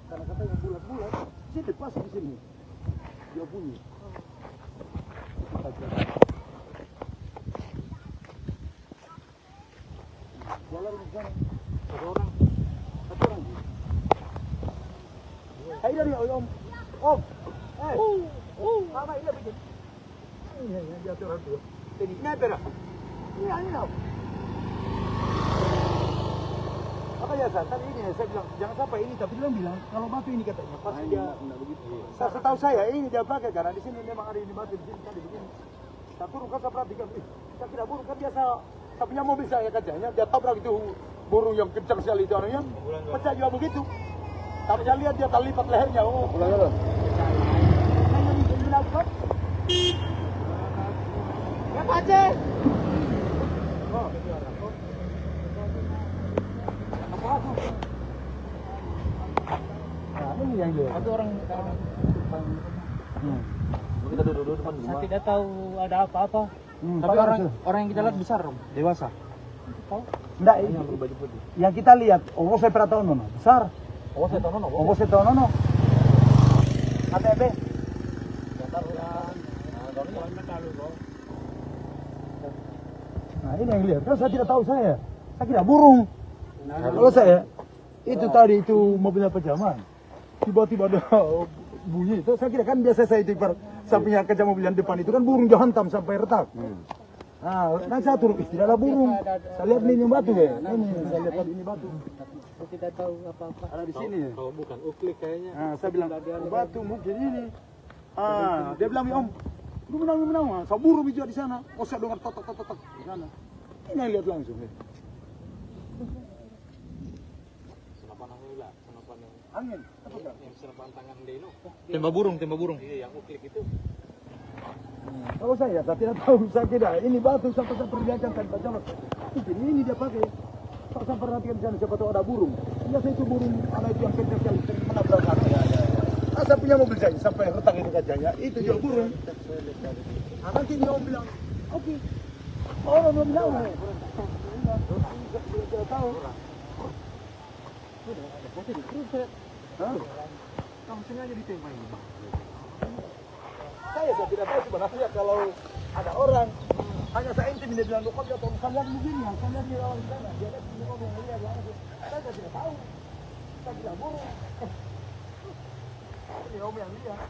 Karena katanya bulat-bulat. Sini pas di sini. Dia bunyi. Jalan di sana. Satu orang. Hai dari Om. Om. Mama ini bikin. Ini dia orang tu. Ini apa? Ini apa? Apa ya tadi ini saya bilang jangan sampai ini, tapi dia bilang kalau batu ini katanya pas dia saya setahu saya ini dia pakai karena di sini memang ada ini batu di sini tadi begini. Tapi burung kan saya perhatikan, saya kira burung kan biasa saya punya mobil saya kacanya dia tabrak itu burung yang kencang sekali itu anunya pecah juga begitu. Tapi saya lihat dia terlipat lehernya. Oh, pulang jalan. Ya Pace. Oh, ini yang dia. Ada orang kita duduk depan rumah. Saya tidak tahu ada apa-apa. Tapi orang yang kita lihat besar, dewasa. Tahu? Enggak, yang berbaju putih. Yang kita lihat, saya pernah tahu nono, besar. Saya tahu nono. ATB. Nah, ini yang lihat. Kan saya tidak tahu saya kira burung. Kalau saya itu tadi itu mobilnya pejaman. Tiba-tiba ada bunyi itu, saya kira kan biasa saya itu saya punya kaca mobil yang depan itu kan burung jahantam sampai retak. Nah, saya turun, tidak ada burung. Saya lihat ini batu ya. Ini saya lihat ini batu. Saya tidak tahu apa-apa. Ada di sini. Kalau bukan uklik kayaknya. Saya bilang batu mungkin ini. Dia bilang Om, lu menang. Saya burung juga di sana. Saya dengar tok di sana. Ini lihat langsung. Angin. Tembak burung. Iya, yang uklik itu. Kalau saya tidak tahu, saya kira ini batu sampai saya perlihatkan tanpa jalan. Ini dia pakai. Saya perhatikan di sana siapa tahu ada burung. Biasa itu burung ada itu yang kencang sekali menabrak saya. Saya punya mobil saya sampai retak itu kacanya. Itu juga burung. Nanti dia bilang, oke. Oh, belum tahu. Tidak tahu. Kamu sengaja ditembak ini. Saya tidak tahu sebenarnya kalau ada orang hanya saya intim dia bilang kok dia tahu kalian begini yang kalian di lawan sana dia lihat ini orang yang lihat langsung saya tidak tahu saya tidak burung ini om yang lihat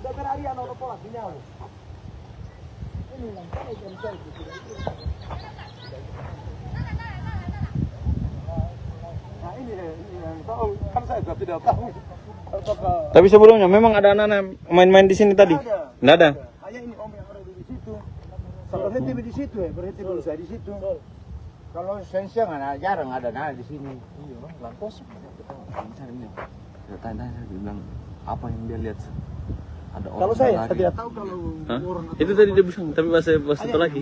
udah berharian orang pola sinyal ini yang saya itu tidak itu nah ini yang tahu kan saya tidak tahu.
Tapi sebelumnya memang ada anak-anak main-main di sini tadi? Nggak ada.
Hanya ini om yang ada di situ. Saya berhenti di situ berhenti dulu saya di situ. Kalau siang jarang ada di sini. Iya, lampos.
Tanya bilang apa yang dia lihat? Ada orang.
Kalau saya tidak tahu kalau orang.
Itu tadi dia bilang, tapi bahasa satu lagi.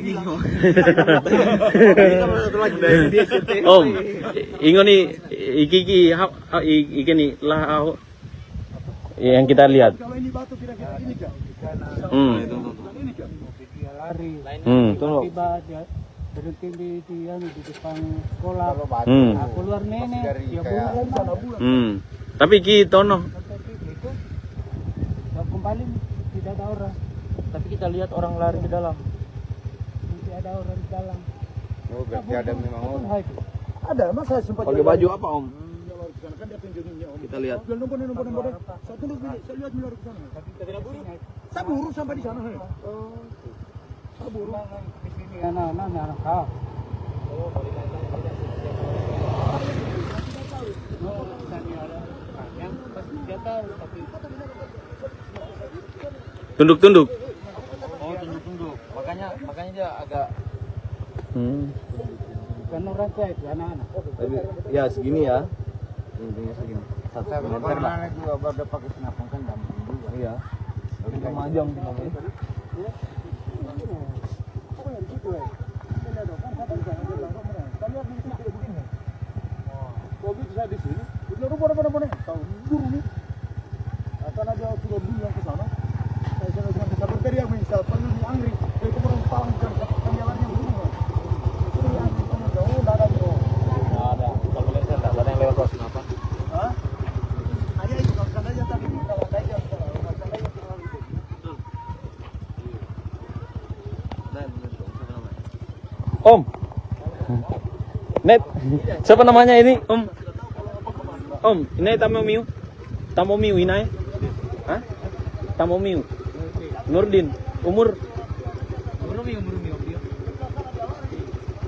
Om, ingoni iki nih lah yang kita lihat.
Kalau ini batu kira-kira ini kan? Ini kan? Dia lari. Tiba dia berhenti di depan sekolah. Keluar nenek. Dia bulan sana bulan.
Tapi kita no.
Kembali tidak ada orang. Tapi kita lihat orang lari ke dalam. Nanti ada orang di dalam. Oh, berarti ada memang orang. Ada, masa sempat.
Pakai baju apa Om? Kita lihat.
Saya buru sampai di sana. Saya buru.
Tunduk-tunduk.
Oh, tunduk-tunduk. Makanya dia agak ya segini ya. Tingginya segini. 1 meter lah. Juga pakai senapan kan gampang juga. Iya. Tapi kemajang namanya.
Saya di sini, itu boleh tahu buru nih. Akan ada sudah beli yang ke sana. Saya cuma bisa berteriak misal panggil di Angri, dari kemudian palang kan jalannya buru. Itu yang jauh ada jauh.
Ada. Kalau lihat saya ada yang lewat kelas apa?
Hah? Aja itu kan aja tadi kalau ada yang
Om. Net. Siapa namanya ini? Om. Om, ini Tamomiu. Tamomiu ini. Hah? Tamomiu. Nurdin. Umur?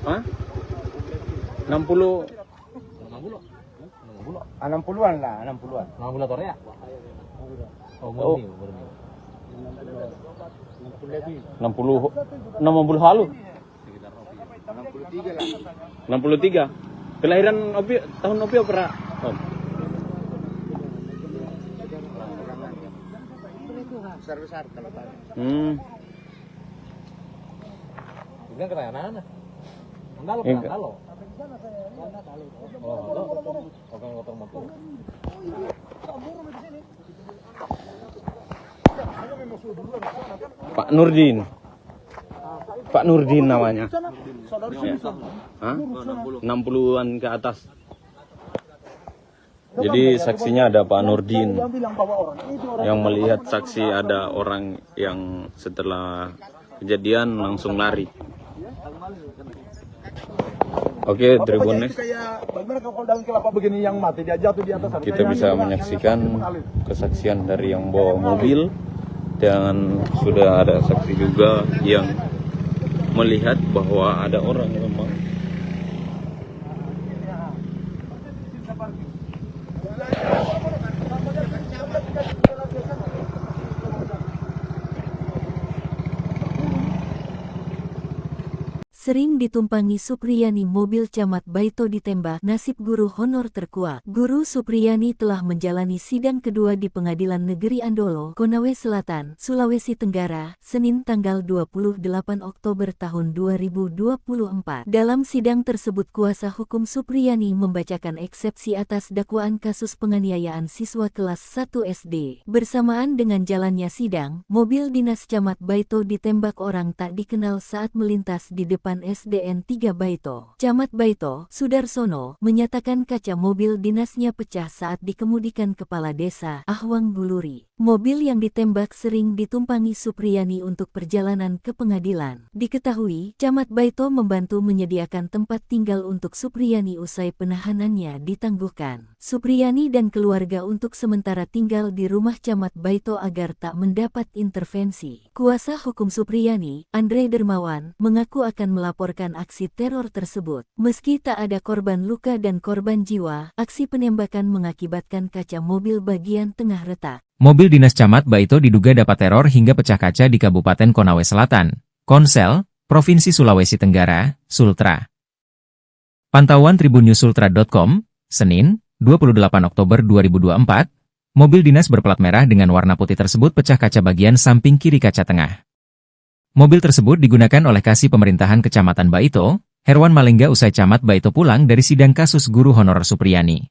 Hah? 60.
60-an lah, 60-an.
60 Korea.
Oh. 60 halu.
63 lah.
63. Kelahiran Opi tahun Opi apa, Om?
Besar-besar kalau tadi.
Ini kena anak-anak. Enggak lo.
Pak Nurdin. Pak Nurdin namanya. Ya. Hah? 60-an ke atas. Jadi saksinya ada Pak Nurdin yang melihat saksi ada orang yang setelah kejadian langsung lari. Oke, Tribun Next. Kita bisa menyaksikan kesaksian dari yang bawa mobil dan sudah ada saksi juga yang melihat bahwa ada orang memang
Sering ditumpangi Supriyani mobil Camat Baito ditembak, nasib guru honor terkuak. Guru Supriyani telah menjalani sidang kedua di Pengadilan Negeri Andolo, Konawe Selatan, Sulawesi Tenggara, Senin tanggal 28 Oktober tahun 2024. Dalam sidang tersebut kuasa hukum Supriyani membacakan eksepsi atas dakwaan kasus penganiayaan siswa kelas 1 SD. Bersamaan dengan jalannya sidang, mobil dinas Camat Baito ditembak orang tak dikenal saat melintas di depan SDN 3 Baito. Camat Baito, Sudarsono, menyatakan kaca mobil dinasnya pecah saat dikemudikan Kepala Desa Ahwang Guluri. Mobil yang ditembak sering ditumpangi Supriyani untuk perjalanan ke pengadilan. Diketahui, Camat Baito membantu menyediakan tempat tinggal untuk Supriyani usai penahanannya ditangguhkan. Supriyani dan keluarga untuk sementara tinggal di rumah Camat Baito agar tak mendapat intervensi. Kuasa hukum Supriyani, Andre Dermawan, mengaku akan melaporkan aksi teror tersebut. Meski tak ada korban luka dan korban jiwa, aksi penembakan mengakibatkan kaca mobil bagian tengah retak.
Mobil dinas Camat Baito diduga dapat teror hingga pecah kaca di Kabupaten Konawe Selatan, Konsel, Provinsi Sulawesi Tenggara, Sultra. Pantauan tribunnews.sultra.com, Senin, 28 Oktober 2024, mobil dinas berplat merah dengan warna putih tersebut pecah kaca bagian samping kiri kaca tengah. Mobil tersebut digunakan oleh Kasih Pemerintahan Kecamatan Baito, Herwan Malengga usai Camat Baito pulang dari sidang kasus guru honorer Supriyani.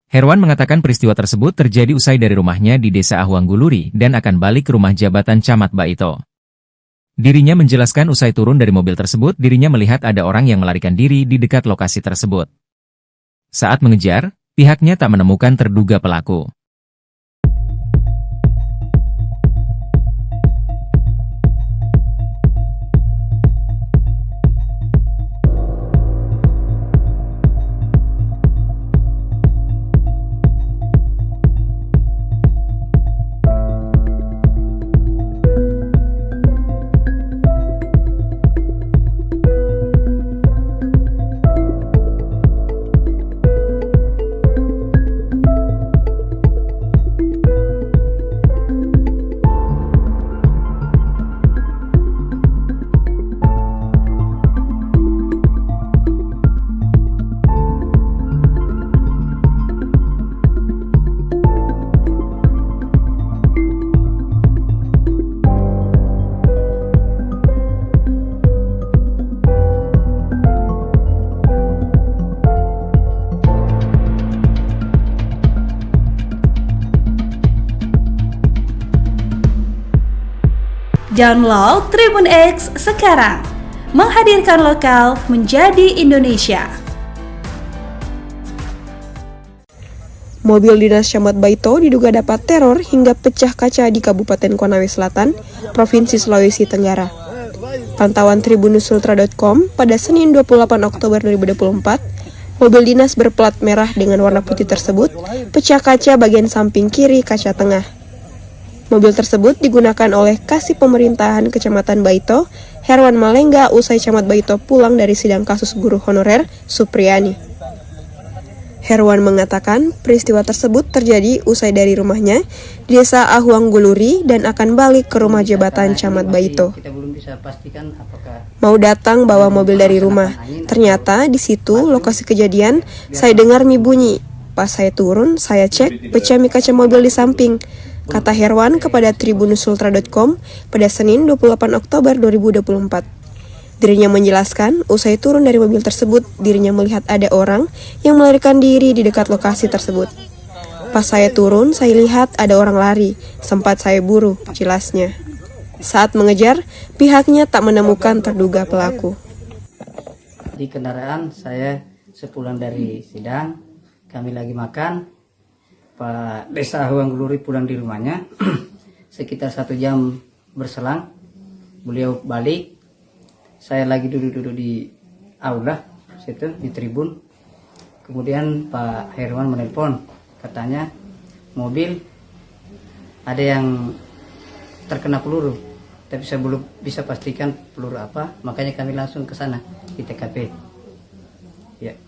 Herwan mengatakan peristiwa tersebut terjadi usai dari rumahnya di Desa Ahwang Guluri dan akan balik ke rumah jabatan Camat Baito. Dirinya menjelaskan usai turun dari mobil tersebut dirinya melihat ada orang yang melarikan diri di dekat lokasi tersebut. Saat mengejar, pihaknya tak menemukan terduga pelaku.
Download Tribun X sekarang. Menghadirkan lokal menjadi Indonesia.
Mobil dinas Camat Baito diduga dapat teror hingga pecah kaca di Kabupaten Konawe Selatan, Provinsi Sulawesi Tenggara. Pantauan tribunusultra.com pada Senin 28 Oktober 2024, mobil dinas berplat merah dengan warna putih tersebut pecah kaca bagian samping kiri kaca tengah. Mobil tersebut digunakan oleh Kasih Pemerintahan Kecamatan Baito, Herwan Malengga, usai Camat Baito pulang dari sidang kasus guru honorer Supriyani. Herwan mengatakan peristiwa tersebut terjadi usai dari rumahnya di Desa Ahuang Guluri dan akan balik ke rumah jabatan Camat Baito. Mau datang bawa mobil dari rumah, ternyata di situ lokasi kejadian saya dengar mie bunyi. Pas saya turun, saya cek pecah mie kaca mobil di samping, kata Herwan kepada tribunusultra.com pada Senin 28 Oktober 2024. Dirinya menjelaskan, usai turun dari mobil tersebut, dirinya melihat ada orang yang melarikan diri di dekat lokasi tersebut. Pas saya turun, saya lihat ada orang lari, sempat saya buru, jelasnya. Saat mengejar, pihaknya tak menemukan terduga pelaku.
Di kendaraan saya sepulang dari sidang, kami lagi makan, Pak Desa Ahuang Guluri pulang di rumahnya, sekitar 1 jam berselang, beliau balik. Saya lagi duduk-duduk di aula situ di tribun. Kemudian Pak Herwan menelpon, katanya mobil ada yang terkena peluru, tapi saya belum bisa pastikan peluru apa, makanya kami langsung ke sana di TKP. Ya.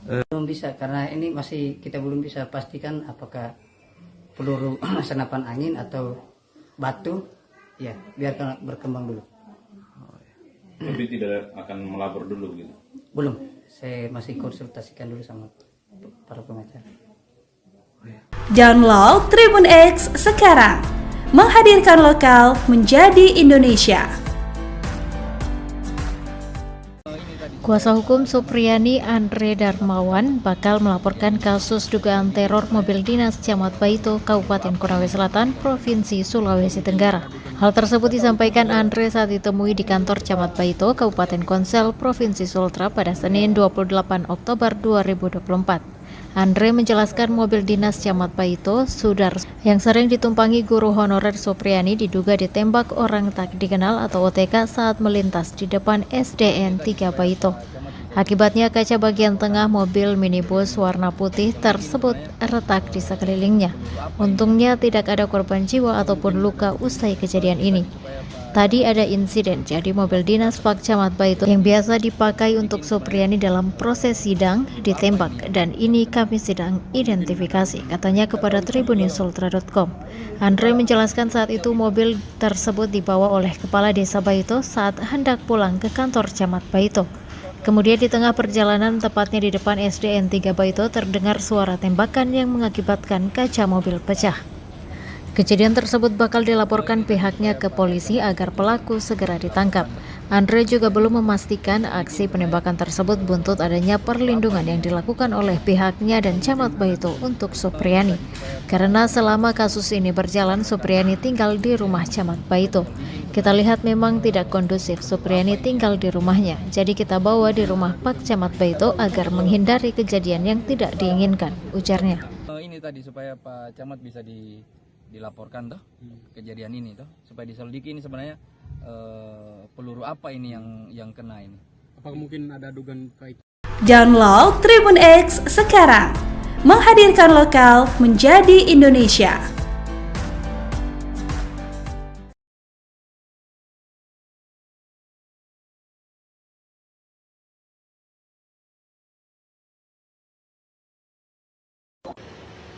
Belum bisa karena ini masih kita belum bisa pastikan apakah peluru senapan angin atau batu. Ya, biarkan berkembang dulu.
Tapi tidak akan melapor dulu gitu?
Belum, saya masih konsultasikan dulu sama para pengacara.
Download Tribun X sekarang. Menghadirkan lokal menjadi Indonesia.
Kuasa hukum Supriyani Andre Darmawan bakal melaporkan kasus dugaan teror mobil dinas Camat Baito, Kabupaten Konawe Selatan, Provinsi Sulawesi Tenggara. Hal tersebut disampaikan Andre saat ditemui di kantor Camat Baito, Kabupaten Konsel, Provinsi Sultra pada Senin 28 Oktober 2024. Andre menjelaskan mobil dinas Camat Baito, Sudar, yang sering ditumpangi guru honorer Supriyani diduga ditembak orang tak dikenal atau OTK saat melintas di depan SDN 3 Baito. Akibatnya kaca bagian tengah mobil minibus warna putih tersebut retak di sekelilingnya. Untungnya tidak ada korban jiwa ataupun luka usai kejadian ini. Tadi ada insiden, jadi mobil dinas Pak Camat Baito yang biasa dipakai untuk Supriyani dalam proses sidang ditembak, dan ini kami sedang identifikasi, katanya kepada tribunusultra.com. Andre menjelaskan saat itu mobil tersebut dibawa oleh Kepala Desa Baito saat hendak pulang ke kantor Camat Baito. Kemudian di tengah perjalanan, tepatnya di depan SDN 3 Baito, terdengar suara tembakan yang mengakibatkan kaca mobil pecah. Kejadian tersebut bakal dilaporkan pihaknya ke polisi agar pelaku segera ditangkap. Andre juga belum memastikan aksi penembakan tersebut buntut adanya perlindungan yang dilakukan oleh pihaknya dan Camat Baito untuk Supriyani. Karena selama kasus ini berjalan, Supriyani tinggal di rumah Camat Baito. Kita lihat memang tidak kondusif Supriyani tinggal di rumahnya, jadi kita bawa di rumah Pak Camat Baito agar menghindari kejadian yang tidak diinginkan, ujarnya.
Ini tadi supaya Pak Camat bisa dilaporkan toh kejadian ini toh, supaya diselidiki ini sebenarnya peluru apa ini yang kena ini.
Apakah mungkin ada dugaan kait?
Download Tribun X sekarang. Menghadirkan lokal menjadi Indonesia.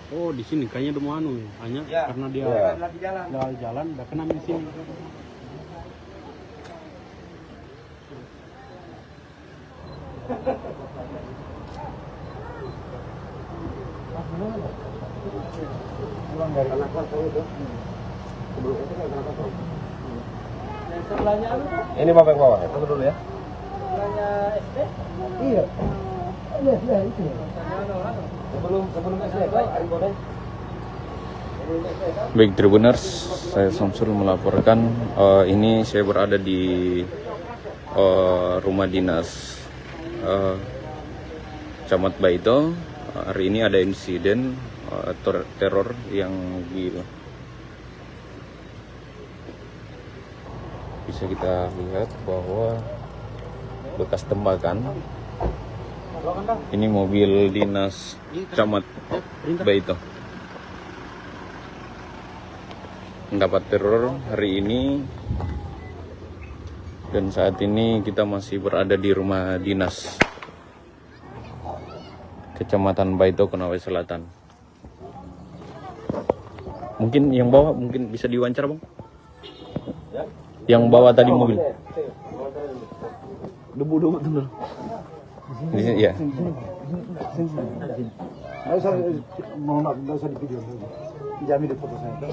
Oh, di sini kayaknya udah mau hanya karena dia lagi jalan udah kena di sini.
Pulang dari anak saya itu. Sebelum itu kan anak saya. Yang sebelahnya ini Bapak yang bawa. Tunggu dulu ya. Sebelahnya SD? Iya. Iya, itu. Sebelum SD, Pak, Ari Bodeng.
Baik Tribuners, saya Samsul melaporkan. Ini saya berada di rumah dinas Camat Baito. Hari ini ada insiden teror yang bisa kita lihat bahwa bekas tembakan. Ini mobil dinas Camat Baito mendapat teror hari ini, dan saat ini kita masih berada di rumah dinas Kecamatan Baito, Konawe Selatan. Mungkin yang bawa mungkin bisa diwawancara, Bang? Yang bawa tadi mobil.
Debu betul.
Di sini ya.
Nggak usah di video. Jamin di foto saya.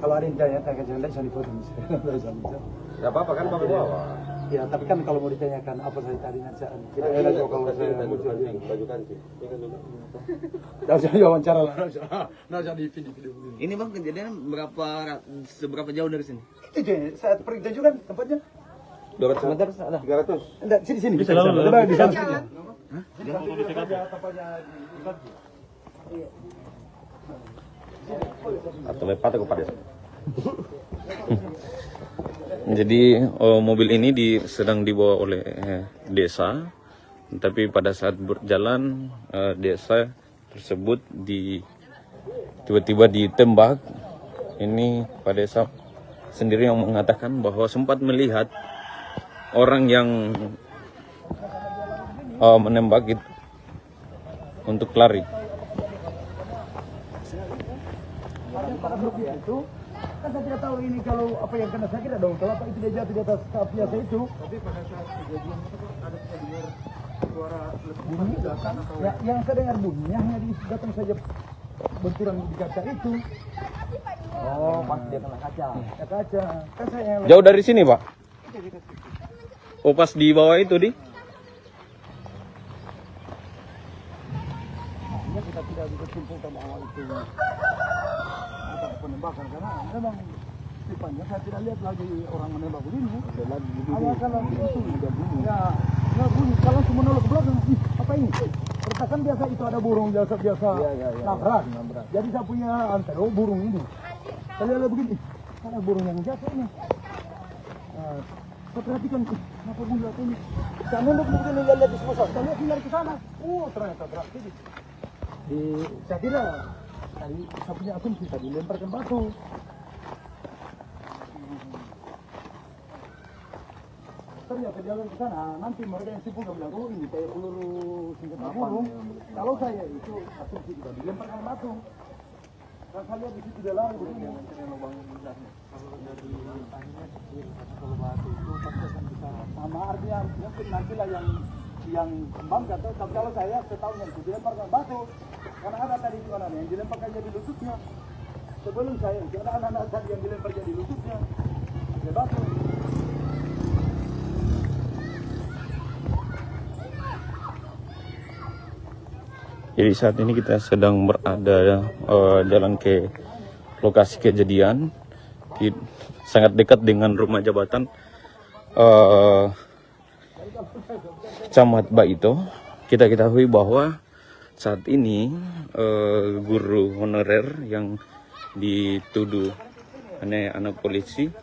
Kalau ada yang tanya, jangan bisa dipoto misalnya.
Gak apa-apa kan Bapak bawa.
Ya, tapi kan kalau mau ditanyakan apa saya tadi nanti kita enak juga kalau saya muncul aja.
Baju kancing.
Nggak usah diwawancara lah, nggak usah di video.
Ini Bang, kejadian seberapa jauh dari sini?
Itu saya pergi tunjukkan tempatnya.
200 meter ada? 300?
Enggak, sini. Bisa coba di sana saja.
Hah?
Atau lepat aku pada. Jadi mobil ini sedang dibawa oleh desa, tapi pada saat berjalan desa tersebut tiba-tiba ditembak. Ini Pak Desa sendiri yang mengatakan bahwa sempat melihat orang yang menembak itu untuk lari.
Itu kan saya tidak tahu ini kalau apa yang kena sakit dong. Kalau apa itu dia jatuh di atas biasa itu. Tapi pada saat kejadian itu ada dengar suara bunyi datang atau ya, yang saya dengar bunyinya hanya di datang saja benturan di kaca itu. Oh, pas dia kena kaca. Ya, kaca. Kan saya yang
Jauh dari sini, Pak? Oh, pas di bawah itu di?
Artinya kita tidak bisa simpulkan bahwa itu penembakan, karena memang tipanya saya tidak lihat lagi orang menembak begini. Awal kalau itu udah bunyi. Ya, nggak bunyi. Kalau cuma nolak ke belakang, apa ini? Pertakan biasa itu ada burung biasa nabrak. Jadi saya punya antero burung ini. Saya lihat begini, ada burung yang jatuh ini. Saya perhatikan, kenapa bunyi jatuh ini? Saya nembak begini, lihat di sebelah. Saya lihat tinggal ke sana. Ternyata berarti. Saya kira tadi saya punya asumsi tadi lemparkan batu. Ternyata jalan ke sana, nanti mereka yang sibuk bilang, oh ini kayak peluru senjata burung. Kalau saya itu asumsi juga dilemparkan batu. Kan saya lihat di situ dia lari begini. Kalau dari tanya kalau batu itu pasti akan bisa sama artinya nantilah yang kembang atau kalau saya setahu yang itu dilemparkan batu. Karena ada tadi di mana yang dilemparkan jadi lututnya. Sebelum saya itu ada anak-anak tadi yang dilempar jadi lututnya. Dia batu.
Jadi saat ini kita sedang berada jalan ke lokasi kejadian, sangat dekat dengan rumah jabatan Camat Baito. Kita ketahui bahwa saat ini guru honorer yang dituduh anak polisi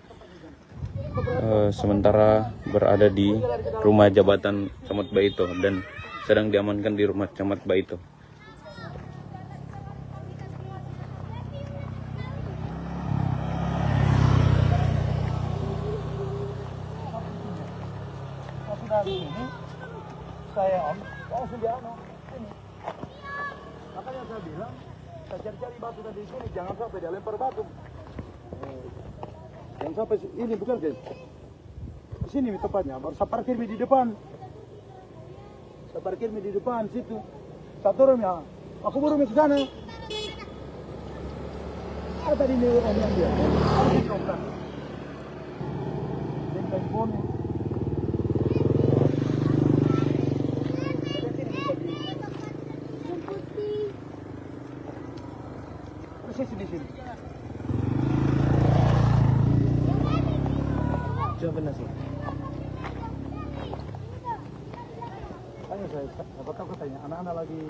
sementara berada di rumah jabatan Camat Baito dan sedang diamankan di rumah Camat Baito.
Ini saya langsung dia ini. Makanya saya bilang, saya cari-cari batu tadi sini, jangan sampai dia lempar batu. Jangan sampai ini bukan guys. Di sini tempatnya, baru saya parkir di depan. Saya parkir di depan situ. Saya turun ya, aku baru ke sana. Ada tadi ini orang yang dia. Harus diterobkan. Dia telepon. benar sih. Tanya saya, apa tahu katanya anak-anak lagi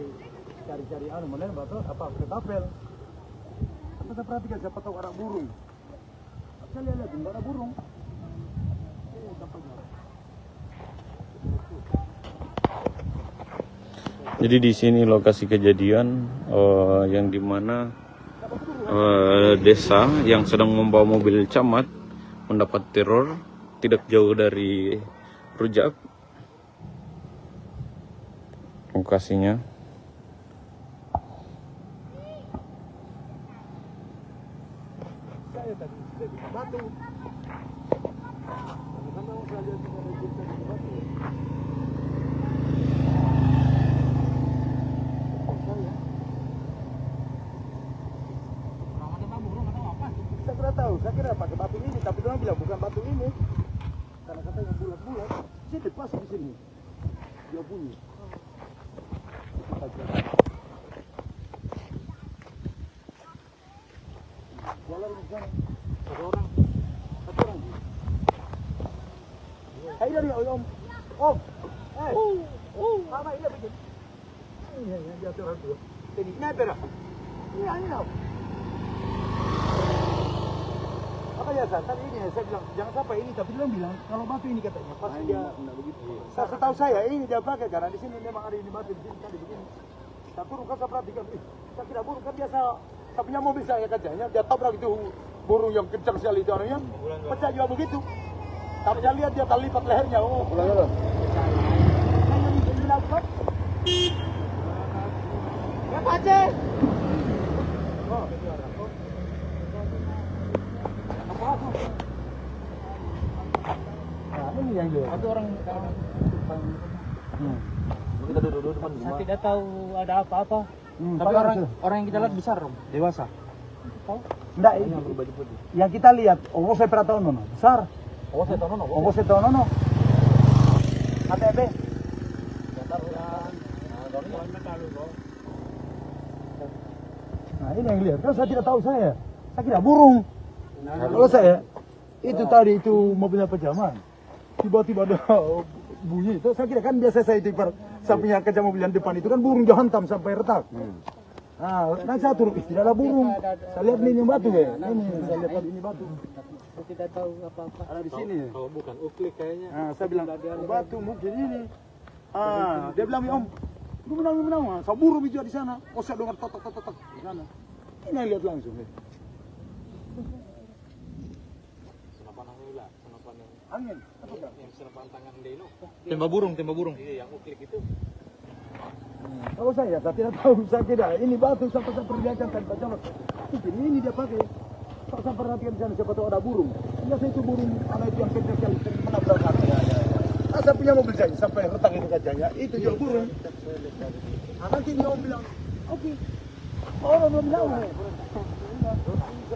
cari-cari mana batu apa ketapel. Kita perhatikan siapa tahu ada burung. Saya lihat enggak ada burung.
Jadi di sini lokasi kejadian yang dimana desa yang sedang membawa mobil camat mendapat teror tidak jauh dari Rujak. Lokasinya.
Saya kira pakai batu ini, tapi dia bilang bukan batu ini. Karena katanya bulat-bulat. Saya dipasang di sini. Dia bunyi. Jalan di sana. Satu orang. Hai dari Om. Om. Apa ini begini? Ini dia orang dulu. Jadi ini apa? Ini apa? Apa ya tadi ini saya bilang jangan sampai ini, tapi dia bilang kalau batu ini katanya pas dia setahu saya ini dia pakai karena di sini memang ada ini batu di sini tadi begini. Saya turun kan saya perhatikan, saya kira burung kan biasa saya punya mobil saya kacanya dia tabrak itu burung yang kencang sekali itu orangnya pecah juga begitu. Tapi saya lihat dia terlipat lehernya. Oh, ulang. Ya Pace. Oh, nah, ini yang dia. Ada orang kita duduk depan rumah. Saya tidak tahu ada apa-apa. Tapi orang yang kita lihat besar, dewasa. Tahu? Enggak, ini baju putih. Yang kita lihat, saya pernah tahu nono, besar. Saya tahu nono. ATB. Nah, ini yang lihat. Kan saya tidak tahu saya kira burung. Kalau saya itu tadi itu mobilnya pejaman, tiba-tiba ada bunyi itu, saya kira kan biasa saya itu sampingnya kaca mobil yang depan itu kan burung dia hantam sampai retak. Nah, saya turun tidak ada burung. Saya lihat ini batu ya, ini saya lihat ini batu. Saya tidak tahu apa-apa. Ada di sini. Kalau bukan uklik kayaknya. Nah, saya bilang batu mungkin ini. Dia bilang Om, lu menang. Saya burung juga di sana. Oh saya dengar totok di sana. Ini yang lihat langsung. Angin. Yang senapan tangan Deno. Tembak burung. Iya, yang uklik itu. Kalau saya tidak tahu, saya kira ini batu sampai saya perlihatkan tanpa jawab. Mungkin ini dia pakai. Saya perhatikan di sana siapa tahu ada burung. Biasa itu burung anak itu yang kecil sekali menabrak kaki. Saya punya mobil saya sampai retak itu kacanya. Itu juga burung. Nah, nanti dia Om bilang, oke. Orang belum tahu.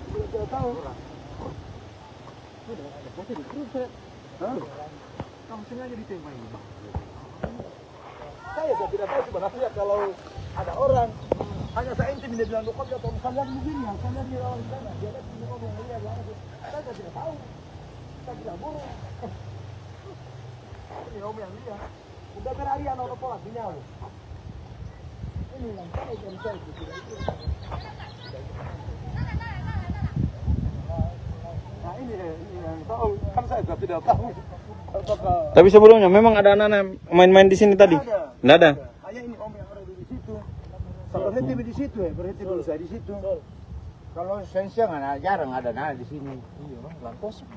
Tidak tahu. Kamu sengaja ditembak ini, Bang. Saya tidak tahu sebenarnya kalau ada orang hanya saya intim dia bilang kok dia tahu kalian begini yang kalian di lawan sana dia lihat ini kok yang lihat langsung. Saya tidak tahu. Saya tidak burung. Ini Om yang lihat. Udah berhari anak orang pola punya Om. Ini yang saya jadi saya tidak itu. Nah ini yang tahu kan saya tidak tahu.
Tapi sebelumnya memang ada anak-anak main-main di sini tadi? Tidak ada.
Hanya ini Om yang ada di situ. Berhenti di situ ya, berhenti dulu saya di situ.
Kalau siang jarang ada di sini. Iya, orang kosong.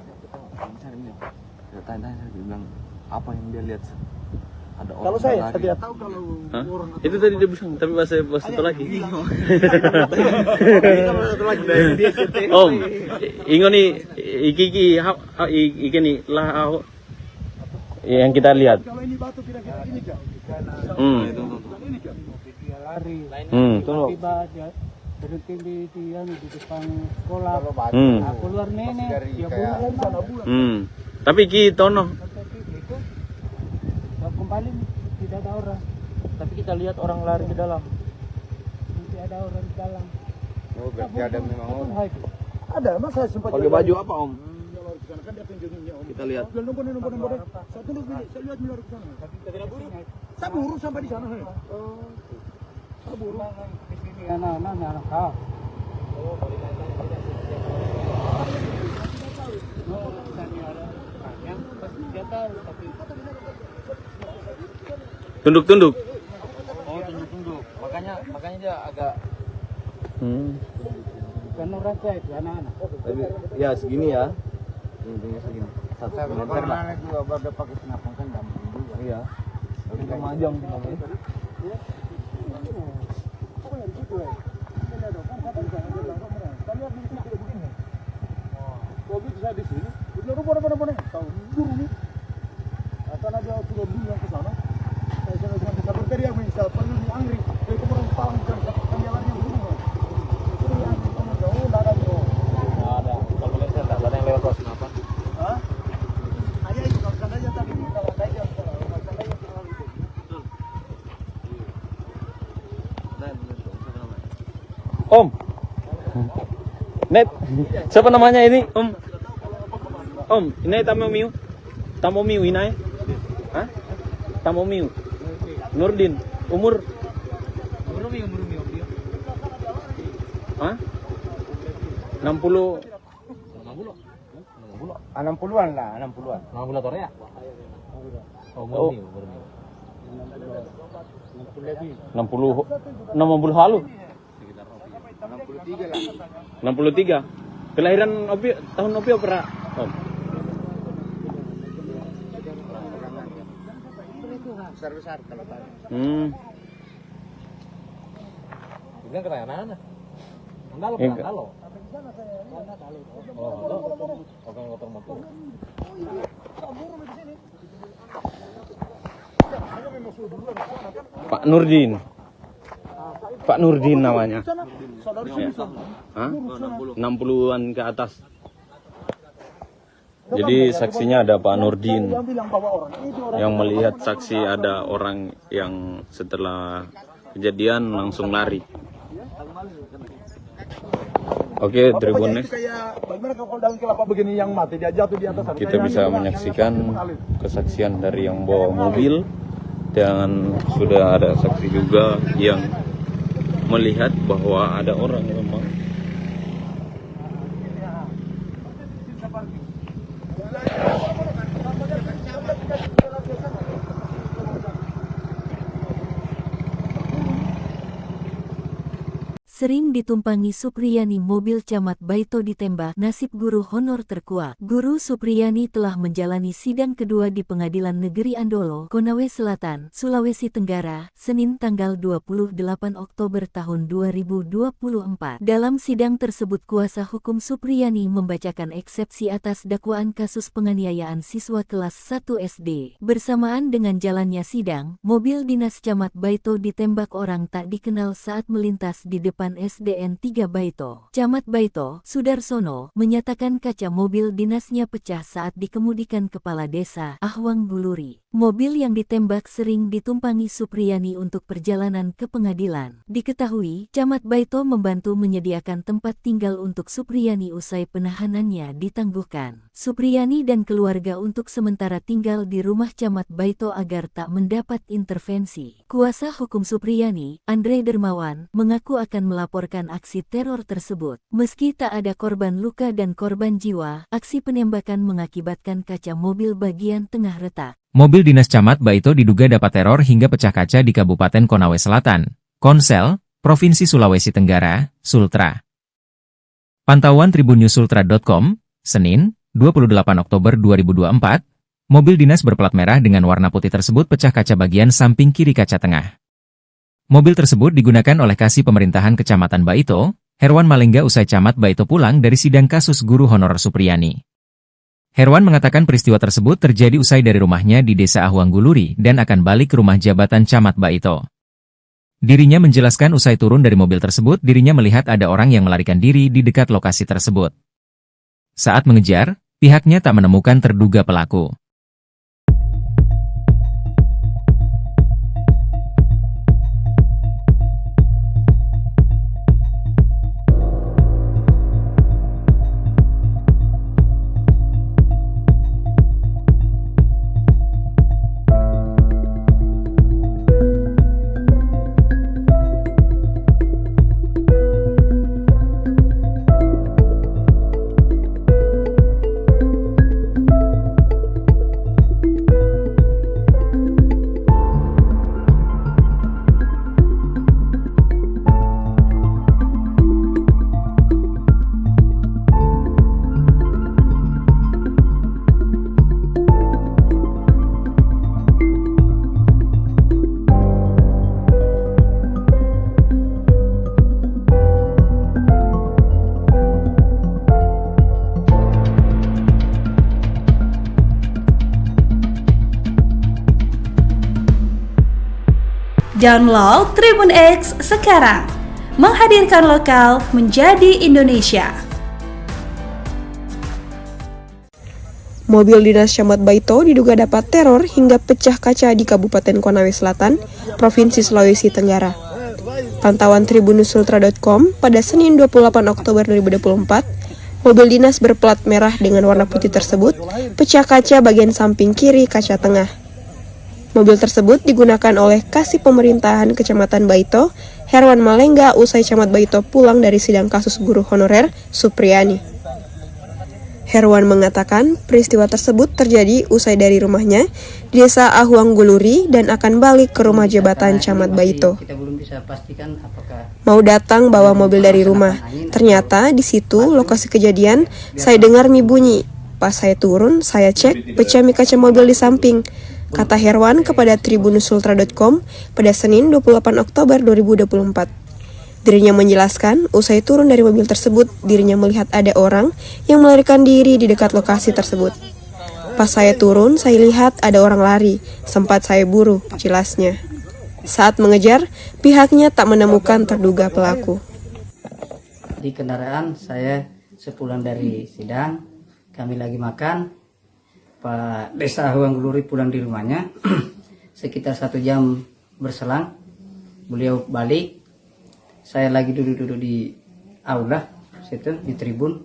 Saya tanya dia bilang apa yang dia lihat. Ada orang.
Kalau saya tidak tahu kalau orang
itu tadi dia bilang, tapi bahasa itu lagi. Om, ingo nih iki nih lah yang kita lihat.
Kalau ini batu kira-kira ini kan. Ini kan. Dia lari. Tiba dia berhenti di depan sekolah. Keluar nenek, dia bulan sana bulan.
Tapi ki tono.
Kembali tidak ada orang. Tapi kita lihat orang lari ke dalam. Tidak ada orang di dalam.
Oh, berarti ada memang orang.
Ada, mas saya sempat
pakai baju apa Om?
Kita lihat.
Saya buru sampai di sana. Saya buru. Anak-anak kau.
Tunduk-tunduk.
Oh, tunduk-tunduk. Makanya dia agak
Kan orang saya itu anak-anak.
Ya segini ya. Tingginya segini. 1 meter lah.
juga baru pakai senapan kan gampang juga.
Iya. Kita majang namanya.
Kalau bisa di sini, udah rumah tahu buru nih. Akan ada sudah dulu yang ke sana. Saya sudah bisa berteriak misal panggil di Anggrek, dari kemarin palang kan jalannya dulu. Itu yang kamu jauh enggak ada tuh.
Enggak ada. Kalau boleh saya enggak ada yang lewat pos kenapa?
Hah? Hanya itu kalau seandainya tadi kalau saya kalau seandainya terlalu itu.
Om. Net. Siapa namanya ini? Om. Om, ini Tamomiu. Tamomiu ini. Hah? Tamomiu. Nurdin. Umur? Hah? 60.
60-an lah, 60-an.
60 tore ya?
Oh. 60 halu.
63 lah.
63. Kelahiran Opi tahun Opi apa, Om?
Besar-besar kalau tadi.
Bilang kata anak-anak. Andalo
Iya.
kan andalo. Oh, andalo. Oke, motor-motor.
Pak Nurdin. Pak Nurdin namanya.
Saudara
Hah? 60-an ke atas. Jadi saksinya ada Pak Nurdin
yang bilang bahwa orang itu orang
yang melihat saksi ada orang yang setelah kejadian langsung lari. Oke, Tribunes,
kayak bagaimana kalau dalam kelapa begini yang mati dia jatuh di atas.
kita bisa menyaksikan kesaksian dari yang bawa mobil dan sudah ada saksi juga yang melihat bahwa ada orang memang.
Sering ditumpangi Supriyani mobil Camat Baito ditembak, nasib guru honor terkuak. Guru Supriyani telah menjalani sidang kedua di Pengadilan Negeri Andolo, Konawe Selatan, Sulawesi Tenggara, Senin tanggal 28 Oktober tahun 2024. Dalam sidang tersebut kuasa hukum Supriyani membacakan eksepsi atas dakwaan kasus penganiayaan siswa kelas 1 SD. Bersamaan dengan jalannya sidang, mobil dinas Camat Baito ditembak orang tak dikenal saat melintas di depan SDN 3 Baito. Camat Baito, Sudarsono, menyatakan kaca mobil dinasnya pecah saat dikemudikan kepala desa Ahwang Guluri. Mobil yang ditembak sering ditumpangi Supriyani untuk perjalanan ke pengadilan. Diketahui, Camat Baito membantu menyediakan tempat tinggal untuk Supriyani usai penahanannya ditangguhkan. Supriyani dan keluarga untuk sementara tinggal di rumah Camat Baito agar tak mendapat intervensi. Kuasa hukum Supriyani, Andre Dermawan, mengaku akan melaporkan aksi teror tersebut. Meski tak ada korban luka dan korban jiwa, aksi penembakan mengakibatkan kaca mobil bagian tengah retak.
Mobil dinas Camat Baito diduga dapat teror hingga pecah kaca di Kabupaten Konawe Selatan, Konsel, Provinsi Sulawesi Tenggara, Sultra. Pantauan tribunnews.sultra.com, Senin, 28 Oktober 2024, mobil dinas berplat merah dengan warna putih tersebut pecah kaca bagian samping kiri kaca tengah. Mobil tersebut digunakan oleh Kasih Pemerintahan Kecamatan Baito, Herwan Malengga usai Camat Baito pulang dari sidang kasus guru honorer Supriyani. Herwan mengatakan peristiwa tersebut terjadi usai dari rumahnya di Desa Ahwang Guluri dan akan balik ke rumah jabatan Camat Baito. Dirinya menjelaskan usai turun dari mobil tersebut dirinya melihat ada orang yang melarikan diri di dekat lokasi tersebut. Saat mengejar, pihaknya tak menemukan terduga pelaku.
Download Tribun X sekarang. Menghadirkan lokal menjadi Indonesia.
Mobil dinas Camat Baito diduga dapat teror hingga pecah kaca di Kabupaten Konawe Selatan, Provinsi Sulawesi Tenggara. Pantauan tribunusultra.com pada Senin 28 Oktober 2024, mobil dinas berplat merah dengan warna putih tersebut pecah kaca bagian samping kiri kaca tengah. Mobil tersebut digunakan oleh Kasih Pemerintahan Kecamatan Baito, Herwan Malengga, usai Camat Baito pulang dari sidang kasus guru honorer Supriyani. Herwan mengatakan peristiwa tersebut terjadi usai dari rumahnya di Desa Ahuang Guluri dan akan balik ke rumah jabatan Camat Baito.
Kita belum bisa pastikan apakah
Mau datang bawa mobil dari rumah. Ternyata di situ lokasi kejadian saya dengar mie bunyi. Pas saya turun, saya cek pecah mie kaca mobil di samping. Kata Herwan kepada tribunusultra.com pada Senin 28 Oktober 2024. Dirinya menjelaskan, usai turun dari mobil tersebut, dirinya melihat ada orang yang melarikan diri di dekat lokasi tersebut. Pas saya turun, saya lihat ada orang lari, sempat saya buru, jelasnya. Saat mengejar, pihaknya tak menemukan terduga pelaku.
di kendaraan saya sepulang dari sidang, kami lagi makan, Pak Desa Ahuang Guluri pulang di rumahnya, sekitar 1 jam berselang, beliau balik. Saya lagi duduk-duduk di aula situ di tribun.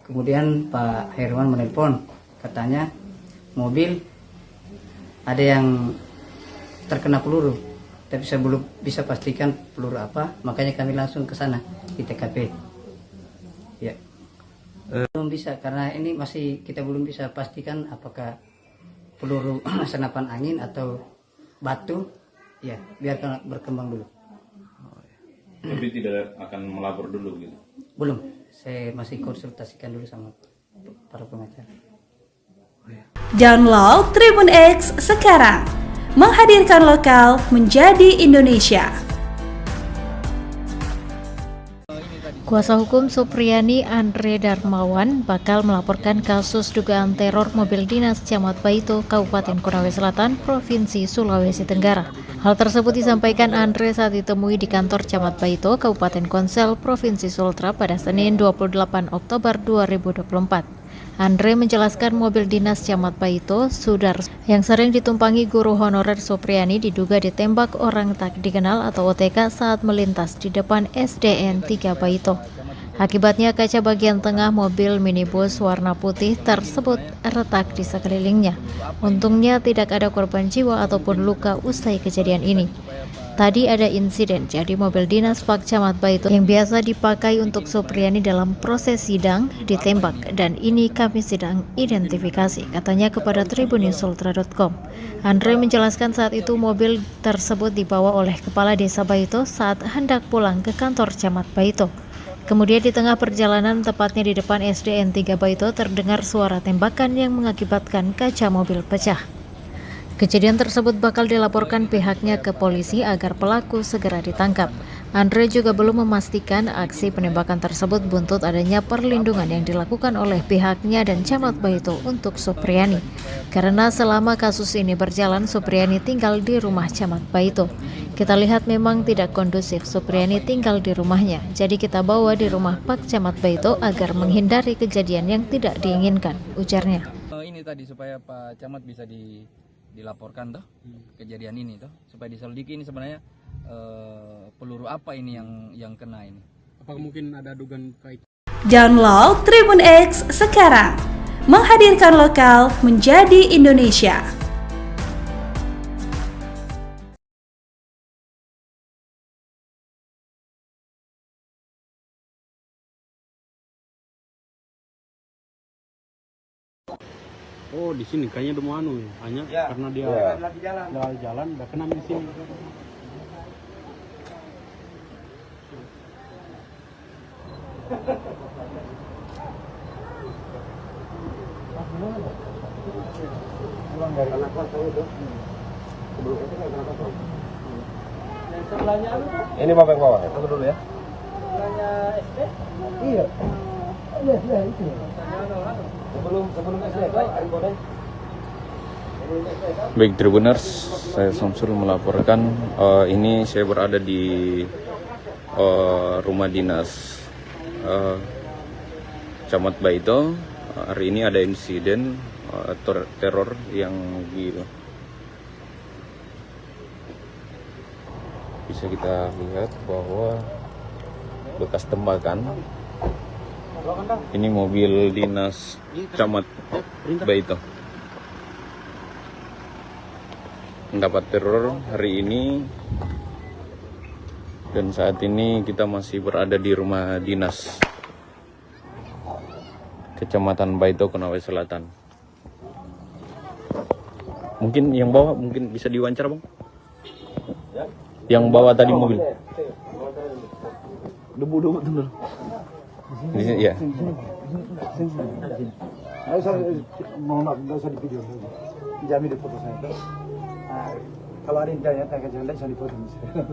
Kemudian Pak Herwan menelpon, katanya mobil ada yang terkena peluru, tapi saya belum bisa pastikan peluru apa, makanya kami langsung ke sana di TKP. Ya, belum bisa karena ini masih kita belum bisa pastikan apakah peluru senapan angin atau batu. Ya, biarkan berkembang dulu.
Tapi tidak akan melapor dulu gitu?
Belum, saya masih konsultasikan dulu sama para pengacara.
Download Tribun X sekarang. Menghadirkan lokal menjadi Indonesia.
Kuasa hukum Supriyani Andre Darmawan bakal melaporkan kasus dugaan teror mobil dinas Camat Baito, Kabupaten Konawe Selatan, Provinsi Sulawesi Tenggara. Hal tersebut disampaikan Andre saat ditemui di kantor Camat Baito, Kabupaten Konsel, Provinsi Sultra pada Senin 28 Oktober 2024. Andre menjelaskan mobil dinas Camat Baito, Sudar, yang sering ditumpangi guru honorer Supriyani diduga ditembak orang tak dikenal atau OTK saat melintas di depan SDN 3 Baito. Akibatnya kaca bagian tengah mobil minibus warna putih tersebut retak di sekelilingnya. Untungnya tidak ada korban jiwa ataupun luka usai kejadian ini. Tadi ada insiden, jadi mobil dinas Pak Camat Baito yang biasa dipakai untuk Supriyani dalam proses sidang ditembak, dan ini kami sedang identifikasi, katanya kepada tribunusultra.com. Andre menjelaskan saat itu mobil tersebut dibawa oleh Kepala Desa Baito saat hendak pulang ke kantor Camat Baito. Kemudian di tengah perjalanan, tepatnya di depan SDN 3 Baito, terdengar suara tembakan yang mengakibatkan kaca mobil pecah. Kejadian tersebut bakal dilaporkan pihaknya ke polisi agar pelaku segera ditangkap. Andre juga belum memastikan aksi penembakan tersebut buntut adanya perlindungan yang dilakukan oleh pihaknya dan Camat Baito untuk Supriyani. Karena selama kasus ini berjalan, Supriyani tinggal di rumah Camat Baito. Kita lihat memang tidak kondusif Supriyani tinggal di rumahnya, jadi kita bawa di rumah Pak Camat Baito agar menghindari kejadian yang tidak diinginkan, ujarnya.
Ini tadi supaya Pak Camat bisa dilaporkan toh kejadian ini toh, supaya diselidiki ini sebenarnya peluru apa ini yang kena ini.
Apakah mungkin ada dugaan kait?
Download Tribun X sekarang. Menghadirkan lokal menjadi Indonesia.
Oh, di sini kayaknya udah mau hanya karena dia jalan udah kena di sini.
Pulang dari anak kelas saya itu. Sebelum itu nggak kena apa-apa. Yang sebelahnya ini Bapak yang bawa. Aku dulu ya. Sebelahnya SD? Iya. Iya, itu. Sebelum SD, Pak, Ari Bodeng.
Baik Tribuners, saya Samsul melaporkan. Ini saya berada di rumah dinas Camat Baito. Hari ini ada insiden teror yang bisa kita lihat bahwa bekas tembakan. Ini mobil dinas Camat Baito mendapat teror hari ini, dan saat ini kita masih berada di rumah dinas Kecamatan Baito, Konawe Selatan. Mungkin yang bawa mungkin bisa diwawancara, Bang? Yang bawa tadi mobil.
Debu dulu.
Di sini ya.
Nggak usah di video. Jamin di foto saya. Kalau ada yang tanya jangan bisa di foto misalnya.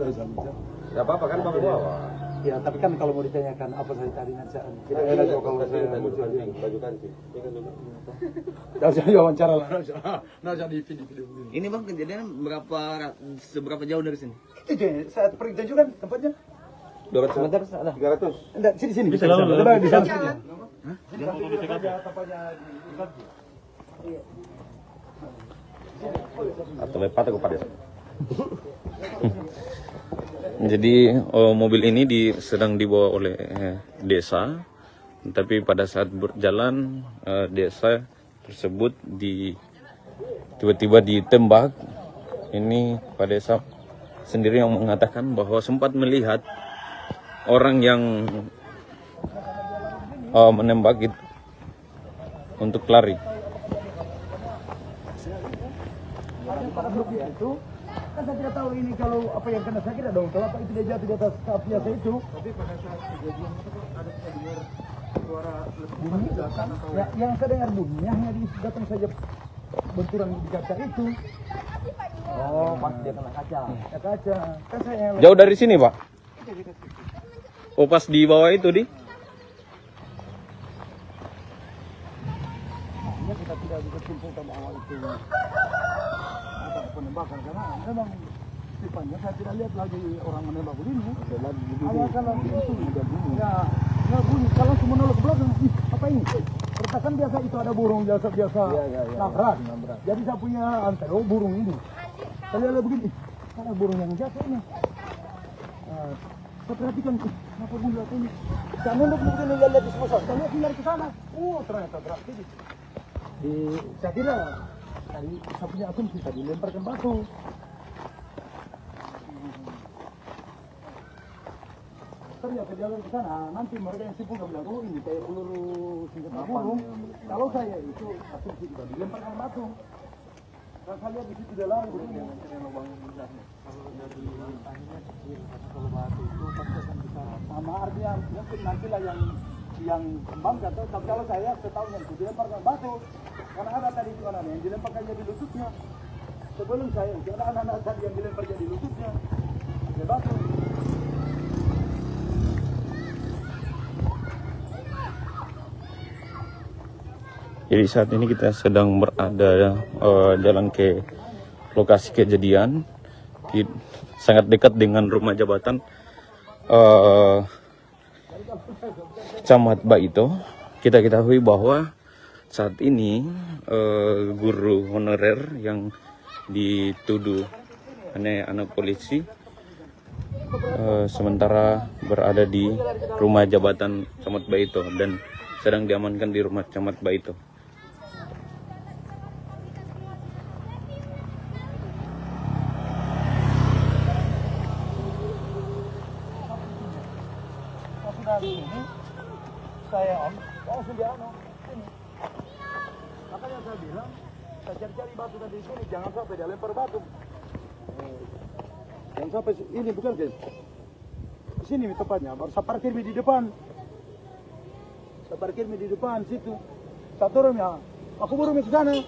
Tidak apa-apa kan Bapak bawa.
Ya, tapi kan kalau mau ditanyakan apa saya tadi nanti tidak enak kalau saya muncul aja.
Baju kanti.
Tidak usah wawancara lah, tidak usah di video.
Ini Bang, kejadian seberapa jauh dari sini?
Itu saat pergi tunjukkan tempatnya.
200 meter ada? 300.
Enggak, sini.
Bisa lalu.
Di sana.
Atau lepat aku pada. Jadi mobil ini sedang dibawa oleh desa, tapi pada saat berjalan desa tersebut tiba-tiba ditembak. Ini Pak Desa sendiri yang mengatakan bahwa sempat melihat orang yang menembak itu untuk lari.
Itu kan saya tidak tahu ini kalau apa yang kena saya kira dong, kalau apa itu dia jatuh di atas kap biasa itu. Tapi pada saat kejadian itu ada dengar suara bunyi belakang. Ya, yang saya dengar bunyinya hanya datang saja benturan di kaca itu. Oh, pas dia kena kaca. Ya, kaca. Kan saya
Jauh dari sini, Pak? Oh, pas di bawah itu, Di?
Makanya kita tidak bisa simpulkan bahwa itu penembakan, karena memang tipannya saya tidak lihat lagi orang menembak begini. Awal kalau itu nggak bunyi, kalau semua nolak ke belakang, apa ini? Pertakan biasa itu ada burung biasa nabrak. Jadi saya punya antero burung ini. Saya lihat begini, ada burung yang jatuh ini. Saya perhatikan, kenapa bunyi ini? Saya nunduk mungkin lihat di sebelah, saya lihat lari ke sana. Oh, ternyata berarti saya kira tadi saya punya asumsi tadi lemparkan batu. Ternyata jalan ke sana, nanti mereka yang sibuk bilang, oh ini kayak peluru senjata burung. Kalau saya itu asumsi kita dilemparkan batu. Dan saya lihat di situ dia lari begini. Kalau dari akhirnya kecil, kalau batu itu pasti akan besar. Sama artinya mungkin nantilah yang kembang atau tapi kalau saya setahu yang itu dilemparkan batu. Karena ada tadi itu anak yang dilemparkan jadi lututnya. Sebelum saya, ada anak-anak tadi yang dilempar jadi lututnya. Ada batu.
Jadi saat ini kita sedang berada jalan ke lokasi kejadian, sangat dekat dengan rumah jabatan Camat Baito. Kita ketahui bahwa saat ini guru honorer yang dituduh anak polisi sementara berada di rumah jabatan Camat Baito dan sedang diamankan di rumah Camat Baito.
Ini saya langsung dia sini. Makanya saya bilang, saya cari-cari batu tadi di sini, jangan sampai dia lempar batu. Jangan sampai ini bukan guys. Di sini tepatnya, baru saya parkir di depan. Saya parkir di depan situ. Saya turun ya, aku buru ke sana.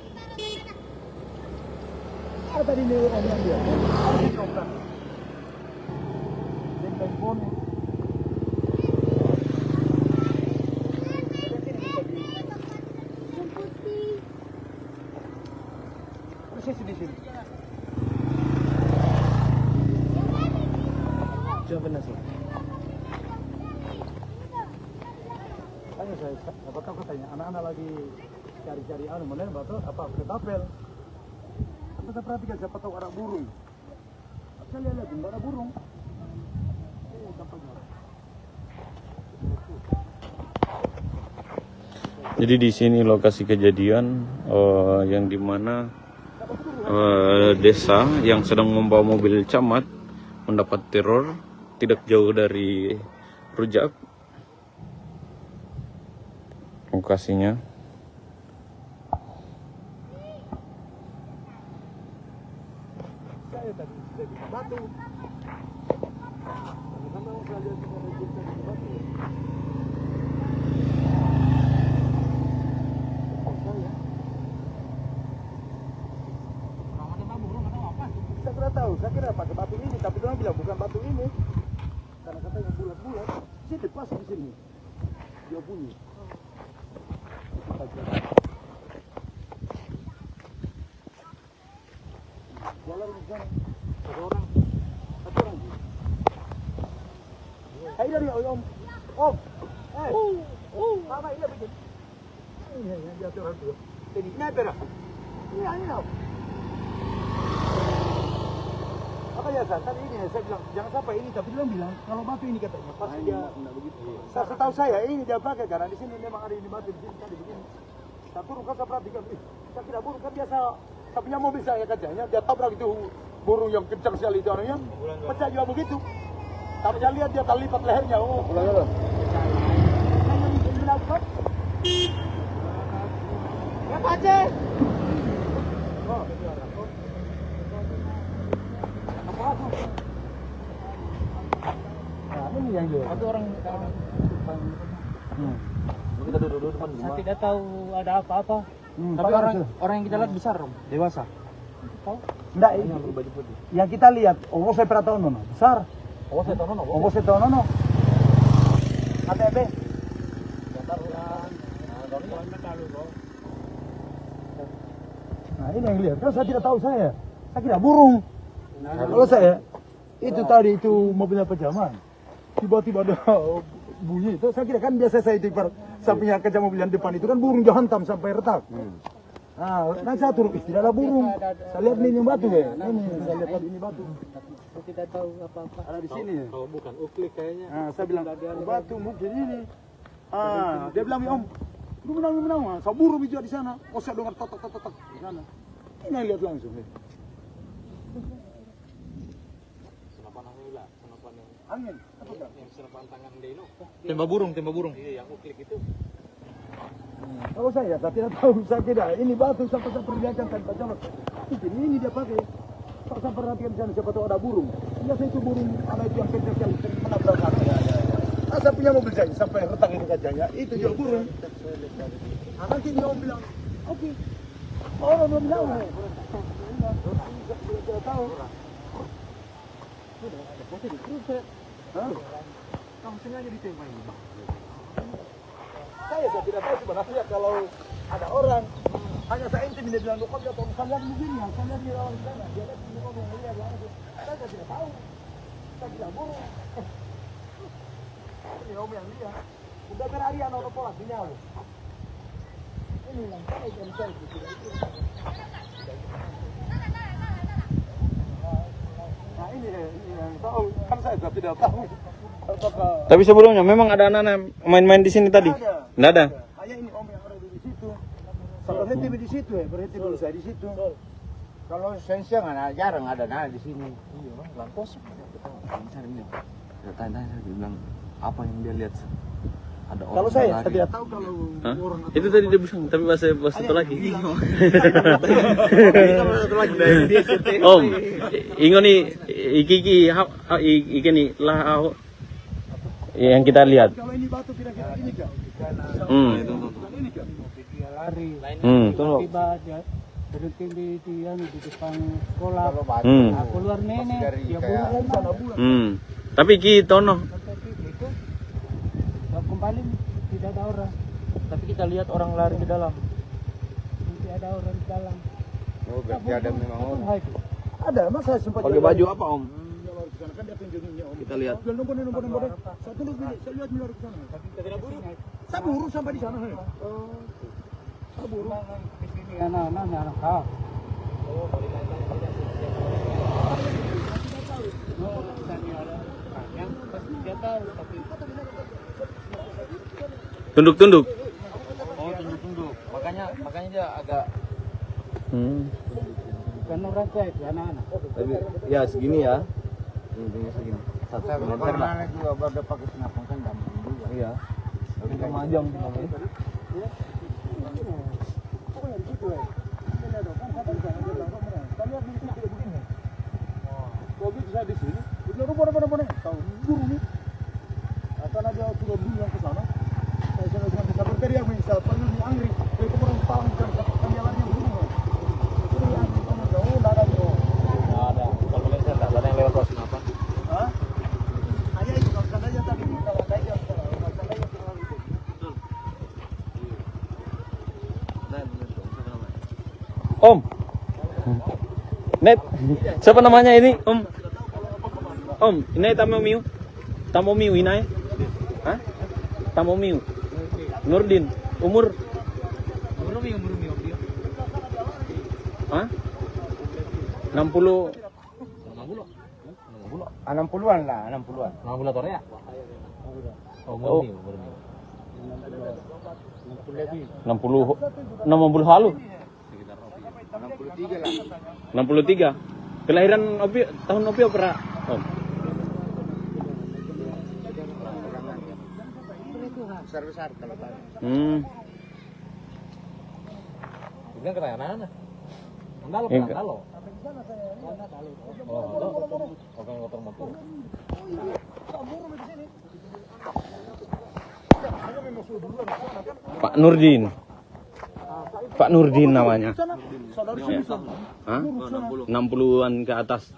Ada tadi ini orang yang dia. Telepon. Persis di sini. Coba nasi. Tanya saya, apa tahu katanya anak-anak lagi cari-cari mana batu apa ketapel. Kita perhatikan siapa tahu ada burung. Saya lihat enggak ada burung.
Jadi di sini lokasi kejadian yang dimana desa yang sedang membawa mobil camat mendapat teror tidak jauh dari Rujak lokasinya.
Saya tadi jadi batu. Saya tidak tahu, saya kira pakai batu ini, tapi dia bilang bukan batu ini, karena katanya bulat-bulat. Sini pas di sini, dia bunyi. Jalan di sana, ada orang. Hai dari om, mama ini apa ini? Ini dia orang tu. Ini apa? Ini apa? Apa ya tadi ini saya bilang jangan sampai ini, tapi dia bilang kalau batu ini katanya pas dia begitu. Setahu saya ini dia pakai karena di sini memang ada ini batu di sini tadi begini. Saya turun kan saya perhatikan, saya kira burung kan biasa. Saya punya mobil saya kacanya, dia tabrak itu burung yang kencang sekali itu orangnya, pecah juga begitu. Tapi saya lihat dia terlipat lehernya. Oh, pulang. Ya Pace. Nah, ini yang dia. Ada orang kita duduk depan rumah. Saya tidak tahu ada apa-apa. Tapi orang yang kita lihat besar, dewasa. Tahu? Enggak, ini berbaju putih. Yang kita lihat, saya pernah tahu nono, besar. Saya tahu nono. ATB. Nah, ini yang lihat. Kalau saya tidak tahu saya kira burung. Kalau saya itu tadi itu mobilnya pejaman. Tiba-tiba ada bunyi itu, saya kira kan biasa saya itu saya punya kaca mobil yang depan itu kan burung hantam sampai retak. Nah, saya turun, tidak ada burung. Saya lihat ini yang batu ya. Ini saya lihat ini batu. Saya tidak tahu apa-apa. Ada di sini. Kalau bukan uklik kayaknya. Saya bilang batu mungkin ini. Dia bilang om, lu menang. Saya burung juga di sana. Saya dengar tok di sana. Ini lihat langsung. Angin. Yang senapan tangan Deno. Tembak burung. Iya, yang uklik itu. Kalau saya tidak tahu, saya kira ini batu sampai saya perlihatkan tanpa jalan. Ini dia pakai. Kalau saya perhatikan di sana siapa tahu ada burung. Biasa itu burung ada itu yang kencang sekali menabrak kaki. Saya punya mobil saya sampai retak ini kacanya. Itu juga burung. Nanti dia bilang, oke. Orang belum tahu. Saya tahu. Ada foto di kruset. Kamu sengaja ditembak ini, Bang. Saya tidak tahu sebenarnya kalau ada orang hanya saya intim dia bilang kok dia tahu saya begini ya, saya di lawan sana dia lihat ini orang melihat langsung. Saya tidak tahu. Saya tidak burung. Ini om yang dia. Udah berharian orang pola sinyal. Ini yang saya tidak itu. Nah ini yang tahu kan saya tidak tahu.
Tapi sebelumnya memang ada anak-anak main-main di sini tadi? Nggak ada.
Hanya ini om yang ada di situ. Saya berhenti di situ berhenti dulu saya di situ.
Kalau siang jarang ada di sini. Iya, lampos. Cari ini. Tanya dia bilang apa yang dia lihat? Ada orang.
Kalau saya tidak tahu kalau orang.
Itu tadi dia bilang, tapi bahasa satu lagi. Oh, ingoni iki nih lah yang kita lihat.
Kalau ini batu kira-kira ini kak. Ini kak. Dia lari. Tiba dia berhenti di depan sekolah. Keluar nenek. Dia bulan sana bulan.
Tapi kita no.
Kembali tidak ada orang.
Tapi kita lihat orang lari ke dalam.
Tidak ada orang di dalam.
Oh, berarti ada memang orang.
Ada, mas saya sempat
Pakai baju apa Om?
kan dia tunjukinnya Om.
Kita lihat.
Jual nomor. Saya tunggu dulu, saya lihat miliar ke sana. Saya buru sampai di sana. Saya buru. Ini anak.
Tunduk-tunduk.
Oh, tunduk-tunduk. Makanya dia agak
Kan orang saya itu anak-anak.
Tapi ya segini ya. Segini. 1 meter lah.
Anak juga baru pakai senapan kan gampang juga.
Iya. Tapi kemajang namanya.
Saya di sini, udah mana, tahu buru nih. Akan ada sudah buru yang ke sana. Saya sudah bisa berteriak misal, panggil di Angri, dari kemarin palang bukan jalannya buru. Itu yang kamu jauh, nggak ada bro.
Nggak ada. Kalau lihat saya ada yang lewat crossing apa?
Hah? Ayah itu kalau aja tadi kalau ada aja
Om. Net. Siapa namanya ini? Om, ini Tamo Miu ini. Hah? Tamo Miu. Nurdin. Umur? Hah? 60.
60-an lah, 60-an.
60 tahun ya?
Oh. 60 halu.
63 lah.
63. Kelahiran Opi tahun Opi apa, Om?
Besar-besar kalau tadi.
Bilang kata anak-anak. Andalo,
Iya.
andalo. Oh, oke, motor motor.
Pak Nurdin namanya.
saudara
Hah? 60-an ke atas.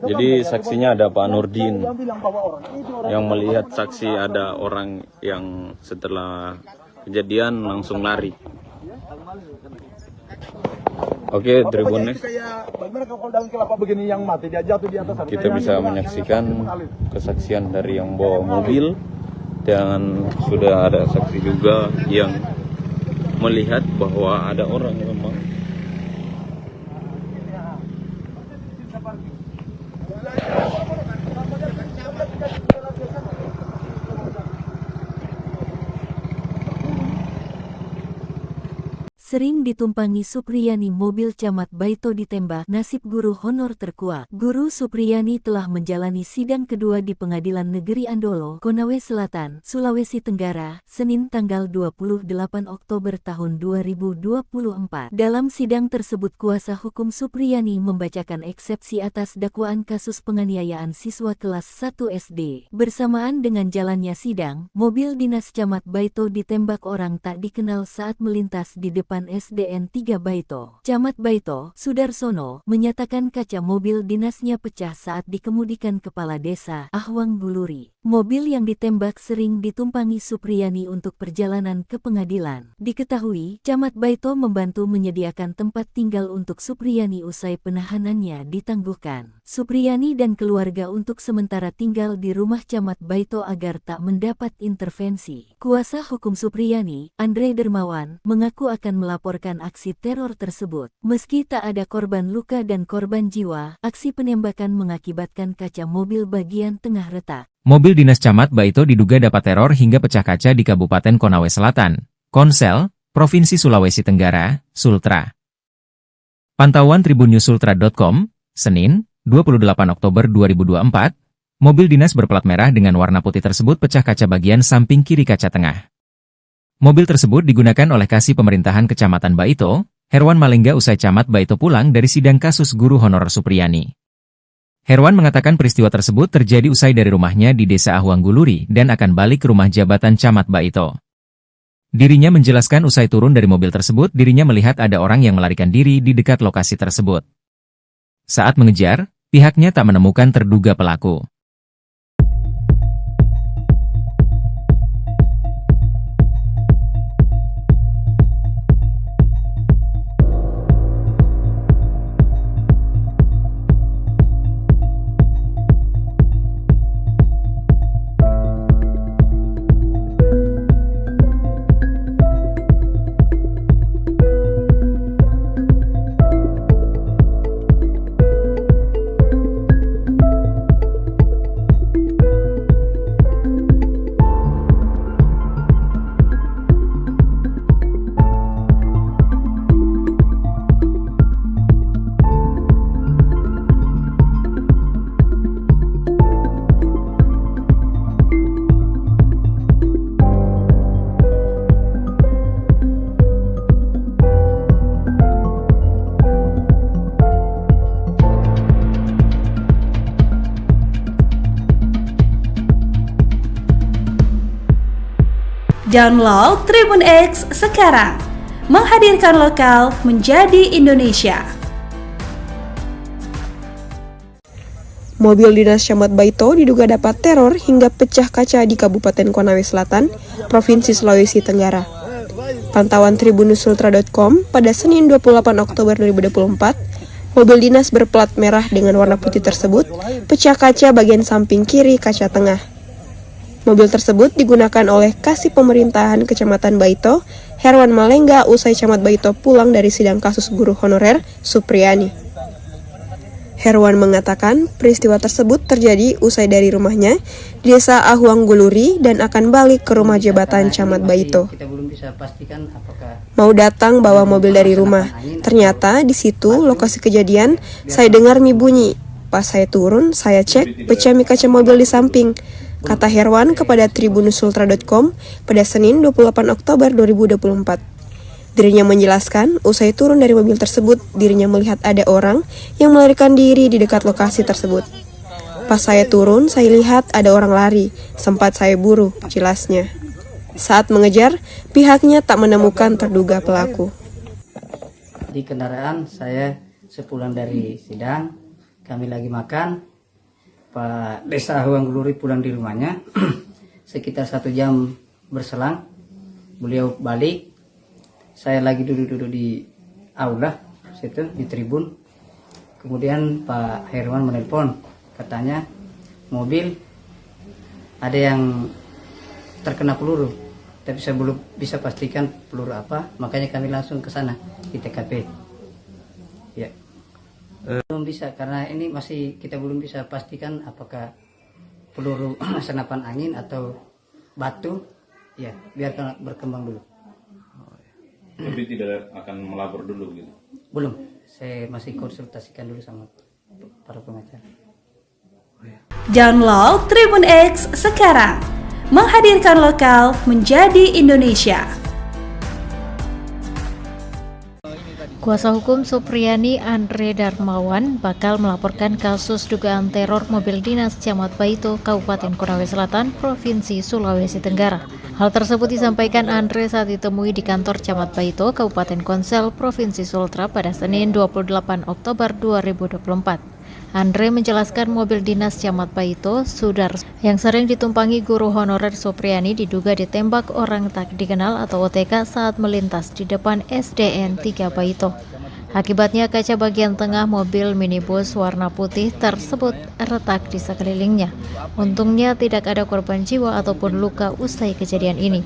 Jadi saksinya ada Pak Nurdin yang melihat saksi ada orang yang setelah kejadian langsung lari. Oke, Tribun Next.
Bagaimana kalau dalam kelapa begini yang mati dia jatuh di atas.
Kita bisa menyaksikan kesaksian dari yang bawa mobil dan sudah ada saksi juga yang melihat bahwa ada orang memang
Sering ditumpangi Supriyani mobil Camat Baito ditembak, nasib guru honor terkuak. Guru Supriyani telah menjalani sidang kedua di Pengadilan Negeri Andolo, Konawe Selatan, Sulawesi Tenggara, Senin tanggal 28 Oktober tahun 2024. Dalam sidang tersebut kuasa hukum Supriyani membacakan eksepsi atas dakwaan kasus penganiayaan siswa kelas 1 SD. Bersamaan dengan jalannya sidang, mobil dinas Camat Baito ditembak orang tak dikenal saat melintas di depan SDN 3 Baito. Camat Baito, Sudarsono, menyatakan kaca mobil dinasnya pecah saat dikemudikan Kepala Desa Ahwang Guluri. Mobil yang ditembak sering ditumpangi Supriyani untuk perjalanan ke pengadilan. Diketahui, Camat Baito membantu menyediakan tempat tinggal untuk Supriyani usai penahanannya ditangguhkan. Supriyani dan keluarga untuk sementara tinggal di rumah Camat Baito agar tak mendapat intervensi. Kuasa hukum Supriyani, Andre Dermawan, mengaku akan melaporkan aksi teror tersebut. Meski tak ada korban luka dan korban jiwa, aksi penembakan mengakibatkan kaca mobil bagian tengah retak.
Mobil dinas Camat Baito diduga dapat teror hingga pecah kaca di Kabupaten Konawe Selatan, Konsel, Provinsi Sulawesi Tenggara, Sultra. Pantauan tribunnews.sultra.com, Senin, 28 Oktober 2024, mobil dinas berplat merah dengan warna putih tersebut pecah kaca bagian samping kiri kaca tengah. Mobil tersebut digunakan oleh Kasih Pemerintahan Kecamatan Baito, Herwan Malengga usai Camat Baito pulang dari sidang kasus guru honorer Supriyani. Herwan mengatakan peristiwa tersebut terjadi usai dari rumahnya di Desa Ahwang Guluri dan akan balik ke rumah jabatan Camat Baito. Dirinya menjelaskan usai turun dari mobil tersebut dirinya melihat ada orang yang melarikan diri di dekat lokasi tersebut. Saat mengejar, pihaknya tak menemukan terduga pelaku.
Download Tribun X sekarang. Menghadirkan lokal menjadi Indonesia.
Mobil dinas Camat Baito diduga dapat teror hingga pecah kaca di Kabupaten Konawe Selatan, Provinsi Sulawesi Tenggara. Pantauan tribunusultra.com pada Senin 28 Oktober 2024, mobil dinas berplat merah dengan warna putih tersebut pecah kaca bagian samping kiri kaca tengah. Mobil tersebut digunakan oleh Kasih Pemerintahan Kecamatan Baito, Herwan Malengga, usai Camat Baito pulang dari sidang kasus guru honorer Supriyani. Herwan mengatakan peristiwa tersebut terjadi usai dari rumahnya di Desa Ahuang Guluri dan akan balik ke rumah jabatan Camat Baito. Mau datang bawa mobil dari rumah, ternyata di situ lokasi kejadian saya dengar mie bunyi. Pas saya turun, saya cek pecah mie kaca mobil di samping, kata Herwan kepada tribunusultra.com pada Senin 28 Oktober 2024. Dirinya menjelaskan, usai turun dari mobil tersebut, dirinya melihat ada orang yang melarikan diri di dekat lokasi tersebut. Pas saya turun, saya lihat ada orang lari, sempat saya buru, jelasnya. Saat mengejar, pihaknya tak menemukan terduga pelaku.
Di kendaraan saya sepulang dari sidang, kami lagi makan, Pak Desa Ahuang Guluri pulang di rumahnya, sekitar 1 jam berselang, beliau balik. Saya lagi duduk-duduk di aula situ di tribun. Kemudian Pak Herwan menelpon, katanya mobil ada yang terkena peluru, tapi saya belum bisa pastikan peluru apa, makanya kami langsung ke sana di TKP. Ya. Belum bisa karena ini masih kita belum bisa pastikan apakah peluru senapan angin atau batu. Ya, biarkan berkembang dulu.
Tapi tidak akan melapor dulu gitu?
Belum, saya masih konsultasikan dulu sama para pengacara.
Download Tribun X sekarang. Menghadirkan lokal menjadi Indonesia.
Kuasa hukum Supriyani Andre Darmawan bakal melaporkan kasus dugaan teror mobil dinas Camat Baito, Kabupaten Konawe Selatan, Provinsi Sulawesi Tenggara. Hal tersebut disampaikan Andre saat ditemui di kantor Camat Baito, Kabupaten Konsel, Provinsi Sultra pada Senin 28 Oktober 2024. Andre menjelaskan mobil dinas Camat Baito, Sudar, yang sering ditumpangi guru honorer Supriyani diduga ditembak orang tak dikenal atau OTK saat melintas di depan SDN 3 Baito. Akibatnya kaca bagian tengah mobil minibus warna putih tersebut retak di sekelilingnya. Untungnya tidak ada korban jiwa ataupun luka usai kejadian ini.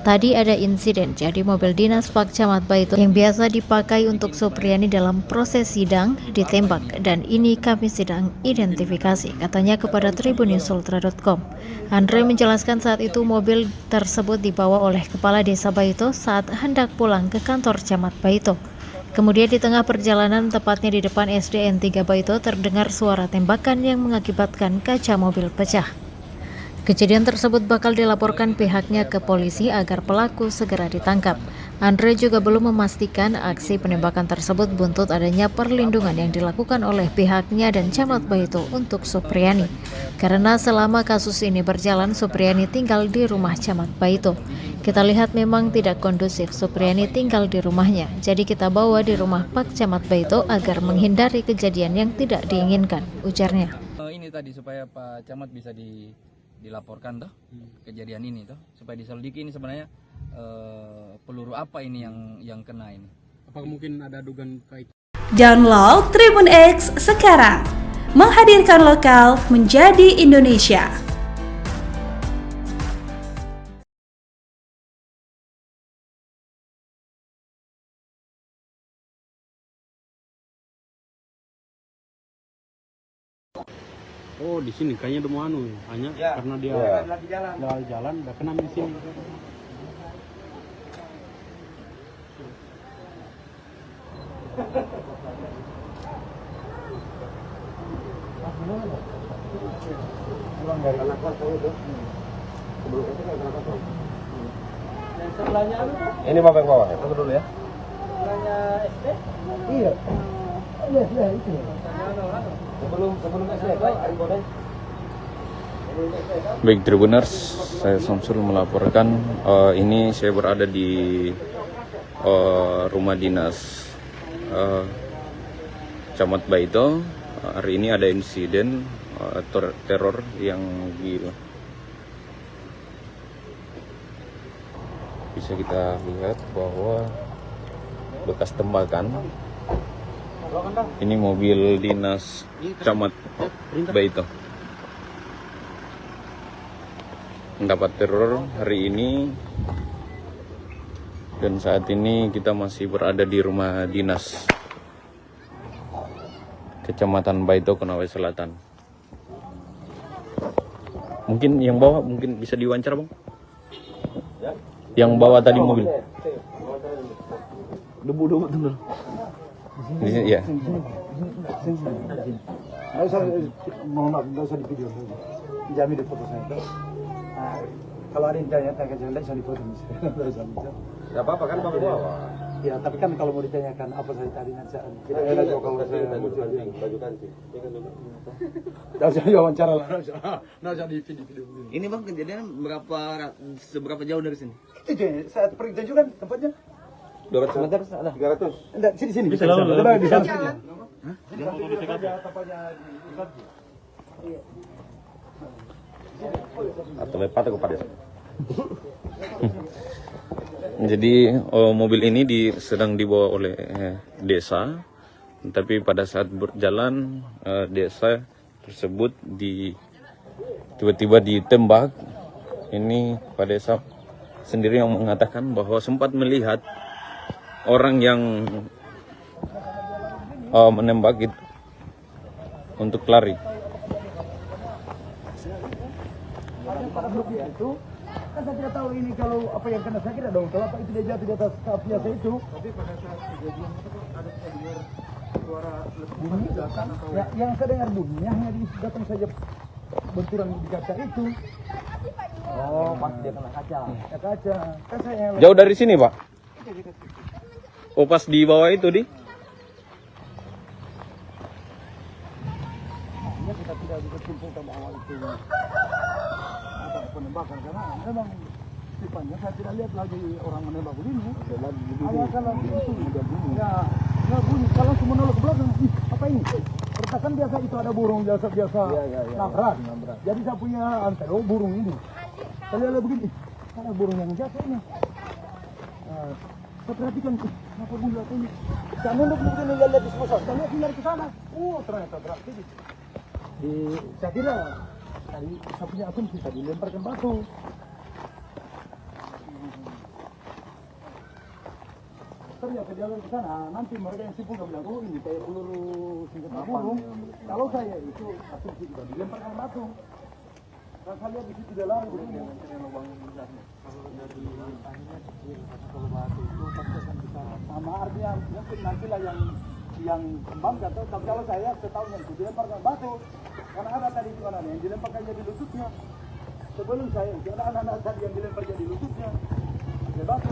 Tadi ada insiden, jadi mobil dinas Pak Camat Baito yang biasa dipakai untuk Supriyani dalam proses sidang ditembak, dan ini kami sedang identifikasi, katanya kepada tribunusultra.com. Andre menjelaskan saat itu mobil tersebut dibawa oleh Kepala Desa Baito saat hendak pulang ke kantor Camat Baito. Kemudian di tengah perjalanan, tepatnya di depan SDN 3 Baito, terdengar suara tembakan yang mengakibatkan kaca mobil pecah. Kejadian tersebut bakal dilaporkan pihaknya ke polisi agar pelaku segera ditangkap. Andre juga belum memastikan aksi penembakan tersebut buntut adanya perlindungan yang dilakukan oleh pihaknya dan Camat Baito untuk Supriyani. Karena selama kasus ini berjalan, Supriyani tinggal di rumah Camat Baito. Kita lihat memang tidak kondusif Supriyani tinggal di rumahnya, jadi kita bawa di rumah Pak Camat Baito agar menghindari kejadian yang tidak diinginkan, ujarnya.
Ini tadi supaya Pak Camat bisa dilaporkan toh kejadian ini toh, supaya diselidiki ini sebenarnya peluru apa ini yang kena ini.
Apakah mungkin ada dugaan kait?
Download Tribun X sekarang. Menghadirkan lokal menjadi Indonesia.
Oh, di sini kayaknya udah mau hanya karena dia jalan udah kena di sini.
Pulang dari anak kosong itu. Sebelum itu kan anak kosong. Yang sebelahnya ini bapak yang bawa. Tunggu dulu ya. Sebelahnya SD? Iya. Iya, itu. Sebelum SD, Pak, Ari Bodeng.
Baik Tribuners, saya Samsul melaporkan. Ini saya berada di rumah dinas Camat Baito. Hari ini ada insiden teror yang bisa kita lihat bahwa bekas tembakan. Ini mobil dinas Camat Baito mendapat teror hari ini, dan saat ini kita masih berada di rumah dinas Kecamatan Baito, Konawe Selatan. Mungkin yang bawa mungkin bisa diwawancara, Bang? Yang bawa tadi mobil. Debu-debu betul. Iya.
Nggak usah di video. Jamin di foto saya. Kalau ada yang tanya-tanya jangan bisa dipoto misalnya.
Gak apa-apa kan Bapak bawa.
Ya, tapi kan kalau mau ditanyakan apa saya tadi nanti kita enak juga kalau saya
baju kancing.
Nggak usah diwawancara lah. Nggak usah di video.
Ini Bang, kejadian seberapa jauh dari sini?
Itu saya pergi tunjukkan tempatnya.
200 meter ada. 300.
Enggak, sini.
Bisa lalu.
Di sana.
Hah?
Atau lepat aku pada. Jadi mobil ini sedang dibawa oleh desa, tapi pada saat berjalan desa tersebut tiba-tiba ditembak. Ini Pak Desa sendiri yang mengatakan bahwa sempat melihat orang yang menembak itu untuk lari.
Itu kan saya tidak tahu ini kalau apa yang kena sakit dong. Kalau apa itu dia jatuh di atas kap biasa itu. Tapi pada saat kejadian itu ada dengar suara bunyi datang atau ya, yang saya dengar bunyinya hanya di datang saja benturan di kaca itu. Oh, pas dia kena kaca. Ya, kaca. Kan saya
Jauh dari sini, Pak? Oh, pas di bawah itu di?
Kita tidak bisa simpulkan bahwa itu penembakan, karena memang tipanya saya tidak lihat lagi orang menembak begini. Awal kalau itu ya bunyi kalau semua nolak ke belakang, apa ini? Pertakan biasa itu ada burung biasa nabrak. Jadi saya punya antero burung ini. Saya lihat begini, ada burung yang jatuh ini. Saya perhatikan, kenapa bunyi jatuh ini? Saya nunduk begini lihat di sebelah, saya lihat dari ke sana. Oh, ternyata berarti saya kira tadi saya punya asumsi tadi lemparkan batu. Ternyata jalan ke sana, nanti mereka yang simpulkan bilang, oh ini kayak peluru senjata burung. Kalau saya itu asumsi juga dilemparkan batu. Kalau saya lihat di situ dia lari begini. Kalau dari akhirnya kalau batu itu pasti akan bisa sama artinya mungkin nantilah yang kembang atau tapi kalau saya setahunya itu dilemparkan batu. Karena ada tadi itu anak yang dilemparkan jadi lututnya. Sebelum saya itu ada anak-anak tadi yang dilempar jadi lututnya. Dia batu.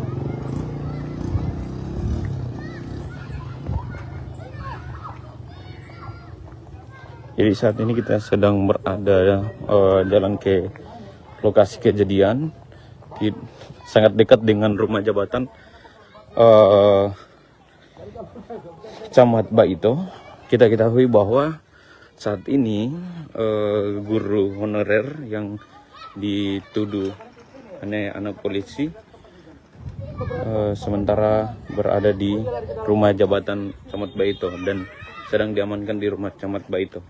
Jadi saat ini kita sedang berada jalan ke lokasi kejadian, sangat dekat dengan rumah jabatan Camat Baito. Kita ketahui bahwa saat ini guru honorer yang dituduh anak polisi sementara berada di rumah jabatan Camat Baito dan sedang diamankan di rumah Camat Baito.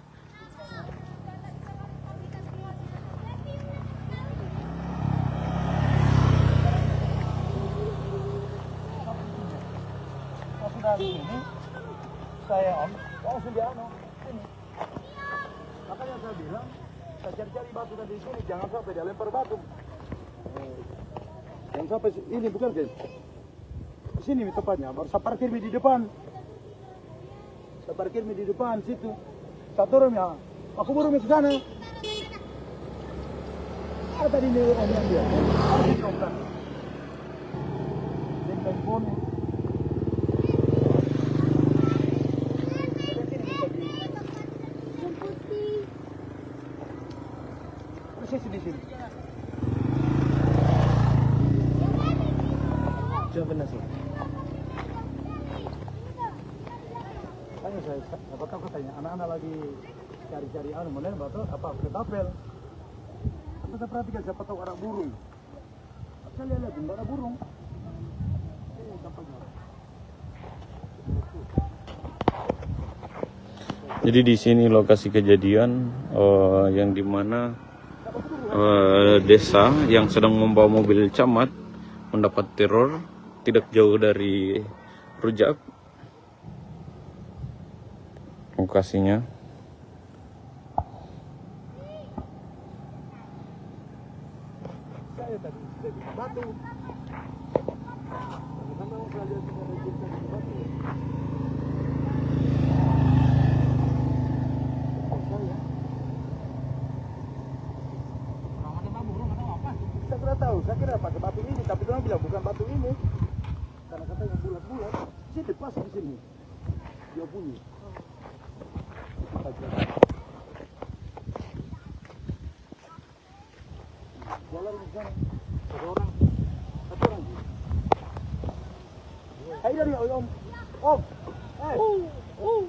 Ini saya langsung dia ini. Makanya saya bilang, saya cari-cari batu dari sini, jangan sampai dia lempar batu. Jangan sampai ini bukan guys. Di sini tepatnya, baru saya parkir di depan. Saya parkir di depan situ. Saya turun ya, aku baru ke sana. Ada tadi ini orang yang dia. Harus dicoba. Telepon. benar sih. Tanya saya, apa tahu katanya anak-anak lagi cari-cari mana batu apa ketapel. Kita perhatikan siapa tahu ada burung. Saya lihat enggak ada burung.
Jadi di sini lokasi kejadian yang dimana desa yang sedang membawa mobil camat mendapat teror tidak jauh dari Rujak. Lokasinya.
Saya tadi batu. Saya kira tahu, saya kira pakai batu ini, tapi dia bilang bukan batu ini, karena katanya bulat-bulat. Sini pas di sini, dia bunyi. Jalan di sana, satu orang. Ayo dari om,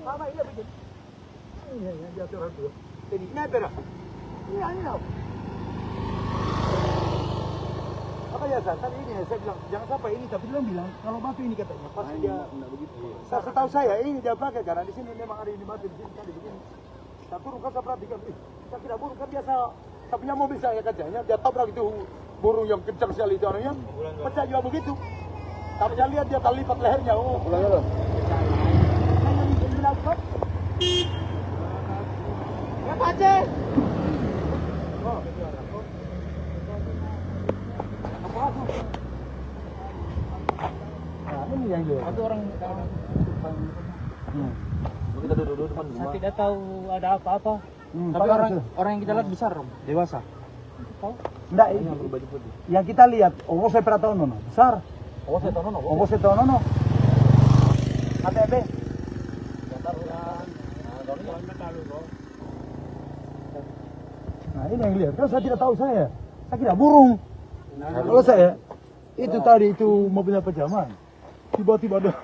apa ini begini? Ini yang dia orang tu. Jadi ini apa? Ini apa? Apa ya tadi ini saya bilang jangan sampai ini, tapi dia bilang kalau batu ini katanya pas dia begitu. Saya setahu saya ini dia pakai karena di sini memang ada ini batu di sini tadi begini. Saya turun kan saya perhatikan, saya kira burung kan biasa. Saya punya mobil saya kacanya dia tabrak itu burung yang kencang sekali itu orangnya. Pecah juga begitu. Tapi saya lihat dia terlipat lehernya. Oh, ulangnya loh. Ya Pace. Oh. Nah, ini yang dia. Satu orang kita duduk depan rumah. Saya tidak tahu ada apa-apa. Tapi orang yang kita lihat besar, dewasa. Tahu? Enggak, ini yang berbaju putih. Yang kita lihat, saya pernah tahu nono, besar. Saya tahu nono. ATB. Nah, ini yang lihat. Kalau saya tidak tahu saya kira burung. Kalau saya itu tadi itu mobilnya pejaman. Tiba-tiba ada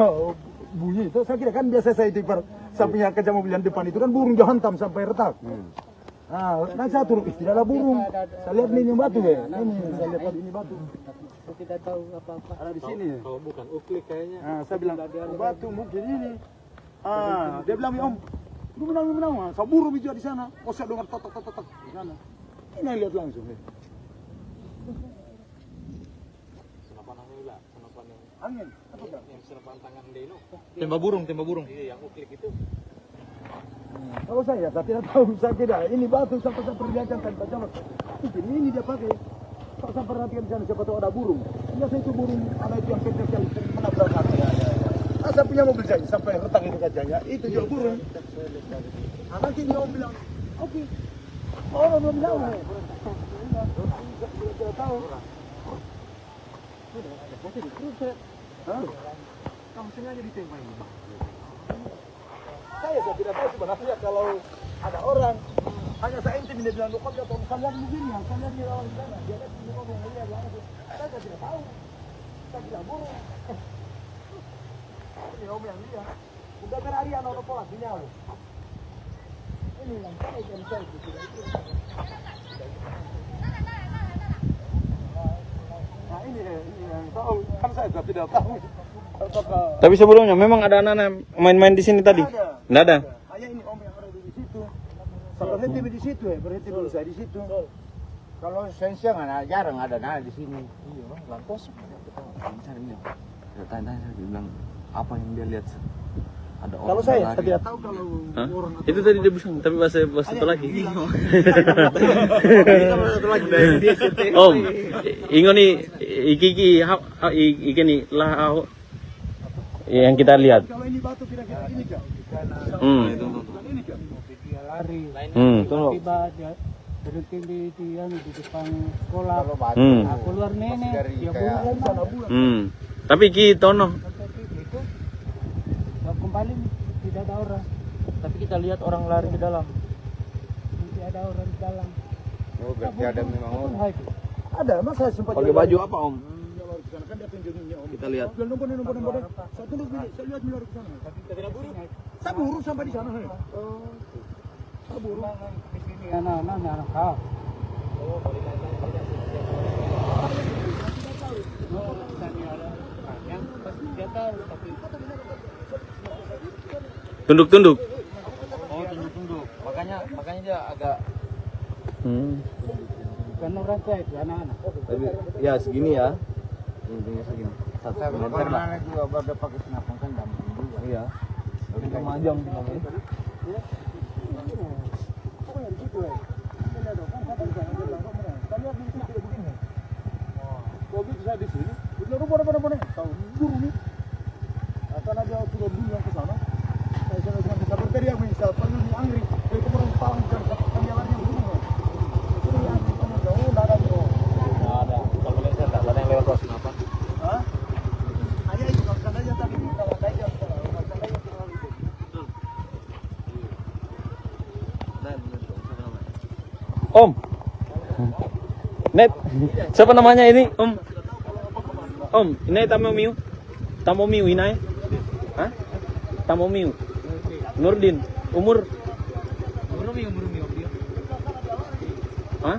bunyi itu, saya kira kan biasa saya itu saya punya kaca mobil yang depan itu kan burung dia hantam sampai retak. Nah saya turun, tidak ada burung. Saya lihat ini batu ya. Ini saya lihat ini batu. Saya tidak tahu apa-apa. Ada di sini. Kalau bukan uklik kayaknya. Saya bilang batu mungkin ini. Dia bilang om, lu menang. Saya burung juga di sana. Saya dengar totok di sana. Ini yang lihat langsung. Angin. Yang senapan tangan Deno. Tembak burung. Iya, yang uklik itu. Kalau saya tidak tahu, saya tidak. Ini batu sampai saya perlihatkan tanpa jalan. Mungkin ini dia pakai. Kalau saya perhatikan di sana, siapa tahu ada burung. Biasa itu burung, ada itu yang kecil sekali menabrak kaki. Saya punya mobil saya sampai retak itu kacanya. Itu juga burung. Nanti dia bilang, oke. Orang belum tahu. Tidak tahu. Kamu sengaja ditembak ini, Bang. Saya tidak tahu sebenarnya kalau ada orang hanya saya intim dia bilang lokal atau kalian begini yang kalian di lawan sana dia lihat ini ngomong dia langsung. Saya tidak tahu. Saya tidak burung. Ini om yang dia. Udah berhari anak orang pola sinyal. Ini yang saya tidak itu. Nah ini yang tahu kan saya tidak tahu.
Tapi sebelumnya memang ada anak-anak main-main di sini tadi? Tidak ada.
Hanya ini om yang ada di situ. Berhenti di situ ya, berhenti dulu saya di situ.
Kalau siang jarang ada di sini. Iya, lang kosong. Cari dia. Tanya dia bilang apa yang dia lihat. Ada orang.
Kalau saya tidak tahu kalau orang
itu tadi dia bilang, tapi bahasa satu lagi. Om, ingo nih iki nih lah yang kita lihat.
Kalau ini batu kira-kira ini kak. Ini kak. Dia lari. Tiba dia berhenti di depan sekolah. Keluar nenek. Dia bulan sana bulan.
Tapi ki tono.
Kembali tidak ada orang. Tapi kita lihat orang lari ke dalam. Tidak ada orang di dalam.
Oh, berarti ada memang orang.
Ada, mas saya sempat
pakai baju apa om?
Kita lihat.
Saya buru sampai di sana. Saya buru. Di sini anak-anak kau.
Tunduk-tunduk.
Oh, tunduk-tunduk. Makanya dia agak
Kan orang saya itu anak-anak.
Tapi ya segini ya. Intinya segini. 1 meter lah.
anak juga berada pakai senapan kan gampang juga.
Iya. Kita majang kita ini.
Kalau bisa di sini, udah rumah tahu buru nih. Akan ada turun dulu yang ke sana. Saya sudah bisa berteriak misal panggil di Angri, dari kemarin tahun kan jalannya dulu. Itu yang kita jauh enggak ada bro.
Enggak ada. Kalau boleh saya tak ada yang lewat kelas apa?
Hah? Hanya itu kalau seandainya tadi kalau saya kalau seandainya terlalu itu.
Om. Net, siapa namanya ini? Om. Om, ini Tamomiu. Tamomiu ini. Hah? Tamomiu. Nurdin. Umur? Hah?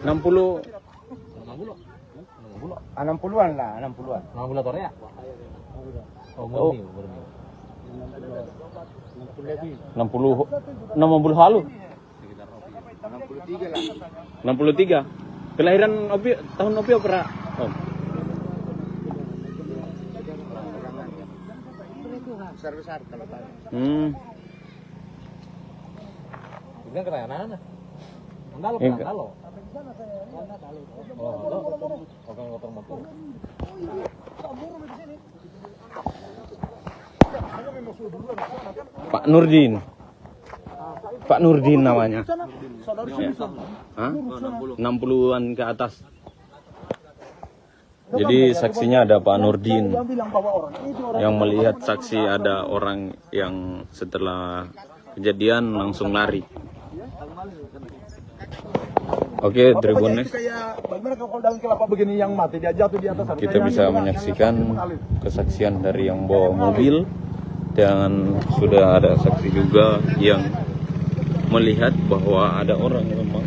60.
60-an lah, 60-an. 60 tore ya?
Oh. 60 halu.
63 lah.
63. Kelahiran Opi tahun Opi opera. Om.
Besar-besar kalau tadi.
Bukan
kelahiran anak. Andalo.
Pak Nurdin. Pak Nurdin namanya. Hah? 60-an ke atas. Jadi saksinya ada Pak Nurdin yang melihat saksi ada orang yang setelah kejadian langsung lari. Oke, Tribuners, kita bisa menyaksikan kesaksian dari yang bawa mobil dan sudah ada saksi juga yang melihat bahwa ada orang memang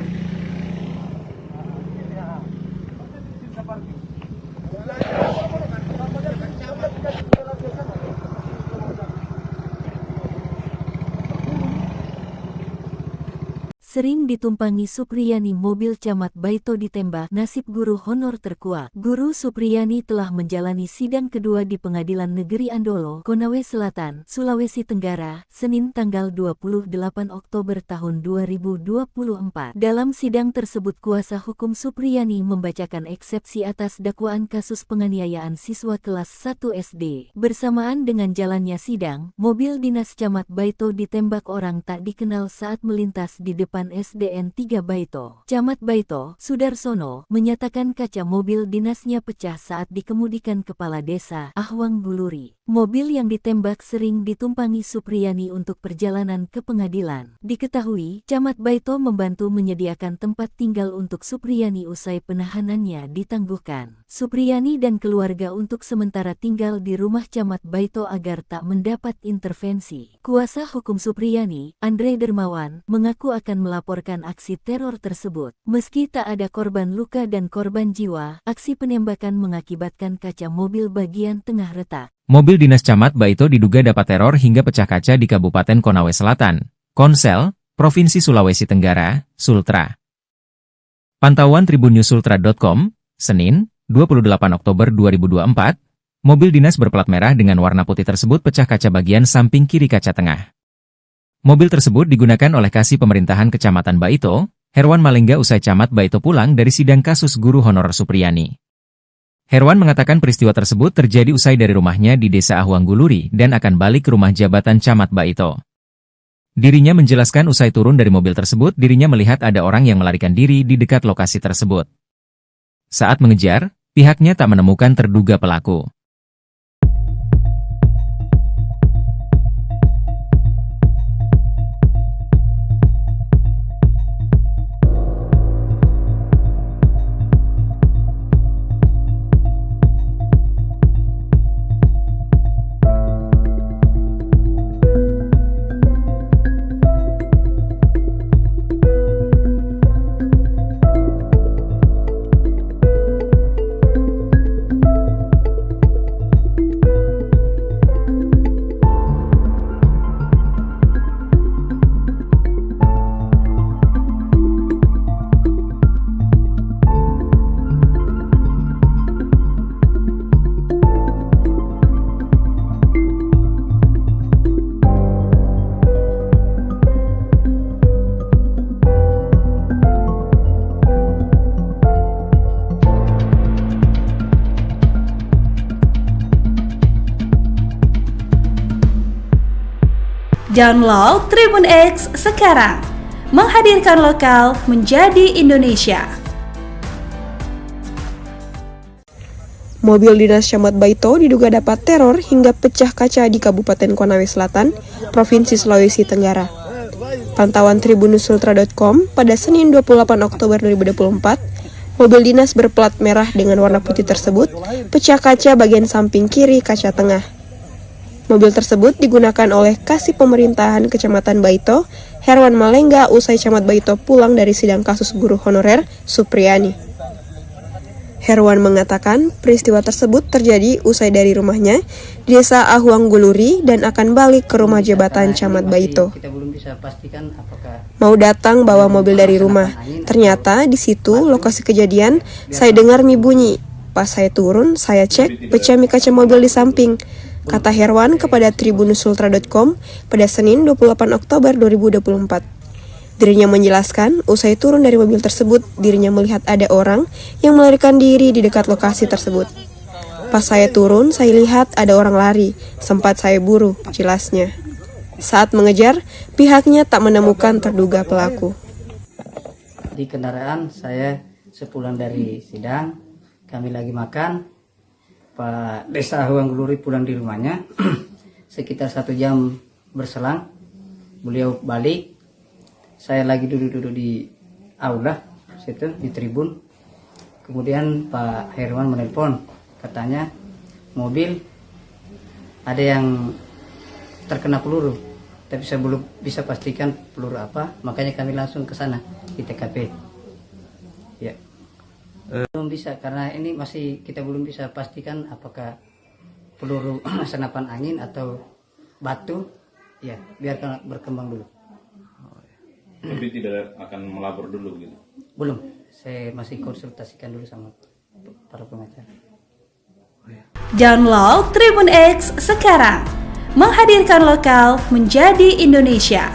Sering ditumpangi Supriyani mobil Camat Baito ditembak, nasib guru honor terkuak. Guru Supriyani telah menjalani sidang kedua di Pengadilan Negeri Andolo, Konawe Selatan, Sulawesi Tenggara, Senin tanggal 28 Oktober tahun 2024. Dalam sidang tersebut kuasa hukum Supriyani membacakan eksepsi atas dakwaan kasus penganiayaan siswa kelas 1 SD. Bersamaan dengan jalannya sidang, mobil dinas Camat Baito ditembak orang tak dikenal saat melintas di depan SDN 3 Baito. Camat Baito, Sudarsono, menyatakan kaca mobil dinasnya pecah saat dikemudikan Kepala Desa Ahwang Guluri. Mobil yang ditembak sering ditumpangi Supriyani untuk perjalanan ke pengadilan. Diketahui, Camat Baito membantu menyediakan tempat tinggal untuk Supriyani usai penahanannya ditangguhkan. Supriyani dan keluarga untuk sementara tinggal di rumah Camat Baito agar tak mendapat intervensi. Kuasa hukum Supriyani, Andre Dermawan, mengaku akan melaporkan aksi teror tersebut. Meski tak ada korban luka dan korban jiwa, aksi penembakan mengakibatkan kaca mobil bagian tengah retak.
Mobil dinas Camat Baito diduga dapat teror hingga pecah kaca di Kabupaten Konawe Selatan, Konsel, Provinsi Sulawesi Tenggara, Sultra. Pantauan tribunnews.sultra.com, Senin, 28 Oktober 2024, mobil dinas berplat merah dengan warna putih tersebut pecah kaca bagian samping kiri kaca tengah. Mobil tersebut digunakan oleh Kasih Pemerintahan Kecamatan Baito, Herwan Malengga usai Camat Baito pulang dari sidang kasus guru honorer Supriyani. Herwan mengatakan peristiwa tersebut terjadi usai dari rumahnya di Desa Ahwang Guluri dan akan balik ke rumah jabatan Camat Baito. Dirinya menjelaskan usai turun dari mobil tersebut dirinya melihat ada orang yang melarikan diri di dekat lokasi tersebut. Saat mengejar, pihaknya tak menemukan terduga pelaku.
Download Tribun X sekarang. Menghadirkan lokal menjadi Indonesia.
Mobil dinas Camat Baito diduga dapat teror hingga pecah kaca di Kabupaten Konawe Selatan, Provinsi Sulawesi Tenggara. Pantauan tribunusultra.com pada Senin 28 Oktober 2024, mobil dinas berplat merah dengan warna putih tersebut pecah kaca bagian samping kiri kaca tengah. Mobil tersebut digunakan oleh Kasih Pemerintahan Kecamatan Baito, Herwan Malengga, usai Camat Baito pulang dari sidang kasus guru honorer Supriyani. Herwan mengatakan peristiwa tersebut terjadi usai dari rumahnya di Desa Ahuang Guluri dan akan balik ke rumah jabatan Camat Baito.
Kita belum bisa pastikan apakah
Mau datang bawa mobil dari rumah. Ternyata di situ lokasi kejadian saya dengar mie bunyi. Pas saya turun, saya cek pecah mie kaca mobil di samping, kata Herwan kepada tribunusultra.com pada Senin 28 Oktober 2024. Dirinya menjelaskan, usai turun dari mobil tersebut, dirinya melihat ada orang yang melarikan diri di dekat lokasi tersebut. Pas saya turun, saya lihat ada orang lari, sempat saya buru, jelasnya. Saat mengejar, pihaknya tak menemukan terduga pelaku.
di kendaraan saya sepulang dari sidang, kami lagi makan, Pak Desa Ahuang Guluri pulang di rumahnya, sekitar 1 jam berselang, beliau balik. Saya lagi duduk-duduk di aula situ di tribun. Kemudian Pak Herwan menelpon, katanya mobil ada yang terkena peluru, tapi saya belum bisa pastikan peluru apa, makanya kami langsung ke sana di TKP. Ya, belum bisa karena ini masih kita belum bisa pastikan apakah peluru senapan angin atau batu. Ya, biarkan berkembang dulu.
Tapi tidak akan melapor dulu gitu?
Belum, saya masih konsultasikan dulu sama para pengacara.
Download Tribun X sekarang. Menghadirkan lokal menjadi Indonesia.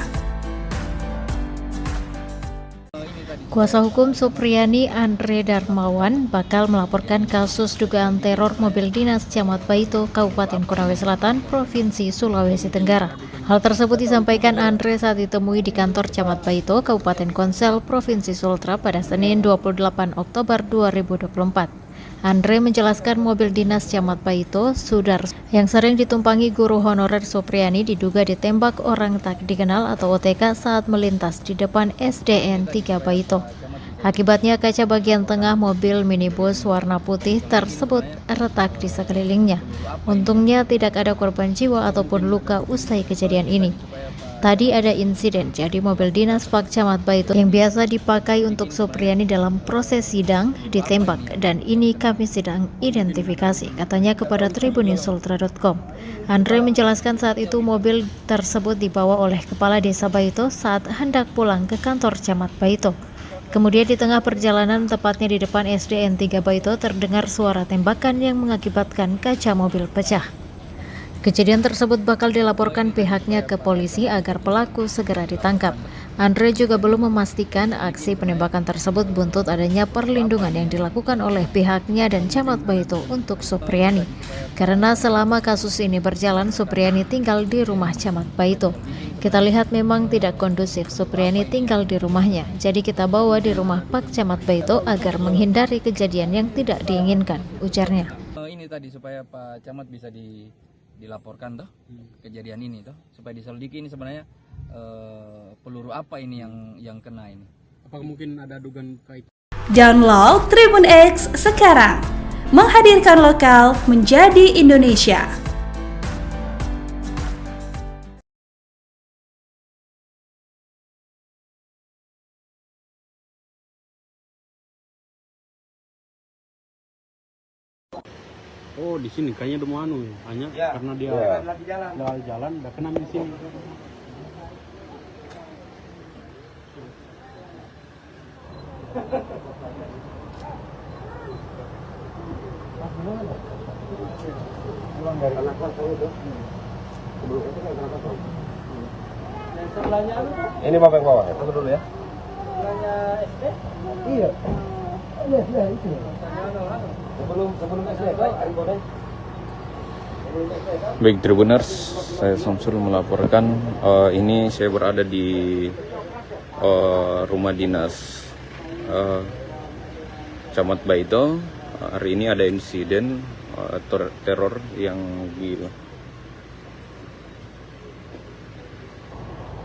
Kuasa hukum Supriyani Andre Darmawan bakal melaporkan kasus dugaan teror mobil dinas Camat Baito, Kabupaten Konawe Selatan, Provinsi Sulawesi Tenggara. Hal tersebut disampaikan Andre saat ditemui di kantor Camat Baito, Kabupaten Konsel, Provinsi Sultra pada Senin 28 Oktober 2024. Andre menjelaskan mobil dinas Camat Baito, Sudar, yang sering ditumpangi guru honorer Supriyani diduga ditembak orang tak dikenal atau OTK saat melintas di depan SDN 3 Baito. Akibatnya kaca bagian tengah mobil minibus warna putih tersebut retak di sekelilingnya. Untungnya tidak ada korban jiwa ataupun luka usai kejadian ini. Tadi ada insiden, jadi mobil dinas Pak Camat Baito yang biasa dipakai untuk Supriyani dalam proses sidang ditembak, dan ini kami sedang identifikasi, katanya kepada tribunusultra.com. Andre menjelaskan saat itu mobil tersebut dibawa oleh Kepala Desa Baito saat hendak pulang ke kantor Camat Baito. Kemudian di tengah perjalanan, tepatnya di depan SDN 3 Baito, terdengar suara tembakan yang mengakibatkan kaca mobil pecah. Kejadian tersebut bakal dilaporkan pihaknya ke polisi agar pelaku segera ditangkap. Andre juga belum memastikan aksi penembakan tersebut buntut adanya perlindungan yang dilakukan oleh pihaknya dan Camat Baito untuk Supriyani. Karena selama kasus ini berjalan, Supriyani tinggal di rumah Camat Baito. Kita lihat memang tidak kondusif Supriyani tinggal di rumahnya, jadi kita bawa di rumah Pak Camat Baito agar menghindari kejadian yang tidak diinginkan, ujarnya.
Ini tadi supaya Pak Camat bisa dilaporkan toh kejadian ini toh, supaya diselidiki ini sebenarnya peluru apa ini yang kena ini.
Apakah mungkin ada dugaan kait?
Download Tribun X sekarang. Menghadirkan lokal menjadi Indonesia.
Oh, di sini kayaknya udah mau hanya karena dia lagi jalan, udah kena di sini.
Ini bapak yang bawah ya? Tunggu dulu ya. Iya. Iya, itu. Sebelum SD, Pak, Ari Bodeng.
Baik Tribuners, saya Samsul melaporkan. Ini saya berada di rumah dinas Camat Baito. Hari ini ada insiden teror yang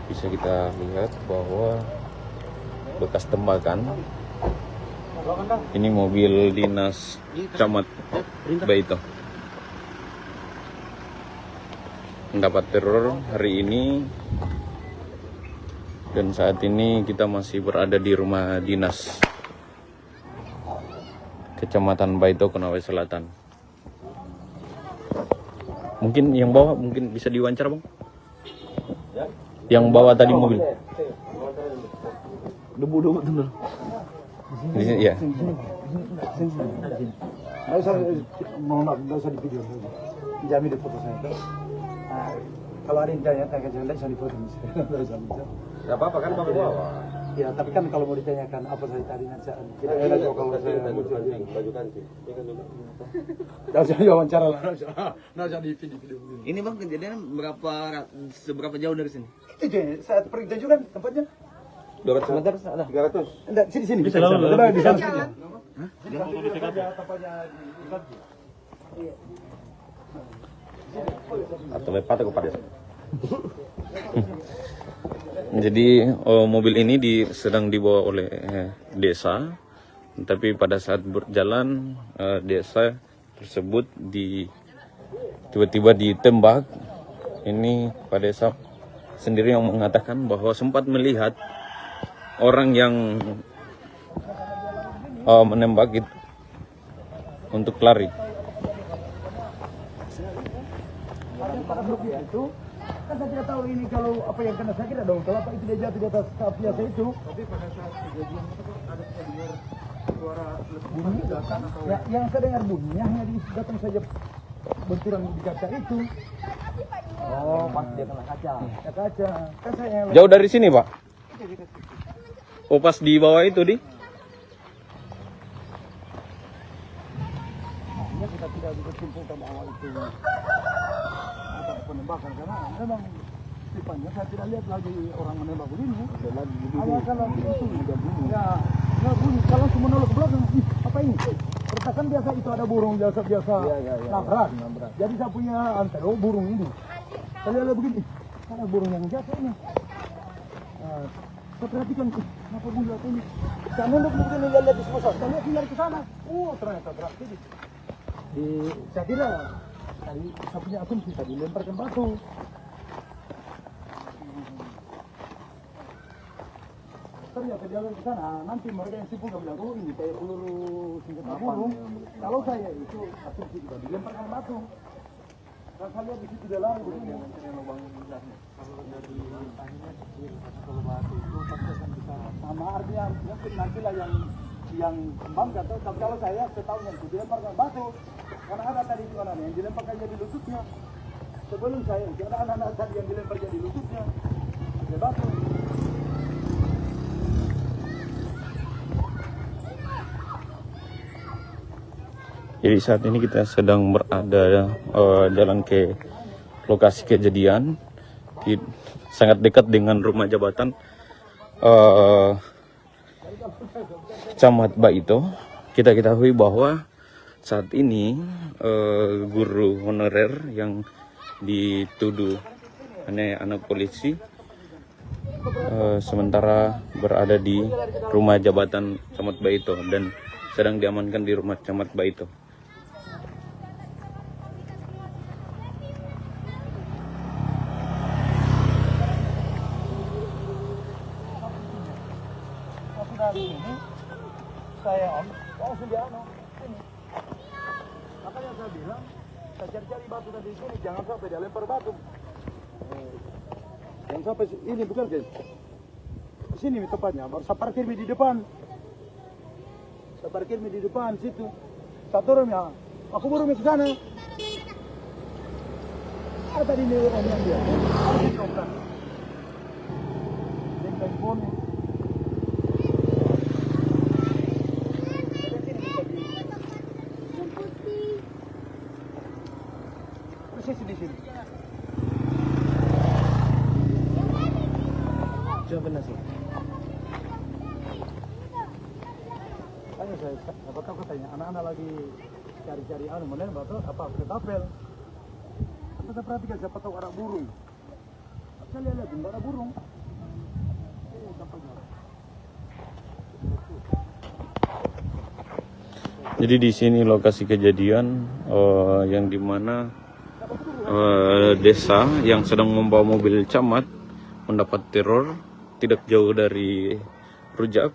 bisa kita lihat bahwa bekas tembakan. Ini mobil dinas Camat Baito mendapat teror hari ini, dan saat ini kita masih berada di rumah dinas Kecamatan Baito, Konawe Selatan. Mungkin yang bawa mungkin bisa diwawancara, Bang? Yang bawa tadi mobil.
Debu betul.
Di sini ya.
Nggak usah di video. Jamin di foto saya. Kalau ada yang tanya, jangan bisa di foto.
Nggak apa-apa kan Bapak bawa.
Ya, tapi kan kalau mau ditanyakan apa saya tadi nanti kita enak kalau saya muncul aja.
Baju kancing.
Nggak usah wawancara lah, nggak usah di video.
Ini Bang, kejadian seberapa jauh dari sini?
Itu saat pergi juga tempatnya.
200 meter ada. 300.
Enggak, sini.
Bisa lalu.
Di sana.
Hah?
Atau lepat ke pada. Jadi mobil ini sedang dibawa oleh desa, tapi pada saat berjalan desa tersebut tiba-tiba ditembak. Ini Pak Desa sendiri yang mengatakan bahwa sempat melihat orang yang menembak itu untuk lari.
Itu kan saya tidak tahu ini kalau apa yang kena sakit dong. Kalau apa itu dia jatuh di atas kap biasa itu. Tapi pada saat kejadian itu ada dengar suara bunyi datang. Ya, yang saya dengar bunyinya hanya datang saja benturan di kaca itu. Oh, pas dia kena kaca. Ya kaca. Kan saya
Jauh dari sini, Pak? Oh, pas di bawah itu di?
Artinya kita tidak bisa simpulkan awal itu penembakan, karena memang tipannya saya tidak lihat lagi orang menembak begini. Awal kalau itu ya nggak bunyi, kalau semua nolak ke belakang, apa ini? Pertakan biasa itu ada burung biasa nabrak. Jadi saya punya antero burung ini. Saya lihat begini, ada burung yang jatuh ini. Saya perhatikan, kenapa bunyi ini? Saya nunduk begini, lihat di sebelah, saya lihat hindar ke sana. Oh, ternyata berat ini. Saya kira tadi saya punya asumsi tadi lemparkan batu. Ternyata jalan ke sana, nanti mereka yang sibuk bilang, oh ini kayak peluru senjata burung. Kalau saya itu asumsi juga dilemparkan batu. Dan saya lihat di situ dia lari begini. Kalau dari kalau batu itu pasti akan bisa sama, artinya mungkin nantilah yang kembang atau tapi kalau saya setahun yang dilemparkan batu, karena ada tadi itu anak yang dilemparkan jadi lututnya. Sebelum saya itu ada anak-anak tadi yang dilempar jadi lututnya ada batu.
Jadi saat ini kita sedang berada jalan ke lokasi kejadian, sangat dekat dengan rumah jabatan Camat Baito. Kita ketahui bahwa saat ini guru honorer yang dituduh anak polisi sementara berada di rumah jabatan Camat Baito dan sedang diamankan di rumah Camat Baito.
Ini saya langsung dia sini. Makanya saya bilang, saya cari-cari batu tadi sini, jangan sampai dia lempar batu. Jangan sampai ini bukan guys. Di sini tepatnya, baru saya parkir di depan. Saya parkir di depan situ. Satu orang ya, aku baru ke sana. Ada tadi ini orang yang dia. benar sih. Tanya saya, apa tahu katanya anak-anak lagi cari-cari mana betul apa ketapel. Kita perhatikan siapa tahu ada burung. Saya lihat enggak ada burung.
Jadi di sini lokasi kejadian yang dimana desa yang sedang membawa mobil camat mendapat teror tidak jauh dari Rujak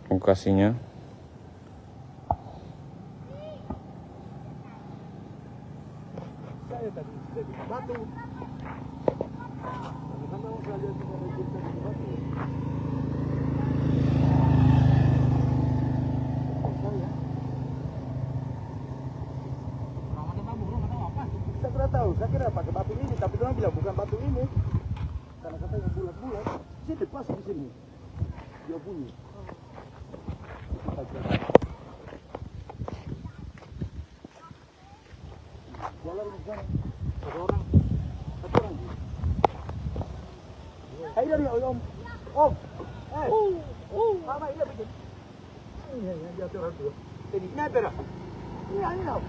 lokasinya.
Saya tadi jadi batu. Saya tidak tahu, saya kira pakai batu ini, tapi dia bilang bukan batu ini, karena katanya bulat-bulat. Sini pas di sini, dia bunyi. Jalan di sana, satu orang. Hai dari om, mana ini begini? Ini dia turun dulu. Ini apa? Ini apa?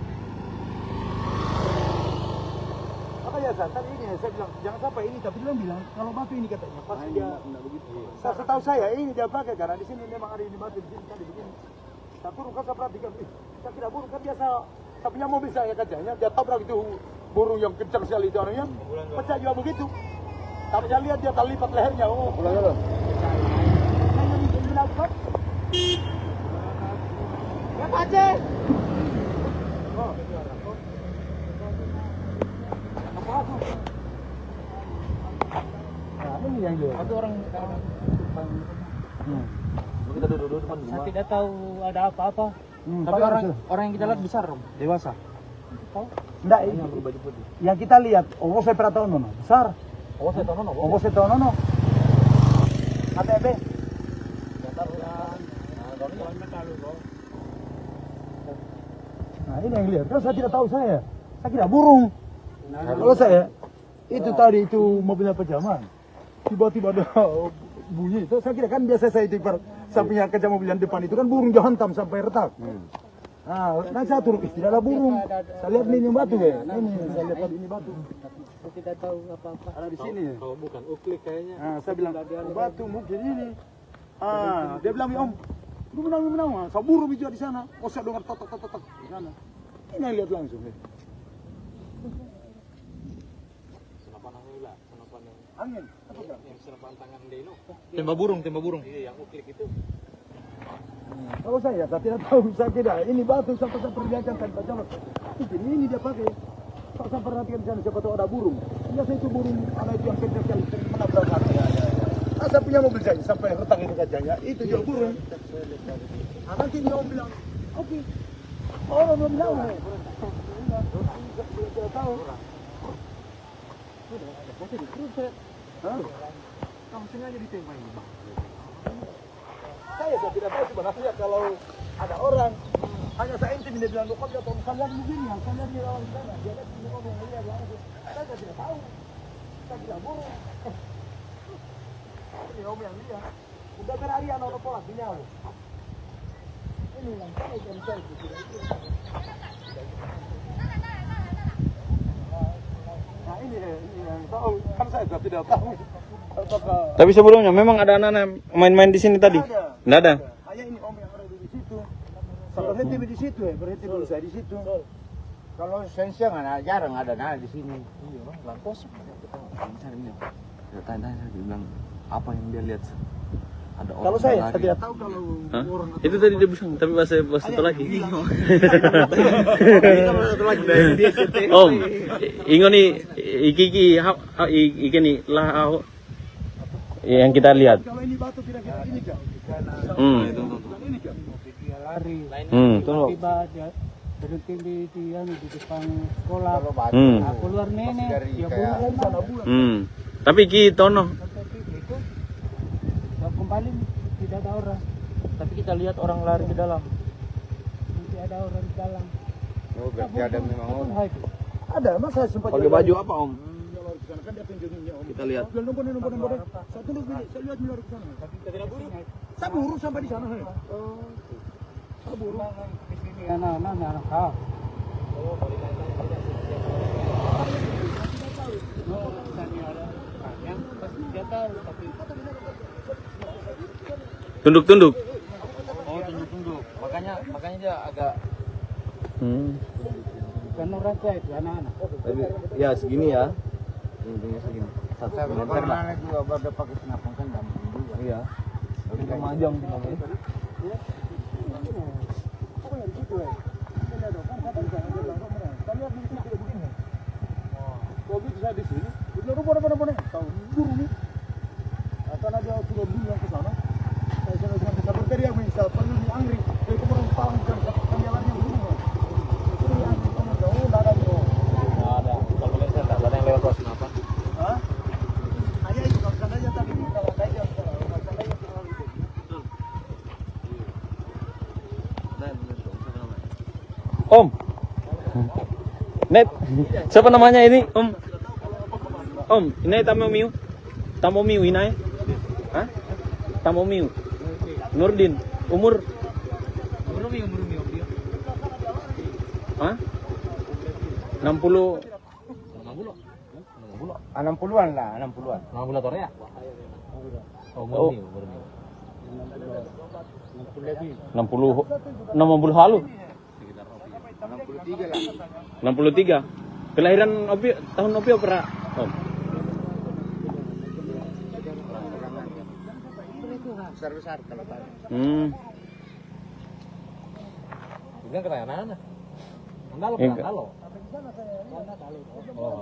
Makanya tadi ini saya bilang jangan sampai ini, tapi dia bilang kalau batu ini katanya pasti dia begitu. Setahu saya ini dia pakai karena di sini memang ada ini batu di sini tadi begini. Saya burung kan saya perhatikan, saya kira burung kan biasa. Saya punya mobil saya kacanya, dia tabrak itu burung yang kencang sekali itu orangnya, pecah juga begitu. Tapi saya lihat dia terlipat lehernya. Oh, pulang. Saya ini melakukan. Ya Pace. Oh, nah, ini yang dia. Ada orang kita duduk depan rumah. Saya tidak tahu ada apa-apa. Tapi orang yang kita lihat besar, dewasa. Tahu? Enggak, ini berbaju putih. Yang kita lihat, saya pernah tahu nono, besar. Saya tahu nono. ATB. Nah, ini yang lihat. Kalau saya tidak tahu saya kira burung. Kalau saya itu tadi itu mobilnya pejaman. Tiba-tiba ada bunyi itu, saya kira kan biasa saya itu sampingnya kaca mobil yang depan itu kan burung jahantam sampai retak. Nah, saya turun tidak ada burung. Saya lihat ini batu ya. Ini saya lihat tadi ini batu. Saya tidak tahu apa-apa. Ada di sini ya. Kalau bukan uklik kayaknya. Nah, saya bilang batu mungkin ini. Dia bilang om, lu menang. Saya burung juga di sana. Saya dengar tok di sana. Ini yang lihat langsung ya. Angin. Apa kan? Yang senapan tangan Deno. Tembak burung. Iya, yang uklik itu. Kalau saya tidak tahu, saya kira ini batu sampai saya perlihatkan tanpa jalan. Ini dia pakai. Saya perhatikan di sana siapa tahu ada burung. Biasa itu burung ada itu yang kencang sekali menabrak saya. Saya punya mobil saya sampai retak itu kacanya. Itu juga burung. Nanti dia bilang, oke. Orang belum tahu. Tidak tahu. Kamu sengaja ditembak ini. Saya tidak tahu sebenarnya kalau ada orang hanya saya intim dia bilang kok dia tahu saya begini yang saya di lawan sana dia lihat ini orang lihat langsung saya tidak tahu saya tidak burung ini om yang lihat udah berhari anak pola sinyal ini yang saya cari nah ini yang tahu kan saya tidak tahu.
Tapi sebelumnya memang ada anak-anak main-main di sini tadi? Nggak ada?
Hanya ini om yang ada di situ. Berhenti di situ ya, berhenti dulu saya di situ.
Kalau siang jarang ada di sini. Iya, lampos. Saya tanya, dia bilang apa yang dia lihat? Ada orang.
Kalau saya tidak tahu kalau orang.
Itu tadi dia bilang, tapi bahasa satu lagi. Om, ingoni iki nih lah yang kita lihat.
Kalau ini batu kira-kira ini kan? Ini kan? Dia lari. Tiba dia berhenti di depan sekolah. Keluar nenek, dia burung sana bulan.
Tapi kita
kembali tidak ada orang. Tapi kita lihat orang lari ke dalam. Nanti ada orang di dalam.
Oh, berarti ada memang orang.
Ada, mas saya sempat.
Pakai baju apa om? Kita lihat.
Saya tunduk dulu, saya lihat dulu ke sana. Kita tidak buru. Saya buru sampai di sana. Saya buru. Di sini anak-anak.
Tunduk-tunduk.
Oh, tunduk-tunduk. Makanya dia agak
Bukan orang saya itu anak-anak.
Tapi ya segini ya. Tingginya segini.
saya
meter lah.
anak juga baru pakai senapan kan gampang juga.
Iya. Tapi kemajang namanya.
Kalau gitu saya di sini, udah benar-benar tahu buru nih. Akan ada sudah dulu yang ke sana. Saya sudah bisa berteriak misal perlu di Angri, dari kemarin palang bukan jalannya dulu. Itu yang kamu tahu enggak ada bro.
Enggak ada. Kalau lihat enggak ada yang lewat kelas apa?
Hah? Hanya itu kalau sana aja tadi kalau kayak yang sana aja kalau itu.
Om. Net. Siapa namanya ini? Om. Om, ini Tamu Miu ini. Hah? Tamu Miu. Nurdin. Umur? Hah? 60.
60-an lah, 60-an.
60 tahun ya?
Oh,
60 halu.
63 lah.
63. Kelahiran Opi tahun Opi apa? Om.
Besar-besar kalau tadi.
Bilang kata anak-anak. Andalo
Iya.
kan andalo. Oh,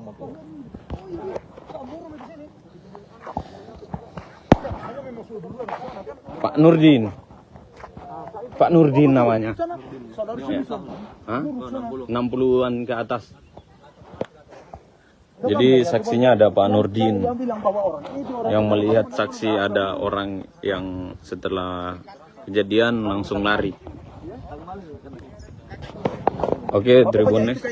motor. Pak Nurdin. Pak Nurdin namanya. Hah? 60-an ke atas. Jadi saksinya ada Pak Nurdin yang melihat saksi ada orang yang setelah kejadian langsung lari. Oke, Tribun Next.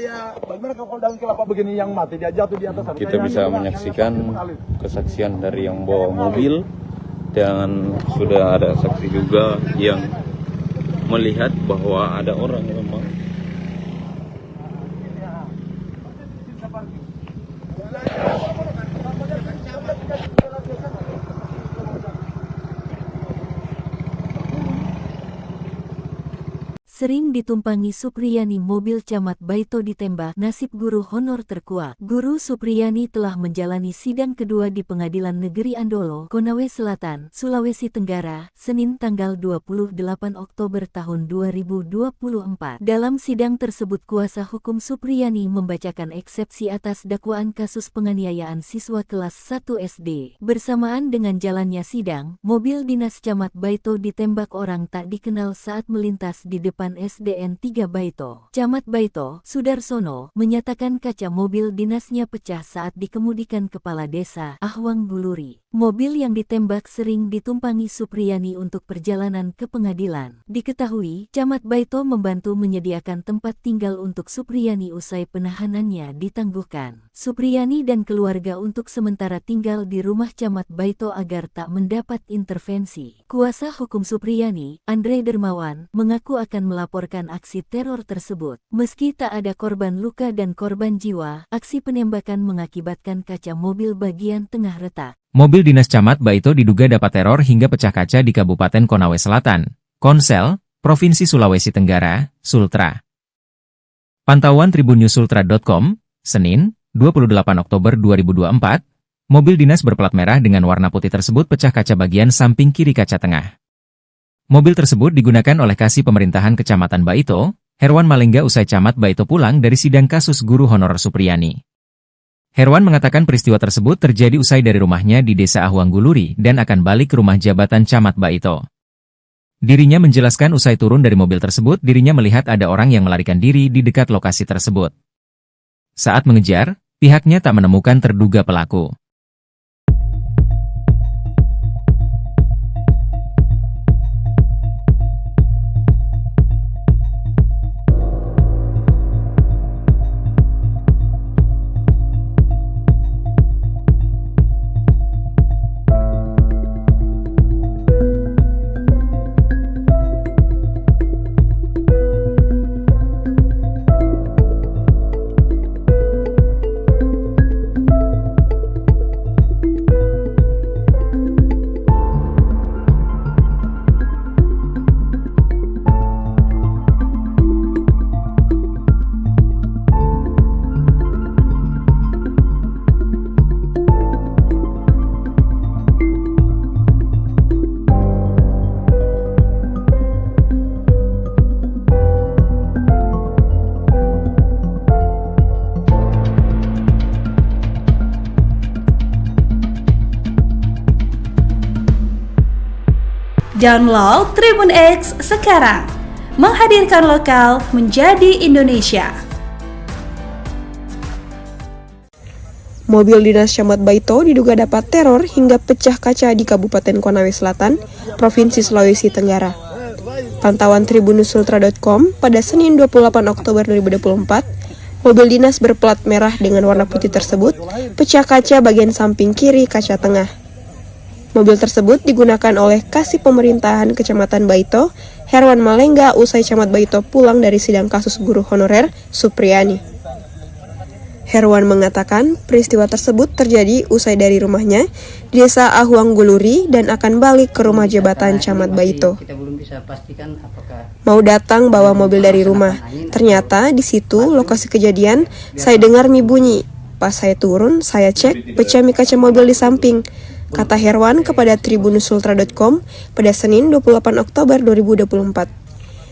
Kita bisa menyaksikan kesaksian dari yang bawa mobil dan sudah ada saksi juga yang melihat bahwa ada orang memang
Sering ditumpangi Supriyani mobil Camat Baito ditembak, nasib guru honor terkuak. Guru Supriyani telah menjalani sidang kedua di Pengadilan Negeri Andolo, Konawe Selatan, Sulawesi Tenggara, Senin tanggal 28 Oktober tahun 2024. Dalam sidang tersebut kuasa hukum Supriyani membacakan eksepsi atas dakwaan kasus penganiayaan siswa kelas 1 SD. Bersamaan dengan jalannya sidang, mobil dinas Camat Baito ditembak orang tak dikenal saat melintas di depan SDN 3 Baito. Camat Baito, Sudarsono, menyatakan kaca mobil dinasnya pecah saat dikemudikan Kepala Desa Ahwang Guluri. Mobil yang ditembak sering ditumpangi Supriyani untuk perjalanan ke pengadilan. Diketahui, Camat Baito membantu menyediakan tempat tinggal untuk Supriyani usai penahanannya ditangguhkan. Supriyani dan keluarga untuk sementara tinggal di rumah Camat Baito agar tak mendapat intervensi. Kuasa hukum Supriyani, Andre Dermawan, mengaku akan melaporkan aksi teror tersebut. Meski tak ada korban luka dan korban jiwa, aksi penembakan mengakibatkan kaca mobil bagian tengah retak.
Mobil dinas Camat Baito diduga dapat teror hingga pecah kaca di Kabupaten Konawe Selatan, Konsel, Provinsi Sulawesi Tenggara, Sultra. Pantauan tribunnews.sultra.com, Senin, 28 Oktober 2024, mobil dinas berplat merah dengan warna putih tersebut pecah kaca bagian samping kiri kaca tengah. Mobil tersebut digunakan oleh Kasih Pemerintahan Kecamatan Baito, Herwan Malengga usai Camat Baito pulang dari sidang kasus guru honor Supriyani. Herwan mengatakan peristiwa tersebut terjadi usai dari rumahnya di Desa Ahwang Guluri dan akan balik ke rumah jabatan Camat Baito. Dirinya menjelaskan usai turun dari mobil tersebut dirinya melihat ada orang yang melarikan diri di dekat lokasi tersebut. Saat mengejar, pihaknya tak menemukan terduga pelaku.
Download Tribun X sekarang. Menghadirkan lokal menjadi Indonesia.
Mobil dinas Camat Baito diduga dapat teror hingga pecah kaca di Kabupaten Konawe Selatan, Provinsi Sulawesi Tenggara. Pantauan tribunusultra.com pada Senin 28 Oktober 2024, mobil dinas berplat merah dengan warna putih tersebut pecah kaca bagian samping kiri kaca tengah. Mobil tersebut digunakan oleh Kasih Pemerintahan Kecamatan Baito, Herwan Malengga, usai Camat Baito pulang dari sidang kasus guru honorer Supriyani. Herwan mengatakan peristiwa tersebut terjadi usai dari rumahnya di Desa Ahuang Guluri dan akan balik ke rumah jabatan Camat Baito. Mau datang bawa mobil dari rumah. Ternyata di situ lokasi kejadian saya dengar mie bunyi. Pas saya turun, saya cek pecah mie kaca mobil di samping, kata Herwan kepada tribunusultra.com pada Senin 28 Oktober 2024.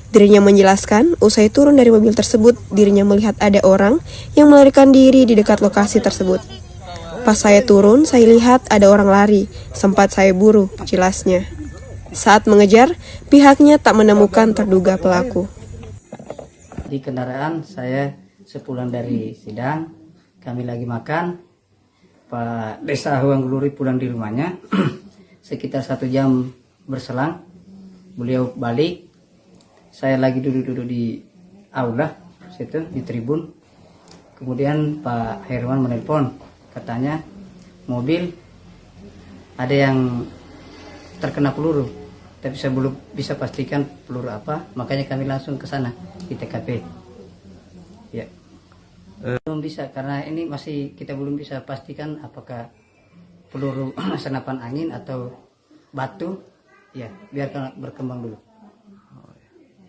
Dirinya menjelaskan, usai turun dari mobil tersebut, dirinya melihat ada orang yang melarikan diri di dekat lokasi tersebut. Pas saya turun, saya lihat ada orang lari, sempat saya buru, jelasnya. Saat mengejar, pihaknya tak menemukan terduga pelaku.
Di kendaraan saya sepulang dari sidang, kami lagi makan, Pak Desa Ahuang Guluri pulang di rumahnya, sekitar 1 jam berselang, beliau balik. Saya lagi duduk-duduk di aula situ di tribun. Kemudian Pak Herwan menelpon, katanya mobil ada yang terkena peluru, tapi saya belum bisa pastikan peluru apa, makanya kami langsung ke sana di TKP. Ya, belum bisa karena ini masih kita belum bisa pastikan apakah peluru senapan angin atau batu. Ya, biarkan berkembang dulu.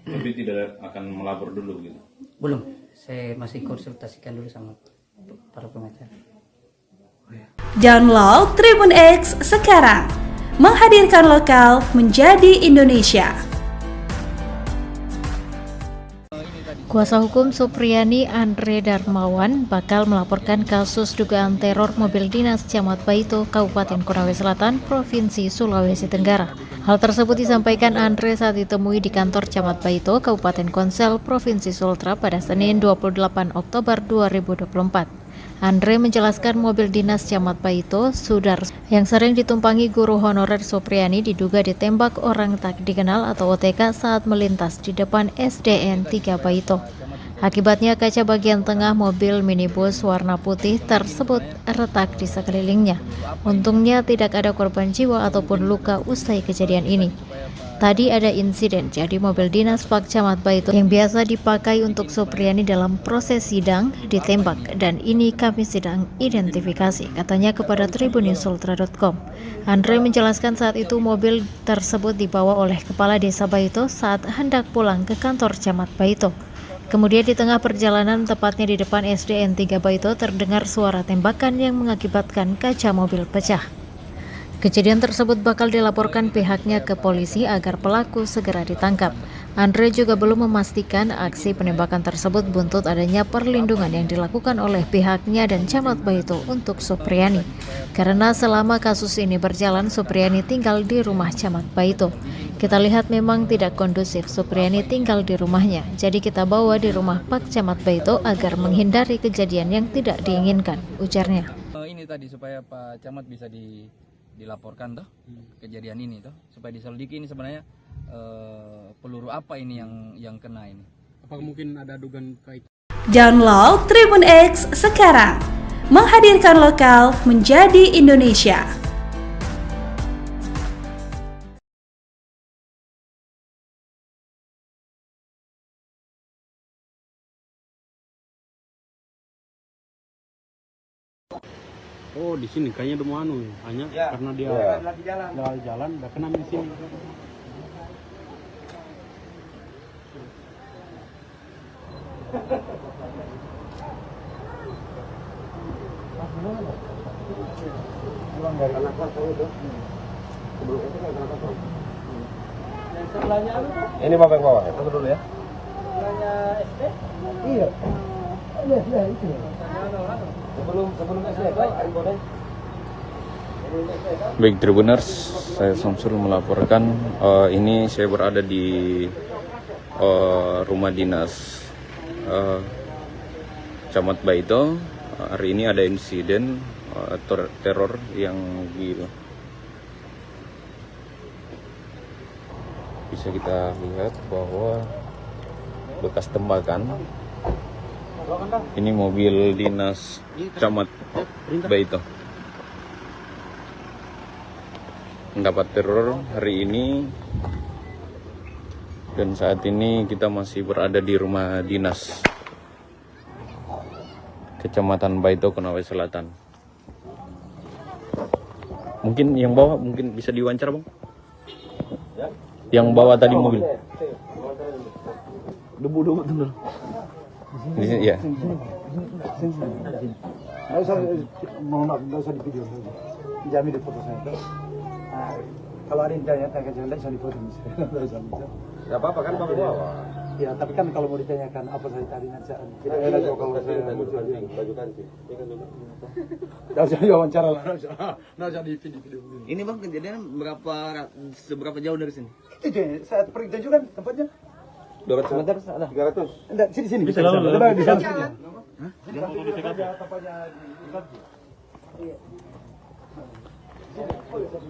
Tapi tidak akan melapor dulu gitu?
Belum, saya masih konsultasikan dulu sama para pengacara.
Download Tribun X sekarang. Menghadirkan lokal menjadi Indonesia.
Kuasa hukum Supriyani Andre Darmawan bakal melaporkan kasus dugaan teror mobil dinas Camat Baito, Kabupaten Konawe Selatan, Provinsi Sulawesi Tenggara. Hal tersebut disampaikan Andre saat ditemui di kantor Camat Baito, Kabupaten Konsel, Provinsi Sultra pada Senin 28 Oktober 2024. Andre menjelaskan mobil dinas Camat Baito, Sudar, yang sering ditumpangi guru honorer Supriyani diduga ditembak orang tak dikenal atau OTK saat melintas di depan SDN 3 Baito. Akibatnya kaca bagian tengah mobil minibus warna putih tersebut retak di sekelilingnya. Untungnya tidak ada korban jiwa ataupun luka usai kejadian ini. Tadi ada insiden, jadi mobil dinas Pak Camat Baito yang biasa dipakai untuk Supriyani dalam proses sidang ditembak dan ini kami sedang identifikasi, katanya kepada tribunusultra.com. Andre menjelaskan saat itu mobil tersebut dibawa oleh Kepala Desa Baito saat hendak pulang ke kantor Camat Baito. Kemudian di tengah perjalanan, tepatnya di depan SDN 3 Baito, terdengar suara tembakan yang mengakibatkan kaca mobil pecah. Kejadian tersebut bakal dilaporkan pihaknya ke polisi agar pelaku segera ditangkap. Andre juga belum memastikan aksi penembakan tersebut buntut adanya perlindungan yang dilakukan oleh pihaknya dan Camat Baito untuk Supriyani. Karena selama kasus ini berjalan, Supriyani tinggal di rumah Camat Baito. Kita lihat memang tidak kondusif Supriyani tinggal di rumahnya, jadi kita bawa di rumah Pak Camat Baito agar menghindari kejadian yang tidak diinginkan, ujarnya.
Ini tadi supaya Pak Camat bisa dilaporkan toh kejadian ini toh, supaya diselidiki ini sebenarnya peluru apa ini yang kena ini.
Apakah mungkin ada dugaan kait?
Download Tribun X sekarang. Menghadirkan lokal menjadi Indonesia.
Oh, di sini kayaknya udah mau hanya karena dia lagi jalan, udah kena di sini.
Pulang dari anak kelas itu. Sebelum itu kan anak kelas. Yang sebelahnya ini Bapak yang bawa. Tunggu dulu ya. Sebelahnya SD? Iya. Iya, itu. Sebelum SD, Pak, Arif Bodai.
Baik Tribuners, saya Samsul melaporkan. Ini saya berada di rumah dinas Camat Baito. Hari ini ada insiden teror yang bisa kita lihat bahwa bekas tembakan. Ini mobil dinas Camat Baito mendapat teror hari ini, dan saat ini kita masih berada di rumah dinas Kecamatan Baito, Konawe Selatan. Mungkin yang bawa mungkin bisa diwawancara, Bang? Yang bawa tadi mobil.
Debu betul.
Di sini ya.
Nggak usah di video. Jamin di foto saya. Kalau ada yang tanya jangan bisa di foto misalnya.
Ya apa-apa kan Bapak bawa.
Ya, tapi kan kalau mau ditanyakan apa saya tadi nanti tidak enak kalau saya baju kancing. Tidak usah diwawancara lah, tidak usah di video.
Ini Bang kejadian seberapa jauh dari sini?
Itu saya pergi tunjukkan tempatnya.
200 meter ada.
300. Enggak, sini. Bisa lalu. Di sana. Hah?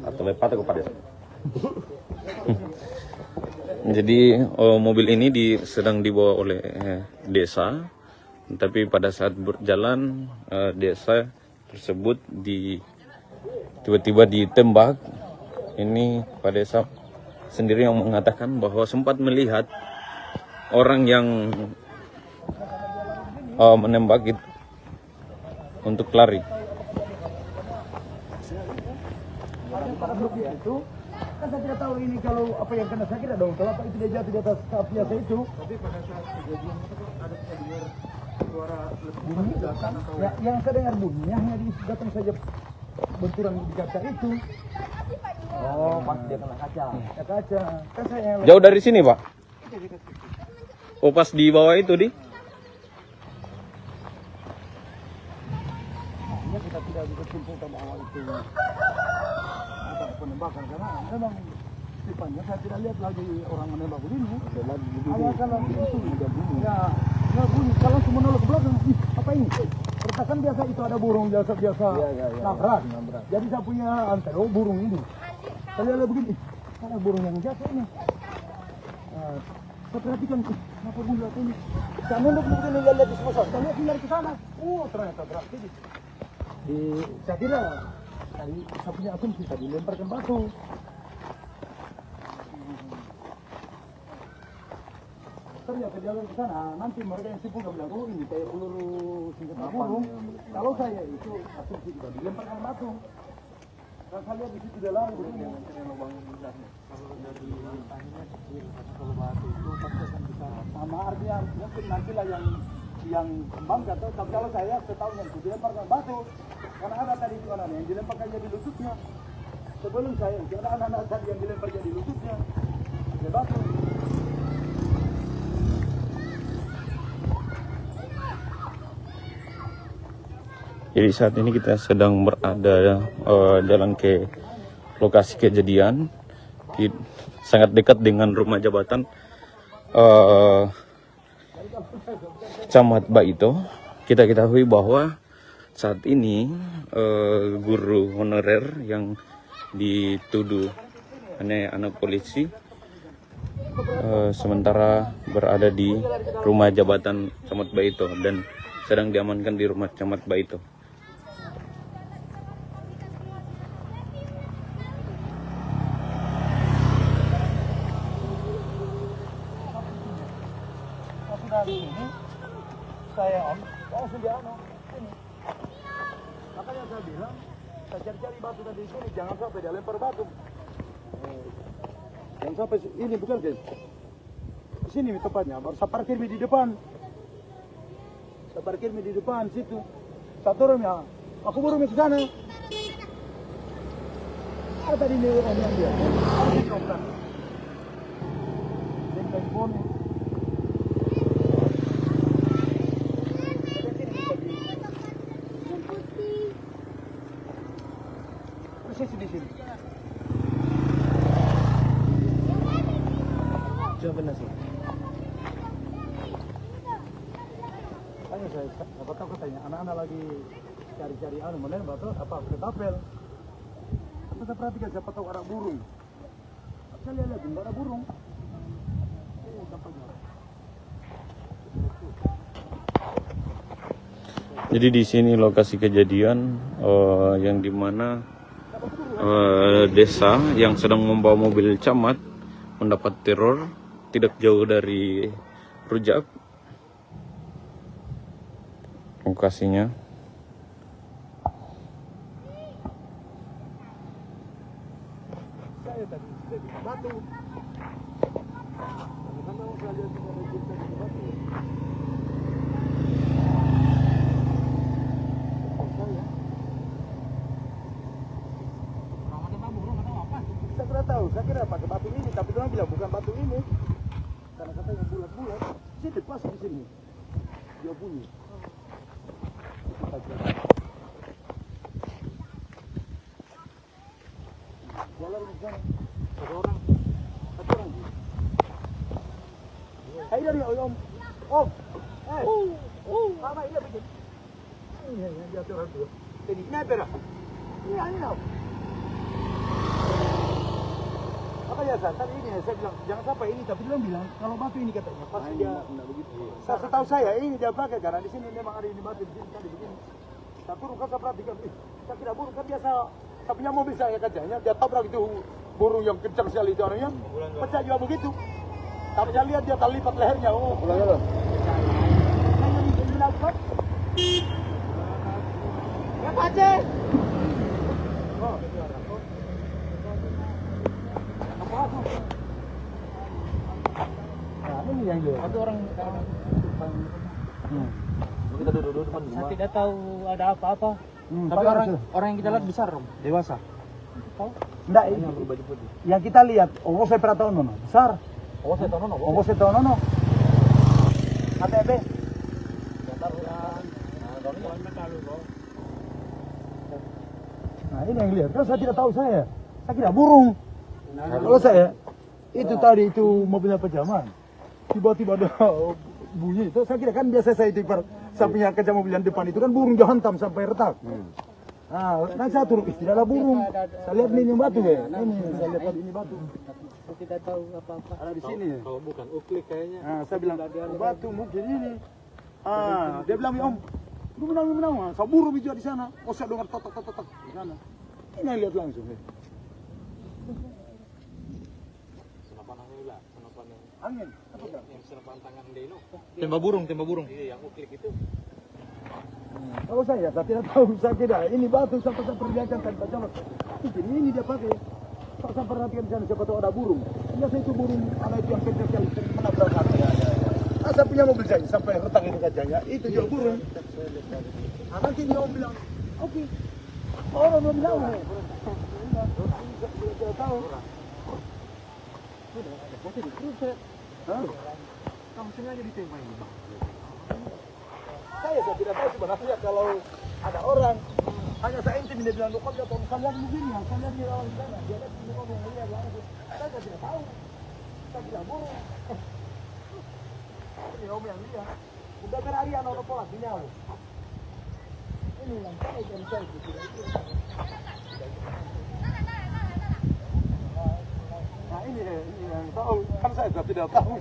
Atau lepat aku pada. Jadi mobil ini sedang dibawa oleh desa, tapi pada saat berjalan desa tersebut tiba-tiba ditembak. Ini Pak Desa sendiri yang mengatakan bahwa sempat melihat orang yang menembak itu untuk lari.
Itu kan saya tidak tahu ini kalau apa yang kena sakit dong. Kalau apa itu dia jatuh di atas biasa itu. Tapi pada saat kejadian itu ada dengar suara bunyi datang. Ya, yang saya dengar bunyinya hanya datang saja benturan di kaca itu. Oh, pas dia kena kaca. Ya, kaca. Kan saya
Jauh dari sini, Pak? Oh, pas di bawah itu, Di?
Artinya kita tidak bisa simpulkan bahwa itu penembakan, karena memang tipanya saya tidak lihat lagi orang menembak begini. Hanya kalau itu ya bunyi. Kalau semua nolak ke belakang, apa ini? Pertakan biasa itu ada burung biasa nabrak. Jadi saya punya antero burung ini. Saya lihat begini, ada burung yang jatuh ini. Saya perhatikan, kenapa bunyi jatuh ini? Saya nolak begini, lihat di sebelah. Saya lihat dari ke sana. Oh, ternyata berarti saya kira tadi saya punya asumsi tadi lemparkan batu. Ternyata jalan ke sana, nanti mereka yang sibuk bilang, oh ini kayak peluru senjata burung. Kalau saya itu asumsi tadi lemparkan batu. Dan saya lihat di situ dia lari begini. Kalau dari akhirnya kalau batu itu pasti akan bisa sama, artinya mungkin nantilah yang kembang atau kalau saya setahunya itu dilemparkan batu. Karena ada tadi itu anak yang dilemparkan jadi lututnya. Sebelum saya itu ada anak-anak tadi yang dilempar jadi lututnya. Dia batu.
Jadi saat ini kita sedang berada jalan ke lokasi kejadian, sangat dekat dengan rumah jabatan Camat Baito. Kita ketahui bahwa saat ini guru honorer yang dituduh anak polisi sementara berada di rumah jabatan Camat Baito dan sedang diamankan di rumah Camat Baito.
Ini saya langsung dia ini. Makanya saya bilang, saya cari-cari batu tadi di sini, jangan sampai dia lempar batu. Jangan sampai ini bukan guys. Di sini tempatnya, baru saya parkir di depan. Saya parkir di depan situ. Satu rumahnya, aku baru ke sana. Ada tadi ini orang yang dia. Aku diomkan. Dengan phone. posisi di sini. Coba nasi. Tanya saya, apa tahu katanya anak-anak lagi cari-cari mana batu apa ketapel. Kita perhatikan siapa tahu ada burung. Saya lihat nggak ada burung.
Jadi di sini lokasi kejadian yang dimana desa yang sedang membawa mobil camat mendapat teror tidak jauh dari Rujak. Lokasinya.
Saya tahu, saya kira pakai batu ini, tapi orang bilang bukan batu ini. Karena katanya bulat-bulat, situ pas di sini. Dia bunyi. Jalan di sana. Ada orang. Ada orang. Hai dari Om. Om. Mama ini begini. Ini dia ada orang tua. Ini apa? Ini apa? Apa ya San? Tadi ini saya bilang jangan sampai ini, tapi dia bilang kalau batu ini katanya pas dia begitu. Setahu saya ini dia pakai karena di sini memang ada ini batu di sini tadi begini. Tapi burung saya perhatikan, saya kira burung kan biasa. Saya punya mobil saya kacanya, dia tabrak itu burung yang kencang sekali itu anunya, pecah juga begitu. Tapi saya lihat dia terlipat lehernya. Oh, pulang. Ya Pace. Nah, ini yang dia. Ada orang kita duduk depan rumah. Saya tidak tahu ada apa-apa. Tapi orang yang kita lihat besar, dewasa. Tahu? Enggak, ini baju putih. Yang kita lihat, saya pernah tahu nono, besar. Saya tahu nono. ATB. Nah, ini yang lihat. Kalau saya tidak tahu saya kira burung. Kalau saya itu tadi itu mobilnya pejaman. Tiba-tiba ada bunyi itu, saya kira kan biasa saya itu sampingnya kaca mobil yang depan itu kan burung jahantam sampai retak. Nah saya turun, tidak ada burung. Saya lihat ini batu ya, ini saya lihat ini batu. Saya tidak tahu apa-apa. Ada di sini. Kalau bukan uklik kayaknya. Saya bilang batu mungkin ini. Dia bilang Om, lu menang. Saya burung juga di sana. Saya dengar totok di sana. Ini lihat langsung. Angin. Yang senapan tangan Deno. Tembak burung. Iya, yang uklik itu. Kalau saya tidak tahu, saya kira ini batu sampai saya perlihatkan tadi Pak Camat. Ini dia pakai. Kalau saya perhatikan di sana siapa tahu ada burung. Biasa itu burung, ada itu yang kecil sekali menabrak kaki. Saya punya mobil saya sampai retak itu kacanya, itu juga burung. Nanti dia bilang, oke. Orang belum tahu. Tidak tahu. Masih di cruiser. Kamu sengaja ditembak ini. Saya tidak tahu sebenarnya kalau ada orang hanya saya intim dia bilang kok dia tahu kalian begini ya, kalian di orang sana dia lihat ini kok yang lihat langsung. Saya tidak tahu. Saya tidak burung. Ini Om yang lihat. Udah berari anak pola sinyal. Ini yang saya tidak itu. Nah ini yang tahu, kan saya tidak tahu.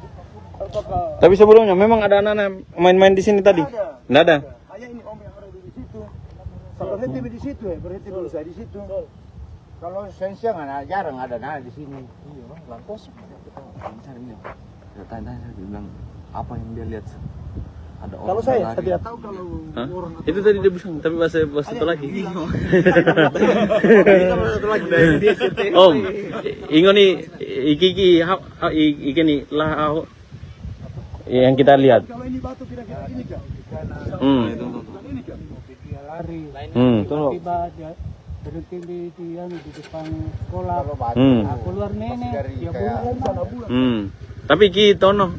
Tapi sebelumnya memang ada anak-anak main-main di sini tadi? Tidak ada.
Hanya ini Om yang ada di situ. Saya berhenti di situ ya, berhenti dulu saya di situ.
Kalau siang jarang ada di sini. Iya, lampos. Cari dia. Tanya dia bilang apa yang dia lihat. Ada orang.
Kalau saya tidak tahu kalau orang.
Itu tadi dia bilang, tapi bahasa satu lagi. Om, ingat nih, iki nih lah yang kita lihat.
Kalau ini batu kira-kira ini kan. Ini kan. Lari. Tiba dia berhenti di depan sekolah. Keluar nenek, dia bulan.
Tapi kita no.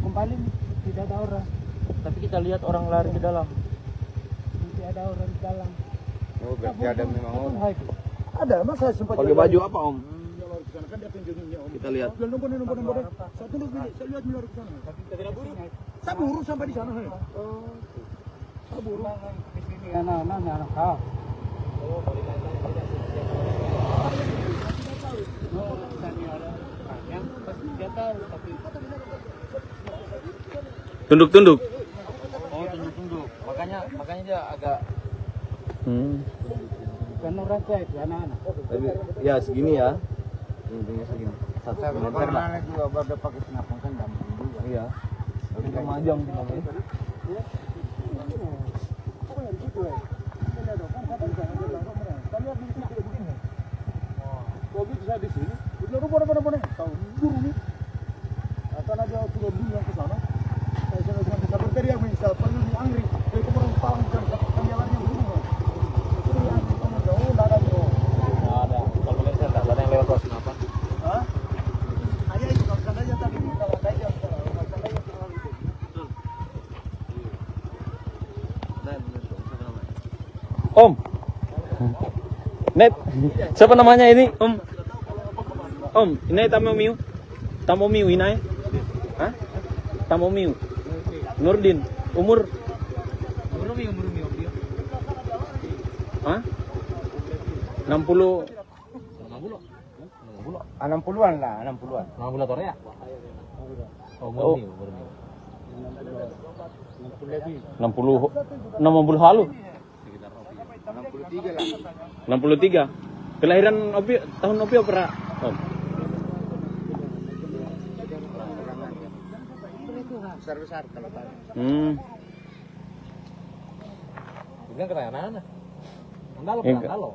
Kembali tidak ada orang. Tapi kita lihat orang lari di dalam. Tidak ada orang di dalam.
Oh, berarti ada memang om.
Ada, masa sempat
Pakai baju apa om?
Kan dia tunjukin om.
Kita lihat.
Nombor. Satu lu saya lihat di luar ke sana. Tapi tidak buru. Saya buru sampai di sana. Oh. Saya buru. Di sini anak kau.
Tunduk-tunduk.
Oh, tunduk-tunduk. Makanya dia agak
Kan orang saya itu anak-anak.
Ya segini ya.
Segini. Saya pernah juga baru pakai senapan kan enggak mungkin juga.
Iya. Kita majang di namanya.
Kalau gitu saya di sini, udah rumah tahu buru nih. Karena dia sudah bilang ke sana. Saya cuma bisa berteriak misal panggil di Angri, dari kemarin tahun kan jalannya buru. Itu yang jauh enggak ada bro.
Ada. Kalau boleh saya tak ada yang lewat pos apa?
Hah? Ayah itu kalau seandainya tadi kalau ada yang seandainya terlalu itu.
Om. Net. Siapa namanya ini? Om. Om, ini Tamu Miu ini. Hah? Tamu Miu. Nurdin. Umur? Hah? 60.
60-an lah, 60-an.
60 tore ya?
Oh. 60 halu.
63 lah.
63. Kelahiran Opi tahun Opi apa? Om.
Besar-besar kalau tadi.
Bilang kata anak-anak. Andalo.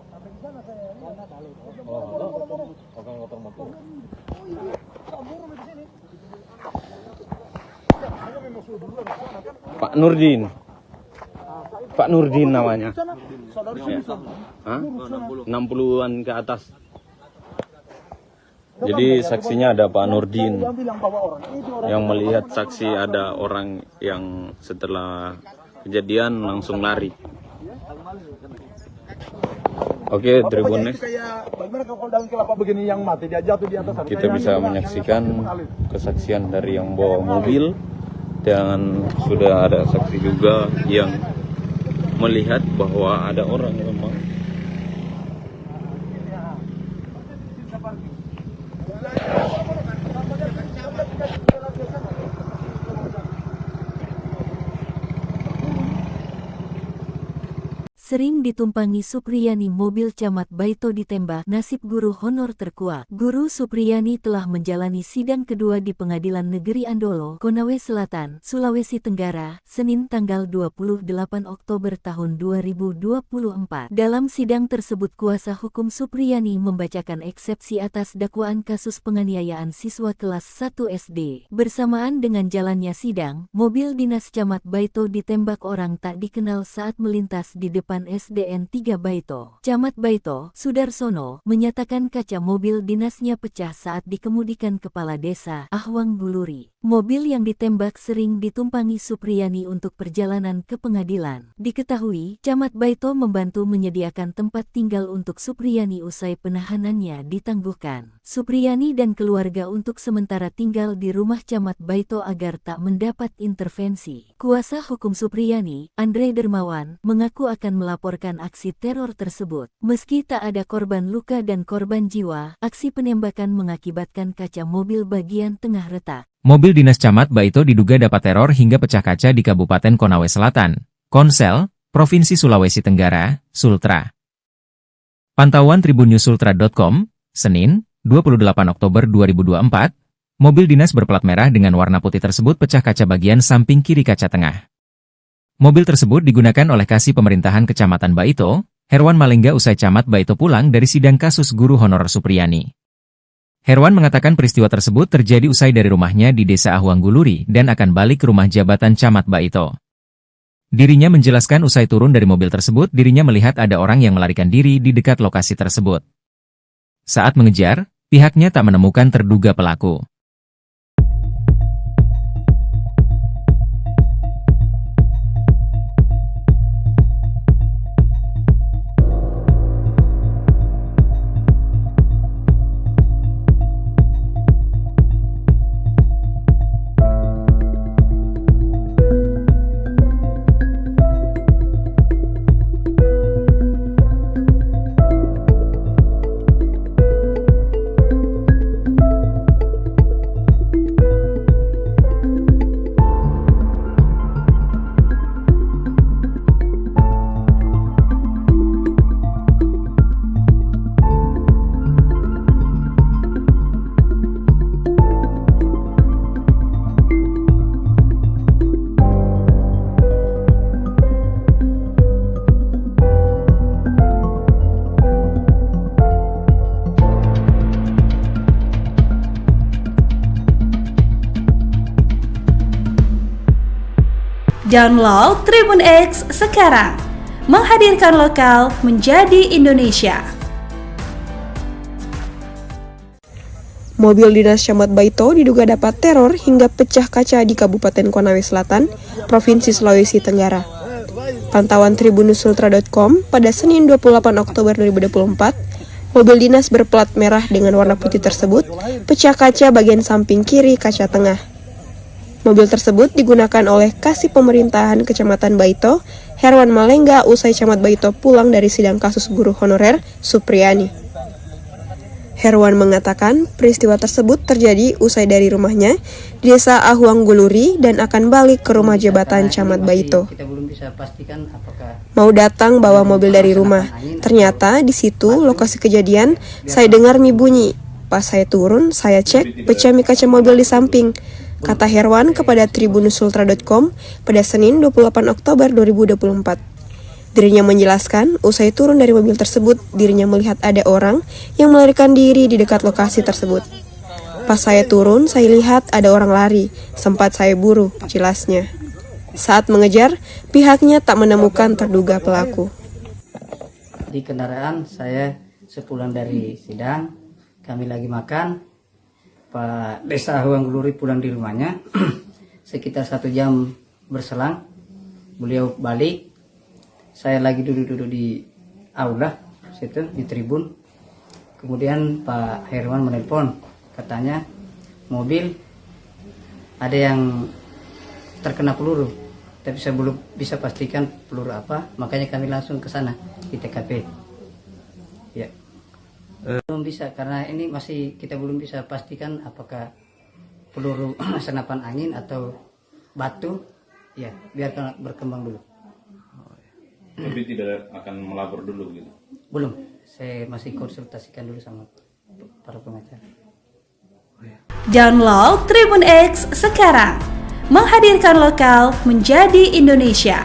Oh, kan motor.
Pak Nurdin namanya. Ya. Hah? 60-an ke atas. Jadi saksinya ada Pak Nurdin yang melihat saksi ada orang yang setelah kejadian langsung lari. Oke, Tribun Next. Kita bisa menyaksikan kesaksian dari yang bawa mobil dan sudah ada saksi juga yang melihat bahwa ada orang memang
Sering ditumpangi Supriyani mobil Camat Baito ditembak, nasib guru honor terkuak. Guru Supriyani telah menjalani sidang kedua di Pengadilan Negeri Andolo, Konawe Selatan, Sulawesi Tenggara, Senin tanggal 28 Oktober tahun 2024. Dalam sidang tersebut kuasa hukum Supriyani membacakan eksepsi atas dakwaan kasus penganiayaan siswa kelas 1 SD. Bersamaan dengan jalannya sidang, mobil dinas Camat Baito ditembak orang tak dikenal saat melintas di depan SDN 3 Baito. Camat Baito, Sudarsono, menyatakan kaca mobil dinasnya pecah saat dikemudikan Kepala Desa Ahwang Guluri. Mobil yang ditembak sering ditumpangi Supriyani untuk perjalanan ke pengadilan. Diketahui, Camat Baito membantu menyediakan tempat tinggal untuk Supriyani usai penahanannya ditangguhkan. Supriyani dan keluarga untuk sementara tinggal di rumah Camat Baito agar tak mendapat intervensi. Kuasa hukum Supriyani, Andre Dermawan, mengaku akan melaporkan aksi teror tersebut. Meski tak ada korban luka dan korban jiwa, aksi penembakan mengakibatkan kaca mobil bagian tengah retak.
Mobil dinas Camat Baito diduga dapat teror hingga pecah kaca di Kabupaten Konawe Selatan, Konsel, Provinsi Sulawesi Tenggara, Sultra. Pantauan tribunnews.sultra.com, Senin, 28 Oktober 2024, mobil dinas berplat merah dengan warna putih tersebut pecah kaca bagian samping kiri kaca tengah. Mobil tersebut digunakan oleh Kasih Pemerintahan Kecamatan Baito, Herwan Malengga usai Camat Baito pulang dari sidang kasus guru honorer Supriyani. Herwan mengatakan peristiwa tersebut terjadi usai dari rumahnya di Desa Ahwang Guluri dan akan balik ke rumah jabatan Camat Baito. Dirinya menjelaskan usai turun dari mobil tersebut dirinya melihat ada orang yang melarikan diri di dekat lokasi tersebut. Saat mengejar, pihaknya tak menemukan terduga pelaku.
Download Tribun X sekarang. Menghadirkan lokal menjadi Indonesia.
Mobil dinas Camat Baito diduga dapat teror hingga pecah kaca di Kabupaten Konawe Selatan, Provinsi Sulawesi Tenggara. Pantauan tribunusultra.com pada Senin 28 Oktober 2024, mobil dinas berplat merah dengan warna putih tersebut pecah kaca bagian samping kiri kaca tengah. Mobil tersebut digunakan oleh Kasih Pemerintahan Kecamatan Baito, Herwan Malengga, usai Camat Baito pulang dari sidang kasus guru honorer Supriyani. Herwan mengatakan peristiwa tersebut terjadi usai dari rumahnya di Desa Ahuang Guluri dan akan balik ke rumah jabatan Camat Baito. Mau datang bawa mobil dari rumah, ternyata di situ lokasi kejadian saya dengar mie bunyi. Pas saya turun, saya cek pecah mie kaca mobil di samping, kata Herwan kepada tribunusultra.com pada Senin 28 Oktober 2024. Dirinya menjelaskan, usai turun dari mobil tersebut, dirinya melihat ada orang yang melarikan diri di dekat lokasi tersebut. Pas saya turun, saya lihat ada orang lari, sempat saya buru, jelasnya. Saat mengejar, pihaknya tak menemukan terduga pelaku.
Di kendaraan saya sepulang dari sidang, kami lagi makan, Pak Desa Ahuang Guluri pulang di rumahnya, sekitar 1 jam berselang, beliau balik. Saya lagi duduk-duduk di aula situ di tribun. Kemudian Pak Herwan menelpon, katanya mobil ada yang terkena peluru, tapi saya belum bisa pastikan peluru apa, makanya kami langsung ke sana di TKP. Ya. Belum bisa karena ini masih kita belum bisa pastikan apakah peluru senapan angin atau batu. Ya, biarkan berkembang dulu.
Tapi tidak akan melapor dulu gitu?
Belum, saya masih konsultasikan dulu sama para pengacara.
Download Tribun X sekarang. Menghadirkan lokal menjadi Indonesia.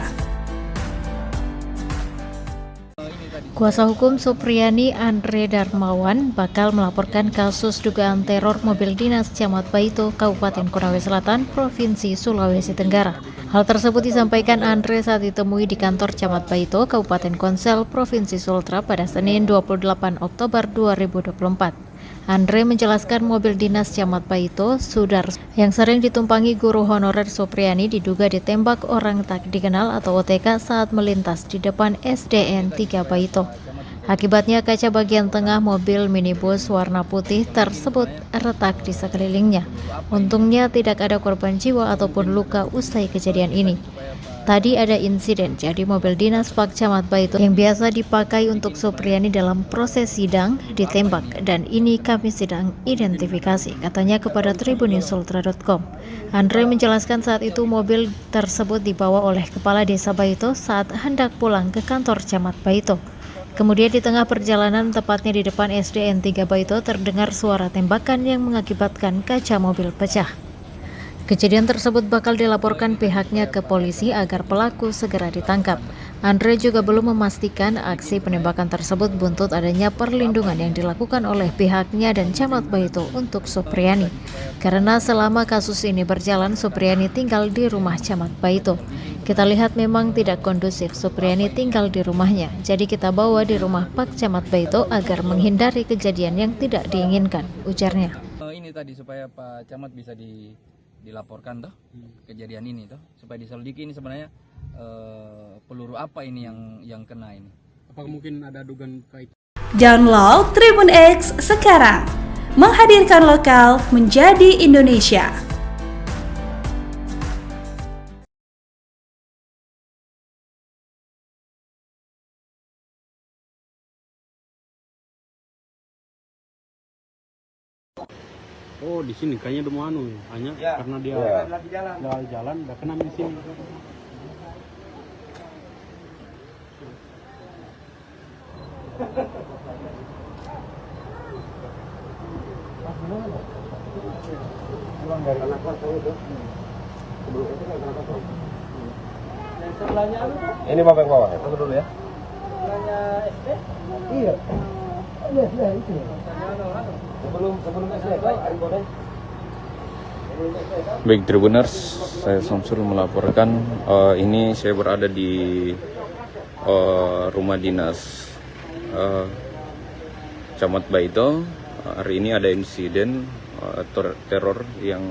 Kuasa hukum Supriyani Andre Darmawan bakal melaporkan kasus dugaan teror mobil dinas Camat Baito, Kabupaten Konawe Selatan, Provinsi Sulawesi Tenggara. Hal tersebut disampaikan Andre saat ditemui di kantor Camat Baito, Kabupaten Konsel, Provinsi Sultra pada Senin 28 Oktober 2024. Andre menjelaskan mobil dinas Camat Baito, Sudar, yang sering ditumpangi guru honorer Supriyani diduga ditembak orang tak dikenal atau OTK saat melintas di depan SDN 3 Baito. Akibatnya kaca bagian tengah mobil minibus warna putih tersebut retak di sekelilingnya. Untungnya tidak ada korban jiwa ataupun luka usai kejadian ini. Tadi ada insiden, jadi mobil dinas Pak Camat Baito yang biasa dipakai untuk Supriyani dalam proses sidang ditembak dan ini kami sedang identifikasi, katanya kepada tribunusultra.com. Andre menjelaskan saat itu mobil tersebut dibawa oleh Kepala Desa Baito saat hendak pulang ke kantor Camat Baito. Kemudian di tengah perjalanan, tepatnya di depan SDN 3 Baito, terdengar suara tembakan yang mengakibatkan kaca mobil pecah. Kejadian tersebut bakal dilaporkan pihaknya ke polisi agar pelaku segera ditangkap. Andre juga belum memastikan aksi penembakan tersebut buntut adanya perlindungan yang dilakukan oleh pihaknya dan Camat Baito untuk Supriyani. Karena selama kasus ini berjalan, Supriyani tinggal di rumah Camat Baito. Kita lihat memang tidak kondusif Supriyani tinggal di rumahnya, jadi kita bawa di rumah Pak Camat Baito agar menghindari kejadian yang tidak diinginkan, ujarnya.
Ini tadi supaya Pak Camat bisa dilaporkan toh kejadian ini toh, supaya diselidiki ini sebenarnya peluru apa ini yang kena ini.
Apakah mungkin ada dugaan kait?
Download Tribun X sekarang. Menghadirkan lokal menjadi Indonesia.
Oh, di sini kayaknya udah mau hanya karena dia jalan udah kena di sini.
Pulang dari anak kos itu. Sebelum itu kan anak kos. Yang sebelahnya ini Bapak yang bawa. Tunggu dulu ya. Sebelahnya SD? Iya. Iya, itu. Sebelum SD kan Ari Bodeng.
Baik Tribuners, saya Samsul melaporkan. Ini saya berada di rumah dinas Camat Baito. Hari ini ada insiden teror yang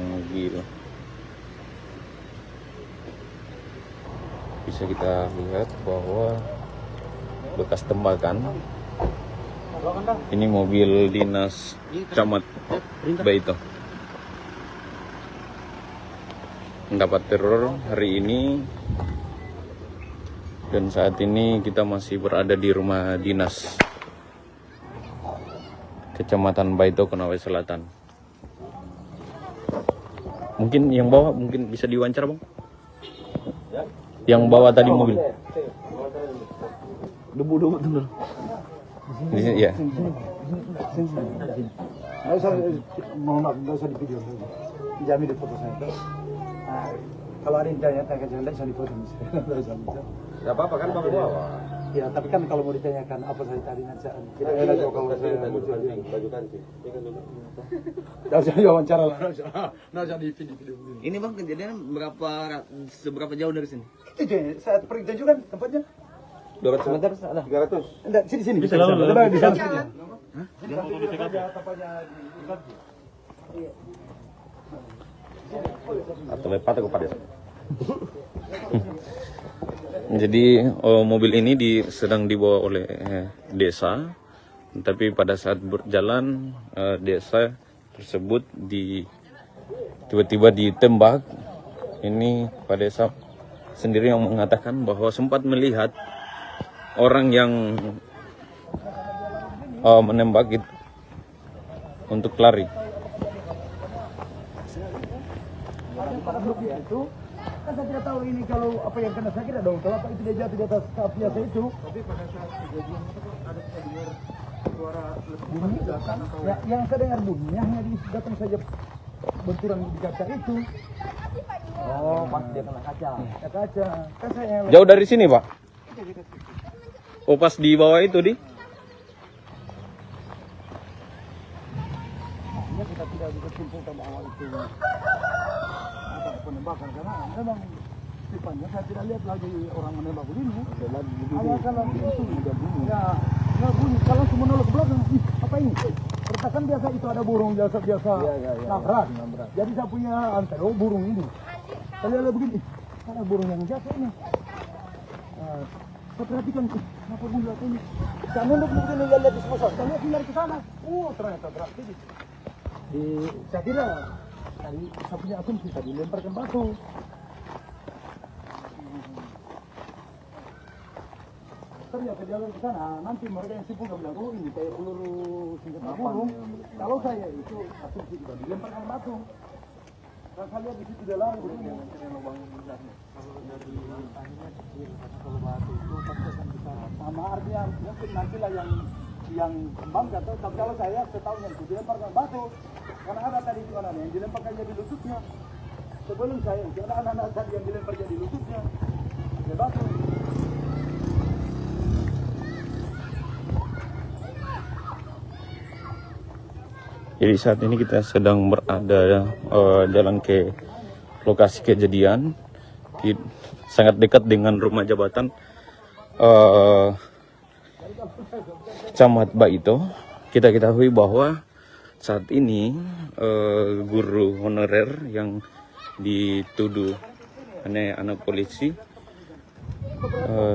bisa kita lihat bahwa bekas tembakan. Ini mobil dinas Camat Baito mendapat teror hari ini, dan saat ini kita masih berada di rumah dinas Kecamatan Baito, Konawe Selatan. Mungkin yang bawa mungkin bisa diwawancara, Bang? Yang bawa tadi mobil.
Debu betul.
Di sini ya.
Nggak usah di video. Jamin di foto saya. Kalau ada yang tanya, jangan bisa di foto.
Tidak apa-apa kan Bapak bawa.
Ya, tapi kan kalau mau ditanyakan apa saya tadi nanti kita ada kalau saya
baju kancing.
Tidak usah wawancara lah, tidak usah di video.
Ini Bang, kejadian seberapa jauh dari sini?
Itu saat pergi juga tempatnya
200 meter ada. 300.
Enggak, sini.
Bisa lalu.
Di sana.
Hah?
Atau lepat ke pada. Jadi mobil ini sedang dibawa oleh desa, tapi pada saat berjalan desa tersebut tiba-tiba ditembak. Ini Pak Desa sendiri yang mengatakan bahwa sempat melihat orang yang menembak itu untuk lari.
Itu kan saya tidak tahu ini kalau apa yang kena saya tidak dong. Kalau apa itu dia jatuh di atas kap biasa itu. Tapi pada saat kejadian itu ada dengar suara bunyi ya, yang saya dengar bunyinya hanya di datang saja benturan di kaca itu. Oh, pas dia kena kaca. Ya kaca. Kan saya
Jauh dari sini, Pak? Oh, pas di bawah itu di?
Maksudnya kita tidak bisa simpulkan bahwa itu penembakan, karena memang tipanya saya tidak lihat lagi orang menembak begini. Awal kalau itu ya nggak bunyi, kalau semua nolak ke belakang, apa ini? Pertakan biasa itu ada burung biasa nabrak. Jadi saya punya antero burung ini. Saya lihat begini, ada burung yang jatuh ini. Saya perhatikan kenapa bunyi ini. Saya nunduk begini, lihat di sebelah. Saya lihat dari ke sana. Ternyata berat ini. Saya kira tadi saya punya asumsi tadi lemparkan batu. Ternyata jalan ke sana, nanti mereka yang sibuk bilang, oh ini kayak peluru senjata burung. Kalau saya itu asumsi juga dilemparkan batu. Dan saya lihat di situ dia lari begini. Kalau batu itu pasti akan bisa sama, artinya mungkin nantilah yang kembang atau tapi kalau saya setahu yang dilemparkan batu. Karena ada tadi itu anak yang dilemparkan jadi lututnya. Sebelum saya itu ada anak-anak tadi yang dilempar jadi lututnya. Ada batu.
Jadi saat ini kita sedang berada jalan ke lokasi kejadian, sangat dekat dengan rumah jabatan Camat Baito. Kita ketahui bahwa saat ini guru honorer yang dituduh anak polisi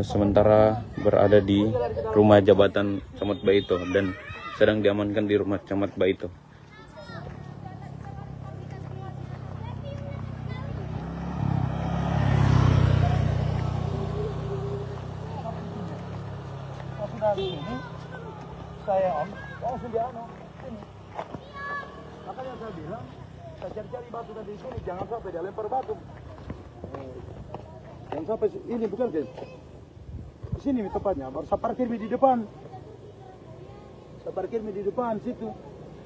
sementara berada di rumah jabatan Camat Baito dan sedang diamankan di rumah Camat Baito.
Ini saya langsung dia sini. Makanya saya bilang, saya cari-cari batu tadi di sini, jangan sampai dia lempar batu. Jangan sampai ini bukan guys. Di sini tepatnya, baru saya parkir di depan. Saya parkir di depan situ.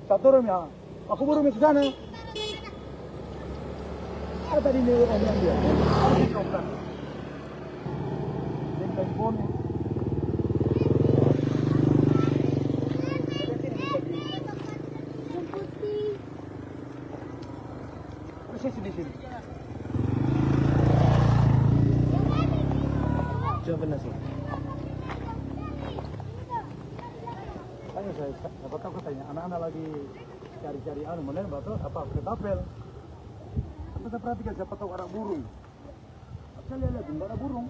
Satu orang ya, aku baru ke sana. Ada tadi ini orang yang dia. Telepon. Coba nasi. Tanya saya, siapa tahu katanya anak-anak lagi cari-cari mana batu apa ketapel. Kita perhatikan siapa tahu ada burung. Saya lihat enggak ada burung.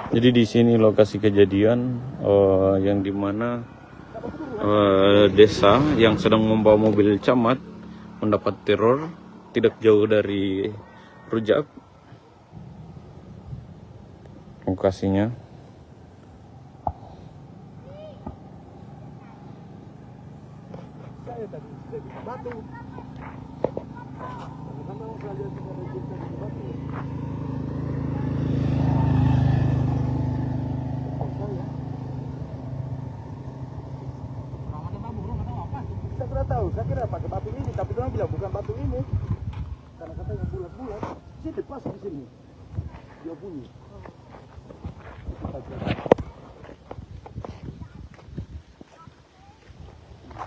Jadi di sini lokasi kejadian yang dimana desa yang sedang membawa mobil camat mendapat teror tidak jauh dari Rujak lokasinya.
Saya tadi batu. Saya tidak tahu, saya kira pakai batu ini, tapi dia bilang bukan batu ini, karena katanya bulat-bulat. Sini pas di sini, dia bunyi.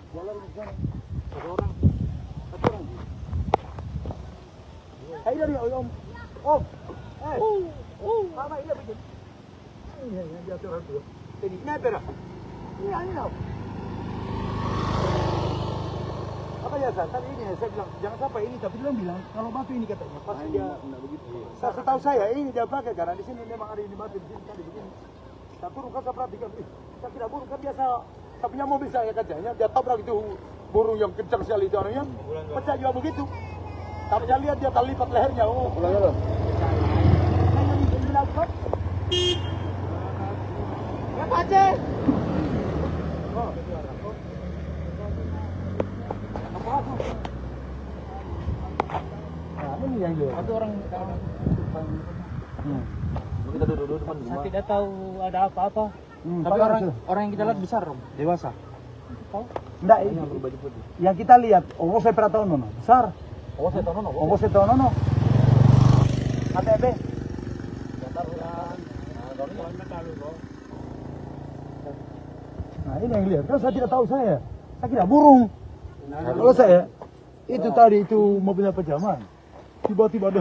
Jalan di sana, ada orang. Hai dari om, mana ini begini? Ini dia orang tu. Ini pera. Ini apa? Apa ya tadi ini saya bilang jangan sampai ini, tapi dia bilang kalau batu ini katanya pas dia begitu. Saya tahu saya ini dia pakai karena di sini memang ada ini batu di sini tadi begini. Saya burung kan saya perhatikan, saya kira burung kan biasa. Saya punya mobil saya kacanya dia tabrak itu burung yang kencang sekali itu orangnya, pecah juga begitu. Tapi saya lihat dia terlipat lehernya. Oh, ulang. Saya ini melakukan. Ya baca. Oh, ini yang dia. Ada orang kita duduk depan rumah. Saya tidak tahu ada apa-apa. Tapi orang yang kita lihat besar, dewasa. Tahu? Enggak, ini berbaju putih. Yang kita lihat, saya pernah tahu nono, besar. Saya tahu nono. ATB. Nah, ini yang lihat. Kalau saya tidak tahu saya kira burung. Kalau saya itu tadi itu mobilnya pejaman. Tiba-tiba ada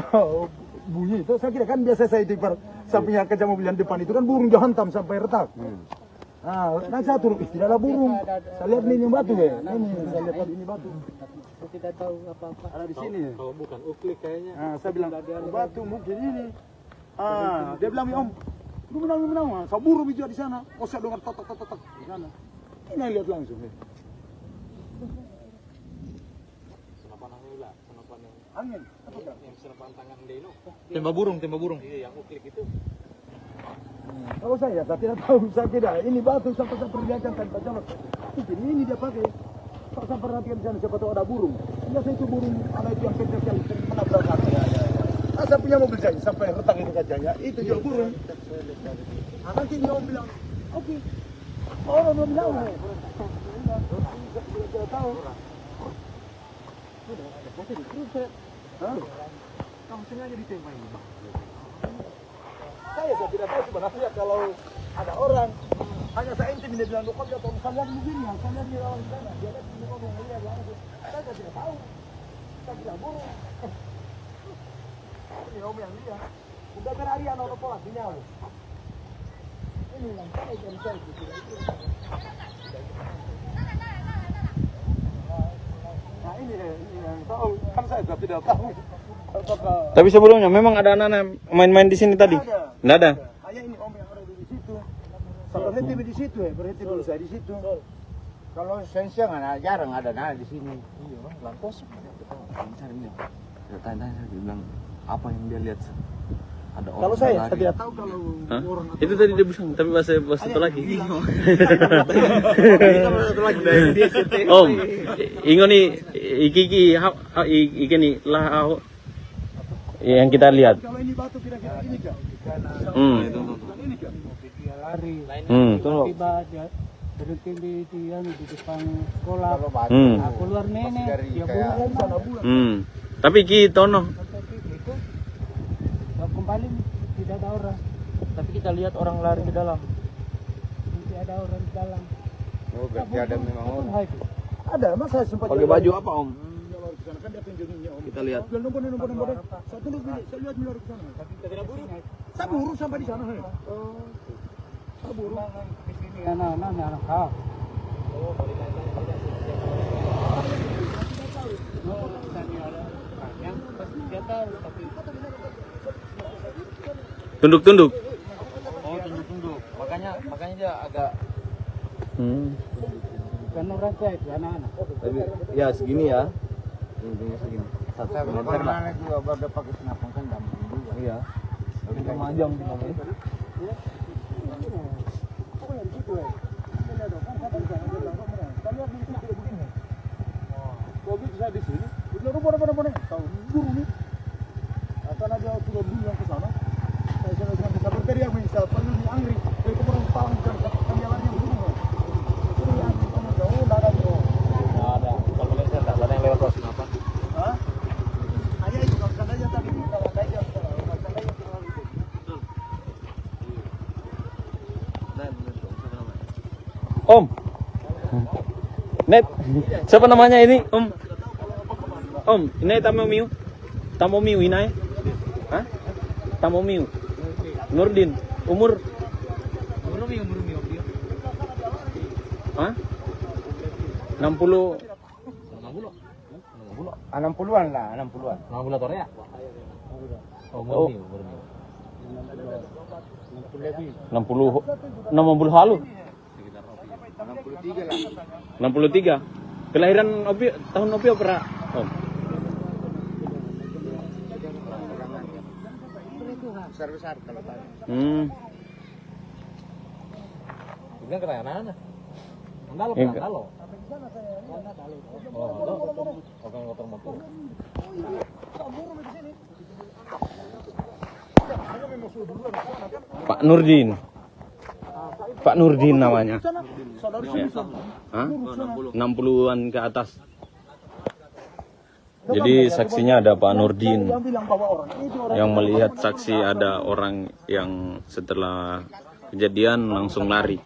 bunyi itu, saya kira kan biasa saya itu sampingnya kaca mobil yang depan itu kan burung jahantam sampai retak. Nah, saya turun, tidak ada burung. Saya lihat ini batu ya. Ini saya lihat ini batu. Saya tidak tahu apa-apa. Ada di sini. Kalau bukan uklik kayaknya. Nah, saya bilang batu mungkin ini. Dia bilang om, lu menang. Saya burung juga di sana. Oh, saya dengar tok di sana. Ini yang lihat langsung. Angin. Yang senapan tangan Deno. Tembak burung. Iya, yang uklik itu. Kalau saya tidak tahu, saya kira ini batu sampai saya perlihatkan tanpa jalan. Mungkin ini dia pakai. Kalau saya perhatikan di sana siapa tahu ada burung. Biasa itu burung ada itu yang kencang yang menabrak kaki. Saya punya mobil saya sampai retak itu kacanya. Itu juga burung. Nanti dia om bilang, oke. Orang belum bilang. Tidak tahu. Kamu sengaja ditembak ini, Bang. Saya tidak tahu sebenarnya kalau ada orang hanya saya intim dia bilang dokter atau misalnya begini, misalnya di lawan sana dia lihat ini ngomong lihat langsung. Saya tidak tahu. Saya bilang burung. Ini om yang lihat. Udah berhari anak pola di nyawa. Ini yang saya jadi saya ini yang tahu kan saya tidak tahu.
Tapi sebelumnya memang ada anak-anak main-main di sini tadi? Tidak ada.
Hanya ini om yang ada di situ. Saya berhenti di situ berhenti dulu saya di situ.
Kalau siang jarang ada di sini. Iya, lampos. Carinya. Ya tanya dia bilang apa yang dia lihat. Ada orang.
Kalau saya tidak tahu kalau orang
itu tadi dia bilang, tapi bahasa satu lagi. Om, ingoni iki nih lah yang kita lihat.
Kalau ini batu kira-kira ini kan? Ini kan? Lari. Tiba dia berhenti di depan sekolah. Keluar nenek, dia burung sana bulan.
Tapi kita tono.
Kembali tidak ada orang. Tapi kita lihat orang lari ke dalam. Tidak ada orang di dalam.
Oh, berarti ada memang orang.
Ada, mas saya sempat.
Pakai baju apa om?
sana kan dia tunjukinnya om.
Kita lihat.
Nombor. Saya tunduk bilik, saya lihat milar ke sana. Kita tidak buru. Saya buru sampai di sana. Saya buru. Di sini anak-anak.
Tunduk.
Oh, tunduk. Makanya dia agak
Karena rancai itu anak-anak.
Tapi ya segini ya. Segini.
saya pernah juga baru pakai senapan kan gampang juga.
Iya. Tapi kemajang namanya.
Kalau saya di sini, udah benar-benar tahu buru nih. Akan ada sudah bilang ke sana. Saya sudah bisa berteriak misal perlu di Angri, dari kemarin palang bukan jalan yang buru. Jadi yang kamu jauh tidak ada bro.
Nggak ada. Kalau Malaysia nggak ada yang lewat pos apa?
Hah? Hanya itu kalau sana aja tadi kalau aja
Om. Net. Siapa namanya ini? Om. Om, ini Tamu Miu ini. Hah? Tamu Miu. Nurdin. Umur? Hah? 60.
60-an lah, 60-an. 60 tahun ya?
Oh. 60 halu.
63 lah.
63. Kelahiran Opi tahun Opi pernah? Om.
Besar-besar kalau tadi.
Bilang
kena anak-anak. Andalo,
Iya.
andalo. Oh, bukan motor motor.
Pak Nurdin namanya.
saudara
Hah? 60-an ke atas. Jadi saksinya ada Pak Nurdin yang melihat saksi ada orang yang setelah kejadian langsung lari.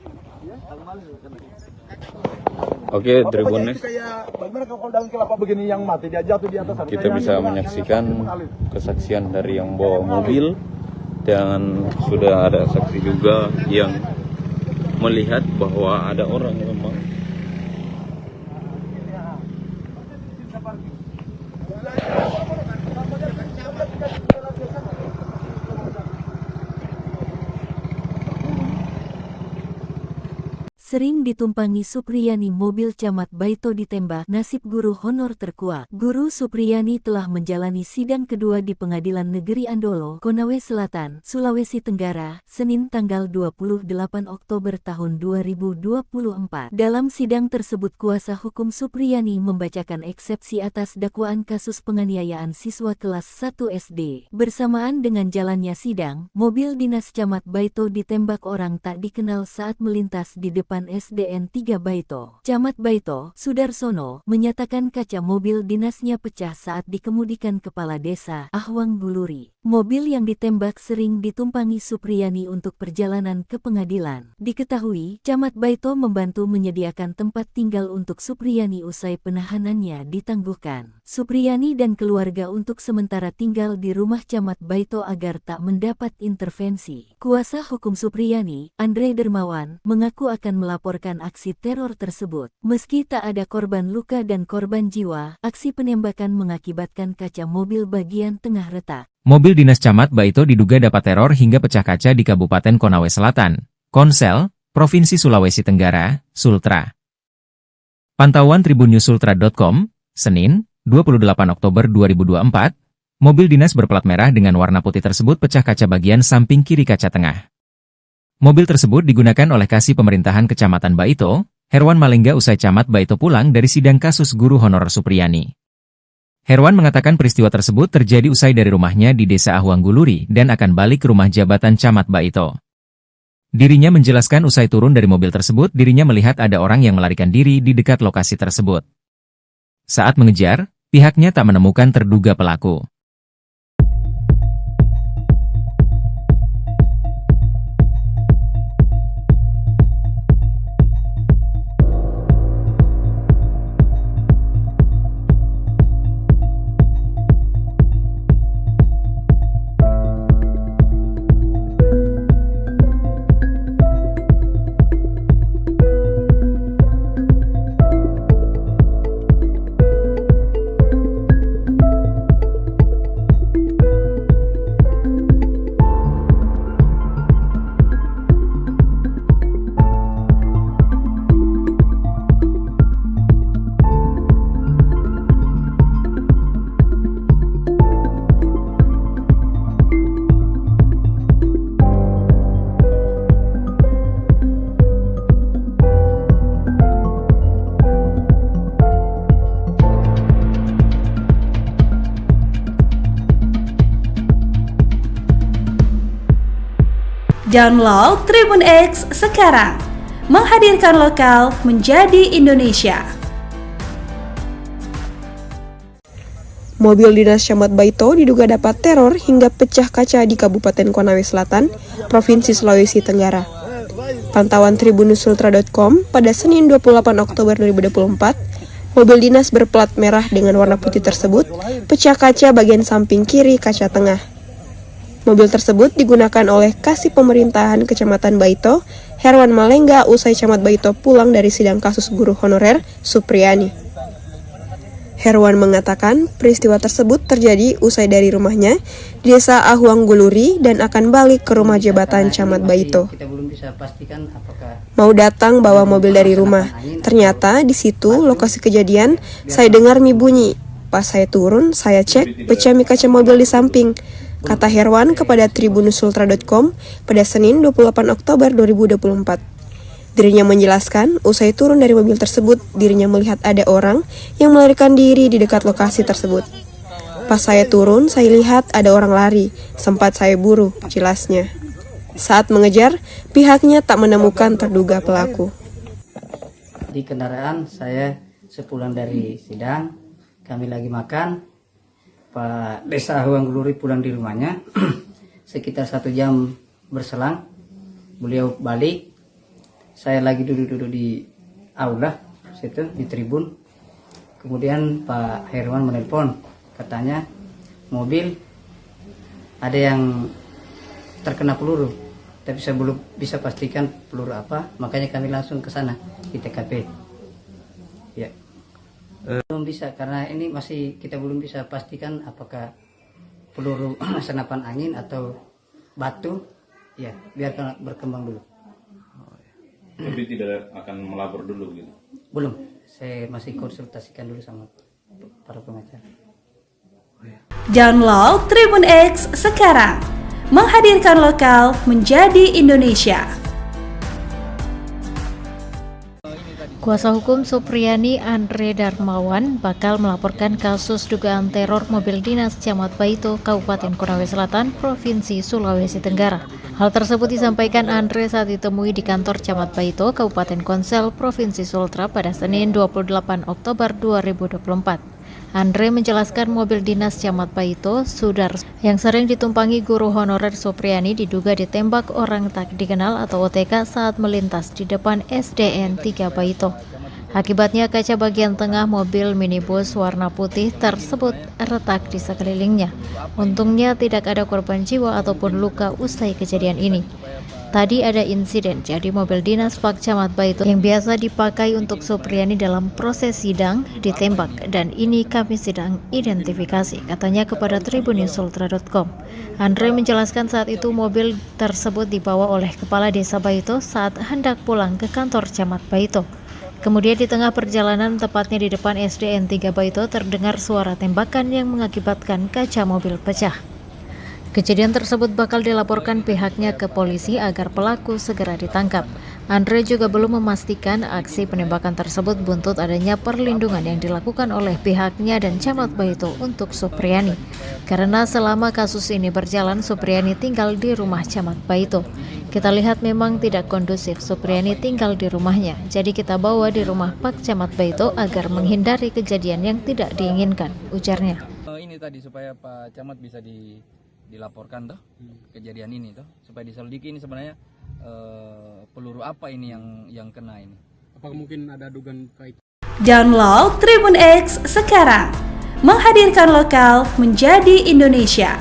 Oke, Tribuners, kita bisa menyaksikan kesaksian dari yang bawa mobil dan sudah ada saksi juga yang melihat bahwa ada orang memang
Sering ditumpangi Supriyani mobil Camat Baito ditembak, nasib guru honor terkuak. Guru Supriyani telah menjalani sidang kedua di Pengadilan Negeri Andolo, Konawe Selatan, Sulawesi Tenggara, Senin tanggal 28 Oktober tahun 2024. Dalam sidang tersebut kuasa hukum Supriyani membacakan eksepsi atas dakwaan kasus penganiayaan siswa kelas 1 SD. Bersamaan dengan jalannya sidang, mobil dinas Camat Baito ditembak orang tak dikenal saat melintas di depan SDN 3 Baito. Camat Baito, Sudarsono, menyatakan kaca mobil dinasnya pecah saat dikemudikan Kepala Desa Ahwang Buluri. Mobil yang ditembak sering ditumpangi Supriyani untuk perjalanan ke pengadilan. Diketahui, Camat Baito membantu menyediakan tempat tinggal untuk Supriyani usai penahanannya ditangguhkan. Supriyani dan keluarga untuk sementara tinggal di rumah Camat Baito agar tak mendapat intervensi. Kuasa hukum Supriyani, Andre Dermawan, mengaku akan melaporkan aksi teror tersebut. Meski tak ada korban luka dan korban jiwa, aksi penembakan mengakibatkan kaca mobil bagian tengah retak.
Mobil dinas Camat Baito diduga dapat teror hingga pecah kaca di Kabupaten Konawe Selatan, Konsel, Provinsi Sulawesi Tenggara, Sultra. Pantauan tribunnews.sultra.com, Senin, 28 Oktober 2024, mobil dinas berplat merah dengan warna putih tersebut pecah kaca bagian samping kiri kaca tengah. Mobil tersebut digunakan oleh Kasih Pemerintahan Kecamatan Baito, Herwan Malengga usai Camat Baito pulang dari sidang kasus guru honor Supriyani. Herwan mengatakan peristiwa tersebut terjadi usai dari rumahnya di Desa Ahwang Buluri dan akan balik ke rumah jabatan Camat Baito. Dirinya menjelaskan usai turun dari mobil tersebut dirinya melihat ada orang yang melarikan diri di dekat lokasi tersebut. Saat mengejar, pihaknya tak menemukan terduga pelaku.
Download Tribun X sekarang. Menghadirkan lokal menjadi Indonesia.
Mobil dinas Camat Baito diduga dapat teror hingga pecah kaca di Kabupaten Konawe Selatan, Provinsi Sulawesi Tenggara. Pantauan tribunnews.ultra.com pada Senin 28 Oktober 2024, mobil dinas berplat merah dengan warna putih tersebut pecah kaca bagian samping kiri kaca tengah. Mobil tersebut digunakan oleh Kasih Pemerintahan Kecamatan Baito, Herwan Malengga, usai Camat Baito pulang dari sidang kasus guru honorer Supriyani. Herwan mengatakan peristiwa tersebut terjadi usai dari rumahnya di Desa Ahuang Guluri dan akan balik ke rumah jabatan Camat Baito. Mau datang bawa mobil dari rumah, ternyata di situ lokasi kejadian saya dengar mie bunyi. Pas saya turun, saya cek pecah mie kaca mobil di samping, kata Herwan kepada tribunnews.ultra.com pada Senin 28 Oktober 2024. Dirinya menjelaskan, usai turun dari mobil tersebut, dirinya melihat ada orang yang melarikan diri di dekat lokasi tersebut. Pas saya turun, saya lihat ada orang lari, sempat saya buru, jelasnya. Saat mengejar, pihaknya tak menemukan terduga pelaku.
Di kendaraan saya sepulang dari sidang, kami lagi makan, Pak Desa Ahuang Guluri pulang di rumahnya, sekitar 1 jam berselang, beliau balik. Saya lagi duduk-duduk di aula situ di tribun. Kemudian Pak Herwan menelpon, katanya mobil ada yang terkena peluru, tapi saya belum bisa pastikan peluru apa, makanya kami langsung ke sana di TKP. Ya, belum bisa karena ini masih kita belum bisa pastikan apakah peluru senapan angin atau batu. Ya, biarkan berkembang dulu.
Tapi tidak akan melapor dulu gitu?
Belum, saya masih konsultasikan dulu sama para pengacara.
Download Tribun X sekarang. Menghadirkan lokal menjadi Indonesia.
Kuasa hukum Supriyani Andre Darmawan bakal melaporkan kasus dugaan teror mobil dinas Camat Baito, Kabupaten Konawe Selatan, Provinsi Sulawesi Tenggara. Hal tersebut disampaikan Andre saat ditemui di kantor Camat Baito, Kabupaten Konsel, Provinsi Sultra pada Senin 28 Oktober 2024. Andre menjelaskan mobil dinas Camat Baito, Sudar, yang sering ditumpangi guru honorer Supriyani diduga ditembak orang tak dikenal atau OTK saat melintas di depan SDN 3 Baito. Akibatnya kaca bagian tengah mobil minibus warna putih tersebut retak di sekelilingnya. Untungnya tidak ada korban jiwa ataupun luka usai kejadian ini. Tadi ada insiden, jadi mobil dinas Pak Camat Baito yang biasa dipakai untuk Supriyani dalam proses sidang ditembak dan ini kami sedang identifikasi, katanya kepada tribunnews.ultra.com. Andre menjelaskan saat itu mobil tersebut dibawa oleh Kepala Desa Baito saat hendak pulang ke kantor Camat Baito. Kemudian di tengah perjalanan, tepatnya di depan SDN 3 Baito, terdengar suara tembakan yang mengakibatkan kaca mobil pecah. Kejadian tersebut bakal dilaporkan pihaknya ke polisi agar pelaku segera ditangkap. Andre juga belum memastikan aksi penembakan tersebut buntut adanya perlindungan yang dilakukan oleh pihaknya dan Camat Baito untuk Supriyani. Karena selama kasus ini berjalan, Supriyani tinggal di rumah Camat Baito. Kita lihat memang tidak kondusif Supriyani tinggal di rumahnya, jadi kita bawa di rumah Pak Camat Baito agar menghindari kejadian yang tidak diinginkan, ujarnya.
Ini tadi supaya Pak Camat bisa dilaporkan toh kejadian ini toh, supaya diselidiki ini sebenarnya peluru apa ini yang kena ini.
Apakah mungkin ada dugaan kait?
Download Tribun X sekarang. Menghadirkan lokal menjadi Indonesia.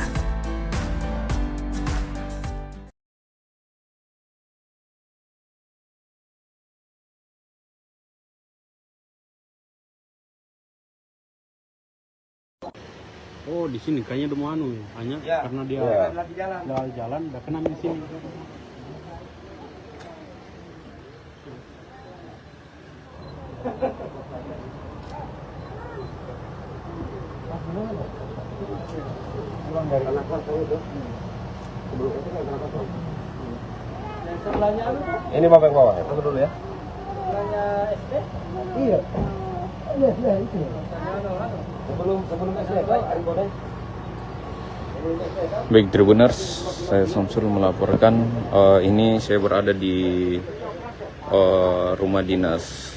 Oh, di sini kayaknya udah mau hanya karena dia lagi jalan, udah kena di sini.
Pulang dari anak saya itu. Sebelum itu kan kenapa tuh? Yang sebelahnya ini Bapak yang bawa ya? Aku dulu ya. Sebelahnya SD? Iya. Iya, itu. Sebelum SD, Pak, Ari Bodai.
Baik Tribuners, saya Samsul melaporkan. Ini saya berada di rumah dinas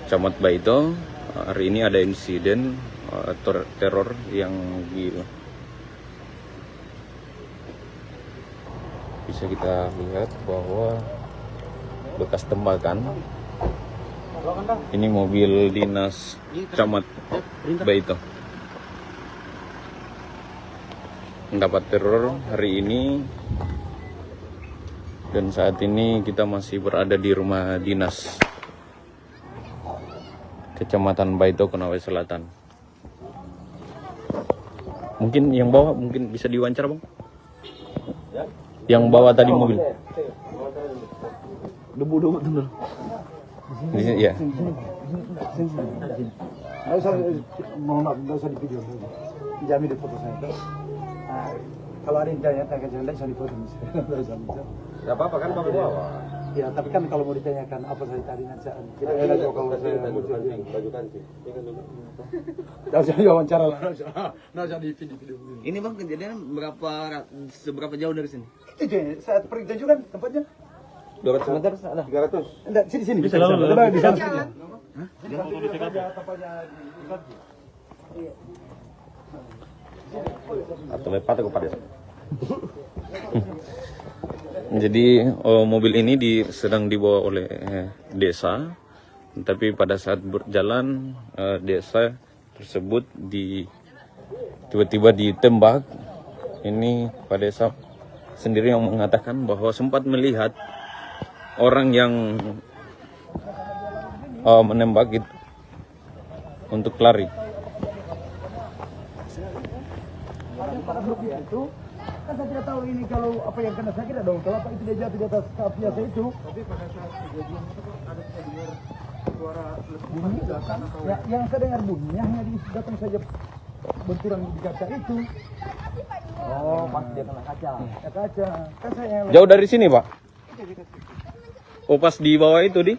Camat Baito. Hari ini ada insiden teror yang bisa kita lihat bahwa bekas tembakan. Ini mobil dinas Camat Baito mendapat teror hari ini, dan saat ini kita masih berada di rumah dinas Kecamatan Baito, Konawe Selatan. Mungkin yang bawa mungkin bisa diwawancara, Bang? Yang bawa tadi mobil.
Debu betul.
Di sini ya.
Nggak usah di video. Jamin di foto saya. Kalau ada yang tanya jangan bisa di foto.
Ya apa-apa kan Bapak bawa.
Ya, tapi kan kalau mau ditanyakan apa saya tadi nanti kita enak kalau saya baju kancing. Tidak usah wawancara lah, nggak usah di video.
Ini Bang kejadian seberapa jauh dari sini?
Itu saat pergi tunjukkan tempatnya.
200 meter sana.
300. Enggak, sini.
Bisa lalu.
Di sana.
Hah?
Atau lepat aku pada. Jadi mobil ini sedang dibawa oleh desa, tapi pada saat berjalan desa tersebut tiba-tiba ditembak. Ini Pak Desa sendiri yang mengatakan bahwa sempat melihat orang yang menembak itu untuk lari.
Itu kan saya tidak tahu ini kalau apa yang kena sakit dong. Kalau apa itu dia jatuh di atas kap biasa itu. Tapi pada saat kejadian itu ada dengar suara bunyi datang. Ya, yang saya dengar bunyinya hanya datang saja benturan di kaca itu. Oh, pas dia kena kaca. Ya, kaca. Kan saya
Jauh dari sini, Pak? Oh, pas di bawah itu, Di?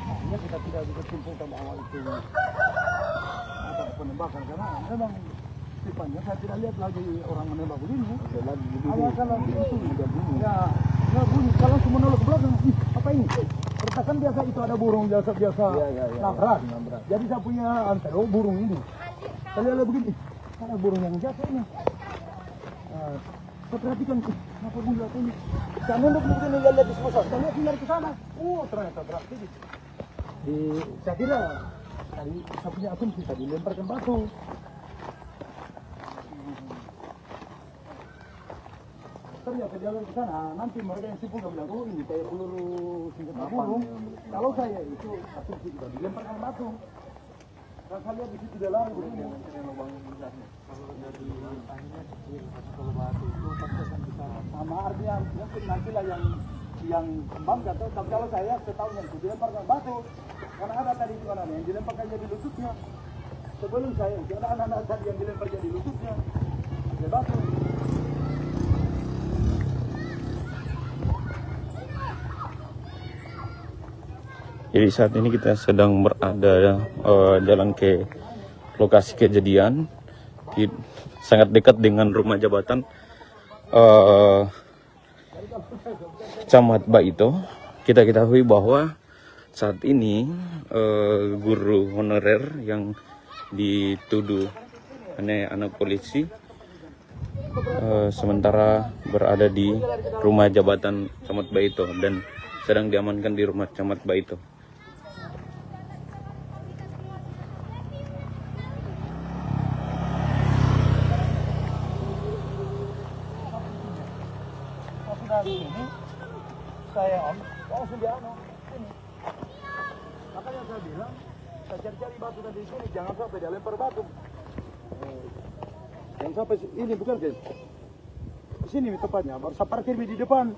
Artinya kita tidak bisa simpulkan bahwa itu penembakan, karena memang tipanya saya tidak lihat lagi orang menembak begini. Awal kalau itu ya bunyi kalau semua nolak ke belakang. Apa ini? Pertakan biasa itu ada burung biasa nabrak. Jadi saya punya antero burung ini. Saya lihat begini, ada burung yang jatuh ini. Saya perhatikan apa bunyi jatuh ini. Saya nunduk mungkin lihat di sebelah. Saya lihat lari ke sana. Oh, ternyata berarti saya kira tadi saya punya asumsi tadi lemparkan batu. Ternyata jalan ke sana, nanti mereka yang simpulkan bilang, oh ini kayak peluru senjata burung. Kalau saya itu asumsi juga dilemparkan batu. Dan saya lihat di situ dia lari begini. Kalau dari kalau batu itu pasti akan bisa sama artinya mungkin nantilah yang kembang jatuh. Tapi kalau saya setahunya itu dilemparkan batu. Karena ada tadi itu anak yang dilemparkan jadi lututnya. Sebelum saya itu ada anak-anak tadi yang dilempar jadi lututnya. Dia batu.
Jadi saat ini kita sedang berada jalan ke lokasi kejadian, sangat dekat dengan rumah jabatan Camat Baito. Kita ketahui bahwa saat ini guru honorer yang dituduh anak polisi sementara berada di rumah jabatan Camat Baito dan sedang diamankan di rumah Camat Baito.
Ini saya langsung dia ini. Makanya saya bilang, saya cari-cari batu tadi di sini, jangan sampai dia lempar batu. Jangan sampai ini bukan guys. Di sini tepatnya, baru saya parkir di depan.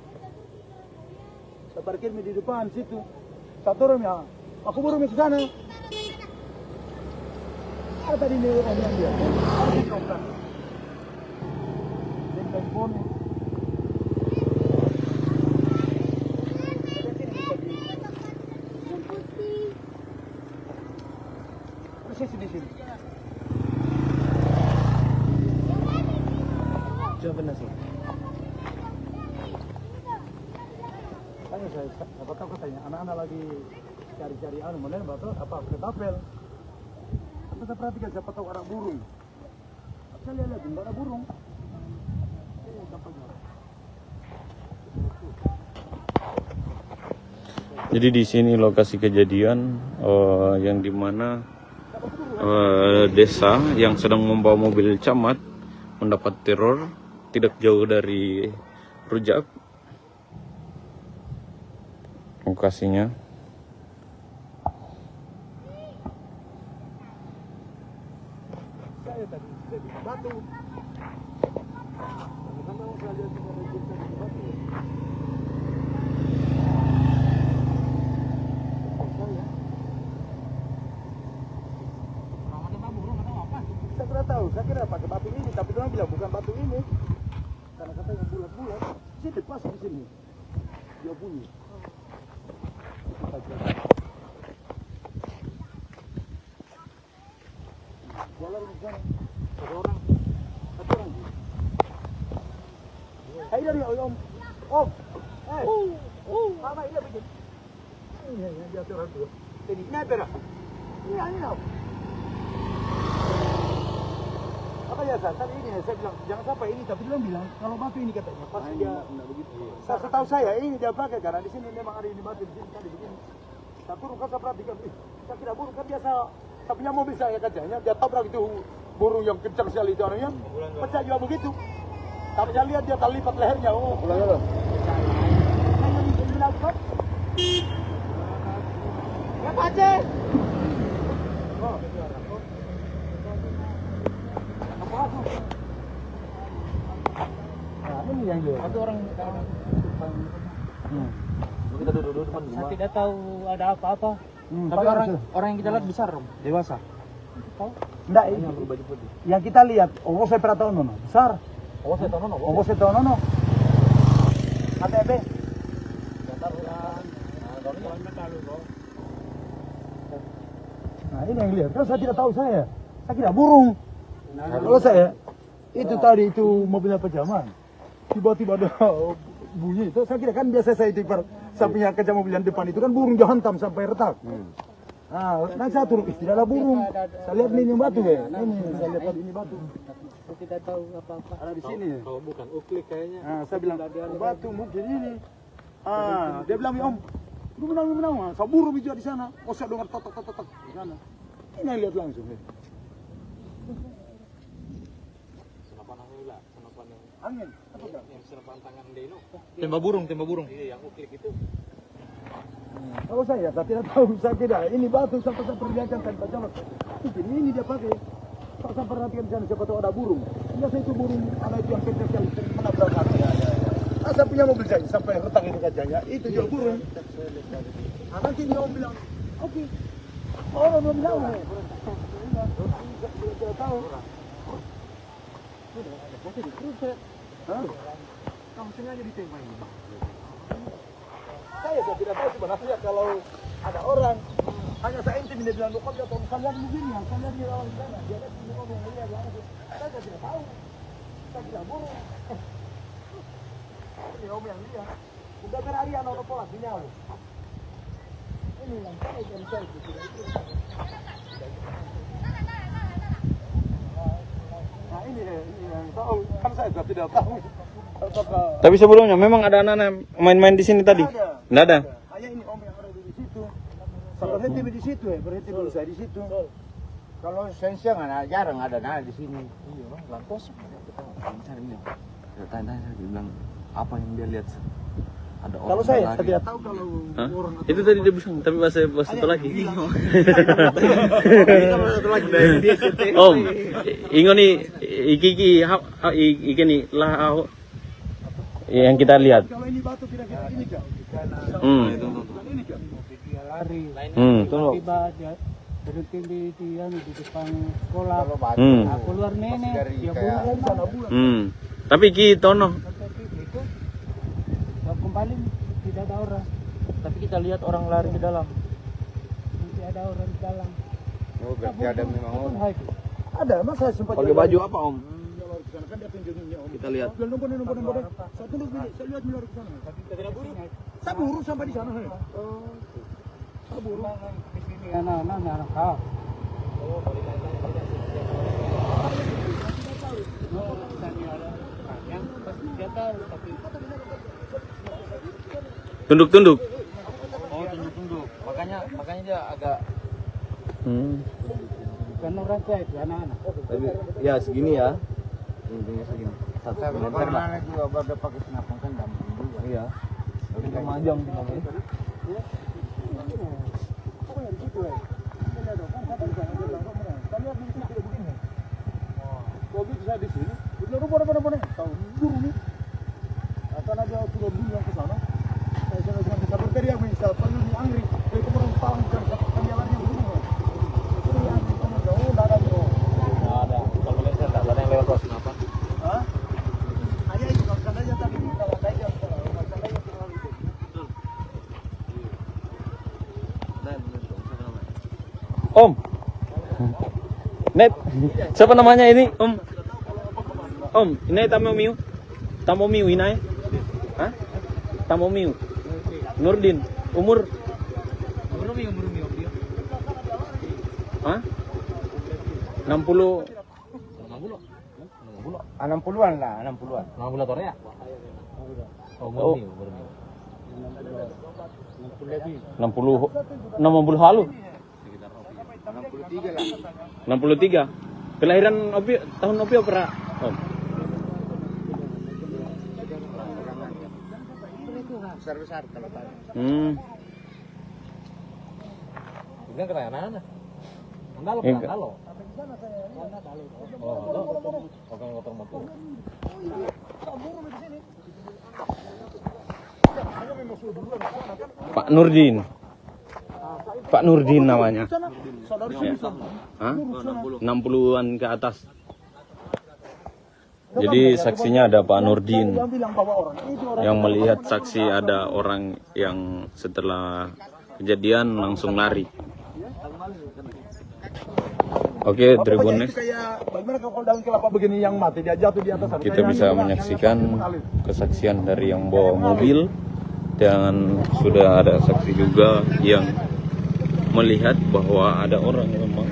Saya parkir di depan situ. Saya turun ya, aku burung ke sana. Ada tadi ini orang yang dia. Ada di depan. Telepon. posisi di sini. Coba nasi. Tanya saya, apa tahu katanya anak-anak lagi cari-cari mana batu apa ketapel. Kita perhatikan siapa tahu ada burung. Saya lihat enggak ada burung.
Jadi di sini lokasi kejadian yang dimana desa yang sedang membawa mobil camat mendapat teror tidak jauh dari Rujak lokasinya.
Saya tadi di batu. Saya tidak tahu, saya kira pakai batu ini, tapi dia bilang bukan batu ini. Karena katanya bulat-bulat, sini pas di sini. Dia bunyi. Jalan di sana. Satu orang. Hai dari Om. Om. Mama ini begini. Ini dia orang tua. Ini pera. Ini Om. Apa ya tadi ini saya bilang jangan sampai ini, tapi dia bilang kalau batu ini katanya pas dia begitu. Saya tahu saya ini dia pakai karena di sini memang ada ini batu di sini tadi begini. Saya turun kan saya perhatikan, saya kira burung kan biasa. Saya punya mobil saya kacanya dia tabrak itu burung yang kencang sekali itu anunya, pecah juga begitu. Tapi saya lihat dia terlipat lehernya. Oh, pulang loh. Ya Pace. Nah, ini yang dia. Satu orang kita duduk depan rumah. Saya tidak tahu ada apa-apa. Tapi orang yang kita lihat besar, dewasa. Tahu? Enggak, ini berbaju putih. Yang kita lihat, saya pernah tahu nono, besar. Saya tahu nono. ATB. Nah, ini yang lihat. Kan saya tidak tahu saya kira burung. Kalau saya itu tadi itu mobilnya pejaman. Tiba-tiba ada bunyi itu, saya kira kan biasa saya tipar sampingnya kaca mobil yang depan itu kan burung dihantam sampai retak. Nah, saya turun, tidak ada burung. Saya lihat ini batu ya. Ini saya lihat tadi ini batu. Saya tidak tahu apa-apa. Ada di sini. Kalau bukan uklik kayaknya. Nah, saya bilang batu mungkin ini. Dia bilang Om, lu menang. Saya burung hijau di sana. Oh, saya dengar totok di sana. Ini yang lihat langsung. Angin. Yang senapan tangan Deno. Tembak burung. Iya, yang uklik itu. Kalau saya tidak tahu, saya tidak. Ini batu sampai saya perlihatkan tanpa jalan. Ini dia pakai. Kalau saya perhatikan di sana siapa tahu ada burung. Biasa itu burung, ada itu yang kecil sekali menabrak kaki. Saya punya mobil saya sampai retak itu kacanya. Itu juga burung. Nanti dia bilang, oke. Oh, belum tahu. Tidak tahu. Masih di cruiser. Kamu sengaja ditembak ini. Saya tidak tahu sebenarnya kalau ada orang hanya saya intim dia bilang kok atau kalian begini ya, kalian di lawan sana dia lihat ini orang mulia dia. Saya tidak tahu. Saya tidak burung. Ini Om yang dia. Udah berari anak pola sinyal. Ini yang saya tidak itu. Nah ini yang tahu kan saya tidak tahu.
Tapi sebelumnya memang ada anak-anak main-main di sini tadi? Nggak ada.
Hanya ini Om yang ada di situ. Saya berhenti di situ berhenti dulu saya di situ.
Kalau siang jarang ada di sini. Iya, lampos. Tanya dia bilang apa yang dia lihat? Ada orang.
Kalau saya tidak tahu kalau orang
itu tadi dia bilang, tapi bahasa satu lagi. Om, ingo nih iki nih lah yang kita lihat.
Kalau ini batu kira-kira ini kan. Ini kan. Dia lari. Tiba dia berhenti di depan sekolah. Keluar nenek dia bulan.
Tapi ki tono.
Kembali tidak ada orang.
Tapi kita lihat orang lari di dalam.
Tidak ada orang di dalam.
Oh, berarti ada memang om.
Ada, masa sempat
Pakai baju apa om?
kan dia tunjukinnya om.
Kita lihat.
Nomor. Satu lu saya lihat di luar ke sana. Saya buru sampai di sana. Saya buru. Di sini anak kau.
Tunduk-tunduk.
Oh, tunduk-tunduk. Makanya dia agak
Kan orang saya itu anak-anak.
Ya segini ya. Tingginya segini. 1 meter lah.
Anak juga baru pakai senapan kan enggak mungkin juga.
Iya. Tapi majang di namanya.
Kalau bisa di sini, udah rumah tahu buru nih. Akan ada turun dulu yang ke sana. Saya jangan bisa berteriak misal kalau di Angri, itu orang tahu kan jalannya buru. Itu yang sama jauh enggak ada bro.
Enggak ada. Kalau boleh saya tak ada yang lewat kelas kenapa?
Hah? Hanya itu kalau seandainya tadi kalau ada yang seandainya terlalu itu.
Om. Net. Siapa namanya ini? Om. Om, ini Tamomiu. Tamomiu ini. Hah? Tamomiu. Nurdin. Umur? Hah? 60.
60-an lah, 60-an.
60 Korea.
Oh. 60 halu.
63 lah.
63. Kelahiran Opi tahun Opi apa? Om.
Besar-besar kalau tadi.
Bukan keren anak. Andalo. Kotor motor.
Pak Nurdin. Pak Nurdin namanya.
Ya.
Hah? 60-an ke atas. Jadi saksinya ada Pak Nurdin yang melihat saksi ada orang yang setelah kejadian langsung lari. Oke, Tribun Next.
Bagaimana kalau dalam kelapa begini yang mati dia jatuh di atas.
Kita bisa menyaksikan kesaksian dari yang bawa mobil dan sudah ada saksi juga yang melihat bahwa ada orang memang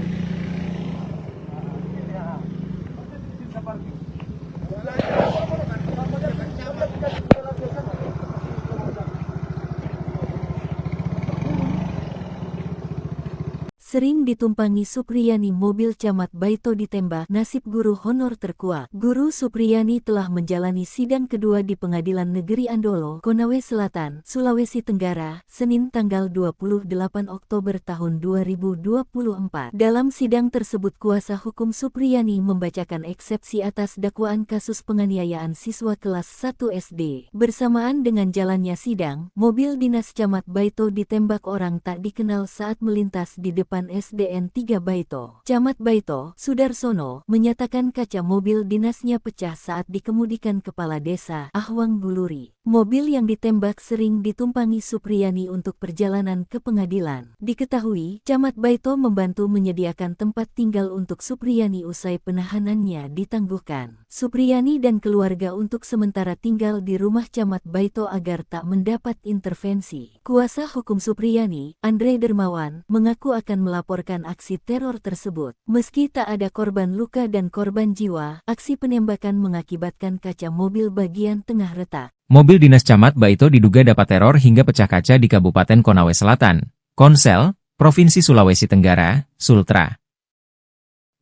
Sering ditumpangi Supriyani mobil Camat Baito ditembak, nasib guru honor terkuak. Guru Supriyani telah menjalani sidang kedua di Pengadilan Negeri Andolo, Konawe Selatan, Sulawesi Tenggara, Senin tanggal 28 Oktober tahun 2024. Dalam sidang tersebut kuasa hukum Supriyani membacakan eksepsi atas dakwaan kasus penganiayaan siswa kelas 1 SD. Bersamaan dengan jalannya sidang, mobil dinas Camat Baito ditembak orang tak dikenal saat melintas di depan SDN 3 Baito. Camat Baito, Sudarsono, menyatakan kaca mobil dinasnya pecah saat dikemudikan Kepala Desa Ahwang Guluri. Mobil yang ditembak sering ditumpangi Supriyani untuk perjalanan ke pengadilan. Diketahui, Camat Baito membantu menyediakan tempat tinggal untuk Supriyani usai penahanannya ditangguhkan. Supriyani dan keluarga untuk sementara tinggal di rumah Camat Baito agar tak mendapat intervensi. Kuasa hukum Supriyani, Andre Dermawan, mengaku akan melaporkan aksi teror tersebut. Meski tak ada korban luka dan korban jiwa, aksi penembakan mengakibatkan kaca mobil bagian tengah retak.
Mobil dinas Camat Baito diduga dapat teror hingga pecah kaca di Kabupaten Konawe Selatan, Konsel, Provinsi Sulawesi Tenggara, Sultra.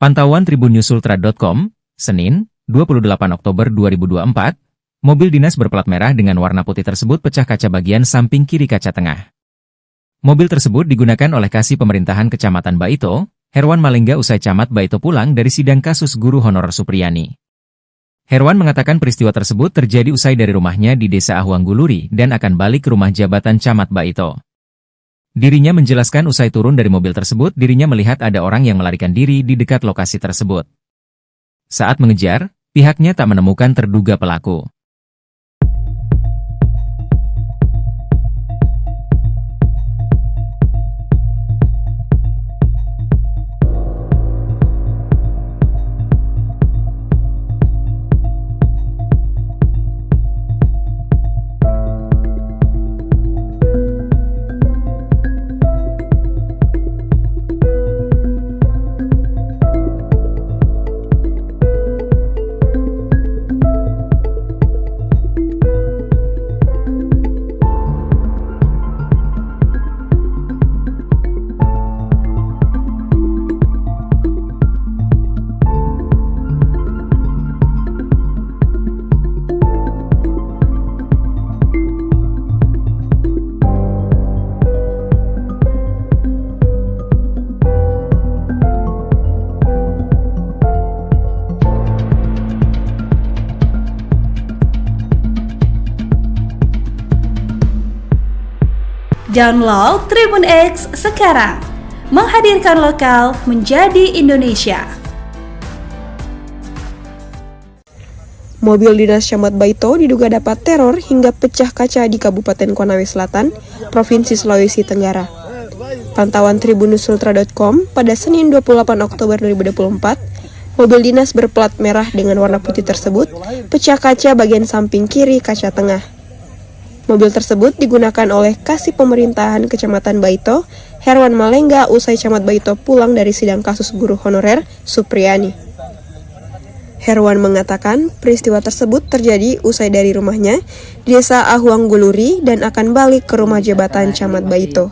Pantauan tribunnews.sultra.com, Senin, 28 Oktober 2024, mobil dinas berplat merah dengan warna putih tersebut pecah kaca bagian samping kiri kaca tengah. Mobil tersebut digunakan oleh Kasih Pemerintahan Kecamatan Baito, Herwan Malengga usai Camat Baito pulang dari sidang kasus guru honorer Supriyani. Herwan mengatakan peristiwa tersebut terjadi usai dari rumahnya di Desa Ahwang Guluri dan akan balik ke rumah jabatan Camat Baito. Dirinya menjelaskan usai turun dari mobil tersebut dirinya melihat ada orang yang melarikan diri di dekat lokasi tersebut. Saat mengejar, pihaknya tak menemukan terduga pelaku.
Download Tribun X sekarang. Menghadirkan lokal menjadi Indonesia.
Mobil dinas Camat Baito diduga dapat teror hingga pecah kaca di Kabupaten Konawe Selatan, Provinsi Sulawesi Tenggara. Pantauan tribunusultra.com pada Senin 28 Oktober 2024, mobil dinas berplat merah dengan warna putih tersebut pecah kaca bagian samping kiri kaca tengah. Mobil tersebut digunakan oleh Kasih Pemerintahan Kecamatan Baito, Herwan Malengga, usai Camat Baito pulang dari sidang kasus guru honorer Supriyani. Herwan mengatakan peristiwa tersebut terjadi usai dari rumahnya di Desa Ahuang Guluri dan akan balik ke rumah jabatan Camat Baito.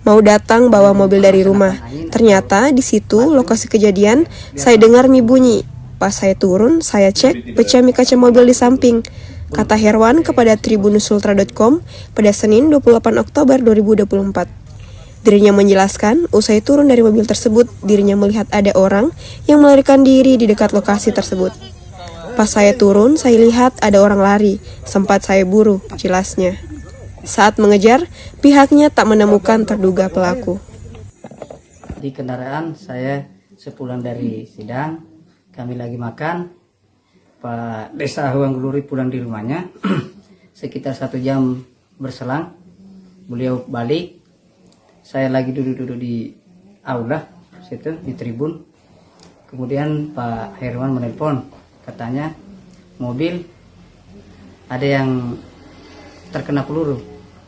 Mau datang bawa mobil dari rumah. Ternyata di situ lokasi kejadian saya dengar mie bunyi. Pas saya turun, saya cek pecah mie kaca mobil di samping. Kata Herwan kepada tribunusultra.com pada Senin 28 Oktober 2024. Dirinya menjelaskan, usai turun dari mobil tersebut, dirinya melihat ada orang yang melarikan diri di dekat lokasi tersebut. Pas saya turun, saya lihat ada orang lari, sempat saya buru, jelasnya. Saat mengejar, pihaknya tak menemukan terduga pelaku.
Di kendaraan saya sepulang dari sidang, kami lagi makan. Pak Desa Ahuang Guluri pulang di rumahnya. Sekitar 1 jam berselang, beliau balik. Saya lagi duduk-duduk di aula situ di tribun. Kemudian Pak Herwan menelpon, katanya mobil ada yang terkena peluru,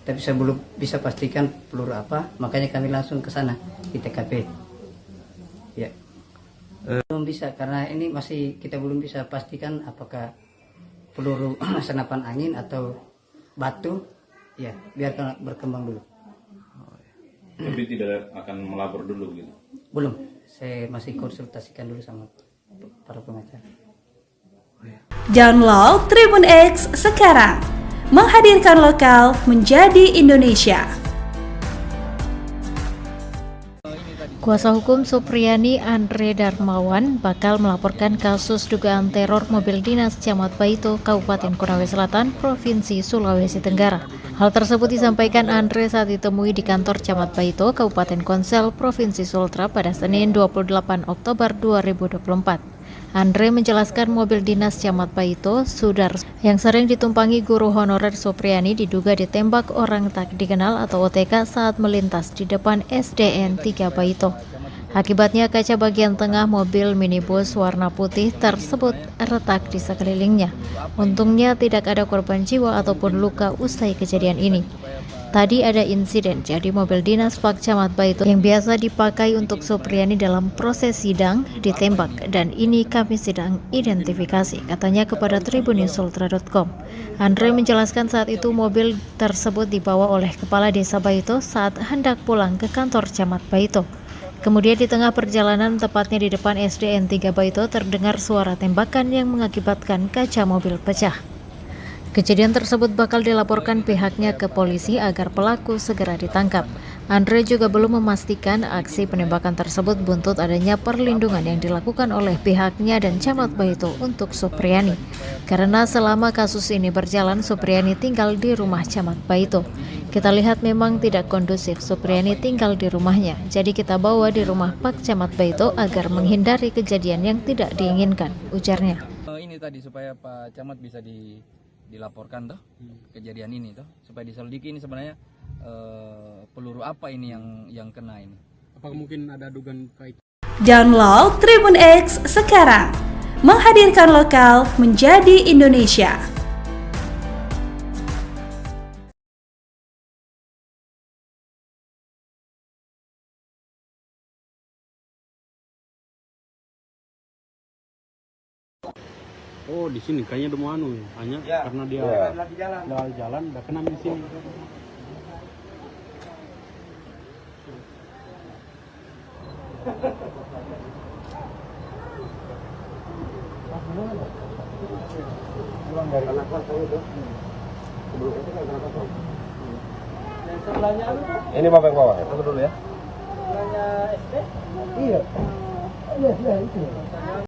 tapi saya belum bisa pastikan peluru apa, makanya kami langsung ke sana di TKP. Ya. Belum bisa karena ini masih kita belum bisa pastikan apakah peluru senapan angin atau batu. Ya, biarkan berkembang dulu.
Tapi tidak akan melapor dulu gitu?
Belum, saya masih konsultasikan dulu sama para pengacara.
Download Tribun X sekarang. Menghadirkan lokal menjadi Indonesia.
Kuasa hukum Supriyani Andre Darmawan bakal melaporkan kasus dugaan teror mobil dinas Camat Baito, Kabupaten Konawe Selatan, Provinsi Sulawesi Tenggara. Hal tersebut disampaikan Andre saat ditemui di kantor Camat Baito, Kabupaten Konsel, Provinsi Sultra pada Senin 28 Oktober 2024. Andre menjelaskan mobil dinas Camat Baito, Sudar, yang sering ditumpangi guru honorer Supriyani diduga ditembak orang tak dikenal atau OTK saat melintas di depan SDN 3 Baito. Akibatnya kaca bagian tengah mobil minibus warna putih tersebut retak di sekelilingnya. Untungnya tidak ada korban jiwa ataupun luka usai kejadian ini. Tadi ada insiden, jadi mobil dinas Pak Camat Baito yang biasa dipakai untuk Supriyani dalam proses sidang ditembak dan ini kami sedang identifikasi, katanya kepada tribunusultra.com. Andre menjelaskan saat itu mobil tersebut dibawa oleh Kepala Desa Baito saat hendak pulang ke kantor Camat Baito. Kemudian di tengah perjalanan, tepatnya di depan SDN 3 Baito, terdengar suara tembakan yang mengakibatkan kaca mobil pecah. Kejadian tersebut bakal dilaporkan pihaknya ke polisi agar pelaku segera ditangkap. Andre juga belum memastikan aksi penembakan tersebut buntut adanya perlindungan yang dilakukan oleh pihaknya dan Camat Baito untuk Supriyani. Karena selama kasus ini berjalan, Supriyani tinggal di rumah Camat Baito. Kita lihat memang tidak kondusif Supriyani tinggal di rumahnya, jadi kita bawa di rumah Pak Camat Baito agar menghindari kejadian yang tidak diinginkan, ujarnya.
Ini tadi supaya Pak Camat bisa dilaporkan toh kejadian ini toh, supaya diselidiki ini sebenarnya peluru apa ini yang kena ini.
Apakah mungkin ada dugaan kait?
Download Tribun X sekarang. Menghadirkan lokal menjadi Indonesia.
Oh, di sini kayaknya udah mau hanya karena dia lagi jalan udah kena di sini.
Ini bapak yang bawa, tunggu dulu ya.
Iya. Iya, itu.